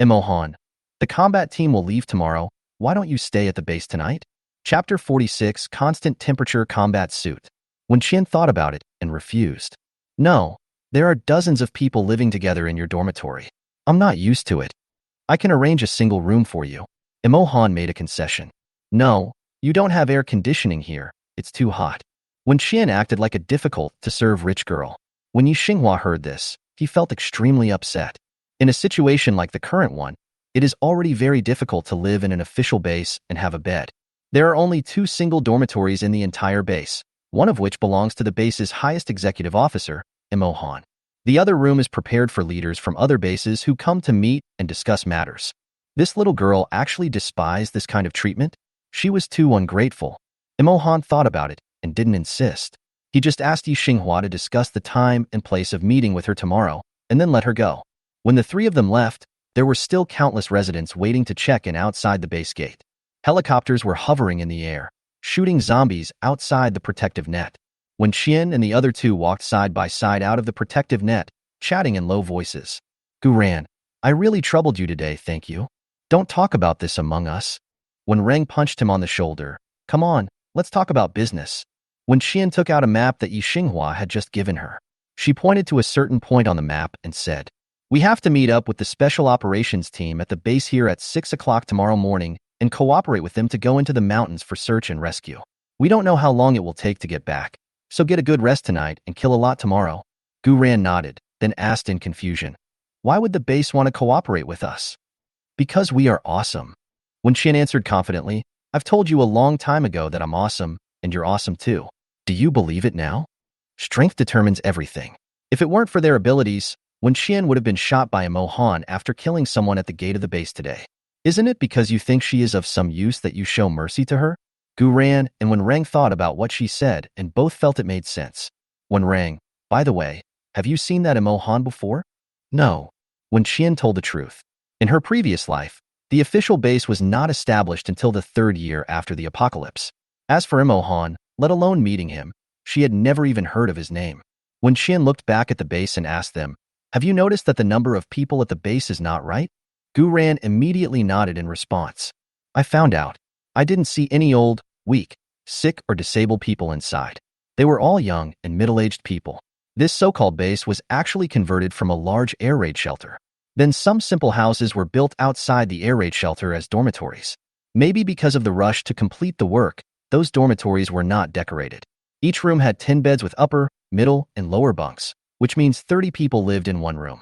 A: Imohan, the combat team will leave tomorrow. Why don't you stay at the base tonight? Chapter 46, Constant Temperature Combat Suit. When Qian thought about it and refused. No, there are dozens of people living together in your dormitory. I'm not used to it. I can arrange a single room for you. Imohan made a concession. No, you don't have air conditioning here. It's too hot. When Qian acted like a difficult-to-serve rich girl. When Yi Xinghua heard this, he felt extremely upset. In a situation like the current one, it is already very difficult to live in an official base and have a bed. There are only 2 single dormitories in the entire base, one of which belongs to the base's highest executive officer, Imohan. The other room is prepared for leaders from other bases who come to meet and discuss matters. This little girl actually despised this kind of treatment. She was too ungrateful. Imohan thought about it and didn't insist. He just asked Yi Xinghua to discuss the time and place of meeting with her tomorrow, and then let her go. When the 3 of them left, there were still countless residents waiting to check in outside the base gate. Helicopters were hovering in the air, shooting zombies outside the protective net. When Qian and the other 2 walked side by side out of the protective net, chatting in low voices. Gu Ran, I really troubled you today, thank you. Don't talk about this among us. When Reng punched him on the shoulder, come on, let's talk about business. When Qian took out a map that Yi Xinghua had just given her, she pointed to a certain point on the map and said, we have to meet up with the special operations team at the base here at 6 o'clock tomorrow morning and cooperate with them to go into the mountains for search and rescue. We don't know how long it will take to get back, so get a good rest tonight and kill a lot tomorrow. Gu Ran nodded, then asked in confusion, why would the base want to cooperate with us? Because we are awesome. When Qian answered confidently, I've told you a long time ago that I'm awesome, and you're awesome too. Do you believe it now? Strength determines everything. If it weren't for their abilities, Wen Qian would have been shot by a Mohan after killing someone at the gate of the base today. Isn't it because you think she is of some use that you show mercy to her? Gu Ran and Wen Reng thought about what she said and both felt it made sense. Wen Reng, by the way, have you seen that Mohan before? No. Wen Qian told the truth. In her previous life, the official base was not established until the 3rd year after the apocalypse. As for Mohan, let alone meeting him, she had never even heard of his name. When Qian looked back at the base and asked them, have you noticed that the number of people at the base is not right? Gu Ran immediately nodded in response. I found out. I didn't see any old, weak, sick or disabled people inside. They were all young and middle-aged people. This so-called base was actually converted from a large air raid shelter. Then some simple houses were built outside the air raid shelter as dormitories. Maybe because of the rush to complete the work, those dormitories were not decorated. Each room had 10 beds with upper, middle, and lower bunks, which means 30 people lived in one room.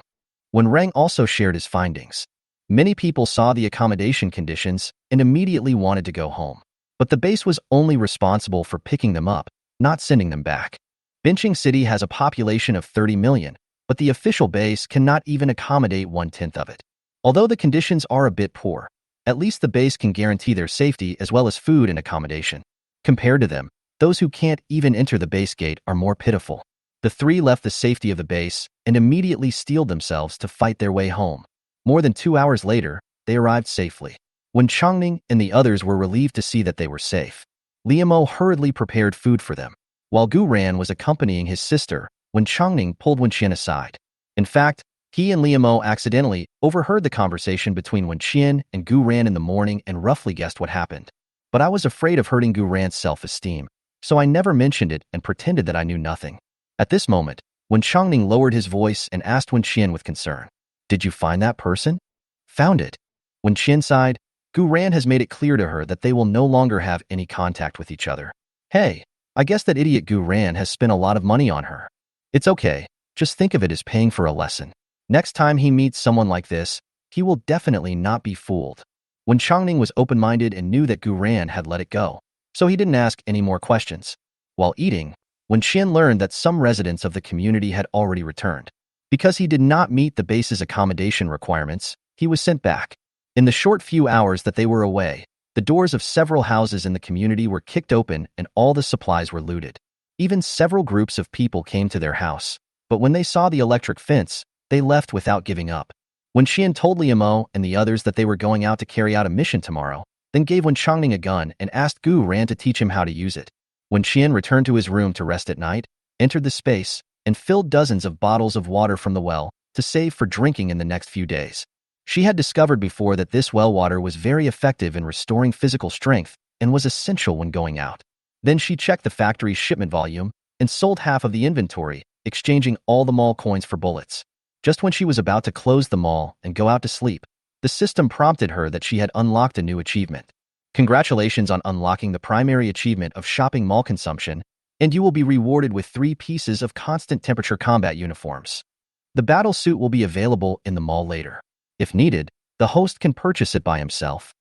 A: When Reng also shared his findings, many people saw the accommodation conditions and immediately wanted to go home. But the base was only responsible for picking them up, not sending them back. Binching City has a population of 30 million, but the official base cannot even accommodate 1/10 of it. Although the conditions are a bit poor, at least the base can guarantee their safety as well as food and accommodation. Compared to them, Those who can't even enter the base gate are more pitiful. The three left the safety of the base and immediately steeled themselves to fight their way home. More than 2 hours later, they arrived safely. When Changning and the others were relieved to see that they were safe, Liamo hurriedly prepared food for them, while Gu Ran was accompanying his sister when Changning pulled Wenqian aside. In fact, he and Liamo accidentally overheard the conversation between Wenqian and Gu Ran in the morning and roughly guessed what happened. But I was afraid of hurting Gu Ran's self-esteem, so I never mentioned it and pretended that I knew nothing. At this moment, when Changning lowered his voice and asked Wenqian with concern, "Did you find that person?" "Found it." Wenqian sighed. Gu Ran has made it clear to her that they will no longer have any contact with each other. Hey, I guess that idiot Gu Ran has spent a lot of money on her. It's okay, just think of it as paying for a lesson. Next time he meets someone like this, he will definitely not be fooled. When Changning was open-minded and knew that Gu Ran had let it go, so he didn't ask any more questions. While eating, when Qian learned that some residents of the community had already returned. Because he did not meet the base's accommodation requirements, he was sent back. In the short few hours that they were away, the doors of several houses in the community were kicked open and all the supplies were looted. Even several groups of people came to their house, but when they saw the electric fence, they left without giving up. When Qian told Liamo and the others that they were going out to carry out a mission tomorrow, then gave Wen Changning a gun and asked Gu Ran to teach him how to use it. When Qian returned to his room to rest at night, entered the space, and filled dozens of bottles of water from the well to save for drinking in the next few days. She had discovered before that this well water was very effective in restoring physical strength and was essential when going out. Then she checked the factory's shipment volume and sold half of the inventory, exchanging all the mall coins for bullets. Just when she was about to close the mall and go out to sleep, the system prompted her that she had unlocked a new achievement. Congratulations on unlocking the primary achievement of shopping mall consumption, and you will be rewarded with 3 pieces of constant temperature combat uniforms. The battle suit will be available in the mall later. If needed, the host can purchase it by himself.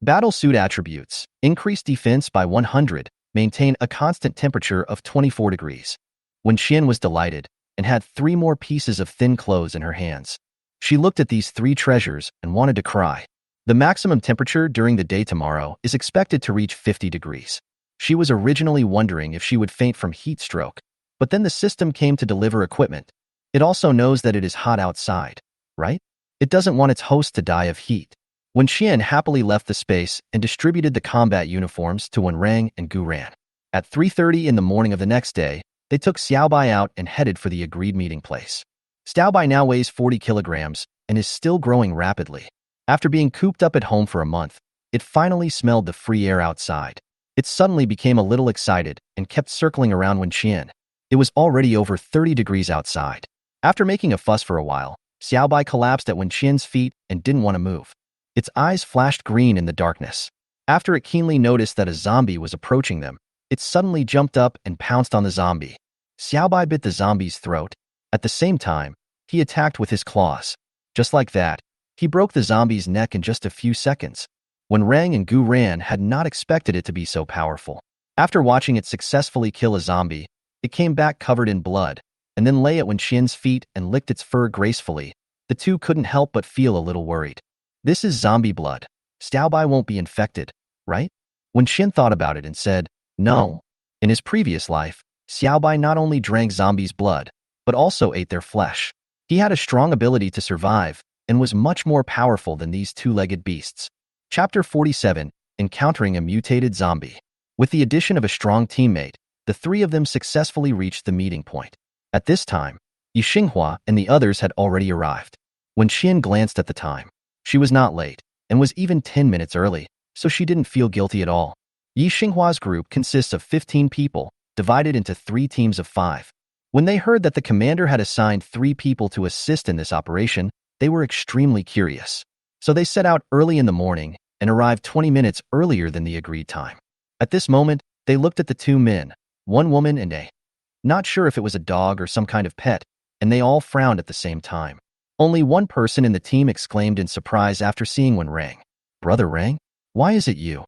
A: Battle suit attributes: increase defense by 100, maintain a constant temperature of 24 degrees. When Qian was delighted and had 3 more pieces of thin clothes in her hands, she looked at these 3 treasures and wanted to cry. The maximum temperature during the day tomorrow is expected to reach 50 degrees. She was originally wondering if she would faint from heat stroke, but then the system came to deliver equipment. It also knows that it is hot outside, right? It doesn't want its host to die of heat. When Qian happily left the space and distributed the combat uniforms to Wenrang and Gu Ran. At 3:30 in the morning of the next day, they took Xiaobai out and headed for the agreed meeting place. Xiaobai now weighs 40 kilograms and is still growing rapidly. After being cooped up at home for a month, it finally smelled the free air outside. It suddenly became a little excited and kept circling around Wenqian. It was already over 30 degrees outside. After making a fuss for a while, Xiaobai collapsed at Wenqian's feet and didn't want to move. Its eyes flashed green in the darkness. After it keenly noticed that a zombie was approaching them, it suddenly jumped up and pounced on the zombie. Xiaobai bit the zombie's throat. At the same time, he attacked with his claws. Just like that, he broke the zombie's neck in just a few seconds. When Rang and Gu Ran had not expected it to be so powerful. After watching it successfully kill a zombie, it came back covered in blood, and then lay at Wenqian's feet and licked its fur gracefully. The two couldn't help but feel a little worried. This is zombie blood. Xiaobai won't be infected, right? Wenqian thought about it and said, no. In his previous life, Xiaobai not only drank zombies' blood, but also ate their flesh. He had a strong ability to survive and was much more powerful than these 2-legged beasts. Chapter 47, Encountering a Mutated Zombie. With the addition of a strong teammate, the 3 of them successfully reached the meeting point. At this time, Yi Xinghua and the others had already arrived. When Qian glanced at the time, she was not late and was even 10 minutes early, so she didn't feel guilty at all. Yi Xinghua's group consists of 15 people, divided into 3 teams of 5. When they heard that the commander had assigned 3 people to assist in this operation, they were extremely curious. So they set out early in the morning and arrived 20 minutes earlier than the agreed time. At this moment, they looked at the 2 men, 1 woman and a not sure if it was a dog or some kind of pet, and they all frowned at the same time. Only one person in the team exclaimed in surprise after seeing Wen Rang. Brother Rang? Why is it you?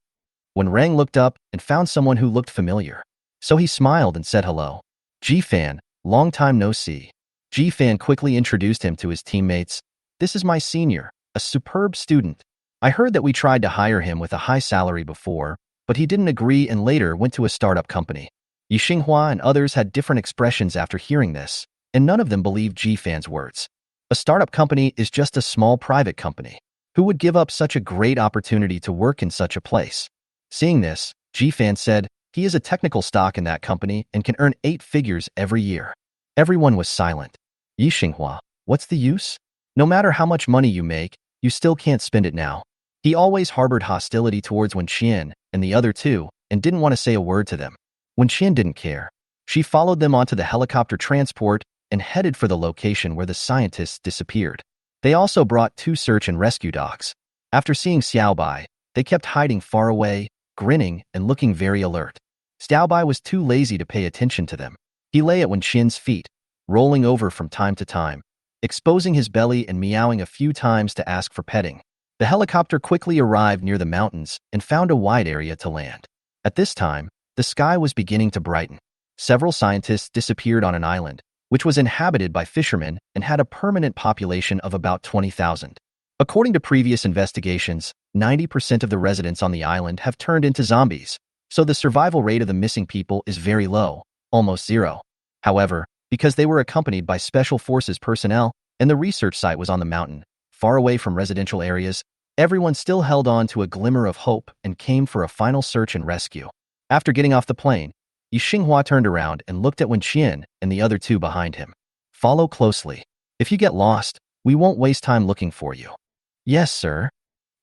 A: When Rang looked up and found someone who looked familiar. So he smiled and said hello. Ji-fan, long time no see. Ji-fan quickly introduced him to his teammates. This is my senior, a superb student. I heard that we tried to hire him with a high salary before, but he didn't agree and later went to a startup company. Yi Xinghua and others had different expressions after hearing this, and none of them believed Ji Fan's words. A startup company is just a small private company. Who would give up such a great opportunity to work in such a place? Seeing this, Ji Fan said, he is a technical stock in that company and can earn 8 figures every year. Everyone was silent. Yi Xinghua, what's the use? No matter how much money you make, you still can't spend it now. He always harbored hostility towards Wen Qian and the other two and didn't want to say a word to them. Wen Qian didn't care. She followed them onto the helicopter transport and headed for the location where the scientists disappeared. They also brought 2 search and rescue dogs. After seeing Xiaobai, they kept hiding far away, grinning and looking very alert. Xiaobai was too lazy to pay attention to them. He lay at Wen Qian's feet, rolling over from time to time, exposing his belly and meowing a few times to ask for petting. The helicopter quickly arrived near the mountains and found a wide area to land. At this time, the sky was beginning to brighten. Several scientists disappeared on an island, which was inhabited by fishermen and had a permanent population of about 20,000. According to previous investigations, 90% of the residents on the island have turned into zombies, so the survival rate of the missing people is very low, almost zero. However, because they were accompanied by special forces personnel and the research site was on the mountain, far away from residential areas, everyone still held on to a glimmer of hope and came for a final search and rescue. After getting off the plane, Yi Xinghua turned around and looked at Wen Qian and the other 2 behind him. Follow closely. If you get lost, we won't waste time looking for you. Yes, sir.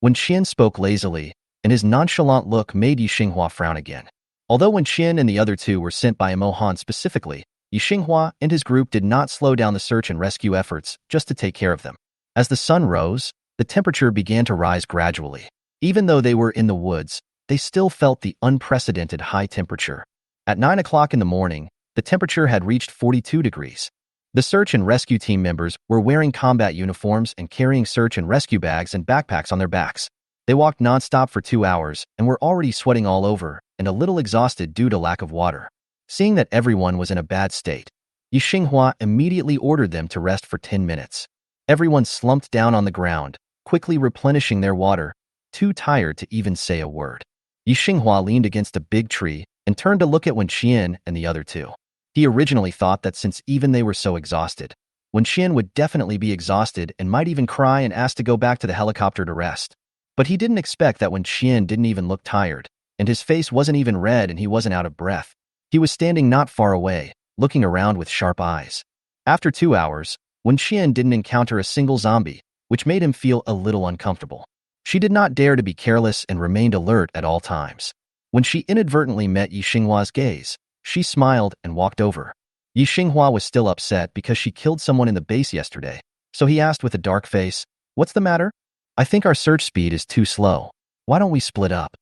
A: Wen Qian spoke lazily, and his nonchalant look made Yi Xinghua frown again. Although Wen Qian and the other 2 were sent by Mo Han specifically, Yi Xinghua and his group did not slow down the search and rescue efforts just to take care of them. As the sun rose, the temperature began to rise gradually. Even though they were in the woods, they still felt the unprecedented high temperature. At 9 o'clock in the morning, the temperature had reached 42 degrees. The search and rescue team members were wearing combat uniforms and carrying search and rescue bags and backpacks on their backs. They walked nonstop for 2 hours and were already sweating all over and a little exhausted due to lack of water. Seeing that everyone was in a bad state, Yi Xinghua immediately ordered them to rest for 10 minutes. Everyone slumped down on the ground, quickly replenishing their water, too tired to even say a word. Yi Xinghua leaned against a big tree and turned to look at Wen Qian and the other 2. He originally thought that since even they were so exhausted, Wen Qian would definitely be exhausted and might even cry and ask to go back to the helicopter to rest. But he didn't expect that Wen Qian didn't even look tired, and his face wasn't even red and he wasn't out of breath. He was standing not far away, looking around with sharp eyes. After 2 hours, Wen Qian didn't encounter a single zombie, which made him feel a little uncomfortable. She did not dare to be careless and remained alert at all times. When she inadvertently met Yi Xinghua's gaze, she smiled and walked over. Yi Xinghua was still upset because she killed someone in the base yesterday, so he asked with a dark face, "What's the matter? I think our search speed is too slow. Why don't we split up?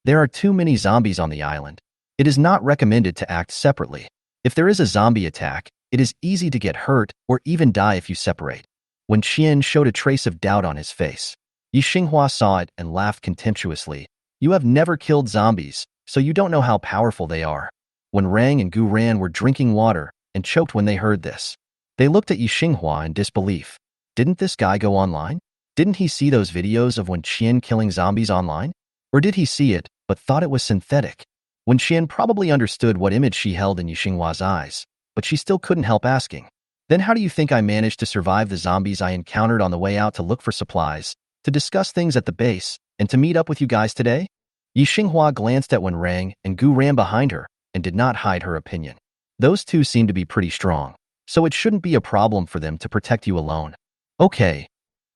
A: There are too many zombies on the island. It is not recommended to act separately. If there is a zombie attack, it is easy to get hurt or even die if you separate." When Qian showed a trace of doubt on his face, Yi Xinghua saw it and laughed contemptuously. "You have never killed zombies, so you don't know how powerful they are." When Rang and Gu Ran were drinking water and choked when they heard this, they looked at Yi Xinghua in disbelief. Didn't this guy go online? Didn't he see those videos of Wen Qian killing zombies online? Or did he see it, but thought it was synthetic? Wen Qian probably understood what image she held in Yi Xinghua's eyes, but she still couldn't help asking, "Then how do you think I managed to survive the zombies I encountered on the way out to look for supplies, to discuss things at the base, and to meet up with you guys today?" Yi Xinghua glanced at Wen Rang and Gu Ran behind her and did not hide her opinion. Those two seem to be pretty strong, so it shouldn't be a problem for them to protect you alone. Okay.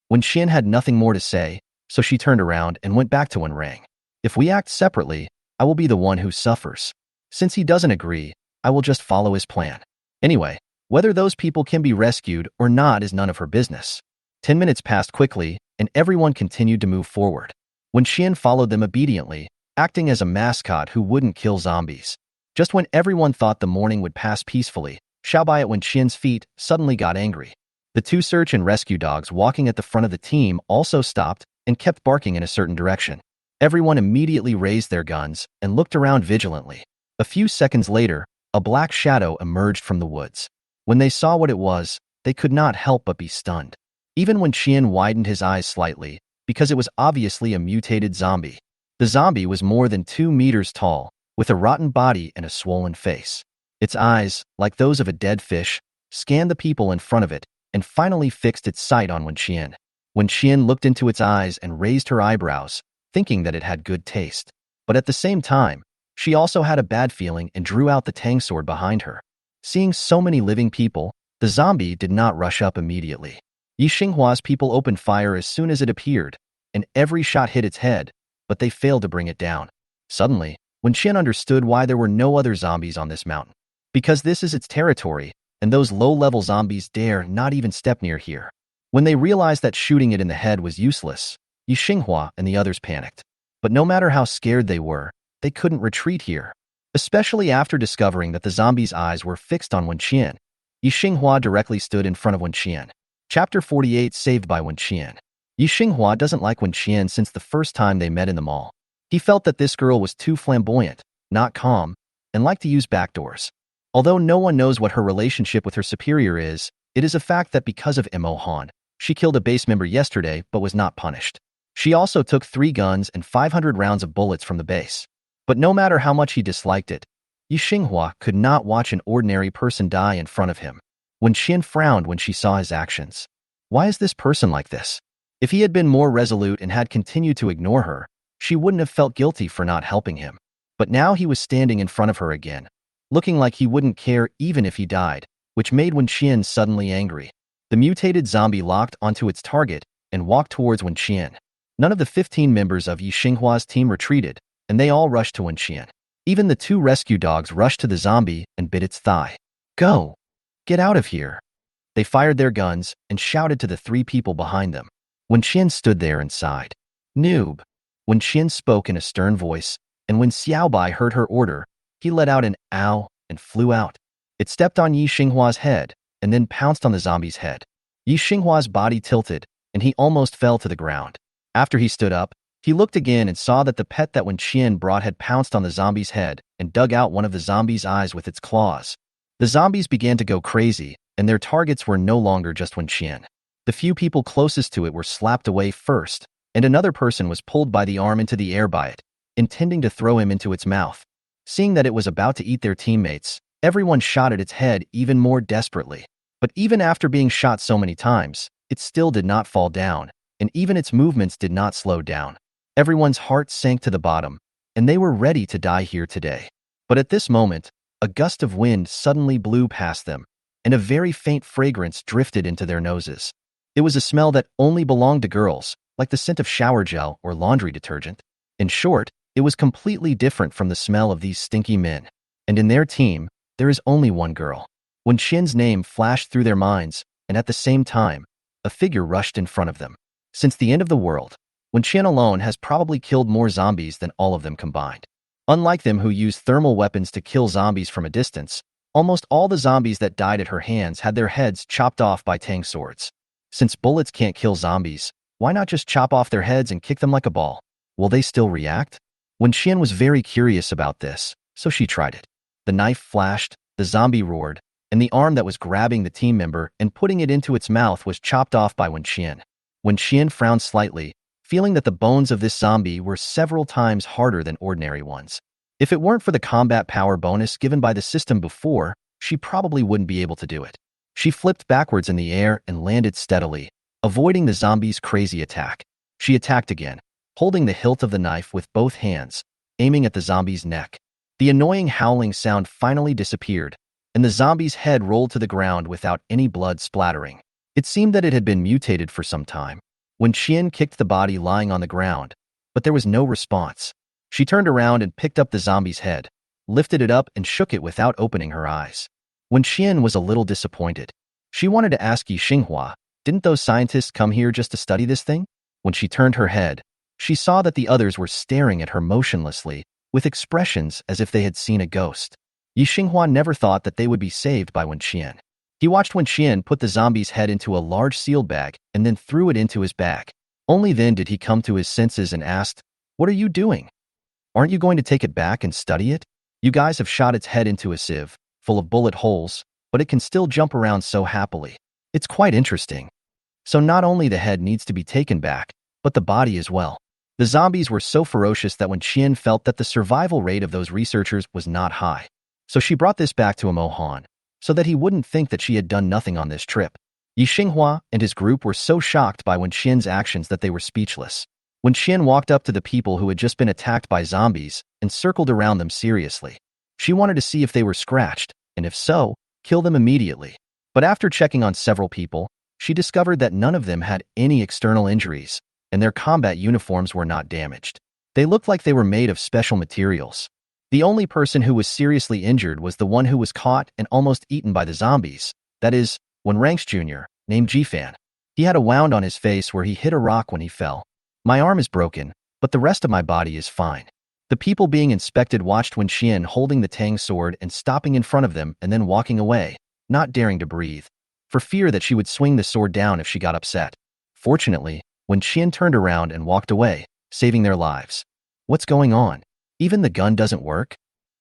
A: Wen Qian had nothing more to say, so she turned around and went back to Wen Rang. "If we act separately, I will be the one who suffers. Since he doesn't agree, I will just follow his plan. Anyway, whether those people can be rescued or not is none of her business." 10 minutes passed quickly, and everyone continued to move forward. Wen Qian followed them obediently, acting as a mascot who wouldn't kill zombies. Just when everyone thought the morning would pass peacefully, Xiaobai at Wen Qian's feet suddenly got angry. The two search and rescue dogs walking at the front of the team also stopped and kept barking in a certain direction. Everyone immediately raised their guns and looked around vigilantly. A few seconds later, a black shadow emerged from the woods. When they saw what it was, they could not help but be stunned. Even when Qian widened his eyes slightly, because it was obviously a mutated zombie. The zombie was more than 2 meters tall, with a rotten body and a swollen face. Its eyes, like those of a dead fish, scanned the people in front of it and finally fixed its sight on Wenqian. Wenqian looked into its eyes and raised her eyebrows, thinking that it had good taste. But at the same time, she also had a bad feeling and drew out the tang sword behind her. Seeing so many living people, the zombie did not rush up immediately. Yi Xinghua's people opened fire as soon as it appeared, and every shot hit its head, but they failed to bring it down. Suddenly, Wenqian understood why there were no other zombies on this mountain. Because this is its territory, and those low-level zombies dare not even step near here. When they realized that shooting it in the head was useless, Yi Xinghua and the others panicked. But no matter how scared they were, they couldn't retreat here. Especially after discovering that the zombie's eyes were fixed on Wenqian, Yi Xinghua directly stood in front of Wenqian. Chapter 48 Saved by Wenqian. Yi Xinghua doesn't like Wenqian since the first time they met in the mall. He felt that this girl was too flamboyant, not calm, and liked to use backdoors. Although no one knows what her relationship with her superior is, it is a fact that because of Mo Han, she killed a base member yesterday but was not punished. She also took 3 guns and 500 rounds of bullets from the base. But no matter how much he disliked it, Yi Xinghua could not watch an ordinary person die in front of him. Wenqian frowned when she saw his actions. Why is this person like this? If he had been more resolute and had continued to ignore her, she wouldn't have felt guilty for not helping him. But now he was standing in front of her again, looking like he wouldn't care even if he died, which made Wenqian suddenly angry. The mutated zombie locked onto its target and walked towards Wenqian. None of the 15 members of Yi Xinghua's team retreated, and they all rushed to Wenqian. Even the 2 rescue dogs rushed to the zombie and bit its thigh. Go! Get out of here! They fired their guns and shouted to the 3 people behind them. Wenqian stood there and sighed. Noob! Wenqian spoke in a stern voice, and when Xiaobai heard her order, he let out an ow and flew out. It stepped on Yi Xinghua's head and then pounced on the zombie's head. Yi Xinghua's body tilted, and he almost fell to the ground. After he stood up, he looked again and saw that the pet that Wenqian brought had pounced on the zombie's head and dug out one of the zombie's eyes with its claws. The zombies began to go crazy, and their targets were no longer just Wenqian. The few people closest to it were slapped away first, and another person was pulled by the arm into the air by it, intending to throw him into its mouth. Seeing that it was about to eat their teammates, everyone shot at its head even more desperately. But even after being shot so many times, it still did not fall down, and even its movements did not slow down. Everyone's heart sank to the bottom, and they were ready to die here today. But at this moment, a gust of wind suddenly blew past them, and a very faint fragrance drifted into their noses. It was a smell that only belonged to girls, like the scent of shower gel or laundry detergent. In short, it was completely different from the smell of these stinky men. And in their team, there is only one girl. Wenqian's name flashed through their minds, and at the same time, a figure rushed in front of them. Since the end of the world, Wenqian alone has probably killed more zombies than all of them combined. Unlike them who use thermal weapons to kill zombies from a distance, almost all the zombies that died at her hands had their heads chopped off by tang swords. Since bullets can't kill zombies, why not just chop off their heads and kick them like a ball? Will they still react? Wenqian was very curious about this, so she tried it. The knife flashed, the zombie roared, and the arm that was grabbing the team member and putting it into its mouth was chopped off by Wenqian. Wenqian frowned slightly, feeling that the bones of this zombie were several times harder than ordinary ones. If it weren't for the combat power bonus given by the system before, she probably wouldn't be able to do it. She flipped backwards in the air and landed steadily, avoiding the zombie's crazy attack. She attacked again, holding the hilt of the knife with both hands, aiming at the zombie's neck. The annoying howling sound finally disappeared, and the zombie's head rolled to the ground without any blood splattering. It seemed that it had been mutated for some time. Wenqian kicked the body lying on the ground, but there was no response. She turned around and picked up the zombie's head, lifted it up and shook it without opening her eyes. Wenqian was a little disappointed. She wanted to ask Yi Xinghua, didn't those scientists come here just to study this thing? When she turned her head, she saw that the others were staring at her motionlessly, with expressions as if they had seen a ghost. Yi Xinghua never thought that they would be saved by Wenqian. He watched Wenqian put the zombie's head into a large sealed bag and then threw it into his bag. Only then did he come to his senses and asked, "What are you doing? Aren't you going to take it back and study it? You guys have shot its head into a sieve, full of bullet holes, but it can still jump around so happily. It's quite interesting. So not only the head needs to be taken back, but the body as well." The zombies were so ferocious that when Qian felt that the survival rate of those researchers was not high. So she brought this back to Mohan, so that he wouldn't think that she had done nothing on this trip. Yi Xinghua and his group were so shocked by Wen Qian's actions that they were speechless. Wen Qian walked up to the people who had just been attacked by zombies and circled around them seriously. She wanted to see if they were scratched, and if so, kill them immediately. But after checking on several people, she discovered that none of them had any external injuries, and their combat uniforms were not damaged. They looked like they were made of special materials. The only person who was seriously injured was the one who was caught and almost eaten by the zombies, that is, Wen Ranks Jr., named Jifan. He had a wound on his face where he hit a rock when he fell. My arm is broken, but the rest of my body is fine. The people being inspected watched Wen Qian holding the Tang sword and stopping in front of them and then walking away, not daring to breathe, for fear that she would swing the sword down if she got upset. Fortunately, Wen Qian turned around and walked away, saving their lives. What's going on? Even the gun doesn't work?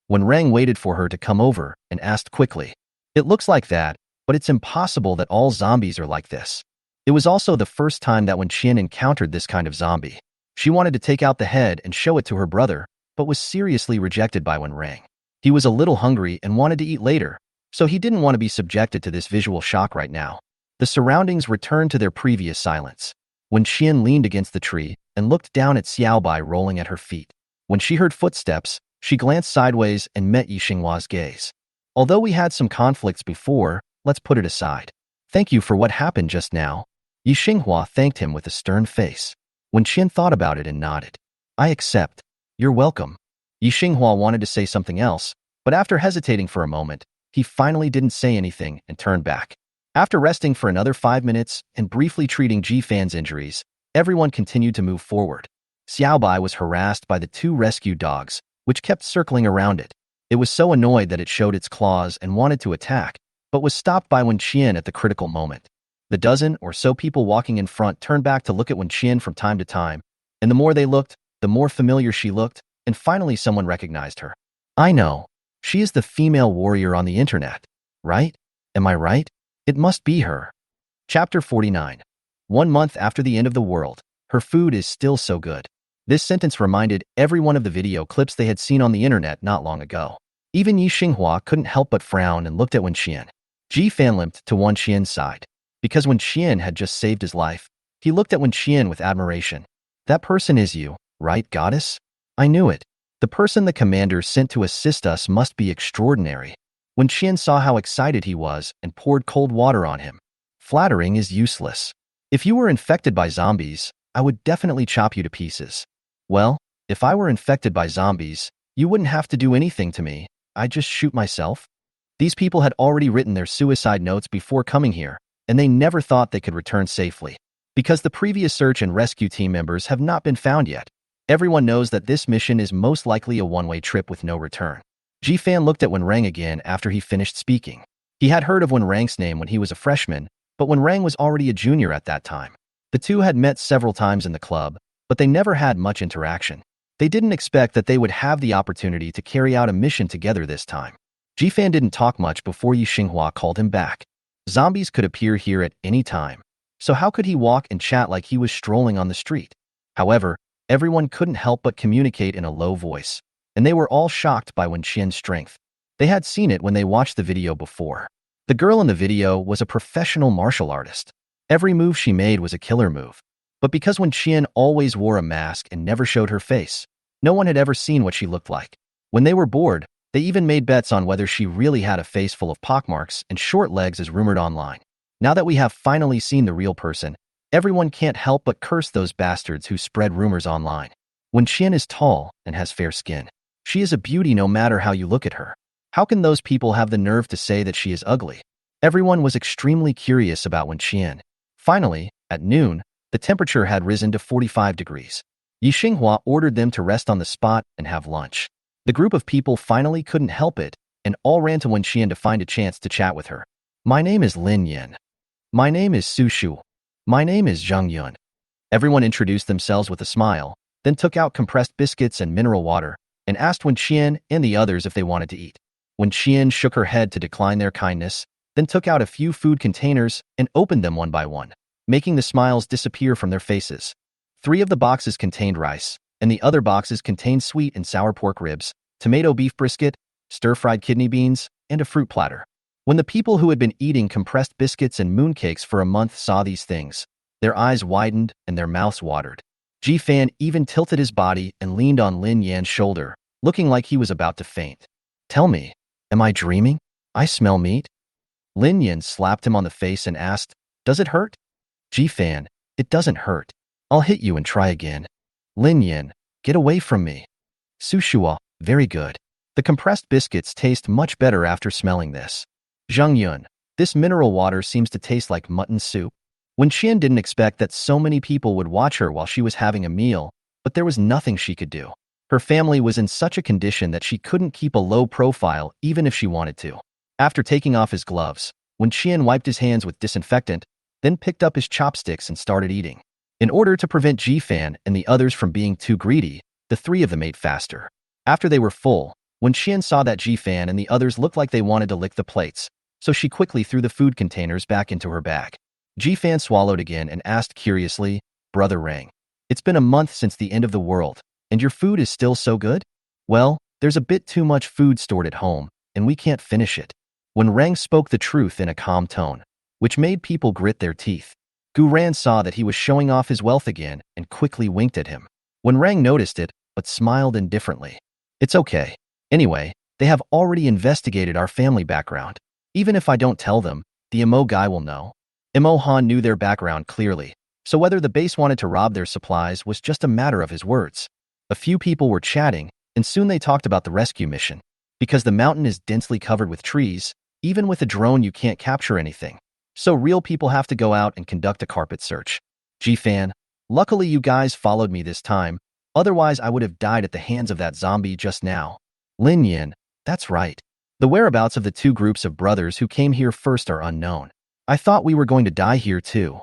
A: Wen Rang waited for her to come over and asked quickly. It looks like that, but it's impossible that all zombies are like this. It was also the first time that Wen Qian encountered this kind of zombie. She wanted to take out the head and show it to her brother, but was seriously rejected by Wen Rang. He was a little hungry and wanted to eat later, so he didn't want to be subjected to this visual shock right now. The surroundings returned to their previous silence. Wen Qian leaned against the tree and looked down at Xiaobai rolling at her feet. When she heard footsteps, she glanced sideways and met Yi Xinghua's gaze. Although we had some conflicts before, let's put it aside. Thank you for what happened just now. Yi Xinghua thanked him with a stern face. Wen Qian thought about it and nodded. I accept. You're welcome. Yi Xinghua wanted to say something else, but after hesitating for a moment, he finally didn't say anything and turned back. After resting for another 5 minutes and briefly treating Jifan's injuries, everyone continued to move forward. Xiaobai was harassed by the 2 rescue dogs, which kept circling around it. It was so annoyed that it showed its claws and wanted to attack, but was stopped by Wen Qian at the critical moment. The dozen or so people walking in front turned back to look at Wen Qian from time to time, and the more they looked, the more familiar she looked, and finally someone recognized her. I know. She is the female warrior on the internet, right? Am I right? It must be her. Chapter 49. 1 month after the end of the world, her food is still so good. This sentence reminded everyone of the video clips they had seen on the internet not long ago. Even Yi Xinghua couldn't help but frown and looked at Wen Qian. Jifan limped to Wen Qian's side. Because Wen Qian had just saved his life, he looked at Wen Qian with admiration. That person is you, right, goddess? I knew it. The person the commander sent to assist us must be extraordinary. Wen Qian saw how excited he was and poured cold water on him. Flattering is useless. If you were infected by zombies, I would definitely chop you to pieces. Well, if I were infected by zombies, you wouldn't have to do anything to me. I'd just shoot myself. These people had already written their suicide notes before coming here, and they never thought they could return safely. Because the previous search and rescue team members have not been found yet, everyone knows that this mission is most likely a one-way trip with no return. Jifan looked at Wen Rang again after he finished speaking. He had heard of Wen Rang's name when he was a freshman, but Wen Rang was already a junior at that time. The two had met several times in the club, but they never had much interaction. They didn't expect that they would have the opportunity to carry out a mission together this time. Jifan didn't talk much before Yi Xinghua called him back. Zombies could appear here at any time, so how could he walk and chat like he was strolling on the street? However, everyone couldn't help but communicate in a low voice, and they were all shocked by Wen Qian's strength. They had seen it when they watched the video before. The girl in the video was a professional martial artist. Every move she made was a killer move. But because Wen Qian always wore a mask and never showed her face, no one had ever seen what she looked like. When they were bored, they even made bets on whether she really had a face full of pockmarks and short legs as rumored online. Now that we have finally seen the real person, everyone can't help but curse those bastards who spread rumors online. Wen Qian is tall and has fair skin. She is a beauty no matter how you look at her. How can those people have the nerve to say that she is ugly? Everyone was extremely curious about Wen Qian. Finally, at noon, the temperature had risen to 45 degrees. Yi Xinghua ordered them to rest on the spot and have lunch. The group of people finally couldn't help it and all ran to Wen Qian to find a chance to chat with her. My name is Lin Yin. My name is Su Shu. My name is Zhang Yun. Everyone introduced themselves with a smile, then took out compressed biscuits and mineral water and asked Wen Qian and the others if they wanted to eat. Wen Qian shook her head to decline their kindness, then took out a few food containers and opened them one by one, making the smiles disappear from their faces. 3 of the boxes contained rice, and the other boxes contained sweet and sour pork ribs, tomato beef brisket, stir-fried kidney beans, and a fruit platter. When the people who had been eating compressed biscuits and mooncakes for a month saw these things, their eyes widened and their mouths watered. Ji-fan even tilted his body and leaned on Lin Yan's shoulder, looking like he was about to faint. "Tell me, am I dreaming? I smell meat?" Lin Yan slapped him on the face and asked, "Does it hurt?" "Ji-fan, it doesn't hurt. I'll hit you and try again." "Lin Yan, get away from me." "Sushua, very good. The compressed biscuits taste much better after smelling this." "Zhang Yun, this mineral water seems to taste like mutton soup." Wen Qian didn't expect that so many people would watch her while she was having a meal, but there was nothing she could do. Her family was in such a condition that she couldn't keep a low profile even if she wanted to. After taking off his gloves, Wen Qian wiped his hands with disinfectant, then picked up his chopsticks and started eating. In order to prevent Ji-fan and the others from being too greedy, the 3 of them ate faster. After they were full, Wen Qian saw that Ji-fan and the others looked like they wanted to lick the plates, so she quickly threw the food containers back into her bag. Ji-fan swallowed again and asked curiously, "Brother Rang, it's been a month since the end of the world, and your food is still so good?" "Well, there's a bit too much food stored at home, and we can't finish it." When Rang spoke the truth in a calm tone, which made people grit their teeth, Gu Ran saw that he was showing off his wealth again and quickly winked at him. When Rang noticed it, but smiled indifferently. "It's okay. Anyway, they have already investigated our family background. Even if I don't tell them, the Mo guy will know." Mo Han knew their background clearly, so whether the base wanted to rob their supplies was just a matter of his words. A few people were chatting, and soon they talked about the rescue mission. Because the mountain is densely covered with trees, even with a drone you can't capture anything. So real people have to go out and conduct a carpet search. Ji-fan, luckily you guys followed me this time, otherwise I would have died at the hands of that zombie just now. Lin Yan, that's right. The whereabouts of the 2 groups of brothers who came here first are unknown. I thought we were going to die here too.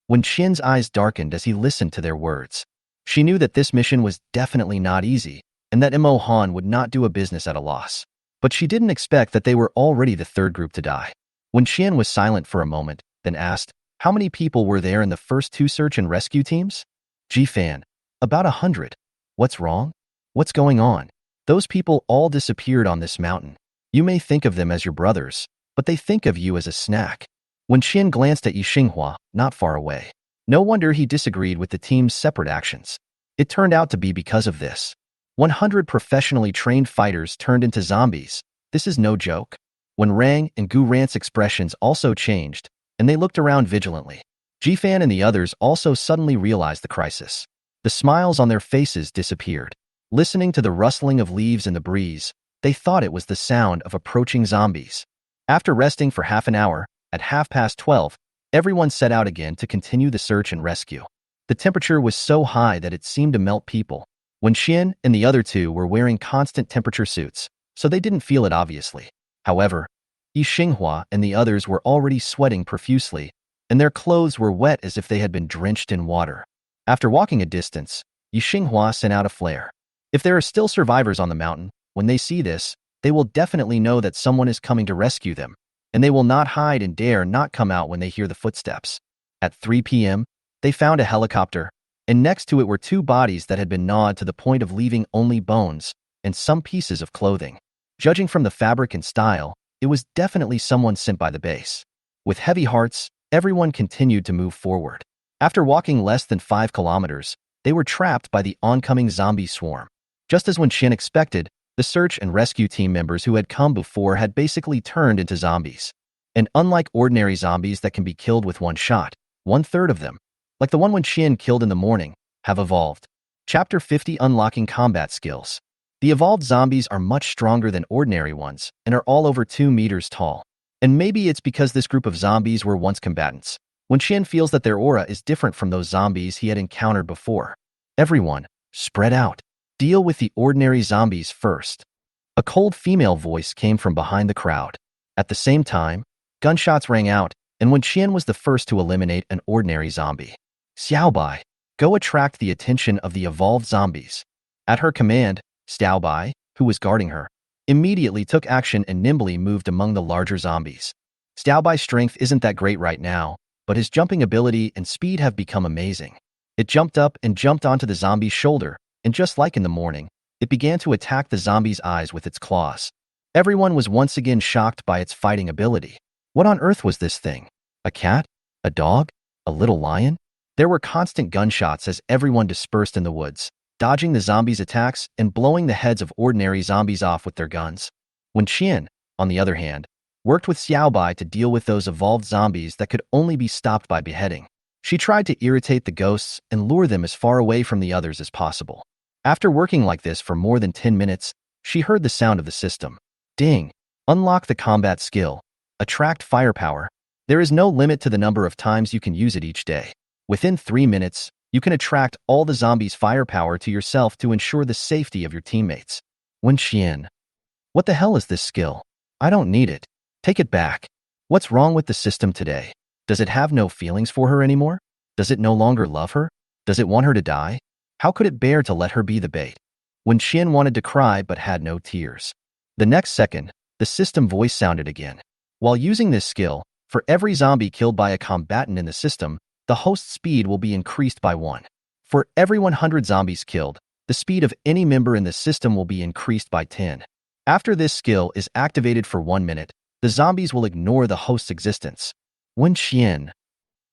A: When Qian's eyes darkened as he listened to their words, she knew that this mission was definitely not easy, and that Mo Han would not do a business at a loss. But she didn't expect that they were already the 3rd group to die. When Qian was silent for a moment, then asked, "How many people were there in the first 2 search and rescue teams?" Ji-fan, "About 100. What's wrong? What's going on? Those people all disappeared on this mountain. You may think of them as your brothers, but they think of you as a snack." When Qian glanced at Yi Xinghua, not far away. No wonder he disagreed with the team's separate actions. It turned out to be because of this. 100 professionally trained fighters turned into zombies. This is no joke. When Rang and Gu Ran's expressions also changed, and they looked around vigilantly. Ji-fan and the others also suddenly realized the crisis. The smiles on their faces disappeared. Listening to the rustling of leaves in the breeze, they thought it was the sound of approaching zombies. After resting for half an hour, at 12:30, everyone set out again to continue the search and rescue. The temperature was so high that it seemed to melt people. When Qian and the other 2 were wearing constant temperature suits, so they didn't feel it obviously. However, Yi Xinghua and the others were already sweating profusely, and their clothes were wet as if they had been drenched in water. After walking a distance, Yi Xinghua sent out a flare. If there are still survivors on the mountain, when they see this, they will definitely know that someone is coming to rescue them, and they will not hide and dare not come out when they hear the footsteps. At 3 p.m., they found a helicopter, and next to it were 2 bodies that had been gnawed to the point of leaving only bones and some pieces of clothing. Judging from the fabric and style, it was definitely someone sent by the base. With heavy hearts, everyone continued to move forward. After walking less than 5 kilometers, they were trapped by the oncoming zombie swarm. Just as when Qian expected, the search and rescue team members who had come before had basically turned into zombies. And unlike ordinary zombies that can be killed with one shot, 1/3 of them, like the one when Qian killed in the morning, have evolved. Chapter 50: Unlocking Combat Skills. The evolved zombies are much stronger than ordinary ones and are all over 2 meters tall. And maybe it's because this group of zombies were once combatants. When Qian feels that their aura is different from those zombies he had encountered before. Everyone, spread out. Deal with the ordinary zombies first. A cold female voice came from behind the crowd. At the same time, gunshots rang out, and when Qian was the first to eliminate an ordinary zombie. Xiaobai, go attract the attention of the evolved zombies. At her command, Xiaobai, who was guarding her, immediately took action and nimbly moved among the larger zombies. Xiaobai's strength isn't that great right now, but his jumping ability and speed have become amazing. It jumped up and jumped onto the zombie's shoulder, and just like in the morning, it began to attack the zombie's eyes with its claws. Everyone was once again shocked by its fighting ability. What on earth was this thing? A cat? A dog? A little lion? There were constant gunshots as everyone dispersed in the woods, dodging the zombies' attacks and blowing the heads of ordinary zombies off with their guns. When Qian, on the other hand, worked with Xiaobai to deal with those evolved zombies that could only be stopped by beheading. She tried to irritate the ghosts and lure them as far away from the others as possible. After working like this for more than 10 minutes, she heard the sound of the system. Ding! Unlock the combat skill. Attract firepower. There is no limit to the number of times you can use it each day. Within 3 minutes, you can attract all the zombies' firepower to yourself to ensure the safety of your teammates. Wen Qian. What the hell is this skill? I don't need it. Take it back. What's wrong with the system today? Does it have no feelings for her anymore? Does it no longer love her? Does it want her to die? How could it bear to let her be the bait? Wen Qian wanted to cry but had no tears. The next second, the system voice sounded again. While using this skill, for every zombie killed by a combatant in the system, the host's speed will be increased by 1. For every 100 zombies killed, the speed of any member in the system will be increased by 10. After this skill is activated for 1 minute, the zombies will ignore the host's existence. Wen Qian.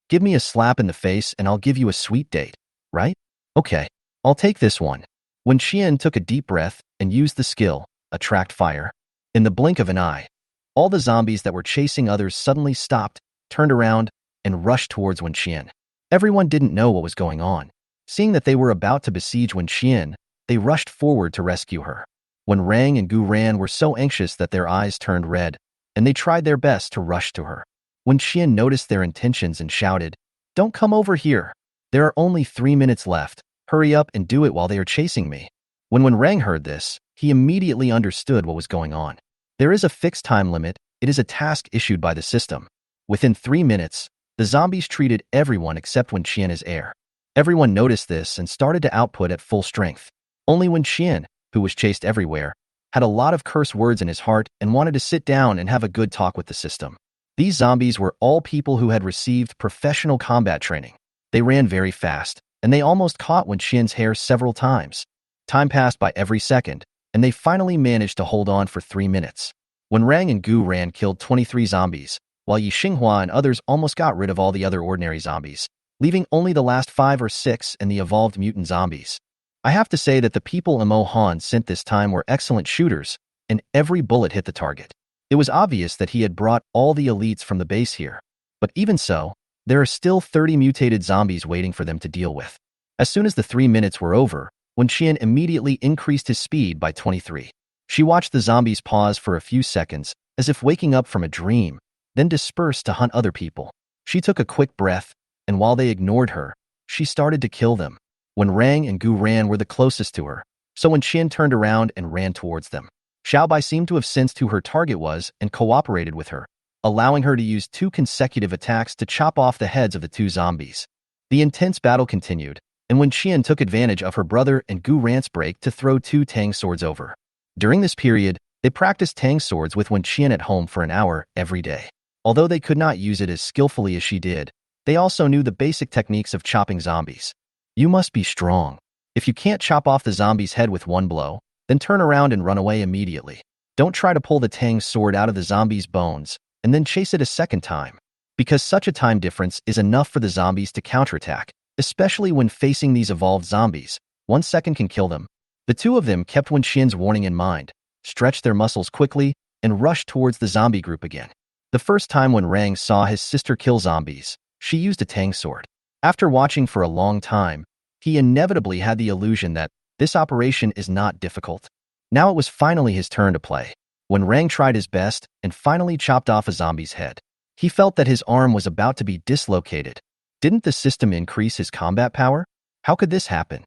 A: Give me a slap in the face and I'll give you a sweet date, right? Okay, I'll take this one. Wen Qian took a deep breath and used the skill, Attract Fire. In the blink of an eye, all the zombies that were chasing others suddenly stopped, turned around, and rushed towards Wen Qian. Everyone didn't know what was going on. Seeing that they were about to besiege Wen Qian, they rushed forward to rescue her. When Rang and Gu Ran were so anxious that their eyes turned red, and they tried their best to rush to her. Wen Qian noticed their intentions and shouted, "Don't come over here. There are only 3 minutes left. Hurry up and do it while they are chasing me." When Rang heard this, he immediately understood what was going on. There is a fixed time limit. It is a task issued by the system. Within 3 minutes, the zombies treated everyone except Wen Qian as heir. Everyone noticed this and started to output at full strength. Only Wen Qian, who was chased everywhere, had a lot of curse words in his heart and wanted to sit down and have a good talk with the system. These zombies were all people who had received professional combat training. They ran very fast, and they almost caught Wen Qian's hair several times. Time passed by every second, and they finally managed to hold on for 3 minutes. When Rang and Gu Ran killed 23 zombies, while Yi Xinghua and others almost got rid of all the other ordinary zombies, leaving only the last 5 or 6 and the evolved mutant zombies. I have to say that the people Imo Han sent this time were excellent shooters, and every bullet hit the target. It was obvious that he had brought all the elites from the base here. But even so, there are still 30 mutated zombies waiting for them to deal with. As soon as the 3 minutes were over, Wen Qian immediately increased his speed by 23. She watched the zombies pause for a few seconds, as if waking up from a dream, then dispersed to hunt other people. She took a quick breath, and while they ignored her, she started to kill them. When Rang and Gu Ran were the closest to her, so Wen Qian turned around and ran towards them. Xiaobai seemed to have sensed who her target was and cooperated with her, allowing her to use 2 consecutive attacks to chop off the heads of the 2 zombies. The intense battle continued, and Wen Qian took advantage of her brother and Gu Ran's break to throw 2 Tang swords over. During this period, they practiced Tang swords with Wen Qian at home for an hour every day. Although they could not use it as skillfully as she did, they also knew the basic techniques of chopping zombies. You must be strong. If you can't chop off the zombie's head with 1 blow, then turn around and run away immediately. Don't try to pull the Tang sword out of the zombie's bones and then chase it a second time, because such a time difference is enough for the zombies to counterattack, especially when facing these evolved zombies. 1 second can kill them. The 2 of them kept Wen Qian's warning in mind, stretched their muscles quickly, and rushed towards the zombie group again. The first time when Rang saw his sister kill zombies, she used a Tang sword. After watching for a long time, he inevitably had the illusion that this operation is not difficult. Now it was finally his turn to play. When Rang tried his best and finally chopped off a zombie's head, he felt that his arm was about to be dislocated. Didn't the system increase his combat power? How could this happen?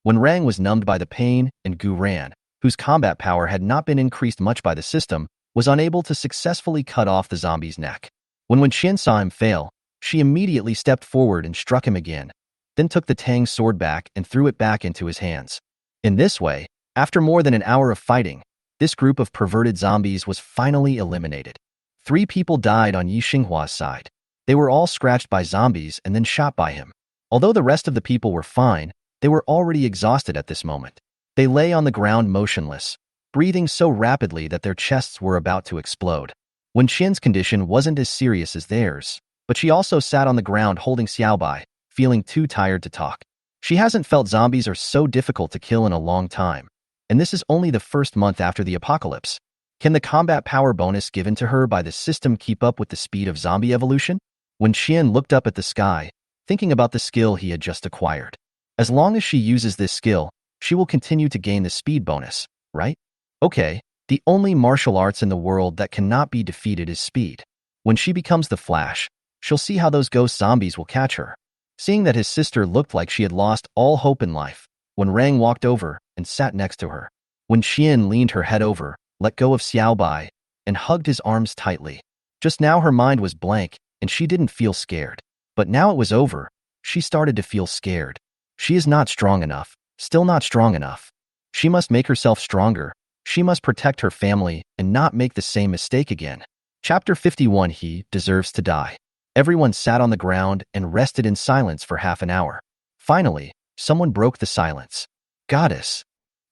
A: When Rang was numbed by the pain, and Gu Ran, whose combat power had not been increased much by the system, was unable to successfully cut off the zombie's neck. When Wen Qian saw him fail, she immediately stepped forward and struck him again, then took the Tang sword back and threw it back into his hands. In this way, after more than an hour of fighting, this group of perverted zombies was finally eliminated. 3 people died on Yi Xinghua's side. They were all scratched by zombies and then shot by him. Although the rest of the people were fine, they were already exhausted at this moment. They lay on the ground motionless, breathing so rapidly that their chests were about to explode. Wen Qian's condition wasn't as serious as theirs, but she also sat on the ground holding Xiaobai, feeling too tired to talk. She hasn't felt zombies are so difficult to kill in a long time, and this is only the first month after the apocalypse. Can the combat power bonus given to her by the system keep up with the speed of zombie evolution? Wen Qian looked up at the sky, thinking about the skill he had just acquired. As long as she uses this skill, she will continue to gain the speed bonus, right? Okay, the only martial arts in the world that cannot be defeated is speed. When she becomes the Flash, she'll see how those ghost zombies will catch her. Seeing that his sister looked like she had lost all hope in life, Wen Rang walked over and sat next to her. Wen Qian leaned her head over, let go of Xiaobai, and hugged his arms tightly. Just now her mind was blank, and she didn't feel scared. But now it was over, she started to feel scared. She is not strong enough, still not strong enough. She must make herself stronger. She must protect her family and not make the same mistake again. Chapter 51. He deserves to die. Everyone sat on the ground and rested in silence for half an hour. Finally, someone broke the silence. Goddess.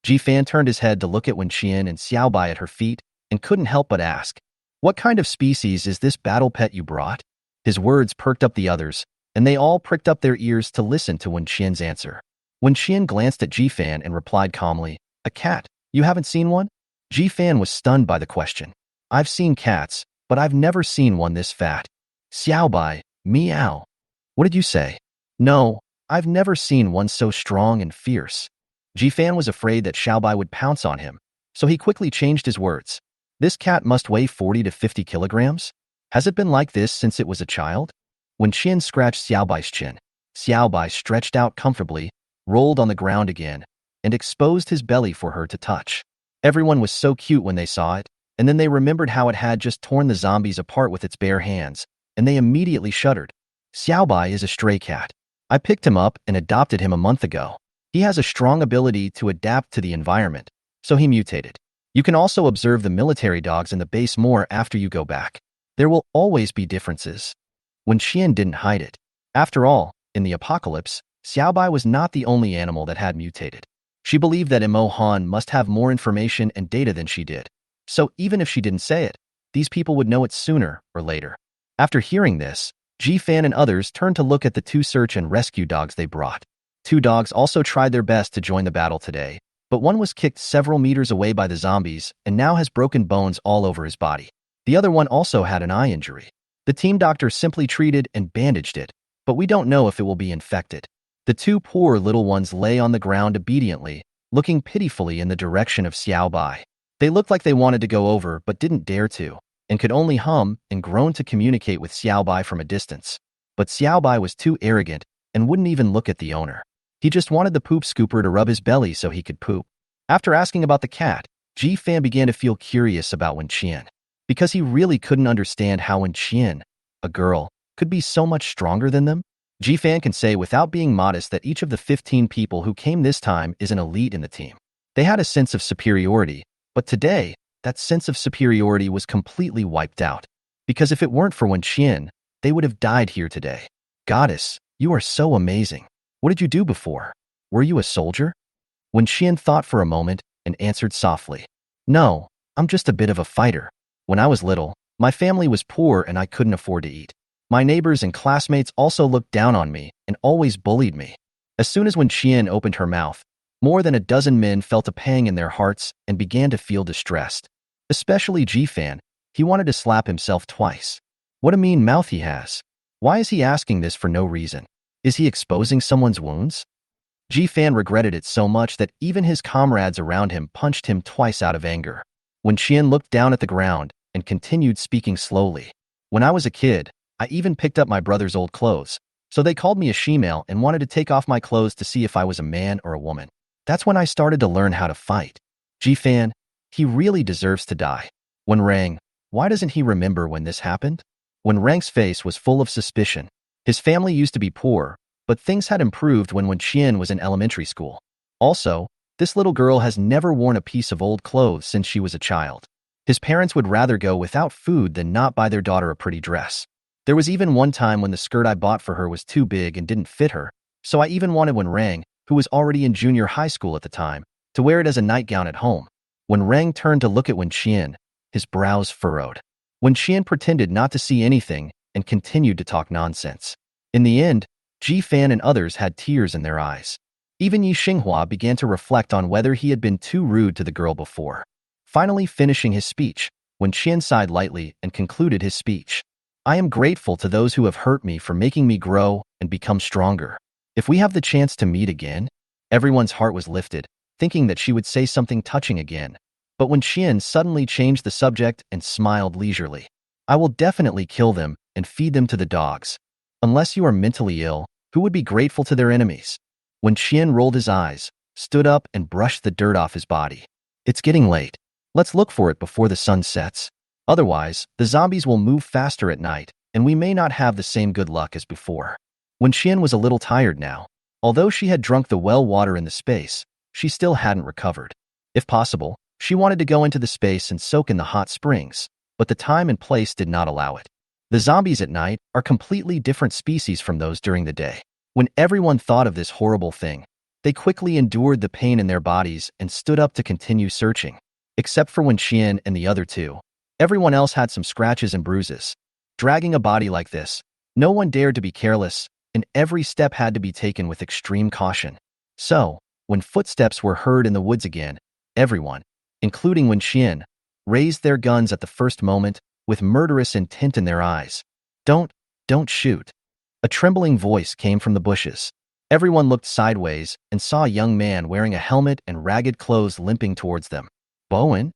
A: Jifan turned his head to look at Wen Qian and Xiaobai at her feet and couldn't help but ask, "What kind of species is this battle pet you brought?" His words perked up the others, and they all pricked up their ears to listen to Wen Qian's answer. Wen Qian glanced at Jifan and replied calmly, "A cat. You haven't seen one?" Jifan was stunned by the question. "I've seen cats, but I've never seen one this fat." Xiaobai, meow. "What did you say?" "No, I've never seen one so strong and fierce." Jifan was afraid that Xiaobai would pounce on him, so he quickly changed his words. "This cat must weigh 40 to 50 kilograms? Has it been like this since it was a child?" Wen Qian scratched Xiaobai's chin. Xiaobai stretched out comfortably, rolled on the ground again, and exposed his belly for her to touch. Everyone was so cute when they saw it, and then they remembered how it had just torn the zombies apart with its bare hands, and they immediately shuddered. "Xiaobai is a stray cat. I picked him up and adopted him a month ago. He has a strong ability to adapt to the environment, so he mutated. You can also observe the military dogs in the base more after you go back. There will always be differences." Wen Qian didn't hide it. After all, in the apocalypse, Xiaobai was not the only animal that had mutated. She believed that Imo Han must have more information and data than she did. So even if she didn't say it, these people would know it sooner or later. After hearing this, Jifan and others turned to look at the two search and rescue dogs they brought. Two dogs also tried their best to join the battle today, but one was kicked several meters away by the zombies and now has broken bones all over his body. The other one also had an eye injury. The team doctor simply treated and bandaged it, but we don't know if it will be infected. The two poor little ones lay on the ground obediently, looking pitifully in the direction of Xiaobai. They looked like they wanted to go over but didn't dare to, and could only hum and groan to communicate with Xiaobai from a distance. But Xiaobai was too arrogant and wouldn't even look at the owner. He just wanted the poop scooper to rub his belly so he could poop. After asking about the cat, Jifan began to feel curious about Wen Qian, because he really couldn't understand how Wen Qian, a girl, could be so much stronger than them. Jifan can say without being modest that each of the 15 people who came this time is an elite in the team. They had a sense of superiority, but today, that sense of superiority was completely wiped out. Because if it weren't for Wen Qian, they would have died here today. "Goddess, you are so amazing. What did you do before? Were you a soldier?" Wen Qian thought for a moment and answered softly, "No, I'm just a bit of a fighter. When I was little, my family was poor and I couldn't afford to eat. My neighbors and classmates also looked down on me and always bullied me." As soon as Wen Qian opened her mouth, more than a dozen men felt a pang in their hearts and began to feel distressed. Especially Jifan, he wanted to slap himself twice. What a mean mouth he has. Why is he asking this for no reason? Is he exposing someone's wounds? Jifan regretted it so much that even his comrades around him punched him twice out of anger. Wen Qian looked down at the ground and continued speaking slowly. "When I was a kid, I even picked up my brother's old clothes, so they called me a she-male and wanted to take off my clothes to see if I was a man or a woman. That's when I started to learn how to fight." Jifan, he really deserves to die. Wen Rang, why doesn't he remember when this happened? Wen Rang's face was full of suspicion. His family used to be poor, but things had improved when Wen Qian was in elementary school. Also, this little girl has never worn a piece of old clothes since she was a child. His parents would rather go without food than not buy their daughter a pretty dress. There was even one time when the skirt I bought for her was too big and didn't fit her, So I even wanted Wen Rang, who was already in junior high school at the time, to wear it as a nightgown at home. When Rang turned to look at Wen Qian, his brows furrowed. Wen Qian pretended not to see anything and continued to talk nonsense. In the end, Ji Fan and others had tears in their eyes. Even Yi Xinghua began to reflect on whether he had been too rude to the girl before. Finally finishing his speech, Wen Qian sighed lightly and concluded his speech. I am grateful to those who have hurt me for making me grow and become stronger. If we have the chance to meet again, everyone's heart was lifted, thinking that she would say something touching again. But Wen Qian suddenly changed the subject and smiled leisurely. I will definitely kill them and feed them to the dogs. Unless you are mentally ill, who would be grateful to their enemies? Wen Qian rolled his eyes, stood up and brushed the dirt off his body. It's getting late. Let's look for it before the sun sets. Otherwise, the zombies will move faster at night, and we may not have the same good luck as before. Wen Qian was a little tired now. Although she had drunk the well water in the space, she still hadn't recovered. If possible, she wanted to go into the space and soak in the hot springs, but the time and place did not allow it. The zombies at night are completely different species from those during the day. When everyone thought of this horrible thing, they quickly endured the pain in their bodies and stood up to continue searching. Except for Wen Qian and the other two, everyone else had some scratches and bruises. Dragging a body like this, no one dared to be careless, and every step had to be taken with extreme caution. So, when footsteps were heard in the woods again, everyone, including Wen Qian, raised their guns at the first moment with murderous intent in their eyes. Don't shoot. A trembling voice came from the bushes. Everyone looked sideways and saw a young man wearing a helmet and ragged clothes limping towards them. Bowen?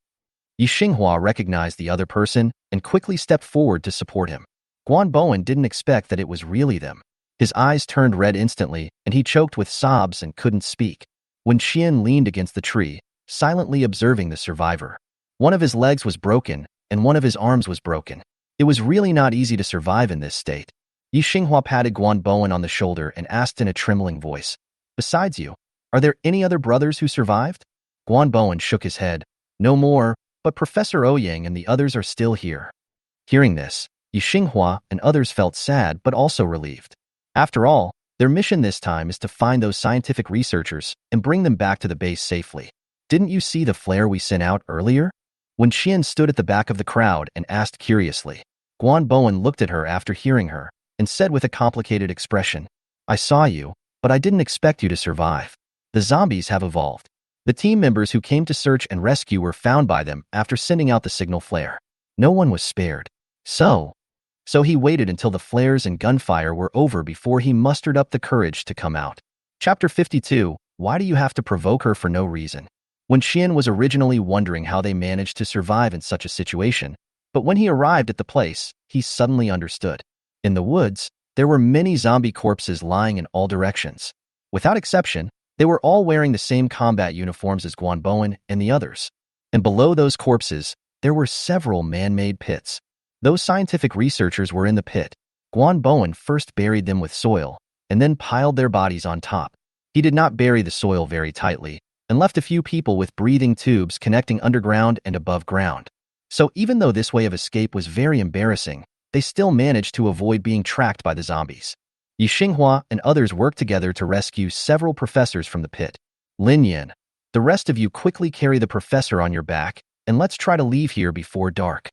A: Yi Xinghua recognized the other person and quickly stepped forward to support him. Guan Bowen didn't expect that it was really them. His eyes turned red instantly, and he choked with sobs and couldn't speak. Wen Qian leaned against the tree, silently observing the survivor. One of his legs was broken, and one of his arms was broken. It was really not easy to survive in this state. Yi Xinghua patted Guan Bowen on the shoulder and asked in a trembling voice, Besides you, are there any other brothers who survived? Guan Bowen shook his head. No more, but Professor Ouyang and the others are still here. Hearing this, Yi Xinghua and others felt sad but also relieved. After all, their mission this time is to find those scientific researchers and bring them back to the base safely. Didn't you see the flare we sent out earlier? Wen Qian stood at the back of the crowd and asked curiously. Guan Bowen looked at her after hearing her and said with a complicated expression, I saw you, but I didn't expect you to survive. The zombies have evolved. The team members who came to search and rescue were found by them after sending out the signal flare. No one was spared. So he waited until the flares and gunfire were over before he mustered up the courage to come out. Chapter 52, Why do you have to provoke her for no reason? Wen Qian was originally wondering how they managed to survive in such a situation, but when he arrived at the place, he suddenly understood. In the woods, there were many zombie corpses lying in all directions. Without exception, they were all wearing the same combat uniforms as Guan Bowen and the others. And below those corpses, there were several man-made pits. Those scientific researchers were in the pit. Guan Bowen first buried them with soil, and then piled their bodies on top. He did not bury the soil very tightly, and left a few people with breathing tubes connecting underground and above ground. So even though this way of escape was very embarrassing, they still managed to avoid being tracked by the zombies. Yi Xinghua and others worked together to rescue several professors from the pit. Lin Yan, the rest of you quickly carry the professor on your back, and let's try to leave here before dark.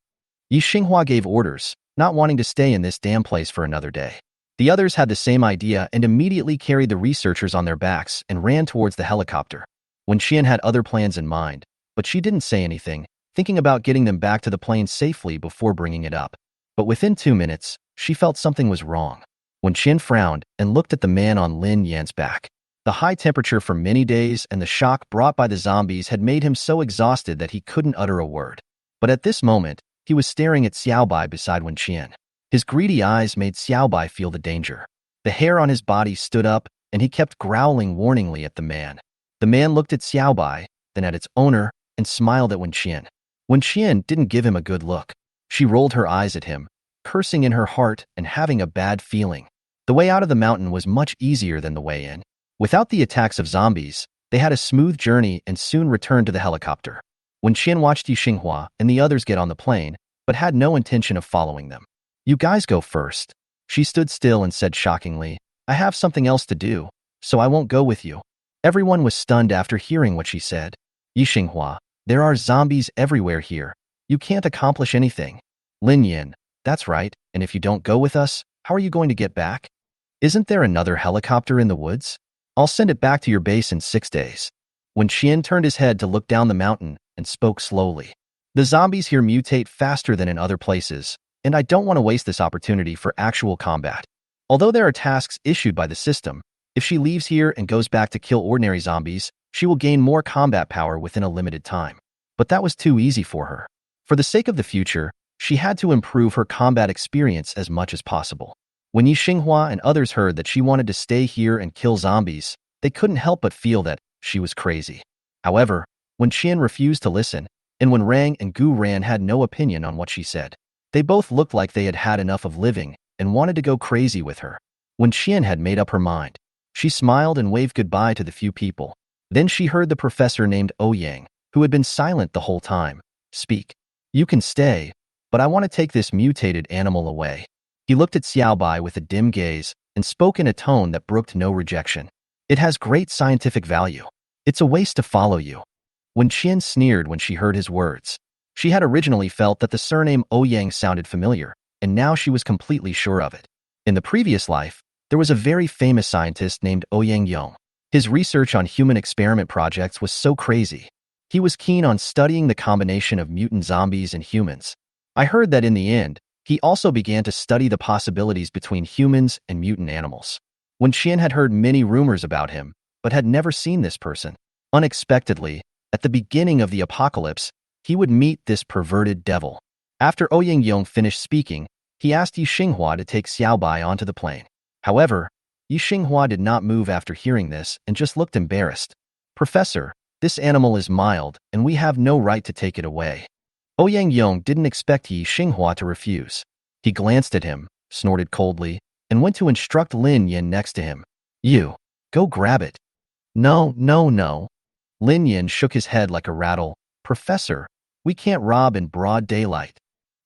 A: Yi Xinghua gave orders, not wanting to stay in this damn place for another day. The others had the same idea and immediately carried the researchers on their backs and ran towards the helicopter. Wen Qian had other plans in mind, but she didn't say anything, thinking about getting them back to the plane safely before bringing it up. But within 2 minutes, she felt something was wrong. Wen Qian frowned and looked at the man on Lin Yan's back. The high temperature for many days and the shock brought by the zombies had made him so exhausted that he couldn't utter a word. But at this moment, he was staring at Xiaobai beside Wen Qian. His greedy eyes made Xiaobai feel the danger. The hair on his body stood up, and he kept growling warningly at the man. The man looked at Xiaobai, then at its owner, and smiled at Wen Qian. Wen Qian didn't give him a good look. She rolled her eyes at him, cursing in her heart and having a bad feeling. The way out of the mountain was much easier than the way in. Without the attacks of zombies, they had a smooth journey and soon returned to the helicopter. Wen Qian watched Yi Xinghua and the others get on the plane, but had no intention of following them. You guys go first. She stood still and said shockingly, I have something else to do. so I won't go with you. Everyone was stunned after hearing what she said. Yi Xinghua, there are zombies everywhere here. You can't accomplish anything. Lin Yin, that's right, and if you don't go with us, how are you going to get back? Isn't there another helicopter in the woods? I'll send it back to your base in 6 days. When Qian turned his head to look down the mountain and spoke slowly. The zombies here mutate faster than in other places, and I don't want to waste this opportunity for actual combat. Although there are tasks issued by the system, if she leaves here and goes back to kill ordinary zombies, she will gain more combat power within a limited time. But that was too easy for her. For the sake of the future, she had to improve her combat experience as much as possible. When Yi Xinghua and others heard that she wanted to stay here and kill zombies, they couldn't help but feel that she was crazy. However, when Qian refused to listen, and when Rang and Gu Ran had no opinion on what she said, they both looked like they had had enough of living and wanted to go crazy with her. When Qian had made up her mind, she smiled and waved goodbye to the few people. Then she heard the professor named Yang, who had been silent the whole time, speak. You can stay, but I want to take this mutated animal away. He looked at Xiaobai with a dim gaze and spoke in a tone that brooked no rejection. It has great scientific value. It's a waste to follow you. When Qian sneered when she heard his words, she had originally felt that the surname Yang sounded familiar, and now she was completely sure of it. In the previous life, there was a very famous scientist named Yang Yong. His research on human experiment projects was so crazy. He was keen on studying the combination of mutant zombies and humans. I heard that in the end, he also began to study the possibilities between humans and mutant animals. When Qian had heard many rumors about him, but had never seen this person, unexpectedly, at the beginning of the apocalypse, he would meet this perverted devil. After Yang Yong finished speaking, he asked Yi Xinghua to take Xiaobai onto the plane. However, Yi Xinghua did not move after hearing this and just looked embarrassed. Professor, this animal is mild, and we have no right to take it away. Yang Yong didn't expect Yi Xinghua to refuse. He glanced at him, snorted coldly, and went to instruct Lin Yin next to him. You, go grab it. No, no, no. Lin Yin shook his head like a rattle. Professor, we can't rob in broad daylight.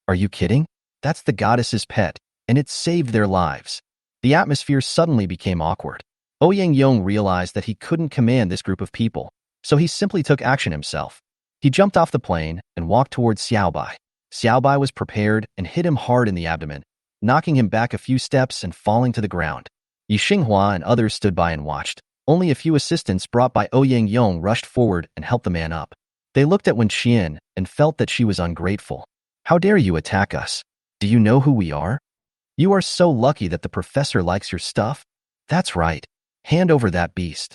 A: Are you kidding? That's the goddess's pet, and it saved their lives. The atmosphere suddenly became awkward. Yang Yong realized that he couldn't command this group of people, so he simply took action himself. He jumped off the plane and walked towards Xiaobai. Xiaobai was prepared and hit him hard in the abdomen, knocking him back a few steps and falling to the ground. Yi Xinghua and others stood by and watched. Only a few assistants brought by Yang Yong rushed forward and helped the man up. They looked at Wen Qian and felt that she was ungrateful. How dare you attack us? Do you know who we are? You are so lucky that the professor likes your stuff. That's right. Hand over that beast.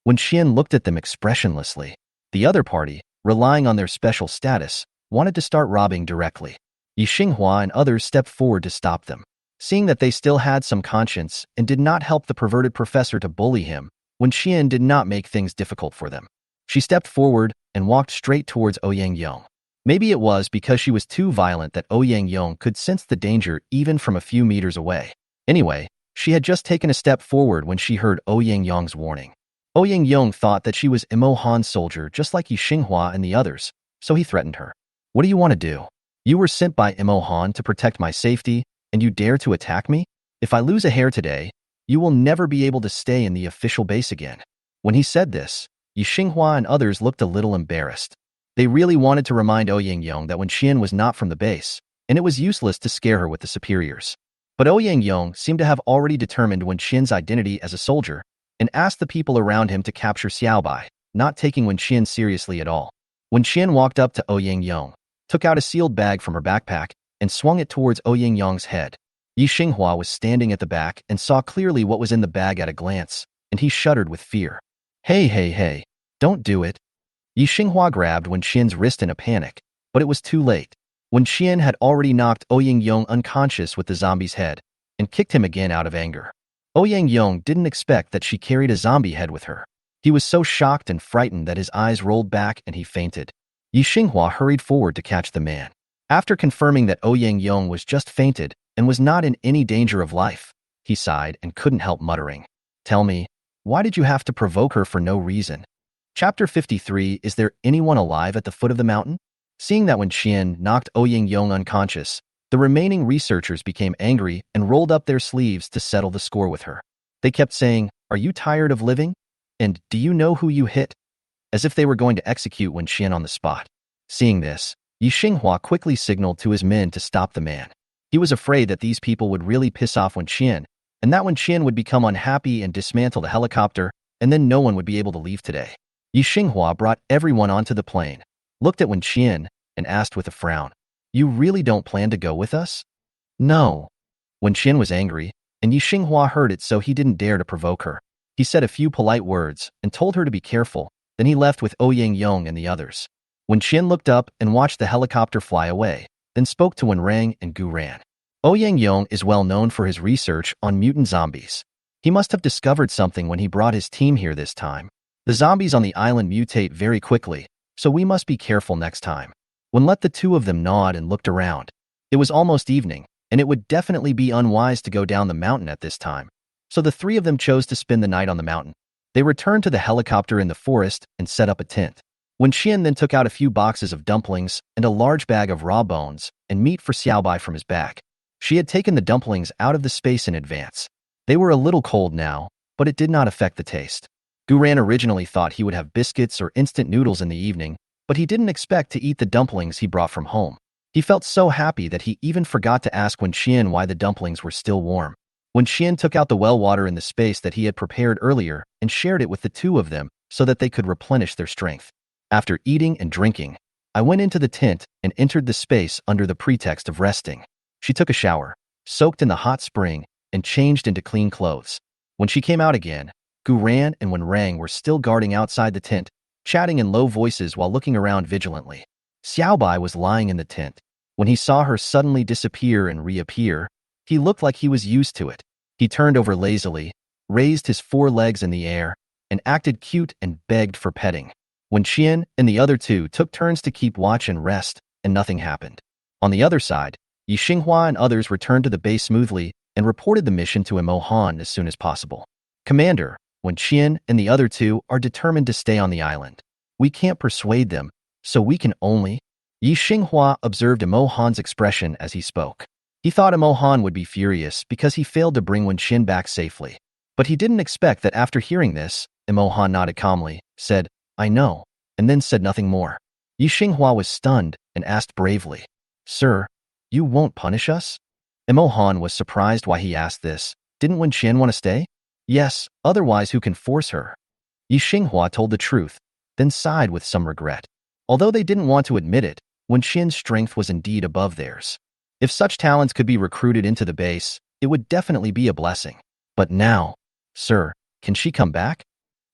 A: Wen Qian looked at them expressionlessly. The other party, relying on their special status, wanted to start robbing directly. Yi Xinghua and others stepped forward to stop them. Seeing that they still had some conscience and did not help the perverted professor to bully him, Wen Qian did not make things difficult for them. She stepped forward and walked straight towards Yang Yong. Maybe it was because she was too violent that Yang Yong could sense the danger even from a few meters away. Anyway, she had just taken a step forward when she heard Yang Yong's warning. Yang Yong thought that she was Imo Han's soldier just like Yi Xinghua and the others, so he threatened her. What do you want to do? You were sent by Imo Han to protect my safety, and you dare to attack me? If I lose a hair today, you will never be able to stay in the official base again. When he said this, Yi Xinghua and others looked a little embarrassed. They really wanted to remind Yang Yong that Wen Qian was not from the base, and it was useless to scare her with the superiors. But Yang Yong seemed to have already determined Wen Qian's identity as a soldier, and asked the people around him to capture Xiaobai, not taking Wen Qian seriously at all. Wen Qian walked up to Yang Yong, took out a sealed bag from her backpack, and swung it towards Yang Yong's head. Yi Xinghua was standing at the back and saw clearly what was in the bag at a glance, and he shuddered with fear. Hey, don't do it. Yi Xinghua grabbed Wen Qian's wrist in a panic, but it was too late. Wen Qian had already knocked Yang Yong unconscious with the zombie's head, and kicked him again out of anger. Yang Yong didn't expect that she carried a zombie head with her. He was so shocked and frightened that his eyes rolled back and he fainted. Yi Xinghua hurried forward to catch the man. After confirming that Yang Yong was just fainted and was not in any danger of life, he sighed and couldn't help muttering. Tell me, why did you have to provoke her for no reason? Chapter 53. Is there anyone alive at the foot of the mountain? Seeing that Wen Qian knocked Yang Yong unconscious, the remaining researchers became angry and rolled up their sleeves to settle the score with her. They kept saying, Are you tired of living? And do you know who you hit? As if they were going to execute Wen Qian on the spot. Seeing this, Yi Xinghua quickly signaled to his men to stop the man. He was afraid that these people would really piss off Wen Qian, and that Wen Qian would become unhappy and dismantle the helicopter, and then no one would be able to leave today. Yi Xinghua brought everyone onto the plane, looked at Wen Qian, and asked with a frown, "You really don't plan to go with us?" "No." Wen Qian was angry, and Yi Xinghua heard it, so he didn't dare to provoke her. He said a few polite words and told her to be careful, then he left with Ouyang Yong and the others. Wen Qian looked up and watched the helicopter fly away, then spoke to Wen Rang and Gu Ran. Ouyang Yong is well known for his research on mutant zombies. He must have discovered something when he brought his team here this time. The zombies on the island mutate very quickly, so we must be careful next time. Wen let the two of them nod and looked around. It was almost evening, and it would definitely be unwise to go down the mountain at this time. So the three of them chose to spend the night on the mountain. They returned to the helicopter in the forest and set up a tent. Wen Qian then took out a few boxes of dumplings and a large bag of raw bones and meat for Xiaobai from his bag. She had taken the dumplings out of the space in advance. They were a little cold now, but it did not affect the taste. Guran originally thought he would have biscuits or instant noodles in the evening, but he didn't expect to eat the dumplings he brought from home. He felt so happy that he even forgot to ask Wen Qian why the dumplings were still warm. Wen Qian took out the well water in the space that he had prepared earlier and shared it with the two of them so that they could replenish their strength. After eating and drinking, I went into the tent and entered the space under the pretext of resting. She took a shower, soaked in the hot spring, and changed into clean clothes. When she came out again, Gu Ran and Wen Rang were still guarding outside the tent, chatting in low voices while looking around vigilantly. Xiaobai was lying in the tent. When he saw her suddenly disappear and reappear, he looked like he was used to it. He turned over lazily, raised his 4 legs in the air, and acted cute and begged for petting. Wen Qian and the other two took turns to keep watch and rest, and nothing happened. On the other side, Yi Xinghua and others returned to the base smoothly and reported the mission to Imo Han as soon as possible. "Commander, Wen Qian and the other two are determined to stay on the island. We can't persuade them, so we can only..." Yi Xinghua observed Imo Han's expression as he spoke. He thought Imo Han would be furious because he failed to bring Wen Qian back safely. But he didn't expect that after hearing this, Imo Han nodded calmly, said, "I know," and then said nothing more. Yi Xinghua was stunned and asked bravely, "Sir, you won't punish us?" Imo Han was surprised why he asked this. Didn't Wen Qian want to stay? Yes, otherwise who can force her? Yi Xinghua told the truth, then sighed with some regret. Although they didn't want to admit it, Wen Qian's strength was indeed above theirs. If such talents could be recruited into the base, it would definitely be a blessing. But now, "Sir, can she come back?"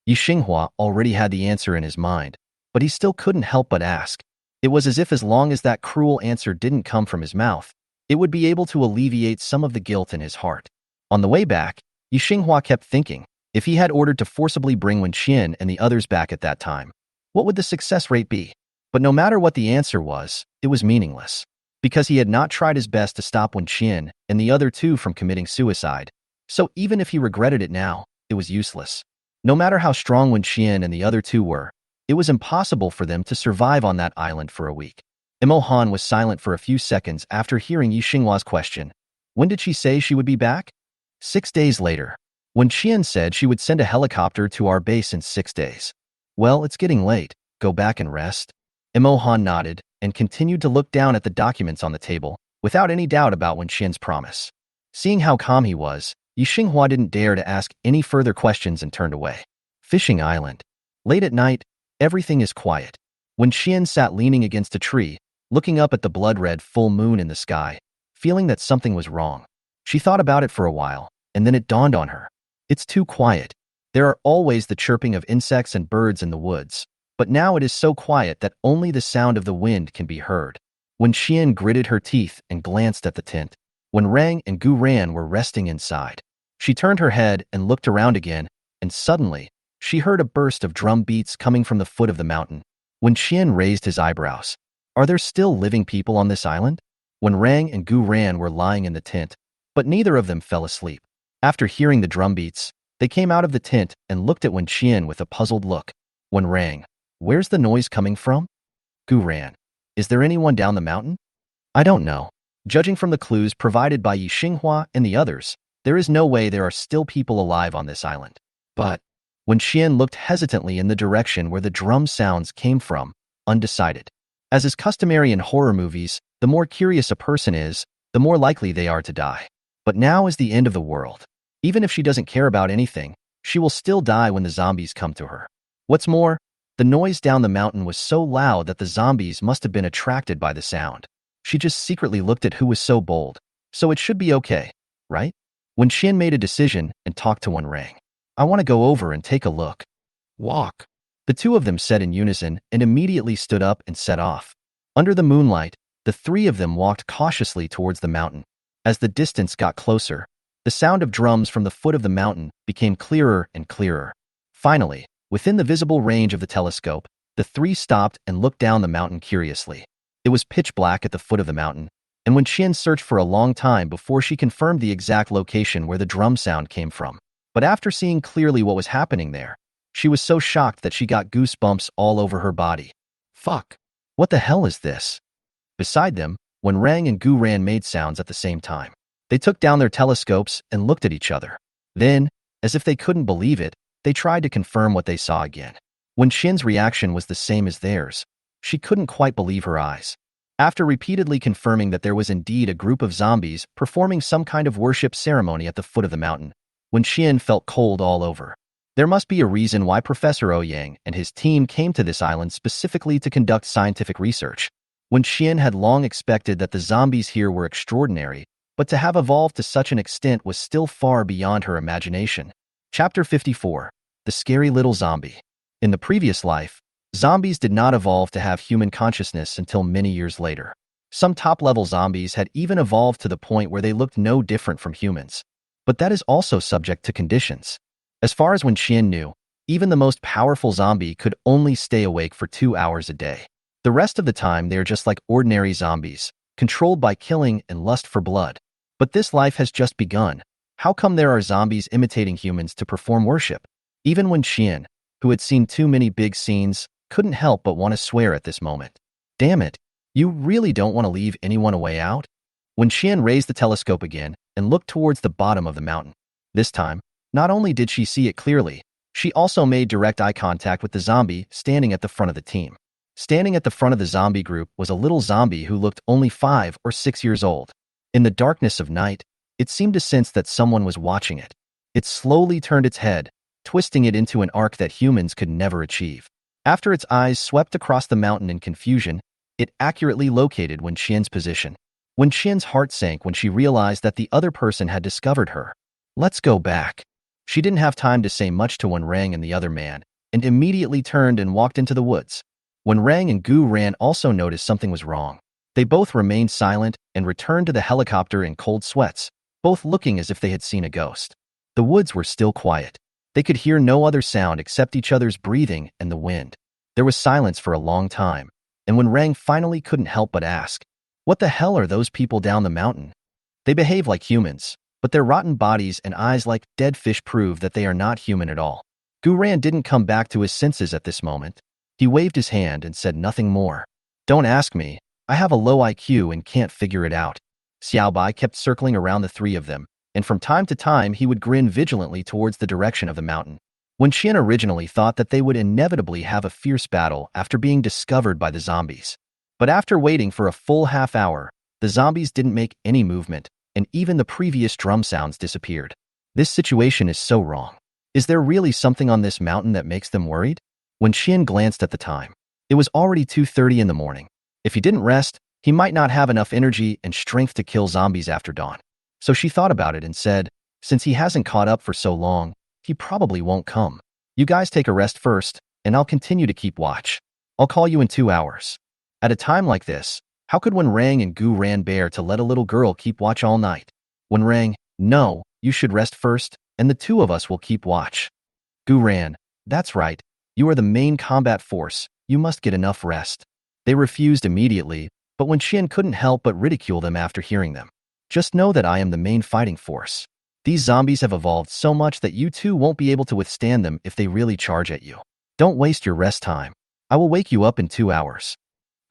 A: Yi Xinghua already had the answer in his mind, but he still couldn't help but ask. It was as if as long as that cruel answer didn't come from his mouth, it would be able to alleviate some of the guilt in his heart. On the way back, Yi Xinghua kept thinking, if he had ordered to forcibly bring Wen Qian and the others back at that time, what would the success rate be? But no matter what the answer was, it was meaningless. Because he had not tried his best to stop Wen Qian and the other two from committing suicide, so even if he regretted it now, it was useless. No matter how strong Wen Qian and the other two were, it was impossible for them to survive on that island for a week. Imo Han was silent for a few seconds after hearing Yi Xinghua's question. When did she say she would be back? 6 days later. Wen Qian said she would send a helicopter to our base in 6 days. Well, it's getting late. Go back and rest. Imo Han nodded and continued to look down at the documents on the table, without any doubt about Wen Qian's promise. Seeing how calm he was, Yi Xinghua didn't dare to ask any further questions and turned away. Fishing Island. Late at night, everything is quiet. Wen Qian sat leaning against a tree, looking up at the blood-red full moon in the sky, feeling that something was wrong. She thought about it for a while, and then it dawned on her. It's too quiet. There are always the chirping of insects and birds in the woods, but now it is so quiet that only the sound of the wind can be heard. Wen Qian gritted her teeth and glanced at the tent. Wen Rang and Gu Ran were resting inside. She turned her head and looked around again, and suddenly, she heard a burst of drum beats coming from the foot of the mountain. Wen Qian raised his eyebrows. Are there still living people on this island? Wen Rang and Gu Ran were lying in the tent, but neither of them fell asleep. After hearing the drum beats, they came out of the tent and looked at Wen Qian with a puzzled look. Wen Rang, where's the noise coming from? Gu Ran, is there anyone down the mountain? I don't know. Judging from the clues provided by Yi Xinghua and the others, there is no way there are still people alive on this island. But when Xian looked hesitantly in the direction where the drum sounds came from, undecided. As is customary in horror movies, the more curious a person is, the more likely they are to die. But now is the end of the world. Even if she doesn't care about anything, she will still die when the zombies come to her. What's more, the noise down the mountain was so loud that the zombies must have been attracted by the sound. She just secretly looked at who was so bold, so it should be okay, right? When Xian made a decision and talked to Wenrang, I want to go over and take a look. Walk. The two of them said in unison and immediately stood up and set off. Under the moonlight, the three of them walked cautiously towards the mountain. As the distance got closer, the sound of drums from the foot of the mountain became clearer and clearer. Finally, within the visible range of the telescope, the three stopped and looked down the mountain curiously. It was pitch black at the foot of the mountain, and when Xian searched for a long time before she confirmed the exact location where the drum sound came from. But after seeing clearly what was happening there, she was so shocked that she got goosebumps all over her body. Fuck. What the hell is this? Beside them, Wenrang and Gu Ran made sounds at the same time. They took down their telescopes and looked at each other. Then, as if they couldn't believe it, they tried to confirm what they saw again. When Xian's reaction was the same as theirs, she couldn't quite believe her eyes. After repeatedly confirming that there was indeed a group of zombies performing some kind of worship ceremony at the foot of the mountain, when Xian felt cold all over. There must be a reason why Professor Ouyang and his team came to this island specifically to conduct scientific research. When Xian had long expected that the zombies here were extraordinary, but to have evolved to such an extent was still far beyond her imagination. Chapter 54. The Scary Little Zombie. In the previous life, zombies did not evolve to have human consciousness until many years later. Some top-level zombies had even evolved to the point where they looked no different from humans. But that is also subject to conditions. As far as when Xian knew, even the most powerful zombie could only stay awake for 2 hours a day. The rest of the time they are just like ordinary zombies, controlled by killing and lust for blood. But this life has just begun. How come there are zombies imitating humans to perform worship? Even when Xian, who had seen too many big scenes, couldn't help but want to swear at this moment. Damn it, you really don't want to leave anyone a way out? When Xian raised the telescope again and looked towards the bottom of the mountain, this time, not only did she see it clearly, she also made direct eye contact with the zombie standing at the front of the team. Standing at the front of the zombie group was a little zombie who looked only 5 or 6 years old. In the darkness of night, it seemed to sense that someone was watching it. It slowly turned its head, twisting it into an arc that humans could never achieve. After its eyes swept across the mountain in confusion, it accurately located Wen Xian's position. Wen Xian's heart sank when she realized that the other person had discovered her. Let's go back. She didn't have time to say much to Wenrang and the other man, and immediately turned and walked into the woods. Wenrang and Gu Ran also noticed something was wrong. They both remained silent and returned to the helicopter in cold sweats, both looking as if they had seen a ghost. The woods were still quiet. They could hear no other sound except each other's breathing and the wind. There was silence for a long time, and Wenrang finally couldn't help but ask, "What the hell are those people down the mountain? They behave like humans, but their rotten bodies and eyes like dead fish prove that they are not human at all." Gu Ran didn't come back to his senses at this moment. He waved his hand and said nothing more. "Don't ask me. I have a low IQ and can't figure it out." Xiaobai kept circling around the three of them, and from time to time he would grin vigilantly towards the direction of the mountain. When Xian originally thought that they would inevitably have a fierce battle after being discovered by the zombies. But after waiting for a full half hour, the zombies didn't make any movement, and even the previous drum sounds disappeared. This situation is so wrong. Is there really something on this mountain that makes them worried? When Xian glanced at the time, it was already 2:30 in the morning. If he didn't rest, he might not have enough energy and strength to kill zombies after dawn. So she thought about it and said, since he hasn't caught up for so long, he probably won't come. You guys take a rest first, and I'll continue to keep watch. I'll call you in 2 hours. At a time like this, how could Wenrang and Gu Ran bear to let a little girl keep watch all night? Wenrang, no, you should rest first, and the two of us will keep watch. Gu Ran, that's right. You are the main combat force. You must get enough rest. They refused immediately, but when Xian couldn't help but ridicule them after hearing them. Just know that I am the main fighting force. These zombies have evolved so much that you two won't be able to withstand them if they really charge at you. Don't waste your rest time. I will wake you up in 2 hours.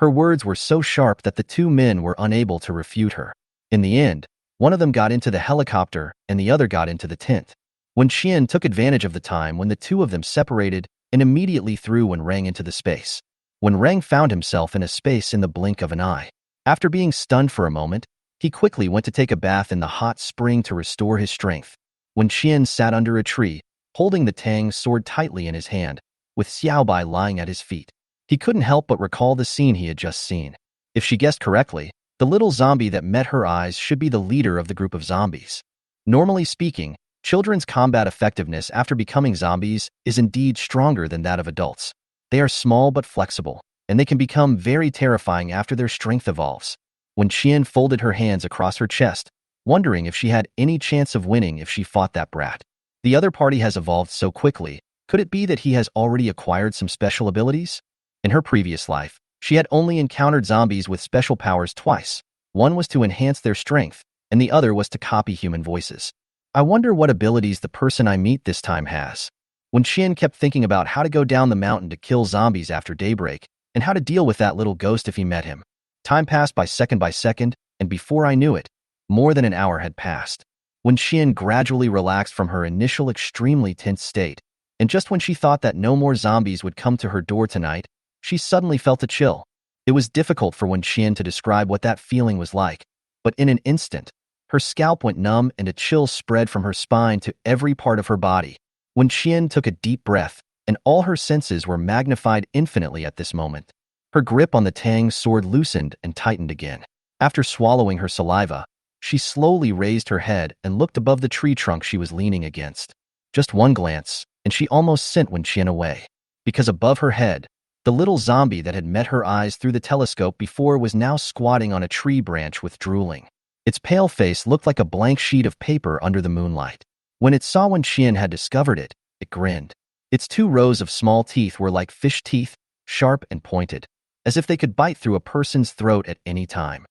A: Her words were so sharp that the two men were unable to refute her. In the end, one of them got into the helicopter and the other got into the tent. When Qian took advantage of the time when the two of them separated and immediately threw Wen Rang into the space. Wen Rang found himself in a space in the blink of an eye. After being stunned for a moment, he quickly went to take a bath in the hot spring to restore his strength. When Qian sat under a tree, holding the Tang sword tightly in his hand, with Xiaobai lying at his feet, he couldn't help but recall the scene he had just seen. If she guessed correctly, the little zombie that met her eyes should be the leader of the group of zombies. Normally speaking, children's combat effectiveness after becoming zombies is indeed stronger than that of adults. They are small but flexible, and they can become very terrifying after their strength evolves. When Qian folded her hands across her chest, wondering if she had any chance of winning if she fought that brat. The other party has evolved so quickly. Could it be that he has already acquired some special abilities? In her previous life, she had only encountered zombies with special powers twice. One was to enhance their strength, and the other was to copy human voices. I wonder what abilities the person I meet this time has. When Qian kept thinking about how to go down the mountain to kill zombies after daybreak, and how to deal with that little ghost if he met him. Time passed by second, and before I knew it, more than an hour had passed. When Qian gradually relaxed from her initial extremely tense state, and just when she thought that no more zombies would come to her door tonight, she suddenly felt a chill. It was difficult for Wen Qian to describe what that feeling was like, but in an instant, her scalp went numb and a chill spread from her spine to every part of her body. Wen Qian took a deep breath, and all her senses were magnified infinitely at this moment. Her grip on the Tang sword loosened and tightened again. After swallowing her saliva, she slowly raised her head and looked above the tree trunk she was leaning against. Just one glance, and she almost sent Wen Qian away. Because above her head, the little zombie that had met her eyes through the telescope before was now squatting on a tree branch with drooling. Its pale face looked like a blank sheet of paper under the moonlight. When it saw Wen Qian had discovered it, it grinned. Its 2 rows of small teeth were like fish teeth, sharp and pointed, as if they could bite through a person's throat at any time.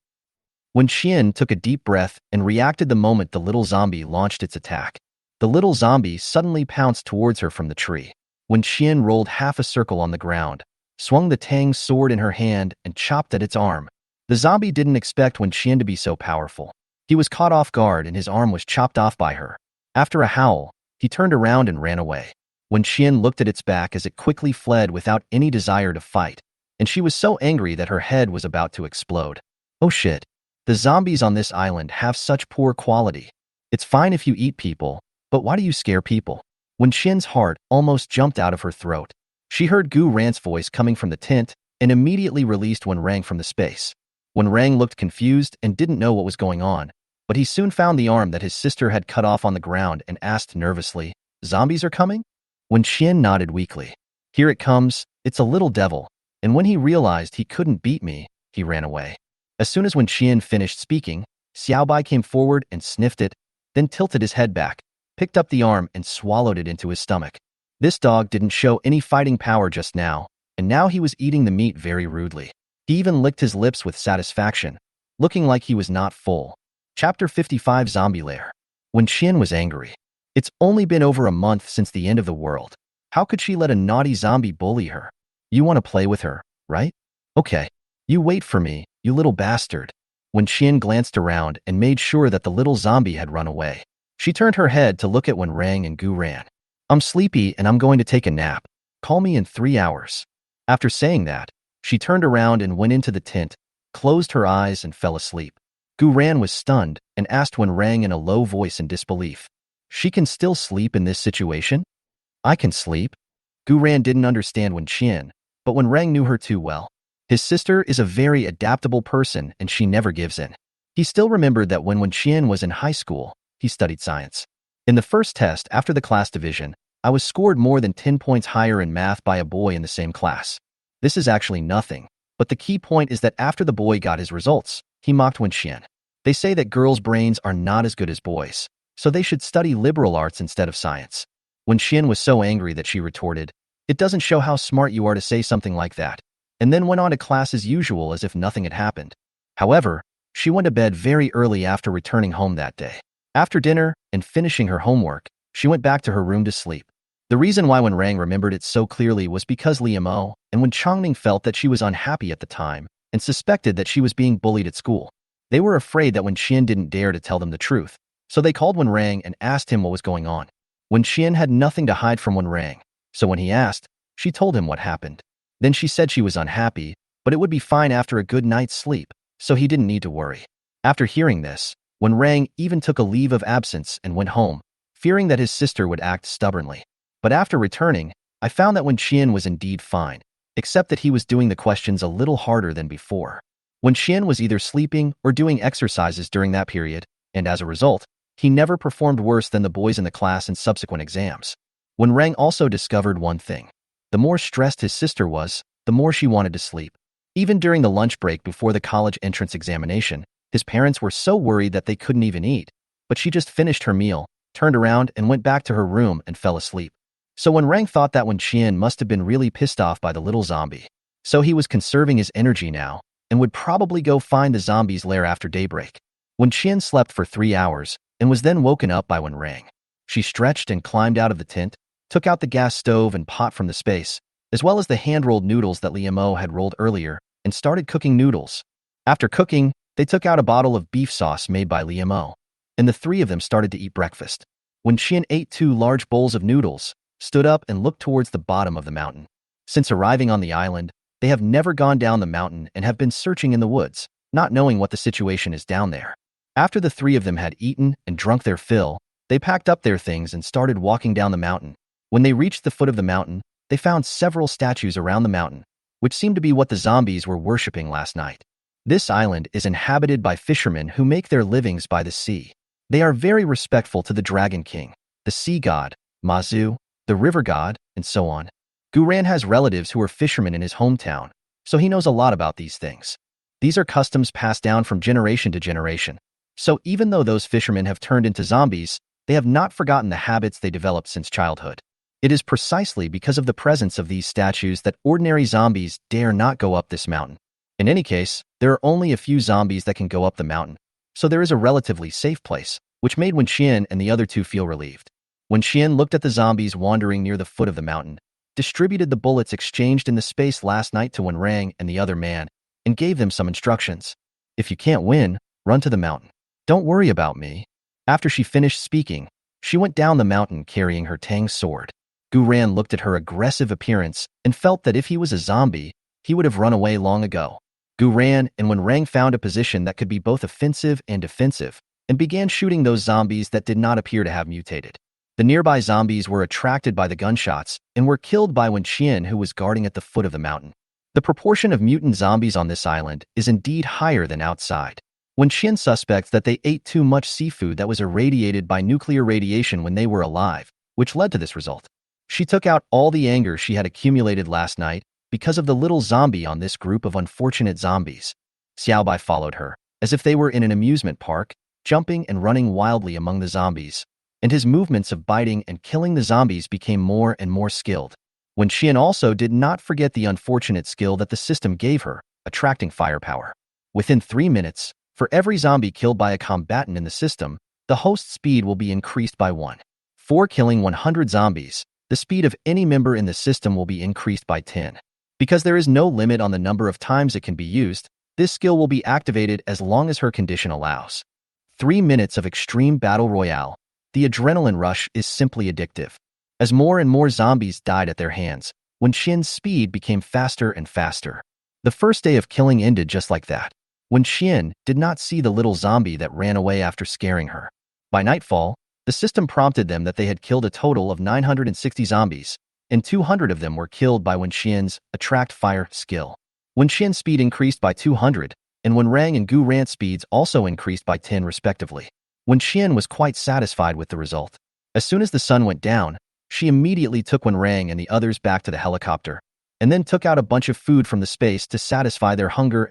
A: Wen Qian took a deep breath and reacted the moment the little zombie launched its attack. The little zombie suddenly pounced towards her from the tree. Wen Qian rolled half a circle on the ground, swung the Tang sword in her hand, and chopped at its arm. The zombie didn't expect Wen Qian to be so powerful. He was caught off guard and his arm was chopped off by her. After a howl, he turned around and ran away. Wen Qian looked at its back as it quickly fled without any desire to fight, and she was so angry that her head was about to explode. Oh shit. The zombies on this island have such poor quality. It's fine if you eat people, but why do you scare people? Wen Qian's heart almost jumped out of her throat. She heard Gu Ran's voice coming from the tent and immediately released Wen Rang from the space. Wen Rang looked confused and didn't know what was going on, but he soon found the arm that his sister had cut off on the ground and asked nervously, "Zombies are coming?" Wen Qian nodded weakly. "Here it comes, it's a little devil," and when he realized he couldn't beat me, he ran away. As soon as Wen Qian finished speaking, Xiaobai came forward and sniffed it, then tilted his head back, picked up the arm and swallowed it into his stomach. This dog didn't show any fighting power just now, and now he was eating the meat very rudely. He even licked his lips with satisfaction, looking like he was not full. Chapter 55 Zombie Lair. Wen Qian was angry. It's only been over a month since the end of the world. How could she let a naughty zombie bully her? You want to play with her, right? Okay. You wait for me, you little bastard. Wen Qian glanced around and made sure that the little zombie had run away. She turned her head to look at Wen Rang and Gu Ran. "I'm sleepy and I'm going to take a nap. Call me in 3 hours." After saying that, she turned around and went into the tent, closed her eyes and fell asleep. Gu Ran was stunned and asked Wen Rang in a low voice in disbelief. "She can still sleep in this situation?" "I can sleep." Gu Ran didn't understand Wen Qian, but Wen Rang knew her too well. His sister is a very adaptable person and she never gives in. He still remembered that when Wen Qian was in high school, he studied science. In the first test after the class division, I was scored more than 10 points higher in math by a boy in the same class. This is actually nothing, but the key point is that after the boy got his results, he mocked Wen Qian. They say that girls' brains are not as good as boys, so they should study liberal arts instead of science. Wen Qian was so angry that she retorted, "It doesn't show how smart you are to say something like that," and then went on to class as usual as if nothing had happened. However, she went to bed very early after returning home that day. After dinner and finishing her homework, she went back to her room to sleep. The reason why Wen Rang remembered it so clearly was because Liamo and Wen Chongning felt that she was unhappy at the time and suspected that she was being bullied at school. They were afraid that Wen Qian didn't dare to tell them the truth, so they called Wen Rang and asked him what was going on. Wen Qian had nothing to hide from Wen Rang, so when he asked, she told him what happened. Then she said she was unhappy, but it would be fine after a good night's sleep, so he didn't need to worry. After hearing this, Wen Rang even took a leave of absence and went home, fearing that his sister would act stubbornly. But after returning, I found that Wen Qian was indeed fine, except that he was doing the questions a little harder than before. Wen Qian was either sleeping or doing exercises during that period, and as a result, he never performed worse than the boys in the class in subsequent exams. Wen Rang also discovered one thing. The more stressed his sister was, the more she wanted to sleep. Even during the lunch break before the college entrance examination, his parents were so worried that they couldn't even eat, but she just finished her meal, turned around and went back to her room and fell asleep. So Wen Rang thought that Wen Qian must have been really pissed off by the little zombie. So he was conserving his energy now, and would probably go find the zombie's lair after daybreak. Wen Qian slept for 3 hours, and was then woken up by Wen Rang. She stretched and climbed out of the tent, took out the gas stove and pot from the space, as well as the hand-rolled noodles that Liu Mo had rolled earlier, and started cooking noodles. After cooking, they took out a bottle of beef sauce made by Liu Mo, and the three of them started to eat breakfast. Wen Qian ate 2 large bowls of noodles, stood up and looked towards the bottom of the mountain. Since arriving on the island, they have never gone down the mountain and have been searching in the woods, not knowing what the situation is down there. After the three of them had eaten and drunk their fill, they packed up their things and started walking down the mountain. When they reached the foot of the mountain, they found several statues around the mountain, which seemed to be what the zombies were worshipping last night. This island is inhabited by fishermen who make their livings by the sea. They are very respectful to the Dragon King, the sea god, Mazu, the river god, and so on. Guran has relatives who are fishermen in his hometown, so he knows a lot about these things. These are customs passed down from generation to generation. So even though those fishermen have turned into zombies, they have not forgotten the habits they developed since childhood. It is precisely because of the presence of these statues that ordinary zombies dare not go up this mountain. In any case, there are only a few zombies that can go up the mountain, so there is a relatively safe place, which made Wen Qian and the other two feel relieved. Wen Qian looked at the zombies wandering near the foot of the mountain, distributed the bullets exchanged in the space last night to Wen Rang and the other man, and gave them some instructions. If you can't win, run to the mountain. Don't worry about me. After she finished speaking, she went down the mountain carrying her Tang sword. Guran looked at her aggressive appearance and felt that if he was a zombie, he would have run away long ago. Guran and Wen Rang found a position that could be both offensive and defensive, and began shooting those zombies that did not appear to have mutated. The nearby zombies were attracted by the gunshots and were killed by Wen Qian, who was guarding at the foot of the mountain. The proportion of mutant zombies on this island is indeed higher than outside. Wen Qian suspects that they ate too much seafood that was irradiated by nuclear radiation when they were alive, which led to this result. She took out all the anger she had accumulated last night because of the little zombie on this group of unfortunate zombies. Xiaobai followed her, as if they were in an amusement park, jumping and running wildly among the zombies, and his movements of biting and killing the zombies became more and more skilled. Wen Qian also did not forget the unfortunate skill that the system gave her, attracting firepower. Within 3 minutes, for every zombie killed by a combatant in the system, the host's speed will be increased by 1. For killing 100 zombies, the speed of any member in the system will be increased by 10. Because there is no limit on the number of times it can be used, this skill will be activated as long as her condition allows. 3 minutes of extreme battle royale. The adrenaline rush is simply addictive. As more and more zombies died at their hands, Wen Qian's speed became faster and faster. The first day of killing ended just like that. Wen Qian did not see the little zombie that ran away after scaring her. By nightfall, the system prompted them that they had killed a total of 960 zombies, and 200 of them were killed by Wen Qian's attract fire skill. Wen Qian's speed increased by 200, and Wen Rang and Gu Ran's speeds also increased by 10 respectively. Wen Qian was quite satisfied with the result. As soon as the sun went down, she immediately took Wen Rang and the others back to the helicopter, and then took out a bunch of food from the space to satisfy their hunger.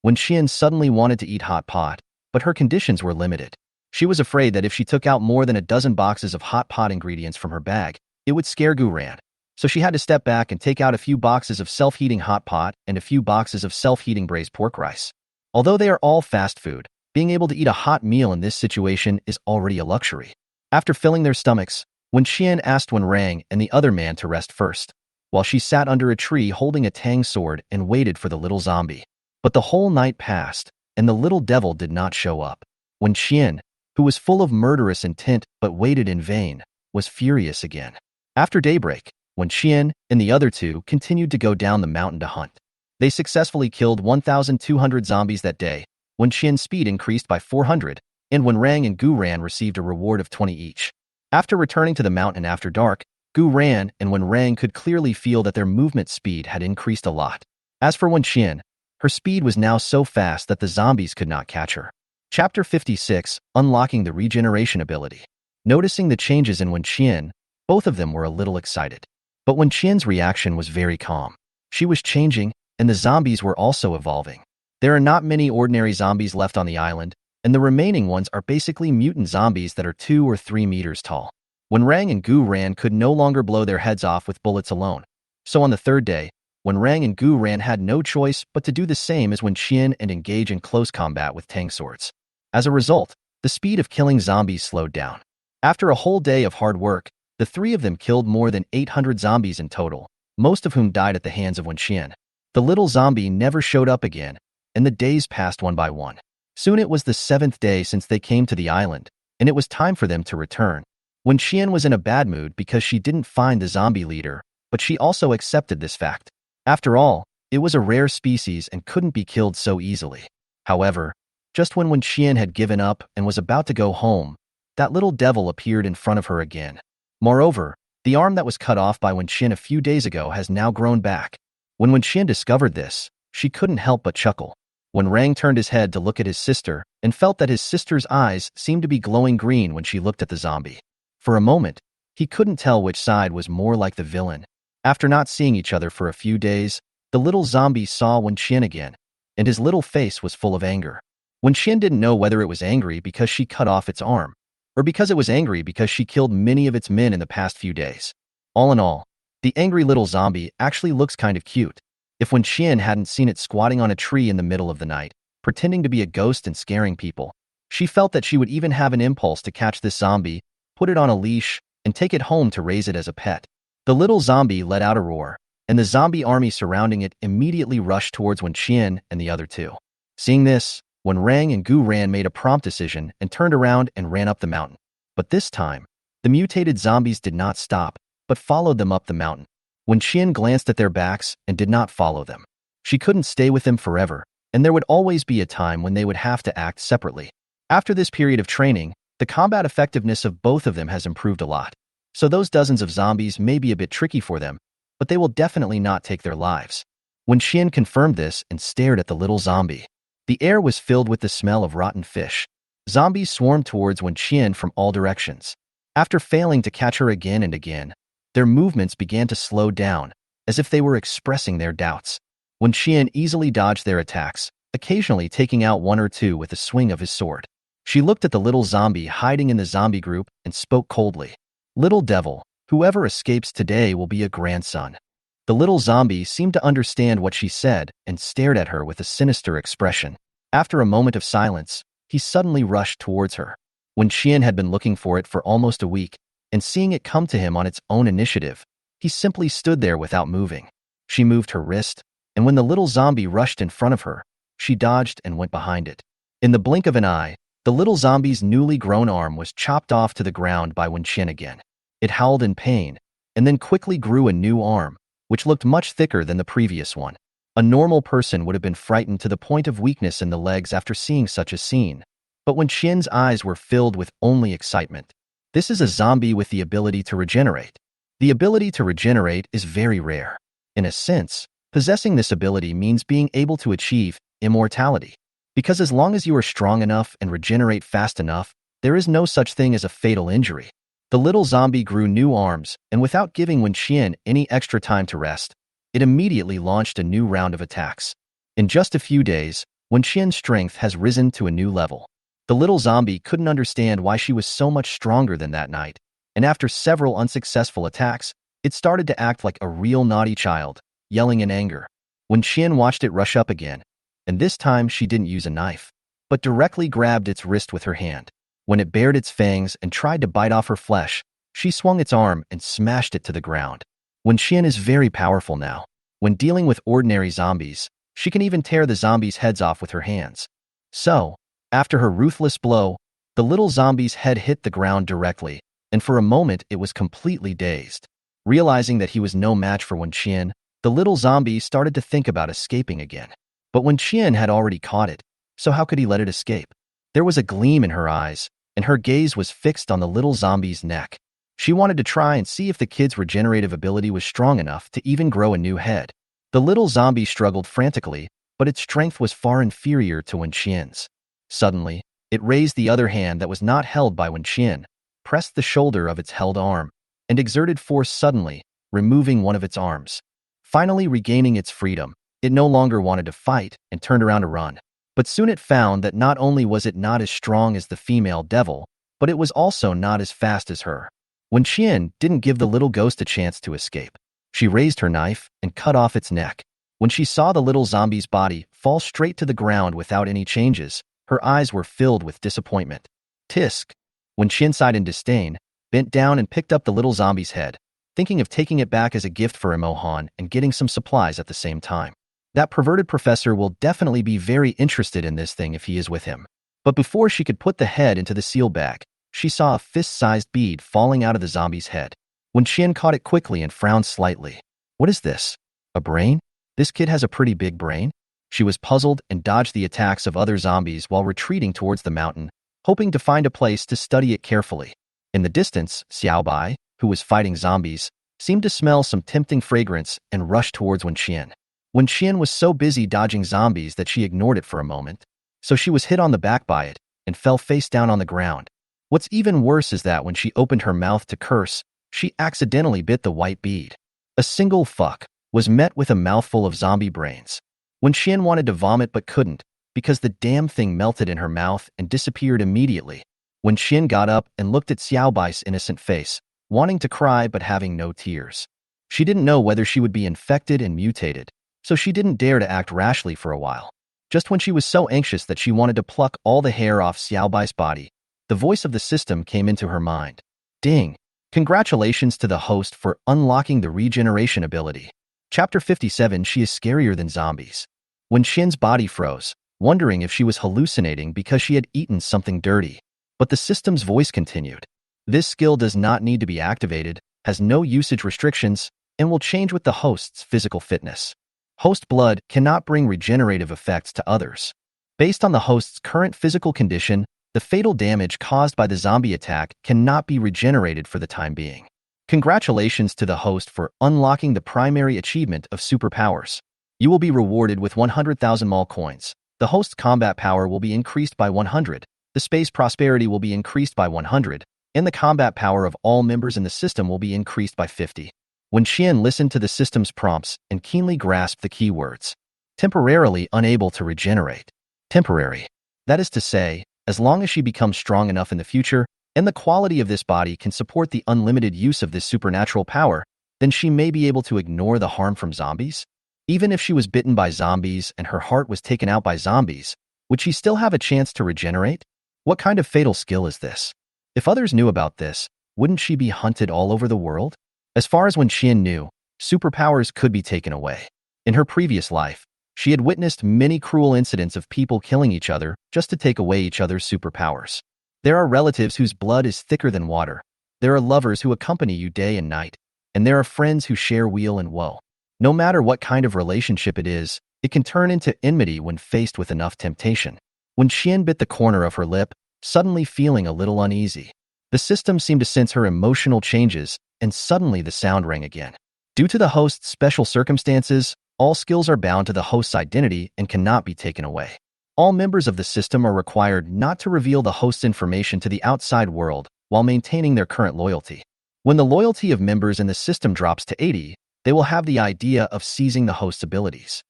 A: Wen Qian suddenly wanted to eat hot pot, but her conditions were limited. She was afraid that if she took out more than a dozen boxes of hot pot ingredients from her bag, it would scare Guran. So she had to step back and take out a few boxes of self-heating hot pot and a few boxes of self-heating braised pork rice. Although they are all fast food, being able to eat a hot meal in this situation is already a luxury. After filling their stomachs, Wen Qian asked Wen Rang and the other man to rest first, while she sat under a tree holding a Tang sword and waited for the little zombie. But the whole night passed, and the little devil did not show up. Wen Qian, who was full of murderous intent but waited in vain, was furious again. After daybreak, when Qian and the other two continued to go down the mountain to hunt, they successfully killed 1,200 zombies that day, when Qian's speed increased by 400, and when Rang and Gu Ran received a reward of 20 each. After returning to the mountain after dark, Gu ran, and when Rang could clearly feel that their movement speed had increased a lot. As for Wen Qian, her speed was now so fast that the zombies could not catch her. Chapter 56, Unlocking the Regeneration Ability. Noticing the changes in Wen Qian, both of them were a little excited. But Wen Qian's reaction was very calm. She was changing, and the zombies were also evolving. There are not many ordinary zombies left on the island, and the remaining ones are basically mutant zombies that are 2 or 3 meters tall. When Rang and Gu Ran could no longer blow their heads off with bullets alone. So on the third day, when Rang and Gu Ran had no choice but to do the same as Wen Qian and engage in close combat with tang swords. As a result, the speed of killing zombies slowed down. After a whole day of hard work, the three of them killed more than 800 zombies in total, most of whom died at the hands of Wen Qian. The little zombie never showed up again, and the days passed one by one. Soon it was the 7th day since they came to the island, and it was time for them to return. Wen Qian was in a bad mood because she didn't find the zombie leader, but she also accepted this fact. After all, it was a rare species and couldn't be killed so easily. However, just when Wen Qian had given up and was about to go home, that little devil appeared in front of her again. Moreover, the arm that was cut off by Wen Qian a few days ago has now grown back. When Wen Qian discovered this, she couldn't help but chuckle. When Rang turned his head to look at his sister and felt that his sister's eyes seemed to be glowing green when she looked at the zombie. For a moment, he couldn't tell which side was more like the villain. After not seeing each other for a few days, the little zombie saw Wen Qian again, and his little face was full of anger. Wen Qian didn't know whether it was angry because she cut off its arm, or because it was angry because she killed many of its men in the past few days. All in all, the angry little zombie actually looks kind of cute. If Wen Qian hadn't seen it squatting on a tree in the middle of the night, pretending to be a ghost and scaring people, she felt that she would even have an impulse to catch this zombie, put it on a leash, and take it home to raise it as a pet. The little zombie let out a roar, and the zombie army surrounding it immediately rushed towards Wen Qian and the other two. Seeing this, Wen Rang and Gu Ran made a prompt decision and turned around and ran up the mountain. But this time, the mutated zombies did not stop, but followed them up the mountain. Wen Qian glanced at their backs and did not follow them. She couldn't stay with them forever, and there would always be a time when they would have to act separately. After this period of training, the combat effectiveness of both of them has improved a lot. So those dozens of zombies may be a bit tricky for them, but they will definitely not take their lives. Wen Qian confirmed this and stared at the little zombie. The air was filled with the smell of rotten fish. Zombies swarmed towards Wen Qian from all directions. After failing to catch her again and again, their movements began to slow down, as if they were expressing their doubts. Wen Qian easily dodged their attacks, occasionally taking out one or two with a swing of his sword. She looked at the little zombie hiding in the zombie group and spoke coldly. "Little devil, whoever escapes today will be a grandson." The little zombie seemed to understand what she said and stared at her with a sinister expression. After a moment of silence, he suddenly rushed towards her. Wen Qian had been looking for it for almost a week, and seeing it come to him on its own initiative, he simply stood there without moving. She moved her wrist, and when the little zombie rushed in front of her, she dodged and went behind it. In the blink of an eye, the little zombie's newly grown arm was chopped off to the ground by Wen Qian again. It howled in pain, and then quickly grew a new arm, which looked much thicker than the previous one. A normal person would have been frightened to the point of weakness in the legs after seeing such a scene, but Wen Qian's eyes were filled with only excitement. This is a zombie with the ability to regenerate. The ability to regenerate is very rare. In a sense, possessing this ability means being able to achieve immortality. Because as long as you are strong enough and regenerate fast enough, there is no such thing as a fatal injury. The little zombie grew new arms, and without giving Wen Qian any extra time to rest, it immediately launched a new round of attacks. In just a few days, Wen Qian's strength has risen to a new level. The little zombie couldn't understand why she was so much stronger than that night, and after several unsuccessful attacks, it started to act like a real naughty child, yelling in anger. Wen Qian watched it rush up again, and this time she didn't use a knife, but directly grabbed its wrist with her hand. When it bared its fangs and tried to bite off her flesh, she swung its arm and smashed it to the ground. Wen Qian is very powerful now. When dealing with ordinary zombies, she can even tear the zombies' heads off with her hands. So, after her ruthless blow, the little zombie's head hit the ground directly, and for a moment it was completely dazed. Realizing that he was no match for Wen Qian, the little zombie started to think about escaping again. But Wen Qian had already caught it, so how could he let it escape? There was a gleam in her eyes, and her gaze was fixed on the little zombie's neck. She wanted to try and see if the kid's regenerative ability was strong enough to even grow a new head. The little zombie struggled frantically, but its strength was far inferior to Wen Qian's. Suddenly, it raised the other hand that was not held by Wen Qian, pressed the shoulder of its held arm, and exerted force suddenly, removing one of its arms. Finally regaining its freedom, it no longer wanted to fight and turned around to run. But soon it found that not only was it not as strong as the female devil, but it was also not as fast as her. Wen Qian didn't give the little ghost a chance to escape. She raised her knife and cut off its neck. When she saw the little zombie's body fall straight to the ground without any changes, her eyes were filled with disappointment. Tisk! Wen Qian sighed in disdain, bent down and picked up the little zombie's head, thinking of taking it back as a gift for Imohan and getting some supplies at the same time. That perverted professor will definitely be very interested in this thing if he is with him. But before she could put the head into the seal bag, she saw a fist-sized bead falling out of the zombie's head. Wen Qian caught it quickly and frowned slightly. What is this? A brain? This kid has a pretty big brain? She was puzzled and dodged the attacks of other zombies while retreating towards the mountain, hoping to find a place to study it carefully. In the distance, Xiaobai, who was fighting zombies, seemed to smell some tempting fragrance and rushed towards Wen Qian. Wen Qian was so busy dodging zombies that she ignored it for a moment, so she was hit on the back by it and fell face down on the ground. What's even worse is that when she opened her mouth to curse, she accidentally bit the white bead. A single fuck was met with a mouthful of zombie brains. Wen Qian wanted to vomit but couldn't, because the damn thing melted in her mouth and disappeared immediately. Wen Qian got up and looked at Xiaobai's innocent face, wanting to cry but having no tears. She didn't know whether she would be infected and mutated, so she didn't dare to act rashly for a while. Just when she was so anxious that she wanted to pluck all the hair off Xiaobai's body, the voice of the system came into her mind. Ding! Congratulations to the host for unlocking the regeneration ability. Chapter 57. She is scarier than zombies. Wen Qian's body froze, wondering if she was hallucinating because she had eaten something dirty. But the system's voice continued. This skill does not need to be activated, has no usage restrictions, and will change with the host's physical fitness. Host blood cannot bring regenerative effects to others. Based on the host's current physical condition, the fatal damage caused by the zombie attack cannot be regenerated for the time being. Congratulations to the host for unlocking the primary achievement of superpowers. You will be rewarded with 100,000 mall coins. The host's combat power will be increased by 100, the space prosperity will be increased by 100, and the combat power of all members in the system will be increased by 50. Wen Qian listened to the system's prompts and keenly grasped the keywords. Temporarily unable to regenerate. Temporary. That is to say, as long as she becomes strong enough in the future, and the quality of this body can support the unlimited use of this supernatural power, then she may be able to ignore the harm from zombies. Even if she was bitten by zombies and her heart was taken out by zombies, would she still have a chance to regenerate? What kind of fatal skill is this? If others knew about this, wouldn't she be hunted all over the world? As far as Wen Qian knew, superpowers could be taken away. In her previous life, she had witnessed many cruel incidents of people killing each other just to take away each other's superpowers. There are relatives whose blood is thicker than water. There are lovers who accompany you day and night. And there are friends who share weal and woe. No matter what kind of relationship it is, it can turn into enmity when faced with enough temptation. Wen Qian bit the corner of her lip, suddenly feeling a little uneasy. The system seemed to sense her emotional changes, and suddenly the sound rang again. Due to the host's special circumstances, all skills are bound to the host's identity and cannot be taken away. All members of the system are required not to reveal the host's information to the outside world while maintaining their current loyalty. When the loyalty of members in the system drops to 80, they will have the idea of seizing the host's abilities.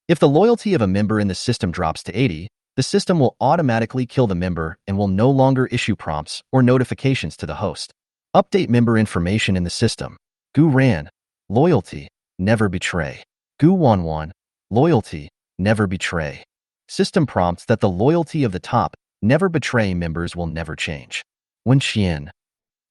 A: If the loyalty of a member in the system drops to 80, the system will automatically kill the member and will no longer issue prompts or notifications to the host. Update member information in the system. Gu Ran, loyalty, never betray. Gu Wanwan, loyalty, never betray. System prompts that the loyalty of the top, never betray members will never change. Wen Qian,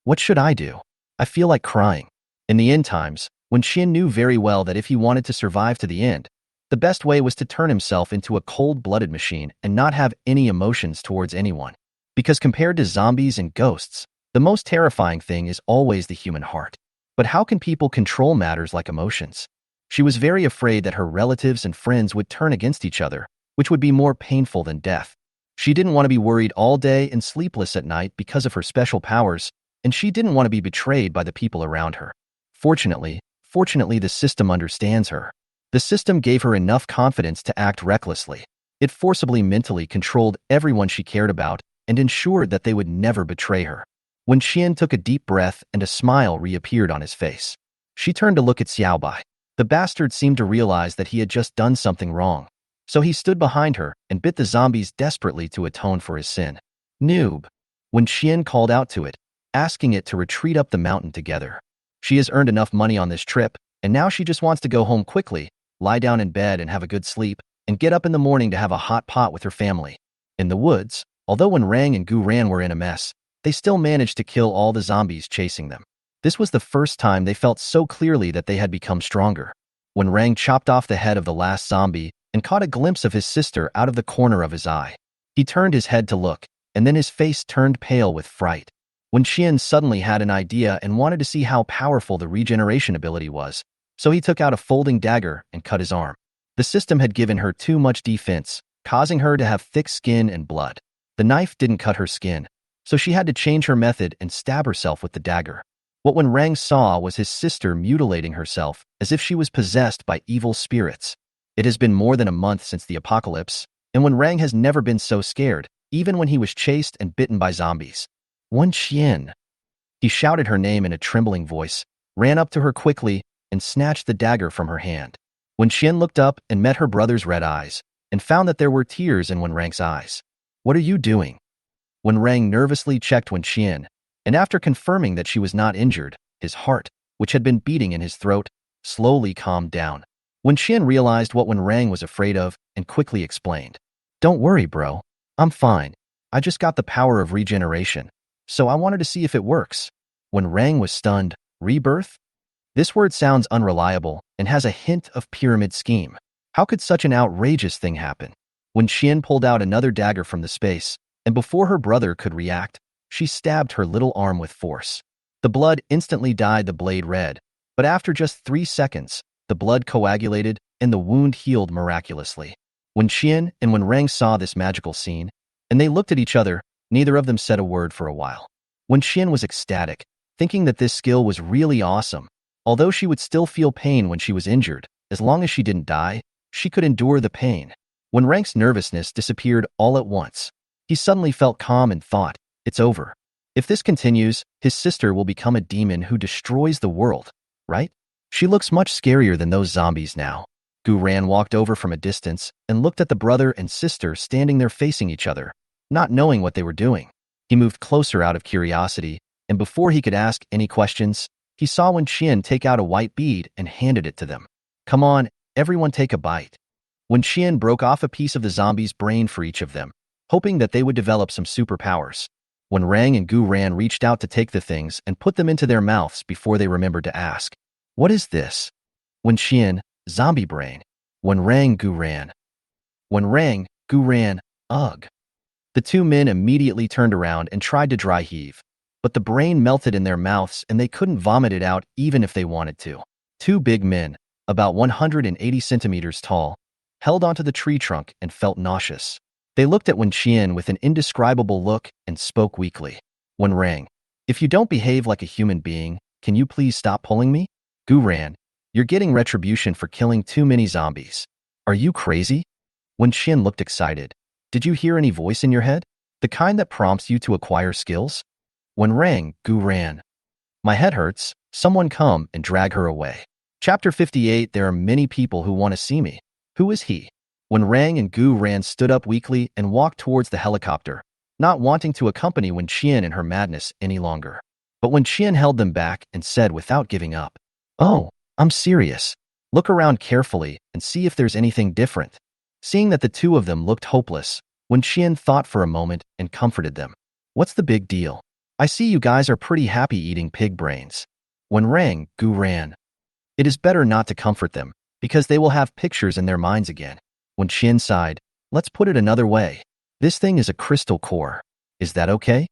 A: what should I do? I feel like crying. In the end times, Wen Qian knew very well that if he wanted to survive to the end, the best way was to turn himself into a cold-blooded machine and not have any emotions towards anyone. Because compared to zombies and ghosts, The most terrifying thing is always the human heart. But how can people control matters like emotions? She was very afraid that her relatives and friends would turn against each other, which would be more painful than death. She didn't want to be worried all day and sleepless at night because of her special powers, and she didn't want to be betrayed by the people around her. Fortunately, the system understands her. The system gave her enough confidence to act recklessly. It forcibly mentally controlled everyone she cared about and ensured that they would never betray her. When Xian took a deep breath and a smile reappeared on his face, she turned to look at Xiaobai. The bastard seemed to realize that he had just done something wrong, so he stood behind her and bit the zombies desperately to atone for his sin. Noob. When Xian called out to it, asking it to retreat up the mountain together. She has earned enough money on this trip, and now she just wants to go home quickly, lie down in bed and have a good sleep, and get up in the morning to have a hot pot with her family. In the woods, although when Rang and Gu Ran were in a mess, they still managed to kill all the zombies chasing them. This was the first time they felt so clearly that they had become stronger. When Rang chopped off the head of the last zombie and caught a glimpse of his sister out of the corner of his eye, he turned his head to look, and then his face turned pale with fright. When Xian suddenly had an idea and wanted to see how powerful the regeneration ability was, so he took out a folding dagger and cut his arm. The system had given her too much defense, causing her to have thick skin and blood. The knife didn't cut her skin, so she had to change her method and stab herself with the dagger. What when Rang saw was his sister mutilating herself as if she was possessed by evil spirits. It has been more than a month since the apocalypse, and when Rang has never been so scared, even when he was chased and bitten by zombies. Wen Xian. He shouted her name in a trembling voice, ran up to her quickly, and snatched the dagger from her hand. When Xian looked up and met her brother's red eyes, and found that there were tears in Wen Rang's eyes. What are you doing? Wen Rang nervously checked Wen Xian, and after confirming that she was not injured, his heart, which had been beating in his throat, slowly calmed down. Wen Xian realized what Wen Rang was afraid of and quickly explained. Don't worry, bro. I'm fine. I just got the power of regeneration, so I wanted to see if it works. Wen Rang was stunned. Rebirth? This word sounds unreliable and has a hint of pyramid scheme. How could such an outrageous thing happen? When Xian pulled out another dagger from the space, and before her brother could react, she stabbed her little arm with force. The blood instantly dyed the blade red, but after just 3 seconds, the blood coagulated and the wound healed miraculously. When Xian and Wen Rang saw this magical scene, and they looked at each other, neither of them said a word for a while. When Xian was ecstatic, thinking that this skill was really awesome. Although she would still feel pain when she was injured, as long as she didn't die, she could endure the pain. When Rang's nervousness disappeared all at once, he suddenly felt calm and thought, it's over. If this continues, his sister will become a demon who destroys the world, right? She looks much scarier than those zombies now. Gu Ran walked over from a distance and looked at the brother and sister standing there facing each other, not knowing what they were doing. He moved closer out of curiosity, and before he could ask any questions, he saw Wen Xian take out a white bead and handed it to them. Come on, everyone take a bite. Wen Xian broke off a piece of the zombie's brain for each of them, hoping that they would develop some superpowers. When Rang and Gu Ran reached out to take the things and put them into their mouths before they remembered to ask, what is this? Wen Xian, zombie brain. When Rang, Gu Ran. When Rang, Gu Ran, ugh. The two men immediately turned around and tried to dry heave, but the brain melted in their mouths and they couldn't vomit it out even if they wanted to. Two big men, about 180 centimeters tall, held onto the tree trunk and felt nauseous. They looked at Wen Xian with an indescribable look and spoke weakly. Wen Rang, if you don't behave like a human being, can you please stop pulling me? Gu Ran, you're getting retribution for killing too many zombies. Are you crazy? Wen Xian looked excited. Did you hear any voice in your head? The kind that prompts you to acquire skills? Wen Rang, Gu Ran. My head hurts. Someone come and drag her away. Chapter 58. There are many people who want to see me. Who is he? When Rang and Gu Ran stood up weakly and walked towards the helicopter, not wanting to accompany Wen Xian in her madness any longer. But Wen Xian held them back and said without giving up, oh, I'm serious. Look around carefully and see if there's anything different. Seeing that the two of them looked hopeless, Wen Xian thought for a moment and comforted them. What's the big deal? I see you guys are pretty happy eating pig brains. When Rang, Gu Ran. It is better not to comfort them, because they will have pictures in their minds again. When Xian sighed, let's put it another way. This thing is a crystal core. Is that okay?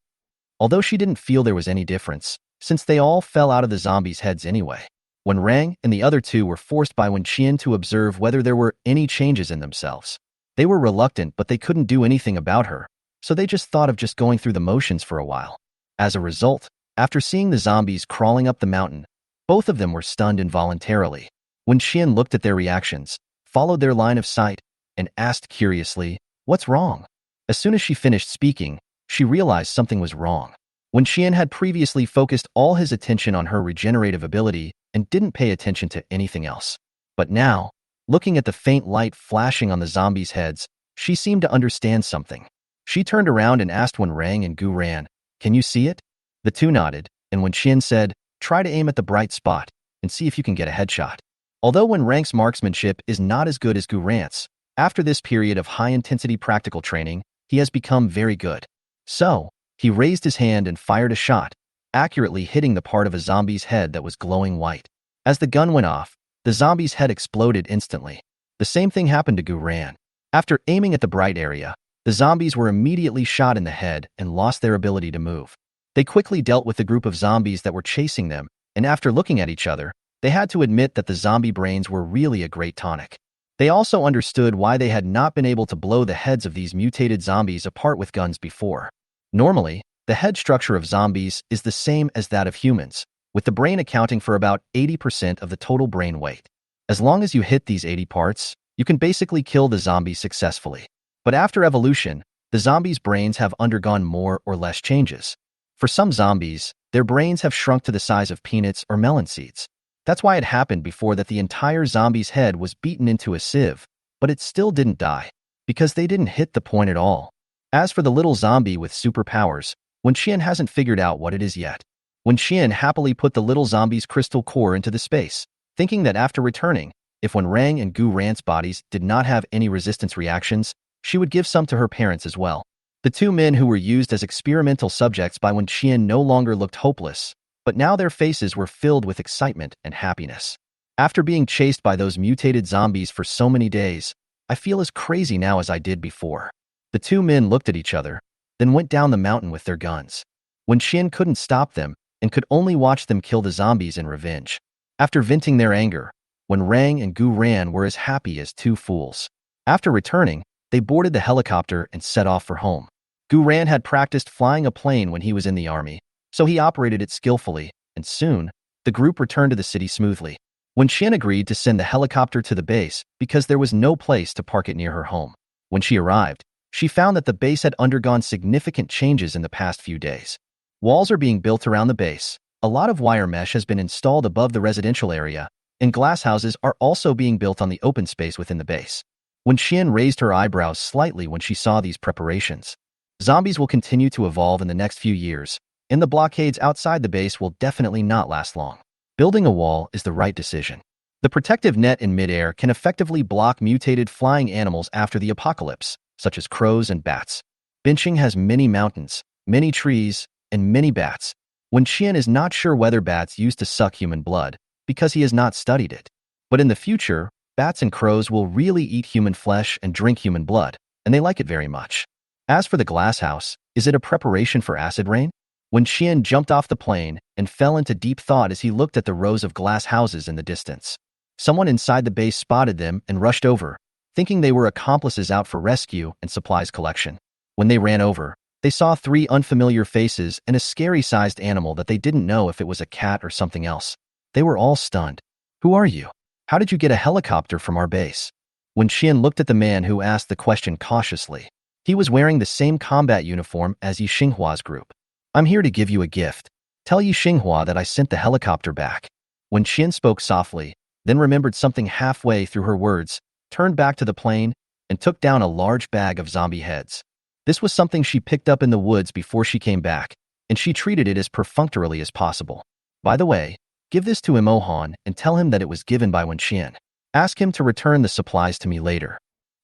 A: although she didn't feel there was any difference, since they all fell out of the zombies' heads anyway. When Rang and the other two were forced by Wen Qian to observe whether there were any changes in themselves. They were reluctant, but they couldn't do anything about her, so they just thought of just going through the motions for a while. As a result, after seeing the zombies crawling up the mountain, both of them were stunned involuntarily. Wen Qian looked at their reactions, followed their line of sight, and asked curiously, "What's wrong?" As soon as she finished speaking, she realized something was wrong. Wen Qian had previously focused all his attention on her regenerative ability and didn't pay attention to anything else. But now, looking at the faint light flashing on the zombies' heads, she seemed to understand something. She turned around and asked Wen Rang and Gu Ran, "Can you see it?" The two nodded, and Wen Qian said, "Try to aim at the bright spot and see if you can get a headshot." Although Wen Rang's marksmanship is not as good as Gu Ran's, after this period of high-intensity practical training, he has become very good. So, he raised his hand and fired a shot, accurately hitting the part of a zombie's head that was glowing white. As the gun went off, the zombie's head exploded instantly. The same thing happened to Gu Ran. After aiming at the bright area, the zombies were immediately shot in the head and lost their ability to move. They quickly dealt with the group of zombies that were chasing them, and after looking at each other, they had to admit that the zombie brains were really a great tonic. They also understood why they had not been able to blow the heads of these mutated zombies apart with guns before. Normally, the head structure of zombies is the same as that of humans, with the brain accounting for about 80% of the total brain weight. As long as you hit these 80 parts, you can basically kill the zombie successfully. But after evolution, the zombies' brains have undergone more or less changes. For some zombies, their brains have shrunk to the size of peanuts or melon seeds. That's why it happened before that the entire zombie's head was beaten into a sieve, but it still didn't die, because they didn't hit the point at all. As for the little zombie with superpowers, Wen Qian hasn't figured out what it is yet. Wen Qian happily put the little zombie's crystal core into the space, thinking that after returning, if Wen Rang and Gu Ran's bodies did not have any resistance reactions, she would give some to her parents as well. The two men who were used as experimental subjects by Wen Qian no longer looked hopeless, but now their faces were filled with excitement and happiness. After being chased by those mutated zombies for so many days, I feel as crazy now as I did before. The two men looked at each other, then went down the mountain with their guns. Wen Qian couldn't stop them and could only watch them kill the zombies in revenge. After venting their anger, Wen Rang and Gu Ran were as happy as two fools. After returning, they boarded the helicopter and set off for home. Gu Ran had practiced flying a plane when he was in the army, so he operated it skillfully, and soon, the group returned to the city smoothly. Wen Qian agreed to send the helicopter to the base because there was no place to park it near her home. When she arrived, she found that the base had undergone significant changes in the past few days. Walls are being built around the base, a lot of wire mesh has been installed above the residential area, and glass houses are also being built on the open space within the base. Wen Qian raised her eyebrows slightly when she saw these preparations. Zombies will continue to evolve in the next few years, and the blockades outside the base will definitely not last long. Building a wall is the right decision. The protective net in midair can effectively block mutated flying animals after the apocalypse, such as crows and bats. Binching has many mountains, many trees, and many bats. Wen Qian is not sure whether bats used to suck human blood, because he has not studied it. But in the future, bats and crows will really eat human flesh and drink human blood, and they like it very much. As for the glass house, is it a preparation for acid rain? Wen Qian jumped off the plane and fell into deep thought as he looked at the rows of glass houses in the distance. Someone inside the base spotted them and rushed over, thinking they were accomplices out for rescue and supplies collection. When they ran over, they saw three unfamiliar faces and a scary-sized animal that they didn't know if it was a cat or something else. They were all stunned. "Who are you? How did you get a helicopter from our base?" Wen Qian looked at the man who asked the question cautiously. He was wearing the same combat uniform as Yi Xinghua's group. "I'm here to give you a gift. Tell Yi Xinghua that I sent the helicopter back." Wen Qian spoke softly, then remembered something halfway through her words, turned back to the plane, and took down a large bag of zombie heads. This was something she picked up in the woods before she came back, and she treated it as perfunctorily as possible. "By the way, give this to Imohan and tell him that it was given by Wen Qian. Ask him to return the supplies to me later."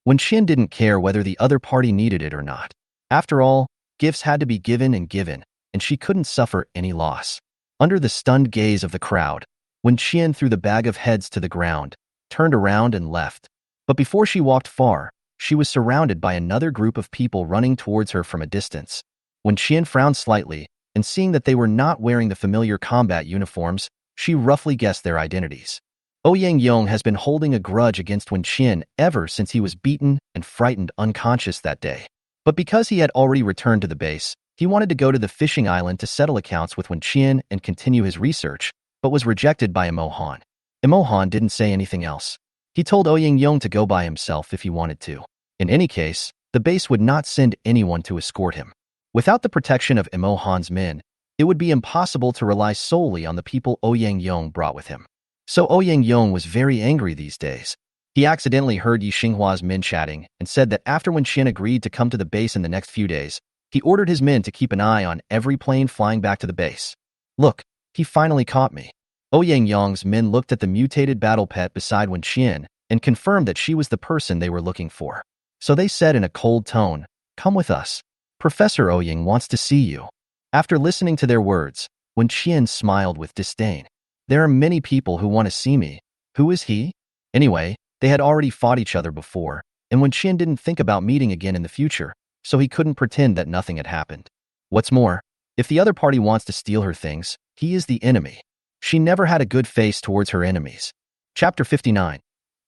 A: Wen Qian didn't care whether the other party needed it or not. After all, gifts had to be given, and she couldn't suffer any loss. Under the stunned gaze of the crowd, Wen Qian threw the bag of heads to the ground, turned around and left. But before she walked far, she was surrounded by another group of people running towards her from a distance. Wen Qian frowned slightly, and seeing that they were not wearing the familiar combat uniforms, she roughly guessed their identities. Ouyang Yong has been holding a grudge against Wen Qian ever since he was beaten and frightened unconscious that day. But because he had already returned to the base, he wanted to go to the fishing island to settle accounts with Wen Qian and continue his research, but was rejected by Imo Han. Imo Han didn't say anything else. He told Ouyang Yong to go by himself if he wanted to. In any case, the base would not send anyone to escort him. Without the protection of Imo Han's men, it would be impossible to rely solely on the people Ouyang Yong brought with him. So Ouyang Yong was very angry these days. He accidentally heard Yi Xinghua's men chatting and said that after Wen Qian agreed to come to the base in the next few days, he ordered his men to keep an eye on every plane flying back to the base. Look, he finally caught me. Ouyang Yong's men looked at the mutated battle pet beside Wen Qian and confirmed that she was the person they were looking for. So they said in a cold tone, "Come with us. Professor Ouyang wants to see you." After listening to their words, Wen Qian smiled with disdain. "There are many people who want to see me. Who is he?" Anyway, they had already fought each other before, and Wen Qian didn't think about meeting again in the future, so he couldn't pretend that nothing had happened. What's more, if the other party wants to steal her things, he is the enemy. She never had a good face towards her enemies. Chapter 59.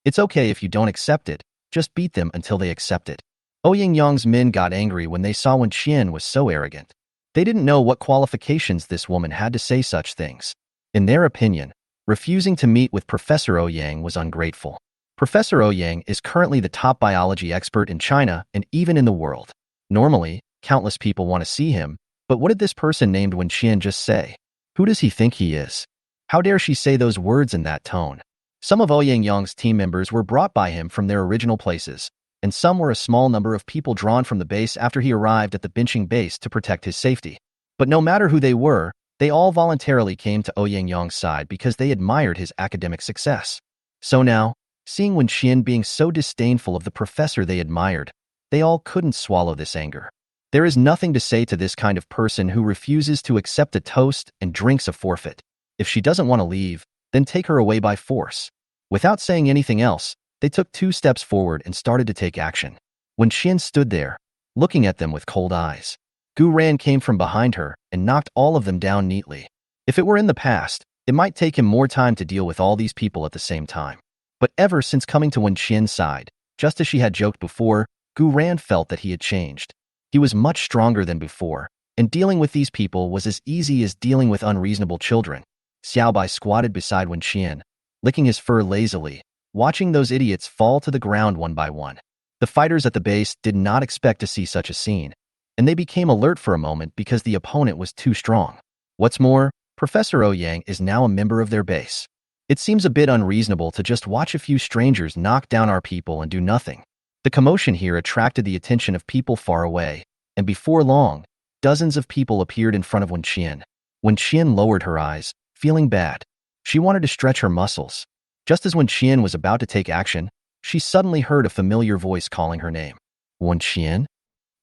A: It's okay if you don't accept it, just beat them until they accept it. Ouyang Yong's men got angry when they saw Wen Qian was so arrogant. They didn't know what qualifications this woman had to say such things. In their opinion, refusing to meet with Professor Ouyang was ungrateful. Professor Ouyang is currently the top biology expert in China and even in the world. Normally, countless people want to see him, but what did this person named Wen Qian just say? Who does he think he is? How dare she say those words in that tone? Some of Ouyang Yong's team members were brought by him from their original places, and some were a small number of people drawn from the base after he arrived at the benching base to protect his safety. But no matter who they were, they all voluntarily came to Ouyang Yong's side because they admired his academic success. So now, seeing Wen Qian being so disdainful of the professor they admired, they all couldn't swallow this anger. There is nothing to say to this kind of person who refuses to accept a toast and drinks a forfeit. If she doesn't want to leave, then take her away by force. Without saying anything else, they took 2 steps forward and started to take action. Wen Qian stood there, looking at them with cold eyes. Gu Ran came from behind her and knocked all of them down neatly. If it were in the past, it might take him more time to deal with all these people at the same time. But ever since coming to Wen Qian's side, just as she had joked before, Gu Ran felt that he had changed. He was much stronger than before, and dealing with these people was as easy as dealing with unreasonable children. Xiaobai squatted beside Wen Qian, licking his fur lazily, watching those idiots fall to the ground one by one. The fighters at the base did not expect to see such a scene, and they became alert for a moment because the opponent was too strong. What's more, Professor Ouyang is now a member of their base. It seems a bit unreasonable to just watch a few strangers knock down our people and do nothing. The commotion here attracted the attention of people far away, and before long, dozens of people appeared in front of Wen Qian. Wen Qian lowered her eyes, feeling bad. She wanted to stretch her muscles. Just as Wen Qian was about to take action, she suddenly heard a familiar voice calling her name. Wen Qian?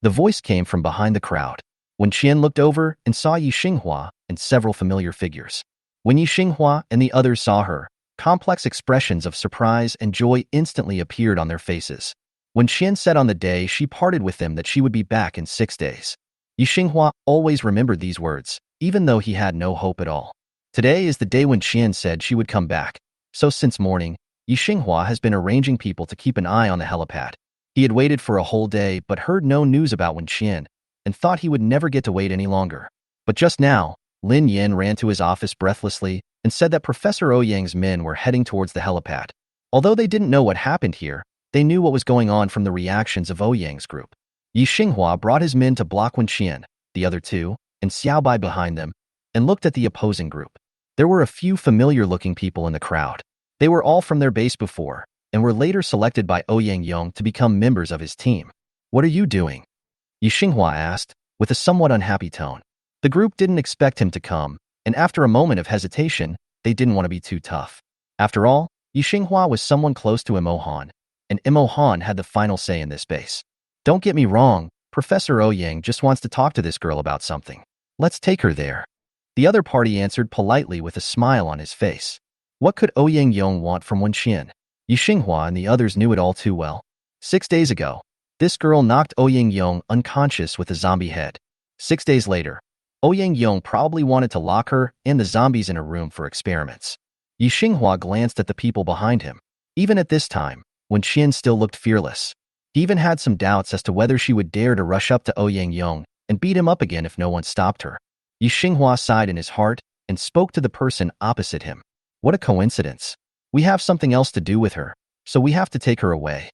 A: The voice came from behind the crowd. Wen Qian looked over and saw Yi Xinghua and several familiar figures. When Yi Xinghua and the others saw her, complex expressions of surprise and joy instantly appeared on their faces. Wen Qian said on the day she parted with them that she would be back in 6 days. Yi Xinghua always remembered these words, even though he had no hope at all. Today is the day Wen Qian said she would come back, so since morning, Yi Xinghua has been arranging people to keep an eye on the helipad. He had waited for a whole day but heard no news about Wen Qian, and thought he would never get to wait any longer. But just now, Lin Yin ran to his office breathlessly and said that Professor Ouyang's men were heading towards the helipad. Although they didn't know what happened here, they knew what was going on from the reactions of Ouyang's group. Yi Xinghua brought his men to block Wen Qian, the other 2, and Xiaobai behind them, and looked at the opposing group. There were a few familiar-looking people in the crowd. They were all from their base before, and were later selected by Ouyang Yong to become members of his team. "What are you doing?" Yi Xinghua asked, with a somewhat unhappy tone. The group didn't expect him to come, and after a moment of hesitation, they didn't want to be too tough. After all, Yi Xinghua was someone close to Imo Han, and Imo Han had the final say in this base. "Don't get me wrong, Professor Ouyang just wants to talk to this girl about something. Let's take her there." The other party answered politely with a smile on his face. What could Ouyang Yong want from Wen Qian? Yi Xinghua and the others knew it all too well. 6 days ago, this girl knocked Ouyang Yong unconscious with a zombie head. 6 days later, Ouyang Yong probably wanted to lock her and the zombies in a room for experiments. Yi Xinghua glanced at the people behind him. Even at this time, when Qian still looked fearless, he even had some doubts as to whether she would dare to rush up to Ouyang Yong and beat him up again if no one stopped her. Yi Xinghua sighed in his heart and spoke to the person opposite him. What a coincidence. We have something else to do with her, so we have to take her away.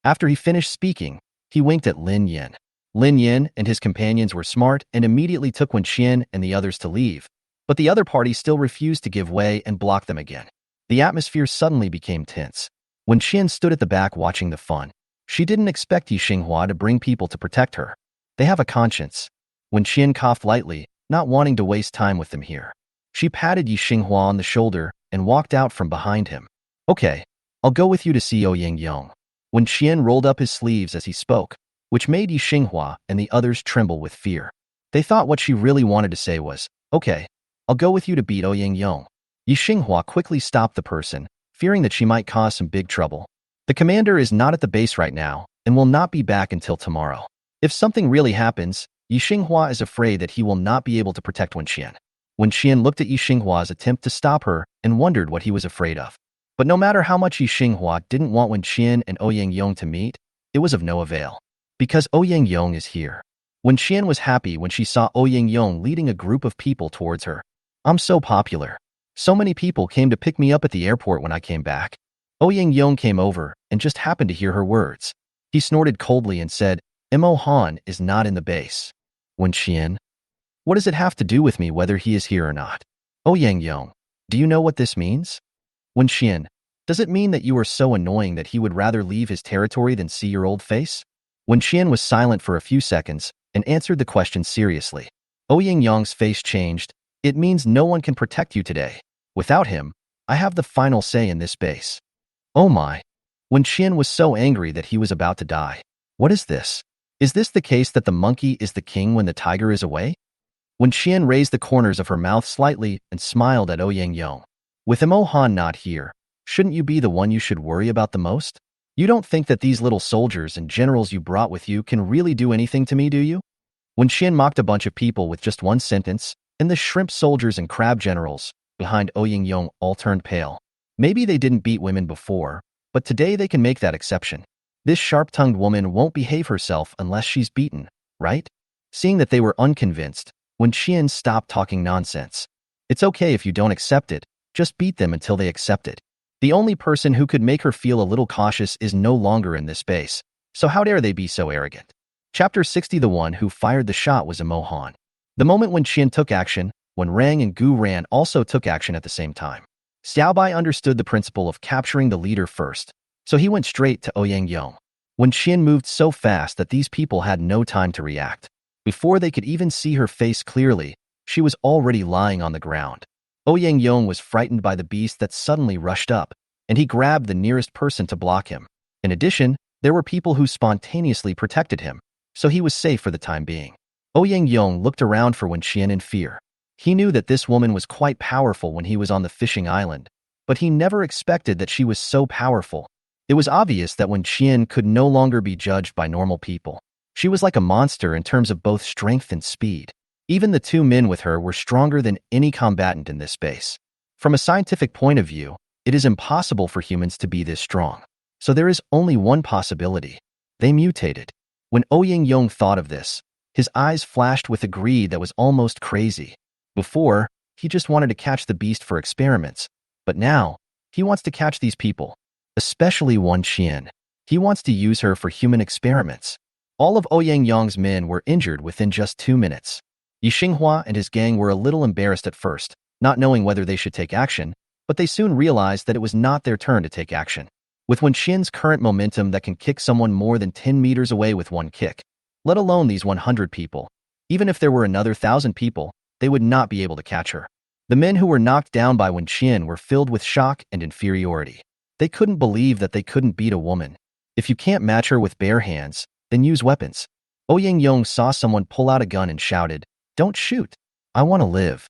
A: After he finished speaking, he winked at Lin Yin. Lin Yin and his companions were smart and immediately took Wen Qian and the others to leave, but the other party still refused to give way and block them again. The atmosphere suddenly became tense. When Qian stood at the back watching the fun, she didn't expect Yi Xinghua to bring people to protect her. They have a conscience. When Qian coughed lightly, not wanting to waste time with them here, she patted Yi Xinghua on the shoulder and walked out from behind him. Okay, I'll go with you to see Ouyang Yong. When Qian rolled up his sleeves as he spoke, which made Yi Xinghua and the others tremble with fear. They thought what she really wanted to say was, okay, I'll go with you to beat Ouyang Yong. Yi Xinghua quickly stopped the person, fearing that she might cause some big trouble. The commander is not at the base right now and will not be back until tomorrow. If something really happens, Yi Xinghua is afraid that he will not be able to protect Wen Qian. Wen Qian looked at Yi Xinghua's attempt to stop her and wondered what he was afraid of. But no matter how much Yi Xinghua didn't want Wen Qian and Ouyang Yong to meet, it was of no avail. Because Ouyang Yong is here. Wen Qian was happy when she saw Ouyang Yong leading a group of people towards her. I'm so popular. So many people came to pick me up at the airport when I came back. Ouyang Yong came over and just happened to hear her words. He snorted coldly and said, Mo Han is not in the base. Wen Qian, what does it have to do with me whether he is here or not? Ouyang Yong, do you know what this means? Wen Qian, does it mean that you are so annoying that he would rather leave his territory than see your old face? Wen Qian was silent for a few seconds and answered the question seriously. Ouyang Yong's face changed. It means no one can protect you today. Without him, I have the final say in this base. Oh my. Wen Qian was so angry that he was about to die. What is this? Is this the case that the monkey is the king when the tiger is away? Wen Qian raised the corners of her mouth slightly and smiled at Ouyang Yong. With Mo Han not here, shouldn't you be the one you should worry about the most? You don't think that these little soldiers and generals you brought with you can really do anything to me, do you? Wen Qian mocked a bunch of people with just one sentence, and the shrimp soldiers and crab generals behind Ouyang Yong all turned pale. Maybe they didn't beat women before, but today they can make that exception. This sharp-tongued woman won't behave herself unless she's beaten, right? Seeing that they were unconvinced, Wen Qian stopped talking nonsense. It's okay if you don't accept it, just beat them until they accept it. The only person who could make her feel a little cautious is no longer in this base, so how dare they be so arrogant? Chapter 60. The one who fired the shot was Mo Han. The moment when Qian took action, when Rang and Gu Ran also took action at the same time. Xiaobai understood the principle of capturing the leader first, so he went straight to Ouyang Yong. When Qian moved so fast that these people had no time to react. Before they could even see her face clearly, she was already lying on the ground. Ouyang Yong was frightened by the beast that suddenly rushed up, and he grabbed the nearest person to block him. In addition, there were people who spontaneously protected him, so he was safe for the time being. Ouyang Yong looked around for Wen Qian in fear. He knew that this woman was quite powerful when he was on the fishing island, but he never expected that she was so powerful. It was obvious that Wen Qian could no longer be judged by normal people. She was like a monster in terms of both strength and speed. Even the two men with her were stronger than any combatant in this base. From a scientific point of view, it is impossible for humans to be this strong. So there is only one possibility. They mutated. When Ouyang Yong thought of this, his eyes flashed with a greed that was almost crazy. Before, he just wanted to catch the beast for experiments, but now, he wants to catch these people, especially Wen Qian. He wants to use her for human experiments. All of Ouyang Yong's men were injured within just 2 minutes. Yi Xinghua and his gang were a little embarrassed at first, not knowing whether they should take action, but they soon realized that it was not their turn to take action. With Wen Qian's current momentum that can kick someone more than 10 meters away with one kick, let alone these 100 people, even if there were another 1,000 people, they would not be able to catch her. The men who were knocked down by Wen Qian were filled with shock and inferiority. They couldn't believe that they couldn't beat a woman. If you can't match her with bare hands, then use weapons. Ouyang Yong saw someone pull out a gun and shouted, "Don't shoot. I want to live.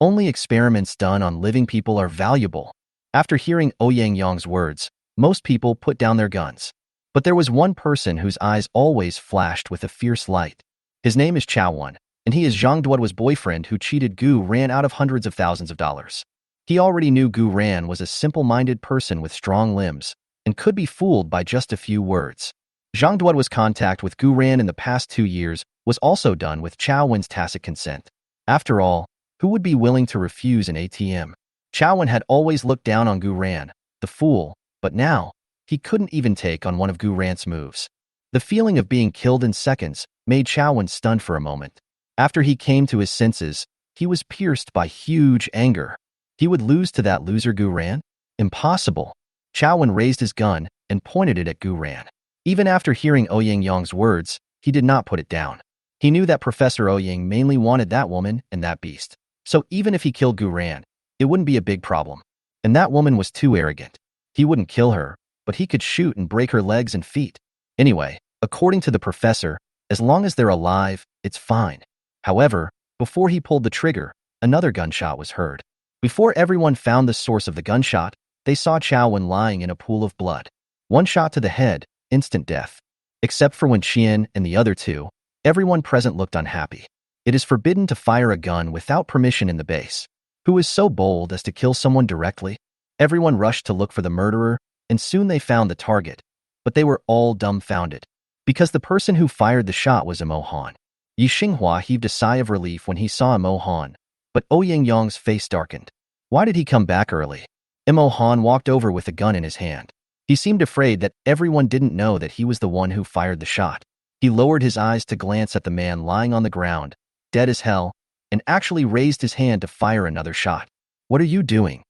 A: Only experiments done on living people are valuable." After hearing Ouyang Yong's words, most people put down their guns. But there was one person whose eyes always flashed with a fierce light. His name is Chao Wan, and he is Zhang Duo's boyfriend who cheated Gu Ran out of hundreds of thousands of dollars. He already knew Gu Ran was a simple-minded person with strong limbs and could be fooled by just a few words. Zhang Duo's contact with Gu Ran in the past 2 years was also done with Chao Wen's tacit consent. After all, who would be willing to refuse an ATM? Chao Wen had always looked down on Gu Ran, the fool, but now, he couldn't even take on one of Gu Ran's moves. The feeling of being killed in seconds made Chao Wen stunned for a moment. After he came to his senses, he was pierced by huge anger. He would lose to that loser Gu Ran? Impossible. Chao Wen raised his gun and pointed it at Gu Ran. Even after hearing Ouyang Yang's words, he did not put it down. He knew that Professor Ouyang mainly wanted that woman and that beast. So even if he killed Gu Ran, it wouldn't be a big problem. And that woman was too arrogant. He wouldn't kill her, but he could shoot and break her legs and feet. Anyway, according to the professor, as long as they're alive, it's fine. However, before he pulled the trigger, another gunshot was heard. Before everyone found the source of the gunshot, they saw Chao Wen lying in a pool of blood. One shot to the head, instant death. Except for Wen Qian and the other two, everyone present looked unhappy. It is forbidden to fire a gun without permission in the base. Who is so bold as to kill someone directly? Everyone rushed to look for the murderer, and soon they found the target. But they were all dumbfounded, because the person who fired the shot was Imo Han. Yi Xinghua heaved a sigh of relief when he saw Imo Han, but Ouyang Yang's face darkened. Why did he come back early? Imo Han walked over with a gun in his hand. He seemed afraid that everyone didn't know that he was the one who fired the shot. He lowered his eyes to glance at the man lying on the ground, dead as hell, and actually raised his hand to fire another shot. What are you doing?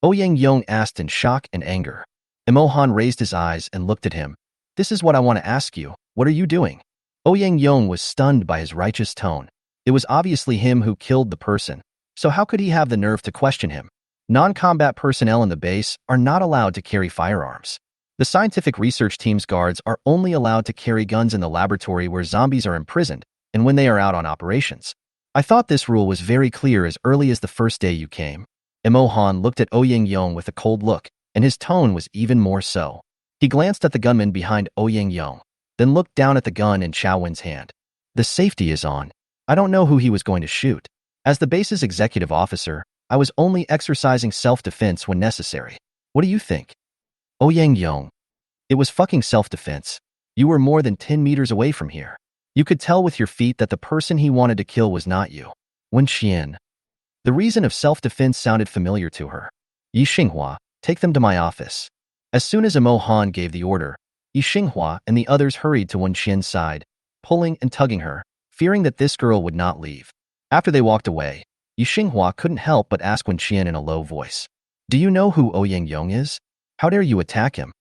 A: Ouyang Yang asked in shock and anger. Imo Han raised his eyes and looked at him. This is what I want to ask you. What are you doing? Ouyang Yang was stunned by his righteous tone. It was obviously him who killed the person, so how could he have the nerve to question him? Non-combat personnel in the base are not allowed to carry firearms. The scientific research team's guards are only allowed to carry guns in the laboratory where zombies are imprisoned and when they are out on operations. I thought this rule was very clear as early as the first day you came. Imo Han looked at Ouyang Yang with a cold look, and his tone was even more so. He glanced at the gunman behind Ouyang Yang, then looked down at the gun in Chao Wen's hand. The safety is on. I don't know who he was going to shoot. As the base's executive officer, I was only exercising self-defense when necessary. What do you think? Ouyang Yang. It was fucking self-defense. You were more than 10 meters away from here. You could tell with your feet that the person he wanted to kill was not you. Wen Qian. The reason of self-defense sounded familiar to her. Yi Xinghua, take them to my office. As soon as Imo Han gave the order, Yi Xinghua and the others hurried to Wen Qian's side, pulling and tugging her, fearing that this girl would not leave. After they walked away, Yi Xinghua couldn't help but ask Wen Qian in a low voice. Do you know who Ouyang Yang is? How dare you attack him?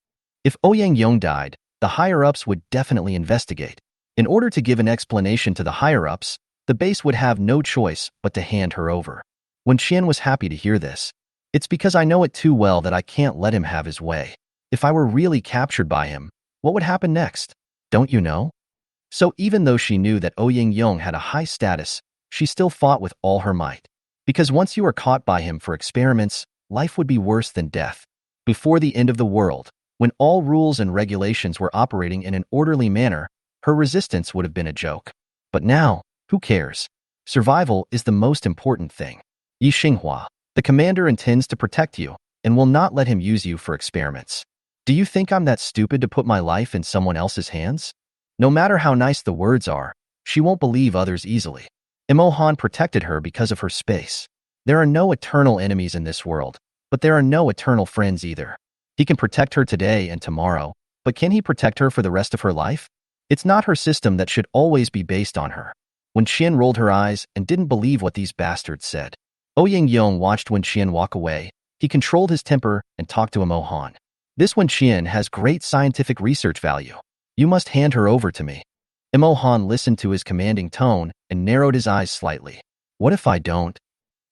A: If Ouyang Yang died, the higher-ups would definitely investigate. In order to give an explanation to the higher-ups, the base would have no choice but to hand her over. Wen Qian was happy to hear this. It's because I know it too well that I can't let him have his way. If I were really captured by him, what would happen next? Don't you know? So even though she knew that Ouyang Yang had a high status, she still fought with all her might. Because once you are caught by him for experiments, life would be worse than death. Before the end of the world, when all rules and regulations were operating in an orderly manner, her resistance would have been a joke. But now, who cares? Survival is the most important thing. Yi Xinghua, the commander intends to protect you and will not let him use you for experiments. Do you think I'm that stupid to put my life in someone else's hands? No matter how nice the words are, she won't believe others easily. Imo Han protected her because of her space. There are no eternal enemies in this world, but there are no eternal friends either. He can protect her today and tomorrow, but can he protect her for the rest of her life? It's not her system that should always be based on her. Wen Qian rolled her eyes and didn't believe what these bastards said. Ouyang Yang watched Wen Qian walk away. He controlled his temper and talked to Imo Han. This Wen Qian has great scientific research value. You must hand her over to me. Imo Han listened to his commanding tone and narrowed his eyes slightly. What if I don't?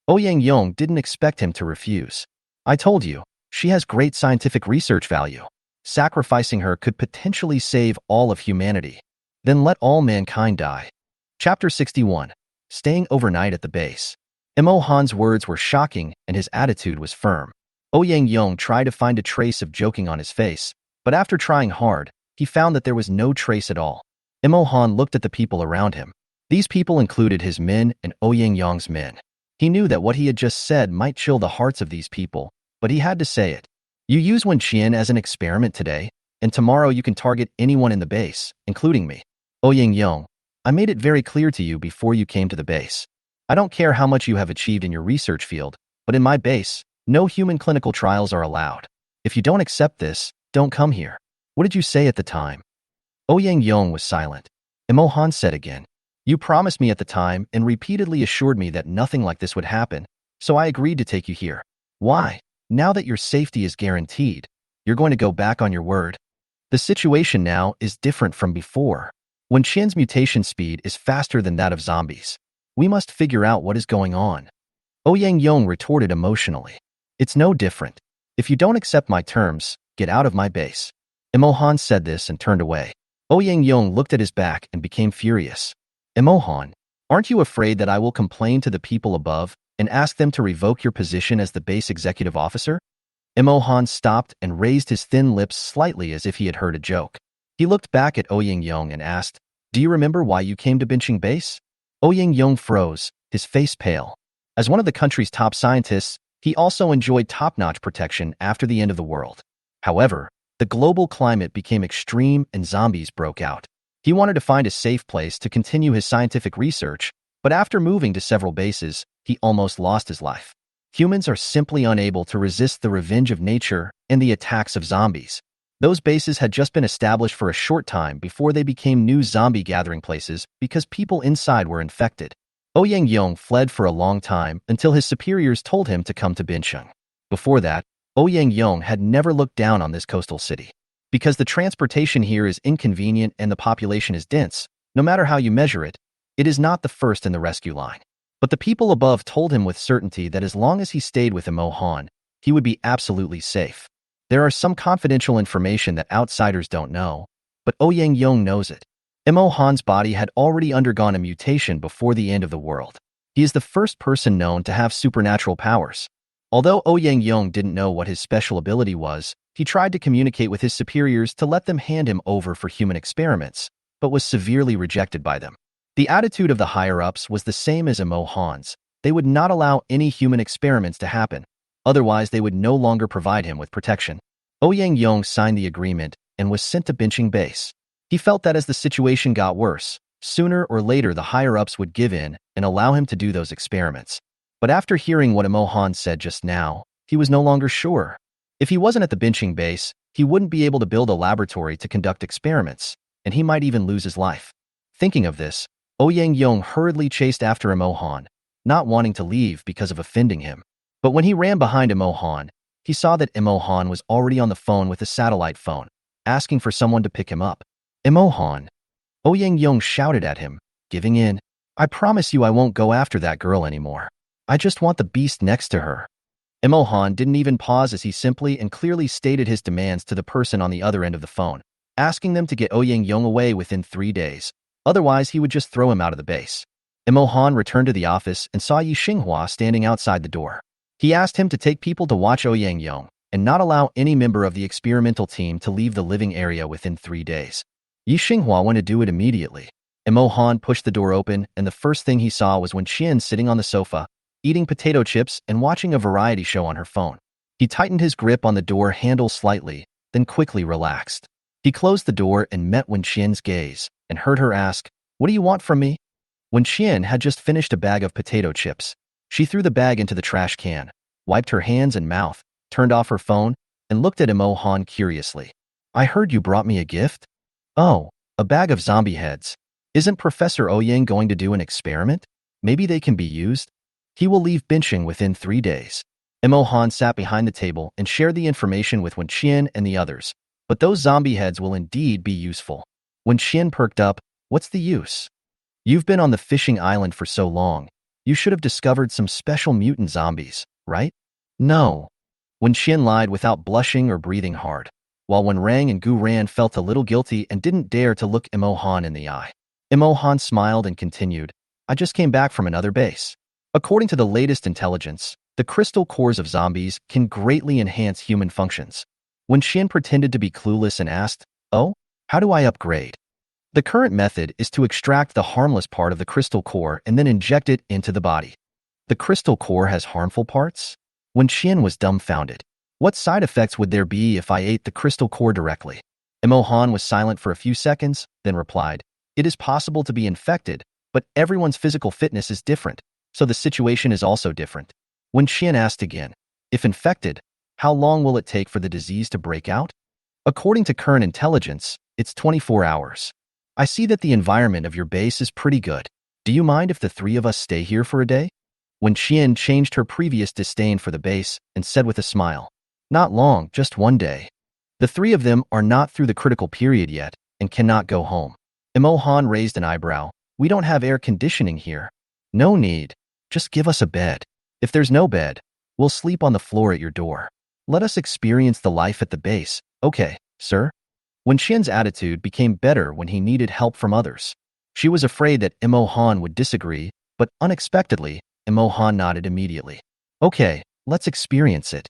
A: Ouyang Yang didn't expect him to refuse. I told you, she has great scientific research value. Sacrificing her could potentially save all of humanity. Then let all mankind die. Chapter 61. Staying overnight at the base. Imo Han's words were shocking and his attitude was firm. Ouyang Yang tried to find a trace of joking on his face, but after trying hard, he found that there was no trace at all. Imo Han looked at the people around him. These people included his men and Ouyang men. He knew that what he had just said might chill the hearts of these people, but he had to say it. You use Wen Qian as an experiment today, and tomorrow you can target anyone in the base, including me. Ouyang, I made it very clear to you before you came to the base. I don't care how much you have achieved in your research field, but in my base, no human clinical trials are allowed. If you don't accept this, don't come here. What did you say at the time? Ouyang was silent. Imohan said again. You promised me at the time and repeatedly assured me that nothing like this would happen, so I agreed to take you here. Why? Now that your safety is guaranteed, you're going to go back on your word. The situation now is different from before. When Qian's mutation speed is faster than that of zombies, we must figure out what is going on. Ouyang retorted emotionally. It's no different. If you don't accept my terms, get out of my base. Imohan said this and turned away. Ouyang looked at his back and became furious. Imohan, aren't you afraid that I will complain to the people above and ask them to revoke your position as the base executive officer? Imohan stopped and raised his thin lips slightly as if he had heard a joke. He looked back at Ouyang and asked, Do you remember why you came to Binching Base? Ouyang froze, his face pale. As one of the country's top scientists, he also enjoyed top-notch protection after the end of the world. However, the global climate became extreme and zombies broke out. He wanted to find a safe place to continue his scientific research, but after moving to several bases, he almost lost his life. Humans are simply unable to resist the revenge of nature and the attacks of zombies. Those bases had just been established for a short time before they became new zombie gathering places because people inside were infected. Ouyang fled for a long time until his superiors told him to come to Bincheng. Before that, Ouyang had never looked down on this coastal city. Because the transportation here is inconvenient and the population is dense, no matter how you measure it, it is not the first in the rescue line. But the people above told him with certainty that as long as he stayed with Imohan, he would be absolutely safe. There are some confidential information that outsiders don't know, but Ouyang knows it. Imohan's body had already undergone a mutation before the end of the world. He is the first person known to have supernatural powers. Although Ouyang didn't know what his special ability was, he tried to communicate with his superiors to let them hand him over for human experiments, but was severely rejected by them. The attitude of the higher-ups was the same as Imohan's. They would not allow any human experiments to happen. Otherwise, they would no longer provide him with protection. Ouyang signed the agreement and was sent to Binching Base. He felt that as the situation got worse, sooner or later the higher-ups would give in and allow him to do those experiments. But after hearing what Imohan said just now, he was no longer sure. If he wasn't at the Binching Base, he wouldn't be able to build a laboratory to conduct experiments, and he might even lose his life. Thinking of this, Ouyang hurriedly chased after Imohan, not wanting to leave because of offending him. But when he ran behind Imohan, he saw that Imohan was already on the phone with a satellite phone, asking for someone to pick him up. Imohan! Ouyang shouted at him, giving in. I promise you I won't go after that girl anymore. I just want the beast next to her. Imohan didn't even pause as he simply and clearly stated his demands to the person on the other end of the phone, asking them to get Ouyang away within 3 days. Otherwise, he would just throw him out of the base. Imohan returned to the office and saw Yi Xinghua standing outside the door. He asked him to take people to watch Ouyang and not allow any member of the experimental team to leave the living area within 3 days. Yi Xinghua went to do it immediately. Imohan pushed the door open, and the first thing he saw was Wen Qian sitting on the sofa, eating potato chips and watching a variety show on her phone. He tightened his grip on the door handle slightly, then quickly relaxed. He closed the door and met Wen Qian's gaze, and heard her ask, What do you want from me? Wen Qian had just finished a bag of potato chips. She threw the bag into the trash can, wiped her hands and mouth, turned off her phone, and looked at Imohan curiously. I heard you brought me a gift? Oh, a bag of zombie heads. Isn't Professor Ouyang going to do an experiment? Maybe they can be used? He will leave Bincheng within 3 days. Imohan sat behind the table and shared the information with Wen Qian and the others. But those zombie heads will indeed be useful. Wen Qian perked up. What's the use? You've been on the fishing island for so long. You should have discovered some special mutant zombies, right? No. Wen Qian lied without blushing or breathing hard, while Wen Rang and Gu Ran felt a little guilty and didn't dare to look Imohan in the eye. Imohan smiled and continued, I just came back from another base. According to the latest intelligence, the crystal cores of zombies can greatly enhance human functions. Wen Qian pretended to be clueless and asked, Oh, how do I upgrade? The current method is to extract the harmless part of the crystal core and then inject it into the body. The crystal core has harmful parts? When Qian was dumbfounded. What side effects would there be if I ate the crystal core directly? Imohan was silent for a few seconds, then replied, "It is possible to be infected, but everyone's physical fitness is different, so the situation is also different." When Qian asked again, "If infected, how long will it take for the disease to break out?" "According to current intelligence, it's 24 hours. I see that the environment of your base is pretty good. Do you mind if the three of us stay here for a day?" When Qian changed her previous disdain for the base and said with a smile, "Not long, just one day. The three of them are not through the critical period yet and cannot go home." Imohan raised an eyebrow. "We don't have air conditioning here." "No need. Just give us a bed. If there's no bed, we'll sleep on the floor at your door. Let us experience the life at the base, okay, sir?" When Qian's attitude became better when he needed help from others. She was afraid that Imohan would disagree, but unexpectedly, Imohan nodded immediately. "Okay, let's experience it."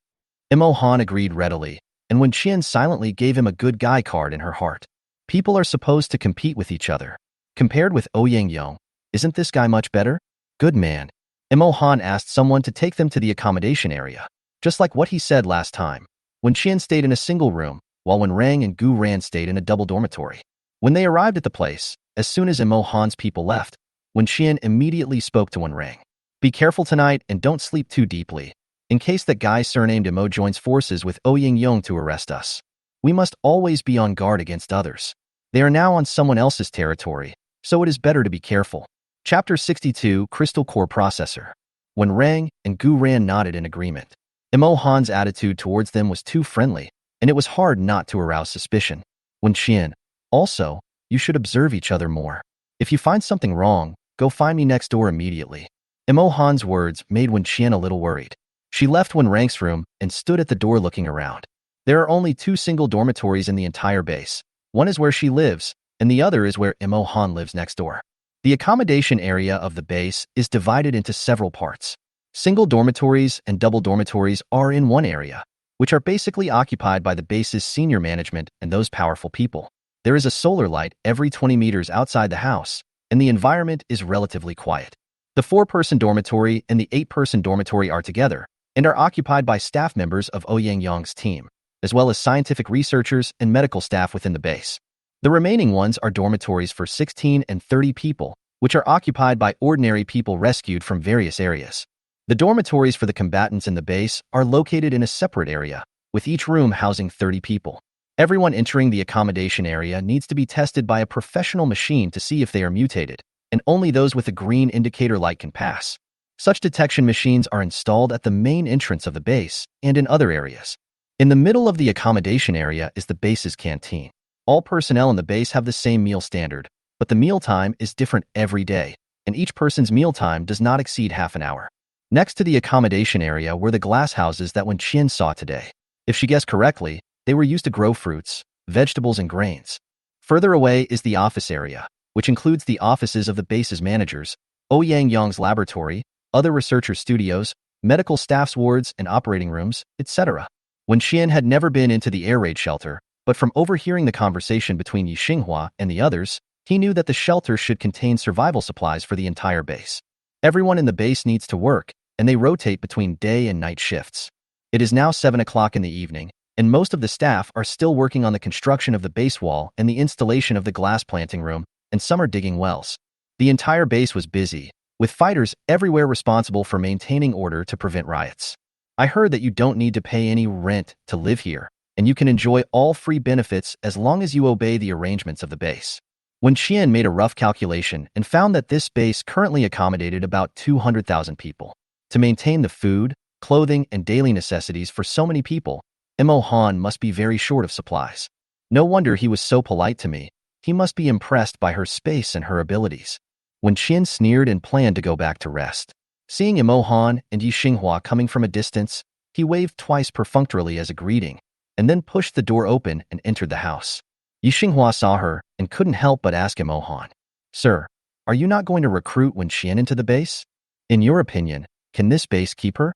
A: Imohan agreed readily, and when Qian silently gave him a good guy card in her heart. People are supposed to compete with each other. Compared with Ouyang Yong, isn't this guy much better? Good man. Imohan asked someone to take them to the accommodation area, just like what he said last time, when Qian stayed in a single room, while when Rang and Gu Ran stayed in a double dormitory. When they arrived at the place, as soon as Imohan's people left, when Qian immediately spoke to Wen Rang. "Be careful tonight and don't sleep too deeply, in case that guy surnamed Imo joins forces with Ouyang Yong to arrest us. We must always be on guard against others. They are now on someone else's territory, so it is better to be careful." Chapter 62, Crystal Core Processor. When Rang and Gu Ran nodded in agreement, Imohan's attitude towards them was too friendly, and it was hard not to arouse suspicion. When Qian, "Also, you should observe each other more. If you find something wrong, go find me next door immediately." Imohan's words made Wen Qian a little worried. She left Wen Rang's room and stood at the door looking around. There are only 2 single dormitories in the entire base. One is where she lives, and the other is where Imohan lives next door. The accommodation area of the base is divided into several parts. Single dormitories and double dormitories are in one area, which are basically occupied by the base's senior management and those powerful people. There is a solar light every 20 meters outside the house, and the environment is relatively quiet. The 4-person dormitory and the 8-person dormitory are together and are occupied by staff members of Ouyang Yong's team, as well as scientific researchers and medical staff within the base. The remaining ones are dormitories for 16 and 30 people, which are occupied by ordinary people rescued from various areas. The dormitories for the combatants in the base are located in a separate area, with each room housing 30 people. Everyone entering the accommodation area needs to be tested by a professional machine to see if they are mutated, and only those with a green indicator light can pass. Such detection machines are installed at the main entrance of the base and in other areas. In the middle of the accommodation area is the base's canteen. All personnel in the base have the same meal standard, but the meal time is different every day, and each person's meal time does not exceed half an hour. Next to the accommodation area were the glass houses that Wen Qian saw today. If she guessed correctly, they were used to grow fruits, vegetables, and grains. Further away is the office area, which includes the offices of the base's managers, Ouyang Yong's laboratory, other researcher studios, medical staff's wards and operating rooms, etc. Wen Qian had never been into the air raid shelter, but from overhearing the conversation between Yi Xinghua and the others, he knew that the shelter should contain survival supplies for the entire base. Everyone in the base needs to work, and they rotate between day and night shifts. It is now 7 o'clock in the evening, and most of the staff are still working on the construction of the base wall and the installation of the glass planting room, and some are digging wells. The entire base was busy, with fighters everywhere responsible for maintaining order to prevent riots. "I heard that you don't need to pay any rent to live here, and you can enjoy all free benefits as long as you obey the arrangements of the base." When Qian made a rough calculation and found that this base currently accommodated about 200,000 people. To maintain the food, clothing, and daily necessities for so many people, Imohan must be very short of supplies. No wonder he was so polite to me. He must be impressed by her space and her abilities. When Qian sneered and planned to go back to rest. Seeing Imohan and Yi Xinghua coming from a distance, he waved twice perfunctorily as a greeting, and then pushed the door open and entered the house. Yi Xinghua saw her and couldn't help but ask Imohan, "Sir, are you not going to recruit Wen Qian into the base? In your opinion, can this base keep her?"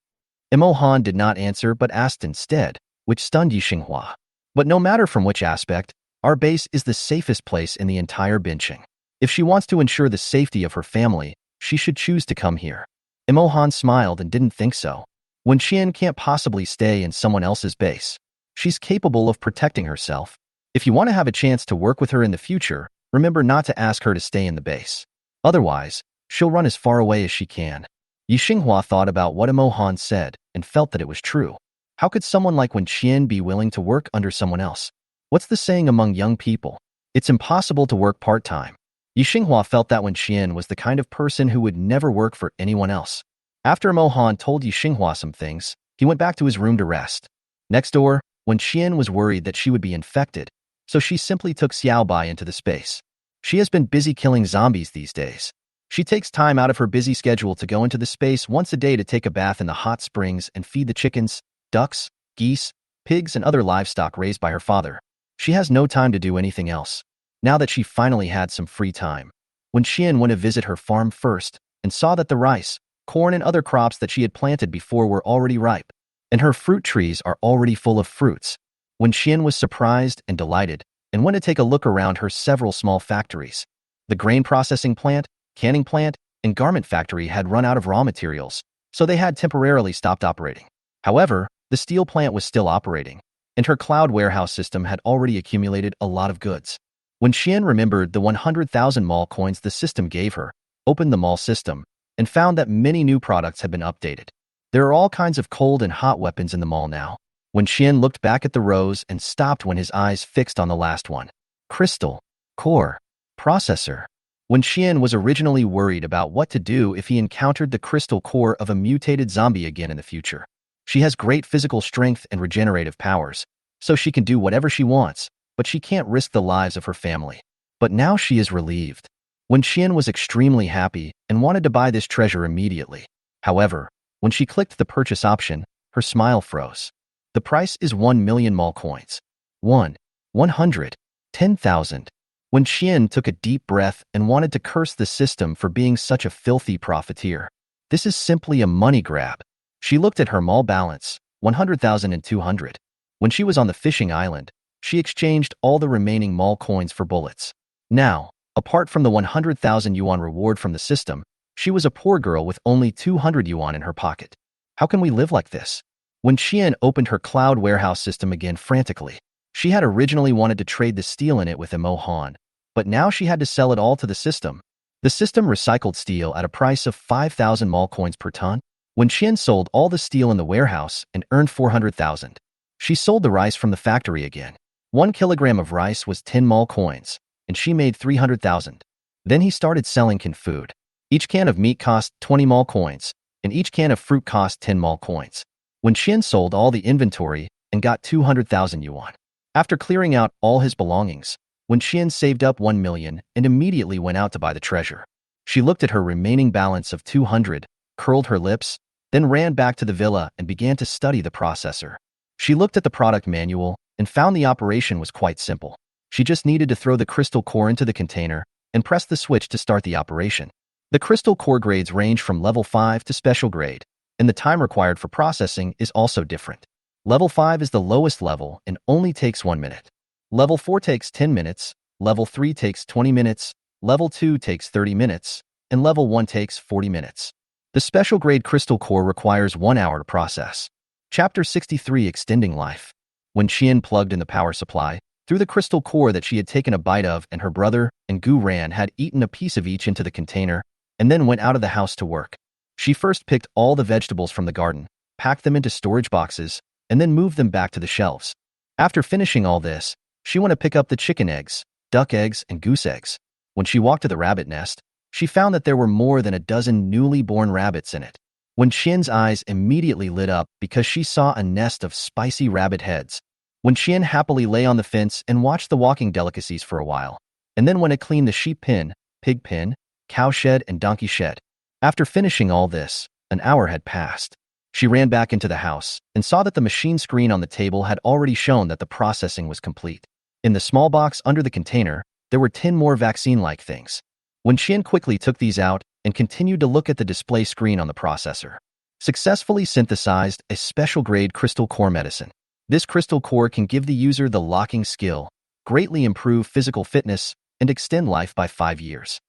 A: Imohan did not answer but asked instead, which stunned Yi Xinghua. But no matter from which aspect, Our base is the safest place in the entire benching. If she wants to ensure the safety of her family, she should choose to come here. Imohan smiled and didn't think so. When Qian can't possibly stay in someone else's base, she's capable of protecting herself. If you want to have a chance to work with her in the future, remember not to ask her to stay in the base. Otherwise, she'll run as far away as she can. Yi Xinghua thought about what Imohan said and felt that it was true. How could someone like Wen Qian be willing to work under someone else? What's the saying among young people? It's impossible to work part-time. Yi Xinghua felt that Wen Qian was the kind of person who would never work for anyone else. After Imohan told Yi Xinghua some things, he went back to his room to rest. Next door, Wen Qian was worried that she would be infected, so she simply took Xiaobai into the space. She has been busy killing zombies these days. She takes time out of her busy schedule to go into the space once a day to take a bath in the hot springs and feed the chickens, ducks, geese, pigs, and other livestock raised by her father. She has no time to do anything else. Now that she finally had some free time, Wen Qian went to visit her farm first and saw that the rice, corn, and other crops that she had planted before were already ripe, and her fruit trees are already full of fruits. Wen Qian was surprised and delighted and went to take a look around her several small factories. The grain processing plant, canning plant, and garment factory had run out of raw materials, so they had temporarily stopped operating. However, the steel plant was still operating, and her cloud warehouse system had already accumulated a lot of goods. When Qian remembered the 100,000 mall coins the system gave her, opened the mall system, and found that many new products had been updated. There are all kinds of cold and hot weapons in the mall now. When Qian looked back at the rows and stopped when his eyes fixed on the last one. Crystal, core, processor. When Qian was originally worried about what to do if he encountered the crystal core of a mutated zombie again in the future. She has great physical strength and regenerative powers, so she can do whatever she wants, but she can't risk the lives of her family. But now she is relieved. When Qian was extremely happy and wanted to buy this treasure immediately. However, when she clicked the purchase option, her smile froze. The price is 1 million mall coins. 100, 10,000. When Qian took a deep breath and wanted to curse the system for being such a filthy profiteer. This is simply a money grab. She looked at her mall balance, 100,000 and 200. When she was on the fishing island, she exchanged all the remaining mall coins for bullets. Now, apart from the 100,000 yuan reward from the system, she was a poor girl with only 200 yuan in her pocket. How can we live like this? When Qian opened her cloud warehouse system again frantically, she had originally wanted to trade the steel in it with Imohan, but now she had to sell it all to the system. The system recycled steel at a price of 5,000 mall coins per ton. When Qian sold all the steel in the warehouse and earned 400,000, she sold the rice from the factory again. 1 kilogram of rice was 10 mall coins, and she made 300,000. Then he started selling canned food. Each can of meat cost 20 mall coins, and each can of fruit cost 10 mall coins. When Qian sold all the inventory and got 200,000 yuan. After clearing out all his belongings, When Qian saved up 1 million and immediately went out to buy the treasure. She looked at her remaining balance of 200, curled her lips, then ran back to the villa and began to study the processor. She looked at the product manual and found the operation was quite simple. She just needed to throw the crystal core into the container and press the switch to start the operation. The crystal core grades range from level 5 to special grade, and the time required for processing is also different. Level 5 is the lowest level and only takes 1 minute. Level 4 takes 10 minutes, Level 3 takes 20 minutes, Level 2 takes 30 minutes, and Level 1 takes 40 minutes. The special grade crystal core requires 1 hour to process. Chapter 63 Extending Life. When Qian plugged in the power supply, through the crystal core that she had taken a bite of and her brother and Gu Ran had eaten a piece of each into the container and then went out of the house to work. She first picked all the vegetables from the garden, packed them into storage boxes, and then moved them back to the shelves. After finishing all this, she went to pick up the chicken eggs, duck eggs, and goose eggs. When she walked to the rabbit nest, she found that there were more than a dozen newly born rabbits in it. When Qian's eyes immediately lit up because she saw a nest of spicy rabbit heads. When Qian happily lay on the fence and watched the walking delicacies for a while, and then went to clean the sheep pen, pig pen, cow shed, and donkey shed. After finishing all this, an hour had passed. She ran back into the house and saw that the machine screen on the table had already shown that the processing was complete. In the small box under the container, there were 10 more vaccine-like things. When Qian quickly took these out and continued to look at the display screen on the processor, successfully synthesized a special grade crystal core medicine. This crystal core can give the user the locking skill, greatly improve physical fitness, and extend life by 5 years.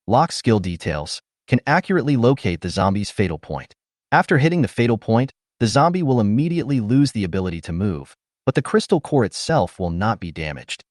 A: Lock skill details can accurately locate the zombie's fatal point. After hitting the fatal point, the zombie will immediately lose the ability to move, but the crystal core itself will not be damaged.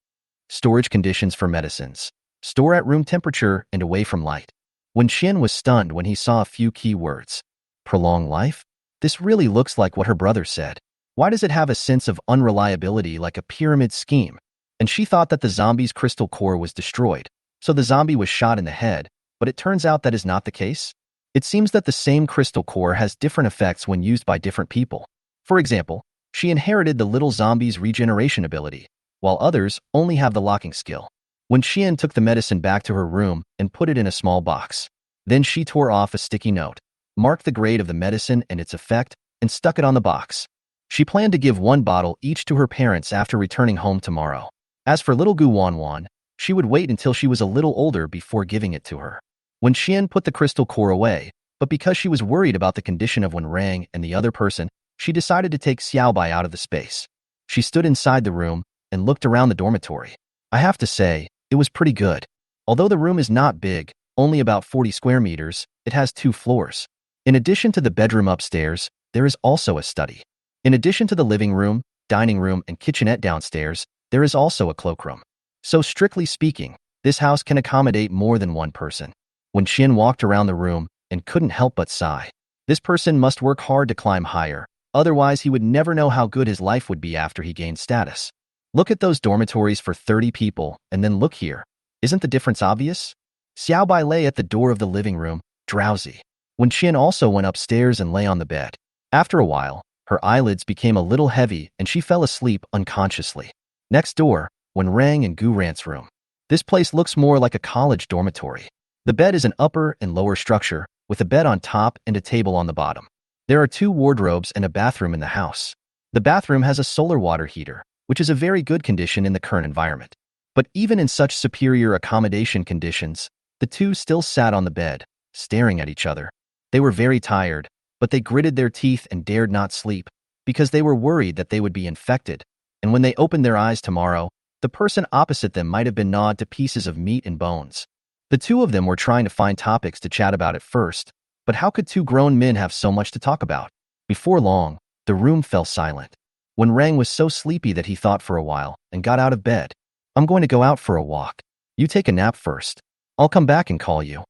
A: Storage conditions for medicines. Store at room temperature and away from light. Wen Qian was stunned when he saw a few key words. Prolong life? This really looks like what her brother said. Why does it have a sense of unreliability like a pyramid scheme? And she thought that the zombie's crystal core was destroyed, so the zombie was shot in the head, but it turns out that is not the case. It seems that the same crystal core has different effects when used by different people. For example, she inherited the little zombie's regeneration ability, while others only have the locking skill. Wen Qian took the medicine back to her room and put it in a small box. Then she tore off a sticky note, marked the grade of the medicine and its effect, and stuck it on the box. She planned to give 1 bottle each to her parents after returning home tomorrow. As for little Gu Wanwan, she would wait until she was a little older before giving it to her. Wen Qian put the crystal core away, but because she was worried about the condition of Wen Rang and the other person, she decided to take Xiaobai out of the space. She stood inside the room and looked around the dormitory. I have to say, it was pretty good. Although the room is not big, only about 40 square meters, it has 2 floors. In addition to the bedroom upstairs, there is also a study. In addition to the living room, dining room, and kitchenette downstairs, there is also a cloakroom. So strictly speaking, this house can accommodate more than 1 person. Wen Qian walked around the room and couldn't help but sigh. This person must work hard to climb higher, otherwise he would never know how good his life would be after he gained status. Look at those dormitories for 30 people, and then look here. Isn't the difference obvious? Xiaobai lay at the door of the living room, drowsy. Wen Qian also went upstairs and lay on the bed. After a while, her eyelids became a little heavy and she fell asleep unconsciously. Next door, Wen Rang and Gu Rant's room. This place looks more like a college dormitory. The bed is an upper and lower structure, with a bed on top and a table on the bottom. There are 2 wardrobes and a bathroom in the house. The bathroom has a solar water heater, which is a very good condition in the current environment. But even in such superior accommodation conditions, the 2 still sat on the bed, staring at each other. They were very tired, but they gritted their teeth and dared not sleep, because they were worried that they would be infected, and when they opened their eyes tomorrow, the person opposite them might have been gnawed to pieces of meat and bones. The 2 of them were trying to find topics to chat about at first, but how could 2 grown men have so much to talk about? Before long, the room fell silent. Wen Rang was so sleepy that he thought for a while and got out of bed. I'm going to go out for a walk. You take a nap first. I'll come back and call you.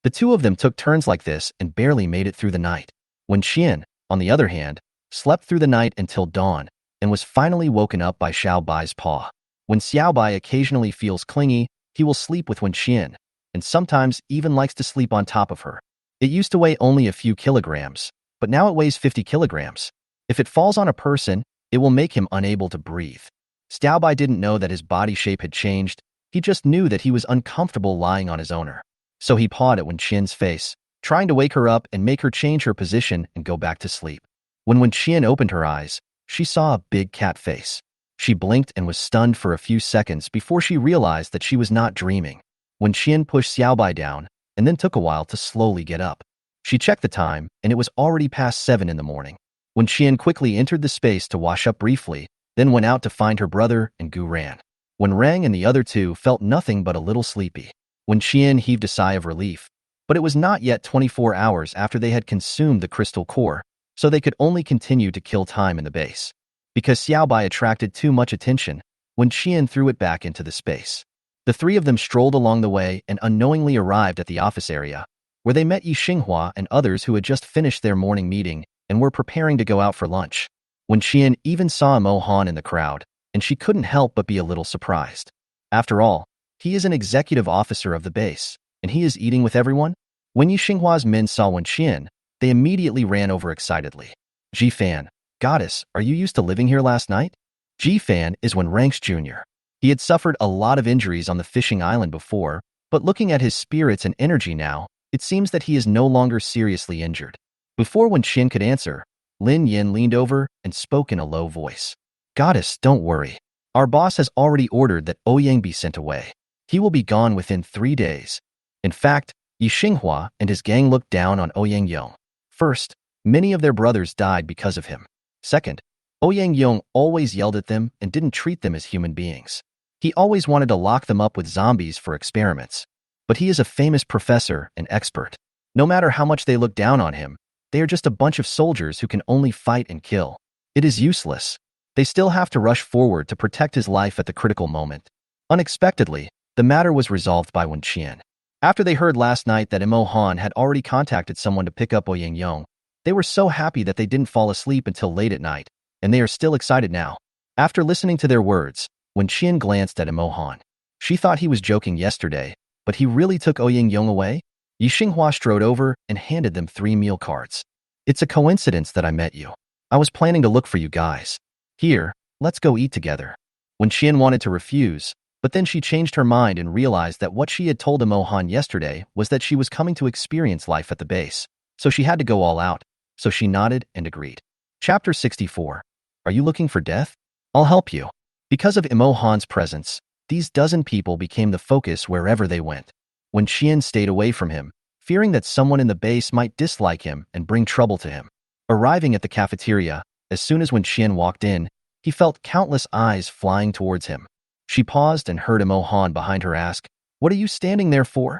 A: The 2 of them took turns like this and barely made it through the night. Wen Qian, on the other hand, slept through the night until dawn and was finally woken up by Xiaobai's paw. When Xiaobai occasionally feels clingy, he will sleep with Wen Qian, and sometimes even likes to sleep on top of her. It used to weigh only a few kilograms, but now it weighs 50 kilograms. If it falls on a person, it will make him unable to breathe. Xiaobai didn't know that his body shape had changed, he just knew that he was uncomfortable lying on his owner. So he pawed at Wen Qian's face, trying to wake her up and make her change her position and go back to sleep. When Wen Qian opened her eyes, she saw a big cat face. She blinked and was stunned for a few seconds before she realized that she was not dreaming. Wen Qian pushed Xiaobai down and then took a while to slowly get up. She checked the time and it was already past 7 in the morning. Wen Qian quickly entered the space to wash up briefly, then went out to find her brother and Gu Ran. Wen Rang and the other 2 felt nothing but a little sleepy. Wen Qian heaved a sigh of relief, but it was not yet 24 hours after they had consumed the crystal core, so they could only continue to kill time in the base. Because Xiaobai attracted too much attention, Wen Qian threw it back into the space. The 3 of them strolled along the way and unknowingly arrived at the office area, where they met Yi Xinghua and others who had just finished their morning meeting and were preparing to go out for lunch. Wen Qian even saw Mo Han in the crowd, and she couldn't help but be a little surprised. After all, he is an executive officer of the base, and he is eating with everyone? When Yi Xinghua's men saw Wen Qian, they immediately ran over excitedly. Ji Fan, goddess, are you used to living here last night? Ji Fan is Wen Rang's junior. He had suffered a lot of injuries on the fishing island before, but looking at his spirits and energy now, it seems that he is no longer seriously injured. Before Wen Qian could answer, Lin Yin leaned over and spoke in a low voice. Goddess, don't worry. Our boss has already ordered that Ouyang be sent away. He will be gone within 3 days. In fact, Yi Xinghua and his gang looked down on Ouyang Yong. First, many of their brothers died because of him. Second, Ouyang Yong always yelled at them and didn't treat them as human beings. He always wanted to lock them up with zombies for experiments. But he is a famous professor and expert. No matter how much they look down on him, they are just a bunch of soldiers who can only fight and kill. It is useless. They still have to rush forward to protect his life at the critical moment. Unexpectedly, the matter was resolved by Wen Qian. After they heard last night that Imo Han had already contacted someone to pick up Ouyang Yong, they were so happy that they didn't fall asleep until late at night, and they are still excited now. After listening to their words, Wen Qian glanced at Imo Han. She thought he was joking yesterday, but he really took Ouyang Yong away? Yi Xinghua strode over and handed them 3 meal cards. It's a coincidence that I met you. I was planning to look for you guys. Here, let's go eat together. Wen Qian wanted to refuse, but then she changed her mind and realized that what she had told Imo Han yesterday was that she was coming to experience life at the base, so she had to go all out, so she nodded and agreed. Chapter 64. Are you looking for death? I'll help you. Because of Imo Han's presence, these dozen people became the focus wherever they went. Wen Qian stayed away from him, fearing that someone in the base might dislike him and bring trouble to him. Arriving at the cafeteria, as soon as Wen Qian walked in, he felt countless eyes flying towards him. She paused and heard Imo Han behind her ask, "What are you standing there for?"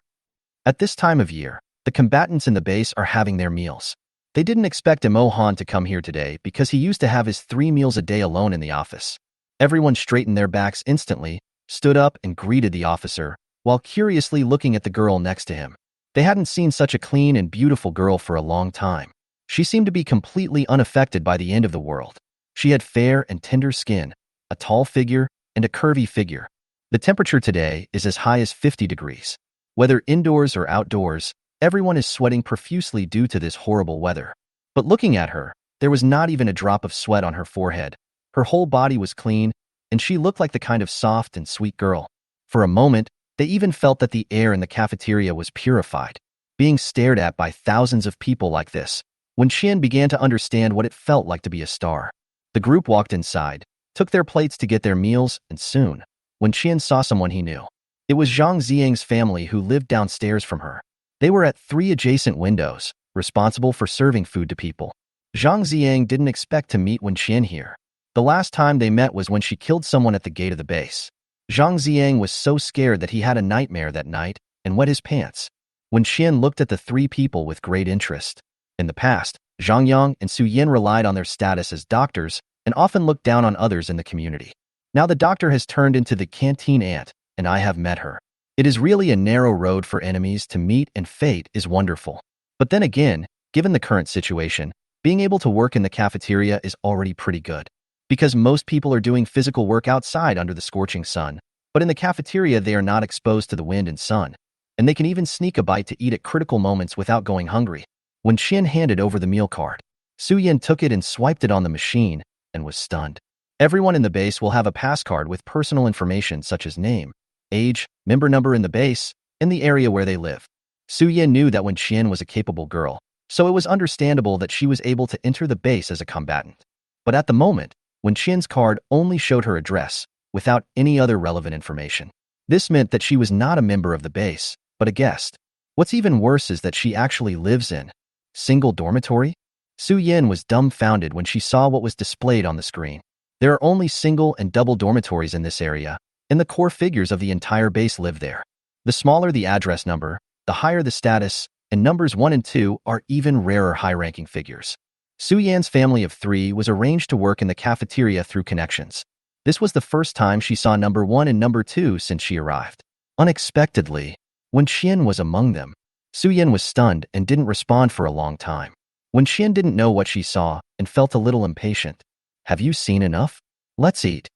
A: At this time of year, the combatants in the base are having their meals. They didn't expect Imo Han to come here today because he used to have his 3 meals a day alone in the office. Everyone straightened their backs instantly, stood up and greeted the officer, while curiously looking at the girl next to him. They hadn't seen such a clean and beautiful girl for a long time. She seemed to be completely unaffected by the end of the world. She had fair and tender skin, a tall figure, and a curvy figure. The temperature today is as high as 50 degrees. Whether indoors or outdoors, everyone is sweating profusely due to this horrible weather. But looking at her, there was not even a drop of sweat on her forehead. Her whole body was clean, and she looked like the kind of soft and sweet girl. For a moment, they even felt that the air in the cafeteria was purified. Being stared at by thousands of people like this, Wen Qian began to understand what it felt like to be a star. The group walked inside, took their plates to get their meals, and soon, Wen Qian saw someone he knew. It was Zhang Ziyang's family who lived downstairs from her. They were at 3 adjacent windows, responsible for serving food to people. Zhang Ziyang didn't expect to meet Wen Qian here. The last time they met was when she killed someone at the gate of the base. Zhang Ziyang was so scared that he had a nightmare that night and wet his pants. Wen Qian looked at the 3 people with great interest. In the past, Zhang Yang and Su Yin relied on their status as doctors and often looked down on others in the community. Now the doctor has turned into the canteen aunt, and I have met her. It is really a narrow road for enemies to meet, and fate is wonderful. But then again, given the current situation, being able to work in the cafeteria is already pretty good. Because most people are doing physical work outside under the scorching sun, but in the cafeteria they are not exposed to the wind and sun, and they can even sneak a bite to eat at critical moments without going hungry. When Qian handed over the meal card, Su Yin took it and swiped it on the machine, and was stunned. Everyone in the base will have a pass card with personal information such as name, age, member number in the base, and the area where they live. Su Yin knew that Wen Qian was a capable girl, so it was understandable that she was able to enter the base as a combatant. But at the moment, Wen Qian's card only showed her address, without any other relevant information. This meant that she was not a member of the base, but a guest. What's even worse is that she actually lives in single dormitory? Su Yin was dumbfounded when she saw what was displayed on the screen. There are only single and double dormitories in this area, and the core figures of the entire base live there. The smaller the address number, the higher the status, and numbers 1 and 2 are even rarer high-ranking figures. Su Yan's family of 3 was arranged to work in the cafeteria through connections. This was the first time she saw number 1 and number 2 since she arrived. Unexpectedly, Wen Qian was among them. Su Yan was stunned and didn't respond for a long time. Wen Qian didn't know what she saw and felt a little impatient. Have you seen enough? Let's eat.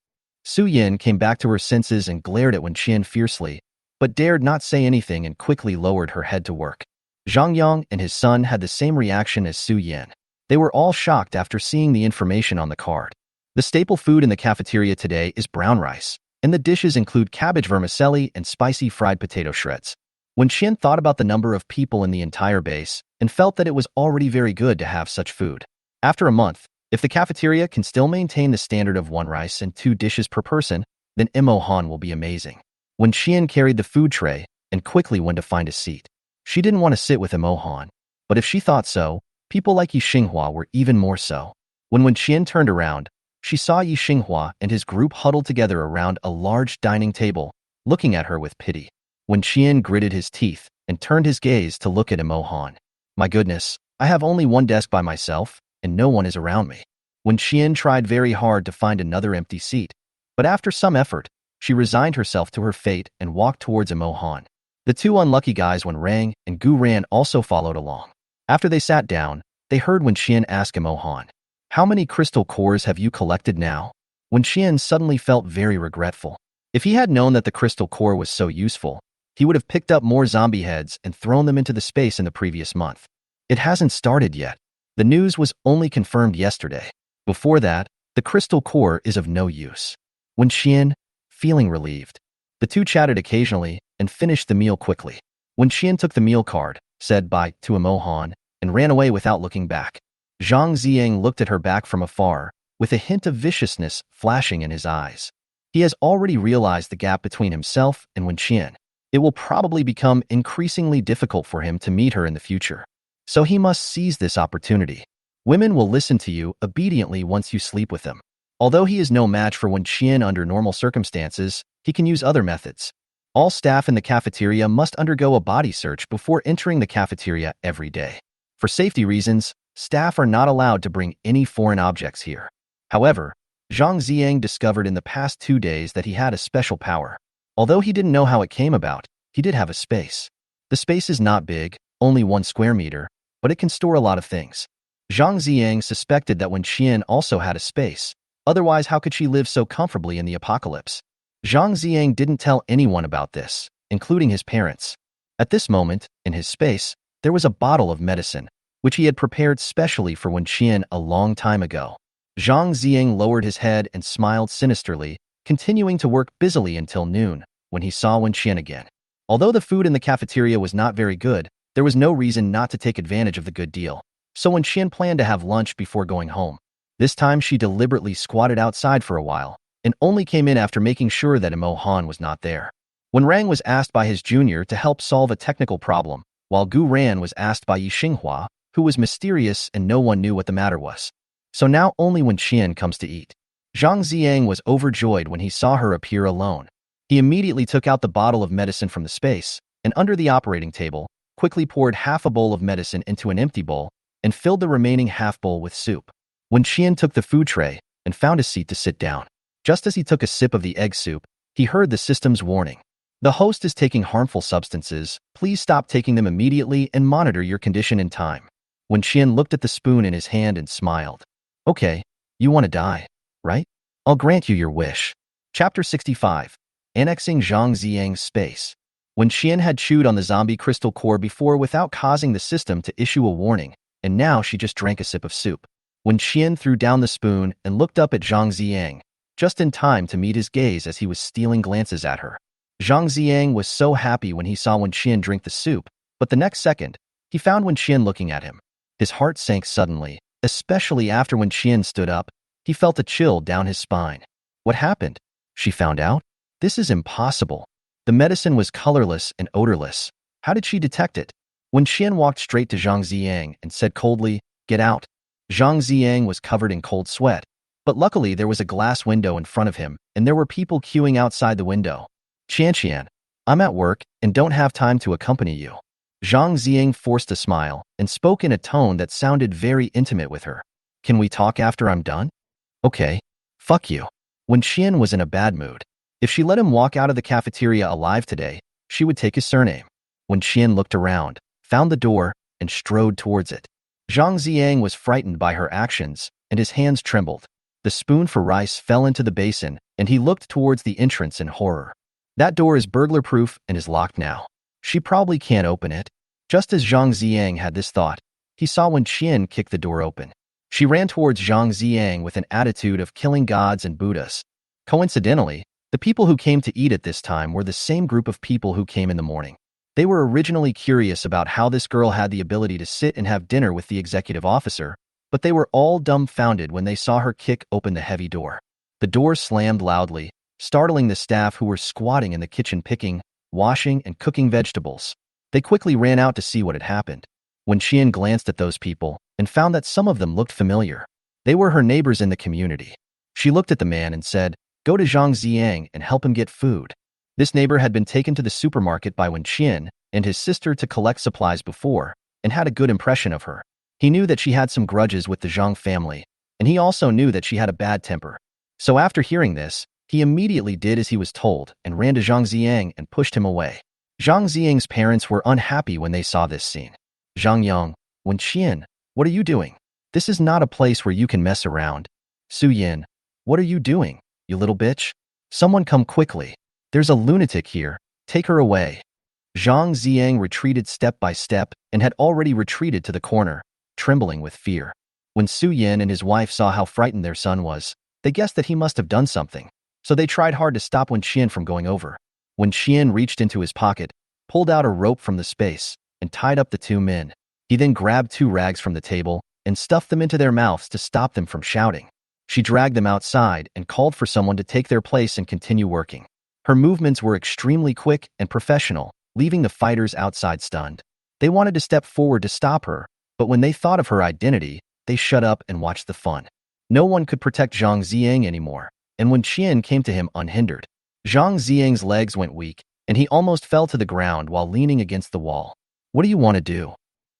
A: Su Yin came back to her senses and glared at Wen Qian fiercely, but dared not say anything and quickly lowered her head to work. Zhang Yang and his son had the same reaction as Su Yin. They were all shocked after seeing the information on the card. The staple food in the cafeteria today is brown rice, and the dishes include cabbage vermicelli and spicy fried potato shreds. Wen Qian thought about the number of people in the entire base and felt that it was already very good to have such food. After a month, if the cafeteria can still maintain the standard of 1 rice and 2 dishes per person, then Imo Han will be amazing. Wen Qian carried the food tray and quickly went to find a seat. She didn't want to sit with Imo Han, but if she thought so, people like Yi Xinghua were even more so. When Wen Qian turned around, She saw Yi Xinghua and his group huddled together around a large dining table, looking at her with pity. Wen Qian gritted his teeth and turned his gaze to look at Imo Han. My goodness, I have only one desk by myself, and no one is around me. Wen Qian tried very hard to find another empty seat, but after some effort, she resigned herself to her fate and walked towards Imo Han. The two unlucky guys Wen Rang and Gu Ran also followed along. After they sat down, they heard Wen Qian ask Imo Han, "How many crystal cores have you collected now?" Wen Qian suddenly felt very regretful. If he had known that the crystal core was so useful, he would have picked up more zombie heads and thrown them into the space in the previous month. It hasn't started yet. The news was only confirmed yesterday. Before that, the crystal core is of no use. Wen Qian, feeling relieved. The two chatted occasionally and finished the meal quickly. Wen Qian took the meal card, said bye to Imo Han, and ran away without looking back. Zhang Ziyang looked at her back from afar, with a hint of viciousness flashing in his eyes. He has already realized the gap between himself and Wen Qian. It will probably become increasingly difficult for him to meet her in the future. So he must seize this opportunity. Women will listen to you obediently once you sleep with them. Although he is no match for Wen Qian under normal circumstances, he can use other methods. All staff in the cafeteria must undergo a body search before entering the cafeteria every day. For safety reasons, staff are not allowed to bring any foreign objects here. However, Zhang Ziyang discovered in the past 2 days that he had a special power. Although he didn't know how it came about, he did have a space. The space is not big, only 1 square meter, but it can store a lot of things. Zhang Ziyang suspected that Wen Qian also had a space. Otherwise, how could she live so comfortably in the apocalypse? Zhang Ziyang didn't tell anyone about this, including his parents. At this moment, in his space, there was a bottle of medicine, which he had prepared specially for Wen Qian a long time ago. Zhang Ziyang lowered his head and smiled sinisterly, continuing to work busily until noon, when he saw Wen Qian again. Although the food in the cafeteria was not very good, there was no reason not to take advantage of the good deal. So Wen Qian planned to have lunch before going home. This time she deliberately squatted outside for a while, and only came in after making sure that Imo Han was not there. Wen Rang was asked by his junior to help solve a technical problem, while Gu Ran was asked by Yi Xinghua, who was mysterious and no one knew what the matter was. So now only Wen Qian comes to eat. Zhang Ziyang was overjoyed when he saw her appear alone. He immediately took out the bottle of medicine from the space, and under the operating table, quickly poured half a bowl of medicine into an empty bowl, and filled the remaining half bowl with soup. Wen Qian took the food tray and found a seat to sit down. Just as he took a sip of the egg soup, he heard the system's warning. The host is taking harmful substances. Please stop taking them immediately and monitor your condition in time. Wen Qian looked at the spoon in his hand and smiled. Okay, you want to die, right? I'll grant you your wish. Chapter 65. Annexing Zhang Ziyang's space. Wen Qian had chewed on the zombie crystal core before without causing the system to issue a warning, and now she just drank a sip of soup. Wen Qian threw down the spoon and looked up at Zhang Ziyang, just in time to meet his gaze as he was stealing glances at her. Zhang Ziyang was so happy when he saw Wen Qian drink the soup, but the next second, he found Wen Qian looking at him. His heart sank suddenly, especially after Wen Qian stood up. He felt a chill down his spine. What happened? She found out? This is impossible. The medicine was colorless and odorless. How did she detect it? Wen Qian walked straight to Zhang Ziyang and said coldly, "Get out." Zhang Ziyang was covered in cold sweat, but luckily there was a glass window in front of him, and there were people queuing outside the window. "Qian, I'm at work and don't have time to accompany you." Zhang Ziyang forced a smile and spoke in a tone that sounded very intimate with her. "Can we talk after I'm done?" "Okay. Fuck you." Wen Qian was in a bad mood. If she let him walk out of the cafeteria alive today, she would take his surname. Wen Qian looked around, found the door, and strode towards it. Zhang Ziyang was frightened by her actions, and his hands trembled. The spoon for rice fell into the basin, and he looked towards the entrance in horror. That door is burglar-proof and is locked now. She probably can't open it. Just as Zhang Ziyang had this thought, he saw Wen Qian kick the door open. She ran towards Zhang Ziyang with an attitude of killing gods and Buddhas. Coincidentally, the people who came to eat at this time were the same group of people who came in the morning. They were originally curious about how this girl had the ability to sit and have dinner with the executive officer, but they were all dumbfounded when they saw her kick open the heavy door. The door slammed loudly, startling the staff who were squatting in the kitchen picking, washing, and cooking vegetables. They quickly ran out to see what had happened. Wen Qian glanced at those people and found that some of them looked familiar. They were her neighbors in the community. She looked at the man and said, "Go to Zhang Ziang and help him get food." This neighbor had been taken to the supermarket by Wen Qian and his sister to collect supplies before, and had a good impression of her. He knew that she had some grudges with the Zhang family, and he also knew that she had a bad temper. So after hearing this, he immediately did as he was told and ran to Zhang Ziang and pushed him away. Zhang Ziang's parents were unhappy when they saw this scene. "Zhang Yang, Wen Qian, what are you doing? This is not a place where you can mess around. Su Yin, what are you doing, you little bitch? Someone come quickly. There's a lunatic here. Take her away." Zhang Ziang retreated step by step and had already retreated to the corner, trembling with fear. When Su Yin and his wife saw how frightened their son was, they guessed that he must have done something, so they tried hard to stop Wen Qian from going over. Wen Qian reached into his pocket, pulled out a rope from the space, and tied up the two men. He then grabbed two rags from the table and stuffed them into their mouths to stop them from shouting. She dragged them outside and called for someone to take their place and continue working. Her movements were extremely quick and professional, leaving the fighters outside stunned. They wanted to step forward to stop her, but when they thought of her identity, they shut up and watched the fun. No one could protect Zhang Ziang anymore, and Wen Qian came to him unhindered. Zhang Ziang's legs went weak, and he almost fell to the ground while leaning against the wall. "What do you want to do?"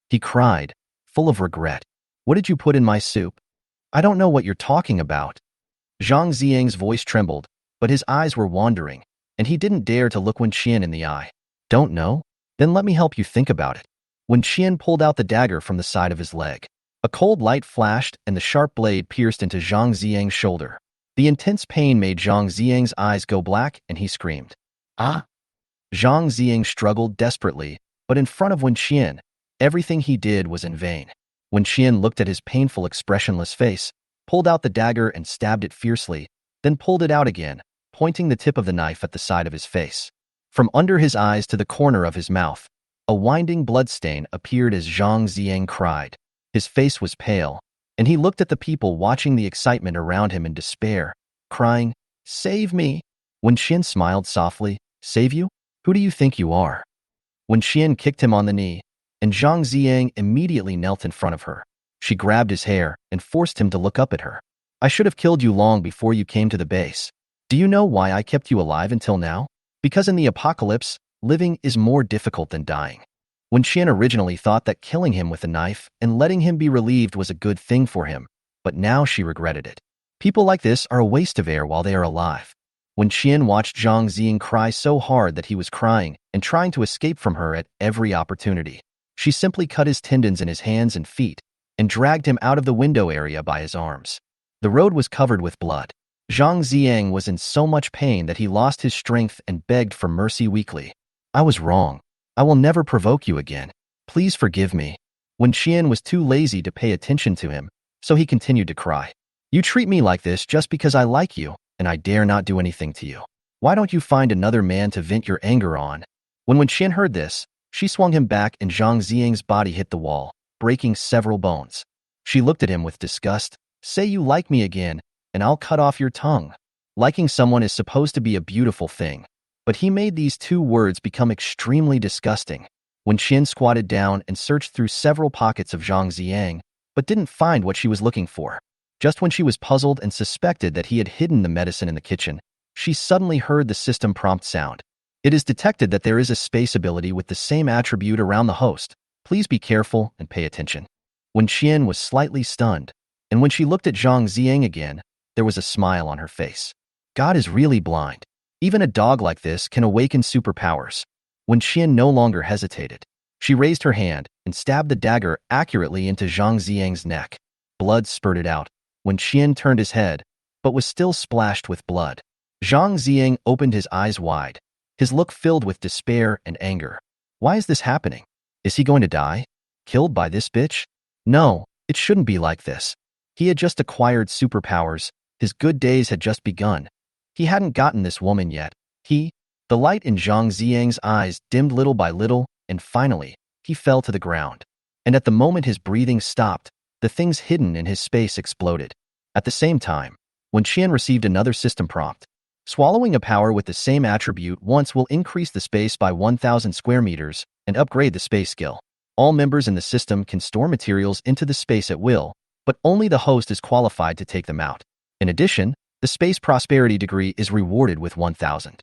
A: he cried, full of regret. "What did you put in my soup?" "I don't know what you're talking about." Zhang Ziang's voice trembled, but his eyes were wandering, and he didn't dare to look Wen Qian in the eye. "Don't know? Then let me help you think about it." Wen Qian pulled out the dagger from the side of his leg. A cold light flashed, and the sharp blade pierced into Zhang Ziang's shoulder. The intense pain made Zhang Ziang's eyes go black, and he screamed, "Ah!" Zhang Ziang struggled desperately, but in front of Wen Qian, everything he did was in vain. Wen Qian looked at his painful, expressionless face, pulled out the dagger and stabbed it fiercely, then pulled it out again, pointing the tip of the knife at the side of his face. From under his eyes to the corner of his mouth, a winding bloodstain appeared as Zhang Ziang cried. His face was pale, and he looked at the people watching the excitement around him in despair, crying, "Save me!" Wen Qian smiled softly. "Save you? Who do you think you are?" Wen Qian kicked him on the knee, and Zhang Ziang immediately knelt in front of her. She grabbed his hair and forced him to look up at her. "I should have killed you long before you came to the base. Do you know why I kept you alive until now? Because in the apocalypse, living is more difficult than dying." Wen Qian originally thought that killing him with a knife and letting him be relieved was a good thing for him, but now she regretted it. People like this are a waste of air while they are alive. Wen Qian watched Zhang Ziang cry so hard that he was crying and trying to escape from her at every opportunity. She simply cut his tendons in his hands and feet and dragged him out of the window area by his arms. The road was covered with blood. Zhang Ziang was in so much pain that he lost his strength and begged for mercy weakly. "I was wrong. I will never provoke you again. Please forgive me." Wen Qian was too lazy to pay attention to him, so he continued to cry. "You treat me like this just because I like you, and I dare not do anything to you. Why don't you find another man to vent your anger on?" When Wen Qian heard this, she swung him back and Zhang Ziang's body hit the wall, breaking several bones. She looked at him with disgust. "Say you like me again, and I'll cut off your tongue." Liking someone is supposed to be a beautiful thing, but he made these two words become extremely disgusting. Wen Qian squatted down and searched through several pockets of Zhang Ziang, but didn't find what she was looking for. Just when she was puzzled and suspected that he had hidden the medicine in the kitchen, she suddenly heard the system prompt sound. It is detected that there is a space ability with the same attribute around the host. Please be careful and pay attention. Wen Qian was slightly stunned, and when she looked at Zhang Ziang again, there was a smile on her face. God is really blind. Even a dog like this can awaken superpowers. Wen Qian no longer hesitated. She raised her hand and stabbed the dagger accurately into Zhang Ziang's neck. Blood spurted out. Wen Qian turned his head, but was still splashed with blood. Zhang Ziang opened his eyes wide, his look filled with despair and anger. Why is this happening? Is he going to die? Killed by this bitch? No, it shouldn't be like this. He had just acquired superpowers. His good days had just begun. He hadn't gotten this woman yet. The light in Zhang Ziang's eyes dimmed little by little, and finally, he fell to the ground. And at the moment his breathing stopped, the things hidden in his space exploded. At the same time, Wen Qian received another system prompt. Swallowing a power with the same attribute once will increase the space by 1,000 square meters and upgrade the space skill. All members in the system can store materials into the space at will, but only the host is qualified to take them out. In addition, the space prosperity degree is rewarded with 1,000.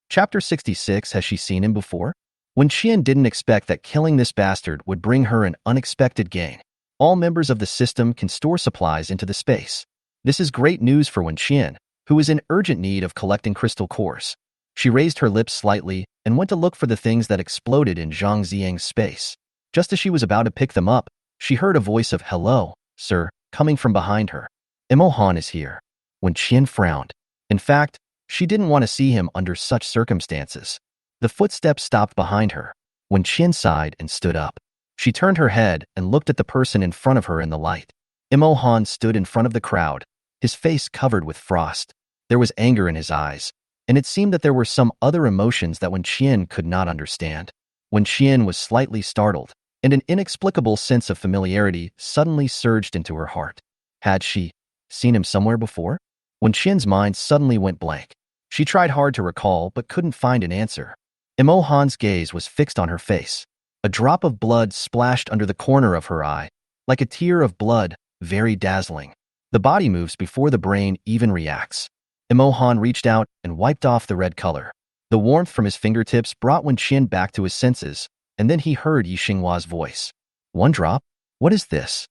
A: Chapter 66. Has she seen him before? When Qian didn't expect that killing this bastard would bring her an unexpected gain. All members of the system can store supplies into the space. This is great news for Wen Qian, who is in urgent need of collecting crystal cores. She raised her lips slightly and went to look for the things that exploded in Zhang Ziang's space. Just as she was about to pick them up, she heard a voice of "Hello, sir," coming from behind her. Imo Han is here. Wen Qian frowned. In fact, she didn't want to see him under such circumstances. The footsteps stopped behind her. Wen Qian sighed and stood up. She turned her head and looked at the person in front of her in the light. Imo Han stood in front of the crowd, his face covered with frost. There was anger in his eyes, and it seemed that there were some other emotions that Wen Qian could not understand. Wen Qian was slightly startled, and an inexplicable sense of familiarity suddenly surged into her heart. Had she seen him somewhere before? Wen Qian's mind suddenly went blank. She tried hard to recall but couldn't find an answer. Imo Han's gaze was fixed on her face. A drop of blood splashed under the corner of her eye, like a tear of blood, very dazzling. The body moves before the brain even reacts. Imo Han reached out and wiped off the red color. The warmth from his fingertips brought Wen Qian back to his senses, and then he heard Yi Xinghua's voice. "One drop? What is this?"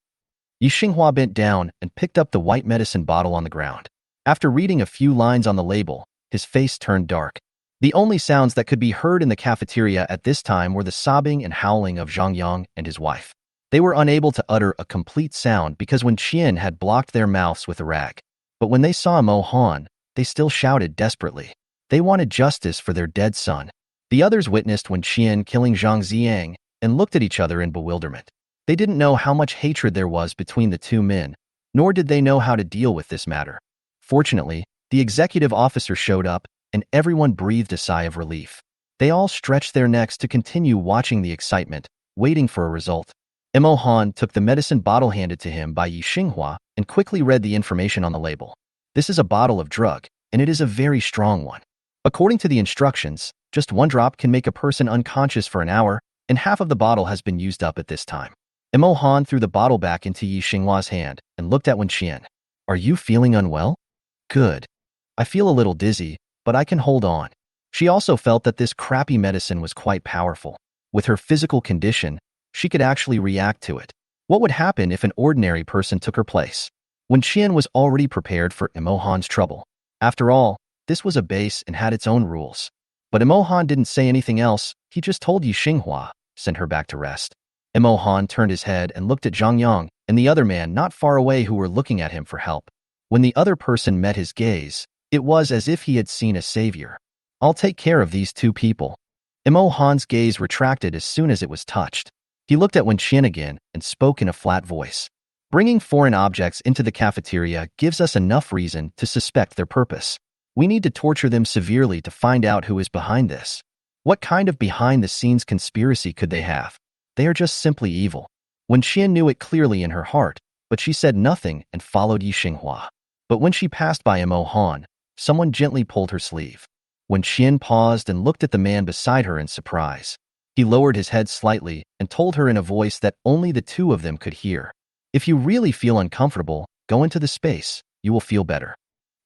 A: Yi Xinghua bent down and picked up the white medicine bottle on the ground. After reading a few lines on the label, his face turned dark. The only sounds that could be heard in the cafeteria at this time were the sobbing and howling of Zhang Yang and his wife. They were unable to utter a complete sound because Wen Qian had blocked their mouths with a rag. But when they saw Imo Han, they still shouted desperately. They wanted justice for their dead son. The others witnessed Wen Qian killing Zhang Ziang and looked at each other in bewilderment. They didn't know how much hatred there was between the two men, nor did they know how to deal with this matter. Fortunately, the executive officer showed up, and everyone breathed a sigh of relief. They all stretched their necks to continue watching the excitement, waiting for a result. Imo Han took the medicine bottle handed to him by Yi Xinghua and quickly read the information on the label. This is a bottle of drug, and it is a very strong one. According to the instructions, just one drop can make a person unconscious for an hour, and half of the bottle has been used up at this time. Imo Han threw the bottle back into Yi Xinghua's hand and looked at Wen Qian. "Are you feeling unwell?" "Good. I feel a little dizzy, but I can hold on." She also felt that this crappy medicine was quite powerful. With her physical condition, she could actually react to it. What would happen if an ordinary person took her place? Wen Qian was already prepared for Imo Han's trouble. After all, this was a base and had its own rules. But Imo Han didn't say anything else. He just told Yi Xinghua, send her back to rest. Imo Han turned his head and looked at Zhang Yang and the other man not far away who were looking at him for help. When the other person met his gaze, it was as if he had seen a savior. "I'll take care of these two people." Imo Han's gaze retracted as soon as it was touched. He looked at Wen Qian again and spoke in a flat voice. "Bringing foreign objects into the cafeteria gives us enough reason to suspect their purpose. We need to torture them severely to find out who is behind this. What kind of behind-the-scenes conspiracy could they have? They are just simply evil." Wen Qian knew it clearly in her heart, but she said nothing and followed Yi Xinghua. But when she passed by Imo Han, someone gently pulled her sleeve. Wen Qian paused and looked at the man beside her in surprise. He lowered his head slightly and told her in a voice that only the two of them could hear. "If you really feel uncomfortable, go into the space. You will feel better."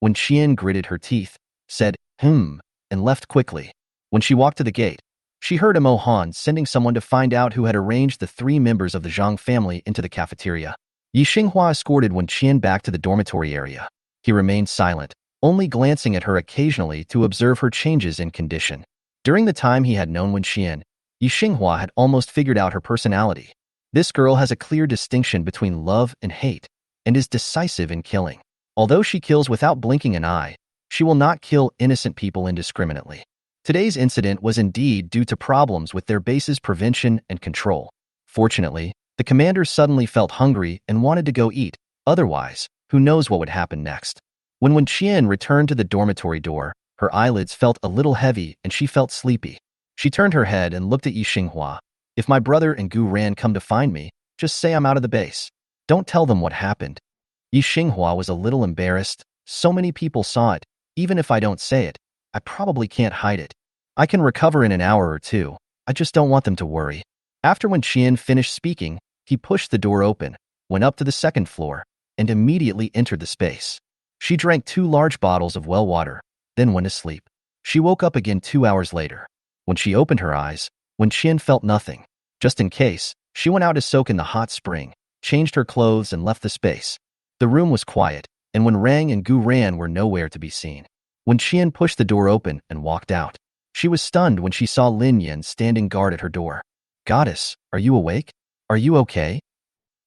A: Wen Qian gritted her teeth, said, and left quickly. When she walked to the gate, she heard Imo Han sending someone to find out who had arranged the three members of the Zhang family into the cafeteria. Yi Xinghua escorted Wen Qian back to the dormitory area. He remained silent, only glancing at her occasionally to observe her changes in condition. During the time he had known Wen Qian, Yi Xinghua had almost figured out her personality. This girl has a clear distinction between love and hate, and is decisive in killing. Although she kills without blinking an eye, she will not kill innocent people indiscriminately. Today's incident was indeed due to problems with their base's prevention and control. Fortunately, the commander suddenly felt hungry and wanted to go eat. Otherwise, who knows what would happen next. When Wen Qian returned to the dormitory door, her eyelids felt a little heavy and she felt sleepy. She turned her head and looked at Yi Xinghua. "If my brother and Gu Ran come to find me, just say I'm out of the base. Don't tell them what happened." Yi Xinghua was a little embarrassed. So many people saw it. Even if I don't say it, I probably can't hide it. I can recover in an hour or two. I just don't want them to worry. After Wen Qian finished speaking, he pushed the door open, went up to the second floor, and immediately entered the space. She drank 2 large bottles of well water, then went to sleep. She woke up again 2 hours later. When she opened her eyes, Wen Qian felt nothing. Just in case, she went out to soak in the hot spring, changed her clothes and left the space. The room was quiet, and when Rang and Gu Ran were nowhere to be seen. Wen Qian pushed the door open and walked out. She was stunned when she saw Lin Yan standing guard at her door. "Goddess, are you awake? Are you okay?"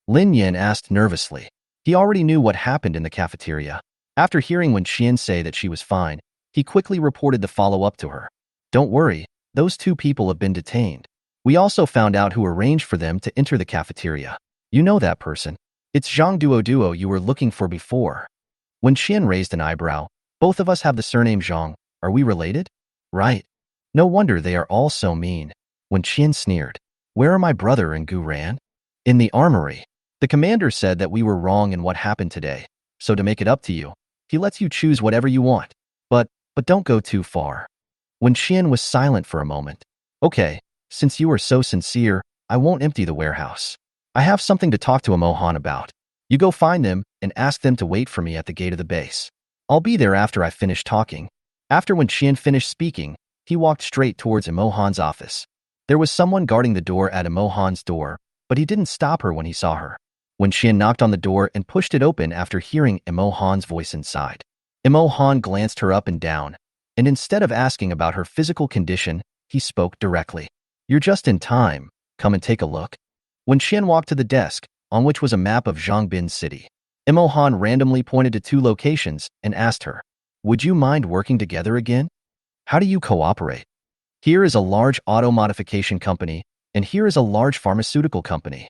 A: Lin Yan asked nervously. He already knew what happened in the cafeteria. After hearing Wen Qian say that she was fine, he quickly reported the follow-up to her. "Don't worry, those 2 people have been detained. We also found out who arranged for them to enter the cafeteria. You know that person. It's Zhang Duo you were looking for before." Wen Qian raised an eyebrow. "Both of us have the surname Zhang. Are we related?" "Right. No wonder they are all so mean." Wen Qian sneered. "Where are my brother and Gu Ran?" "In the armory. The commander said that we were wrong in what happened today, so to make it up to you, he lets you choose whatever you want. But don't go too far." Wen Qian was silent for a moment. "Okay, since you are so sincere, I won't empty the warehouse. I have something to talk to Imo Han about. You go find them and ask them to wait for me at the gate of the base. I'll be there after I finish talking." After Wen Qian finished speaking, he walked straight towards Imo Han's office. There was someone guarding the door at Imo Han's door, but he didn't stop her when he saw her. Wen Qian knocked on the door and pushed it open after hearing Imo Han's voice inside. Imo Han glanced her up and down, and instead of asking about her physical condition, he spoke directly. "You're just in time. Come and take a look." Wen Qian walked to the desk, on which was a map of Zhangbin City. Imo Han randomly pointed to 2 locations and asked her, "Would you mind working together again? How do you cooperate? Here is a large auto modification company, and here is a large pharmaceutical company.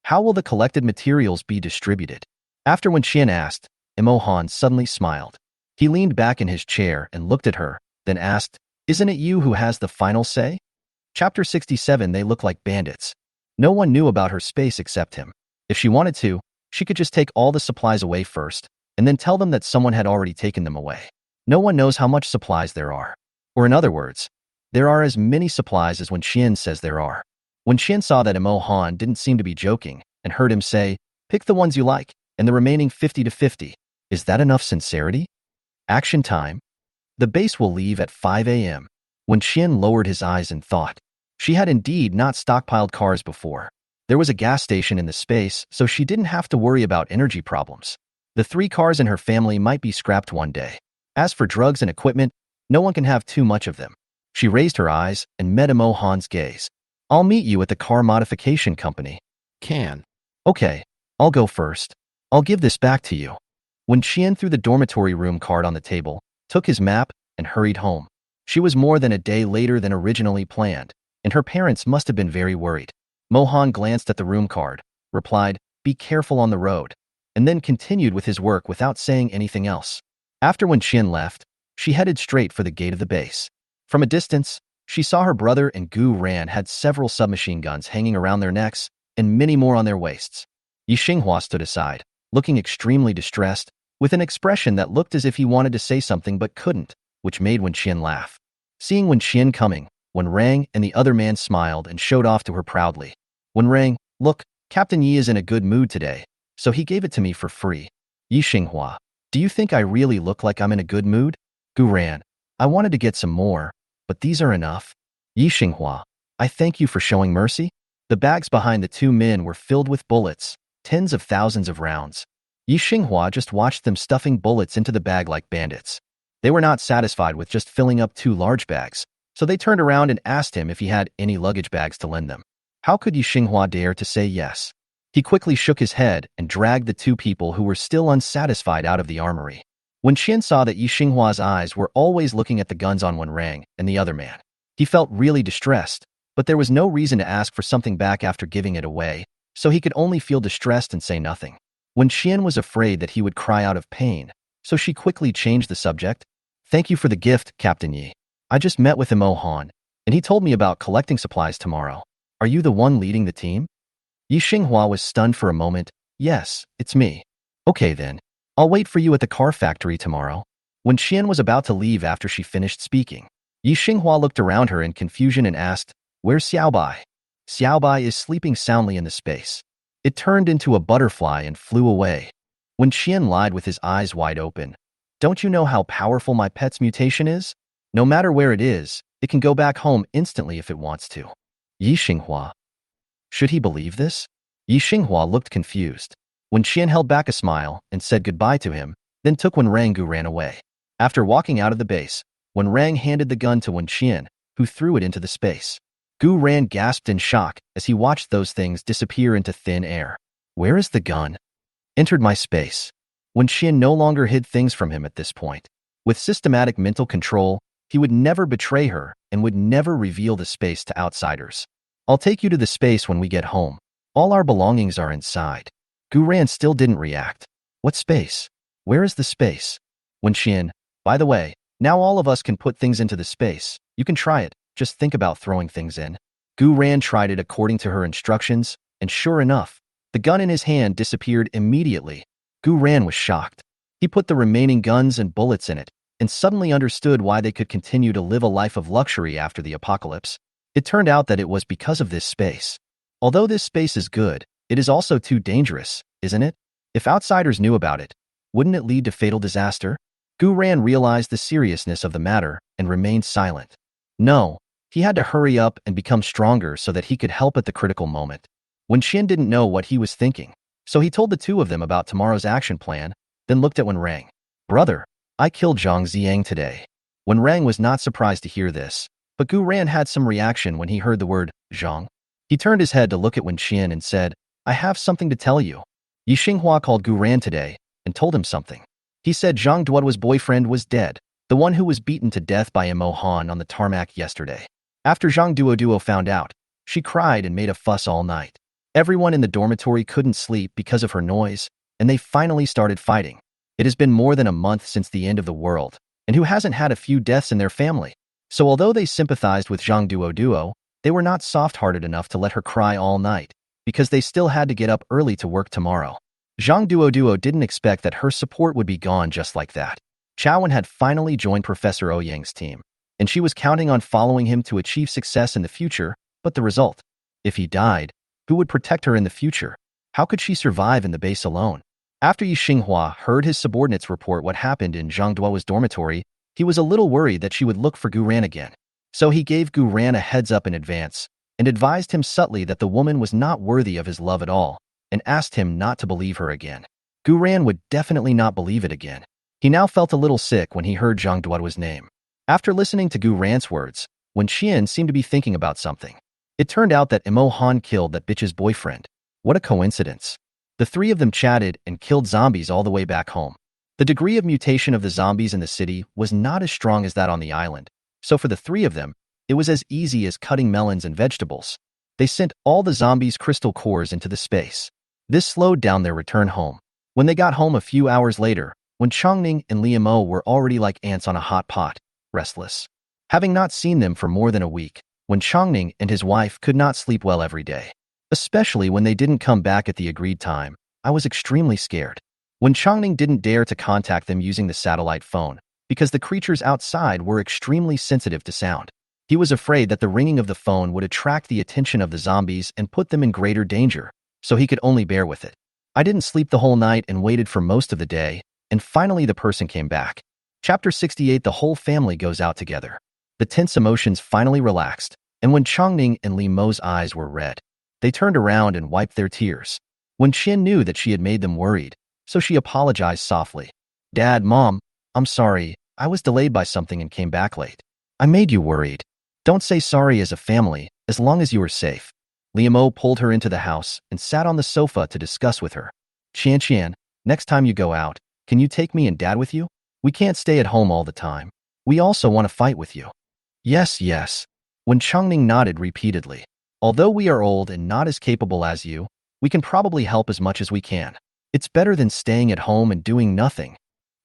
A: How will the collected materials be distributed?" After Wen Qian asked, Imo Han suddenly smiled. He leaned back in his chair and looked at her, then asked, "Isn't it you who has the final say?" Chapter 67. They look like bandits. No one knew about her space except him. If she wanted to, she could just take all the supplies away first, and then tell them that someone had already taken them away. No one knows how much supplies there are. Or in other words, there are as many supplies as Wen Qian says there are. Wen Qian saw that Imo Han didn't seem to be joking, and heard him say, "Pick the ones you like, and the remaining 50 to 50. Is that enough sincerity?" Action time. The base will leave at 5 a.m. Wen Qian lowered his eyes and thought. She had indeed not stockpiled cars before. There was a gas station in the space, so she didn't have to worry about energy problems. The 3 cars in her family might be scrapped one day. As for drugs and equipment, no one can have too much of them. She raised her eyes and met Imo Han's gaze. "I'll meet you at the car modification company." "Can." "Okay, I'll go first. I'll give this back to you." Wen Qian threw the dormitory room card on the table, took his map, and hurried home. She was more than a day later than originally planned, and her parents must have been very worried. Mohan glanced at the room card, replied, "Be careful on the road," and then continued with his work without saying anything else. After Wen Qian left, she headed straight for the gate of the base. From a distance, she saw her brother and Gu Ran had several submachine guns hanging around their necks and many more on their waists. Yi Xinghua stood aside, looking extremely distressed, with an expression that looked as if he wanted to say something but couldn't, which made Wen Qian laugh. Seeing Wen Qian coming, Wen Rang and the other man smiled and showed off to her proudly. Wen Rang, "Look, Captain Yi is in a good mood today, so he gave it to me for free." Yi Xinghua, "Do you think I really look like I'm in a good mood?" Gu Ran, "I wanted to get some more, but these are enough." Yi Xinghua, "I thank you for showing mercy." The bags behind the 2 men were filled with bullets, tens of thousands of rounds. Yi Xinghua just watched them stuffing bullets into the bag like bandits. They were not satisfied with just filling up 2 large bags, so they turned around and asked him if he had any luggage bags to lend them. How could Yi Xinghua dare to say yes? He quickly shook his head and dragged the 2 people who were still unsatisfied out of the armory. Wen Qian saw that Yi Xinghua's eyes were always looking at the guns on Wen Rang and the other man. He felt really distressed, but there was no reason to ask for something back after giving it away, so he could only feel distressed and say nothing. Wen Qian was afraid that he would cry out of pain, so she quickly changed the subject. "Thank you for the gift, Captain Yi. I just met with Imo Han, and he told me about collecting supplies tomorrow. Are you the one leading the team?" Yi Xinghua was stunned for a moment. "Yes, it's me." "Okay then. I'll wait for you at the car factory tomorrow." Wen Qian was about to leave after she finished speaking. Yi Xinghua looked around her in confusion and asked, "Where's Xiaobai?" "Xiaobai is sleeping soundly in the space." It turned into a butterfly and flew away. Wen Qian lied with his eyes wide open. Don't you know how powerful my pet's mutation is? No matter where it is, it can go back home instantly if it wants to. Yi Xinghua. Should he believe this? Yi Xinghua looked confused. Wen Qian held back a smile and said goodbye to him, then took Wen Rang Gu ran away. After walking out of the base, Wen Rang handed the gun to Wen Qian, who threw it into the space. Gu Ran gasped in shock as he watched those things disappear into thin air. Where is the gun? Entered my space. Wen Qian no longer hid things from him at this point. With systematic mental control, he would never betray her and would never reveal the space to outsiders. I'll take you to the space when we get home. All our belongings are inside. Gu Ran still didn't react. What space? Where is the space? Wen Qian, by the way, now all of us can put things into the space. You can try it. Just think about throwing things in. Gu Ran tried it according to her instructions, and sure enough, the gun in his hand disappeared immediately. Gu Ran was shocked. He put the remaining guns and bullets in it, and suddenly understood why they could continue to live a life of luxury after the apocalypse. It turned out that it was because of this space. Although this space is good, it is also too dangerous, isn't it? If outsiders knew about it, wouldn't it lead to fatal disaster? Gu Ran realized the seriousness of the matter and remained silent. No, he had to hurry up and become stronger so that he could help at the critical moment. Wen Qian didn't know what he was thinking, so he told the two of them about tomorrow's action plan, then looked at Wen Rang. Brother, I killed Zhang Ziyang today. Wen Rang was not surprised to hear this, but Gu Ran had some reaction when he heard the word Zhang. He turned his head to look at Wen Qian and said, I have something to tell you. Yi Xinghua called Gu Ran today and told him something. He said Zhang Duoduo's boyfriend was dead, the one who was beaten to death by Mo Han on the tarmac yesterday. After Zhang Duoduo found out, she cried and made a fuss all night. Everyone in the dormitory couldn't sleep because of her noise, and they finally started fighting. It has been more than a month since the end of the world, and who hasn't had a few deaths in their family? So although they sympathized with Zhang Duoduo, they were not soft-hearted enough to let her cry all night, because they still had to get up early to work tomorrow. Zhang Duoduo didn't expect that her support would be gone just like that. Chaowen had finally joined Professor Ouyang's team, and she was counting on following him to achieve success in the future, but the result? If he died, who would protect her in the future? How could she survive in the base alone? After Yi Xinghua heard his subordinates report what happened in Zhang Duo's dormitory, he was a little worried that she would look for Gu Ran again. So he gave Gu Ran a heads up in advance and advised him subtly that the woman was not worthy of his love at all and asked him not to believe her again. Gu Ran would definitely not believe it again. He now felt a little sick when he heard Zhang Duoduo's name. After listening to Gu Ran's words, Wen Qian seemed to be thinking about something. It turned out that Mo Han killed that bitch's boyfriend. What a coincidence. The three of them chatted and killed zombies all the way back home. The degree of mutation of the zombies in the city was not as strong as that on the island, so for the three of them, it was as easy as cutting melons and vegetables. They sent all the zombies' crystal cores into the space. This slowed down their return home. When they got home a few hours later, when Chongning and Liu Mo were already like ants on a hot pot, restless. Having not seen them for more than a week, when Chongning and his wife could not sleep well every day. Especially when they didn't come back at the agreed time, I was extremely scared. When Chongning didn't dare to contact them using the satellite phone, because the creatures outside were extremely sensitive to sound. He was afraid that the ringing of the phone would attract the attention of the zombies and put them in greater danger, so he could only bear with it. I didn't sleep the whole night and waited for most of the day, and finally the person came back. Chapter 68. The whole family goes out together. The tense emotions finally relaxed, and when Chongning and Li Mo's eyes were red, they turned around and wiped their tears. Wen Qian knew that she had made them worried, so she apologized softly. Dad, Mom, I'm sorry, I was delayed by something and came back late. I made you worried. Don't say sorry as a family, as long as you are safe. Liu Mo pulled her into the house and sat on the sofa to discuss with her. Qian, next time you go out, can you take me and Dad with you? We can't stay at home all the time. We also want to fight with you. Yes. When Chongning nodded repeatedly. Although we are old and not as capable as you, we can probably help as much as we can. It's better than staying at home and doing nothing.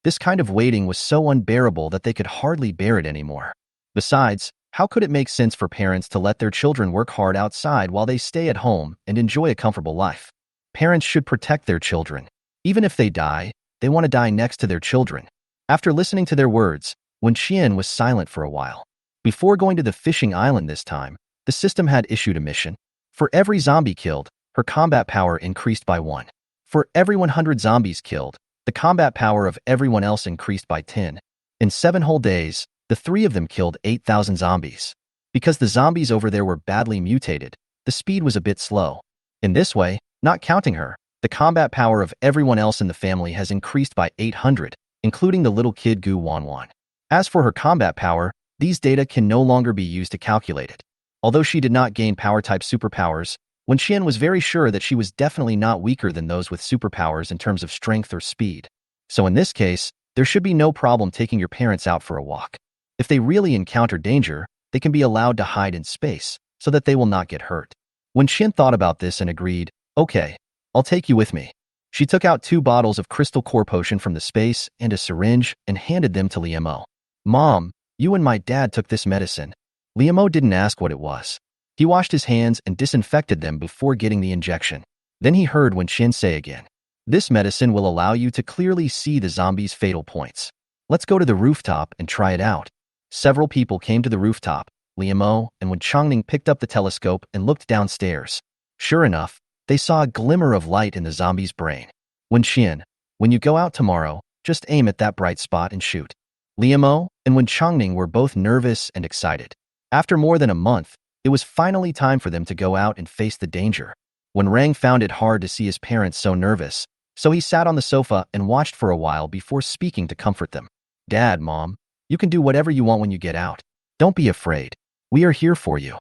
A: This kind of waiting was so unbearable that they could hardly bear it anymore. Besides, how could it make sense for parents to let their children work hard outside while they stay at home and enjoy a comfortable life? Parents should protect their children. Even if they die, they want to die next to their children. After listening to their words, Wen Qian was silent for a while. Before going to the fishing island this time, the system had issued a mission. For every zombie killed, her combat power increased by 1. For every 100 zombies killed, The combat power of everyone else increased by 10. In 7 whole days, the 3 of them killed 8,000 zombies. Because the zombies over there were badly mutated, the speed was a bit slow. In this way, not counting her, the combat power of everyone else in the family has increased by 800, including the little kid Gu Wanwan. As for her combat power, these data can no longer be used to calculate it. Although she did not gain power-type superpowers, Wen Xian was very sure that she was definitely not weaker than those with superpowers in terms of strength or speed. So in this case, there should be no problem taking your parents out for a walk. If they really encounter danger, they can be allowed to hide in space, so that they will not get hurt. Wen Xian thought about this and agreed, okay, I'll take you with me. She took out 2 bottles of crystal core potion from the space and a syringe and handed them to Liamo. Mom, you and my dad took this medicine. Liamo didn't ask what it was. He washed his hands and disinfected them before getting the injection. Then he heard Wen Xian say again, this medicine will allow you to clearly see the zombies' fatal points. Let's go to the rooftop and try it out. Several people came to the rooftop. Liamo and Wen Changning picked up the telescope and looked downstairs. Sure enough, they saw a glimmer of light in the zombie's brain. Wen Xian, when you go out tomorrow, just aim at that bright spot and shoot. Liamo and Wen Changning were both nervous and excited. After more than a month, it was finally time for them to go out and face the danger. When Rang found it hard to see his parents so nervous, so he sat on the sofa and watched for a while before speaking to comfort them. Dad, Mom, you can do whatever you want when you get out. Don't be afraid. We are here for you.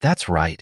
A: That's right,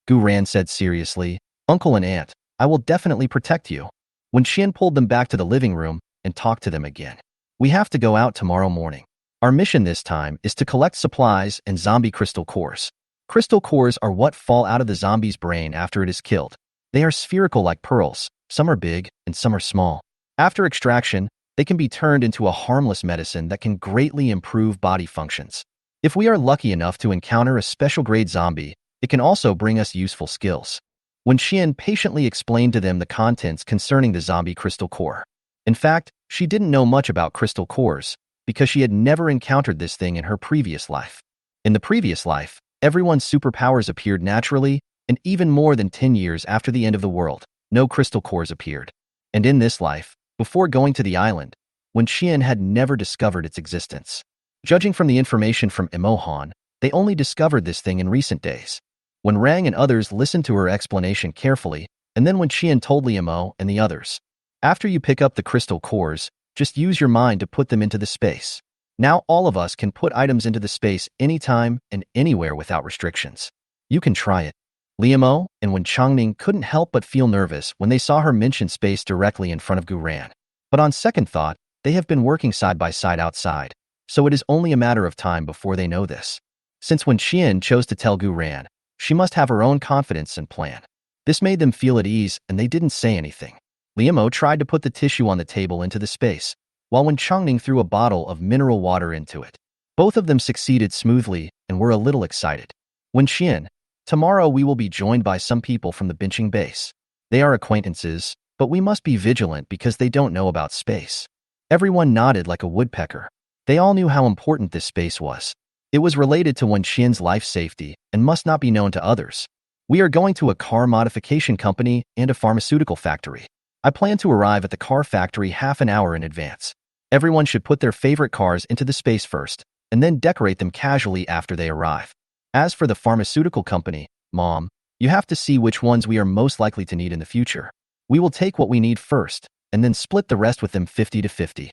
A: Gu Ran said seriously. Uncle and Aunt, I will definitely protect you. Wen Xian pulled them back to the living room and talked to them again. We have to go out tomorrow morning. Our mission this time is to collect supplies and zombie crystal cores. Crystal cores are what fall out of the zombie's brain after it is killed. They are spherical like pearls. Some are big and some are small. After extraction, they can be turned into a harmless medicine that can greatly improve body functions. If we are lucky enough to encounter a special grade zombie, it can also bring us useful skills. Wen Xian patiently explained to them the contents concerning the zombie crystal core. In fact, she didn't know much about crystal cores because she had never encountered this thing in her previous life. In the previous life, everyone's superpowers appeared naturally, and even more than 10 years after the end of the world, no crystal cores appeared. And in this life, before going to the island, Wen Xian had never discovered its existence. Judging from the information from Imohan, they only discovered this thing in recent days. When Rang and others listened to her explanation carefully, and then when Xian told Liamo and the others, after you pick up the crystal cores, just use your mind to put them into the space. Now all of us can put items into the space anytime and anywhere without restrictions. You can try it. Liamo and Wen Changning couldn't help but feel nervous when they saw her mention space directly in front of Gu Ran. But on second thought, they have been working side by side outside, so it is only a matter of time before they know this. Since Wen Xian chose to tell Gu Ran, she must have her own confidence and plan. This made them feel at ease, and they didn't say anything. Liamo tried to put the tissue on the table into the space, while Wen Changning threw a bottle of mineral water into it. Both of them succeeded smoothly and were a little excited. Wen Xian, tomorrow we will be joined by some people from the benching base. They are acquaintances, but we must be vigilant because they don't know about space. Everyone nodded like a woodpecker. They all knew how important this space was. It was related to Wen Xian's life safety and must not be known to others. We are going to a car modification company and a pharmaceutical factory. I plan to arrive at the car factory half an hour in advance. Everyone should put their favorite cars into the space first, and then decorate them casually after they arrive. As for the pharmaceutical company, Mom, you have to see which ones we are most likely to need in the future. We will take what we need first, and then split the rest with them 50-50.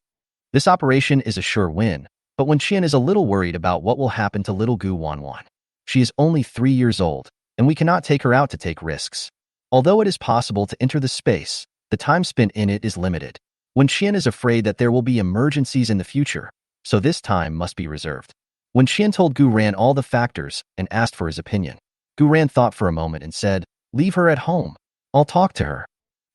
A: This operation is a sure win, but Wen Xian is a little worried about what will happen to little Gu Wanwan. She is only 3 years old, and we cannot take her out to take risks. Although it is possible to enter the space, the time spent in it is limited. Wen Xian is afraid that there will be emergencies in the future, so this time must be reserved. Wen Xian told Gu Ran all the factors and asked for his opinion. Gu Ran thought for a moment and said, "Leave her at home. I'll talk to her."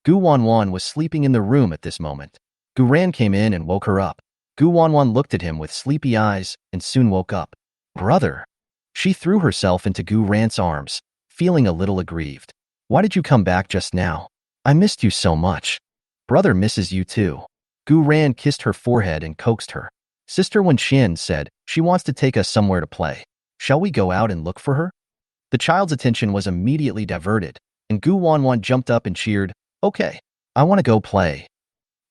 A: Gu Wanwan was sleeping in the room at this moment. Gu Ran came in and woke her up. Gu Wanwan looked at him with sleepy eyes and soon woke up. "Brother." She threw herself into Gu Ran's arms, feeling a little aggrieved. "Why did you come back just now? I missed you so much." "Brother misses you too." Gu Ran kissed her forehead and coaxed her. Sister Wen Xian said, "She wants to take us somewhere to play. Shall we go out and look for her?" The child's attention was immediately diverted, and Gu Wanwan jumped up and cheered, "Okay, I want to go play."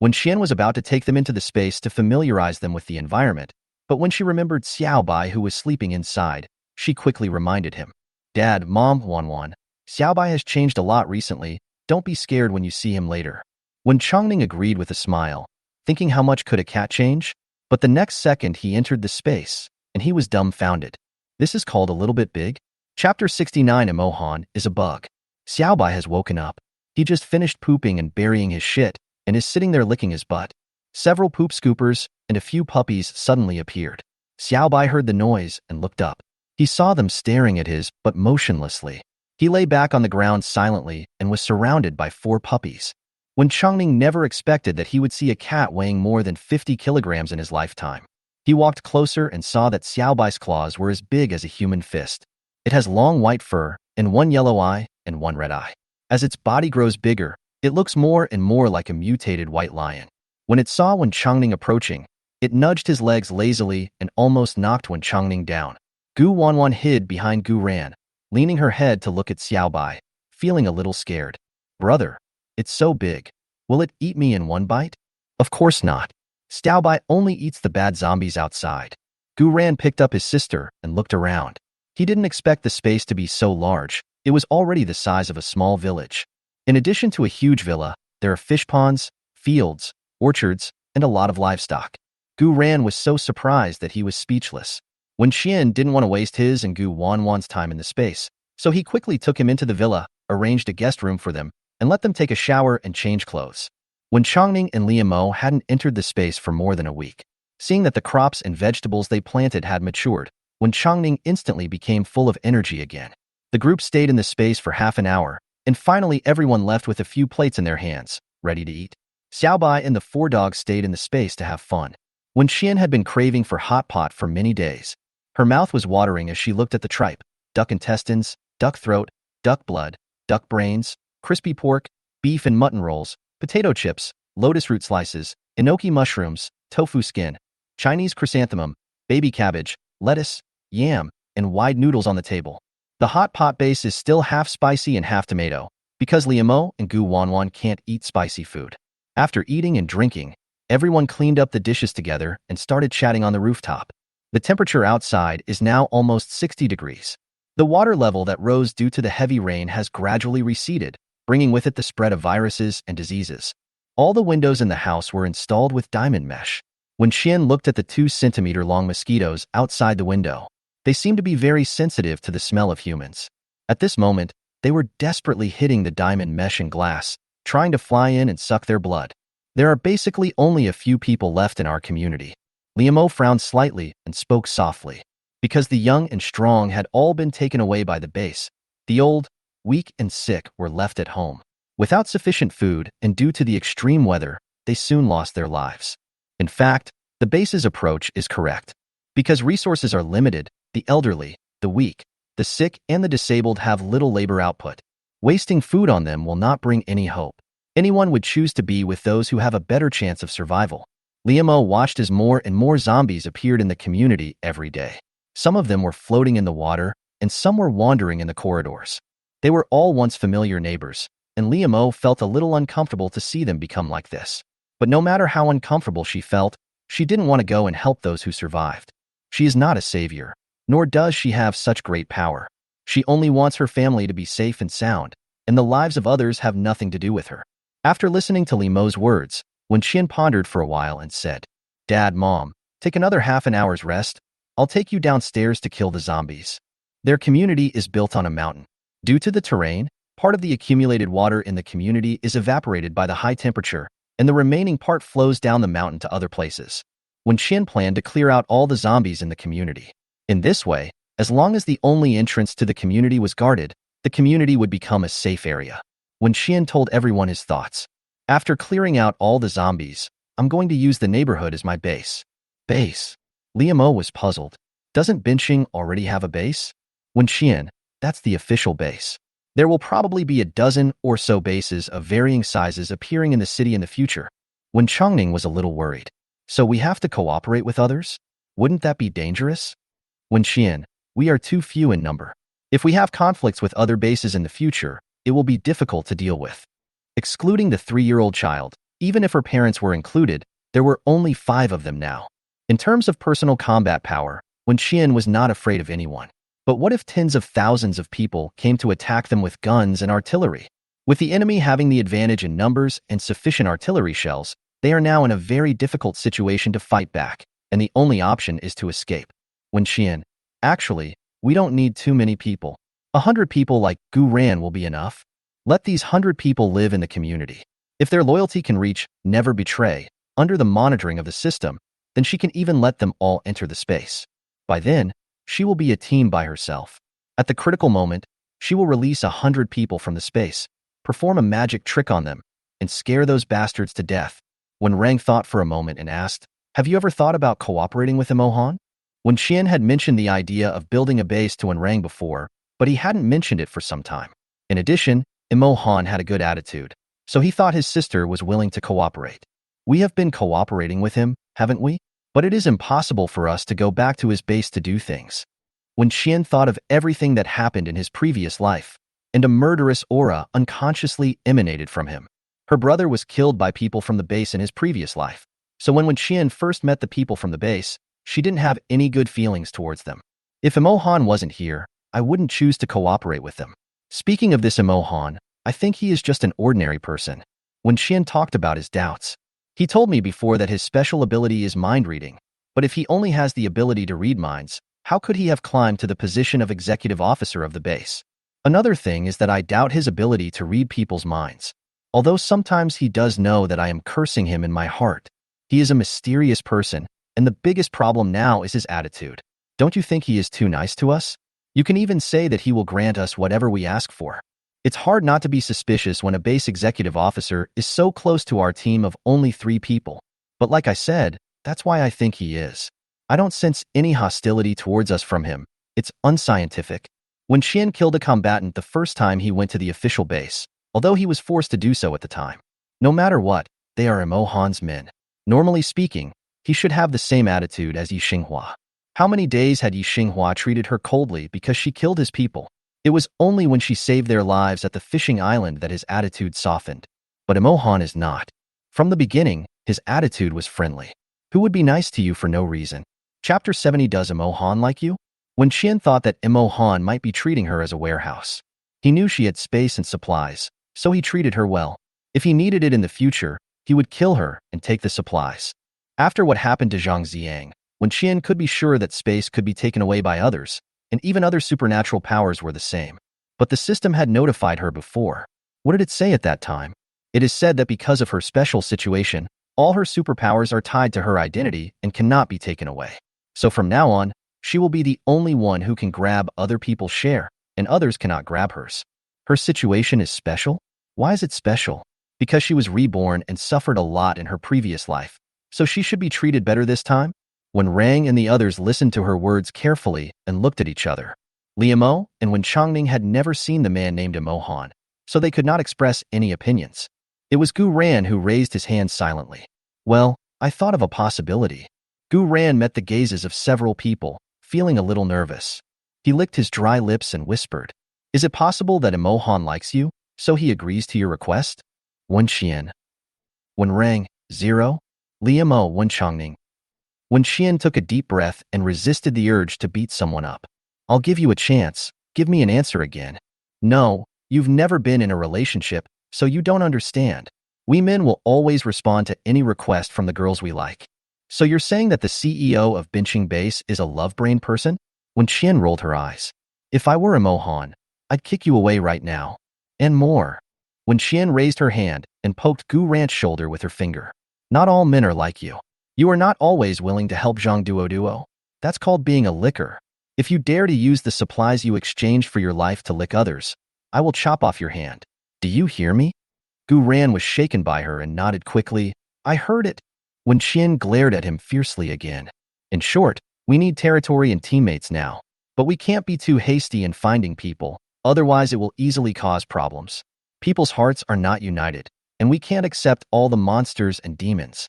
A: When Xian was about to take them into the space to familiarize them with the environment, but when she remembered Xiaobai who was sleeping inside, she quickly reminded him. Dad, Mom, Wanwan, Xiaobai has changed a lot recently. Don't be scared when you see him later. When Changning agreed with a smile, thinking how much could a cat change? But the next second he entered the space, and he was dumbfounded. This is called a little bit big? Chapter 69 Emohan is a bug. Xiaobai has woken up. He just finished pooping and burying his shit, and is sitting there licking his butt. Several poop scoopers and a few puppies suddenly appeared. Xiaobai heard the noise and looked up. He saw them staring at his butt motionlessly. He lay back on the ground silently and was surrounded by 4 puppies. When Changning never expected that he would see a cat weighing more than 50 kilograms in his lifetime. He walked closer and saw that Xiaobai's claws were as big as a human fist. It has long white fur and 1 yellow eye and 1 red eye. As its body grows bigger, it looks more and more like a mutated white lion. When Changning approaching, it nudged his legs lazily and almost knocked Changning down. Gu Wanwan hid behind Gu Ran, leaning her head to look at Xiaobai, feeling a little scared. Brother, it's so big. Will it eat me in 1 bite? Of course not. Xiaobai only eats the bad zombies outside. Gu Ran picked up his sister and looked around. He didn't expect the space to be so large. It was already the size of a small village. In addition to a huge villa, there are fish ponds, fields, orchards, and a lot of livestock. Gu Ran was so surprised that he was speechless. When Xian didn't want to waste his and Gu Wanwan's time in the space, so he quickly took him into the villa, arranged a guest room for them, and let them take a shower and change clothes. When Changning and Liamo hadn't entered the space for more than a week, seeing that the crops and vegetables they planted had matured, when Changning instantly became full of energy again. The group stayed in the space for half an hour, and finally everyone left with a few plates in their hands, ready to eat. Xiaobai and the 4 dogs stayed in the space to have fun. When Xian had been craving for hot pot for many days, her mouth was watering as she looked at the tripe, duck intestines, duck throat, duck blood, duck brains, crispy pork, beef and mutton rolls, potato chips, lotus root slices, enoki mushrooms, tofu skin, Chinese chrysanthemum, baby cabbage, lettuce, yam, and wide noodles on the table. The hot pot base is still half spicy and half tomato, because Liamo and Gu Wanwan can't eat spicy food. After eating and drinking, everyone cleaned up the dishes together and started chatting on the rooftop. The temperature outside is now almost 60 degrees. The water level that rose due to the heavy rain has gradually receded, bringing with it the spread of viruses and diseases. All the windows in the house were installed with diamond mesh. When Xian looked at the 2-centimeter-long mosquitoes outside the window, they seemed to be very sensitive to the smell of humans. At this moment, they were desperately hitting the diamond mesh and glass, trying to fly in and suck their blood. There are basically only a few people left in our community. Liamo frowned slightly and spoke softly. Because the young and strong had all been taken away by the base, the old, weak and sick were left at home. Without sufficient food and due to the extreme weather, they soon lost their lives. In fact, the base's approach is correct. Because resources are limited, the elderly, the weak, the sick, and the disabled have little labor output. Wasting food on them will not bring any hope. Anyone would choose to be with those who have a better chance of survival. Liamo watched as more and more zombies appeared in the community every day. Some of them were floating in the water, and some were wandering in the corridors. They were all once familiar neighbors, and Liamo felt a little uncomfortable to see them become like this. But no matter how uncomfortable she felt, she didn't want to go and help those who survived. She is not a savior, nor does she have such great power. She only wants her family to be safe and sound, and the lives of others have nothing to do with her. After listening to Liamo's words, when Xian pondered for a while and said, Dad, Mom, take another half an hour's rest. I'll take you downstairs to kill the zombies. Their community is built on a mountain. Due to the terrain, part of the accumulated water in the community is evaporated by the high temperature, and the remaining part flows down the mountain to other places. When Xian planned to clear out all the zombies in the community. In this way, as long as the only entrance to the community was guarded, the community would become a safe area. When Xian told everyone his thoughts, after clearing out all the zombies, I'm going to use the neighborhood as my base. Base? Liamo was puzzled. Doesn't Binxing already have a base? When Xian, that's the official base. There will probably be a dozen or so bases of varying sizes appearing in the city in the future. When Changning was a little worried. So we have to cooperate with others? Wouldn't that be dangerous? When Xian, we are too few in number. If we have conflicts with other bases in the future, it will be difficult to deal with. Excluding the 3-year-old child, Even if her parents were included, there were only 5 of them now. In terms of personal combat power, Wen Qian was not afraid of anyone. But what if tens of thousands of people came to attack them with guns and artillery? With the enemy having the advantage in numbers and sufficient artillery shells, they are now in a very difficult situation to fight back, and the only option is to escape. Wen Qian, actually, we don't need too many people. 100 people like Gu Ran will be enough. Let these 100 people live in the community. If their loyalty can reach never betray under the monitoring of the system, then she can even let them all enter the space. By then, she will be a team by herself. At the critical moment, she will release 100 people from the space, perform a magic trick on them, and scare those bastards to death. When Rang thought for a moment and asked, "Have you ever thought about cooperating with Imohan?" Wen Qian had mentioned the idea of building a base to Wen Rang before, but he hadn't mentioned it for some time. In addition, Imohan had a good attitude, so he thought his sister was willing to cooperate. We have been cooperating with him, haven't we? But it is impossible for us to go back to his base to do things. Wen Qian thought of everything that happened in his previous life, and a murderous aura unconsciously emanated from him. Her brother was killed by people from the base in his previous life, so when Wen Qian first met the people from the base, she didn't have any good feelings towards them. If Imohan wasn't here, I wouldn't choose to cooperate with them. Speaking of this Imohan, I think he is just an ordinary person. Wen Qian talked about his doubts. He told me before that his special ability is mind reading, but if he only has the ability to read minds, how could he have climbed to the position of executive officer of the base? Another thing is that I doubt his ability to read people's minds. Although sometimes he does know that I am cursing him in my heart. He is a mysterious person, and the biggest problem now is his attitude. Don't you think he is too nice to us? You can even say that he will grant us whatever we ask for. It's hard not to be suspicious when a base executive officer is so close to our team of only 3 people. But like I said, that's why I think he is. I don't sense any hostility towards us from him. It's unscientific. When Qian killed a combatant the first time he went to the official base, although he was forced to do so at the time. No matter what, they are Imohan's men. Normally speaking, he should have the same attitude as Yi Xinghua. How many days had Yi Xinghua treated her coldly because she killed his people? It was only when she saved their lives at the fishing island that his attitude softened. But Imohan is not. From the beginning, his attitude was friendly. Who would be nice to you for no reason? Chapter 70. Does Imohan like you? When Qian thought that Imohan might be treating her as a warehouse. He knew she had space and supplies, so he treated her well. If he needed it in the future, he would kill her and take the supplies. After what happened to Zhang Ziang, when Qian could be sure that space could be taken away by others, and even other supernatural powers were the same. But the system had notified her before. What did it say at that time? It is said that because of her special situation, all her superpowers are tied to her identity and cannot be taken away. So from now on, she will be the only one who can grab other people's share, and others cannot grab hers. Her situation is special? Why is it special? Because she was reborn and suffered a lot in her previous life, so she should be treated better this time? When Rang and the others listened to her words carefully and looked at each other, Liamo and Wen Changning had never seen the man named Imohan, so they could not express any opinions. It was Gu Ran who raised his hand silently. Well, I thought of a possibility. Gu Ran met the gazes of several people, feeling a little nervous. He licked his dry lips and whispered, "Is it possible that Imohan likes you, so he agrees to your request?" Wen Qian. Wen Rang, 0. Liamo Wen Changning. Wen Qian took a deep breath and resisted the urge to beat someone up. "I'll give you a chance. Give me an answer again." "No, you've never been in a relationship, so you don't understand. We men will always respond to any request from the girls we like." "So you're saying that the CEO of Binching Base is a love brain person?" Wen Qian rolled her eyes. "If I were Imohan, I'd kick you away right now. And more." Wen Qian raised her hand and poked Gu Ran's shoulder with her finger. "Not all men are like you. You are not always willing to help Zhang Duo. That's called being a licker. If you dare to use the supplies you exchanged for your life to lick others, I will chop off your hand. Do you hear me?" Gu Ran was shaken by her and nodded quickly. "I heard it." Wen Qian glared at him fiercely again. "In short, we need territory and teammates now. But we can't be too hasty in finding people, otherwise it will easily cause problems. People's hearts are not united, and we can't accept all the monsters and demons."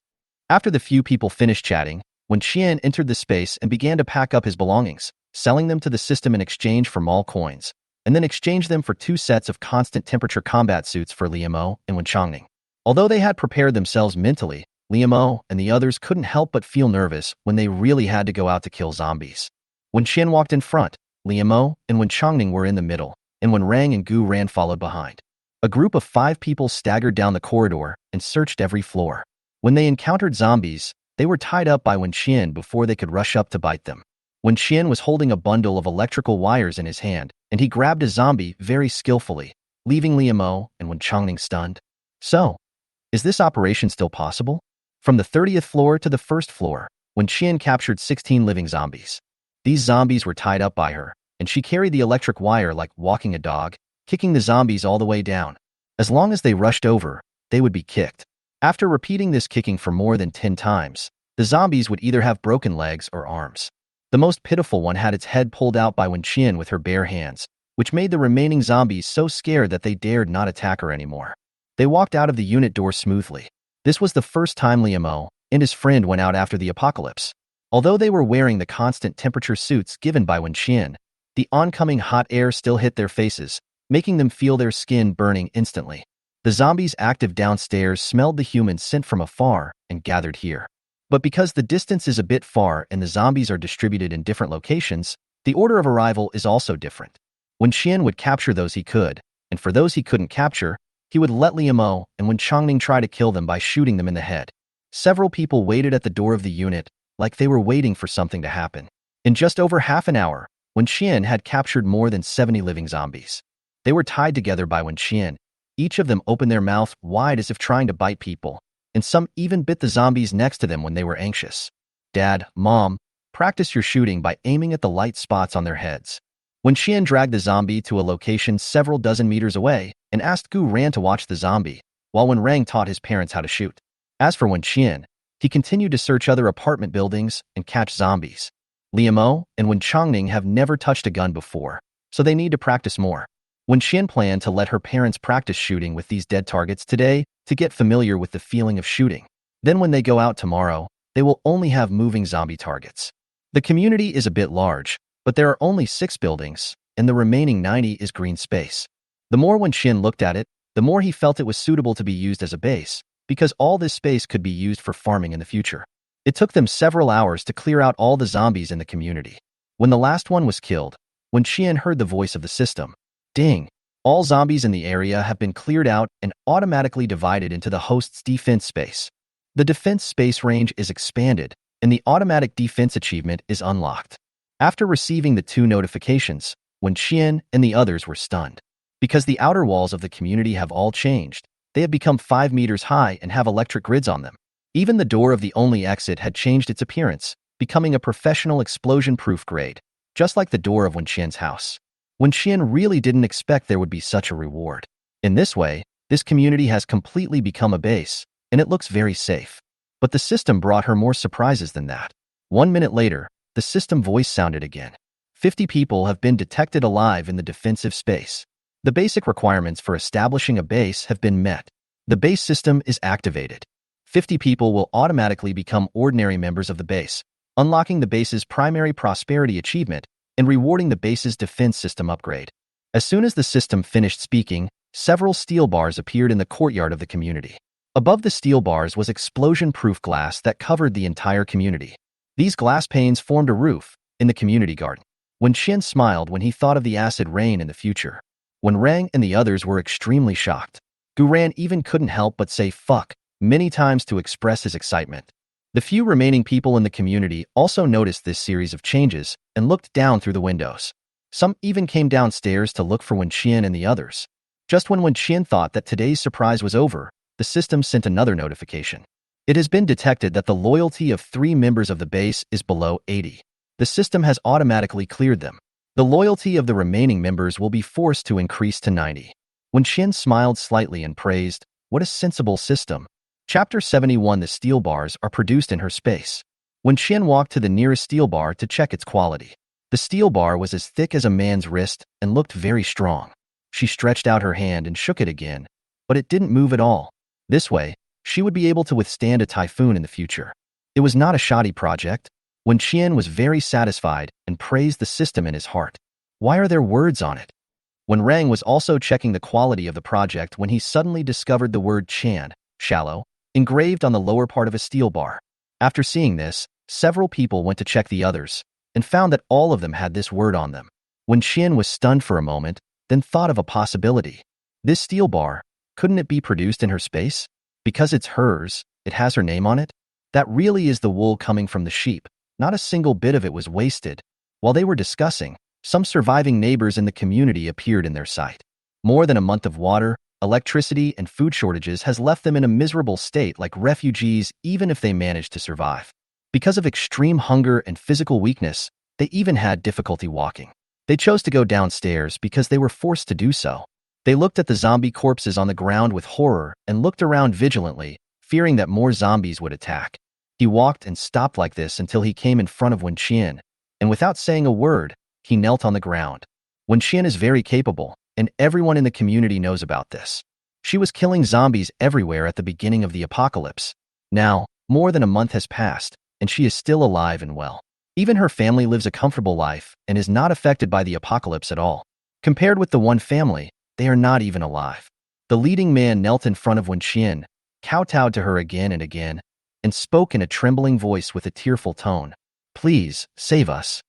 A: After the few people finished chatting, Wen Qian entered the space and began to pack up his belongings, selling them to the system in exchange for mall coins, and then exchanged them for 2 sets of constant temperature combat suits for Liamo and Wen Changning. Although they had prepared themselves mentally, Liamo and the others couldn't help but feel nervous when they really had to go out to kill zombies. When Qian walked in front, Liamo and Wen Chongning were in the middle, and when Rang and Gu Ran followed behind. A group of 5 people staggered down the corridor and searched every floor. When they encountered zombies, they were tied up by Wen Qian before they could rush up to bite them. Wen Qian was holding a bundle of electrical wires in his hand, and he grabbed a zombie very skillfully, leaving Liamo and Wen Chongning stunned. So, is this operation still possible? From the 30th floor to the 1st floor, Wen Qian captured 16 living zombies. These zombies were tied up by her, and she carried the electric wire like walking a dog, kicking the zombies all the way down. As long as they rushed over, they would be kicked. After repeating this kicking for more than 10 times, the zombies would either have broken legs or arms. The most pitiful one had its head pulled out by Wen Qian with her bare hands, which made the remaining zombies so scared that they dared not attack her anymore. They walked out of the unit door smoothly. This was the first time Liamo and his friend went out after the apocalypse. Although they were wearing the constant temperature suits given by Wen Qian, the oncoming hot air still hit their faces, making them feel their skin burning instantly. The zombies active downstairs smelled the humans sent from afar and gathered here. But because the distance is a bit far and the zombies are distributed in different locations, the order of arrival is also different. Wen Qian would capture those he could, and for those he couldn't capture, he would let Liamo and Wen Chongning try to kill them by shooting them in the head. Several people waited at the door of the unit, like they were waiting for something to happen. In just over half an hour, Wen Qian had captured more than 70 living zombies. They were tied together by Wen Qian. Each of them opened their mouth wide as if trying to bite people, and some even bit the zombies next to them when they were anxious. Dad, Mom, practice your shooting by aiming at the light spots on their heads. Wen Qian dragged the zombie to a location several dozen meters away and asked Gu Ran to watch the zombie, while Wen Rang taught his parents how to shoot. As for Wen Qian, he continued to search other apartment buildings and catch zombies. Liamo and Wen Chongning have never touched a gun before, so they need to practice more. Wen Qian planned to let her parents practice shooting with these dead targets today to get familiar with the feeling of shooting. Then when they go out tomorrow, they will only have moving zombie targets. The community is a bit large, but there are only 6 buildings, and the remaining 90 is green space. The more Wen Qian looked at it, the more he felt it was suitable to be used as a base, because all this space could be used for farming in the future. It took them several hours to clear out all the zombies in the community. When the last one was killed, Wen Qian heard the voice of the system. Ding! All zombies in the area have been cleared out and automatically divided into the host's defense space. The defense space range is expanded, and the automatic defense achievement is unlocked. After receiving the 2 notifications, Wen Qian and the others were stunned. Because the outer walls of the community have all changed, they have become 5 meters high and have electric grids on them. Even the door of the only exit had changed its appearance, becoming a professional explosion-proof grade, just like the door of Wen Qian's house. Wen Qian really didn't expect there would be such a reward. In this way, this community has completely become a base, and it looks very safe. But the system brought her more surprises than that. 1 minute later, the system voice sounded again. 50 people have been detected alive in the defensive space. The basic requirements for establishing a base have been met. The base system is activated. 50 people will automatically become ordinary members of the base, unlocking the base's primary prosperity achievement and rewarding the base's defense system upgrade. As soon as the system finished speaking, several steel bars appeared in the courtyard of the community. Above the steel bars was explosion-proof glass that covered the entire community. These glass panes formed a roof in the community garden. Wen Qian smiled when he thought of the acid rain in the future. When Rang and the others were extremely shocked, Gu Ran even couldn't help but say fuck many times to express his excitement. The few remaining people in the community also noticed this series of changes and looked down through the windows. Some even came downstairs to look for Wen Qian and the others. Just when Wen Qian thought that today's surprise was over, the system sent another notification. It has been detected that the loyalty of 3 members of the base is below 80. The system has automatically cleared them. The loyalty of the remaining members will be forced to increase to 90. Wen Qian smiled slightly and praised, "What a sensible system." Chapter 71. The steel bars are produced in her space. Wen Qian walked to the nearest steel bar to check its quality. The steel bar was as thick as a man's wrist and looked very strong. She stretched out her hand and shook it again, but it didn't move at all. This way, she would be able to withstand a typhoon in the future. It was not a shoddy project. Wen Qian was very satisfied and praised the system in his heart. Why are there words on it? When Rang was also checking the quality of the project when he suddenly discovered the word Chan shallow, engraved on the lower part of a steel bar. After seeing this, several people went to check the others and found that all of them had this word on them. When Qian was stunned for a moment, then thought of a possibility. This steel bar, couldn't it be produced in her space? Because it's hers, it has her name on it? That really is the wool coming from the sheep. Not a single bit of it was wasted. While they were discussing, some surviving neighbors in the community appeared in their sight. More than a month of water, electricity, and food shortages has left them in a miserable state like refugees even if they managed to survive. Because of extreme hunger and physical weakness, they even had difficulty walking. They chose to go downstairs because they were forced to do so. They looked at the zombie corpses on the ground with horror and looked around vigilantly, fearing that more zombies would attack. He walked and stopped like this until he came in front of Wen Qian, and without saying a word, he knelt on the ground. Wen Qian is very capable, and everyone in the community knows about this. She was killing zombies everywhere at the beginning of the apocalypse. Now, more than a month has passed, and she is still alive and well. Even her family lives a comfortable life and is not affected by the apocalypse at all. Compared with the one family, they are not even alive. The leading man knelt in front of Wen Qian, kowtowed to her again and again, and spoke in a trembling voice with a tearful tone. Please, save us.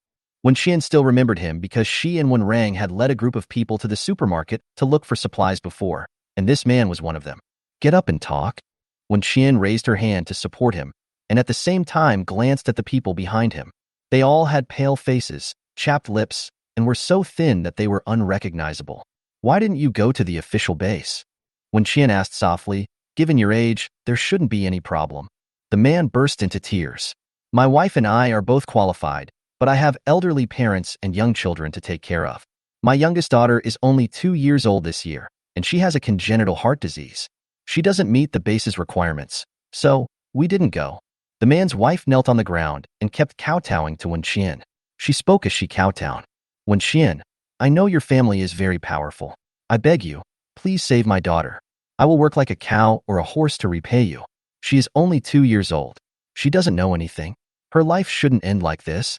A: Wen Qian still remembered him because she and Wen Rang had led a group of people to the supermarket to look for supplies before, and this man was one of them. Get up and talk. Wen Qian raised her hand to support him, and at the same time glanced at the people behind him. They all had pale faces, chapped lips, and were so thin that they were unrecognizable. Why didn't you go to the official base? Wen Qian asked softly. Given your age, there shouldn't be any problem. The man burst into tears. My wife and I are both qualified, but I have elderly parents and young children to take care of. My youngest daughter is only 2 years old this year, and she has a congenital heart disease. She doesn't meet the base's requirements, so we didn't go. The man's wife knelt on the ground and kept kowtowing to Wen Qian. She spoke as she kowtowed. Wen Qian, I know your family is very powerful. I beg you, please save my daughter. I will work like a cow or a horse to repay you. She is only 2 years old. She doesn't know anything. Her life shouldn't end like this.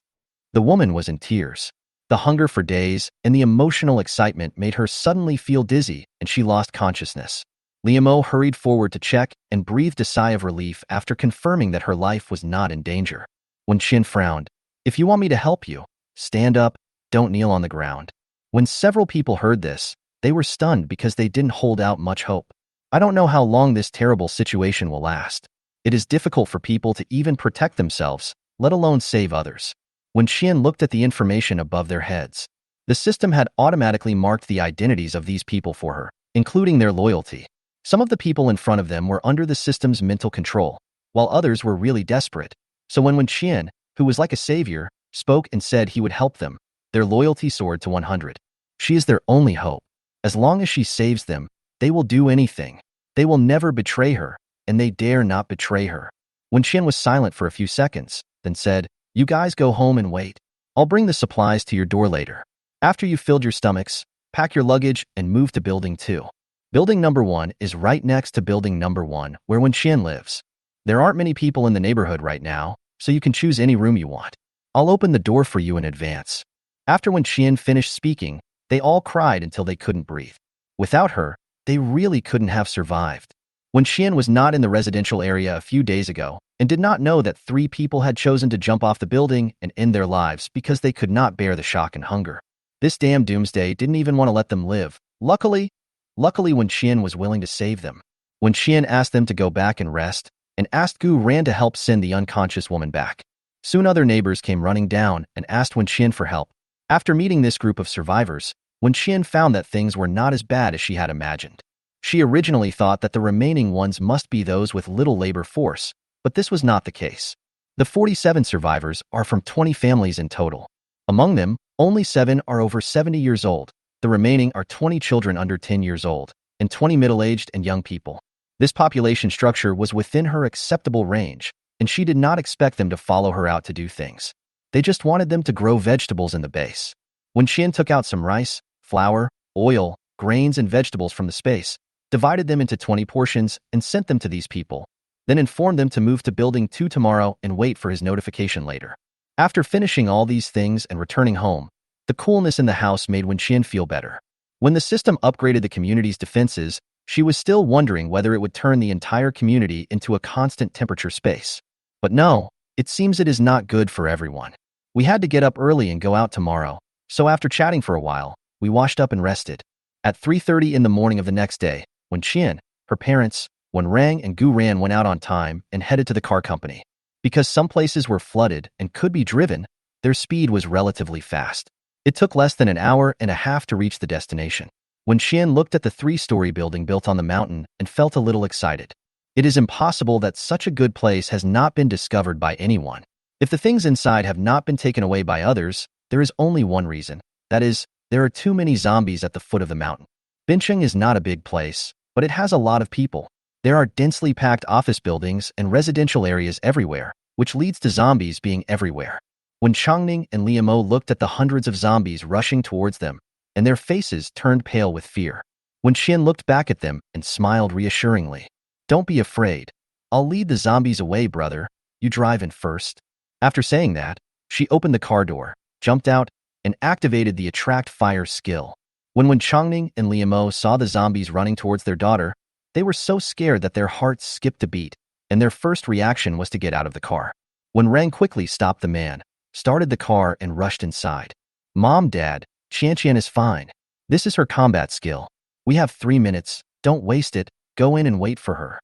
A: The woman was in tears. The hunger for days and the emotional excitement made her suddenly feel dizzy, and she lost consciousness. Liamo hurried forward to check and breathed a sigh of relief after confirming that her life was not in danger. Wen Qian frowned. If you want me to help you, stand up, don't kneel on the ground. When several people heard this, they were stunned because they didn't hold out much hope. I don't know how long this terrible situation will last. It is difficult for people to even protect themselves, let alone save others. Wen Qian looked at the information above their heads. The system had automatically marked the identities of these people for her, including their loyalty. Some of the people in front of them were under the system's mental control, while others were really desperate. So when Wen Qian, who was like a savior, spoke and said he would help them, their loyalty soared to 100. She is their only hope. As long as she saves them, they will do anything. They will never betray her, and they dare not betray her. Wen Qian was silent for a few seconds, then said, You guys go home and wait. I'll bring the supplies to your door later. After you've filled your stomachs, pack your luggage and move to Building 2. Building number 1 is right next to Building number 1, where Wen Qian lives. There aren't many people in the neighborhood right now, so you can choose any room you want. I'll open the door for you in advance. After Wen Qian finished speaking, they all cried until they couldn't breathe. Without her, they really couldn't have survived. Wen Qian was not in the residential area a few days ago and did not know that 3 people had chosen to jump off the building and end their lives because they could not bear the shock and hunger. This damn doomsday didn't even want to let them live. Luckily, Wen Qian was willing to save them. Wen Qian asked them to go back and rest, and asked Gu Ran to help send the unconscious woman back. Soon other neighbors came running down and asked Wen Qian for help. After meeting this group of survivors, Wen Qian found that things were not as bad as she had imagined. She originally thought that the remaining ones must be those with little labor force, but this was not the case. The 47 survivors are from 20 families in total. Among them, only 7 are over 70 years old. The remaining are 20 children under 10 years old, and 20 middle-aged and young people. This population structure was within her acceptable range, and she did not expect them to follow her out to do things. They just wanted them to grow vegetables in the base. Wen Qian took out some rice, flour, oil, grains, and vegetables from the space, divided them into 20 portions, and sent them to these people, then informed them to move to Building 2 tomorrow and wait for his notification later. After finishing all these things and returning home, the coolness in the house made Wen Qian feel better. When the system upgraded the community's defenses, She was still wondering whether it would turn the entire community into a constant temperature space. But no, it seems it is not good for everyone. We had to get up early and go out tomorrow, so after chatting for a while, we washed up and rested. At 3:30 in the morning of the next day, when Qian, her parents, when Rang and Gu Ran went out on time and headed to the car company. Because some places were flooded and could be driven, their speed was relatively fast. It took less than an hour and a half to reach the destination. When Qian looked at the 3-story building built on the mountain and felt a little excited. It is impossible that such a good place has not been discovered by anyone. If the things inside have not been taken away by others, there is only one reason. That is, there are too many zombies at the foot of the mountain. Bincheng is not a big place, but it has a lot of people. There are densely packed office buildings and residential areas everywhere, which leads to zombies being everywhere. When Changning and Liamo looked at the hundreds of zombies rushing towards them, and their faces turned pale with fear. When Qian looked back at them and smiled reassuringly. Don't be afraid. I'll lead the zombies away, brother. You drive in first. After saying that, she opened the car door, jumped out, and activated the attract fire skill. When Changning and Liamo saw the zombies running towards their daughter, they were so scared that their hearts skipped a beat, and their first reaction was to get out of the car. When Rang quickly stopped the man, started the car and rushed inside. Mom, Dad, Qian is fine. This is her combat skill. We have 3 minutes, don't waste it, go in and wait for her.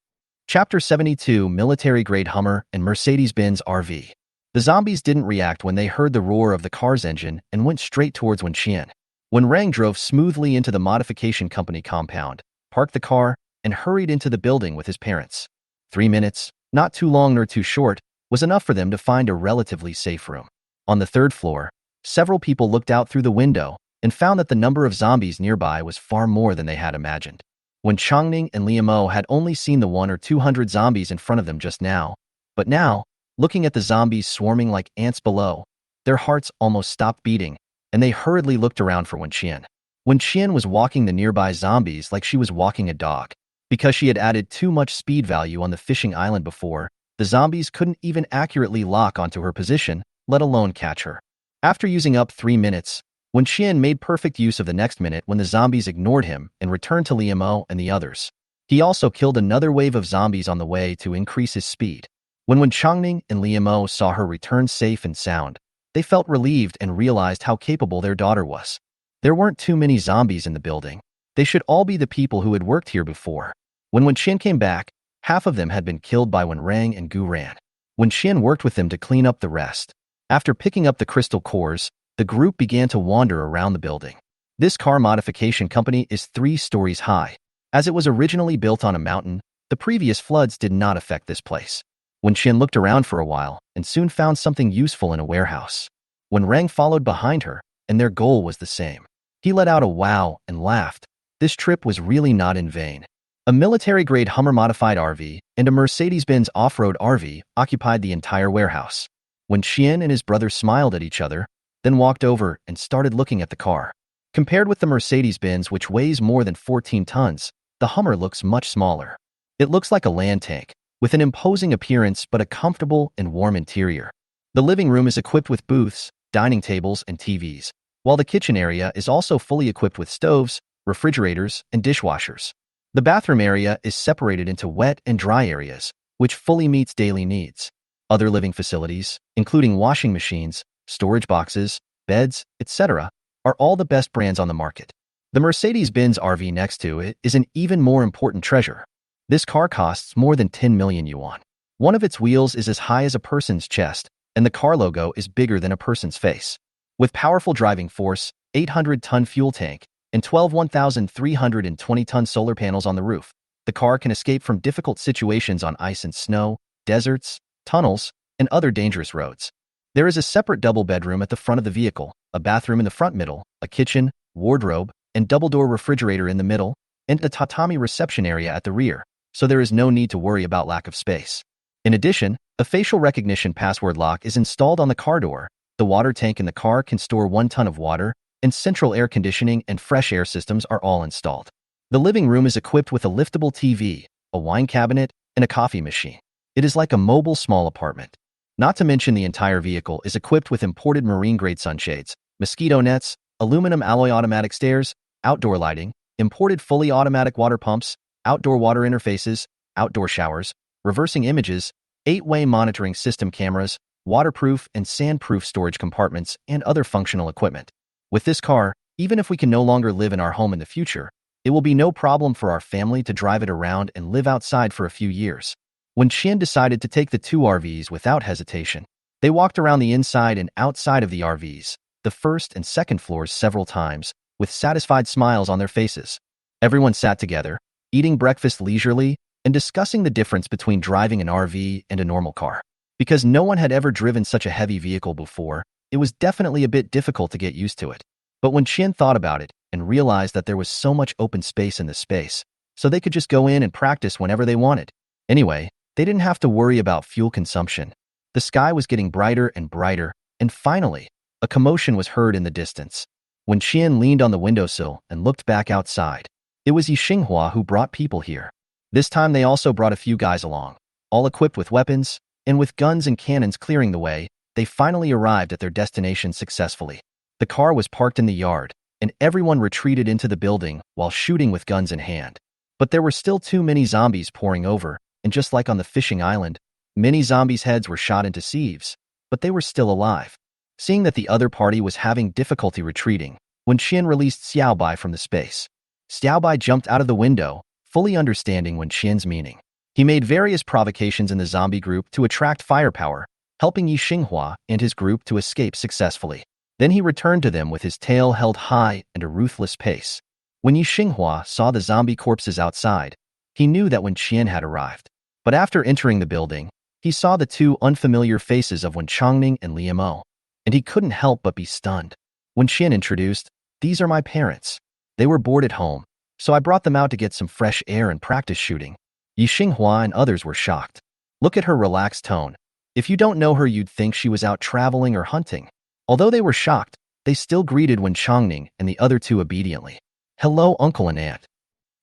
A: Chapter 72 Military-grade Hummer and Mercedes-Benz RV. The zombies didn't react when they heard the roar of the car's engine and went straight towards Qian. When Rang drove smoothly into the modification company compound, parked the car, and hurried into the building with his parents. 3 minutes, not too long nor too short, was enough for them to find a relatively safe room. On the 3rd floor, several people looked out through the window and found that the number of zombies nearby was far more than they had imagined. When Changning and Liamo had only seen the 100 or 200 zombies in front of them just now, but now, looking at the zombies swarming like ants below, their hearts almost stopped beating, and they hurriedly looked around for Qian. Qian was walking the nearby zombies like she was walking a dog. Because she had added too much speed value on the fishing island before, the zombies couldn't even accurately lock onto her position, let alone catch her. After using up 3 minutes, Qian made perfect use of the next minute when the zombies ignored him and returned to Liamo and the others. He also killed another wave of zombies on the way to increase his speed. When Changning and Liamo saw her return safe and sound, they felt relieved and realized how capable their daughter was. There weren't too many zombies in the building. They should all be the people who had worked here before. When Qian came back, half of them had been killed by Rang and Gu Ran. Qian worked with them to clean up the rest. After picking up the crystal cores, the group began to wander around the building. This car modification company is 3 stories high. As it was originally built on a mountain, the previous floods did not affect this place. Qian looked around for a while and soon found something useful in a warehouse. Rang followed behind her, and their goal was the same. He let out a wow and laughed. This trip was really not in vain. A military-grade Hummer modified RV and a Mercedes-Benz off-road RV occupied the entire warehouse. Qian and his brother smiled at each other, then walked over and started looking at the car. Compared with the Mercedes-Benz, which weighs more than 14 tons, the Hummer looks much smaller. It looks like a land tank, with an imposing appearance but a comfortable and warm interior. The living room is equipped with booths, dining tables, and TVs, while the kitchen area is also fully equipped with stoves, refrigerators, and dishwashers. The bathroom area is separated into wet and dry areas, which fully meets daily needs. Other living facilities, including washing machines, storage boxes, beds, etc., are all the best brands on the market. The Mercedes-Benz RV next to it is an even more important treasure. This car costs more than 10 million yuan. One of its wheels is as high as a person's chest, and the car logo is bigger than a person's face. With powerful driving force, 800-ton fuel tank, and 12 1,320-ton solar panels on the roof, the car can escape from difficult situations on ice and snow, deserts, tunnels, and other dangerous roads. There is a separate double bedroom at the front of the vehicle, a bathroom in the front middle, a kitchen, wardrobe, and double-door refrigerator in the middle, and a tatami reception area at the rear, so there is no need to worry about lack of space. In addition, a facial recognition password lock is installed on the car door. The water tank in the car can store 1 ton of water, and central air conditioning and fresh air systems are all installed. The living room is equipped with a liftable TV, a wine cabinet, and a coffee machine. It is like a mobile small apartment. Not to mention the entire vehicle is equipped with imported marine-grade sunshades, mosquito nets, aluminum alloy automatic stairs, outdoor lighting, imported fully automatic water pumps, outdoor water interfaces, outdoor showers, reversing images, 8-way monitoring system cameras, waterproof and sandproof storage compartments, and other functional equipment. With this car, even if we can no longer live in our home in the future, it will be no problem for our family to drive it around and live outside for a few years. When Qian decided to take the two RVs without hesitation, they walked around the inside and outside of the RVs, the first and second floors several times, with satisfied smiles on their faces. Everyone sat together, eating breakfast leisurely and discussing the difference between driving an RV and a normal car. Because no one had ever driven such a heavy vehicle before, it was definitely a bit difficult to get used to it. But when Qian thought about it and realized that there was so much open space in the space, so they could just go in and practice whenever they wanted. Anyway, they didn't have to worry about fuel consumption. The sky was getting brighter and brighter, and finally, a commotion was heard in the distance. When Qian leaned on the windowsill and looked back outside, it was Yi Xinghua who brought people here. This time they also brought a few guys along, all equipped with weapons, and with guns and cannons clearing the way, they finally arrived at their destination successfully. The car was parked in the yard, and everyone retreated into the building while shooting with guns in hand. But there were still too many zombies pouring over, and just like on the fishing island, many zombies' heads were shot into sieves, but they were still alive. Seeing that the other party was having difficulty retreating, when Qian released Xiaobai from the space, Xiaobai jumped out of the window, fully understanding Wen Qian's meaning. He made various provocations in the zombie group to attract firepower, helping Yi Xinghua and his group to escape successfully. Then he returned to them with his tail held high and a ruthless pace. When Yi Xinghua saw the zombie corpses outside, he knew that Wen Qian had arrived. But after entering the building, he saw the two unfamiliar faces of Wen Chongning and Liu Mo, and he couldn't help but be stunned. Wen Qian introduced, "These are my parents. They were bored at home, so I brought them out to get some fresh air and practice shooting." Yi Xinghua and others were shocked. Look at her relaxed tone. If you don't know her, you'd think she was out traveling or hunting. Although they were shocked, they still greeted Wen Chongning and the other two obediently. "Hello, uncle and aunt."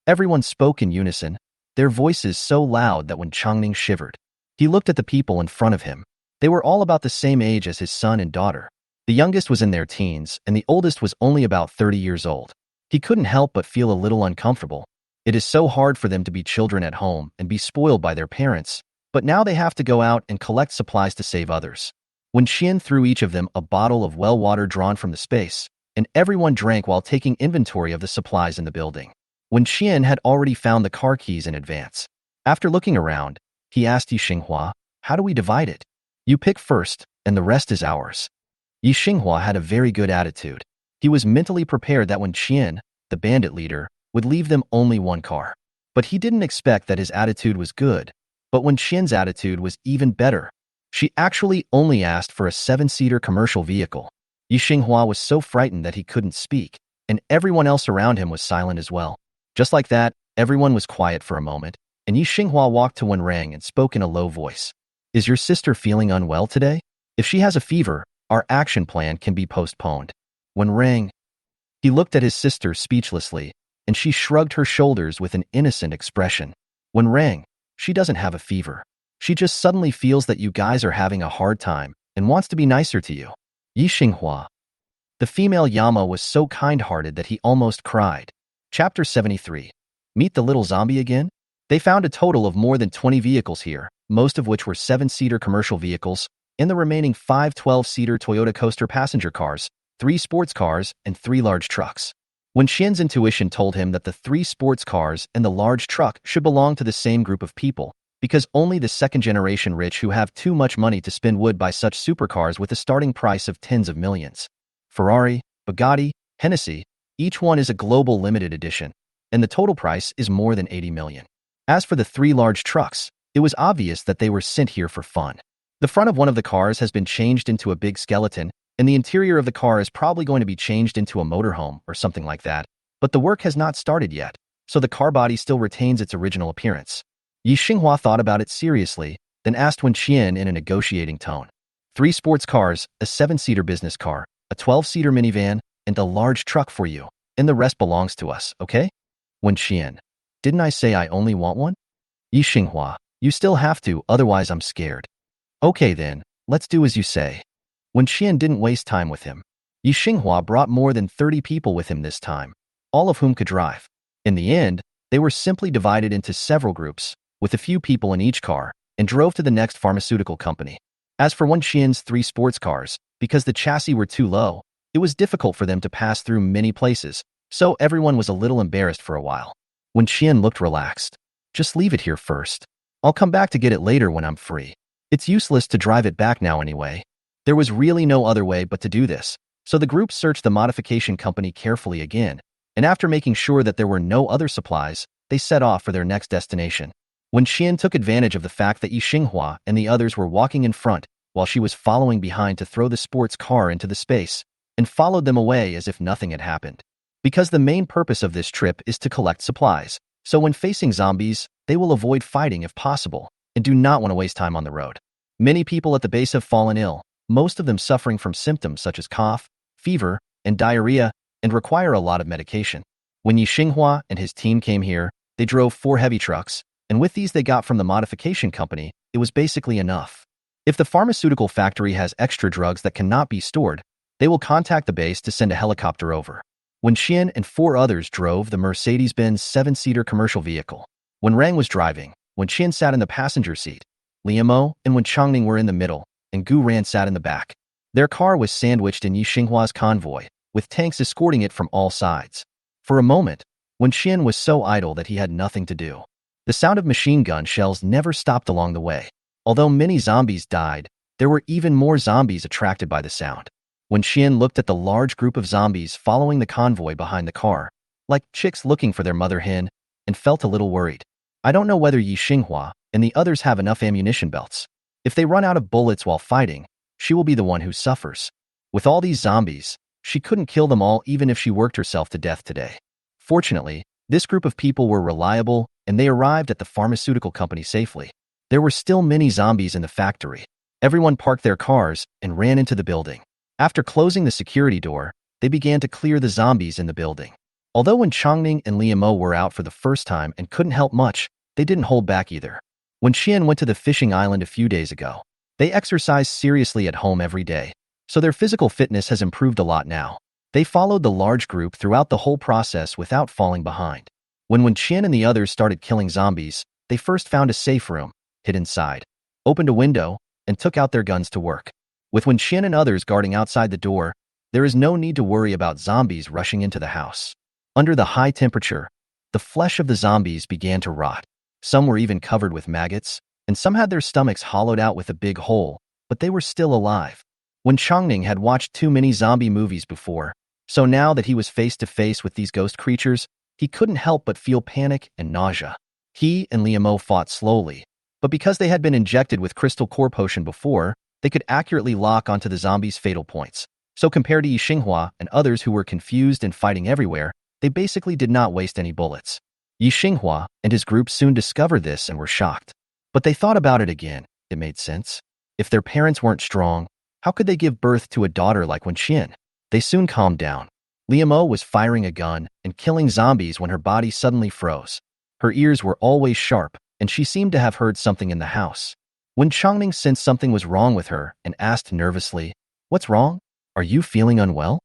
A: Everyone spoke in unison, their voices so loud that Wen Chongning shivered. He looked at the people in front of him. They were all about the same age as his son and daughter. The youngest was in their teens, and the oldest was only about 30 years old. He couldn't help but feel a little uncomfortable. It is so hard for them to be children at home and be spoiled by their parents, but now they have to go out and collect supplies to save others. When Qian threw each of them a bottle of well water drawn from the space, and everyone drank while taking inventory of the supplies in the building. When Qian had already found the car keys in advance. After looking around, he asked Yi Xinghua, "How do we divide it? You pick first, and the rest is ours." Yi Xinghua had a very good attitude. He was mentally prepared that when Qian, the bandit leader, would leave them only one car. But he didn't expect that his attitude was good. But when Qian's attitude was even better. She actually only asked for a 7-seater commercial vehicle. Yi Xinghua was so frightened that he couldn't speak, and everyone else around him was silent as well. Just like that, everyone was quiet for a moment, and Yi Xinghua walked to Wen Rang and spoke in a low voice. "Is your sister feeling unwell today? If she has a fever, our action plan can be postponed." Wen Rang. He looked at his sister speechlessly, and she shrugged her shoulders with an innocent expression. "Wen Rang, she doesn't have a fever. She just suddenly feels that you guys are having a hard time and wants to be nicer to you." Yi Xinghua. The female Yama was so kind-hearted that he almost cried. Chapter 73. Meet the little zombie again? They found a total of more than 20 vehicles here, most of which were 7-seater commercial vehicles, and the remaining 5 12-seater Toyota Coaster passenger cars, 3 sports cars, and 3 large trucks. When Qian's intuition told him that the 3 sports cars and the large truck should belong to the same group of people, because only the second-generation rich who have too much money to spend would buy such supercars with a starting price of tens of millions. Ferrari, Bugatti, Hennessy, each one is a global limited edition, and the total price is more than 80 million. As for the 3 large trucks, it was obvious that they were sent here for fun. The front of one of the cars has been changed into a big skeleton, and the interior of the car is probably going to be changed into a motorhome or something like that, but the work has not started yet, so the car body still retains its original appearance. Yi Xinghua thought about it seriously, then asked Wen Qian in a negotiating tone. 3 sports cars, a 7-seater business car, a 12-seater minivan, and a large truck for you, and the rest belongs to us, okay? Wen Qian. Didn't I say I only want one? Yi Xinghua. You still have to, otherwise I'm scared. Okay then, let's do as you say. Wen Qian didn't waste time with him. Yi Xinghua brought more than 30 people with him this time, all of whom could drive. In the end, They were simply divided into several groups, with a few people in each car, and drove to the next pharmaceutical company. As for Wen Qian's 3 sports cars, because the chassis were too low, it was difficult for them to pass through many places, so everyone was a little embarrassed for a while. Wen Qian looked relaxed. Just leave it here first. I'll come back to get it later when I'm free. It's useless to drive it back now anyway. There was really no other way but to do this, so the group searched the modification company carefully again, and after making sure that there were no other supplies, they set off for their next destination. Wen Qian took advantage of the fact that Yi Xinghua and the others were walking in front while she was following behind to throw the sports car into the space, and followed them away as if nothing had happened. Because the main purpose of this trip is to collect supplies, so when facing zombies, they will avoid fighting if possible, and do not want to waste time on the road. Many people at the base have fallen ill, most of them suffering from symptoms such as cough, fever, and diarrhea, and require a lot of medication. When Yi Xinghua and his team came here, they drove 4 heavy trucks, and with these they got from the modification company, it was basically enough. If the pharmaceutical factory has extra drugs that cannot be stored, they will contact the base to send a helicopter over. Wen Qian and 4 others drove the Mercedes-Benz 7-seater commercial vehicle. When Rang was driving, Wen Qian sat in the passenger seat. Liamo and Wen Changning were in the middle, and Gu Ran sat in the back. Their car was sandwiched in Yi Xinghua's convoy, with tanks escorting it from all sides. For a moment, Wen Qian was so idle that he had nothing to do. The sound of machine gun shells never stopped along the way. Although many zombies died, there were even more zombies attracted by the sound. Wen Qian looked at the large group of zombies following the convoy behind the car, like chicks looking for their mother hen, and felt a little worried. I don't know whether Yi Xinghua and the others have enough ammunition belts. If they run out of bullets while fighting, she will be the one who suffers. With all these zombies, she couldn't kill them all even if she worked herself to death today. Fortunately, this group of people were reliable, and they arrived at the pharmaceutical company safely. There were still many zombies in the factory. Everyone parked their cars and ran into the building. After closing the security door, they began to clear the zombies in the building. Although when Changning and Liamo were out for the first time and couldn't help much, they didn't hold back either. When Qian went to the fishing island a few days ago, they exercised seriously at home every day, so their physical fitness has improved a lot now. They followed the large group throughout the whole process without falling behind. When Qian and the others started killing zombies, they first found a safe room, hid inside, opened a window, and took out their guns to work. With Wen Qian and others guarding outside the door, there is no need to worry about zombies rushing into the house. Under the high temperature, the flesh of the zombies began to rot. Some were even covered with maggots, and some had their stomachs hollowed out with a big hole, but they were still alive. When Changning had watched too many zombie movies before, so now that he was face to face with these ghost creatures, he couldn't help but feel panic and nausea. He and Liamo fought slowly, but because they had been injected with crystal core potion before, they could accurately lock onto the zombies' fatal points. So compared to Yi Xinghua and others who were confused and fighting everywhere, they basically did not waste any bullets. Yi Xinghua and his group soon discovered this and were shocked. But they thought about it again. It made sense. If their parents weren't strong, how could they give birth to a daughter like Wen Qian? They soon calmed down. Liamo was firing a gun and killing zombies when her body suddenly froze. Her ears were always sharp, and she seemed to have heard something in the house. When Changning sensed something was wrong with her and asked nervously, "What's wrong? Are you feeling unwell?"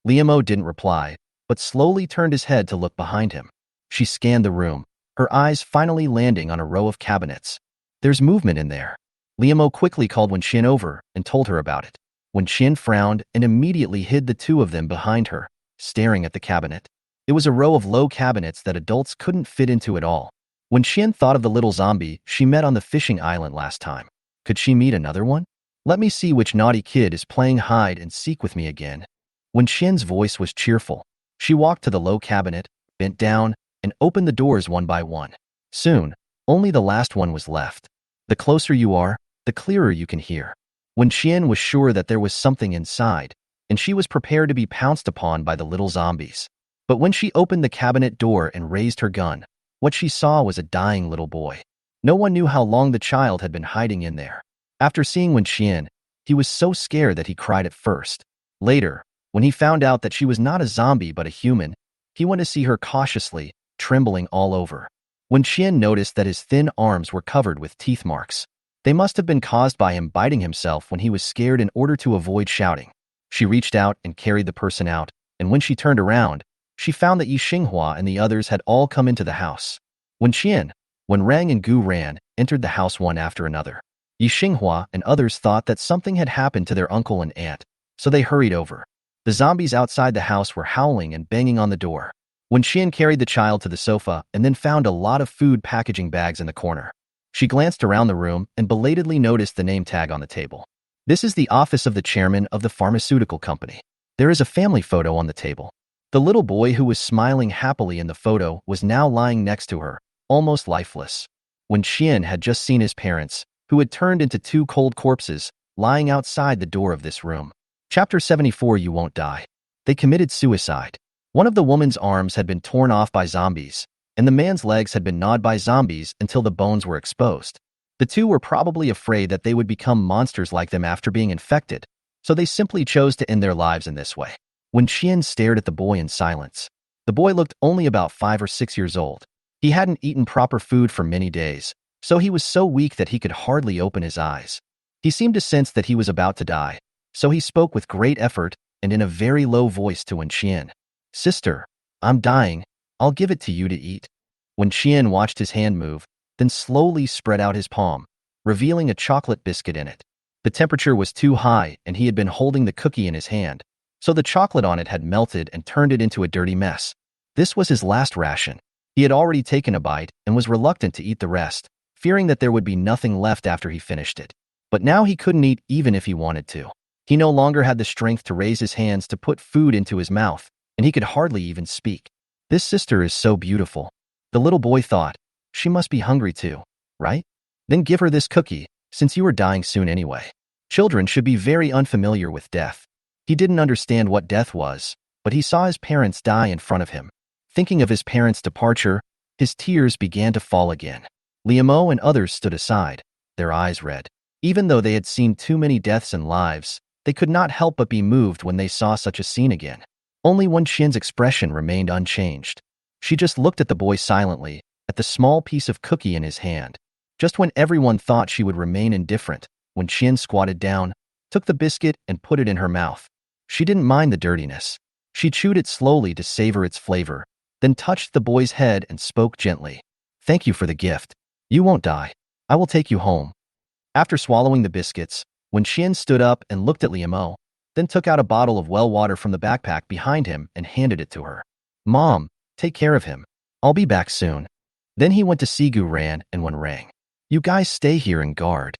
A: Liamo didn't reply, but slowly turned his head to look behind him. She scanned the room, her eyes finally landing on a row of cabinets. "There's movement in there." Liamo quickly called Wen Qian over and told her about it. Wen Qian frowned and immediately hid the 2 of them behind her, staring at the cabinet. It was a row of low cabinets that adults couldn't fit into at all. When Qian thought of the little zombie she met on the fishing island last time. Could she meet another one? Let me see which naughty kid is playing hide and seek with me again. When Qian's voice was cheerful, she walked to the low cabinet, bent down, and opened the doors one by one. Soon, only the last one was left. The closer you are, the clearer you can hear. When Qian was sure that there was something inside, and she was prepared to be pounced upon by the little zombies. But when she opened the cabinet door and raised her gun, what she saw was a dying little boy. No one knew how long the child had been hiding in there. After seeing Wen Qian, he was so scared that he cried at first. Later, when he found out that she was not a zombie but a human, he went to see her cautiously, trembling all over. Wen Qian noticed that his thin arms were covered with teeth marks. They must have been caused by him biting himself when he was scared in order to avoid shouting. She reached out and carried the person out, and when she turned around, she found that Yi Xinghua and the others had all come into the house. When Rang and Gu Ran entered the house one after another, Yi Xinghua and others thought that something had happened to their uncle and aunt, so they hurried over. The zombies outside the house were howling and banging on the door. When Xian carried the child to the sofa and then found a lot of food packaging bags in the corner, she glanced around the room and belatedly noticed the name tag on the table. This is the office of the chairman of the pharmaceutical company. There is a family photo on the table. The little boy who was smiling happily in the photo was now lying next to her, almost lifeless. When Xian had just seen his parents, who had turned into two cold corpses, lying outside the door of this room. Chapter 74. You Won't Die. They committed suicide. One of the woman's arms had been torn off by zombies, and the man's legs had been gnawed by zombies until the bones were exposed. The two were probably afraid that they would become monsters like them after being infected, so they simply chose to end their lives in this way. When Xian stared at the boy in silence, the boy looked only about 5 or 6 years old. He hadn't eaten proper food for many days, so he was so weak that he could hardly open his eyes. He seemed to sense that he was about to die, so he spoke with great effort and in a very low voice to Wen Xian. "Sister, I'm dying. I'll give it to you to eat." When Xian watched his hand move, then slowly spread out his palm, revealing a chocolate biscuit in it. The temperature was too high and he had been holding the cookie in his hand, so the chocolate on it had melted and turned it into a dirty mess. This was his last ration. He had already taken a bite and was reluctant to eat the rest, fearing that there would be nothing left after he finished it. But now he couldn't eat even if he wanted to. He no longer had the strength to raise his hands to put food into his mouth, and he could hardly even speak. This sister is so beautiful. The little boy thought, she must be hungry too, right? Then give her this cookie, since you are dying soon anyway. Children should be very unfamiliar with death. He didn't understand what death was, but he saw his parents die in front of him. Thinking of his parents' departure, his tears began to fall again. Liamo and others stood aside, their eyes red. Even though they had seen too many deaths and lives, they could not help but be moved when they saw such a scene again. Only Wen Xian's expression remained unchanged. She just looked at the boy silently, at the small piece of cookie in his hand. Just when everyone thought she would remain indifferent, Wen Xian squatted down, took the biscuit and put it in her mouth. She didn't mind the dirtiness. She chewed it slowly to savor its flavor, then touched the boy's head and spoke gently. "Thank you for the gift. You won't die. I will take you home." After swallowing the biscuits, Wen Xian stood up and looked at Liamo, then took out a bottle of well water from the backpack behind him and handed it to her. "Mom, take care of him. I'll be back soon." Then he went to see Gu Ran and Wen Rang. "You guys stay here and guard."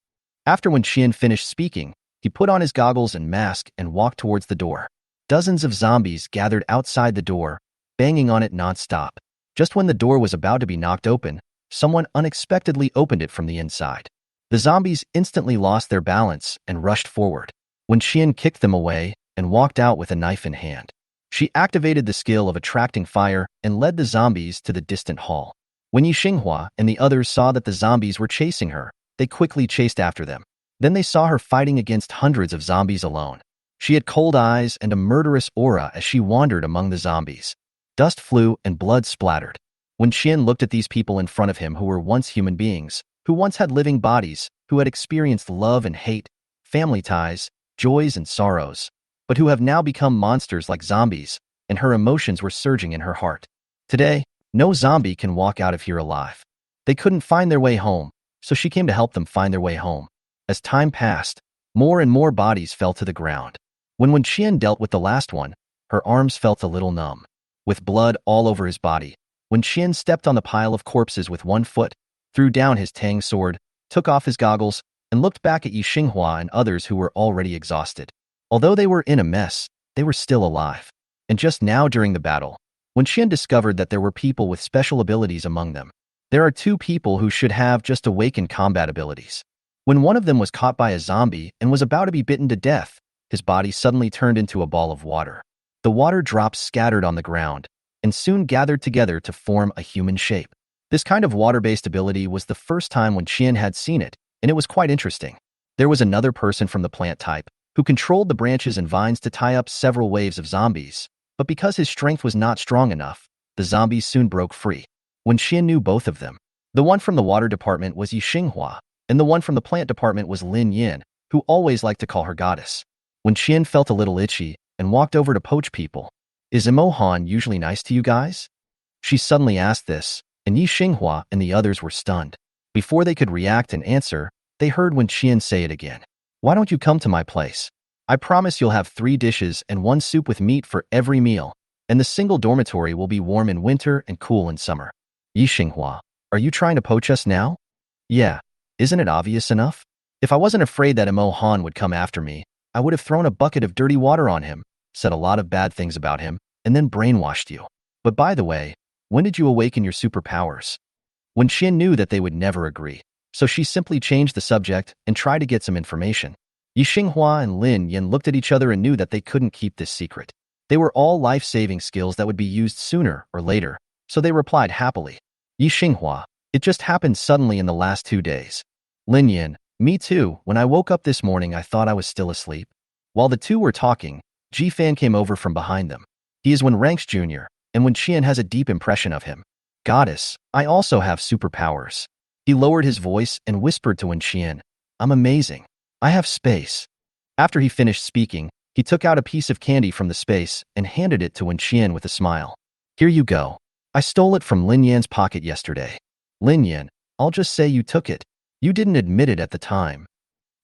A: After Wen Xian finished speaking, he put on his goggles and mask and walked towards the door. Dozens of zombies gathered outside the door, banging on it non-stop. Just when the door was about to be knocked open, someone unexpectedly opened it from the inside. The zombies instantly lost their balance and rushed forward. Wen Xian kicked them away and walked out with a knife in hand. She activated the skill of attracting fire and led the zombies to the distant hall. When Yi Xinghua and the others saw that the zombies were chasing her, they quickly chased after them. Then they saw her fighting against hundreds of zombies alone. She had cold eyes and a murderous aura as she wandered among the zombies. Dust flew and blood splattered. When Xian looked at these people in front of him who were once human beings, who once had living bodies, who had experienced love and hate, family ties, joys and sorrows, but who have now become monsters like zombies, and her emotions were surging in her heart. Today, no zombie can walk out of here alive. They couldn't find their way home, so she came to help them find their way home. As time passed, more and more bodies fell to the ground. When Wen Xian dealt with the last one, her arms felt a little numb. With blood all over his body, Wen Xian stepped on the pile of corpses with one foot, threw down his tang sword, took off his goggles, and looked back at Yi Xinghua and others who were already exhausted. Although they were in a mess, they were still alive. And just now during the battle, Wen Xian discovered that there were people with special abilities among them. There are two people who should have just awakened combat abilities. When one of them was caught by a zombie and was about to be bitten to death, his body suddenly turned into a ball of water. The water drops scattered on the ground and soon gathered together to form a human shape. This kind of water-based ability was the first time Wen Xian had seen it, and it was quite interesting. There was another person from the plant type who controlled the branches and vines to tie up several waves of zombies, but because his strength was not strong enough, the zombies soon broke free. Wen Xian knew both of them. The one from the water department was Yi Xinghua, and the one from the plant department was Lin Yin, who always liked to call her goddess. Wen Xian felt a little itchy and walked over to poach people. Is Imo Han usually nice to you guys? She suddenly asked this, and Yi Xinghua and the others were stunned. Before they could react and answer, they heard Wen Qian say it again. Why don't you come to my place? I promise you'll have 3 dishes and 1 soup with meat for every meal, and the single dormitory will be warm in winter and cool in summer. Yi Xinghua, are you trying to poach us now? Yeah, isn't it obvious enough? If I wasn't afraid that Imo Han would come after me, I would have thrown a bucket of dirty water on him, said a lot of bad things about him, and then brainwashed you. But by the way, when did you awaken your superpowers? Wen Qian knew that they would never agree, so she simply changed the subject and tried to get some information. Yi Xinghua and Lin Yan looked at each other and knew that they couldn't keep this secret. They were all life-saving skills that would be used sooner or later, so they replied happily. Yi Xinghua, it just happened suddenly in the last 2 days. Lin Yan, me too, when I woke up this morning I thought I was still asleep. While the two were talking, Ji Fan came over from behind them. He is Wen Ranks Jr., and Wen Qian has a deep impression of him. Goddess, I also have superpowers. He lowered his voice and whispered to Wen Qian, I'm amazing. I have space. After he finished speaking, he took out a piece of candy from the space and handed it to Wen Qian with a smile. Here you go. I stole it from Lin Yan's pocket yesterday. Lin Yan, I'll just say you took it. You didn't admit it at the time.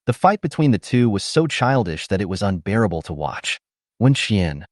A: The fight between the two was so childish that it was unbearable to watch. Wen Qian.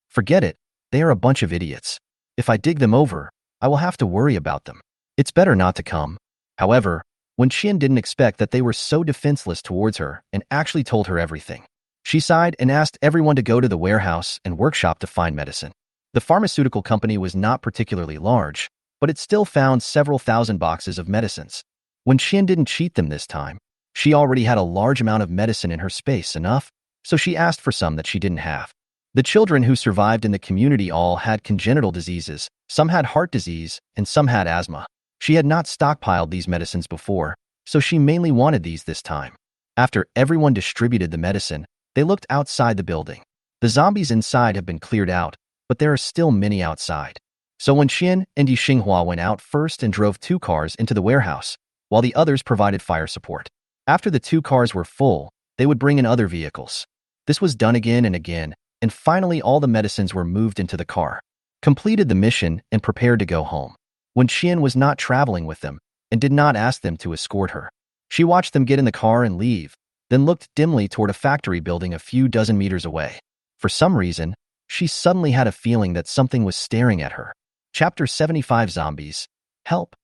A: Forget it. They are a bunch of idiots. If I dig them over, I will have to worry about them. It's better not to come. However, Wen Qian didn't expect that they were so defenseless towards her and actually told her everything. She sighed and asked everyone to go to the warehouse and workshop to find medicine. The pharmaceutical company was not particularly large, but it still found several thousand boxes of medicines. Wen Qian didn't cheat them this time. She already had a large amount of medicine in her space, enough, so she asked for some that she didn't have. The children who survived in the community all had congenital diseases, some had heart disease, and some had asthma. She had not stockpiled these medicines before, so she mainly wanted these this time. After everyone distributed the medicine, they looked outside the building. The zombies inside have been cleared out, but there are still many outside. So Wen Qian and Yi Xinghua went out first and drove 2 cars into the warehouse, while the others provided fire support. After the 2 cars were full, they would bring in other vehicles. This was done again and again, and finally all the medicines were moved into the car, completed the mission, and prepared to go home. Wen Qian was not traveling with them and did not ask them to escort her. She watched them get in the car and leave, then looked dimly toward a factory building a few dozen meters away. For some reason, she suddenly had a feeling that something was staring at her. Chapter 75 Zombies. Help!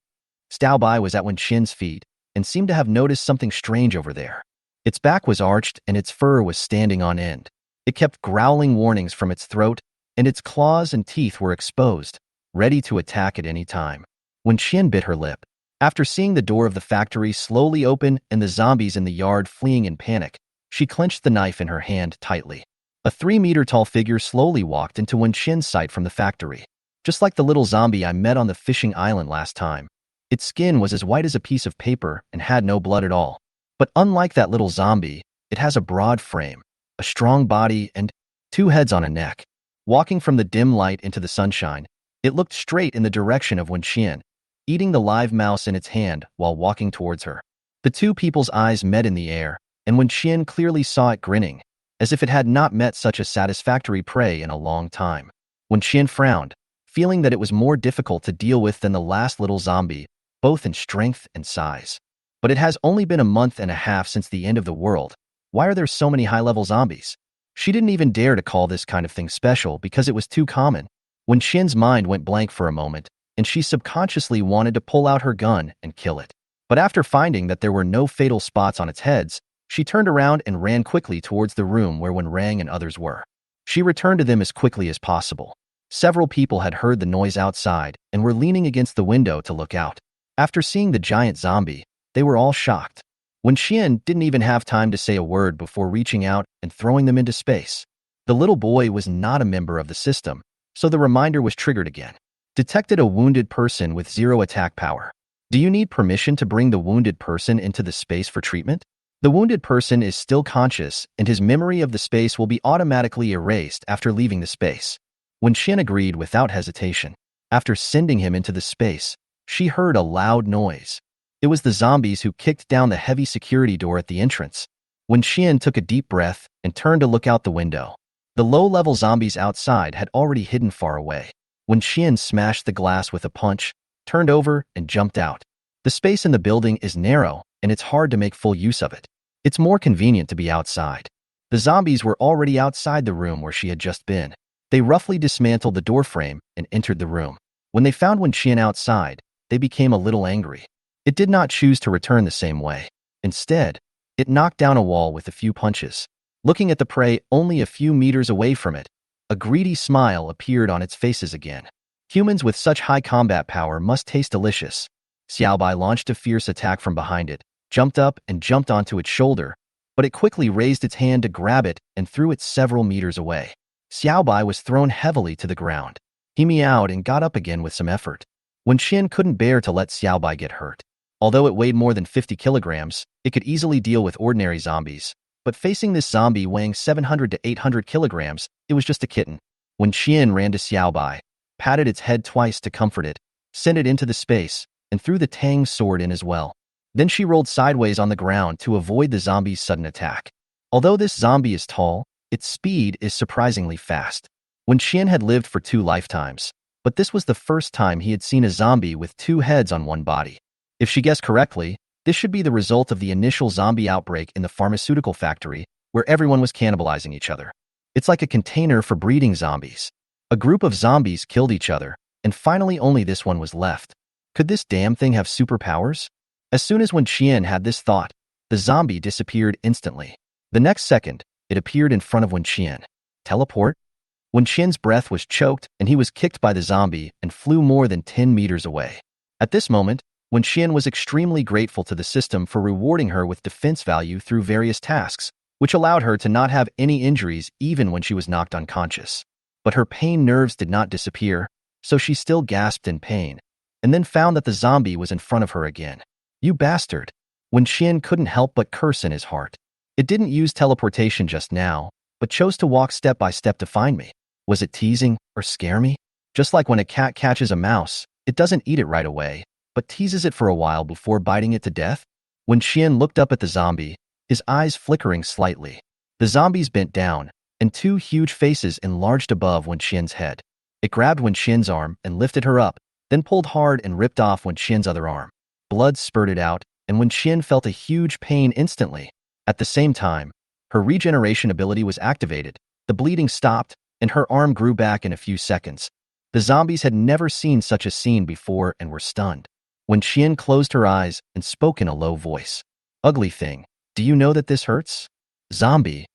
A: Stai was at Wen Qian's feet and seemed to have noticed something strange over there. Its back was arched and its fur was standing on end. It kept growling warnings from its throat, and its claws and teeth were exposed, ready to attack at any time. Wen Qian bit her lip. After seeing the door of the factory slowly open and the zombies in the yard fleeing in panic, she clenched the knife in her hand tightly. A 3-meter-tall figure slowly walked into Wen Qian's sight from the factory. Just like the little zombie I met on the fishing island last time, its skin was as white as a piece of paper and had no blood at all. But unlike that little zombie, it has a broad frame, a strong body, and 2 heads on a neck. Walking from the dim light into the sunshine, it looked straight in the direction of Wen Qian, eating the live mouse in its hand while walking towards her. The 2 people's eyes met in the air, and Wen Qian clearly saw it grinning, as if it had not met such a satisfactory prey in a long time. Wen Qian frowned, feeling that it was more difficult to deal with than the last little zombie, both in strength and size. But it has only been a month and a half since the end of the world. Why are there so many high-level zombies? She didn't even dare to call this kind of thing special because it was too common. Wen Qian's mind went blank for a moment, and she subconsciously wanted to pull out her gun and kill it. But after finding that there were no fatal spots on its heads, she turned around and ran quickly towards the room where Wen Rang and others were. She returned to them as quickly as possible. Several people had heard the noise outside and were leaning against the window to look out. After seeing the giant zombie, they were all shocked. Wen Qian didn't even have time to say a word before reaching out and throwing them into space. The little boy was not a member of the system, so the reminder was triggered again. Detected a wounded person with 0 attack power. Do you need permission to bring the wounded person into the space for treatment? The wounded person is still conscious, and his memory of the space will be automatically erased after leaving the space. Wen Qian agreed without hesitation. After sending him into the space, she heard a loud noise. It was the zombies who kicked down the heavy security door at the entrance. Wen Qian took a deep breath and turned to look out the window. The low-level zombies outside had already hidden far away. When Qian smashed the glass with a punch, turned over, and jumped out. The space in the building is narrow, and it's hard to make full use of it. It's more convenient to be outside. The zombies were already outside the room where she had just been. They roughly dismantled the doorframe and entered the room. When they found Wen Qian outside, they became a little angry. It did not choose to return the same way. Instead, it knocked down a wall with a few punches. Looking at the prey only a few meters away from it, a greedy smile appeared on its faces again. Humans with such high combat power must taste delicious. Xiaobai launched a fierce attack from behind it, jumped up and jumped onto its shoulder, but it quickly raised its hand to grab it and threw it several meters away. Xiaobai was thrown heavily to the ground. He meowed and got up again with some effort. Wen Qian couldn't bear to let Xiaobai get hurt. Although it weighed more than 50 kilograms, it could easily deal with ordinary zombies. But facing this zombie weighing 700 to 800 kilograms, it was just a kitten. Wen Qian ran to Xiaobai, patted its head twice to comfort it, sent it into the space, and threw the Tang sword in as well. Then she rolled sideways on the ground to avoid the zombie's sudden attack. Although this zombie is tall, its speed is surprisingly fast. Wen Qian had lived for 2 lifetimes, but this was the first time he had seen a zombie with 2 heads on one body. If she guessed correctly, this should be the result of the initial zombie outbreak in the pharmaceutical factory, where everyone was cannibalizing each other. It's like a container for breeding zombies. A group of zombies killed each other, and finally only this one was left. Could this damn thing have superpowers? As soon as Wen Qian had this thought, the zombie disappeared instantly. The next second, it appeared in front of Wen Qian. Teleport? Wen Qian's breath was choked, and he was kicked by the zombie and flew more than 10 meters away. At this moment, Wen Qian was extremely grateful to the system for rewarding her with defense value through various tasks, which allowed her to not have any injuries even when she was knocked unconscious. But her pain nerves did not disappear, so she still gasped in pain, and then found that the zombie was in front of her again. You bastard! Wen Qian couldn't help but curse in his heart. It didn't use teleportation just now, but chose to walk step by step to find me. Was it teasing or scare me? Just like when a cat catches a mouse, it doesn't eat it right away, but teases it for a while before biting it to death? Wen Qian looked up at the zombie, his eyes flickering slightly. The zombies bent down, and 2 huge faces enlarged above Wen Qian's head. It grabbed Wen Qian's arm and lifted her up, then pulled hard and ripped off Wen Qian's other arm. Blood spurted out, and Wen Qian felt a huge pain instantly. At the same time, her regeneration ability was activated, the bleeding stopped, and her arm grew back in a few seconds. The zombies had never seen such a scene before and were stunned. Wen Qian closed her eyes and spoke in a low voice. Ugly thing, do you know that this hurts? Zombie.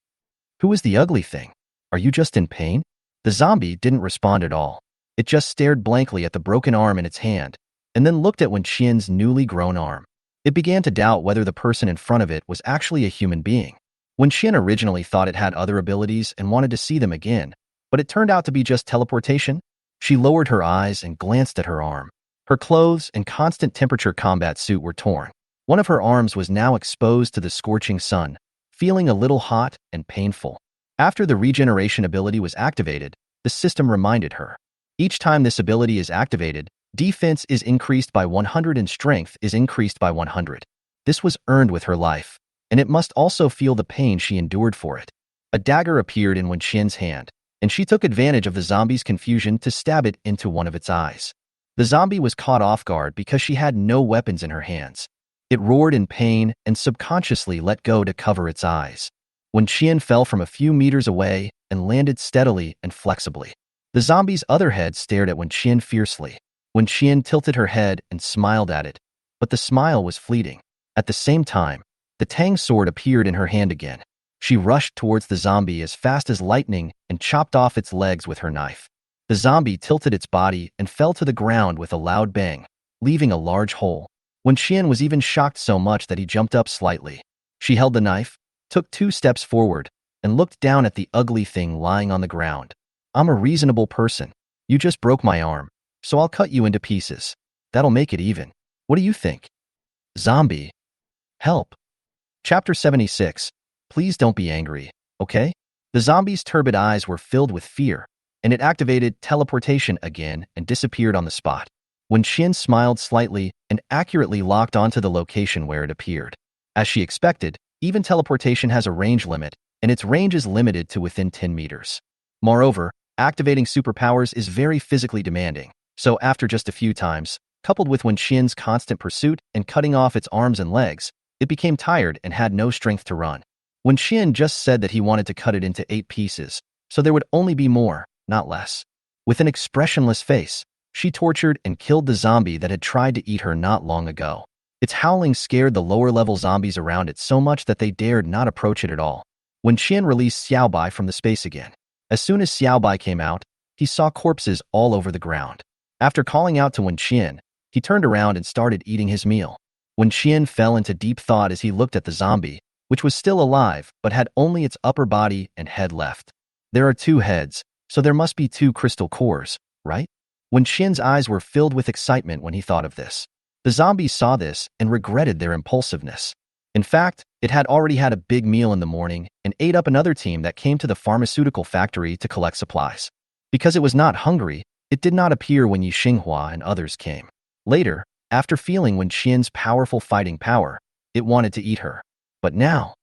A: Who is the ugly thing? Are you just in pain? The zombie didn't respond at all. It just stared blankly at the broken arm in its hand, and then looked at Wen Qian's newly grown arm. It began to doubt whether the person in front of it was actually a human being. Wen Qian originally thought it had other abilities and wanted to see them again, but it turned out to be just teleportation. She lowered her eyes and glanced at her arm. Her clothes and constant temperature combat suit were torn. One of her arms was now exposed to the scorching sun, feeling a little hot and painful. After the regeneration ability was activated, the system reminded her. Each time this ability is activated, defense is increased by 100 and strength is increased by 100. This was earned with her life, and it must also feel the pain she endured for it. A dagger appeared in Wen Qian's hand, and she took advantage of the zombie's confusion to stab it into one of its eyes. The zombie was caught off guard because she had no weapons in her hands. It roared in pain and subconsciously let go to cover its eyes. Wen Qian fell from a few meters away and landed steadily and flexibly. The zombie's other head stared at Wen Qian fiercely. Wen Qian tilted her head and smiled at it, but the smile was fleeting. At the same time, the Tang sword appeared in her hand again. She rushed towards the zombie as fast as lightning and chopped off its legs with her knife. The zombie tilted its body and fell to the ground with a loud bang, leaving a large hole. Wen Qian was even shocked so much that he jumped up slightly. She held the knife, took 2 steps forward, and looked down at the ugly thing lying on the ground. I'm a reasonable person. You just broke my arm, so I'll cut you into pieces. That'll make it even. What do you think? Zombie. Help. Chapter 76. Please don't be angry, okay? The zombie's turbid eyes were filled with fear, and it activated teleportation again and disappeared on the spot. Wen Qian smiled slightly and accurately locked onto the location where it appeared. As she expected, even teleportation has a range limit, and its range is limited to within 10 meters. Moreover, activating superpowers is very physically demanding, so after just a few times, coupled with Wen Qian's constant pursuit and cutting off its arms and legs, it became tired and had no strength to run. Wen Qian just said that he wanted to cut it into 8 pieces, so there would only be more, not less. With an expressionless face, she tortured and killed the zombie that had tried to eat her not long ago. Its howling scared the lower-level zombies around it so much that they dared not approach it at all. Wen Qian released Xiaobai from the space again. As soon as Xiaobai came out, he saw corpses all over the ground. After calling out to Wen Qian, he turned around and started eating his meal. Wen Qian fell into deep thought as he looked at the zombie, which was still alive but had only its upper body and head left. There are 2 heads, so there must be 2 crystal cores, right? Wen Qian's eyes were filled with excitement when he thought of this. The zombies saw this and regretted their impulsiveness. In fact, it had already had a big meal in the morning and ate up another team that came to the pharmaceutical factory to collect supplies. Because it was not hungry, it did not appear when Yi Xinghua and others came. Later, after feeling Wen Qian's powerful fighting power, it wanted to eat her. But now,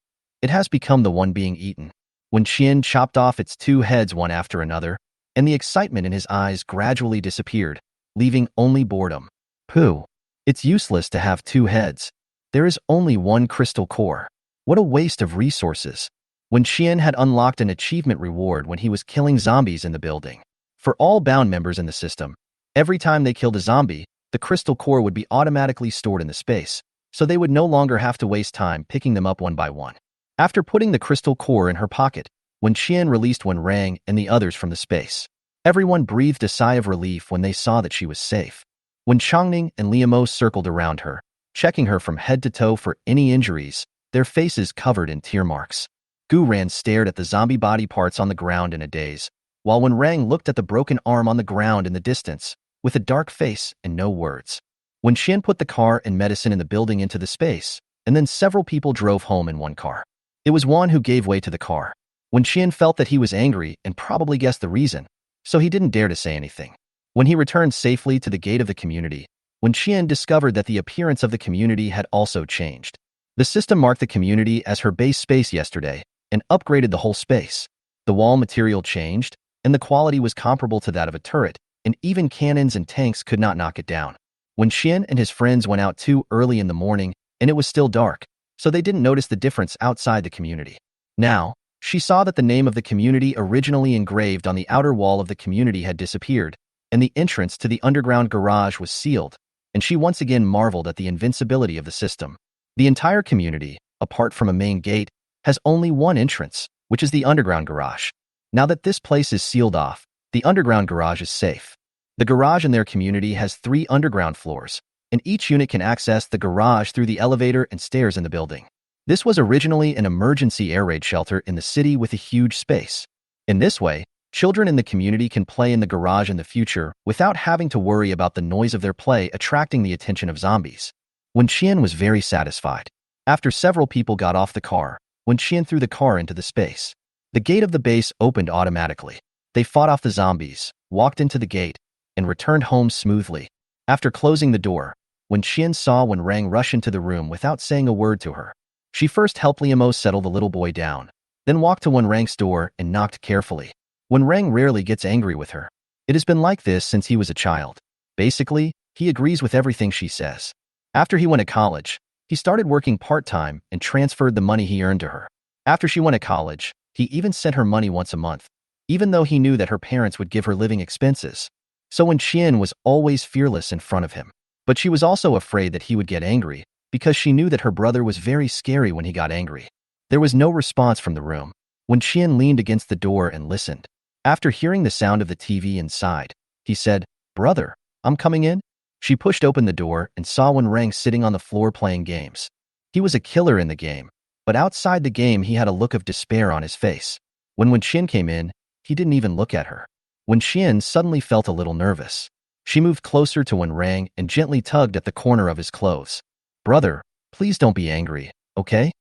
A: it has become the one being eaten. Wen Qian chopped off its 2 heads one after another, and the excitement in his eyes gradually disappeared, leaving only boredom. Pooh. It's useless to have 2 heads. There is only 1 crystal core. What a waste of resources. Wen Qian had unlocked an achievement reward when he was killing zombies in the building. For all bound members in the system, every time they killed a zombie, the crystal core would be automatically stored in the space, so they would no longer have to waste time picking them up one by one. After putting the crystal core in her pocket, Wen Qian released Wen Rang and the others from the space. Everyone breathed a sigh of relief when they saw that she was safe. When Changning and Liamo circled around her, checking her from head to toe for any injuries, their faces covered in tear marks. Gu Ran stared at the zombie body parts on the ground in a daze, while Wen Rang looked at the broken arm on the ground in the distance, with a dark face and no words. Wen Qian put the car and medicine in the building into the space, and then several people drove home in one car. It was Wan who gave way to the car. Wen Qian felt that he was angry and probably guessed the reason, so he didn't dare to say anything. When he returned safely to the gate of the community, Wen Qian discovered that the appearance of the community had also changed. The system marked the community as her base space yesterday and upgraded the whole space. The wall material changed, and the quality was comparable to that of a turret, and even cannons and tanks could not knock it down. Wen Qian and his friends went out too early in the morning, and it was still dark, so they didn't notice the difference outside the community. Now, she saw that the name of the community originally engraved on the outer wall of the community had disappeared, and the entrance to the underground garage was sealed, and she once again marveled at the invincibility of the system. The entire community, apart from a main gate, has only one entrance, which is the underground garage. Now that this place is sealed off, the underground garage is safe. The garage in their community has 3 underground floors, and each unit can access the garage through the elevator and stairs in the building. This was originally an emergency air raid shelter in the city with a huge space. In this way, children in the community can play in the garage in the future without having to worry about the noise of their play attracting the attention of zombies. Wen Qian was very satisfied. After several people got off the car, Wen Qian threw the car into the space. The gate of the base opened automatically. They fought off the zombies, walked into the gate, and returned home smoothly. After closing the door, Wen Qian saw Wen Rang rush into the room without saying a word to her. She first helped Liamo settle the little boy down, then walked to Wen Rang's door and knocked carefully. Wen Rang rarely gets angry with her. It has been like this since he was a child. Basically, he agrees with everything she says. After he went to college, he started working part-time and transferred the money he earned to her. After she went to college, he even sent her money once a month, even though he knew that her parents would give her living expenses. So Wen Qian was always fearless in front of him. But she was also afraid that he would get angry, because she knew that her brother was very scary when he got angry. There was no response from the room. Wen Qian leaned against the door and listened. After hearing the sound of the TV inside, he said, "Brother, I'm coming in." She pushed open the door and saw Wen Rang sitting on the floor playing games. He was a killer in the game, but outside the game he had a look of despair on his face. When Wen Qian came in, he didn't even look at her. Wen Qian suddenly felt a little nervous. She moved closer to Wen Rang and gently tugged at the corner of his clothes. "Brother, please don't be angry, okay?"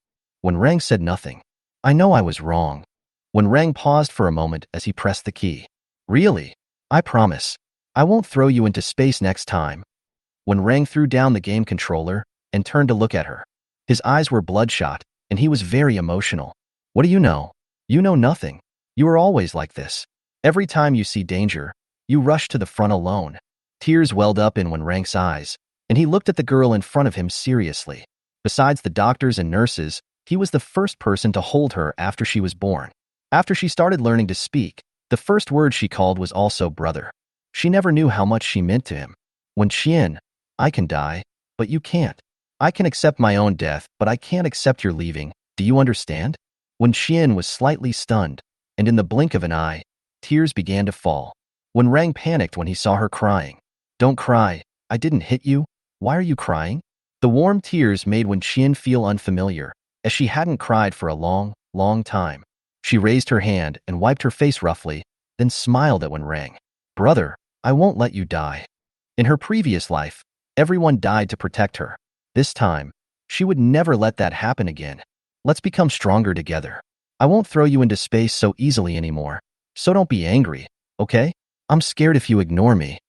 A: Wen Rang said nothing. "I know I was wrong." Wen Rang paused for a moment as he pressed the key. "Really? I promise. I won't throw you into space next time." Wen Rang threw down the game controller and turned to look at her. His eyes were bloodshot, and he was very emotional. "What do you know? You know nothing. You are always like this. Every time you see danger, you rush to the front alone. Tears welled up in Wenrang's eyes, and he looked at the girl in front of him seriously. Besides the doctors and nurses, he was the first person to hold her after she was born. After she started learning to speak, the first word she called was also brother. She never knew how much she meant to him. When Qian, I can die, but you can't. I can accept my own death, but I can't accept your leaving. Do you understand? When Qian was slightly stunned, and in the blink of an eye, tears began to fall. Wenrang panicked when he saw her crying. Don't cry. I didn't hit you. Why are you crying? The warm tears made Wenqian feel unfamiliar, as she hadn't cried for a long, long time. She raised her hand and wiped her face roughly, then smiled at Wenrang. Brother, I won't let you die. In her previous life, everyone died to protect her. This time, she would never let that happen again. Let's become stronger together. I won't throw you into space so easily anymore, so don't be angry, okay? I'm scared if you ignore me.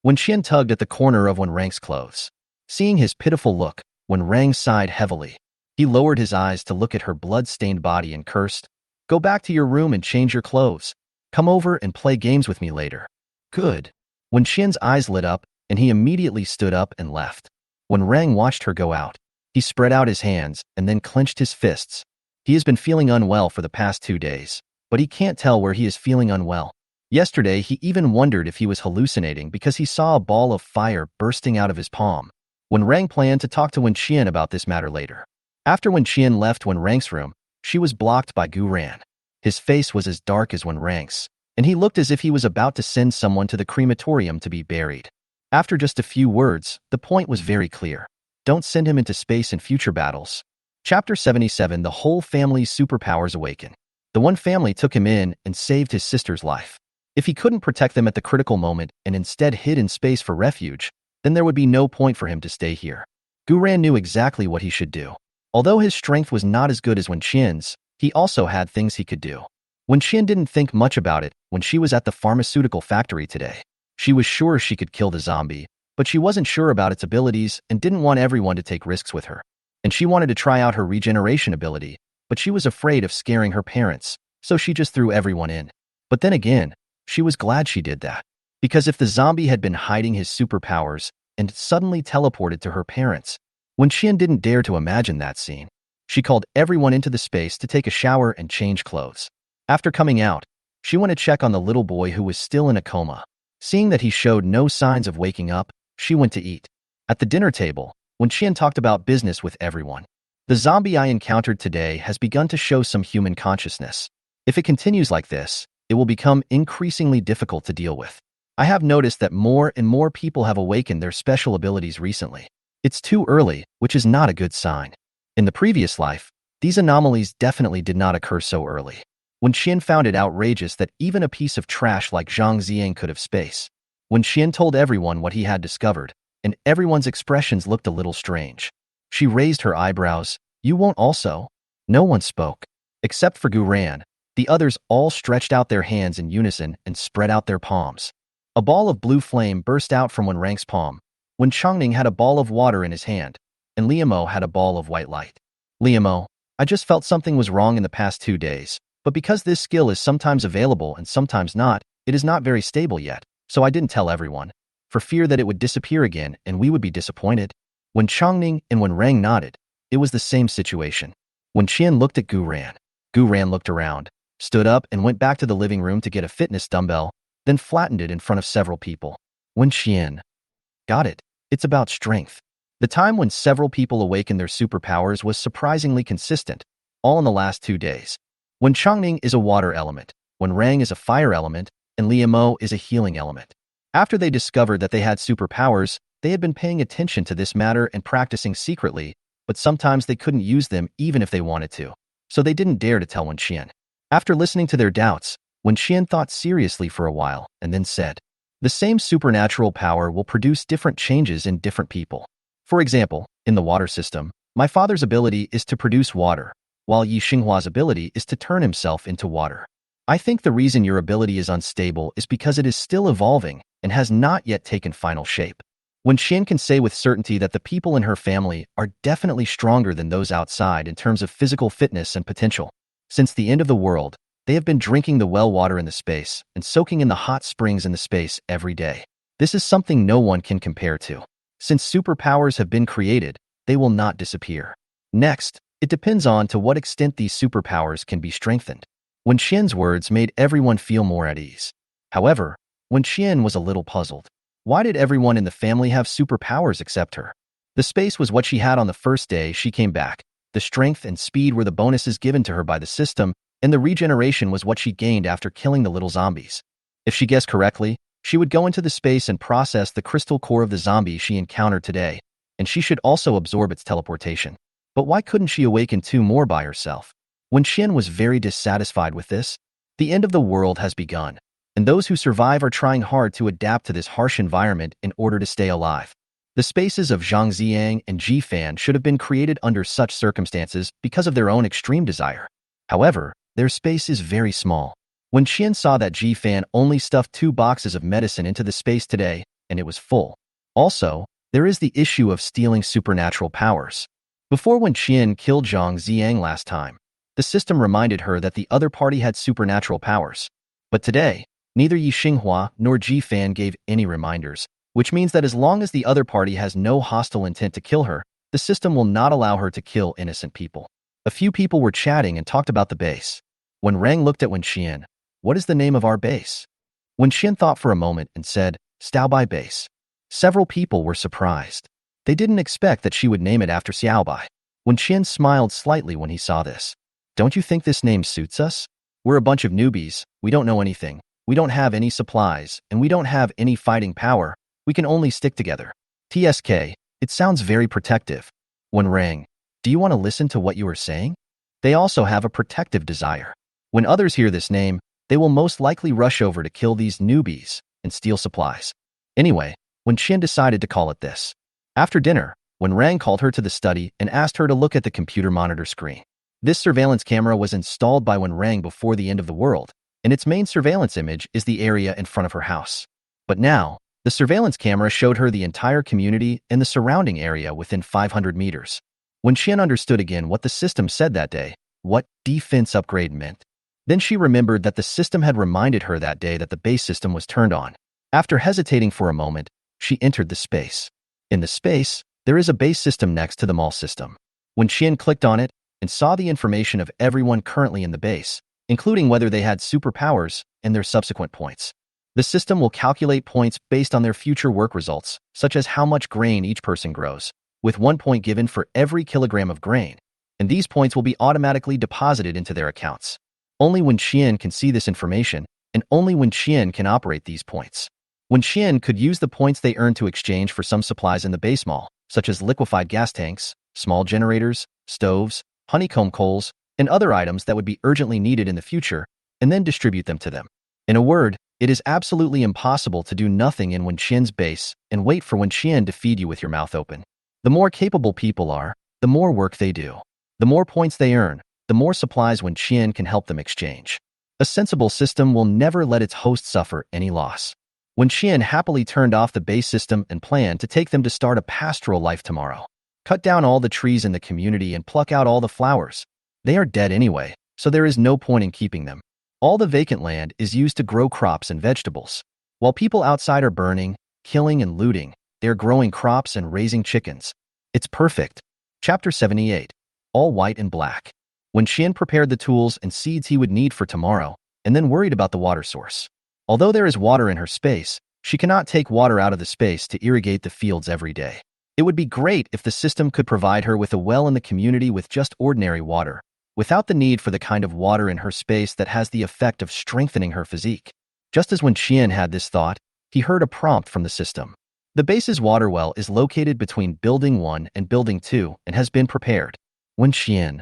A: Wenqian tugged at the corner of Wenrang's clothes. Seeing his pitiful look, Wenrang sighed heavily. He lowered his eyes to look at her blood-stained body and cursed, Go back to your room and change your clothes. Come over and play games with me later. Good. Wenqian's eyes lit up, and he immediately stood up and left. Wenrang watched her go out. He spread out his hands and then clenched his fists. He has been feeling unwell for the past 2 days, but he can't tell where he is feeling unwell. Yesterday, he even wondered if he was hallucinating because he saw a ball of fire bursting out of his palm. Wenrang planned to talk to Wenqian about this matter later. After Wenqian left Wenrang's room, she was blocked by Gu Ran. His face was as dark as Wenrang's, and he looked as if he was about to send someone to the crematorium to be buried. After just a few words, the point was very clear. Don't send him into space in future battles. Chapter 77. The whole family's superpowers awaken. The one family took him in and saved his sister's life. If he couldn't protect them at the critical moment and instead hid in space for refuge, then there would be no point for him to stay here. Gu Ran knew exactly what he should do. Although his strength was not as good as Wenqian's, he also had things he could do. Wenqian didn't think much about it when she was at the pharmaceutical factory today. She was sure she could kill the zombie, but she wasn't sure about its abilities and didn't want everyone to take risks with her. And she wanted to try out her regeneration ability, but she was afraid of scaring her parents, so she just threw everyone in. But then again, she was glad she did that. Because if the zombie had been hiding his superpowers and suddenly teleported to her parents, Wenqian didn't dare to imagine that scene. She called everyone into the space to take a shower and change clothes. After coming out, she went to check on the little boy who was still in a coma. Seeing that he showed no signs of waking up, she went to eat. At the dinner table, Wenqian talked about business with everyone. The zombie I encountered today has begun to show some human consciousness. If it continues like this, it will become increasingly difficult to deal with. I have noticed that more and more people have awakened their special abilities recently. It's too early, which is not a good sign. In the previous life, these anomalies definitely did not occur so early. Wenqian found it outrageous that even a piece of trash like Zhang Ziang could have space. Wenqian told everyone what he had discovered, and everyone's expressions looked a little strange. She raised her eyebrows. You won't also? No one spoke. Except for Gu Ran, the others all stretched out their hands in unison and spread out their palms. A ball of blue flame burst out from Wenrang's palm. Wen Chongning had a ball of water in his hand, and Liamo had a ball of white light. Liamo, I just felt something was wrong in the past 2 days, but because this skill is sometimes available and sometimes not, it is not very stable yet, so I didn't tell everyone, for fear that it would disappear again and we would be disappointed. When Chongning and Wenrang nodded, it was the same situation. When Qian looked at Gu Ran looked around, stood up and went back to the living room to get a fitness dumbbell, then flattened it in front of several people. When Qian, got it. It's about strength. The time when several people awakened their superpowers was surprisingly consistent, all in the last 2 days. When Chongning is a water element, when Rang is a fire element, and Liamo is a healing element. After they discovered that they had superpowers, they had been paying attention to this matter and practicing secretly, but sometimes they couldn't use them even if they wanted to, so they didn't dare to tell Wen Qian. After listening to their doubts, Wen Qian thought seriously for a while and then said, the same supernatural power will produce different changes in different people. For example, in the water system, my father's ability is to produce water, while Yi Xinghua's ability is to turn himself into water. I think the reason your ability is unstable is because it is still evolving and has not yet taken final shape. When Qian can say with certainty that the people in her family are definitely stronger than those outside in terms of physical fitness and potential. Since the end of the world, They have been drinking the well water in the space and soaking in the hot springs in the space every day. This is something no one can compare to. Since superpowers have been created, they will not disappear. Next, it depends on to what extent these superpowers can be strengthened. Wen Qian's words made everyone feel more at ease. However, Wen Qian was a little puzzled. Why did everyone in the family have superpowers except her? The space was what she had on the first day she came back. The strength and speed were the bonuses given to her by the system, and the regeneration was what she gained after killing the little zombies. If she guessed correctly, she would go into the space and process the crystal core of the zombie she encountered today, and she should also absorb its teleportation. But why couldn't she awaken 2 more by herself? Wen Qian was very dissatisfied with this. The end of the world has begun, and those who survive are trying hard to adapt to this harsh environment in order to stay alive. The spaces of Zhang Ziyang and Ji Fan should have been created under such circumstances because of their own extreme desire. However, their space is very small. Wen Qian saw that Ji Fan only stuffed 2 boxes of medicine into the space today, and it was full. Also, there is the issue of stealing supernatural powers. Before Wen Qian killed Zhang Ziyang last time, the system reminded her that the other party had supernatural powers. But today, neither Yi Xinghua nor Ji Fan gave any reminders, which means that as long as the other party has no hostile intent to kill her, the system will not allow her to kill innocent people. A few people were chatting and talked about the base. When Rang looked at Wen Qian, "What is the name of our base?" Wen Qian thought for a moment and said, "Stockpiling base." Several people were surprised. They didn't expect that she would name it after Stockpiling. Wen Qian smiled slightly when he saw this. "Don't you think this name suits us? We're a bunch of newbies, we don't know anything, we don't have any supplies, and we don't have any fighting power. We can only stick together. TSK, it sounds very protective." When Rang, "Do you want to listen to what you are saying?" They also have a protective desire. When others hear this name, they will most likely rush over to kill these newbies and steal supplies. Anyway, Wen Qian decided to call it this. After dinner, when Rang called her to the study and asked her to look at the computer monitor screen. This surveillance camera was installed by Wen Rang before the end of the world, and its main surveillance image is the area in front of her house. But now, the surveillance camera showed her the entire community and the surrounding area within 500 meters. When Qian understood again what the system said that day, what defense upgrade meant, then she remembered that the system had reminded her that day that the base system was turned on. After hesitating for a moment, she entered the space. In the space, there is a base system next to the mall system. When Qian clicked on it and saw the information of everyone currently in the base, including whether they had superpowers and their subsequent points. The system will calculate points based on their future work results, such as how much grain each person grows, with 1 point given for every kilogram of grain, and these points will be automatically deposited into their accounts. Only Wen Qian can see this information, and only Wen Qian can operate these points. Wen Qian could use the points they earn to exchange for some supplies in the base mall, such as liquefied gas tanks, small generators, stoves, honeycomb coals, and other items that would be urgently needed in the future, and then distribute them to them. In a word, it is absolutely impossible to do nothing in Wen Qian's base and wait for Wen Qian to feed you with your mouth open. The more capable people are, the more work they do. The more points they earn, the more supplies Wen Qian can help them exchange. A sensible system will never let its host suffer any loss. Wen Qian happily turned off the base system and planned to take them to start a pastoral life tomorrow. Cut down all the trees in the community and pluck out all the flowers. They are dead anyway, so there is no point in keeping them. All the vacant land is used to grow crops and vegetables. While people outside are burning, killing, and looting, they are growing crops and raising chickens. It's perfect. Chapter 78. All white and black. When Qian prepared the tools and seeds he would need for tomorrow, and then worried about the water source. Although there is water in her space, she cannot take water out of the space to irrigate the fields every day. It would be great if the system could provide her with a well in the community with just ordinary water, without the need for the kind of water in her space that has the effect of strengthening her physique. Just as when Qian had this thought, he heard a prompt from the system. The base's water well is located between Building 1 and Building 2 and has been prepared. When Qian,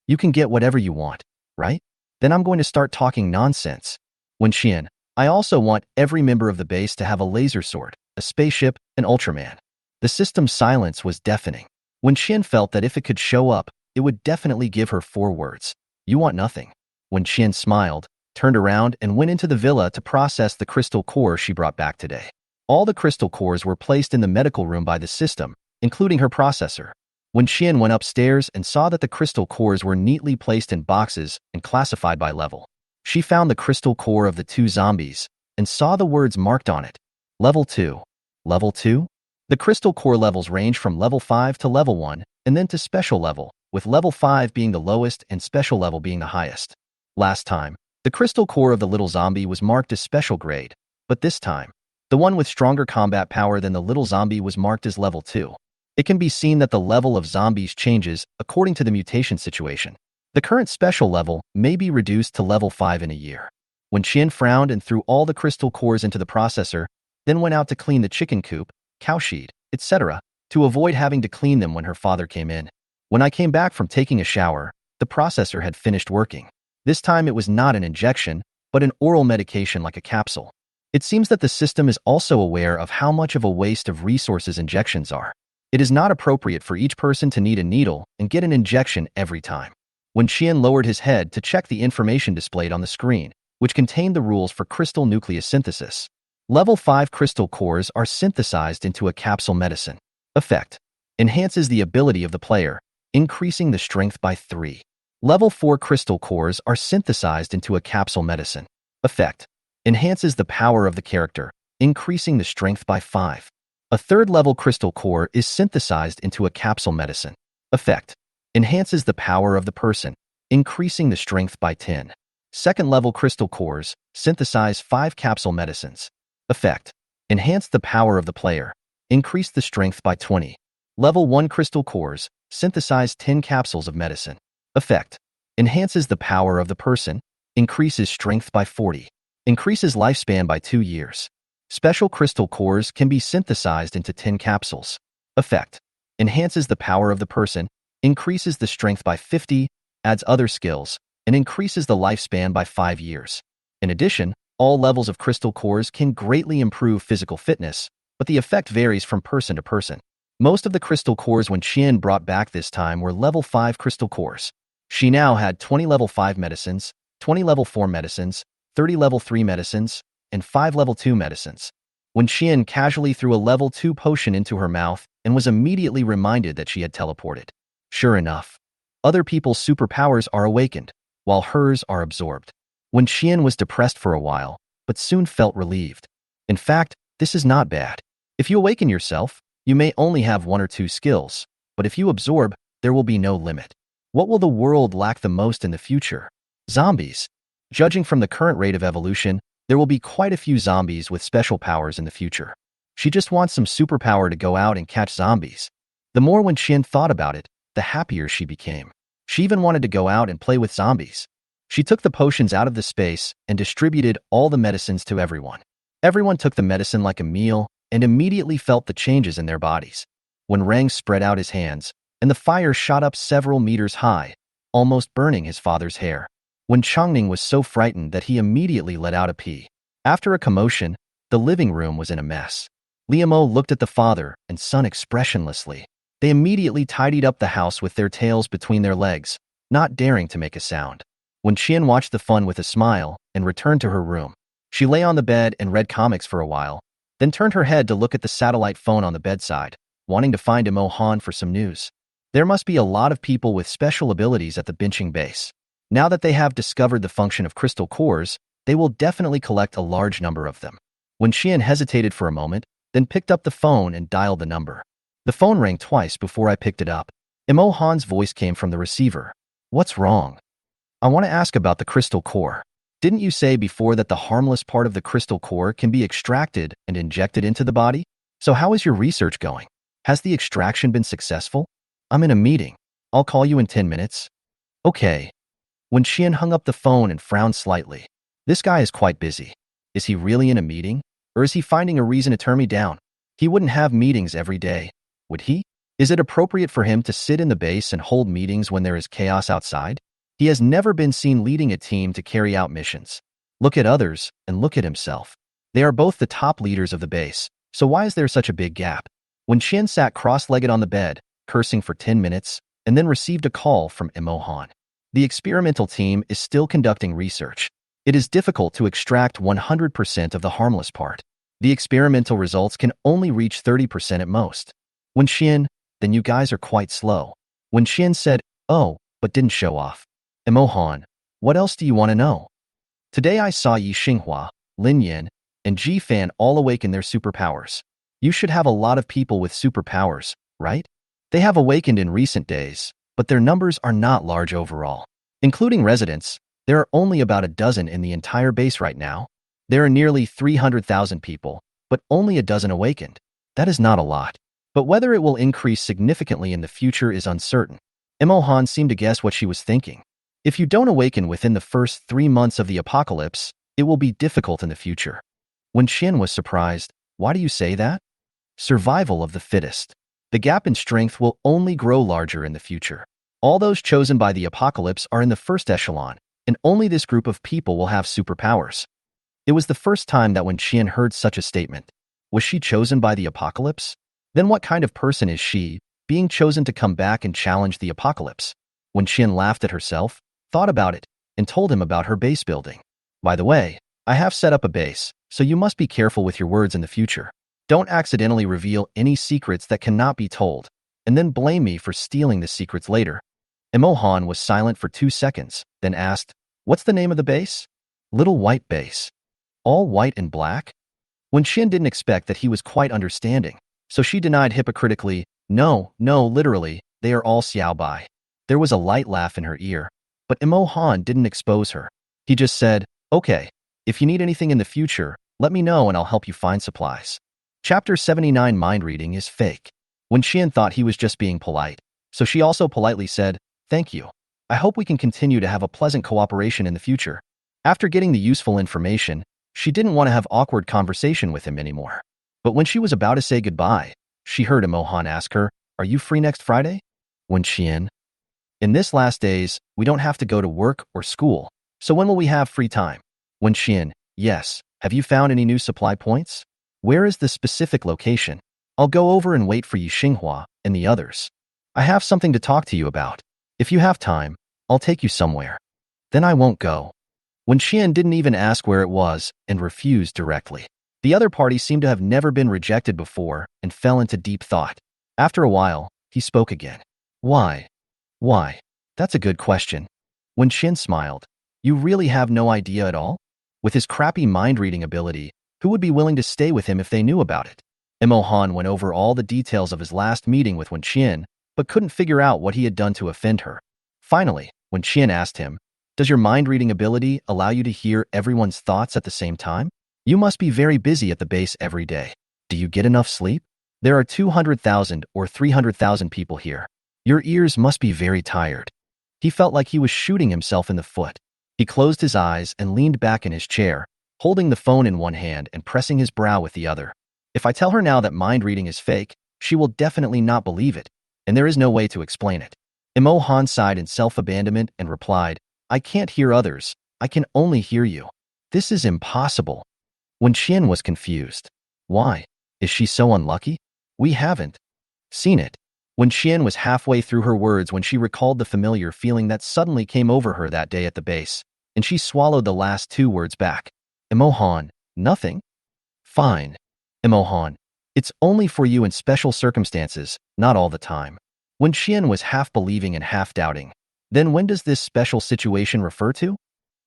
A: you can get whatever you want, right? Then I'm going to start talking nonsense. When Qian, I also want every member of the base to have a laser sword, a spaceship, an Ultraman. The system's silence was deafening. When Qian felt that if it could show up, it would definitely give her 4 words. You want nothing. When Qian smiled, turned around, and went into the villa to process the crystal core she brought back today. All the crystal cores were placed in the medical room by the system, including her processor. When Qian went upstairs and saw that the crystal cores were neatly placed in boxes and classified by level. She found the crystal core of the two zombies and saw the words marked on it. Level 2. Level 2? The crystal core levels range from level 5 to level 1 and then to special level, with level 5 being the lowest and special level being the highest. Last time, the crystal core of the little zombie was marked as special grade, but this time, the one with stronger combat power than the little zombie was marked as level 2. It can be seen that the level of zombies changes according to the mutation situation. The current special level may be reduced to level 5 in a year. When Qian frowned and threw all the crystal cores into the processor, then went out to clean the chicken coop, cow sheet, etc., to avoid having to clean them when her father came in. When I came back from taking a shower, the processor had finished working. This time it was not an injection, but an oral medication like a capsule. It seems that the system is also aware of how much of a waste of resources injections are. It is not appropriate for each person to need a needle and get an injection every time. When Qian lowered his head to check the information displayed on the screen, which contained the rules for crystal nucleus synthesis. Level 5 crystal cores are synthesized into a capsule medicine. Effect: enhances the ability of the player, increasing the strength by 3. Level 4 crystal cores are synthesized into a capsule medicine. Effect: enhances the power of the character, increasing the strength by 5. A third level crystal core is synthesized into a capsule medicine. Effect: enhances the power of the person, increasing the strength by 10. Second level crystal cores synthesize 5 capsule medicines. Effect: enhance the power of the player, increase the strength by 20. Level 1 crystal cores synthesize 10 capsules of medicine. Effect: enhances the power of the person, increases strength by 40. Increases lifespan by 2 years. Special crystal cores can be synthesized into 10 capsules. Effect: enhances the power of the person, increases the strength by 50, adds other skills, and increases the lifespan by 5 years. In addition, all levels of crystal cores can greatly improve physical fitness, but the effect varies from person to person. Most of the crystal cores when Qian brought back this time were level 5 crystal cores. She now had 20 level 5 medicines, 20 level 4 medicines, 30 level 3 medicines, and 5 level 2 medicines. When Qian casually threw a level 2 potion into her mouth and was immediately reminded that she had teleported. Sure enough, other people's superpowers are awakened, while hers are absorbed. When Qian was depressed for a while, but soon felt relieved. In fact, this is not bad. If you awaken yourself, you may only have 1 or 2 skills, but if you absorb, there will be no limit. What will the world lack the most in the future? Zombies. Judging from the current rate of evolution, there will be quite a few zombies with special powers in the future. She just wants some superpower to go out and catch zombies. The more when Qian thought about it, the happier she became. She even wanted to go out and play with zombies. She took the potions out of the space and distributed all the medicines to everyone. Everyone took the medicine like a meal and immediately felt the changes in their bodies. When Rang spread out his hands, and the fire shot up several meters high, almost burning his father's hair. When Changning was so frightened that he immediately let out a pee. After a commotion, the living room was in a mess. Liamo looked at the father and son expressionlessly. They immediately tidied up the house with their tails between their legs, not daring to make a sound. When Qian watched the fun with a smile and returned to her room, she lay on the bed and read comics for a while, then turned her head to look at the satellite phone on the bedside, wanting to find Imo Han for some news. There must be a lot of people with special abilities at the benching base. Now that they have discovered the function of crystal cores, they will definitely collect a large number of them. When Qian hesitated for a moment, then picked up the phone and dialed the number. The phone rang twice before I picked it up. Imo Han's voice came from the receiver. What's wrong? I want to ask about the crystal core. Didn't you say before that the harmless part of the crystal core can be extracted and injected into the body? So how is your research going? Has the extraction been successful? I'm in a meeting. I'll call you in 10 minutes. Okay. When Qian hung up the phone and frowned slightly. This guy is quite busy. Is he really in a meeting? Or is he finding a reason to turn me down? He wouldn't have meetings every day, would he? Is it appropriate for him to sit in the base and hold meetings when there is chaos outside? He has never been seen leading a team to carry out missions. Look at others and look at himself. They are both the top leaders of the base, so why is there such a big gap? When Qian sat cross-legged on the bed, cursing for 10 minutes, and then received a call from Imo Han. The experimental team is still conducting research. It is difficult to extract 100% of the harmless part. The experimental results can only reach 30% at most. When Qian, then you guys are quite slow. When Qian said, oh, but didn't show off. Imo Han, what else do you want to know? Today I saw Yi Xinghua, Lin Yin, and Ji Fan all awaken their superpowers. You should have a lot of people with superpowers, right? They have awakened in recent days, but their numbers are not large overall. Including residents, there are only about a dozen in the entire base right now. There are nearly 300,000 people, but only a dozen awakened. That is not a lot. But whether it will increase significantly in the future is uncertain. Imohan seemed to guess what she was thinking. If you don't awaken within the first 3 months of the apocalypse, it will be difficult in the future. When Qian was surprised, why do you say that? Survival of the fittest. The gap in strength will only grow larger in the future. All those chosen by the apocalypse are in the first echelon, and only this group of people will have superpowers. It was the first time that when Qian heard such a statement. Was she chosen by the apocalypse? Then what kind of person is she, being chosen to come back and challenge the apocalypse? When Qian laughed at herself, thought about it, and told him about her base building. By the way, I have set up a base, so you must be careful with your words in the future. Don't accidentally reveal any secrets that cannot be told, and then blame me for stealing the secrets later. Imohan was silent for 2 seconds, then asked, "What's the name of the base?" Little White Base. All white and black? When Qian didn't expect that he was quite understanding, so she denied hypocritically, No, literally, they are all Xiaobai. There was a light laugh in her ear, but Imohan didn't expose her. He just said, "Okay, if you need anything in the future, let me know and I'll help you find supplies." Chapter 79 Mind Reading is fake. When Qian thought he was just being polite, so she also politely said, "Thank you. I hope we can continue to have a pleasant cooperation in the future." After getting the useful information, she didn't want to have awkward conversation with him anymore. But when she was about to say goodbye, she heard Imohan ask her, "Are you free next Friday?" When Qian, "In this last days, we don't have to go to work or school, so when will we have free time?" When Qian, "Yes. Have you found any new supply points? Where is the specific location? I'll go over and wait for Yi Xinghua and the others. I have something to talk to you about. If you have time, I'll take you somewhere. Then I won't go." When Qian didn't even ask where it was and refused directly. The other party seemed to have never been rejected before and fell into deep thought. After a while, he spoke again. Why? That's a good question." When Qian smiled, "You really have no idea at all? With his crappy mind-reading ability, who would be willing to stay with him if they knew about it?" Imohan went over all the details of his last meeting with Wen Qian, but couldn't figure out what he had done to offend her. Finally, when Qian asked him, "Does your mind-reading ability allow you to hear everyone's thoughts at the same time? You must be very busy at the base every day. Do you get enough sleep? There are 200,000 or 300,000 people here. Your ears must be very tired." He felt like he was shooting himself in the foot. He closed his eyes and leaned back in his chair, holding the phone in one hand and pressing his brow with the other. If I tell her now that mind reading is fake, she will definitely not believe it, and there is no way to explain it. Imohan sighed in self-abandonment and replied, "I can't hear others. I can only hear you. This is impossible." When Qian was confused. Why? Is she so unlucky? We haven't seen it. When Qian was halfway through her words when she recalled the familiar feeling that suddenly came over her that day at the base, and she swallowed the last 2 words back. Imohan, nothing? Fine. Imohan, it's only for you in special circumstances, not all the time. When Qian was half believing and half doubting, then when does this special situation refer to?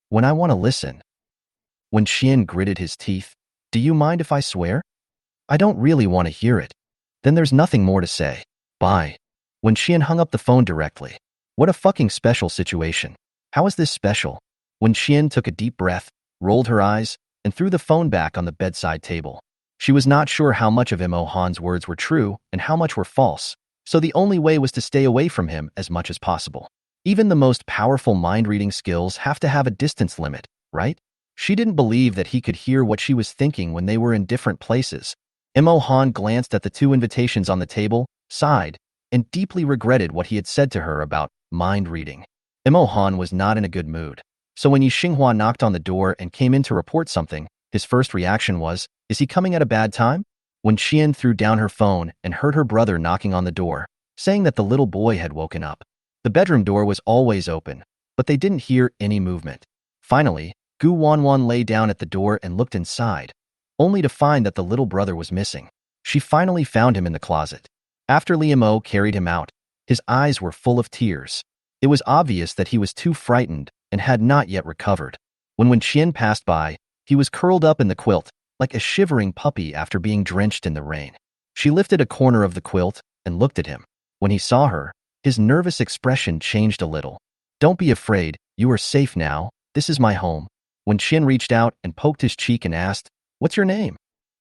A: When I want to listen. When Qian gritted his teeth, "Do you mind if I swear? I don't really want to hear it." Then there's nothing more to say. Bye. When Qian hung up the phone directly. What a fucking special situation. How is this special? When Qian took a deep breath, rolled her eyes, and threw the phone back on the bedside table. She was not sure how much of Imohan's words were true and how much were false, so the only way was to stay away from him as much as possible. Even the most powerful mind-reading skills have to have a distance limit, right? She didn't believe that he could hear what she was thinking when they were in different places. Imohan glanced at the 2 invitations on the table, sighed, and deeply regretted what he had said to her about mind-reading. Imohan was not in a good mood. So when Yi Xinghua knocked on the door and came in to report something, his first reaction was, is he coming at a bad time? When Qian threw down her phone and heard her brother knocking on the door, saying that the little boy had woken up. The bedroom door was always open, but they didn't hear any movement. Finally, Gu Wanwan lay down at the door and looked inside, only to find that the little brother was missing. She finally found him in the closet. After Liamo carried him out, his eyes were full of tears. It was obvious that he was too frightened and had not yet recovered. When Qian passed by, he was curled up in the quilt, like a shivering puppy after being drenched in the rain. She lifted a corner of the quilt and looked at him. When he saw her, his nervous expression changed a little. Don't be afraid, you are safe now, this is my home. When Qian reached out and poked his cheek and asked, "What's your name?"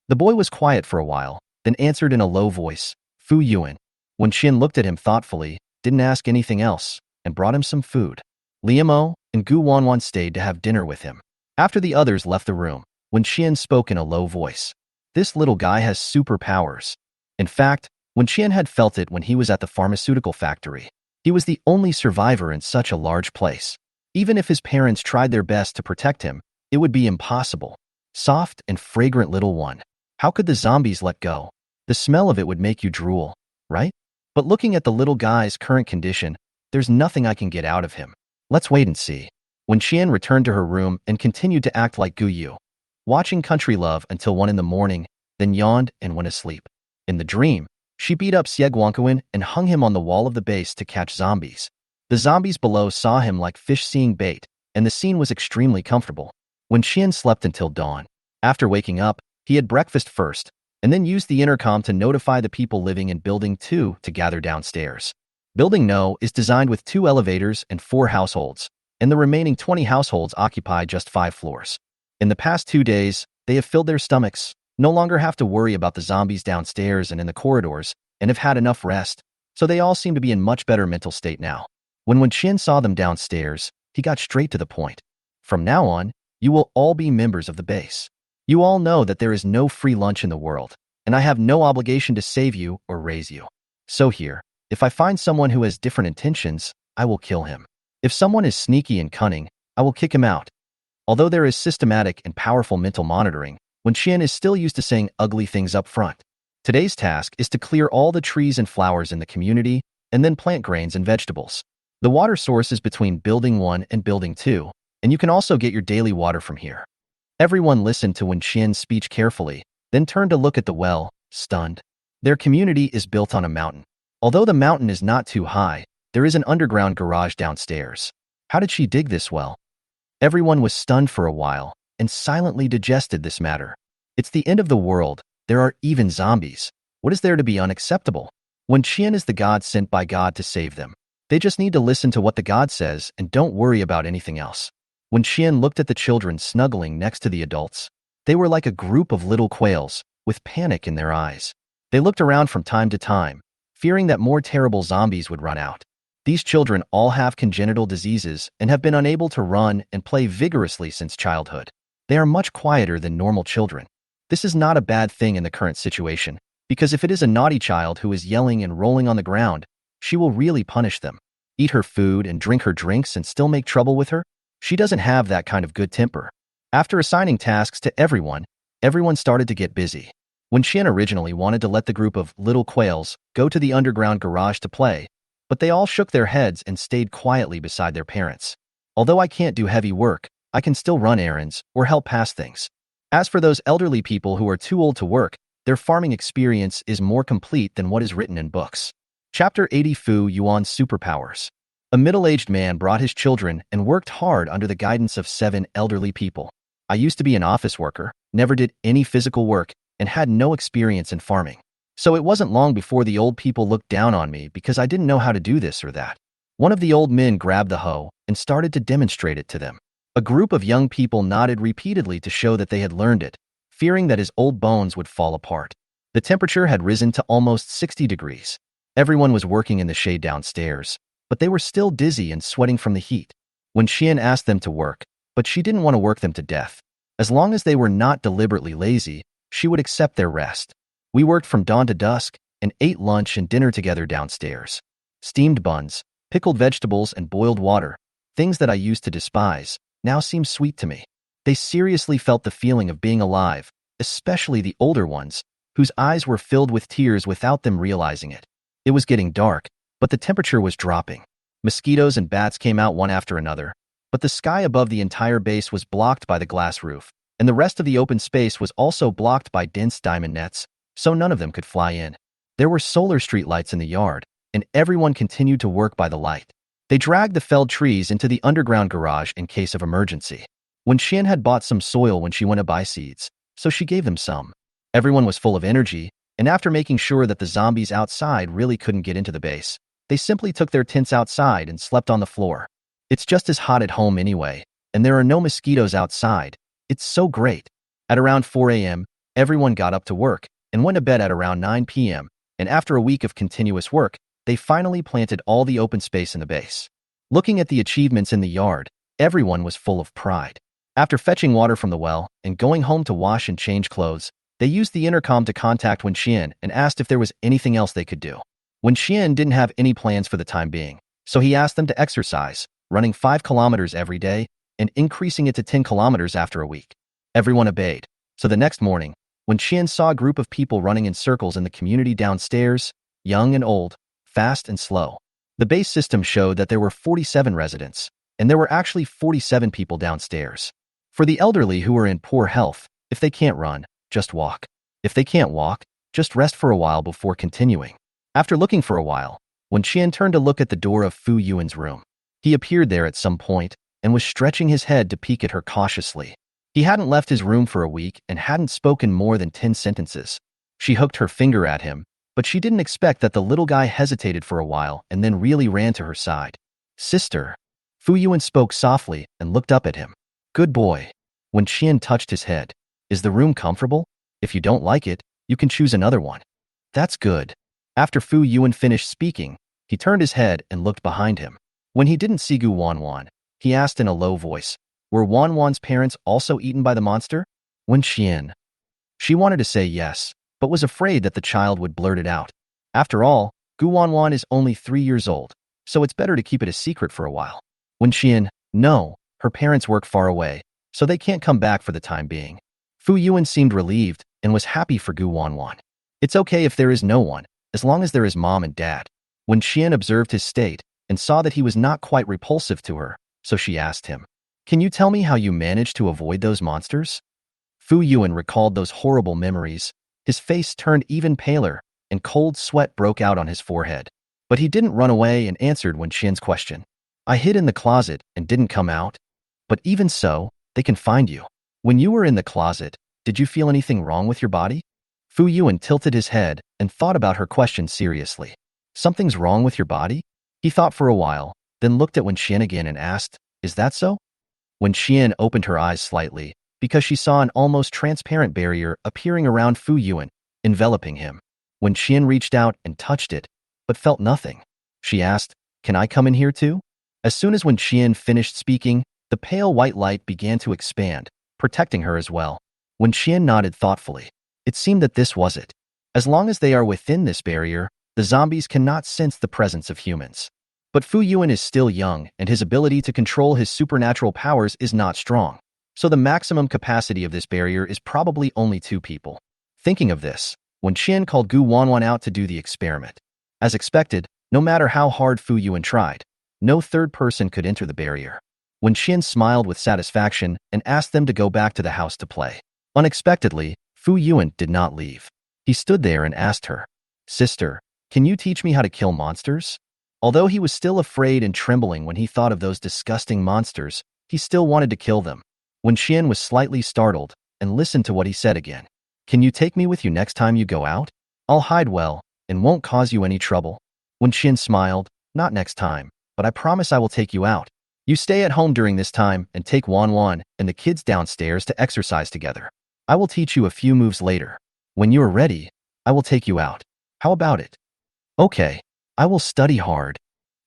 A: The boy was quiet for a while, then answered in a low voice, "Fu Yuan." When Qian looked at him thoughtfully, didn't ask anything else, and brought him some food. Liamo and Gu Wanwan stayed to have dinner with him. After the others left the room, when Qian spoke in a low voice, "This little guy has superpowers." In fact, when Qian had felt it when he was at the pharmaceutical factory, he was the only survivor in such a large place. Even if his parents tried their best to protect him, it would be impossible. Soft and fragrant little one. How could the zombies let go? The smell of it would make you drool, right? But looking at the little guy's current condition, there's nothing I can get out of him. Let's wait and see. When Qian returned to her room and continued to act like Gu Yu, watching Country Love until 1 in the morning, then yawned and went asleep. In the dream, she beat up Xie Guangquan and hung him on the wall of the base to catch zombies. The zombies below saw him like fish seeing bait, and the scene was extremely comfortable. When Qian slept until dawn, after waking up, he had breakfast first, and then used the intercom to notify the people living in Building 2 to gather downstairs. Building No is designed with 2 elevators and 4 households, and the remaining 20 households occupy just 5 floors. In the past 2 days, they have filled their stomachs, no longer have to worry about the zombies downstairs and in the corridors, and have had enough rest, so they all seem to be in much better mental state now. When Qian saw them downstairs, he got straight to the point. From now on, you will all be members of the base. You all know that there is no free lunch in the world, and I have no obligation to save you or raise you. So here, if I find someone who has different intentions, I will kill him. If someone is sneaky and cunning, I will kick him out. Although there is systematic and powerful mental monitoring, Qian is still used to saying ugly things up front. Today's task is to clear all the trees and flowers in the community, and then plant grains and vegetables. The water source is between Building 1 and Building 2, and you can also get your daily water from here. Everyone listened to Qian's speech carefully, then turned to look at the well, stunned. Their community is built on a mountain. Although the mountain is not too high, there is an underground garage downstairs. How did she dig this well? Everyone was stunned for a while, and silently digested this matter. It's the end of the world, there are even zombies. What is there to be unacceptable? Qian is the god sent by God to save them. They just need to listen to what the god says and don't worry about anything else. When Qian looked at the children snuggling next to the adults, they were like a group of little quails, with panic in their eyes. They looked around from time to time, fearing that more terrible zombies would run out. These children all have congenital diseases and have been unable to run and play vigorously since childhood. They are much quieter than normal children. This is not a bad thing in the current situation, because if it is a naughty child who is yelling and rolling on the ground, she will really punish them. Eat her food and drink her drinks and still make trouble with her? She doesn't have that kind of good temper. After assigning tasks to everyone started to get busy. Qian originally wanted to let the group of little quails go to the underground garage to play, but they all shook their heads and stayed quietly beside their parents. Although I can't do heavy work, I can still run errands or help pass things. As for those elderly people who are too old to work, their farming experience is more complete than what is written in books. Chapter 80 Fu Yuan's Superpowers. A middle-aged man brought his children and worked hard under the guidance of 7 elderly people. I used to be an office worker, never did any physical work, and had no experience in farming. So it wasn't long before the old people looked down on me because I didn't know how to do this or that. One of the old men grabbed the hoe and started to demonstrate it to them. A group of young people nodded repeatedly to show that they had learned it, fearing that his old bones would fall apart. The temperature had risen to almost 60 degrees. Everyone was working in the shade downstairs, but they were still dizzy and sweating from the heat. Qian asked them to work, but she didn't want to work them to death. As long as they were not deliberately lazy, she would accept their rest. We worked from dawn to dusk and ate lunch and dinner together downstairs. Steamed buns, pickled vegetables, and boiled water, things that I used to despise, now seem sweet to me. They seriously felt the feeling of being alive, especially the older ones, whose eyes were filled with tears without them realizing it. It was getting dark, but the temperature was dropping. Mosquitoes and bats came out one after another, but the sky above the entire base was blocked by the glass roof, and the rest of the open space was also blocked by dense diamond nets, so none of them could fly in. There were solar street lights in the yard, and everyone continued to work by the light. They dragged the felled trees into the underground garage in case of emergency. Wen Xian had bought some soil when she went to buy seeds, so she gave them some. Everyone was full of energy, and after making sure that the zombies outside really couldn't get into the base, they simply took their tents outside and slept on the floor. It's just as hot at home anyway, and there are no mosquitoes outside. It's so great. At around 4 a.m., everyone got up to work and went to bed at around 9 p.m., and after a week of continuous work, they finally planted all the open space in the base. Looking at the achievements in the yard, everyone was full of pride. After fetching water from the well and going home to wash and change clothes, they used the intercom to contact Wen Xian and asked if there was anything else they could do. Wen Xian didn't have any plans for the time being, so he asked them to exercise, running 5 kilometers every day and increasing it to 10 kilometers after a week. Everyone obeyed, so the next morning, Wen Xian saw a group of people running in circles in the community downstairs, young and old, fast and slow. The base system showed that there were 47 residents, and there were actually 47 people downstairs. For the elderly who are in poor health, if they can't run, just walk. If they can't walk, just rest for a while before continuing. After looking for a while, Wen Xian turned to look at the door of Fu Yuan's room. He appeared there at some point and was stretching his head to peek at her cautiously. He hadn't left his room for a week and hadn't spoken more than 10 sentences. She hooked her finger at him, but she didn't expect that the little guy hesitated for a while and then really ran to her side. Sister. Fu Yuan spoke softly and looked up at him. Good boy. Wen Xian touched his head. Is the room comfortable? If you don't like it, you can choose another one. That's good. After Fu Yuan finished speaking, he turned his head and looked behind him. When he didn't see Gu Wanwan, he asked in a low voice, were Wanwan's parents also eaten by the monster? Wen Xian. She wanted to say yes, but was afraid that the child would blurt it out. After all, Gu Wanwan is only 3 years old, so it's better to keep it a secret for a while. Wen Xian, no, her parents work far away, so they can't come back for the time being. Fu Yuan seemed relieved and was happy for Gu Wanwan. It's okay if there is no one, as long as there is mom and dad. Wen Xian observed his state and saw that he was not quite repulsive to her, so she asked him, can you tell me how you managed to avoid those monsters? Fu Yuan recalled those horrible memories. His face turned even paler, and cold sweat broke out on his forehead. But he didn't run away and answered Wen Xian's question. I hid in the closet and didn't come out. But even so, they can find you. When you were in the closet, did you feel anything wrong with your body? Fu Yuan tilted his head and thought about her question seriously. Something's wrong with your body? He thought for a while, then looked at Wen Xian again and asked, is that so? Wen Xian opened her eyes slightly, because she saw an almost transparent barrier appearing around Fu Yuan, enveloping him. Wen Xian reached out and touched it, but felt nothing. She asked, can I come in here too? As soon as Wen Xian finished speaking, the pale white light began to expand, protecting her as well. Wen Xian nodded thoughtfully. It seemed that this was it. As long as they are within this barrier, the zombies cannot sense the presence of humans. But Fu Yuan is still young, and his ability to control his supernatural powers is not strong. So the maximum capacity of this barrier is probably only 2 people. Thinking of this, Wen Xian called Gu Wanwan out to do the experiment. As expected, no matter how hard Fu Yuan tried, no third person could enter the barrier. Wen Xian smiled with satisfaction and asked them to go back to the house to play. Unexpectedly, Fu Yuan did not leave. He stood there and asked her, Sister, can you teach me how to kill monsters? Although he was still afraid and trembling when he thought of those disgusting monsters, he still wanted to kill them. Wen Xian was slightly startled and listened to what he said again. Can you take me with you next time you go out? I'll hide well and won't cause you any trouble. Wen Xian smiled, not next time, but I promise I will take you out. You stay at home during this time and take Wanwan and the kids downstairs to exercise together. I will teach you a few moves later. When you are ready, I will take you out. How about it? Okay, I will study hard.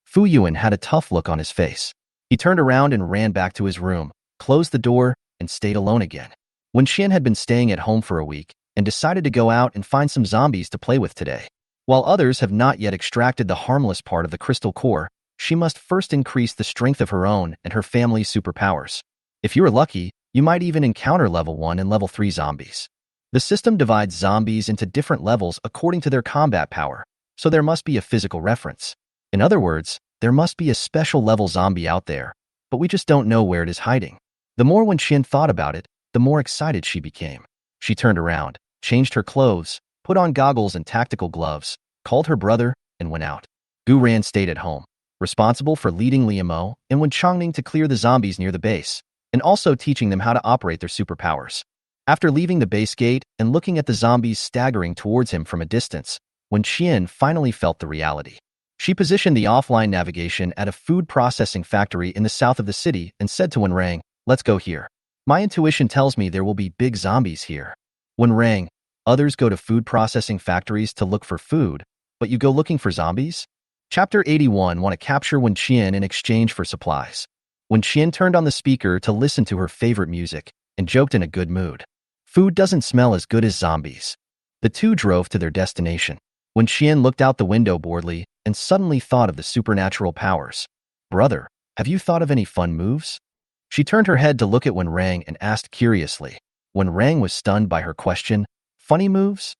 A: Fu Yuan had a tough look on his face. He turned around and ran back to his room, closed the door, and stayed alone again. Wen Xian had been staying at home for a week and decided to go out and find some zombies to play with today. While others have not yet extracted the harmless part of the crystal core, she must first increase the strength of her own and her family's superpowers. If you are lucky, you might even encounter level 1 and level 3 zombies. The system divides zombies into different levels according to their combat power, so there must be a physical reference. In other words, there must be a special level zombie out there, but we just don't know where it is hiding. The more Wen Xian thought about it, the more excited she became. She turned around, changed her clothes, put on goggles and tactical gloves, called her brother, and went out. Gu Ran stayed at home, responsible for leading Liamo and Wen Chongning to clear the zombies near the base. and also teaching them how to operate their superpowers. After leaving the base gate and looking at the zombies staggering towards him from a distance, Wen Qian finally felt the reality. She positioned the offline navigation at a food processing factory in the south of the city and said to Wen Rang, "Let's go here. My intuition tells me there will be big zombies here." Wen Rang, others go to food processing factories to look for food, but you go looking for zombies? Chapter 81 want to capture Wen Qian in exchange for supplies. Wen Qian turned on the speaker to listen to her favorite music and joked in a good mood. Food doesn't smell as good as zombies. The two drove to their destination. Wen Qian looked out the window boredly and suddenly thought of the supernatural powers. "Brother, have you thought of any fun moves?" She turned her head to look at Wen Rang and asked curiously. Wen Rang was stunned by her question. "Funny moves?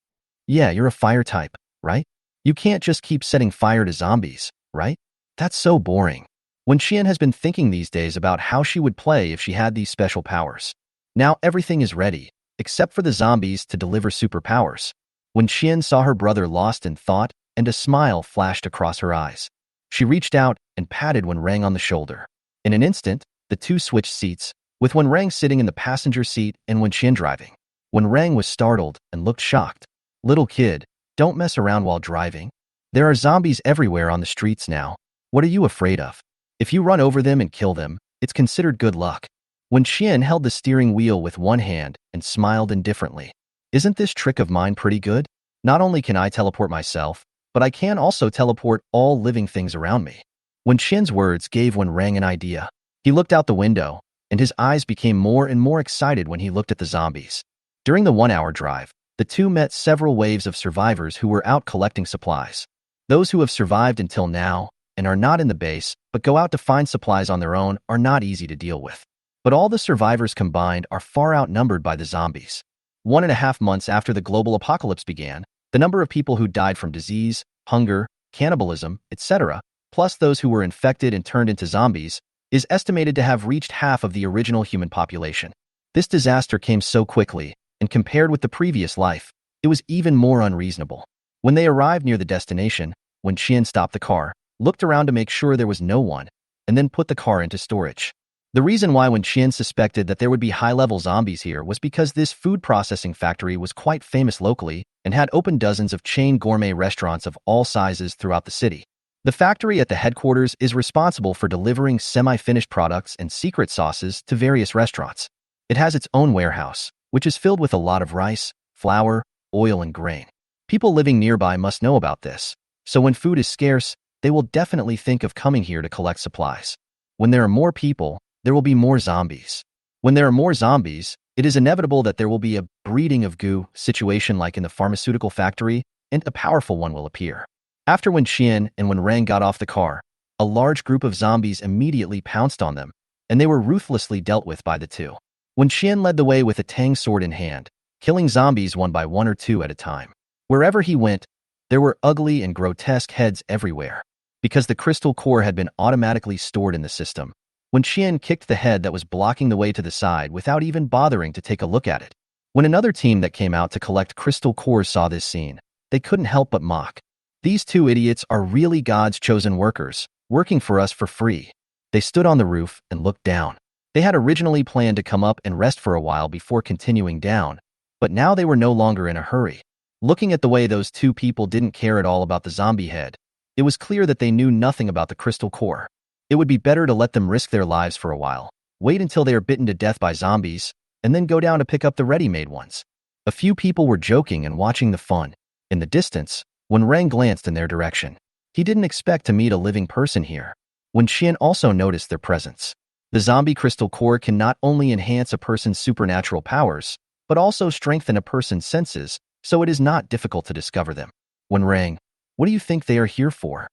A: Yeah, you're a fire type, right? You can't just keep setting fire to zombies, right? That's so boring." Wen Qian has been thinking these days about how she would play if she had these special powers. Now everything is ready, except for the zombies to deliver superpowers. Wen Qian saw her brother lost in thought, and a smile flashed across her eyes. She reached out and patted Wen Rang on the shoulder. In an instant, the two switched seats, with Wen Rang sitting in the passenger seat and Wen Qian driving. Wen Rang was startled and looked shocked. "Little kid, don't mess around while driving. There are zombies everywhere on the streets now. What are you afraid of? If you run over them and kill them, it's considered good luck." Wen Qian held the steering wheel with one hand and smiled indifferently. "Isn't this trick of mine pretty good? Not only can I teleport myself, but I can also teleport all living things around me." Wen Qian's words gave Wen Rang an idea. He looked out the window, and his eyes became more and more excited when he looked at the zombies. During the 1-hour drive, the two met several waves of survivors who were out collecting supplies. Those who have survived until now and are not in the base but go out to find supplies on their own are not easy to deal with. But all the survivors combined are far outnumbered by the zombies. 1.5 months after the global apocalypse began, the number of people who died from disease, hunger, cannibalism, etc., plus those who were infected and turned into zombies, is estimated to have reached half of the original human population. This disaster came so quickly, and compared with the previous life, it was even more unreasonable. When they arrived near the destination, Wen Qian stopped the car, looked around to make sure there was no one, and then put the car into storage. The reason why Wen Qian suspected that there would be high-level zombies here was because this food processing factory was quite famous locally and had opened dozens of chain gourmet restaurants of all sizes throughout the city. The factory at the headquarters is responsible for delivering semi-finished products and secret sauces to various restaurants. It has its own warehouse, which is filled with a lot of rice, flour, oil, and grain. People living nearby must know about this, so when food is scarce, they will definitely think of coming here to collect supplies. When there are more people, there will be more zombies. When there are more zombies, it is inevitable that there will be a breeding of goo situation like in the pharmaceutical factory, and a powerful one will appear. After Wen Qian and Wen Rang got off the car, a large group of zombies immediately pounced on them, and they were ruthlessly dealt with by the two. Wen Qian led the way with a tang sword in hand, killing zombies one by one or two at a time. Wherever he went, there were ugly and grotesque heads everywhere. Because the crystal core had been automatically stored in the system, Wen Qian kicked the head that was blocking the way to the side without even bothering to take a look at it. When another team that came out to collect crystal cores saw this scene, they couldn't help but mock. "These two idiots are really God's chosen workers, working for us for free." They stood on the roof and looked down. They had originally planned to come up and rest for a while before continuing down, but now they were no longer in a hurry. Looking at the way those two people didn't care at all about the zombie head, it was clear that they knew nothing about the crystal core. It would be better to let them risk their lives for a while, wait until they are bitten to death by zombies, and then go down to pick up the ready-made ones. A few people were joking and watching the fun. In the distance, Wen Rang glanced in their direction. He didn't expect to meet a living person here. Wen Qian also noticed their presence. The zombie crystal core can not only enhance a person's supernatural powers, but also strengthen a person's senses, so it is not difficult to discover them. Wen Rang, what do you think they are here for?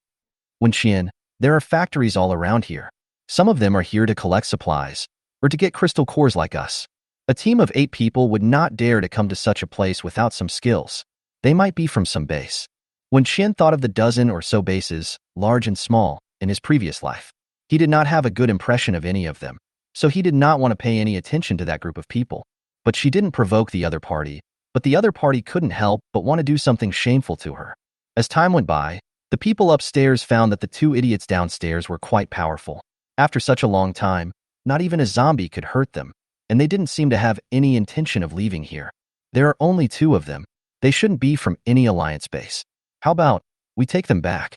A: Wen Qian, there are factories all around here. Some of them are here to collect supplies, or to get crystal cores like us. A team of 8 people would not dare to come to such a place without some skills. They might be from some base. Wen Qian thought of the dozen or so bases, large and small, in his previous life. He did not have a good impression of any of them, so he did not want to pay any attention to that group of people. But she didn't provoke the other party, but the other party couldn't help but want to do something shameful to her. As time went by, the people upstairs found that the two idiots downstairs were quite powerful. After such a long time, Not even a zombie could hurt them, and they didn't seem to have any intention of leaving here. There are only two of them. They shouldn't be from any alliance base. How about we take them back?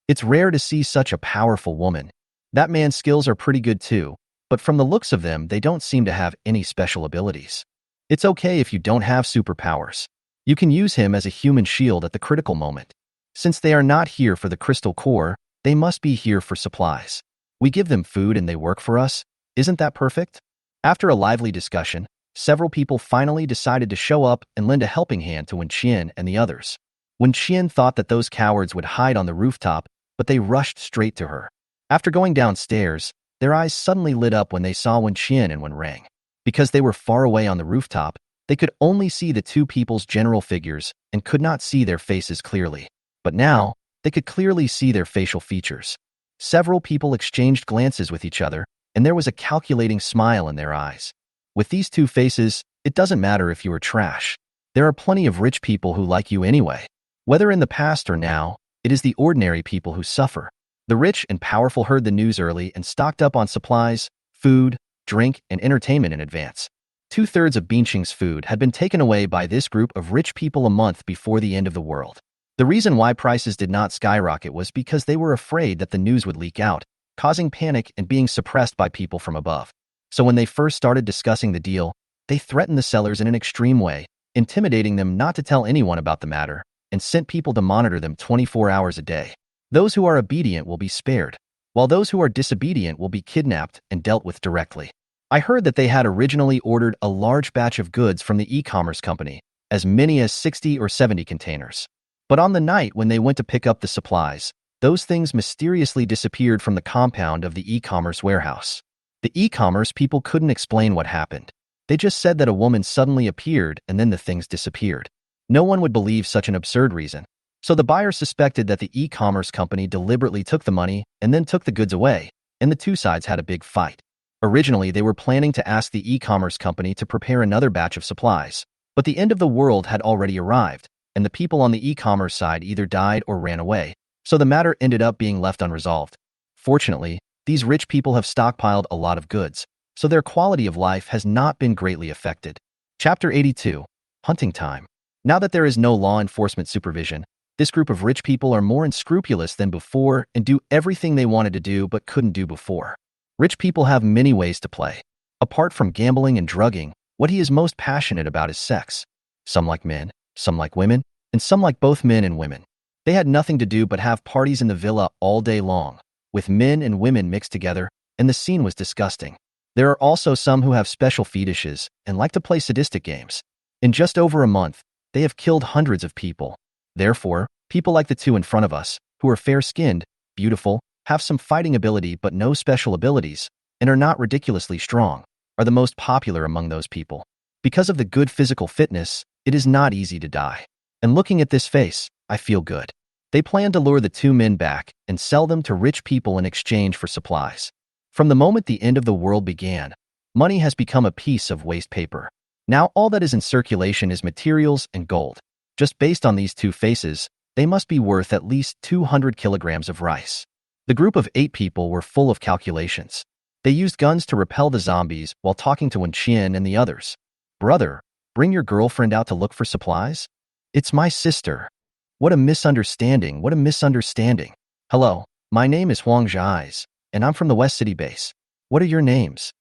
A: It's rare to see such a powerful woman. That man's skills are pretty good too, but from the looks of them, they don't seem to have any special abilities. It's okay if you don't have superpowers. You can use him as a human shield at the critical moment. Since they are not here for the crystal core, they must be here for supplies. We give them food and they work for us. Isn't that perfect? After a lively discussion, several people finally decided to show up and lend a helping hand to Wenqian and the others. Wenqian thought that those cowards would hide on the rooftop, but they rushed straight to her. After going downstairs, their eyes suddenly lit up when they saw Wenqian and Wenrang. Because they were far away on the rooftop, they could only see the two people's general figures and could not see their faces clearly. But now, they could clearly see their facial features. Several people exchanged glances with each other, and there was a calculating smile in their eyes. With these two faces, it doesn't matter if you are trash. There are plenty of rich people who like you anyway. Whether in the past or now, it is the ordinary people who suffer. The rich and powerful heard the news early and stocked up on supplies, food, drink, and entertainment in advance. 2/3 of Binqing's food had been taken away by this group of rich people a month before the end of the world. The reason why prices did not skyrocket was because they were afraid that the news would leak out, causing panic and being suppressed by people from above. So when they first started discussing the deal, they threatened the sellers in an extreme way, intimidating them not to tell anyone about the matter, and sent people to monitor them 24 hours a day. Those who are obedient will be spared, while those who are disobedient will be kidnapped and dealt with directly. I heard that they had originally ordered a large batch of goods from the e-commerce company, as many as 60 or 70 containers. But on the night when they went to pick up the supplies, those things mysteriously disappeared from the compound of the e-commerce warehouse. The e-commerce people couldn't explain what happened. They just said that a woman suddenly appeared and then the things disappeared. No one would believe such an absurd reason. So the buyer suspected that the e-commerce company deliberately took the money and then took the goods away, and the two sides had a big fight. Originally, they were planning to ask the e-commerce company to prepare another batch of supplies, but the end of the world had already arrived, and the people on the e-commerce side either died or ran away, so the matter ended up being left unresolved. Fortunately, these rich people have stockpiled a lot of goods, so their quality of life has not been greatly affected. Chapter 82. Hunting Time. Now that there is no law enforcement supervision, this group of rich people are more unscrupulous than before and do everything they wanted to do but couldn't do before. Rich people have many ways to play. Apart from gambling and drugging, what he is most passionate about is sex. Some like men, some like women, and some like both men and women. They had nothing to do but have parties in the villa all day long, with men and women mixed together, and the scene was disgusting. There are also some who have special fetishes and like to play sadistic games. In just over a month, they have killed hundreds of people. Therefore, people like the two in front of us, who are fair-skinned, beautiful, have some fighting ability but no special abilities, and are not ridiculously strong, are the most popular among those people. Because of the good physical fitness, it is not easy to die. And looking at this face, I feel good. They plan to lure the two men back and sell them to rich people in exchange for supplies. From the moment the end of the world began, money has become a piece of waste paper. Now all that is in circulation is materials and gold. Just based on these two faces, they must be worth at least 200 kilograms of rice. The group of 8 people were full of calculations. They used guns to repel the zombies while talking to Wenqian and the others. Brother, bring your girlfriend out to look for supplies? It's my sister. What a misunderstanding, what a misunderstanding. Hello, my name is Huang Zhai's, and I'm from the West City base. What are your names?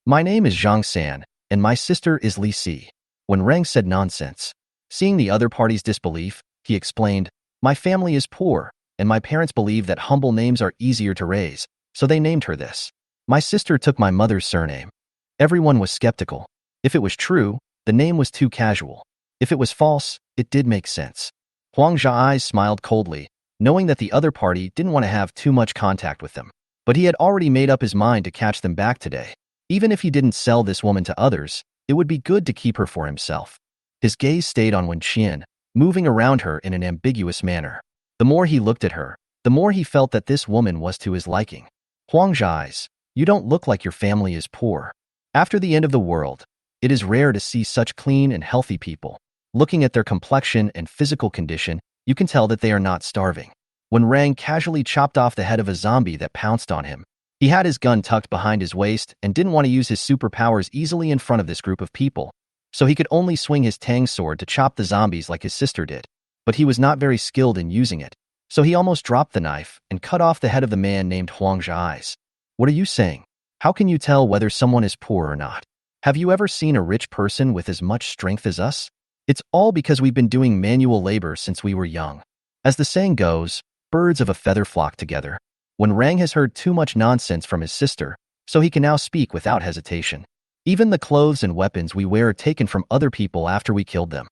A: My name is Zhang San, and my sister is Li Si. When Reng said nonsense. Seeing the other party's disbelief, he explained, my family is poor, and my parents believe that humble names are easier to raise, so they named her this. My sister took my mother's surname. Everyone was skeptical. If it was true, the name was too casual. If it was false, it did make sense. Huang Zhai smiled coldly, knowing that the other party didn't want to have too much contact with them. But he had already made up his mind to catch them back today. Even if he didn't sell this woman to others, it would be good to keep her for himself. His gaze stayed on Wenqian, moving around her in an ambiguous manner. The more he looked at her, the more he felt that this woman was to his liking. Huang Zhai's, you don't look like your family is poor. After the end of the world, it is rare to see such clean and healthy people. Looking at their complexion and physical condition, you can tell that they are not starving. When Rang casually chopped off the head of a zombie that pounced on him, He had his gun tucked behind his waist and didn't want to use his superpowers easily in front of this group of people, so he could only swing his tang sword to chop the zombies like his sister did. But he was not very skilled in using it, so he almost dropped the knife and cut off the head of the man named Huang Zhai's. What are you saying? How can you tell whether someone is poor or not? Have you ever seen a rich person with as much strength as us? It's all because we've been doing manual labor since we were young. As the saying goes, birds of a feather flock together. When Rang has heard too much nonsense from his sister, so he can now speak without hesitation. Even the clothes and weapons we wear are taken from other people after we killed them.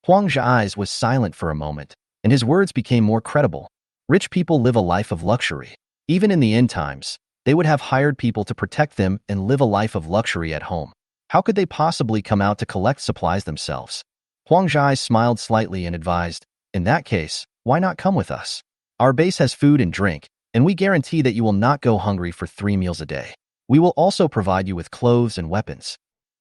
A: Huang Zhai's was silent for a moment, and his words became more credible. Rich people live a life of luxury. Even in the end times, they would have hired people to protect them and live a life of luxury at home. How could they possibly come out to collect supplies themselves? Huang Zhai smiled slightly and advised, in that case, why not come with us? Our base has food and drink, and we guarantee that you will not go hungry for 3 meals a day. We will also provide you with clothes and weapons.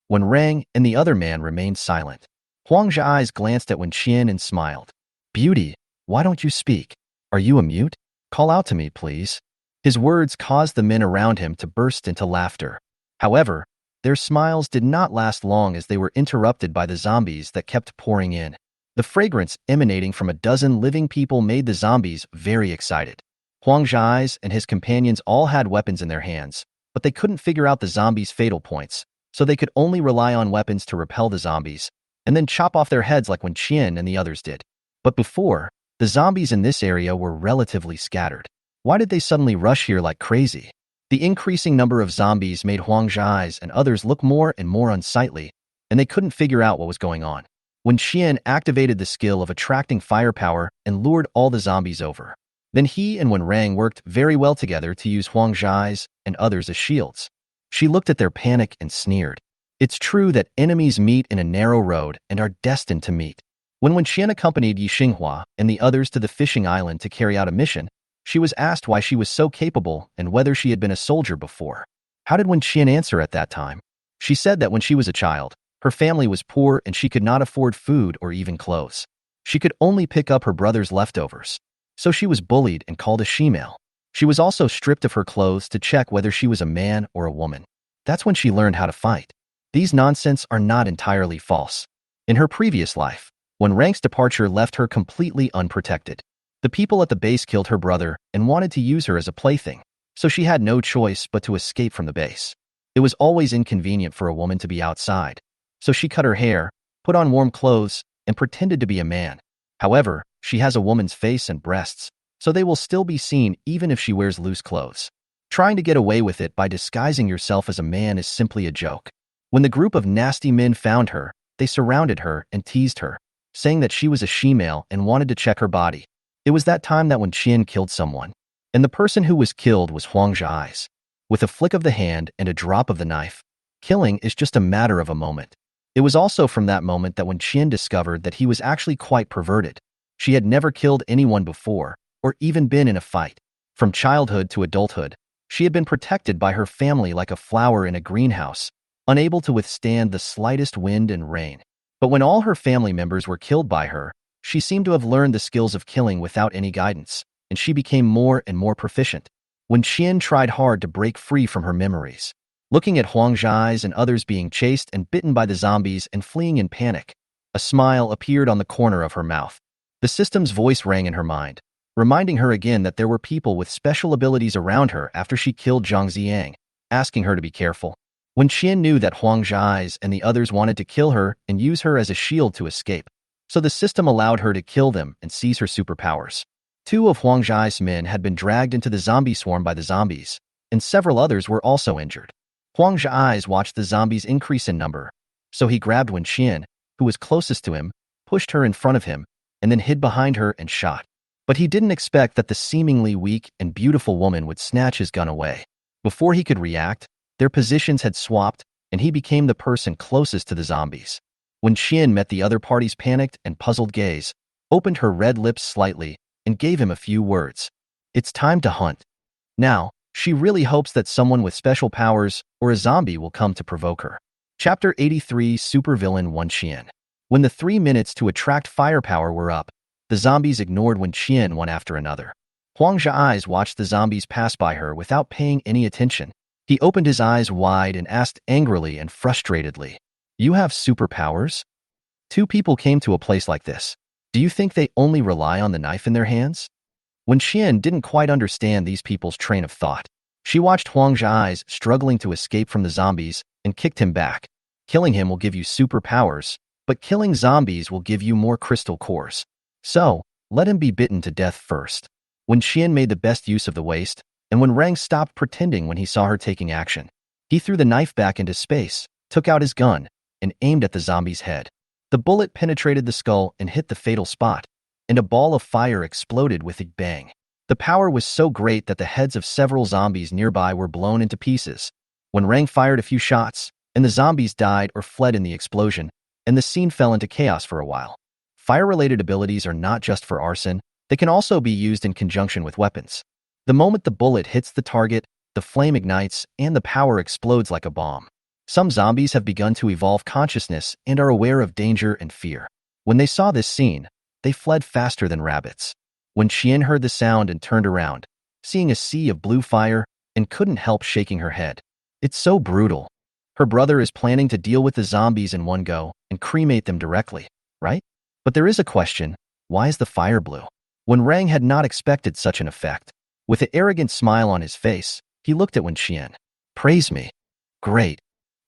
A: When Rang and the other man remained silent, Huang Zhai's glanced at Wen Qian and smiled. Beauty, why don't you speak? Are you a mute? Call out to me, please. His words caused the men around him to burst into laughter. However, their smiles did not last long as they were interrupted by the zombies that kept pouring in. The fragrance emanating from a dozen living people made the zombies very excited. Huang Zhai's and his companions all had weapons in their hands, but they couldn't figure out the zombies' fatal points, so they could only rely on weapons to repel the zombies, and then chop off their heads like Wen Qian and the others did. But before, the zombies in this area were relatively scattered. Why did they suddenly rush here like crazy? The increasing number of zombies made Huang Zhai's and others look more and more unsightly, and they couldn't figure out what was going on. Wen Qian activated the skill of attracting firepower and lured all the zombies over. Then he and Wen Rang worked very well together to use Huang Zhai's and others as shields. She looked at their panic and sneered. It's true that enemies meet in a narrow road and are destined to meet. When Wen Qian accompanied Yi Xinghua and the others to the fishing island to carry out a mission, she was asked why she was so capable and whether she had been a soldier before. How did Wen Qian answer at that time? She said that when she was a child, her family was poor and she could not afford food or even clothes. She could only pick up her brother's leftovers. So she was bullied and called a she-male. She was also stripped of her clothes to check whether she was a man or a woman. That's when she learned how to fight. These nonsense are not entirely false. In her previous life, when Rang's departure left her completely unprotected, the people at the base killed her brother and wanted to use her as a plaything, so she had no choice but to escape from the base. It was always inconvenient for a woman to be outside, so she cut her hair, put on warm clothes, and pretended to be a man. However, she has a woman's face and breasts, so they will still be seen even if she wears loose clothes. Trying to get away with it by disguising yourself as a man is simply a joke. When the group of nasty men found her, they surrounded her and teased her, saying that she was a she-male and wanted to check her body. It was that time that Wen Qian killed someone, and the person who was killed was Huang Zhai's. With a flick of the hand and a drop of the knife, killing is just a matter of a moment. It was also from that moment that Wen Qian discovered that he was actually quite perverted. She had never killed anyone before, or even been in a fight. From childhood to adulthood, she had been protected by her family like a flower in a greenhouse, unable to withstand the slightest wind and rain. But when all her family members were killed by her, she seemed to have learned the skills of killing without any guidance, and she became more and more proficient. Wen Qian tried hard to break free from her memories. Looking at Huang Zhai's and others being chased and bitten by the zombies and fleeing in panic, a smile appeared on the corner of her mouth. The system's voice rang in her mind, reminding her again that there were people with special abilities around her after she killed Zhang Ziyang, asking her to be careful. Wen Qian knew that Huang Zhai's and the others wanted to kill her and use her as a shield to escape, so the system allowed her to kill them and seize her superpowers. 2 of Huang Zhai's men had been dragged into the zombie swarm by the zombies, and several others were also injured. Huang Zhai's watched the zombies increase in number, so he grabbed Wen Qian, who was closest to him, pushed her in front of him, and then hid behind her and shot. But he didn't expect that the seemingly weak and beautiful woman would snatch his gun away. Before he could react, their positions had swapped, and he became the person closest to the zombies. Wen Qian met the other party's panicked and puzzled gaze, opened her red lips slightly, and gave him a few words. It's time to hunt. Now, she really hopes that someone with special powers or a zombie will come to provoke her. Chapter 83 Supervillain Wen Qian. When the 3 minutes to attract firepower were up, the zombies ignored Wen Qian one after another. Huang Zhai's watched the zombies pass by her without paying any attention. He opened his eyes wide and asked angrily and frustratedly, "You have superpowers? Two people came to a place like this. Do you think they only rely on the knife in their hands?" When Xian didn't quite understand these people's train of thought, she watched Huang Zhai's struggling to escape from the zombies and kicked him back. Killing him will give you superpowers, but killing zombies will give you more crystal cores. So, let him be bitten to death first. When Xian made the best use of the waste, and when Rang stopped pretending when he saw her taking action, he threw the knife back into space, took out his gun, and aimed at the zombie's head. The bullet penetrated the skull and hit the fatal spot, and a ball of fire exploded with a bang. The power was so great that the heads of several zombies nearby were blown into pieces. When Rang fired a few shots, and the zombies died or fled in the explosion, and the scene fell into chaos for a while. Fire-related abilities are not just for arson, they can also be used in conjunction with weapons. The moment the bullet hits the target, the flame ignites and the power explodes like a bomb. Some zombies have begun to evolve consciousness and are aware of danger and fear. When they saw this scene, they fled faster than rabbits. When Xian heard the sound and turned around, seeing a sea of blue fire, and couldn't help shaking her head. It's so brutal. Her brother is planning to deal with the zombies in one go and cremate them directly, right? But there is a question, why is the fire blue? When Rang had not expected such an effect. With an arrogant smile on his face, he looked at Wen Xian. "Praise me." "Great."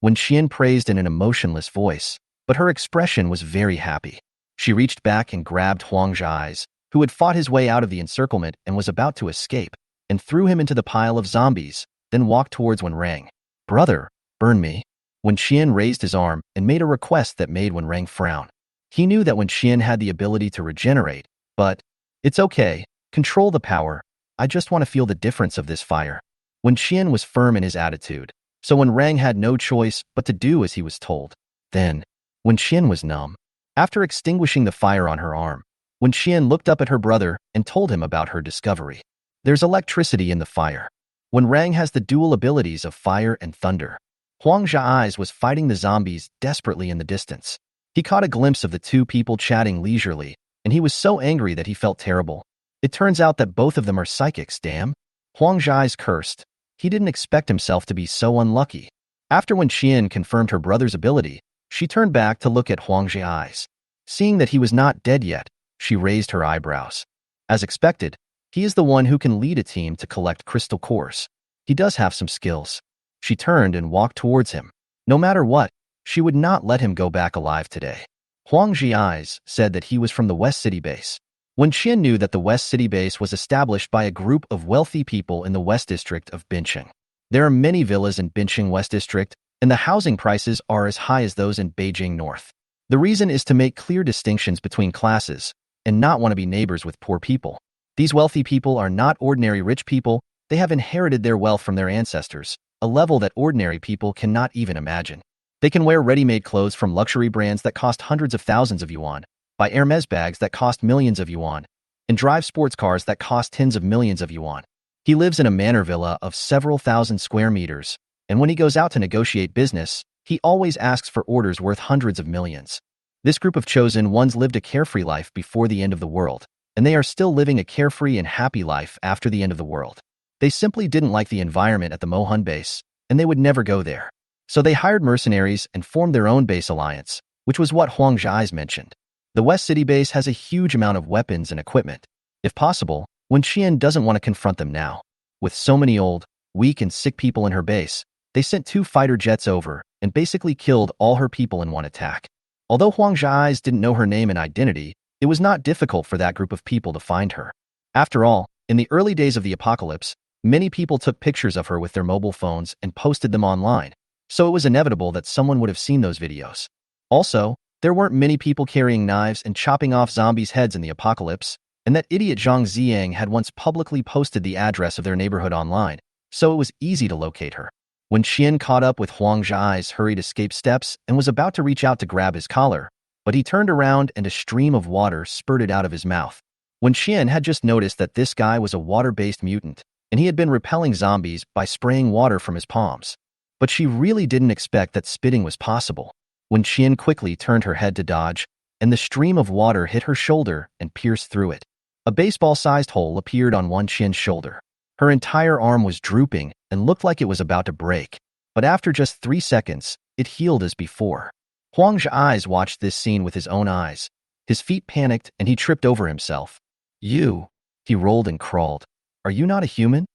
A: Wen Xian praised in an emotionless voice, but her expression was very happy. She reached back and grabbed Huang Zhai's, who had fought his way out of the encirclement and was about to escape, and threw him into the pile of zombies, then walked towards Wen Rang. "Brother, burn me." Wen Xian raised his arm and made a request that made Wen Rang frown. He knew that Wen Xian had the ability to regenerate, but it's okay, control the power. I just want to feel the difference of this fire. Wen Xian was firm in his attitude, so Wen Rang had no choice but to do as he was told. Then, Wen Xian was numb. After extinguishing the fire on her arm, Wen Xian looked up at her brother and told him about her discovery. There's electricity in the fire. Wen Rang has the dual abilities of fire and thunder. Huang Zhai's was fighting the zombies desperately in the distance. He caught a glimpse of the two people chatting leisurely, and he was so angry that he felt terrible. It turns out that both of them are psychics, damn. Huang Zhai's cursed. He didn't expect himself to be so unlucky. After Wen Xian confirmed her brother's ability, she turned back to look at Huang Zhai's. Seeing that he was not dead yet, she raised her eyebrows. As expected, he is the one who can lead a team to collect crystal cores. He does have some skills. She turned and walked towards him. No matter what, she would not let him go back alive today. Huang Zhai's said that he was from the West City base. Wen Xian knew that the West City base was established by a group of wealthy people in the West District of Bincheng. There are many villas in Bincheng West District, and the housing prices are as high as those in Beijing North. The reason is to make clear distinctions between classes and not want to be neighbors with poor people. These wealthy people are not ordinary rich people, they have inherited their wealth from their ancestors, a level that ordinary people cannot even imagine. They can wear ready-made clothes from luxury brands that cost hundreds of thousands of yuan, buy Hermes bags that cost millions of yuan, and drive sports cars that cost tens of millions of yuan. He lives in a manor villa of several thousand square meters, and when he goes out to negotiate business, he always asks for orders worth hundreds of millions. This group of chosen ones lived a carefree life before the end of the world, and they are still living a carefree and happy life after the end of the world. They simply didn't like the environment at the Mohun base, and they would never go there. So they hired mercenaries and formed their own base alliance, which was what Huang Zhai's mentioned. The West City base has a huge amount of weapons and equipment. If possible, Wen Xian doesn't want to confront them now. With so many old, weak and sick people in her base, they sent 2 fighter jets over and basically killed all her people in one attack. Although Huang Zhai's didn't know her name and identity, it was not difficult for that group of people to find her. After all, in the early days of the apocalypse, many people took pictures of her with their mobile phones and posted them online, so it was inevitable that someone would have seen those videos. Also, there weren't many people carrying knives and chopping off zombies' heads in the apocalypse, and that idiot Jang had once publicly posted the address of their neighborhood online, so it was easy to locate her. When Xian caught up with Huang Zhai's hurried escape steps and was about to reach out to grab his collar, but he turned around and a stream of water spurted out of his mouth. When Xian had just noticed that this guy was a water-based mutant, and he had been repelling zombies by spraying water from his palms. But she really didn't expect that spitting was possible. When Xian quickly turned her head to dodge, and the stream of water hit her shoulder and pierced through it. A baseball-sized hole appeared on Wen Qian's shoulder. Her entire arm was drooping and looked like it was about to break. But after just 3 seconds, it healed as before. Huang's eyes watched this scene with his own eyes. His feet panicked and he tripped over himself. You, he rolled and crawled. Are you not a human?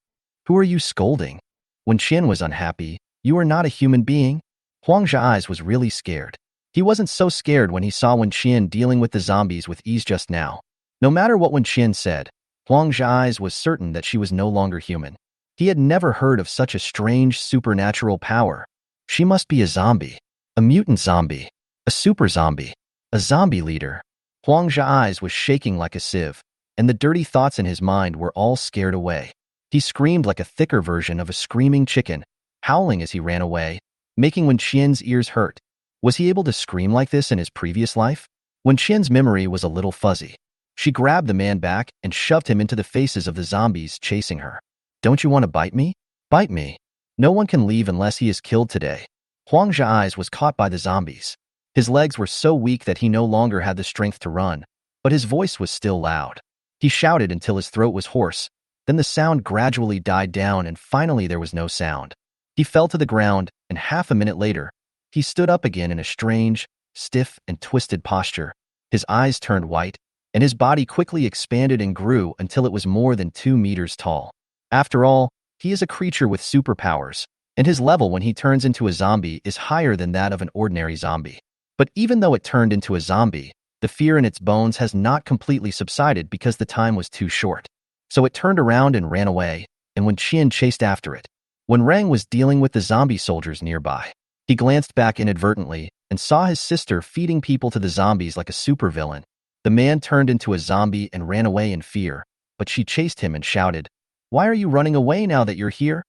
A: Who are you scolding? Wen Qian was unhappy. You are not a human being? Huang's eyes was really scared. He wasn't so scared when he saw Wen Qian dealing with the zombies with ease just now. No matter what Wen Qian said, Huang's eyes was certain that she was no longer human. He had never heard of such a strange supernatural power. She must be a zombie. A mutant zombie. A super zombie. A zombie leader. Huang's eyes was shaking like a sieve, and the dirty thoughts in his mind were all scared away. He screamed like a thicker version of a screaming chicken, howling as he ran away, making Wen Qian's ears hurt. Was he able to scream like this in his previous life? Wen Qian's memory was a little fuzzy. She grabbed the man back and shoved him into the faces of the zombies chasing her. Don't you want to bite me? Bite me. No one can leave unless he is killed today. Huang's eyes was caught by the zombies. His legs were so weak that he no longer had the strength to run, but his voice was still loud. He shouted until his throat was hoarse. Then the sound gradually died down and finally there was no sound. He fell to the ground, and half a minute later, he stood up again in a strange, stiff, and twisted posture. His eyes turned white, and his body quickly expanded and grew until it was more than 2 meters tall. After all, he is a creature with superpowers, and his level when he turns into a zombie is higher than that of an ordinary zombie. But even though it turned into a zombie, the fear in its bones has not completely subsided because the time was too short. So it turned around and ran away, and Wen Qian chased after it. When Rang was dealing with the zombie soldiers nearby, he glanced back inadvertently and saw his sister feeding people to the zombies like a supervillain. The man turned into a zombie and ran away in fear, but she chased him and shouted, "Why are you running away now that you're here?"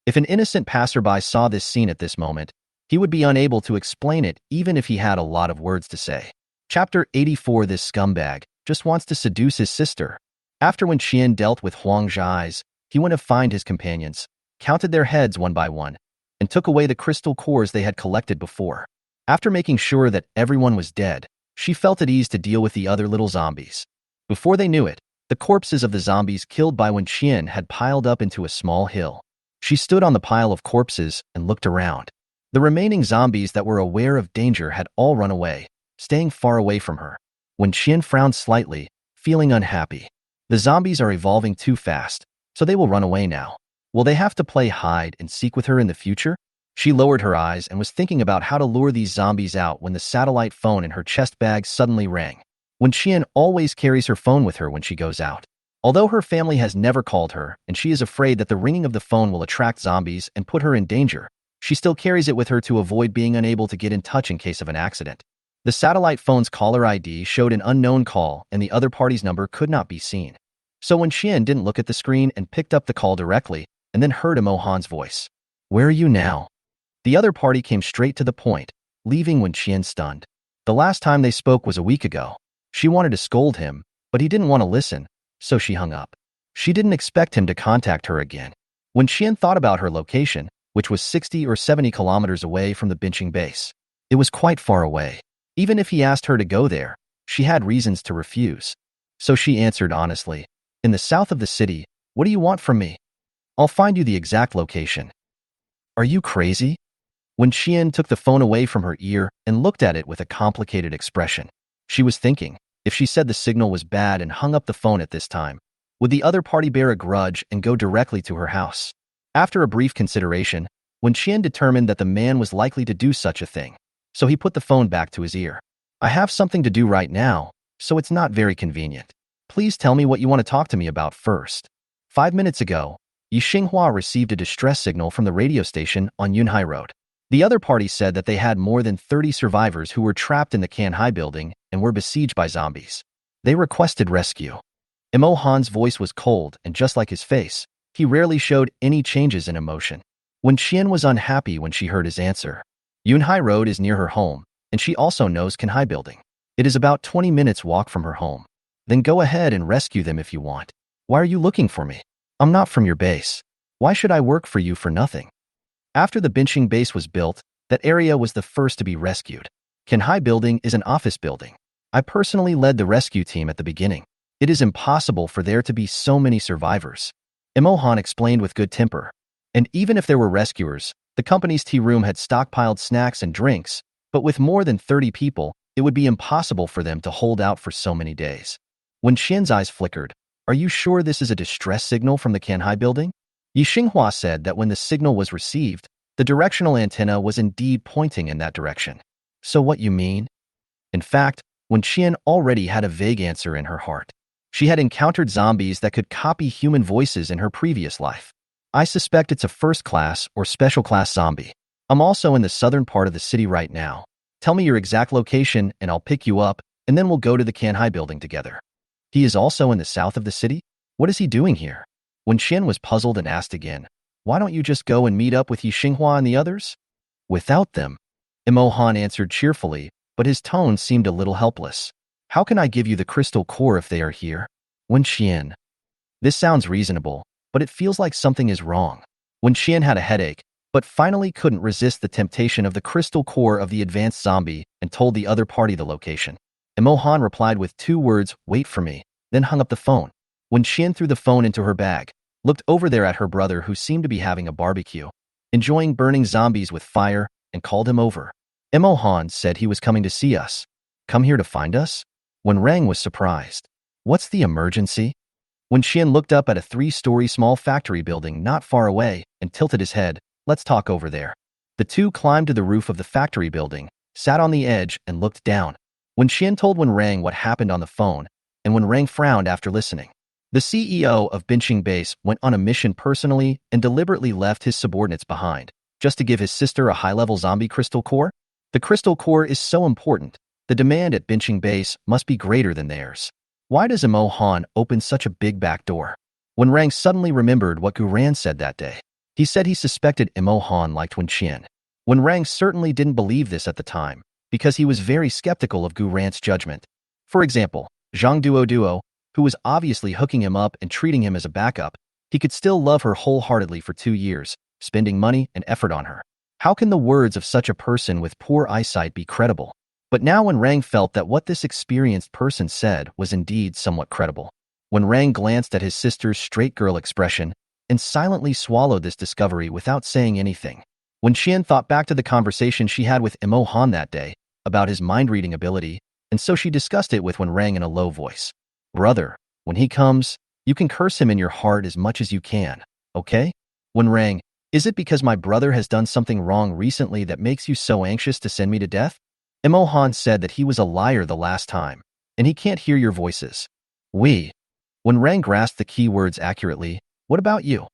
A: If an innocent passerby saw this scene at this moment, he would be unable to explain it even if he had a lot of words to say. Chapter 84. This scumbag just wants to seduce his sister. After Wen Qian dealt with Huang's eyes, he went to find his companions, counted their heads one by one, and took away the crystal cores they had collected before. After making sure that everyone was dead, she felt at ease to deal with the other little zombies. Before they knew it, the corpses of the zombies killed by Wen Qian had piled up into a small hill. She stood on the pile of corpses and looked around. The remaining zombies that were aware of danger had all run away, staying far away from her. Wen Qian frowned slightly, feeling unhappy. The zombies are evolving too fast, so they will run away now. Will they have to play hide and seek with her in the future? She lowered her eyes and was thinking about how to lure these zombies out when the satellite phone in her chest bag suddenly rang. Wen Qian always carries her phone with her when she goes out. Although her family has never called her and she is afraid that the ringing of the phone will attract zombies and put her in danger, she still carries it with her to avoid being unable to get in touch in case of an accident. The satellite phone's caller ID showed an unknown call and the other party's number could not be seen. So Wen Qian didn't look at the screen and picked up the call directly and then heard Mo Han's voice. "Where are you now?" The other party came straight to the point, leaving Wen Qian stunned. The last time they spoke was a week ago. She wanted to scold him, but he didn't want to listen, so she hung up. She didn't expect him to contact her again. Wen Qian thought about her location, which was 60 or 70 kilometers away from the benching base. It was quite far away. Even if he asked her to go there, she had reasons to refuse. So she answered honestly, "In the south of the city, what do you want from me? I'll find you the exact location." "Are you crazy?" Wen Qian took the phone away from her ear and looked at it with a complicated expression. She was thinking, if she said the signal was bad and hung up the phone at this time, would the other party bear a grudge and go directly to her house? After a brief consideration, Wen Qian determined that the man was likely to do such a thing, so he put the phone back to his ear. "I have something to do right now, so it's not very convenient. Please tell me what you want to talk to me about first." 5 minutes ago, Yi Xinghua received a distress signal from the radio station on Yunhai Road. The other party said that they had more than 30 survivors who were trapped in the Canhai building and were besieged by zombies. They requested rescue. Mo Han's voice was cold, and just like his face, he rarely showed any changes in emotion. Wen Qian was unhappy when she heard his answer. Yunhai Road is near her home, and she also knows Canhai building. It is about 20 minutes walk from her home. Then go ahead and rescue them if you want. Why are you looking for me? I'm not from your base. Why should I work for you for nothing? After the benching base was built, that area was the first to be rescued. Canhai building is an office building. I personally led the rescue team at the beginning. It is impossible for there to be so many survivors. Imohan explained with good temper. And even if there were rescuers, the company's tea room had stockpiled snacks and drinks, but with more than 30 people, it would be impossible for them to hold out for so many days. When Qian's eyes flickered, "Are you sure this is a distress signal from the Canhai building?" Yi Xinghua said that when the signal was received, the directional antenna was indeed pointing in that direction. So what you mean? In fact, when Qian already had a vague answer in her heart. She had encountered zombies that could copy human voices in her previous life. I suspect it's a first-class or special-class zombie. I'm also in the southern part of the city right now. Tell me your exact location and I'll pick you up, and then we'll go to the Canhai building together. He is also in the south of the city? What is he doing here? When Qian was puzzled and asked again, why don't you just go and meet up with Yi Xinghua and the others? Without them, Imohan answered cheerfully, but his tone seemed a little helpless. How can I give you the crystal core if they are here? When Qian. This sounds reasonable, but it feels like something is wrong. When Qian had a headache, but finally couldn't resist the temptation of the crystal core of the advanced zombie and told the other party the location. Imohan replied with 2 words, wait for me, then hung up the phone. When Qian threw the phone into her bag, looked over there at her brother who seemed to be having a barbecue, enjoying burning zombies with fire, and called him over. Imohan said he was coming to see us. Come here to find us? When Rang was surprised. What's the emergency? When Qian looked up at a 3-story small factory building not far away and tilted his head, let's talk over there. The two climbed to the roof of the factory building, sat on the edge, and looked down. When Qian told Wen Rang what happened on the phone, and when Rang frowned after listening. The CEO of Binching Base went on a mission personally and deliberately left his subordinates behind, just to give his sister a high-level zombie crystal core? The crystal core is so important. The demand at Binching Base must be greater than theirs. Why does Imo Han open such a big back door? When Rang suddenly remembered what Gu Ran said that day. He said he suspected Imo Han liked Wen Qian. When Rang certainly didn't believe this at the time, because he was very skeptical of Gu Ran's judgment. For example, Zhang Duo, who was obviously hooking him up and treating him as a backup, he could still love her wholeheartedly for 2 years, spending money and effort on her. How can the words of such a person with poor eyesight be credible? But now when Rang felt that what this experienced person said was indeed somewhat credible. When Rang glanced at his sister's straight girl expression and silently swallowed this discovery without saying anything. When Qian thought back to the conversation she had with Imo Han that day about his mind-reading ability, and so she discussed it with Wen Rang in a low voice. Brother, when he comes, you can curse him in your heart as much as you can, okay? Wen Rang, is it because my brother has done something wrong recently that makes you so anxious to send me to death? Imo Han said that he was a liar the last time, and he can't hear your voices. When Rang grasped the key words accurately, what about you?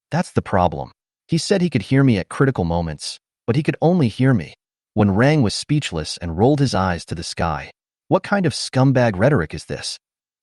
A: That's the problem. He said he could hear me at critical moments, but he could only hear me. When Rang was speechless and rolled his eyes to the sky. What kind of scumbag rhetoric is this?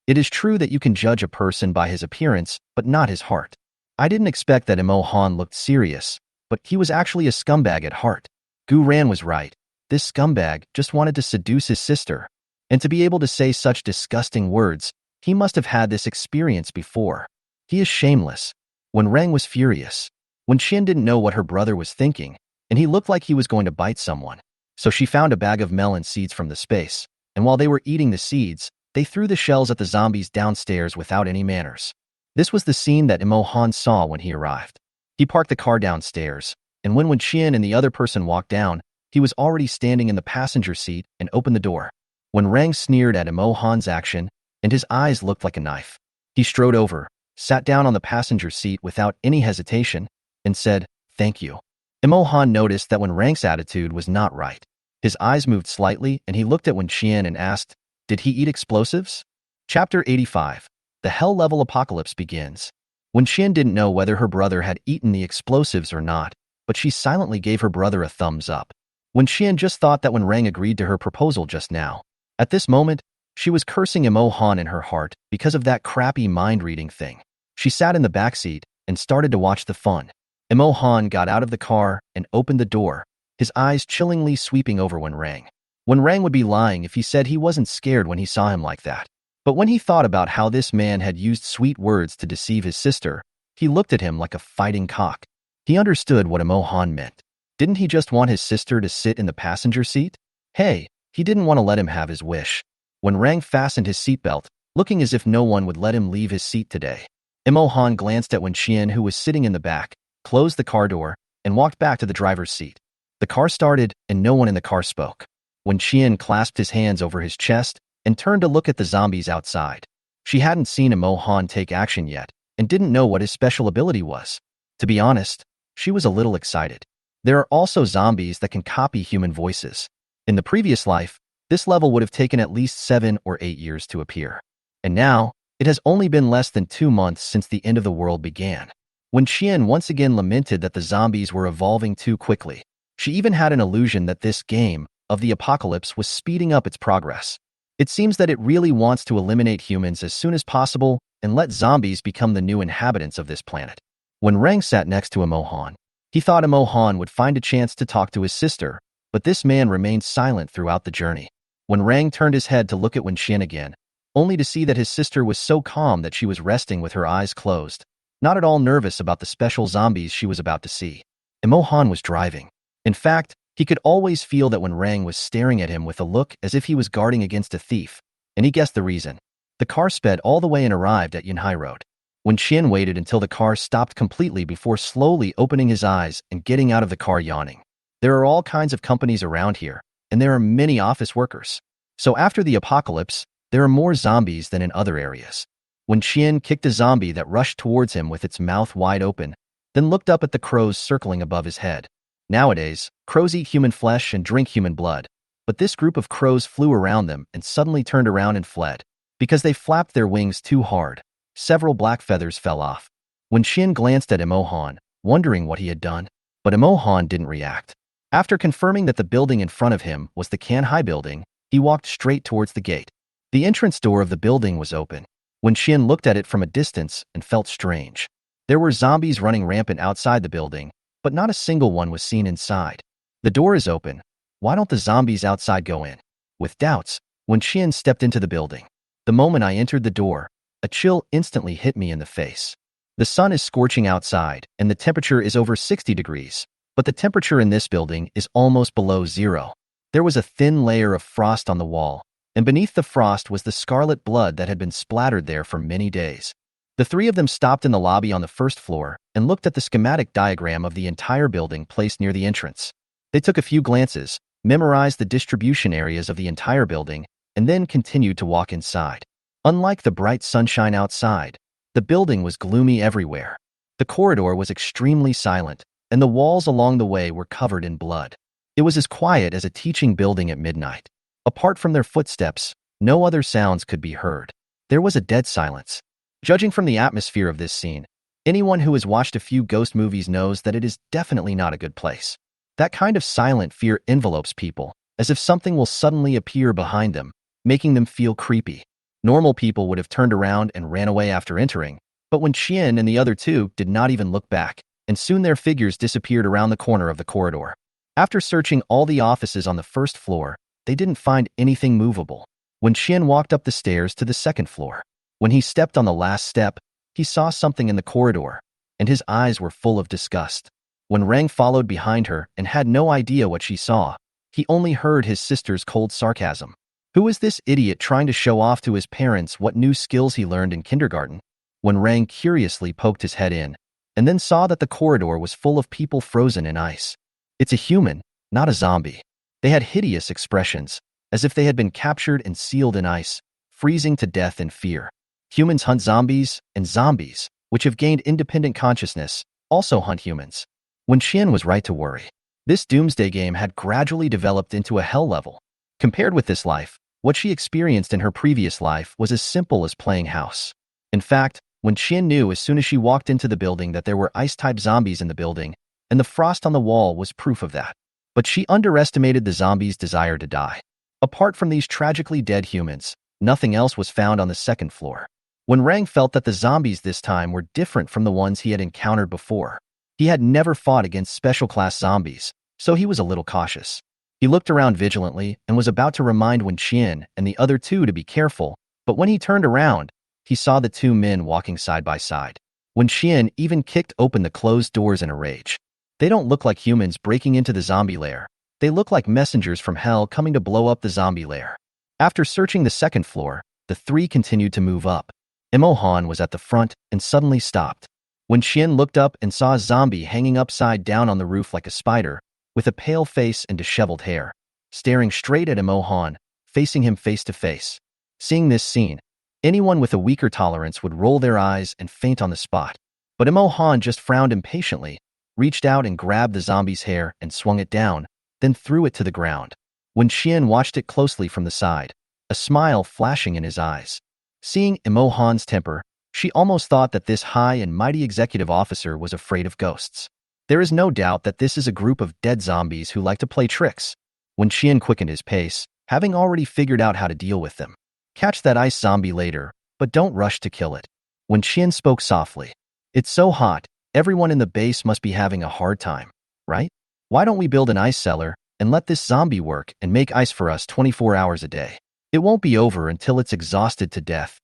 A: It is true that you can judge a person by his appearance, but not his heart. I didn't expect that Imo Han looked serious, but he was actually a scumbag at heart. Gu Ran was right. This scumbag just wanted to seduce his sister. And to be able to say such disgusting words, he must have had this experience before. He is shameless. When Rang was furious. When Qian didn't know what her brother was thinking, and he looked like he was going to bite someone. So she found a bag of melon seeds from the space, and while they were eating the seeds, they threw the shells at the zombies downstairs without any manners. This was the scene that Imo Han saw when he arrived. He parked the car downstairs, and when Qian and the other person walked down, he was already standing in the passenger seat and opened the door. When Rang sneered at Imo Han's action, and his eyes looked like a knife, he strode over, sat down on the passenger seat without any hesitation, and said, thank you. Imo Han noticed that when Rang's attitude was not right. His eyes moved slightly and he looked at Wen Qian and asked, did he eat explosives? Chapter 85. The Hell-Level Apocalypse begins. Wen Qian didn't know whether her brother had eaten the explosives or not, but she silently gave her brother a thumbs up. Wen Qian just thought that when Rang agreed to her proposal just now. At this moment, she was cursing Imo Han in her heart because of that crappy mind-reading thing. She sat in the backseat and started to watch the fun. Imo Han got out of the car and opened the door, his eyes chillingly sweeping over Wen Rang. Wen Rang would be lying if he said he wasn't scared when he saw him like that. But when he thought about how this man had used sweet words to deceive his sister, he looked at him like a fighting cock. He understood what Imo Han meant. Didn't he just want his sister to sit in the passenger seat? Hey, he didn't want to let him have his wish. When Rang fastened his seatbelt, looking as if no one would let him leave his seat today. Imo Han glanced at Wen Qian, who was sitting in the back, closed the car door, and walked back to the driver's seat. The car started, and no one in the car spoke. Wen Qian clasped his hands over his chest and turned to look at the zombies outside. She hadn't seen Imo Han take action yet, and didn't know what his special ability was. To be honest, she was a little excited. There are also zombies that can copy human voices. In the previous life, this level would have taken at least 7 or 8 years to appear. And now, it has only been less than 2 months since the end of the world began. When Qian once again lamented that the zombies were evolving too quickly, she even had an illusion that this game of the apocalypse was speeding up its progress. It seems that it really wants to eliminate humans as soon as possible and let zombies become the new inhabitants of this planet. When Rang sat next to Imo Han, he thought Imo Han would find a chance to talk to his sister, but this man remained silent throughout the journey. When Rang turned his head to look at Wen Qian again, only to see that his sister was so calm that she was resting with her eyes closed, not at all nervous about the special zombies she was about to see. Imo Han was driving. In fact, he could always feel that when Rang was staring at him with a look as if he was guarding against a thief, and he guessed the reason. The car sped all the way and arrived at Yanhai Road. Wen Qian waited until the car stopped completely before slowly opening his eyes and getting out of the car yawning. There are all kinds of companies around here, and there are many office workers. So after the apocalypse, there are more zombies than in other areas. Wen Qian kicked a zombie that rushed towards him with its mouth wide open, then looked up at the crows circling above his head. Nowadays, crows eat human flesh and drink human blood, but this group of crows flew around them and suddenly turned around and fled. Because they flapped their wings too hard, several black feathers fell off. Wen Qian glanced at Imo Han, wondering what he had done, but Imo Han didn't react. After confirming that the building in front of him was the Canhai building, he walked straight towards the gate. The entrance door of the building was open. Wen Qian looked at it from a distance and felt strange. There were zombies running rampant outside the building, but not a single one was seen inside. The door is open. Why don't the zombies outside go in? With doubts, Wen Qian stepped into the building. The moment I entered the door, a chill instantly hit me in the face. The sun is scorching outside, and the temperature is over 60 degrees, but the temperature in this building is almost below zero. There was a thin layer of frost on the wall, and beneath the frost was the scarlet blood that had been splattered there for many days. The three of them stopped in the lobby on the first floor and looked at the schematic diagram of the entire building placed near the entrance. They took a few glances, memorized the distribution areas of the entire building, and then continued to walk inside. Unlike the bright sunshine outside, the building was gloomy everywhere. The corridor was extremely silent, and the walls along the way were covered in blood. It was as quiet as a teaching building at midnight. Apart from their footsteps, no other sounds could be heard. There was a dead silence. Judging from the atmosphere of this scene, anyone who has watched a few ghost movies knows that it is definitely not a good place. That kind of silent fear envelopes people, as if something will suddenly appear behind them, making them feel creepy. Normal people would have turned around and ran away after entering, but Wen Qian and the other two did not even look back, and soon their figures disappeared around the corner of the corridor. After searching all the offices on the first floor, they didn't find anything movable. Wen Qian walked up the stairs to the second floor. When he stepped on the last step, he saw something in the corridor, and his eyes were full of disgust. When Rang followed behind her and had no idea what she saw, he only heard his sister's cold sarcasm. Who is this idiot trying to show off to his parents what new skills he learned in kindergarten? When Rang curiously poked his head in, and then saw that the corridor was full of people frozen in ice. It's a human, not a zombie. They had hideous expressions, as if they had been captured and sealed in ice, freezing to death in fear. Humans hunt zombies, and zombies, which have gained independent consciousness, also hunt humans. Wen Qian was right to worry. This doomsday game had gradually developed into a hell level. Compared with this life, what she experienced in her previous life was as simple as playing house. In fact, Wen Qian knew as soon as she walked into the building that there were ice-type zombies in the building, and the frost on the wall was proof of that. But she underestimated the zombies' desire to die. Apart from these tragically dead humans, nothing else was found on the second floor. When Rang felt that the zombies this time were different from the ones he had encountered before. He had never fought against special-class zombies, so he was a little cautious. He looked around vigilantly and was about to remind Wen Qian and the other two to be careful, but when he turned around, he saw the two men walking side by side. Wen Qian even kicked open the closed doors in a rage. They don't look like humans breaking into the zombie lair. They look like messengers from hell coming to blow up the zombie lair. After searching the second floor, The three continued to move up. Imohan was at the front and suddenly stopped. When Qian looked up and saw a zombie hanging upside down on the roof like a spider, with a pale face and disheveled hair, staring straight at Imohan, facing him face to face. Seeing this scene, anyone with a weaker tolerance would roll their eyes and faint on the spot. But Imohan just frowned impatiently, reached out and grabbed the zombie's hair and swung it down, then threw it to the ground. When Qian watched it closely from the side, a smile flashing in his eyes. Seeing Imohan's temper, she almost thought that this high and mighty executive officer was afraid of ghosts. There is no doubt that this is a group of dead zombies who like to play tricks. When Qian quickened his pace, having already figured out how to deal with them. Catch that ice zombie later, but don't rush to kill it. When Qian spoke softly, "It's so hot, everyone in the base must be having a hard time, right? Why don't we build an ice cellar and let this zombie work and make ice for us 24 hours a day? It won't be over until it's exhausted to death."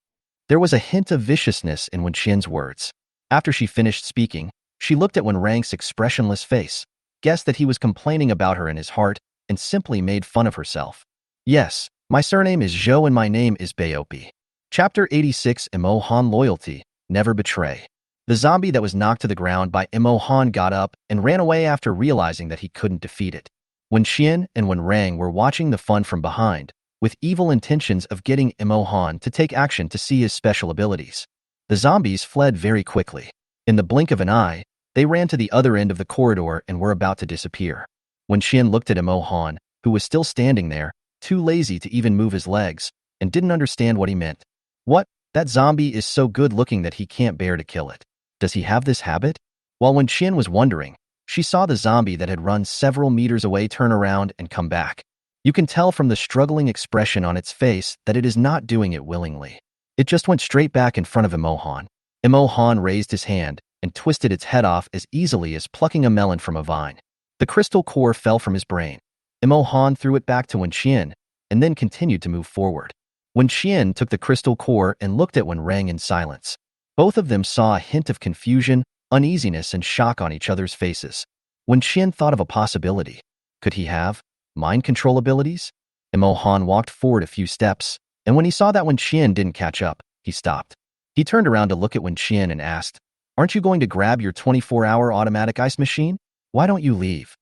A: There was a hint of viciousness in Wen Qian's words. After she finished speaking, she looked at Wen Rang's expressionless face, guessed that he was complaining about her in his heart, and simply made fun of herself. "Yes, my surname is Zhou and my name is Baopi." Chapter 86 Imohan Loyalty, Never Betray. The zombie that was knocked to the ground by Imohan got up and ran away after realizing that he couldn't defeat it. When Qian and Wen Rang were watching the fun from behind, with evil intentions of getting Imohan to take action to see his special abilities, the zombies fled very quickly. In the blink of an eye, they ran to the other end of the corridor and were about to disappear. When Qian looked at Imohan, who was still standing there, too lazy to even move his legs, and didn't understand what he meant. What? That zombie is so good looking that he can't bear to kill it. Does he have this habit? While Wen Qian was wondering, she saw the zombie that had run several meters away turn around and come back. You can tell from the struggling expression on its face that it is not doing it willingly. It just went straight back in front of Imohan. Imohan raised his hand and twisted its head off as easily as plucking a melon from a vine. The crystal core fell from his brain. Imohan threw it back to Wen Qian and then continued to move forward. Wen Qian took the crystal core and looked at Wen Rang in silence. Both of them saw a hint of confusion, uneasiness, and shock on each other's faces. Wen Qian thought of a possibility. Could he have mind control abilities? Imohan walked forward a few steps, and when he saw that Wen Qian didn't catch up, he stopped. He turned around to look at Wen Qian and asked, "Aren't you going to grab your 24-hour automatic ice machine? Why don't you leave?"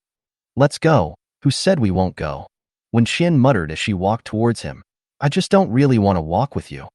A: "Let's go. Who said we won't go?" Wen Qian muttered as she walked towards him. "I just don't really want to walk with you."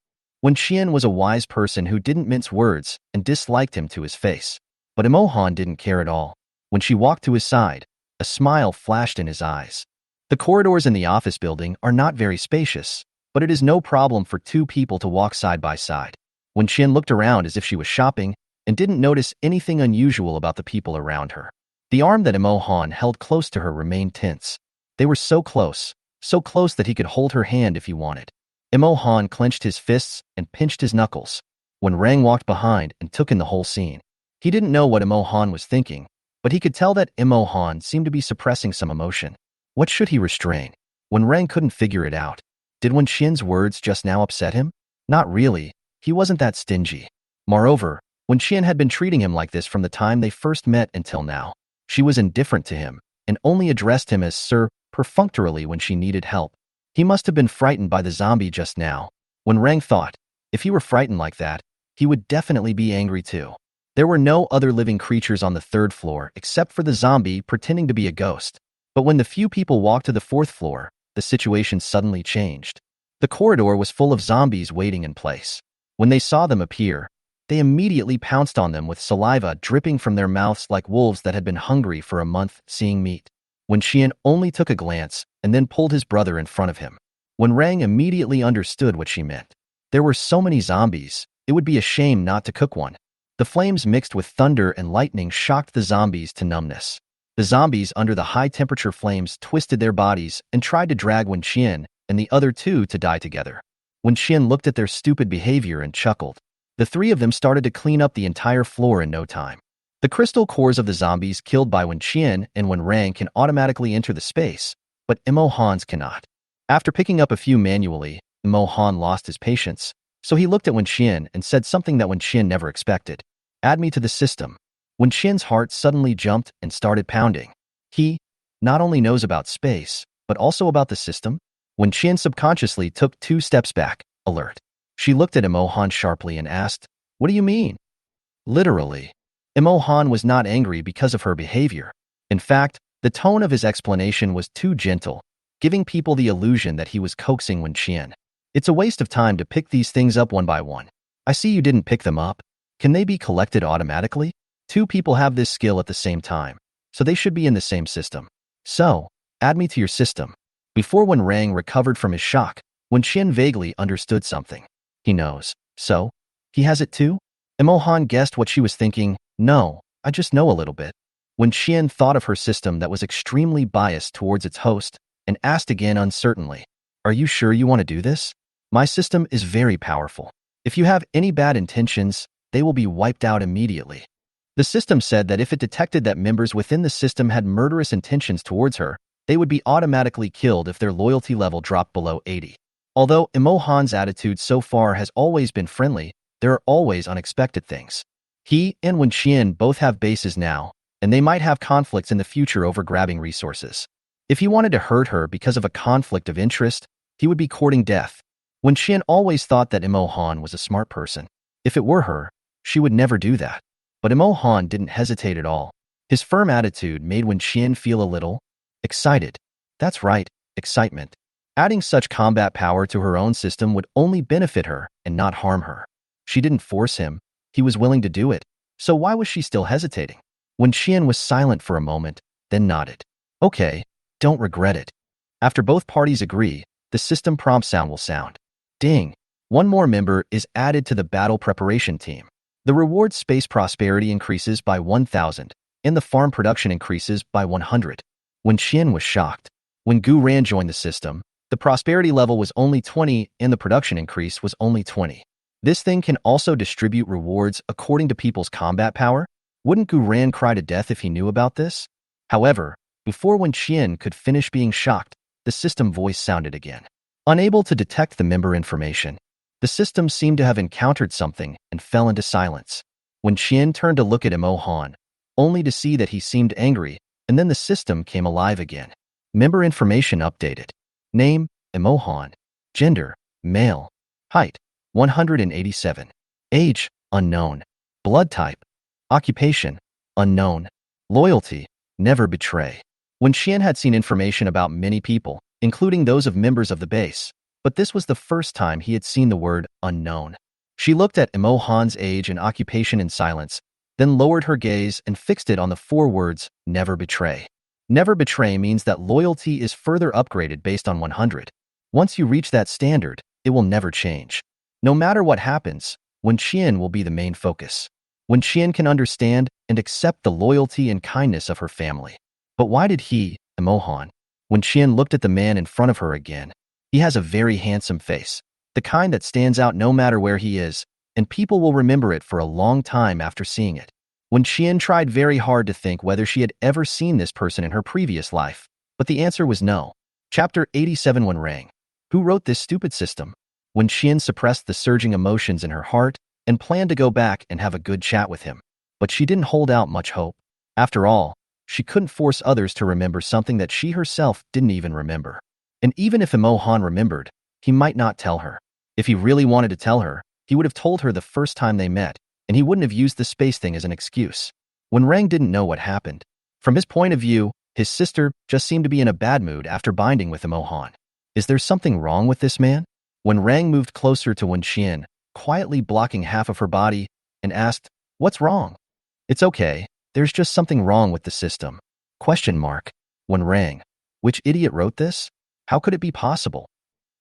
A: Wen Qian was a wise person who didn't mince words and disliked him to his face. But Imohan didn't care at all. When she walked to his side, a smile flashed in his eyes. The corridors in the office building are not very spacious, but it is no problem for two people to walk side by side. Wen Qian looked around as if she was shopping and didn't notice anything unusual about the people around her. The arm that Imohan held close to her remained tense. They were so close that he could hold her hand if he wanted. Imohan clenched his fists and pinched his knuckles. When Rang walked behind and took in the whole scene, he didn't know what Imohan was thinking, but he could tell that Imohan seemed to be suppressing some emotion. What should he restrain? When Rang couldn't figure it out. Did Wen Qian's words just now upset him? Not really. He wasn't that stingy. Moreover, Wen Qian had been treating him like this from the time they first met until now. She was indifferent to him and only addressed him as Sir perfunctorily when she needed help. He must have been frightened by the zombie just now. When Rang thought, if he were frightened like that, he would definitely be angry too. There were no other living creatures on the third floor except for the zombie pretending to be a ghost. But when the few people walked to the fourth floor, the situation suddenly changed. The corridor was full of zombies waiting in place. When they saw them appear, they immediately pounced on them with saliva dripping from their mouths like wolves that had been hungry for a month seeing meat. When Qian only took a glance and then pulled his brother in front of him. When Rang immediately understood what she meant. There were so many zombies, it would be a shame not to cook one. The flames mixed with thunder and lightning shocked the zombies to numbness. The zombies under the high-temperature flames twisted their bodies and tried to drag Wen Qian and the other two to die together. Wen Qian looked at their stupid behavior and chuckled. The three of them started to clean up the entire floor in no time. The crystal cores of the zombies killed by Wen Qian and Wen Rang can automatically enter the space, but Imohan's cannot. After picking up a few manually, Imohan lost his patience, so he looked at Wen Qian and said something that Wen Qian never expected. "Add me to the system." Wen Qian's heart suddenly jumped and started pounding. He not only knows about space, but also about the system. Wen Qian subconsciously took 2 steps back, alert. She looked at Imohan sharply and asked, "What do you mean?" Literally. Imohan was not angry because of her behavior. In fact, the tone of his explanation was too gentle, giving people the illusion that he was coaxing Wenqian. "It's a waste of time to pick these things up one by one. I see you didn't pick them up. Can they be collected automatically? Two people have this skill at the same time, so they should be in the same system. So, add me to your system." Before Wenrang recovered from his shock, Wenqian vaguely understood something. He knows. So? He has it too? Imohan guessed what she was thinking. No, I just know a little bit. Wenqian thought of her system that was extremely biased towards its host and asked again uncertainly, "Are you sure you want to do this? My system is very powerful. If you have any bad intentions, they will be wiped out immediately." The system said that if it detected that members within the system had murderous intentions towards her, they would be automatically killed if their loyalty level dropped below 80. Although Imohan's attitude so far has always been friendly, there are always unexpected things. He and Wenqian both have bases now, and they might have conflicts in the future over grabbing resources. If he wanted to hurt her because of a conflict of interest, he would be courting death. Wenqian always thought that Imohan was a smart person. If it were her, she would never do that. But Imohan didn't hesitate at all. His firm attitude made Wenqian feel a little excited. That's right, excitement. Adding such combat power to her own system would only benefit her and not harm her. She didn't force him. He was willing to do it. So why was she still hesitating? Wenqian was silent for a moment, then nodded. Okay, don't regret it. After both parties agree, the system prompt sound will sound. Ding! One more member is added to the battle preparation team. The reward space prosperity increases by 1,000, and the farm production increases by 100. Wenqian was shocked. When Gu Ran joined the system, the prosperity level was only 20 and the production increase was only 20. This thing can also distribute rewards according to people's combat power? Wouldn't Gu Ran cry to death if he knew about this? However, before Wenqian could finish being shocked, the system voice sounded again. Unable to detect the member information, the system seemed to have encountered something and fell into silence. Wenqian turned to look at Imohan, only to see that he seemed angry, and then the system came alive again. Member information updated. Name, Imohan. Gender, male. Height, 187. Age, unknown. Blood type, occupation, unknown. Loyalty, never betray. Wenqian had seen information about many people, including those of members of the base, but this was the first time he had seen the word unknown. She looked at Imohan's age and occupation in silence, then lowered her gaze and fixed it on the 4 words, never betray. Never betray means that loyalty is further upgraded based on 100. Once you reach that standard, it will never change. No matter what happens, Wenqian will be the main focus. Wenqian can understand and accept the loyalty and kindness of her family. But why did he, Imohan? Wenqian looked at the man in front of her again. He has a very handsome face, the kind that stands out no matter where he is, and people will remember it for a long time after seeing it. Wenqian tried very hard to think whether she had ever seen this person in her previous life, but the answer was no. Chapter 87 Wenrang. Who wrote this stupid system? Wenqian suppressed the surging emotions in her heart and planned to go back and have a good chat with him. But she didn't hold out much hope. After all, she couldn't force others to remember something that she herself didn't even remember. And even if Imohan remembered, he might not tell her. If he really wanted to tell her, he would have told her the first time they met, and he wouldn't have used the space thing as an excuse. Wenrang didn't know what happened. From his point of view, his sister just seemed to be in a bad mood after binding with Imohan. Is there something wrong with this man? Wenrang moved closer to Wenqian, quietly blocking half of her body, and asked, "What's wrong?" "It's okay. There's just something wrong with the system." Wenrang. Which idiot wrote this? How could it be possible?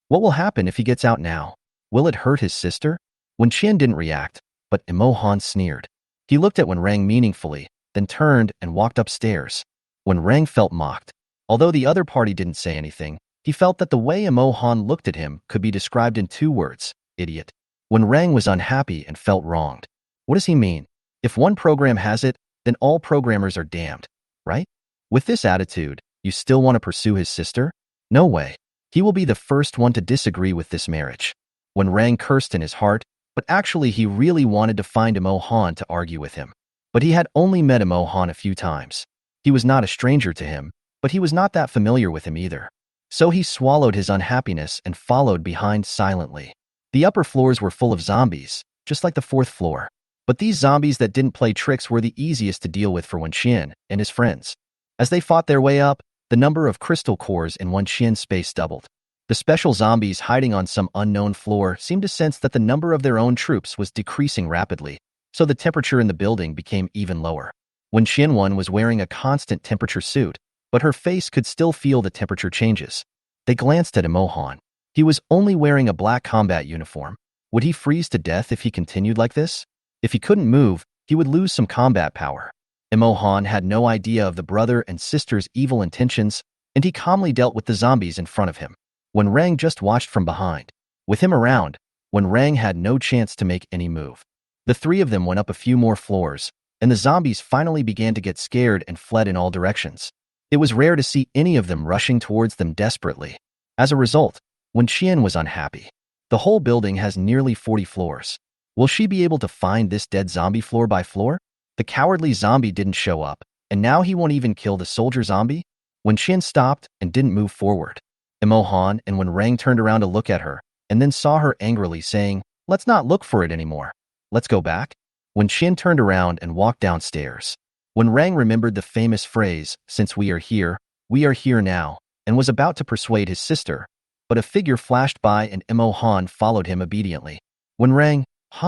A: What will happen if he gets out now? Will it hurt his sister? Wenqian didn't react, but Imohan sneered. He looked at Wenrang meaningfully, then turned and walked upstairs. Wenrang felt mocked. Although the other party didn't say anything, he felt that the way Imohan looked at him could be described in 2 words, idiot. Wenrang was unhappy and felt wronged. What does he mean? If one program has it, then all programmers are damned, right? With this attitude, you still want to pursue his sister? No way. He will be the first one to disagree with this marriage. Wenrang cursed in his heart, but actually he really wanted to find Imohan to argue with him. But he had only met Imohan a few times. He was not a stranger to him, but he was not that familiar with him either. So he swallowed his unhappiness and followed behind silently. The upper floors were full of zombies, just like the fourth floor. But these zombies that didn't play tricks were the easiest to deal with for Wenxian and his friends. As they fought their way up, the number of crystal cores in Wenxian's space doubled. The special zombies hiding on some unknown floor seemed to sense that the number of their own troops was decreasing rapidly, so the temperature in the building became even lower. Wenxian 1 was wearing a constant temperature suit, but her face could still feel the temperature changes. They glanced at Emohan. He was only wearing a black combat uniform. Would he freeze to death if he continued like this? If he couldn't move, he would lose some combat power. Emohan had no idea of the brother and sister's evil intentions, and he calmly dealt with the zombies in front of him. Wenrang just watched from behind. With him around, Wenrang had no chance to make any move. The three of them went up a few more floors, and the zombies finally began to get scared and fled in all directions. It was rare to see any of them rushing towards them desperately. As a result, Wenxian was unhappy. The whole building has nearly 40 floors. Will she be able to find this dead zombie floor by floor? The cowardly zombie didn't show up, and now he won't even kill the soldier zombie? Wenxian stopped and didn't move forward. Emohan and Wenrang turned around to look at her, and then saw her angrily saying, "Let's not look for it anymore. Let's go back." Wenxian turned around and walked downstairs. Wenrang remembered the famous phrase, "Since we are here now," and was about to persuade his sister, but a figure flashed by and Emohan followed him obediently. Wenrang,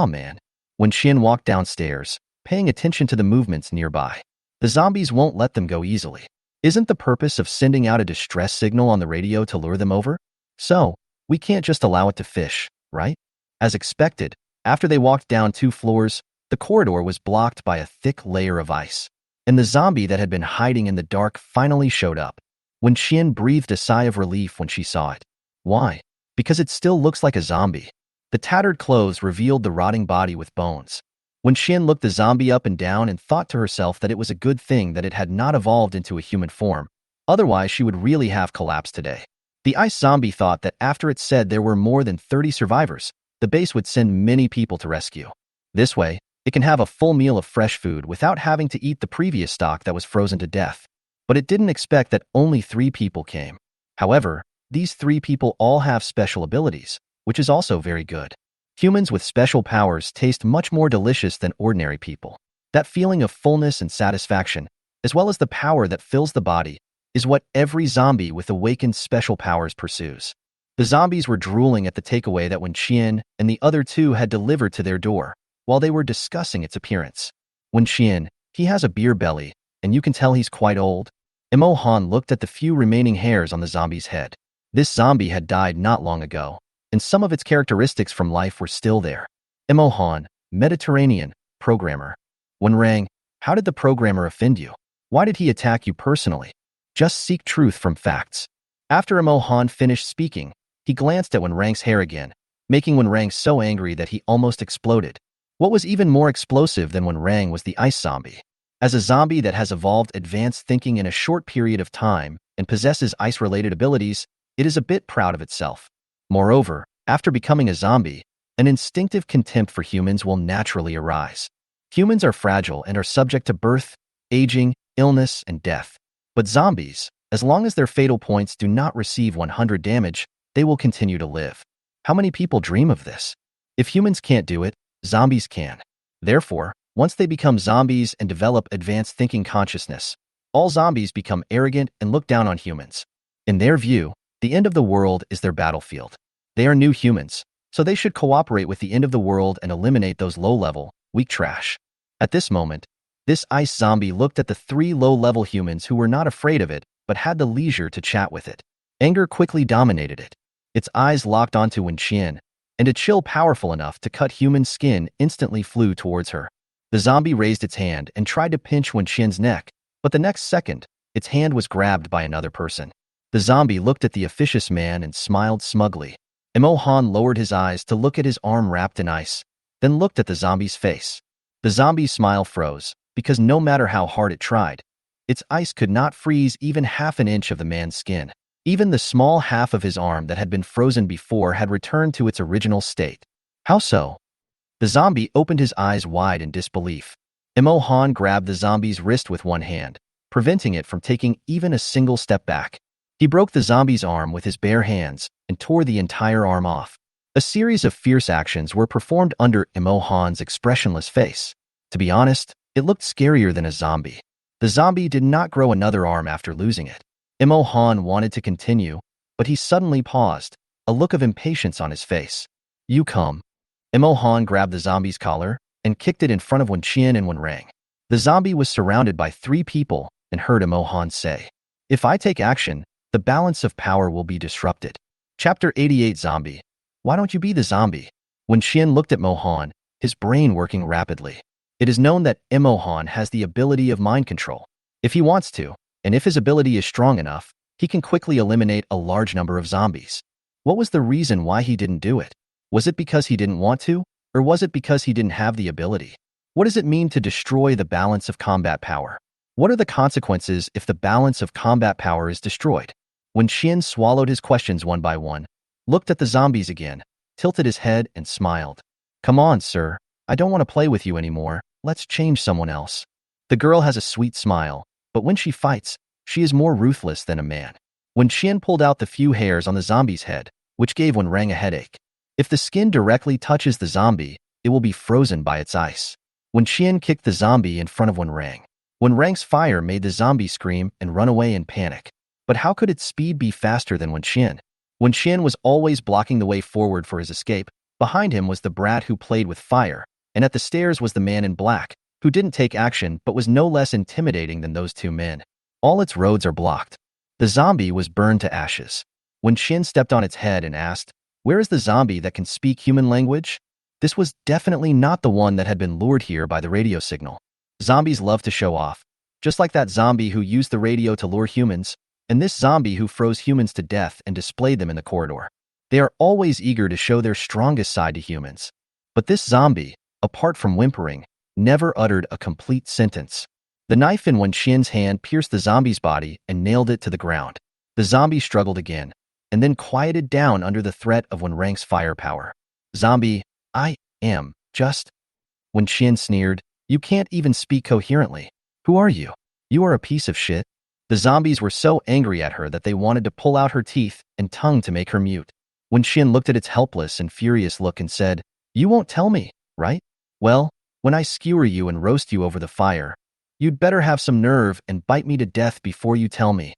A: man. Wenxian walked downstairs, paying attention to the movements nearby. The zombies won't let them go easily. Isn't the purpose of sending out a distress signal on the radio to lure them over? So, we can't just allow it to fish, right? As expected, after they walked down 2 floors, the corridor was blocked by a thick layer of ice, and the zombie that had been hiding in the dark finally showed up. Wenxian breathed a sigh of relief when she saw it. Why? Because it still looks like a zombie. The tattered clothes revealed the rotting body with bones. Wenxian looked the zombie up and down and thought to herself that it was a good thing that it had not evolved into a human form, otherwise she would really have collapsed today. The ice zombie thought that after it said there were more than 30 survivors, the base would send many people to rescue. This way, it can have a full meal of fresh food without having to eat the previous stock that was frozen to death. But it didn't expect that only 3 people came. However, these 3 people all have special abilities, which is also very good. Humans with special powers taste much more delicious than ordinary people. That feeling of fullness and satisfaction, as well as the power that fills the body, is what every zombie with awakened special powers pursues. The zombies were drooling at the takeaway that Wenxian and the other 2 had delivered to their door, while they were discussing its appearance. Wenxian, he has a beer belly, and you can tell he's quite old. Emohan looked at the few remaining hairs on the zombie's head. This zombie had died not long ago, and some of its characteristics from life were still there. Emohan, Mediterranean, programmer. Wenrang, how did the programmer offend you? Why did he attack you personally? Just seek truth from facts. After Emohan finished speaking, he glanced at Wenrang's hair again, making Wenrang so angry that he almost exploded. What was even more explosive than Wenrang was the ice zombie. As a zombie that has evolved advanced thinking in a short period of time and possesses ice-related abilities, it is a bit proud of itself. Moreover, after becoming a zombie, an instinctive contempt for humans will naturally arise. Humans are fragile and are subject to birth, aging, illness, and death. But zombies, as long as their fatal points do not receive 100 damage, they will continue to live. How many people dream of this? If humans can't do it, zombies can. Therefore, once they become zombies and develop advanced thinking consciousness, all zombies become arrogant and look down on humans. In their view, the end of the world is their battlefield. They are new humans, so they should cooperate with the end of the world and eliminate those low-level, weak trash. At this moment, this ice zombie looked at the 3 low-level humans who were not afraid of it, but had the leisure to chat with it. Anger quickly dominated it. Its eyes locked onto Wenxian, and a chill powerful enough to cut human skin instantly flew towards her. The zombie raised its hand and tried to pinch Wenxian's neck, but the next second, its hand was grabbed by another person. The zombie looked at the officious man and smiled smugly. Emohan lowered his eyes to look at his arm wrapped in ice, then looked at the zombie's face. The zombie's smile froze, because no matter how hard it tried, its ice could not freeze even half an inch of the man's skin. Even the small half of his arm that had been frozen before had returned to its original state. How so? The zombie opened his eyes wide in disbelief. Emohan grabbed the zombie's wrist with one hand, preventing it from taking even a single step back. He broke the zombie's arm with his bare hands and tore the entire arm off. A series of fierce actions were performed under Imo Han's expressionless face. To be honest, it looked scarier than a zombie. The zombie did not grow another arm after losing it. Imo Han wanted to continue, but he suddenly paused, a look of impatience on his face. You come. Imo Han grabbed the zombie's collar and kicked it in front of Wen Qian and Wen Rang. The zombie was surrounded by 3 people and heard Imo Han say, "If I take action, the balance of power will be disrupted." Chapter 88 Zombie. Why don't you be the zombie? When Qian looked at Mo Han, his brain working rapidly. It is known that Imo Han has the ability of mind control. If he wants to, and if his ability is strong enough, he can quickly eliminate a large number of zombies. What was the reason why he didn't do it? Was it because he didn't want to, or was it because he didn't have the ability? What does it mean to destroy the balance of combat power? What are the consequences if the balance of combat power is destroyed? When Qian swallowed his questions one by one, looked at the zombies again, tilted his head and smiled. Come on, sir. I don't want to play with you anymore. Let's change someone else. The girl has a sweet smile, but when she fights, she is more ruthless than a man. When Qian pulled out the few hairs on the zombie's head, which gave Wen Rang a headache. If the skin directly touches the zombie, it will be frozen by its ice. When Qian kicked the zombie in front of Wen Rang's fire made the zombie scream and run away in panic. But how could its speed be faster than Wen Qian? Wen Qian was always blocking the way forward for his escape. Behind him was the brat who played with fire, and at the stairs was the man in black, who didn't take action but was no less intimidating than those 2 men. All its roads are blocked. The zombie was burned to ashes. When Qian stepped on its head and asked, "Where is the zombie that can speak human language?" This was definitely not the one that had been lured here by the radio signal. Zombies love to show off, just like that zombie who used the radio to lure humans, and this zombie who froze humans to death and displayed them in the corridor. They are always eager to show their strongest side to humans. But this zombie, apart from whimpering, never uttered a complete sentence. The knife in Wen Qian's hand pierced the zombie's body and nailed it to the ground. The zombie struggled again, and then quieted down under the threat of Wen Rang's firepower. Zombie, I am just... Wen Qian sneered, you can't even speak coherently. Who are you? You are a piece of shit. The zombies were so angry at her that they wanted to pull out her teeth and tongue to make her mute. Wen Qian looked at its helpless and furious look and said, you won't tell me, right? Well, when I skewer you and roast you over the fire, you'd better have some nerve and bite me to death before you tell me.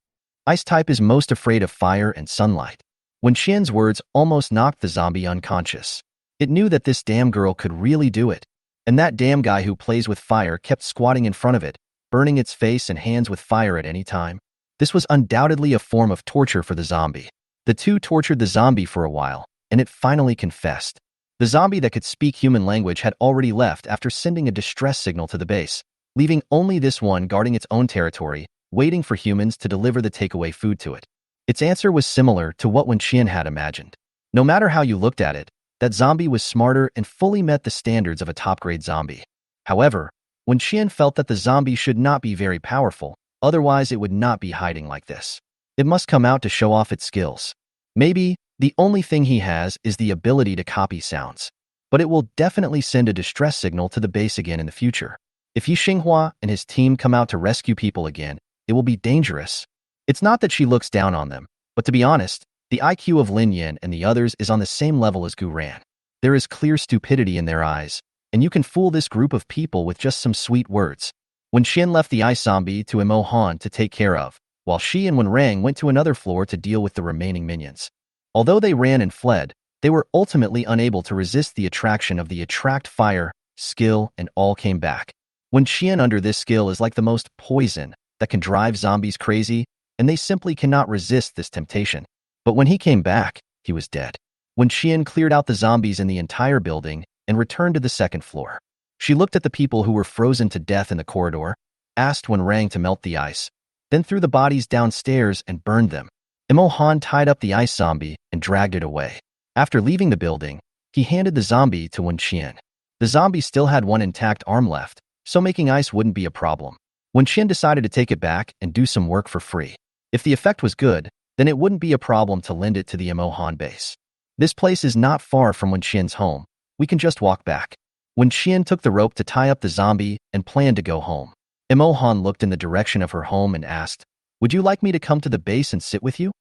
A: Ice type is most afraid of fire and sunlight. Wen Qian's words almost knocked the zombie unconscious. It knew that this damn girl could really do it. And that damn guy who plays with fire kept squatting in front of it, burning its face and hands with fire at any time. This was undoubtedly a form of torture for the zombie. The two tortured the zombie for a while, and it finally confessed. The zombie that could speak human language had already left after sending a distress signal to the base, leaving only this one guarding its own territory, waiting for humans to deliver the takeaway food to it. Its answer was similar to what Wen Qian had imagined. No matter how you looked at it, that zombie was smarter and fully met the standards of a top-grade zombie. However, Wen Qian felt that the zombie should not be very powerful, otherwise it would not be hiding like this. It must come out to show off its skills. Maybe the only thing he has is the ability to copy sounds. But it will definitely send a distress signal to the base again in the future. If Yi Xinghua and his team come out to rescue people again, it will be dangerous. It's not that she looks down on them, but to be honest, the IQ of Lin Yan and the others is on the same level as Gu Ran. There is clear stupidity in their eyes, and you can fool this group of people with just some sweet words. When Qian left the ice zombie to Imo Han to take care of, while she and Wen Rang went to another floor to deal with the remaining minions. Although they ran and fled, they were ultimately unable to resist the attraction of the attract fire, skill, and all came back. When Qian under this skill is like the most poison that can drive zombies crazy, and they simply cannot resist this temptation. But when he came back, he was dead. When Qian cleared out the zombies in the entire building and returned to the second floor, she looked at the people who were frozen to death in the corridor, asked Wen Rang to melt the ice, then threw the bodies downstairs and burned them. Imo Han tied up the ice zombie and dragged it away. After leaving the building, he handed the zombie to Wen Qian. The zombie still had one intact arm left, so making ice wouldn't be a problem. Wen Qian decided to take it back and do some work for free. If the effect was good, then it wouldn't be a problem to lend it to the Imo Han base. This place is not far from Wen Qian's home. We can just walk back. Wen Qian took the rope to tie up the zombie and planned to go home. Imo Han looked in the direction of her home and asked, would you like me to come to the base and sit with you?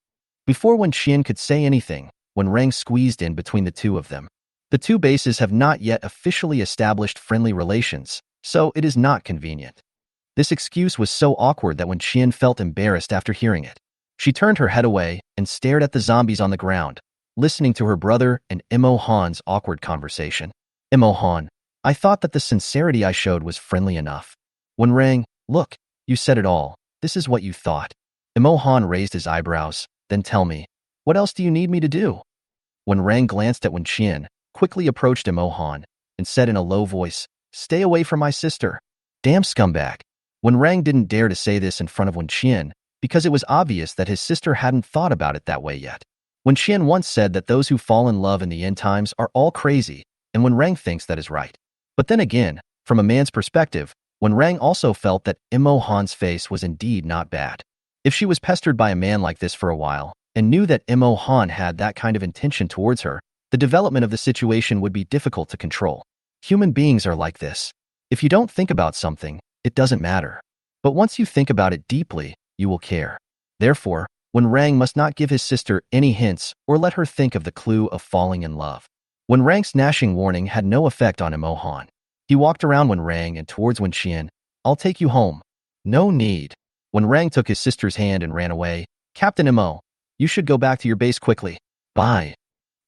A: Before Wen Qian could say anything, when Rang squeezed in between the two of them. The two bases have not yet officially established friendly relations, so it is not convenient. This excuse was so awkward that when Qian felt embarrassed after hearing it. She turned her head away and stared at the zombies on the ground, listening to her brother and Imo Han's awkward conversation. Imo Han, I thought that the sincerity I showed was friendly enough. When Rang, look, you said it all. This is what you thought. Imo Han raised his eyebrows. Then tell me, what else do you need me to do? When Rang glanced at Wen Qian, quickly approached Imo Han and said in a low voice, stay away from my sister. Damn scumbag. When Rang didn't dare to say this in front of Wen Qian because it was obvious that his sister hadn't thought about it that way yet. Wen Qian once said that those who fall in love in the end times are all crazy, and Wen Rang thinks that is right. But then again, from a man's perspective, Wen Rang also felt that Imo Han's face was indeed not bad. If she was pestered by a man like this for a while, and knew that Imo Han had that kind of intention towards her, the development of the situation would be difficult to control. Human beings are like this. If you don't think about something, it doesn't matter. But once you think about it deeply, you will care. Therefore, Wen Rang must not give his sister any hints or let her think of the clue of falling in love. Wen Rang's gnashing warning had no effect on Imo Han. He walked around Wen Rang and towards Wen Qian. I'll take you home. No need. Wen Rang took his sister's hand and ran away. Captain Imo, you should go back to your base quickly. Bye.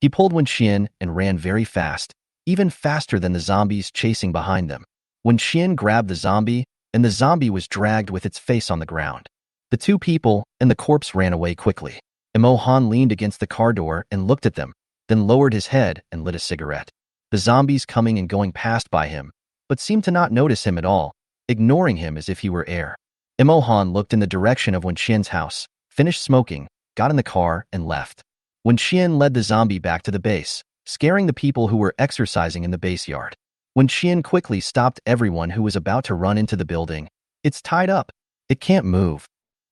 A: He pulled Wen Qian and ran very fast, even faster than the zombies chasing behind them. Wen Qian grabbed the zombie, and the zombie was dragged with its face on the ground. The two people and the corpse ran away quickly. Imo Han leaned against the car door and looked at them, then lowered his head and lit a cigarette. The zombies coming and going passed by him, but seemed to not notice him at all, ignoring him as if he were air. Imo Han looked in the direction of Wen Qian's house, finished smoking, got in the car, and left. Wen Qian led the zombie back to the base, scaring the people who were exercising in the base yard. Wen Qian quickly stopped everyone who was about to run into the building. It's tied up. It can't move.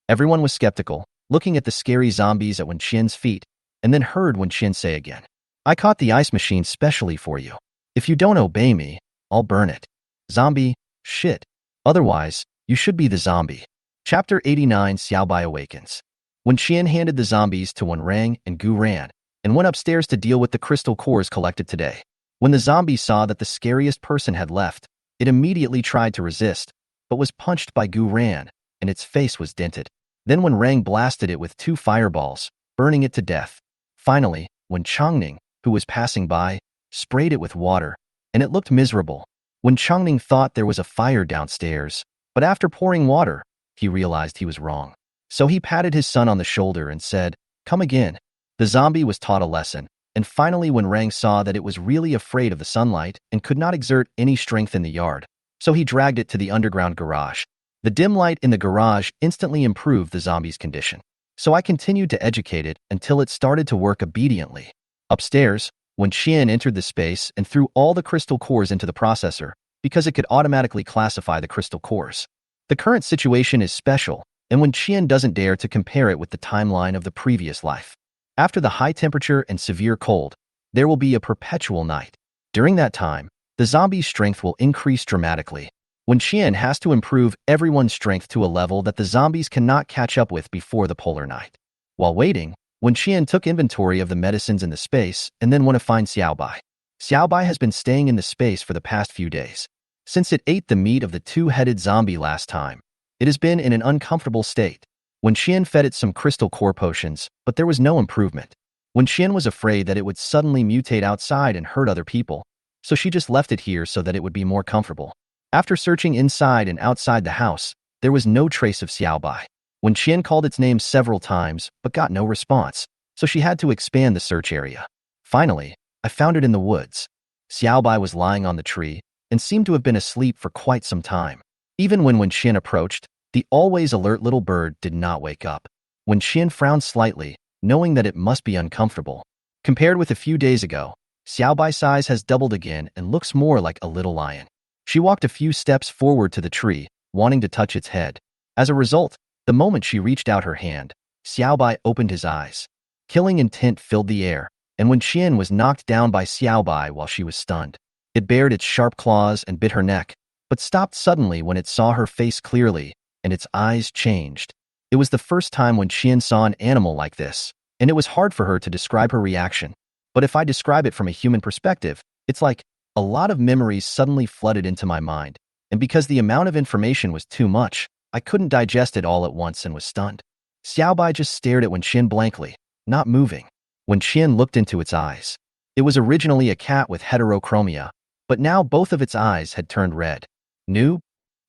A: Everyone was skeptical, looking at the scary zombies at Wen Qian's feet, and then heard Wen Qian say again, I caught the ice machine specially for you. If you don't obey me, I'll burn it. Zombie, shit. Otherwise, you should be the zombie. Chapter 89 Xiaobai Awakens. Wen Qian handed the zombies to Wen Rang and Gu Ran, and went upstairs to deal with the crystal cores collected today. When the zombie saw that the scariest person had left, it immediately tried to resist, but was punched by Gu Ran, and its face was dented. Then Wen Rang blasted it with 2 fireballs, burning it to death. Finally, Wen Changning, who was passing by, sprayed it with water, and it looked miserable. Wen Changning thought there was a fire downstairs, but after pouring water, he realized he was wrong. So he patted his son on the shoulder and said, come again. The zombie was taught a lesson, and finally Wen Rang saw that it was really afraid of the sunlight and could not exert any strength in the yard, so he dragged it to the underground garage. The dim light in the garage instantly improved the zombie's condition. So I continued to educate it until it started to work obediently. Upstairs, Wen Qian entered the space and threw all the crystal cores into the processor because it could automatically classify the crystal cores. The current situation is special, and Wen Qian doesn't dare to compare it with the timeline of the previous life. After the high temperature and severe cold, there will be a perpetual night. During that time, the zombie's strength will increase dramatically. Wen Qian has to improve everyone's strength to a level that the zombies cannot catch up with before the polar night. While waiting, Wen Qian took inventory of the medicines in the space and then went to find Xiaobai. Xiaobai has been staying in the space for the past few days. Since it ate the meat of the 2-headed zombie last time, it has been in an uncomfortable state. Wen Qian fed it some crystal core potions, but there was no improvement. Wen Qian was afraid that it would suddenly mutate outside and hurt other people, so she just left it here so that it would be more comfortable. After searching inside and outside the house, there was no trace of Xiaobai. Wen Qian called its name several times, but got no response, so she had to expand the search area. Finally, I found it in the woods. Xiaobai was lying on the tree and seemed to have been asleep for quite some time. Even when Wen Qian approached, the always alert little bird did not wake up. Wen Qian frowned slightly, knowing that it must be uncomfortable. Compared with a few days ago, Xiaobai's size has doubled again and looks more like a little lion. She walked a few steps forward to the tree, wanting to touch its head. As a result, the moment she reached out her hand, Xiaobai opened his eyes. Killing intent filled the air, and Wen Qian was knocked down by Xiaobai while she was stunned. It bared its sharp claws and bit her neck, but stopped suddenly when it saw her face clearly, and its eyes changed. It was the first time Wen Qian saw an animal like this, and it was hard for her to describe her reaction. But if I describe it from a human perspective, it's like a lot of memories suddenly flooded into my mind, and because the amount of information was too much, I couldn't digest it all at once and was stunned. Xiaobai just stared at Wenqian blankly, not moving. Wenqian looked into its eyes. It was originally a cat with heterochromia, but now both of its eyes had turned red. Noob?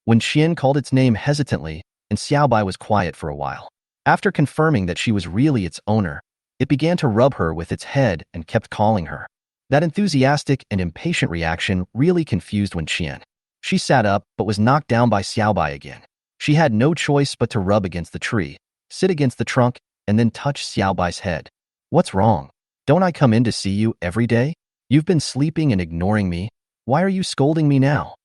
A: Wenqian called its name hesitantly, and Xiaobai was quiet for a while. After confirming that she was really its owner, it began to rub her with its head and kept calling her. That enthusiastic and impatient reaction really confused Wenqian. She sat up but was knocked down by Xiaobai again. She had no choice but to rub against the tree, sit against the trunk, and then touch Xiaobai's head. What's wrong? Don't I come in to see you every day? You've been sleeping and ignoring me. Why are you scolding me now?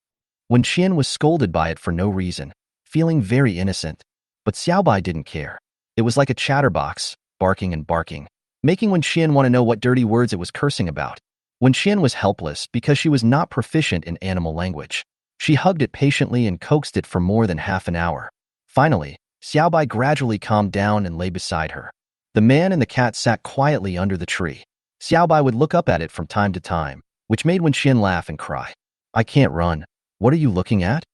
A: Wenqian was scolded by it for no reason, feeling very innocent. But Xiaobai didn't care. It was like a chatterbox, barking and barking, making Wenqian want to know what dirty words it was cursing about. Wenqian was helpless because she was not proficient in animal language. She hugged it patiently and coaxed it for more than half an hour. Finally, Xiaobai gradually calmed down and lay beside her. The man and the cat sat quietly under the tree. Xiaobai would look up at it from time to time, which made Wenqian laugh and cry. I can't run. What are you looking at?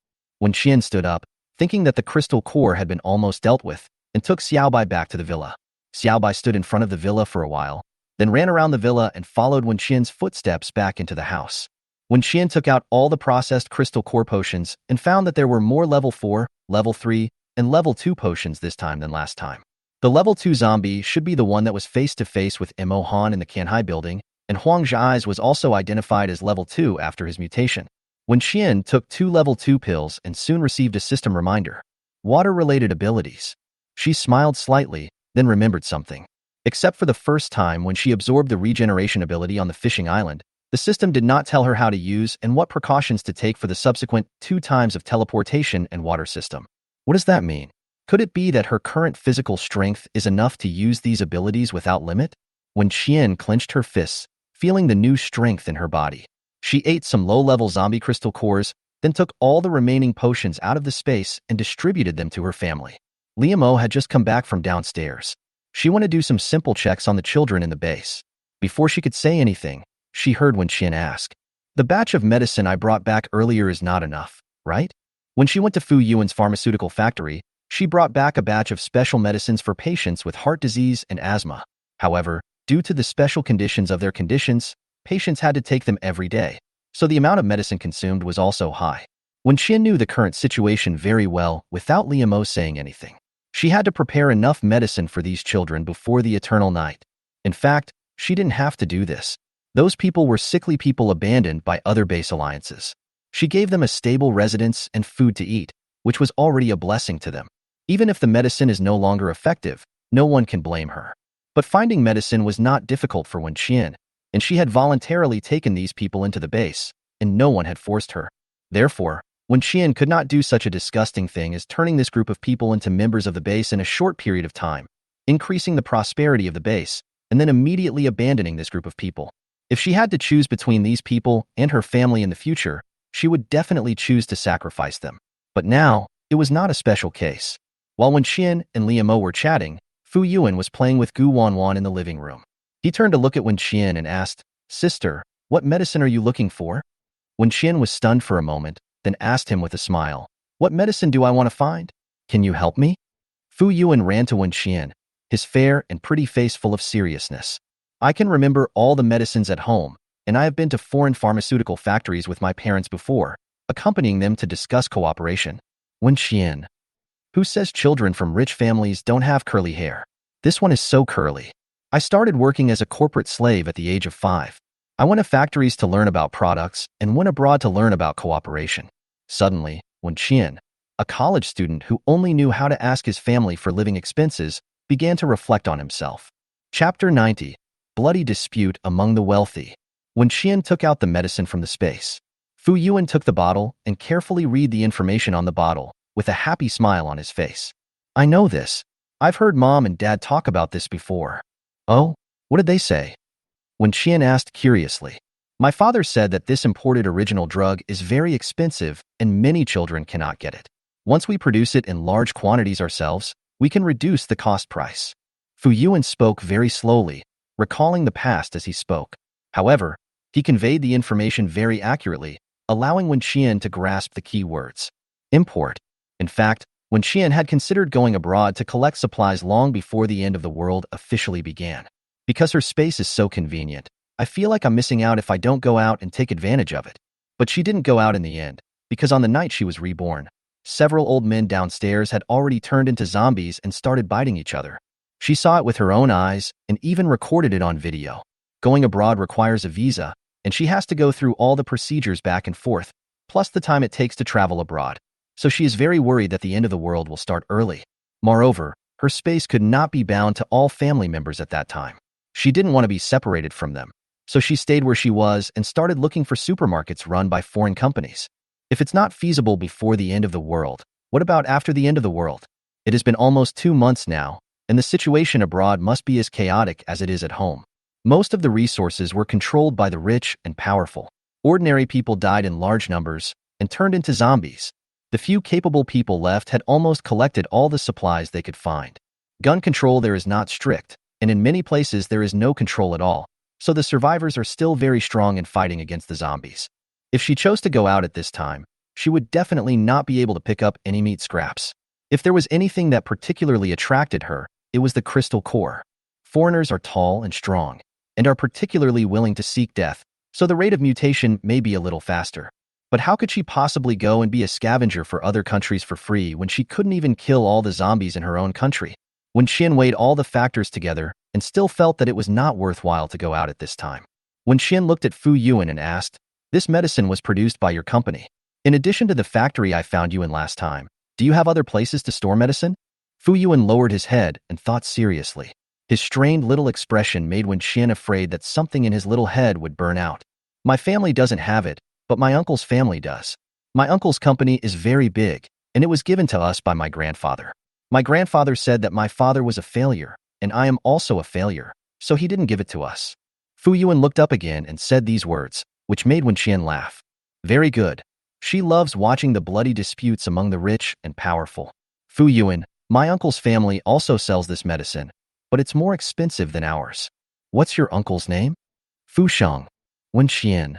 A: Wenqian stood up, thinking that the crystal core had been almost dealt with, and took Xiaobai back to the villa. Xiaobai stood in front of the villa for a while, then ran around the villa and followed Wenqian's footsteps back into the house. Wenqian took out all the processed crystal core potions and found that there were more level 4, level 3, and level 2 potions this time than last time. The level 2 zombie should be the one that was face-to-face with Mo Han in the Kanhai building, and Huang Zhai's was also identified as level 2 after his mutation. Wenqian took 2 level 2 pills and soon received a system reminder. Water-related abilities. She smiled slightly, then remembered something. Except for the first time when she absorbed the regeneration ability on the fishing island, the system did not tell her how to use and what precautions to take for the subsequent 2 times of teleportation and water system. What does that mean? Could it be that her current physical strength is enough to use these abilities without limit? Wenqian clenched her fists, feeling the new strength in her body. She ate some low-level zombie crystal cores, then took all the remaining potions out of the space and distributed them to her family. Liamo had just come back from downstairs. She wanted to do some simple checks on the children in the base. Before she could say anything, she heard Wenqian ask, "The batch of medicine I brought back earlier is not enough, right?" When she went to Fu Yuan's pharmaceutical factory, she brought back a batch of special medicines for patients with heart disease and asthma. However, due to the special conditions of their conditions, patients had to take them every day, so the amount of medicine consumed was also high. Wenqian knew the current situation very well without Liamo saying anything. She had to prepare enough medicine for these children before the eternal night. In fact, she didn't have to do this. Those people were sickly people abandoned by other base alliances. She gave them a stable residence and food to eat, which was already a blessing to them. Even if the medicine is no longer effective, no one can blame her. But finding medicine was not difficult for Wenqian, and she had voluntarily taken these people into the base, and no one had forced her. Therefore, Wenqian could not do such a disgusting thing as turning this group of people into members of the base in a short period of time, increasing the prosperity of the base, and then immediately abandoning this group of people. If she had to choose between these people and her family in the future, she would definitely choose to sacrifice them. But now, it was not a special case. While Wenqian and Liamo were chatting, Fu Yuan was playing with Gu Wanwan in the living room. He turned to look at Wenqian and asked, "Sister, what medicine are you looking for?" Wenqian was stunned for a moment, then asked him with a smile, "What medicine do I want to find? Can you help me?" Fu Yuan ran to Wenqian, his fair and pretty face full of seriousness. "I can remember all the medicines at home, and I have been to foreign pharmaceutical factories with my parents before, accompanying them to discuss cooperation." Wenqian. Who says children from rich families don't have curly hair? This one is so curly. I started working as a corporate slave at the age of 5. I went to factories to learn about products and went abroad to learn about cooperation. Suddenly, Wenqian, a college student who only knew how to ask his family for living expenses, began to reflect on himself. Chapter 90. Bloody Dispute Among the Wealthy. Wenqian took out the medicine from the space. Fu Yuan took the bottle and carefully read the information on the bottle, with a happy smile on his face. "I know this. I've heard Mom and Dad talk about this before." "Oh? What did they say?" Wenqian asked curiously. "My father said that this imported original drug is very expensive and many children cannot get it. Once we produce it in large quantities ourselves, we can reduce the cost price." Fu Yuan spoke very slowly, recalling the past as he spoke. However, he conveyed the information very accurately, allowing Wen Qian to grasp the key words. Import. In fact, Wen Qian had considered going abroad to collect supplies long before the end of the world officially began. Because her space is so convenient, I feel like I'm missing out if I don't go out and take advantage of it. But she didn't go out in the end, because on the night she was reborn, several old men downstairs had already turned into zombies and started biting each other. She saw it with her own eyes and even recorded it on video. Going abroad requires a visa, and she has to go through all the procedures back and forth, plus the time it takes to travel abroad. So she is very worried that the end of the world will start early. Moreover, her space could not be bound to all family members at that time. She didn't want to be separated from them. So she stayed where she was and started looking for supermarkets run by foreign companies. If it's not feasible before the end of the world, what about after the end of the world? It has been almost 2 months now, and the situation abroad must be as chaotic as it is at home. Most of the resources were controlled by the rich and powerful. Ordinary people died in large numbers and turned into zombies. The few capable people left had almost collected all the supplies they could find. Gun control there is not strict, and in many places there is no control at all, so the survivors are still very strong in fighting against the zombies. If she chose to go out at this time, she would definitely not be able to pick up any meat scraps. If there was anything that particularly attracted her, it was the crystal core. Foreigners are tall and strong, and are particularly willing to seek death, so the rate of mutation may be a little faster. But how could she possibly go and be a scavenger for other countries for free when she couldn't even kill all the zombies in her own country? Wen Qian weighed all the factors together and still felt that it was not worthwhile to go out at this time. Wen Qian looked at Fu Yuan and asked, "This medicine was produced by your company. In addition to the factory I found you in last time, do you have other places to store medicine?" Fu Yuan lowered his head and thought seriously. His strained little expression made Wen Qian afraid that something in his little head would burn out. "My family doesn't have it, but my uncle's family does. My uncle's company is very big, and it was given to us by my grandfather. My grandfather said that my father was a failure, and I am also a failure, so he didn't give it to us." Fu Yuan looked up again and said these words, which made Wen Qian laugh. "Very good. She loves watching the bloody disputes among the rich and powerful. Fu Yuan, my uncle's family also sells this medicine, but it's more expensive than ours. What's your uncle's name?" "Fu Shang." "Wen Qian.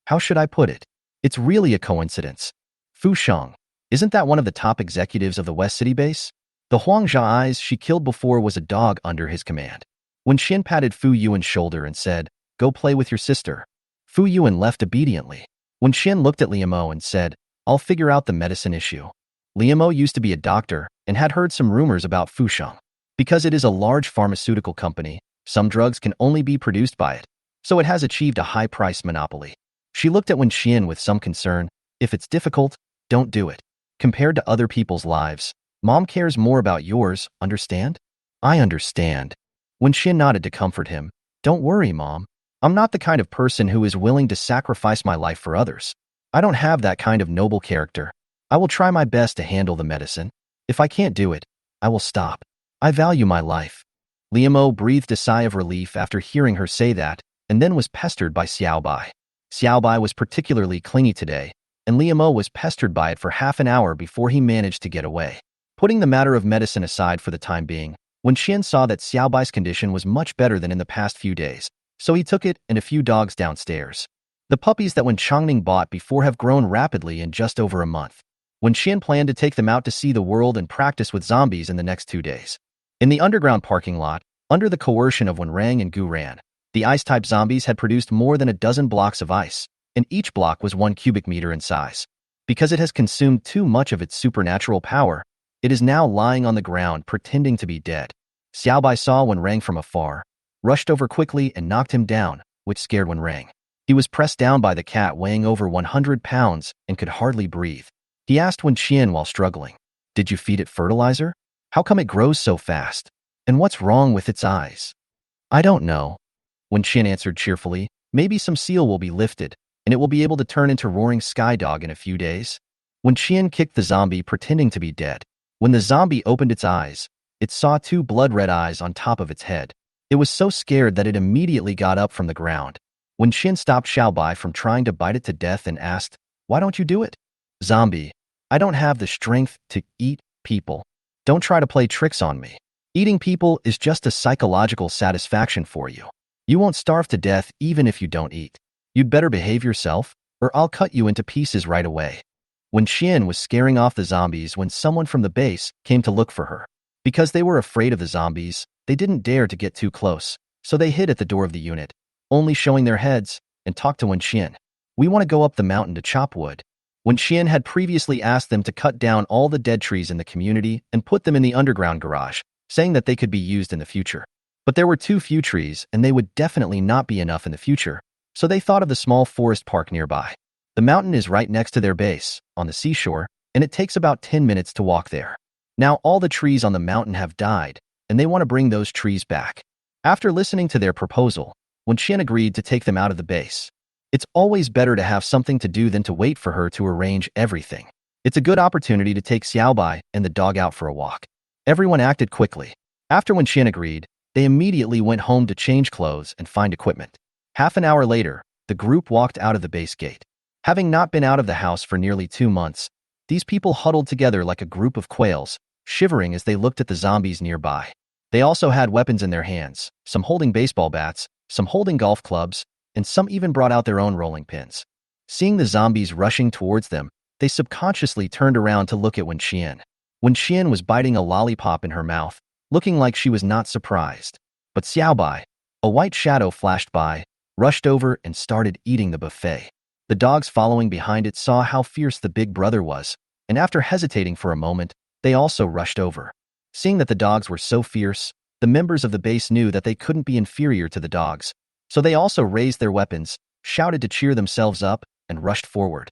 A: How should I put it? It's really a coincidence. Fu Shang, isn't that one of the top executives of the West City base? The Huangjia eyes she killed before was a dog under his command." Wen Qian patted Fu Yuan's shoulder and said, "Go play with your sister." Fu Yuan left obediently. Wen Qian looked at Liamo and said, "I'll figure out the medicine issue." Liamo used to be a doctor and had heard some rumors about Fu Shang. Because it is a large pharmaceutical company, some drugs can only be produced by it, so it has achieved a high-price monopoly. She looked at Wen Qian with some concern. "If it's difficult, don't do it. Compared to other people's lives, Mom cares more about yours, understand?" "I understand." Wen Qian nodded to comfort him. "Don't worry, Mom. I'm not the kind of person who is willing to sacrifice my life for others. I don't have that kind of noble character. I will try my best to handle the medicine. If I can't do it, I will stop. I value my life." Liamo breathed a sigh of relief after hearing her say that, and then was pestered by Xiaobai. Xiaobai was particularly clingy today, and Liamo was pestered by it for half an hour before he managed to get away. Putting the matter of medicine aside for the time being, Wen Qian saw that Xiaobai's condition was much better than in the past few days, so he took it and a few dogs downstairs. The puppies that Wen Changning bought before have grown rapidly in just over a month. Wen Qian planned to take them out to see the world and practice with zombies in the next 2 days. In the underground parking lot, under the coercion of Wen Rang and Gu Ran, the ice-type zombies had produced more than a dozen blocks of ice, and each block was 1 cubic meter in size. Because it has consumed too much of its supernatural power, it is now lying on the ground pretending to be dead. Xiaobai saw Wen Rang from afar, rushed over quickly and knocked him down, which scared Wen Rang. He was pressed down by the cat weighing over 100 pounds and could hardly breathe. He asked Wen Qian while struggling, "Did you feed it fertilizer? How come it grows so fast? And what's wrong with its eyes?" "I don't know." Wen Qian answered cheerfully, "Maybe some seal will be lifted, and it will be able to turn into roaring sky dog in a few days." Wen Qian kicked the zombie pretending to be dead. When the zombie opened its eyes, it saw 2 blood-red eyes on top of its head. It was so scared that it immediately got up from the ground. Wen Qian stopped Xiaobai from trying to bite it to death and asked, "Why don't you do it?" "Zombie, I don't have the strength to eat people. Don't try to play tricks on me." Eating people is just a psychological satisfaction for you. You won't starve to death even if you don't eat. You'd better behave yourself, or I'll cut you into pieces right away. When Xian was scaring off the zombies when someone from the base came to look for her. Because they were afraid of the zombies, they didn't dare to get too close, so they hid at the door of the unit, only showing their heads, and talked to Wen Xian. We want to go up the mountain to chop wood. Wen Xian had previously asked them to cut down all the dead trees in the community and put them in the underground garage, saying that they could be used in the future. But there were too few trees, and they would definitely not be enough in the future, so they thought of the small forest park nearby. The mountain is right next to their base, on the seashore, and it takes about 10 minutes to walk there. Now all the trees on the mountain have died, and they want to bring those trees back. After listening to their proposal, Wen Xian agreed to take them out of the base. It's always better to have something to do than to wait for her to arrange everything. It's a good opportunity to take Xiaobai and the dog out for a walk. Everyone acted quickly. After Wen Xian agreed, they immediately went home to change clothes and find equipment. Half an hour later, the group walked out of the base gate. Having not been out of the house for nearly 2 months, these people huddled together like a group of quails, shivering as they looked at the zombies nearby. They also had weapons in their hands, some holding baseball bats, some holding golf clubs, and some even brought out their own rolling pins. Seeing the zombies rushing towards them, they subconsciously turned around to look at Wen Xian. Wen Xian was biting a lollipop in her mouth, looking like she was not surprised. But Xiaobai, a white shadow flashed by, rushed over and started eating the buffet. The dogs following behind it saw how fierce the big brother was, and after hesitating for a moment, they also rushed over. Seeing that the dogs were so fierce, the members of the base knew that they couldn't be inferior to the dogs, so they also raised their weapons, shouted to cheer themselves up, and rushed forward.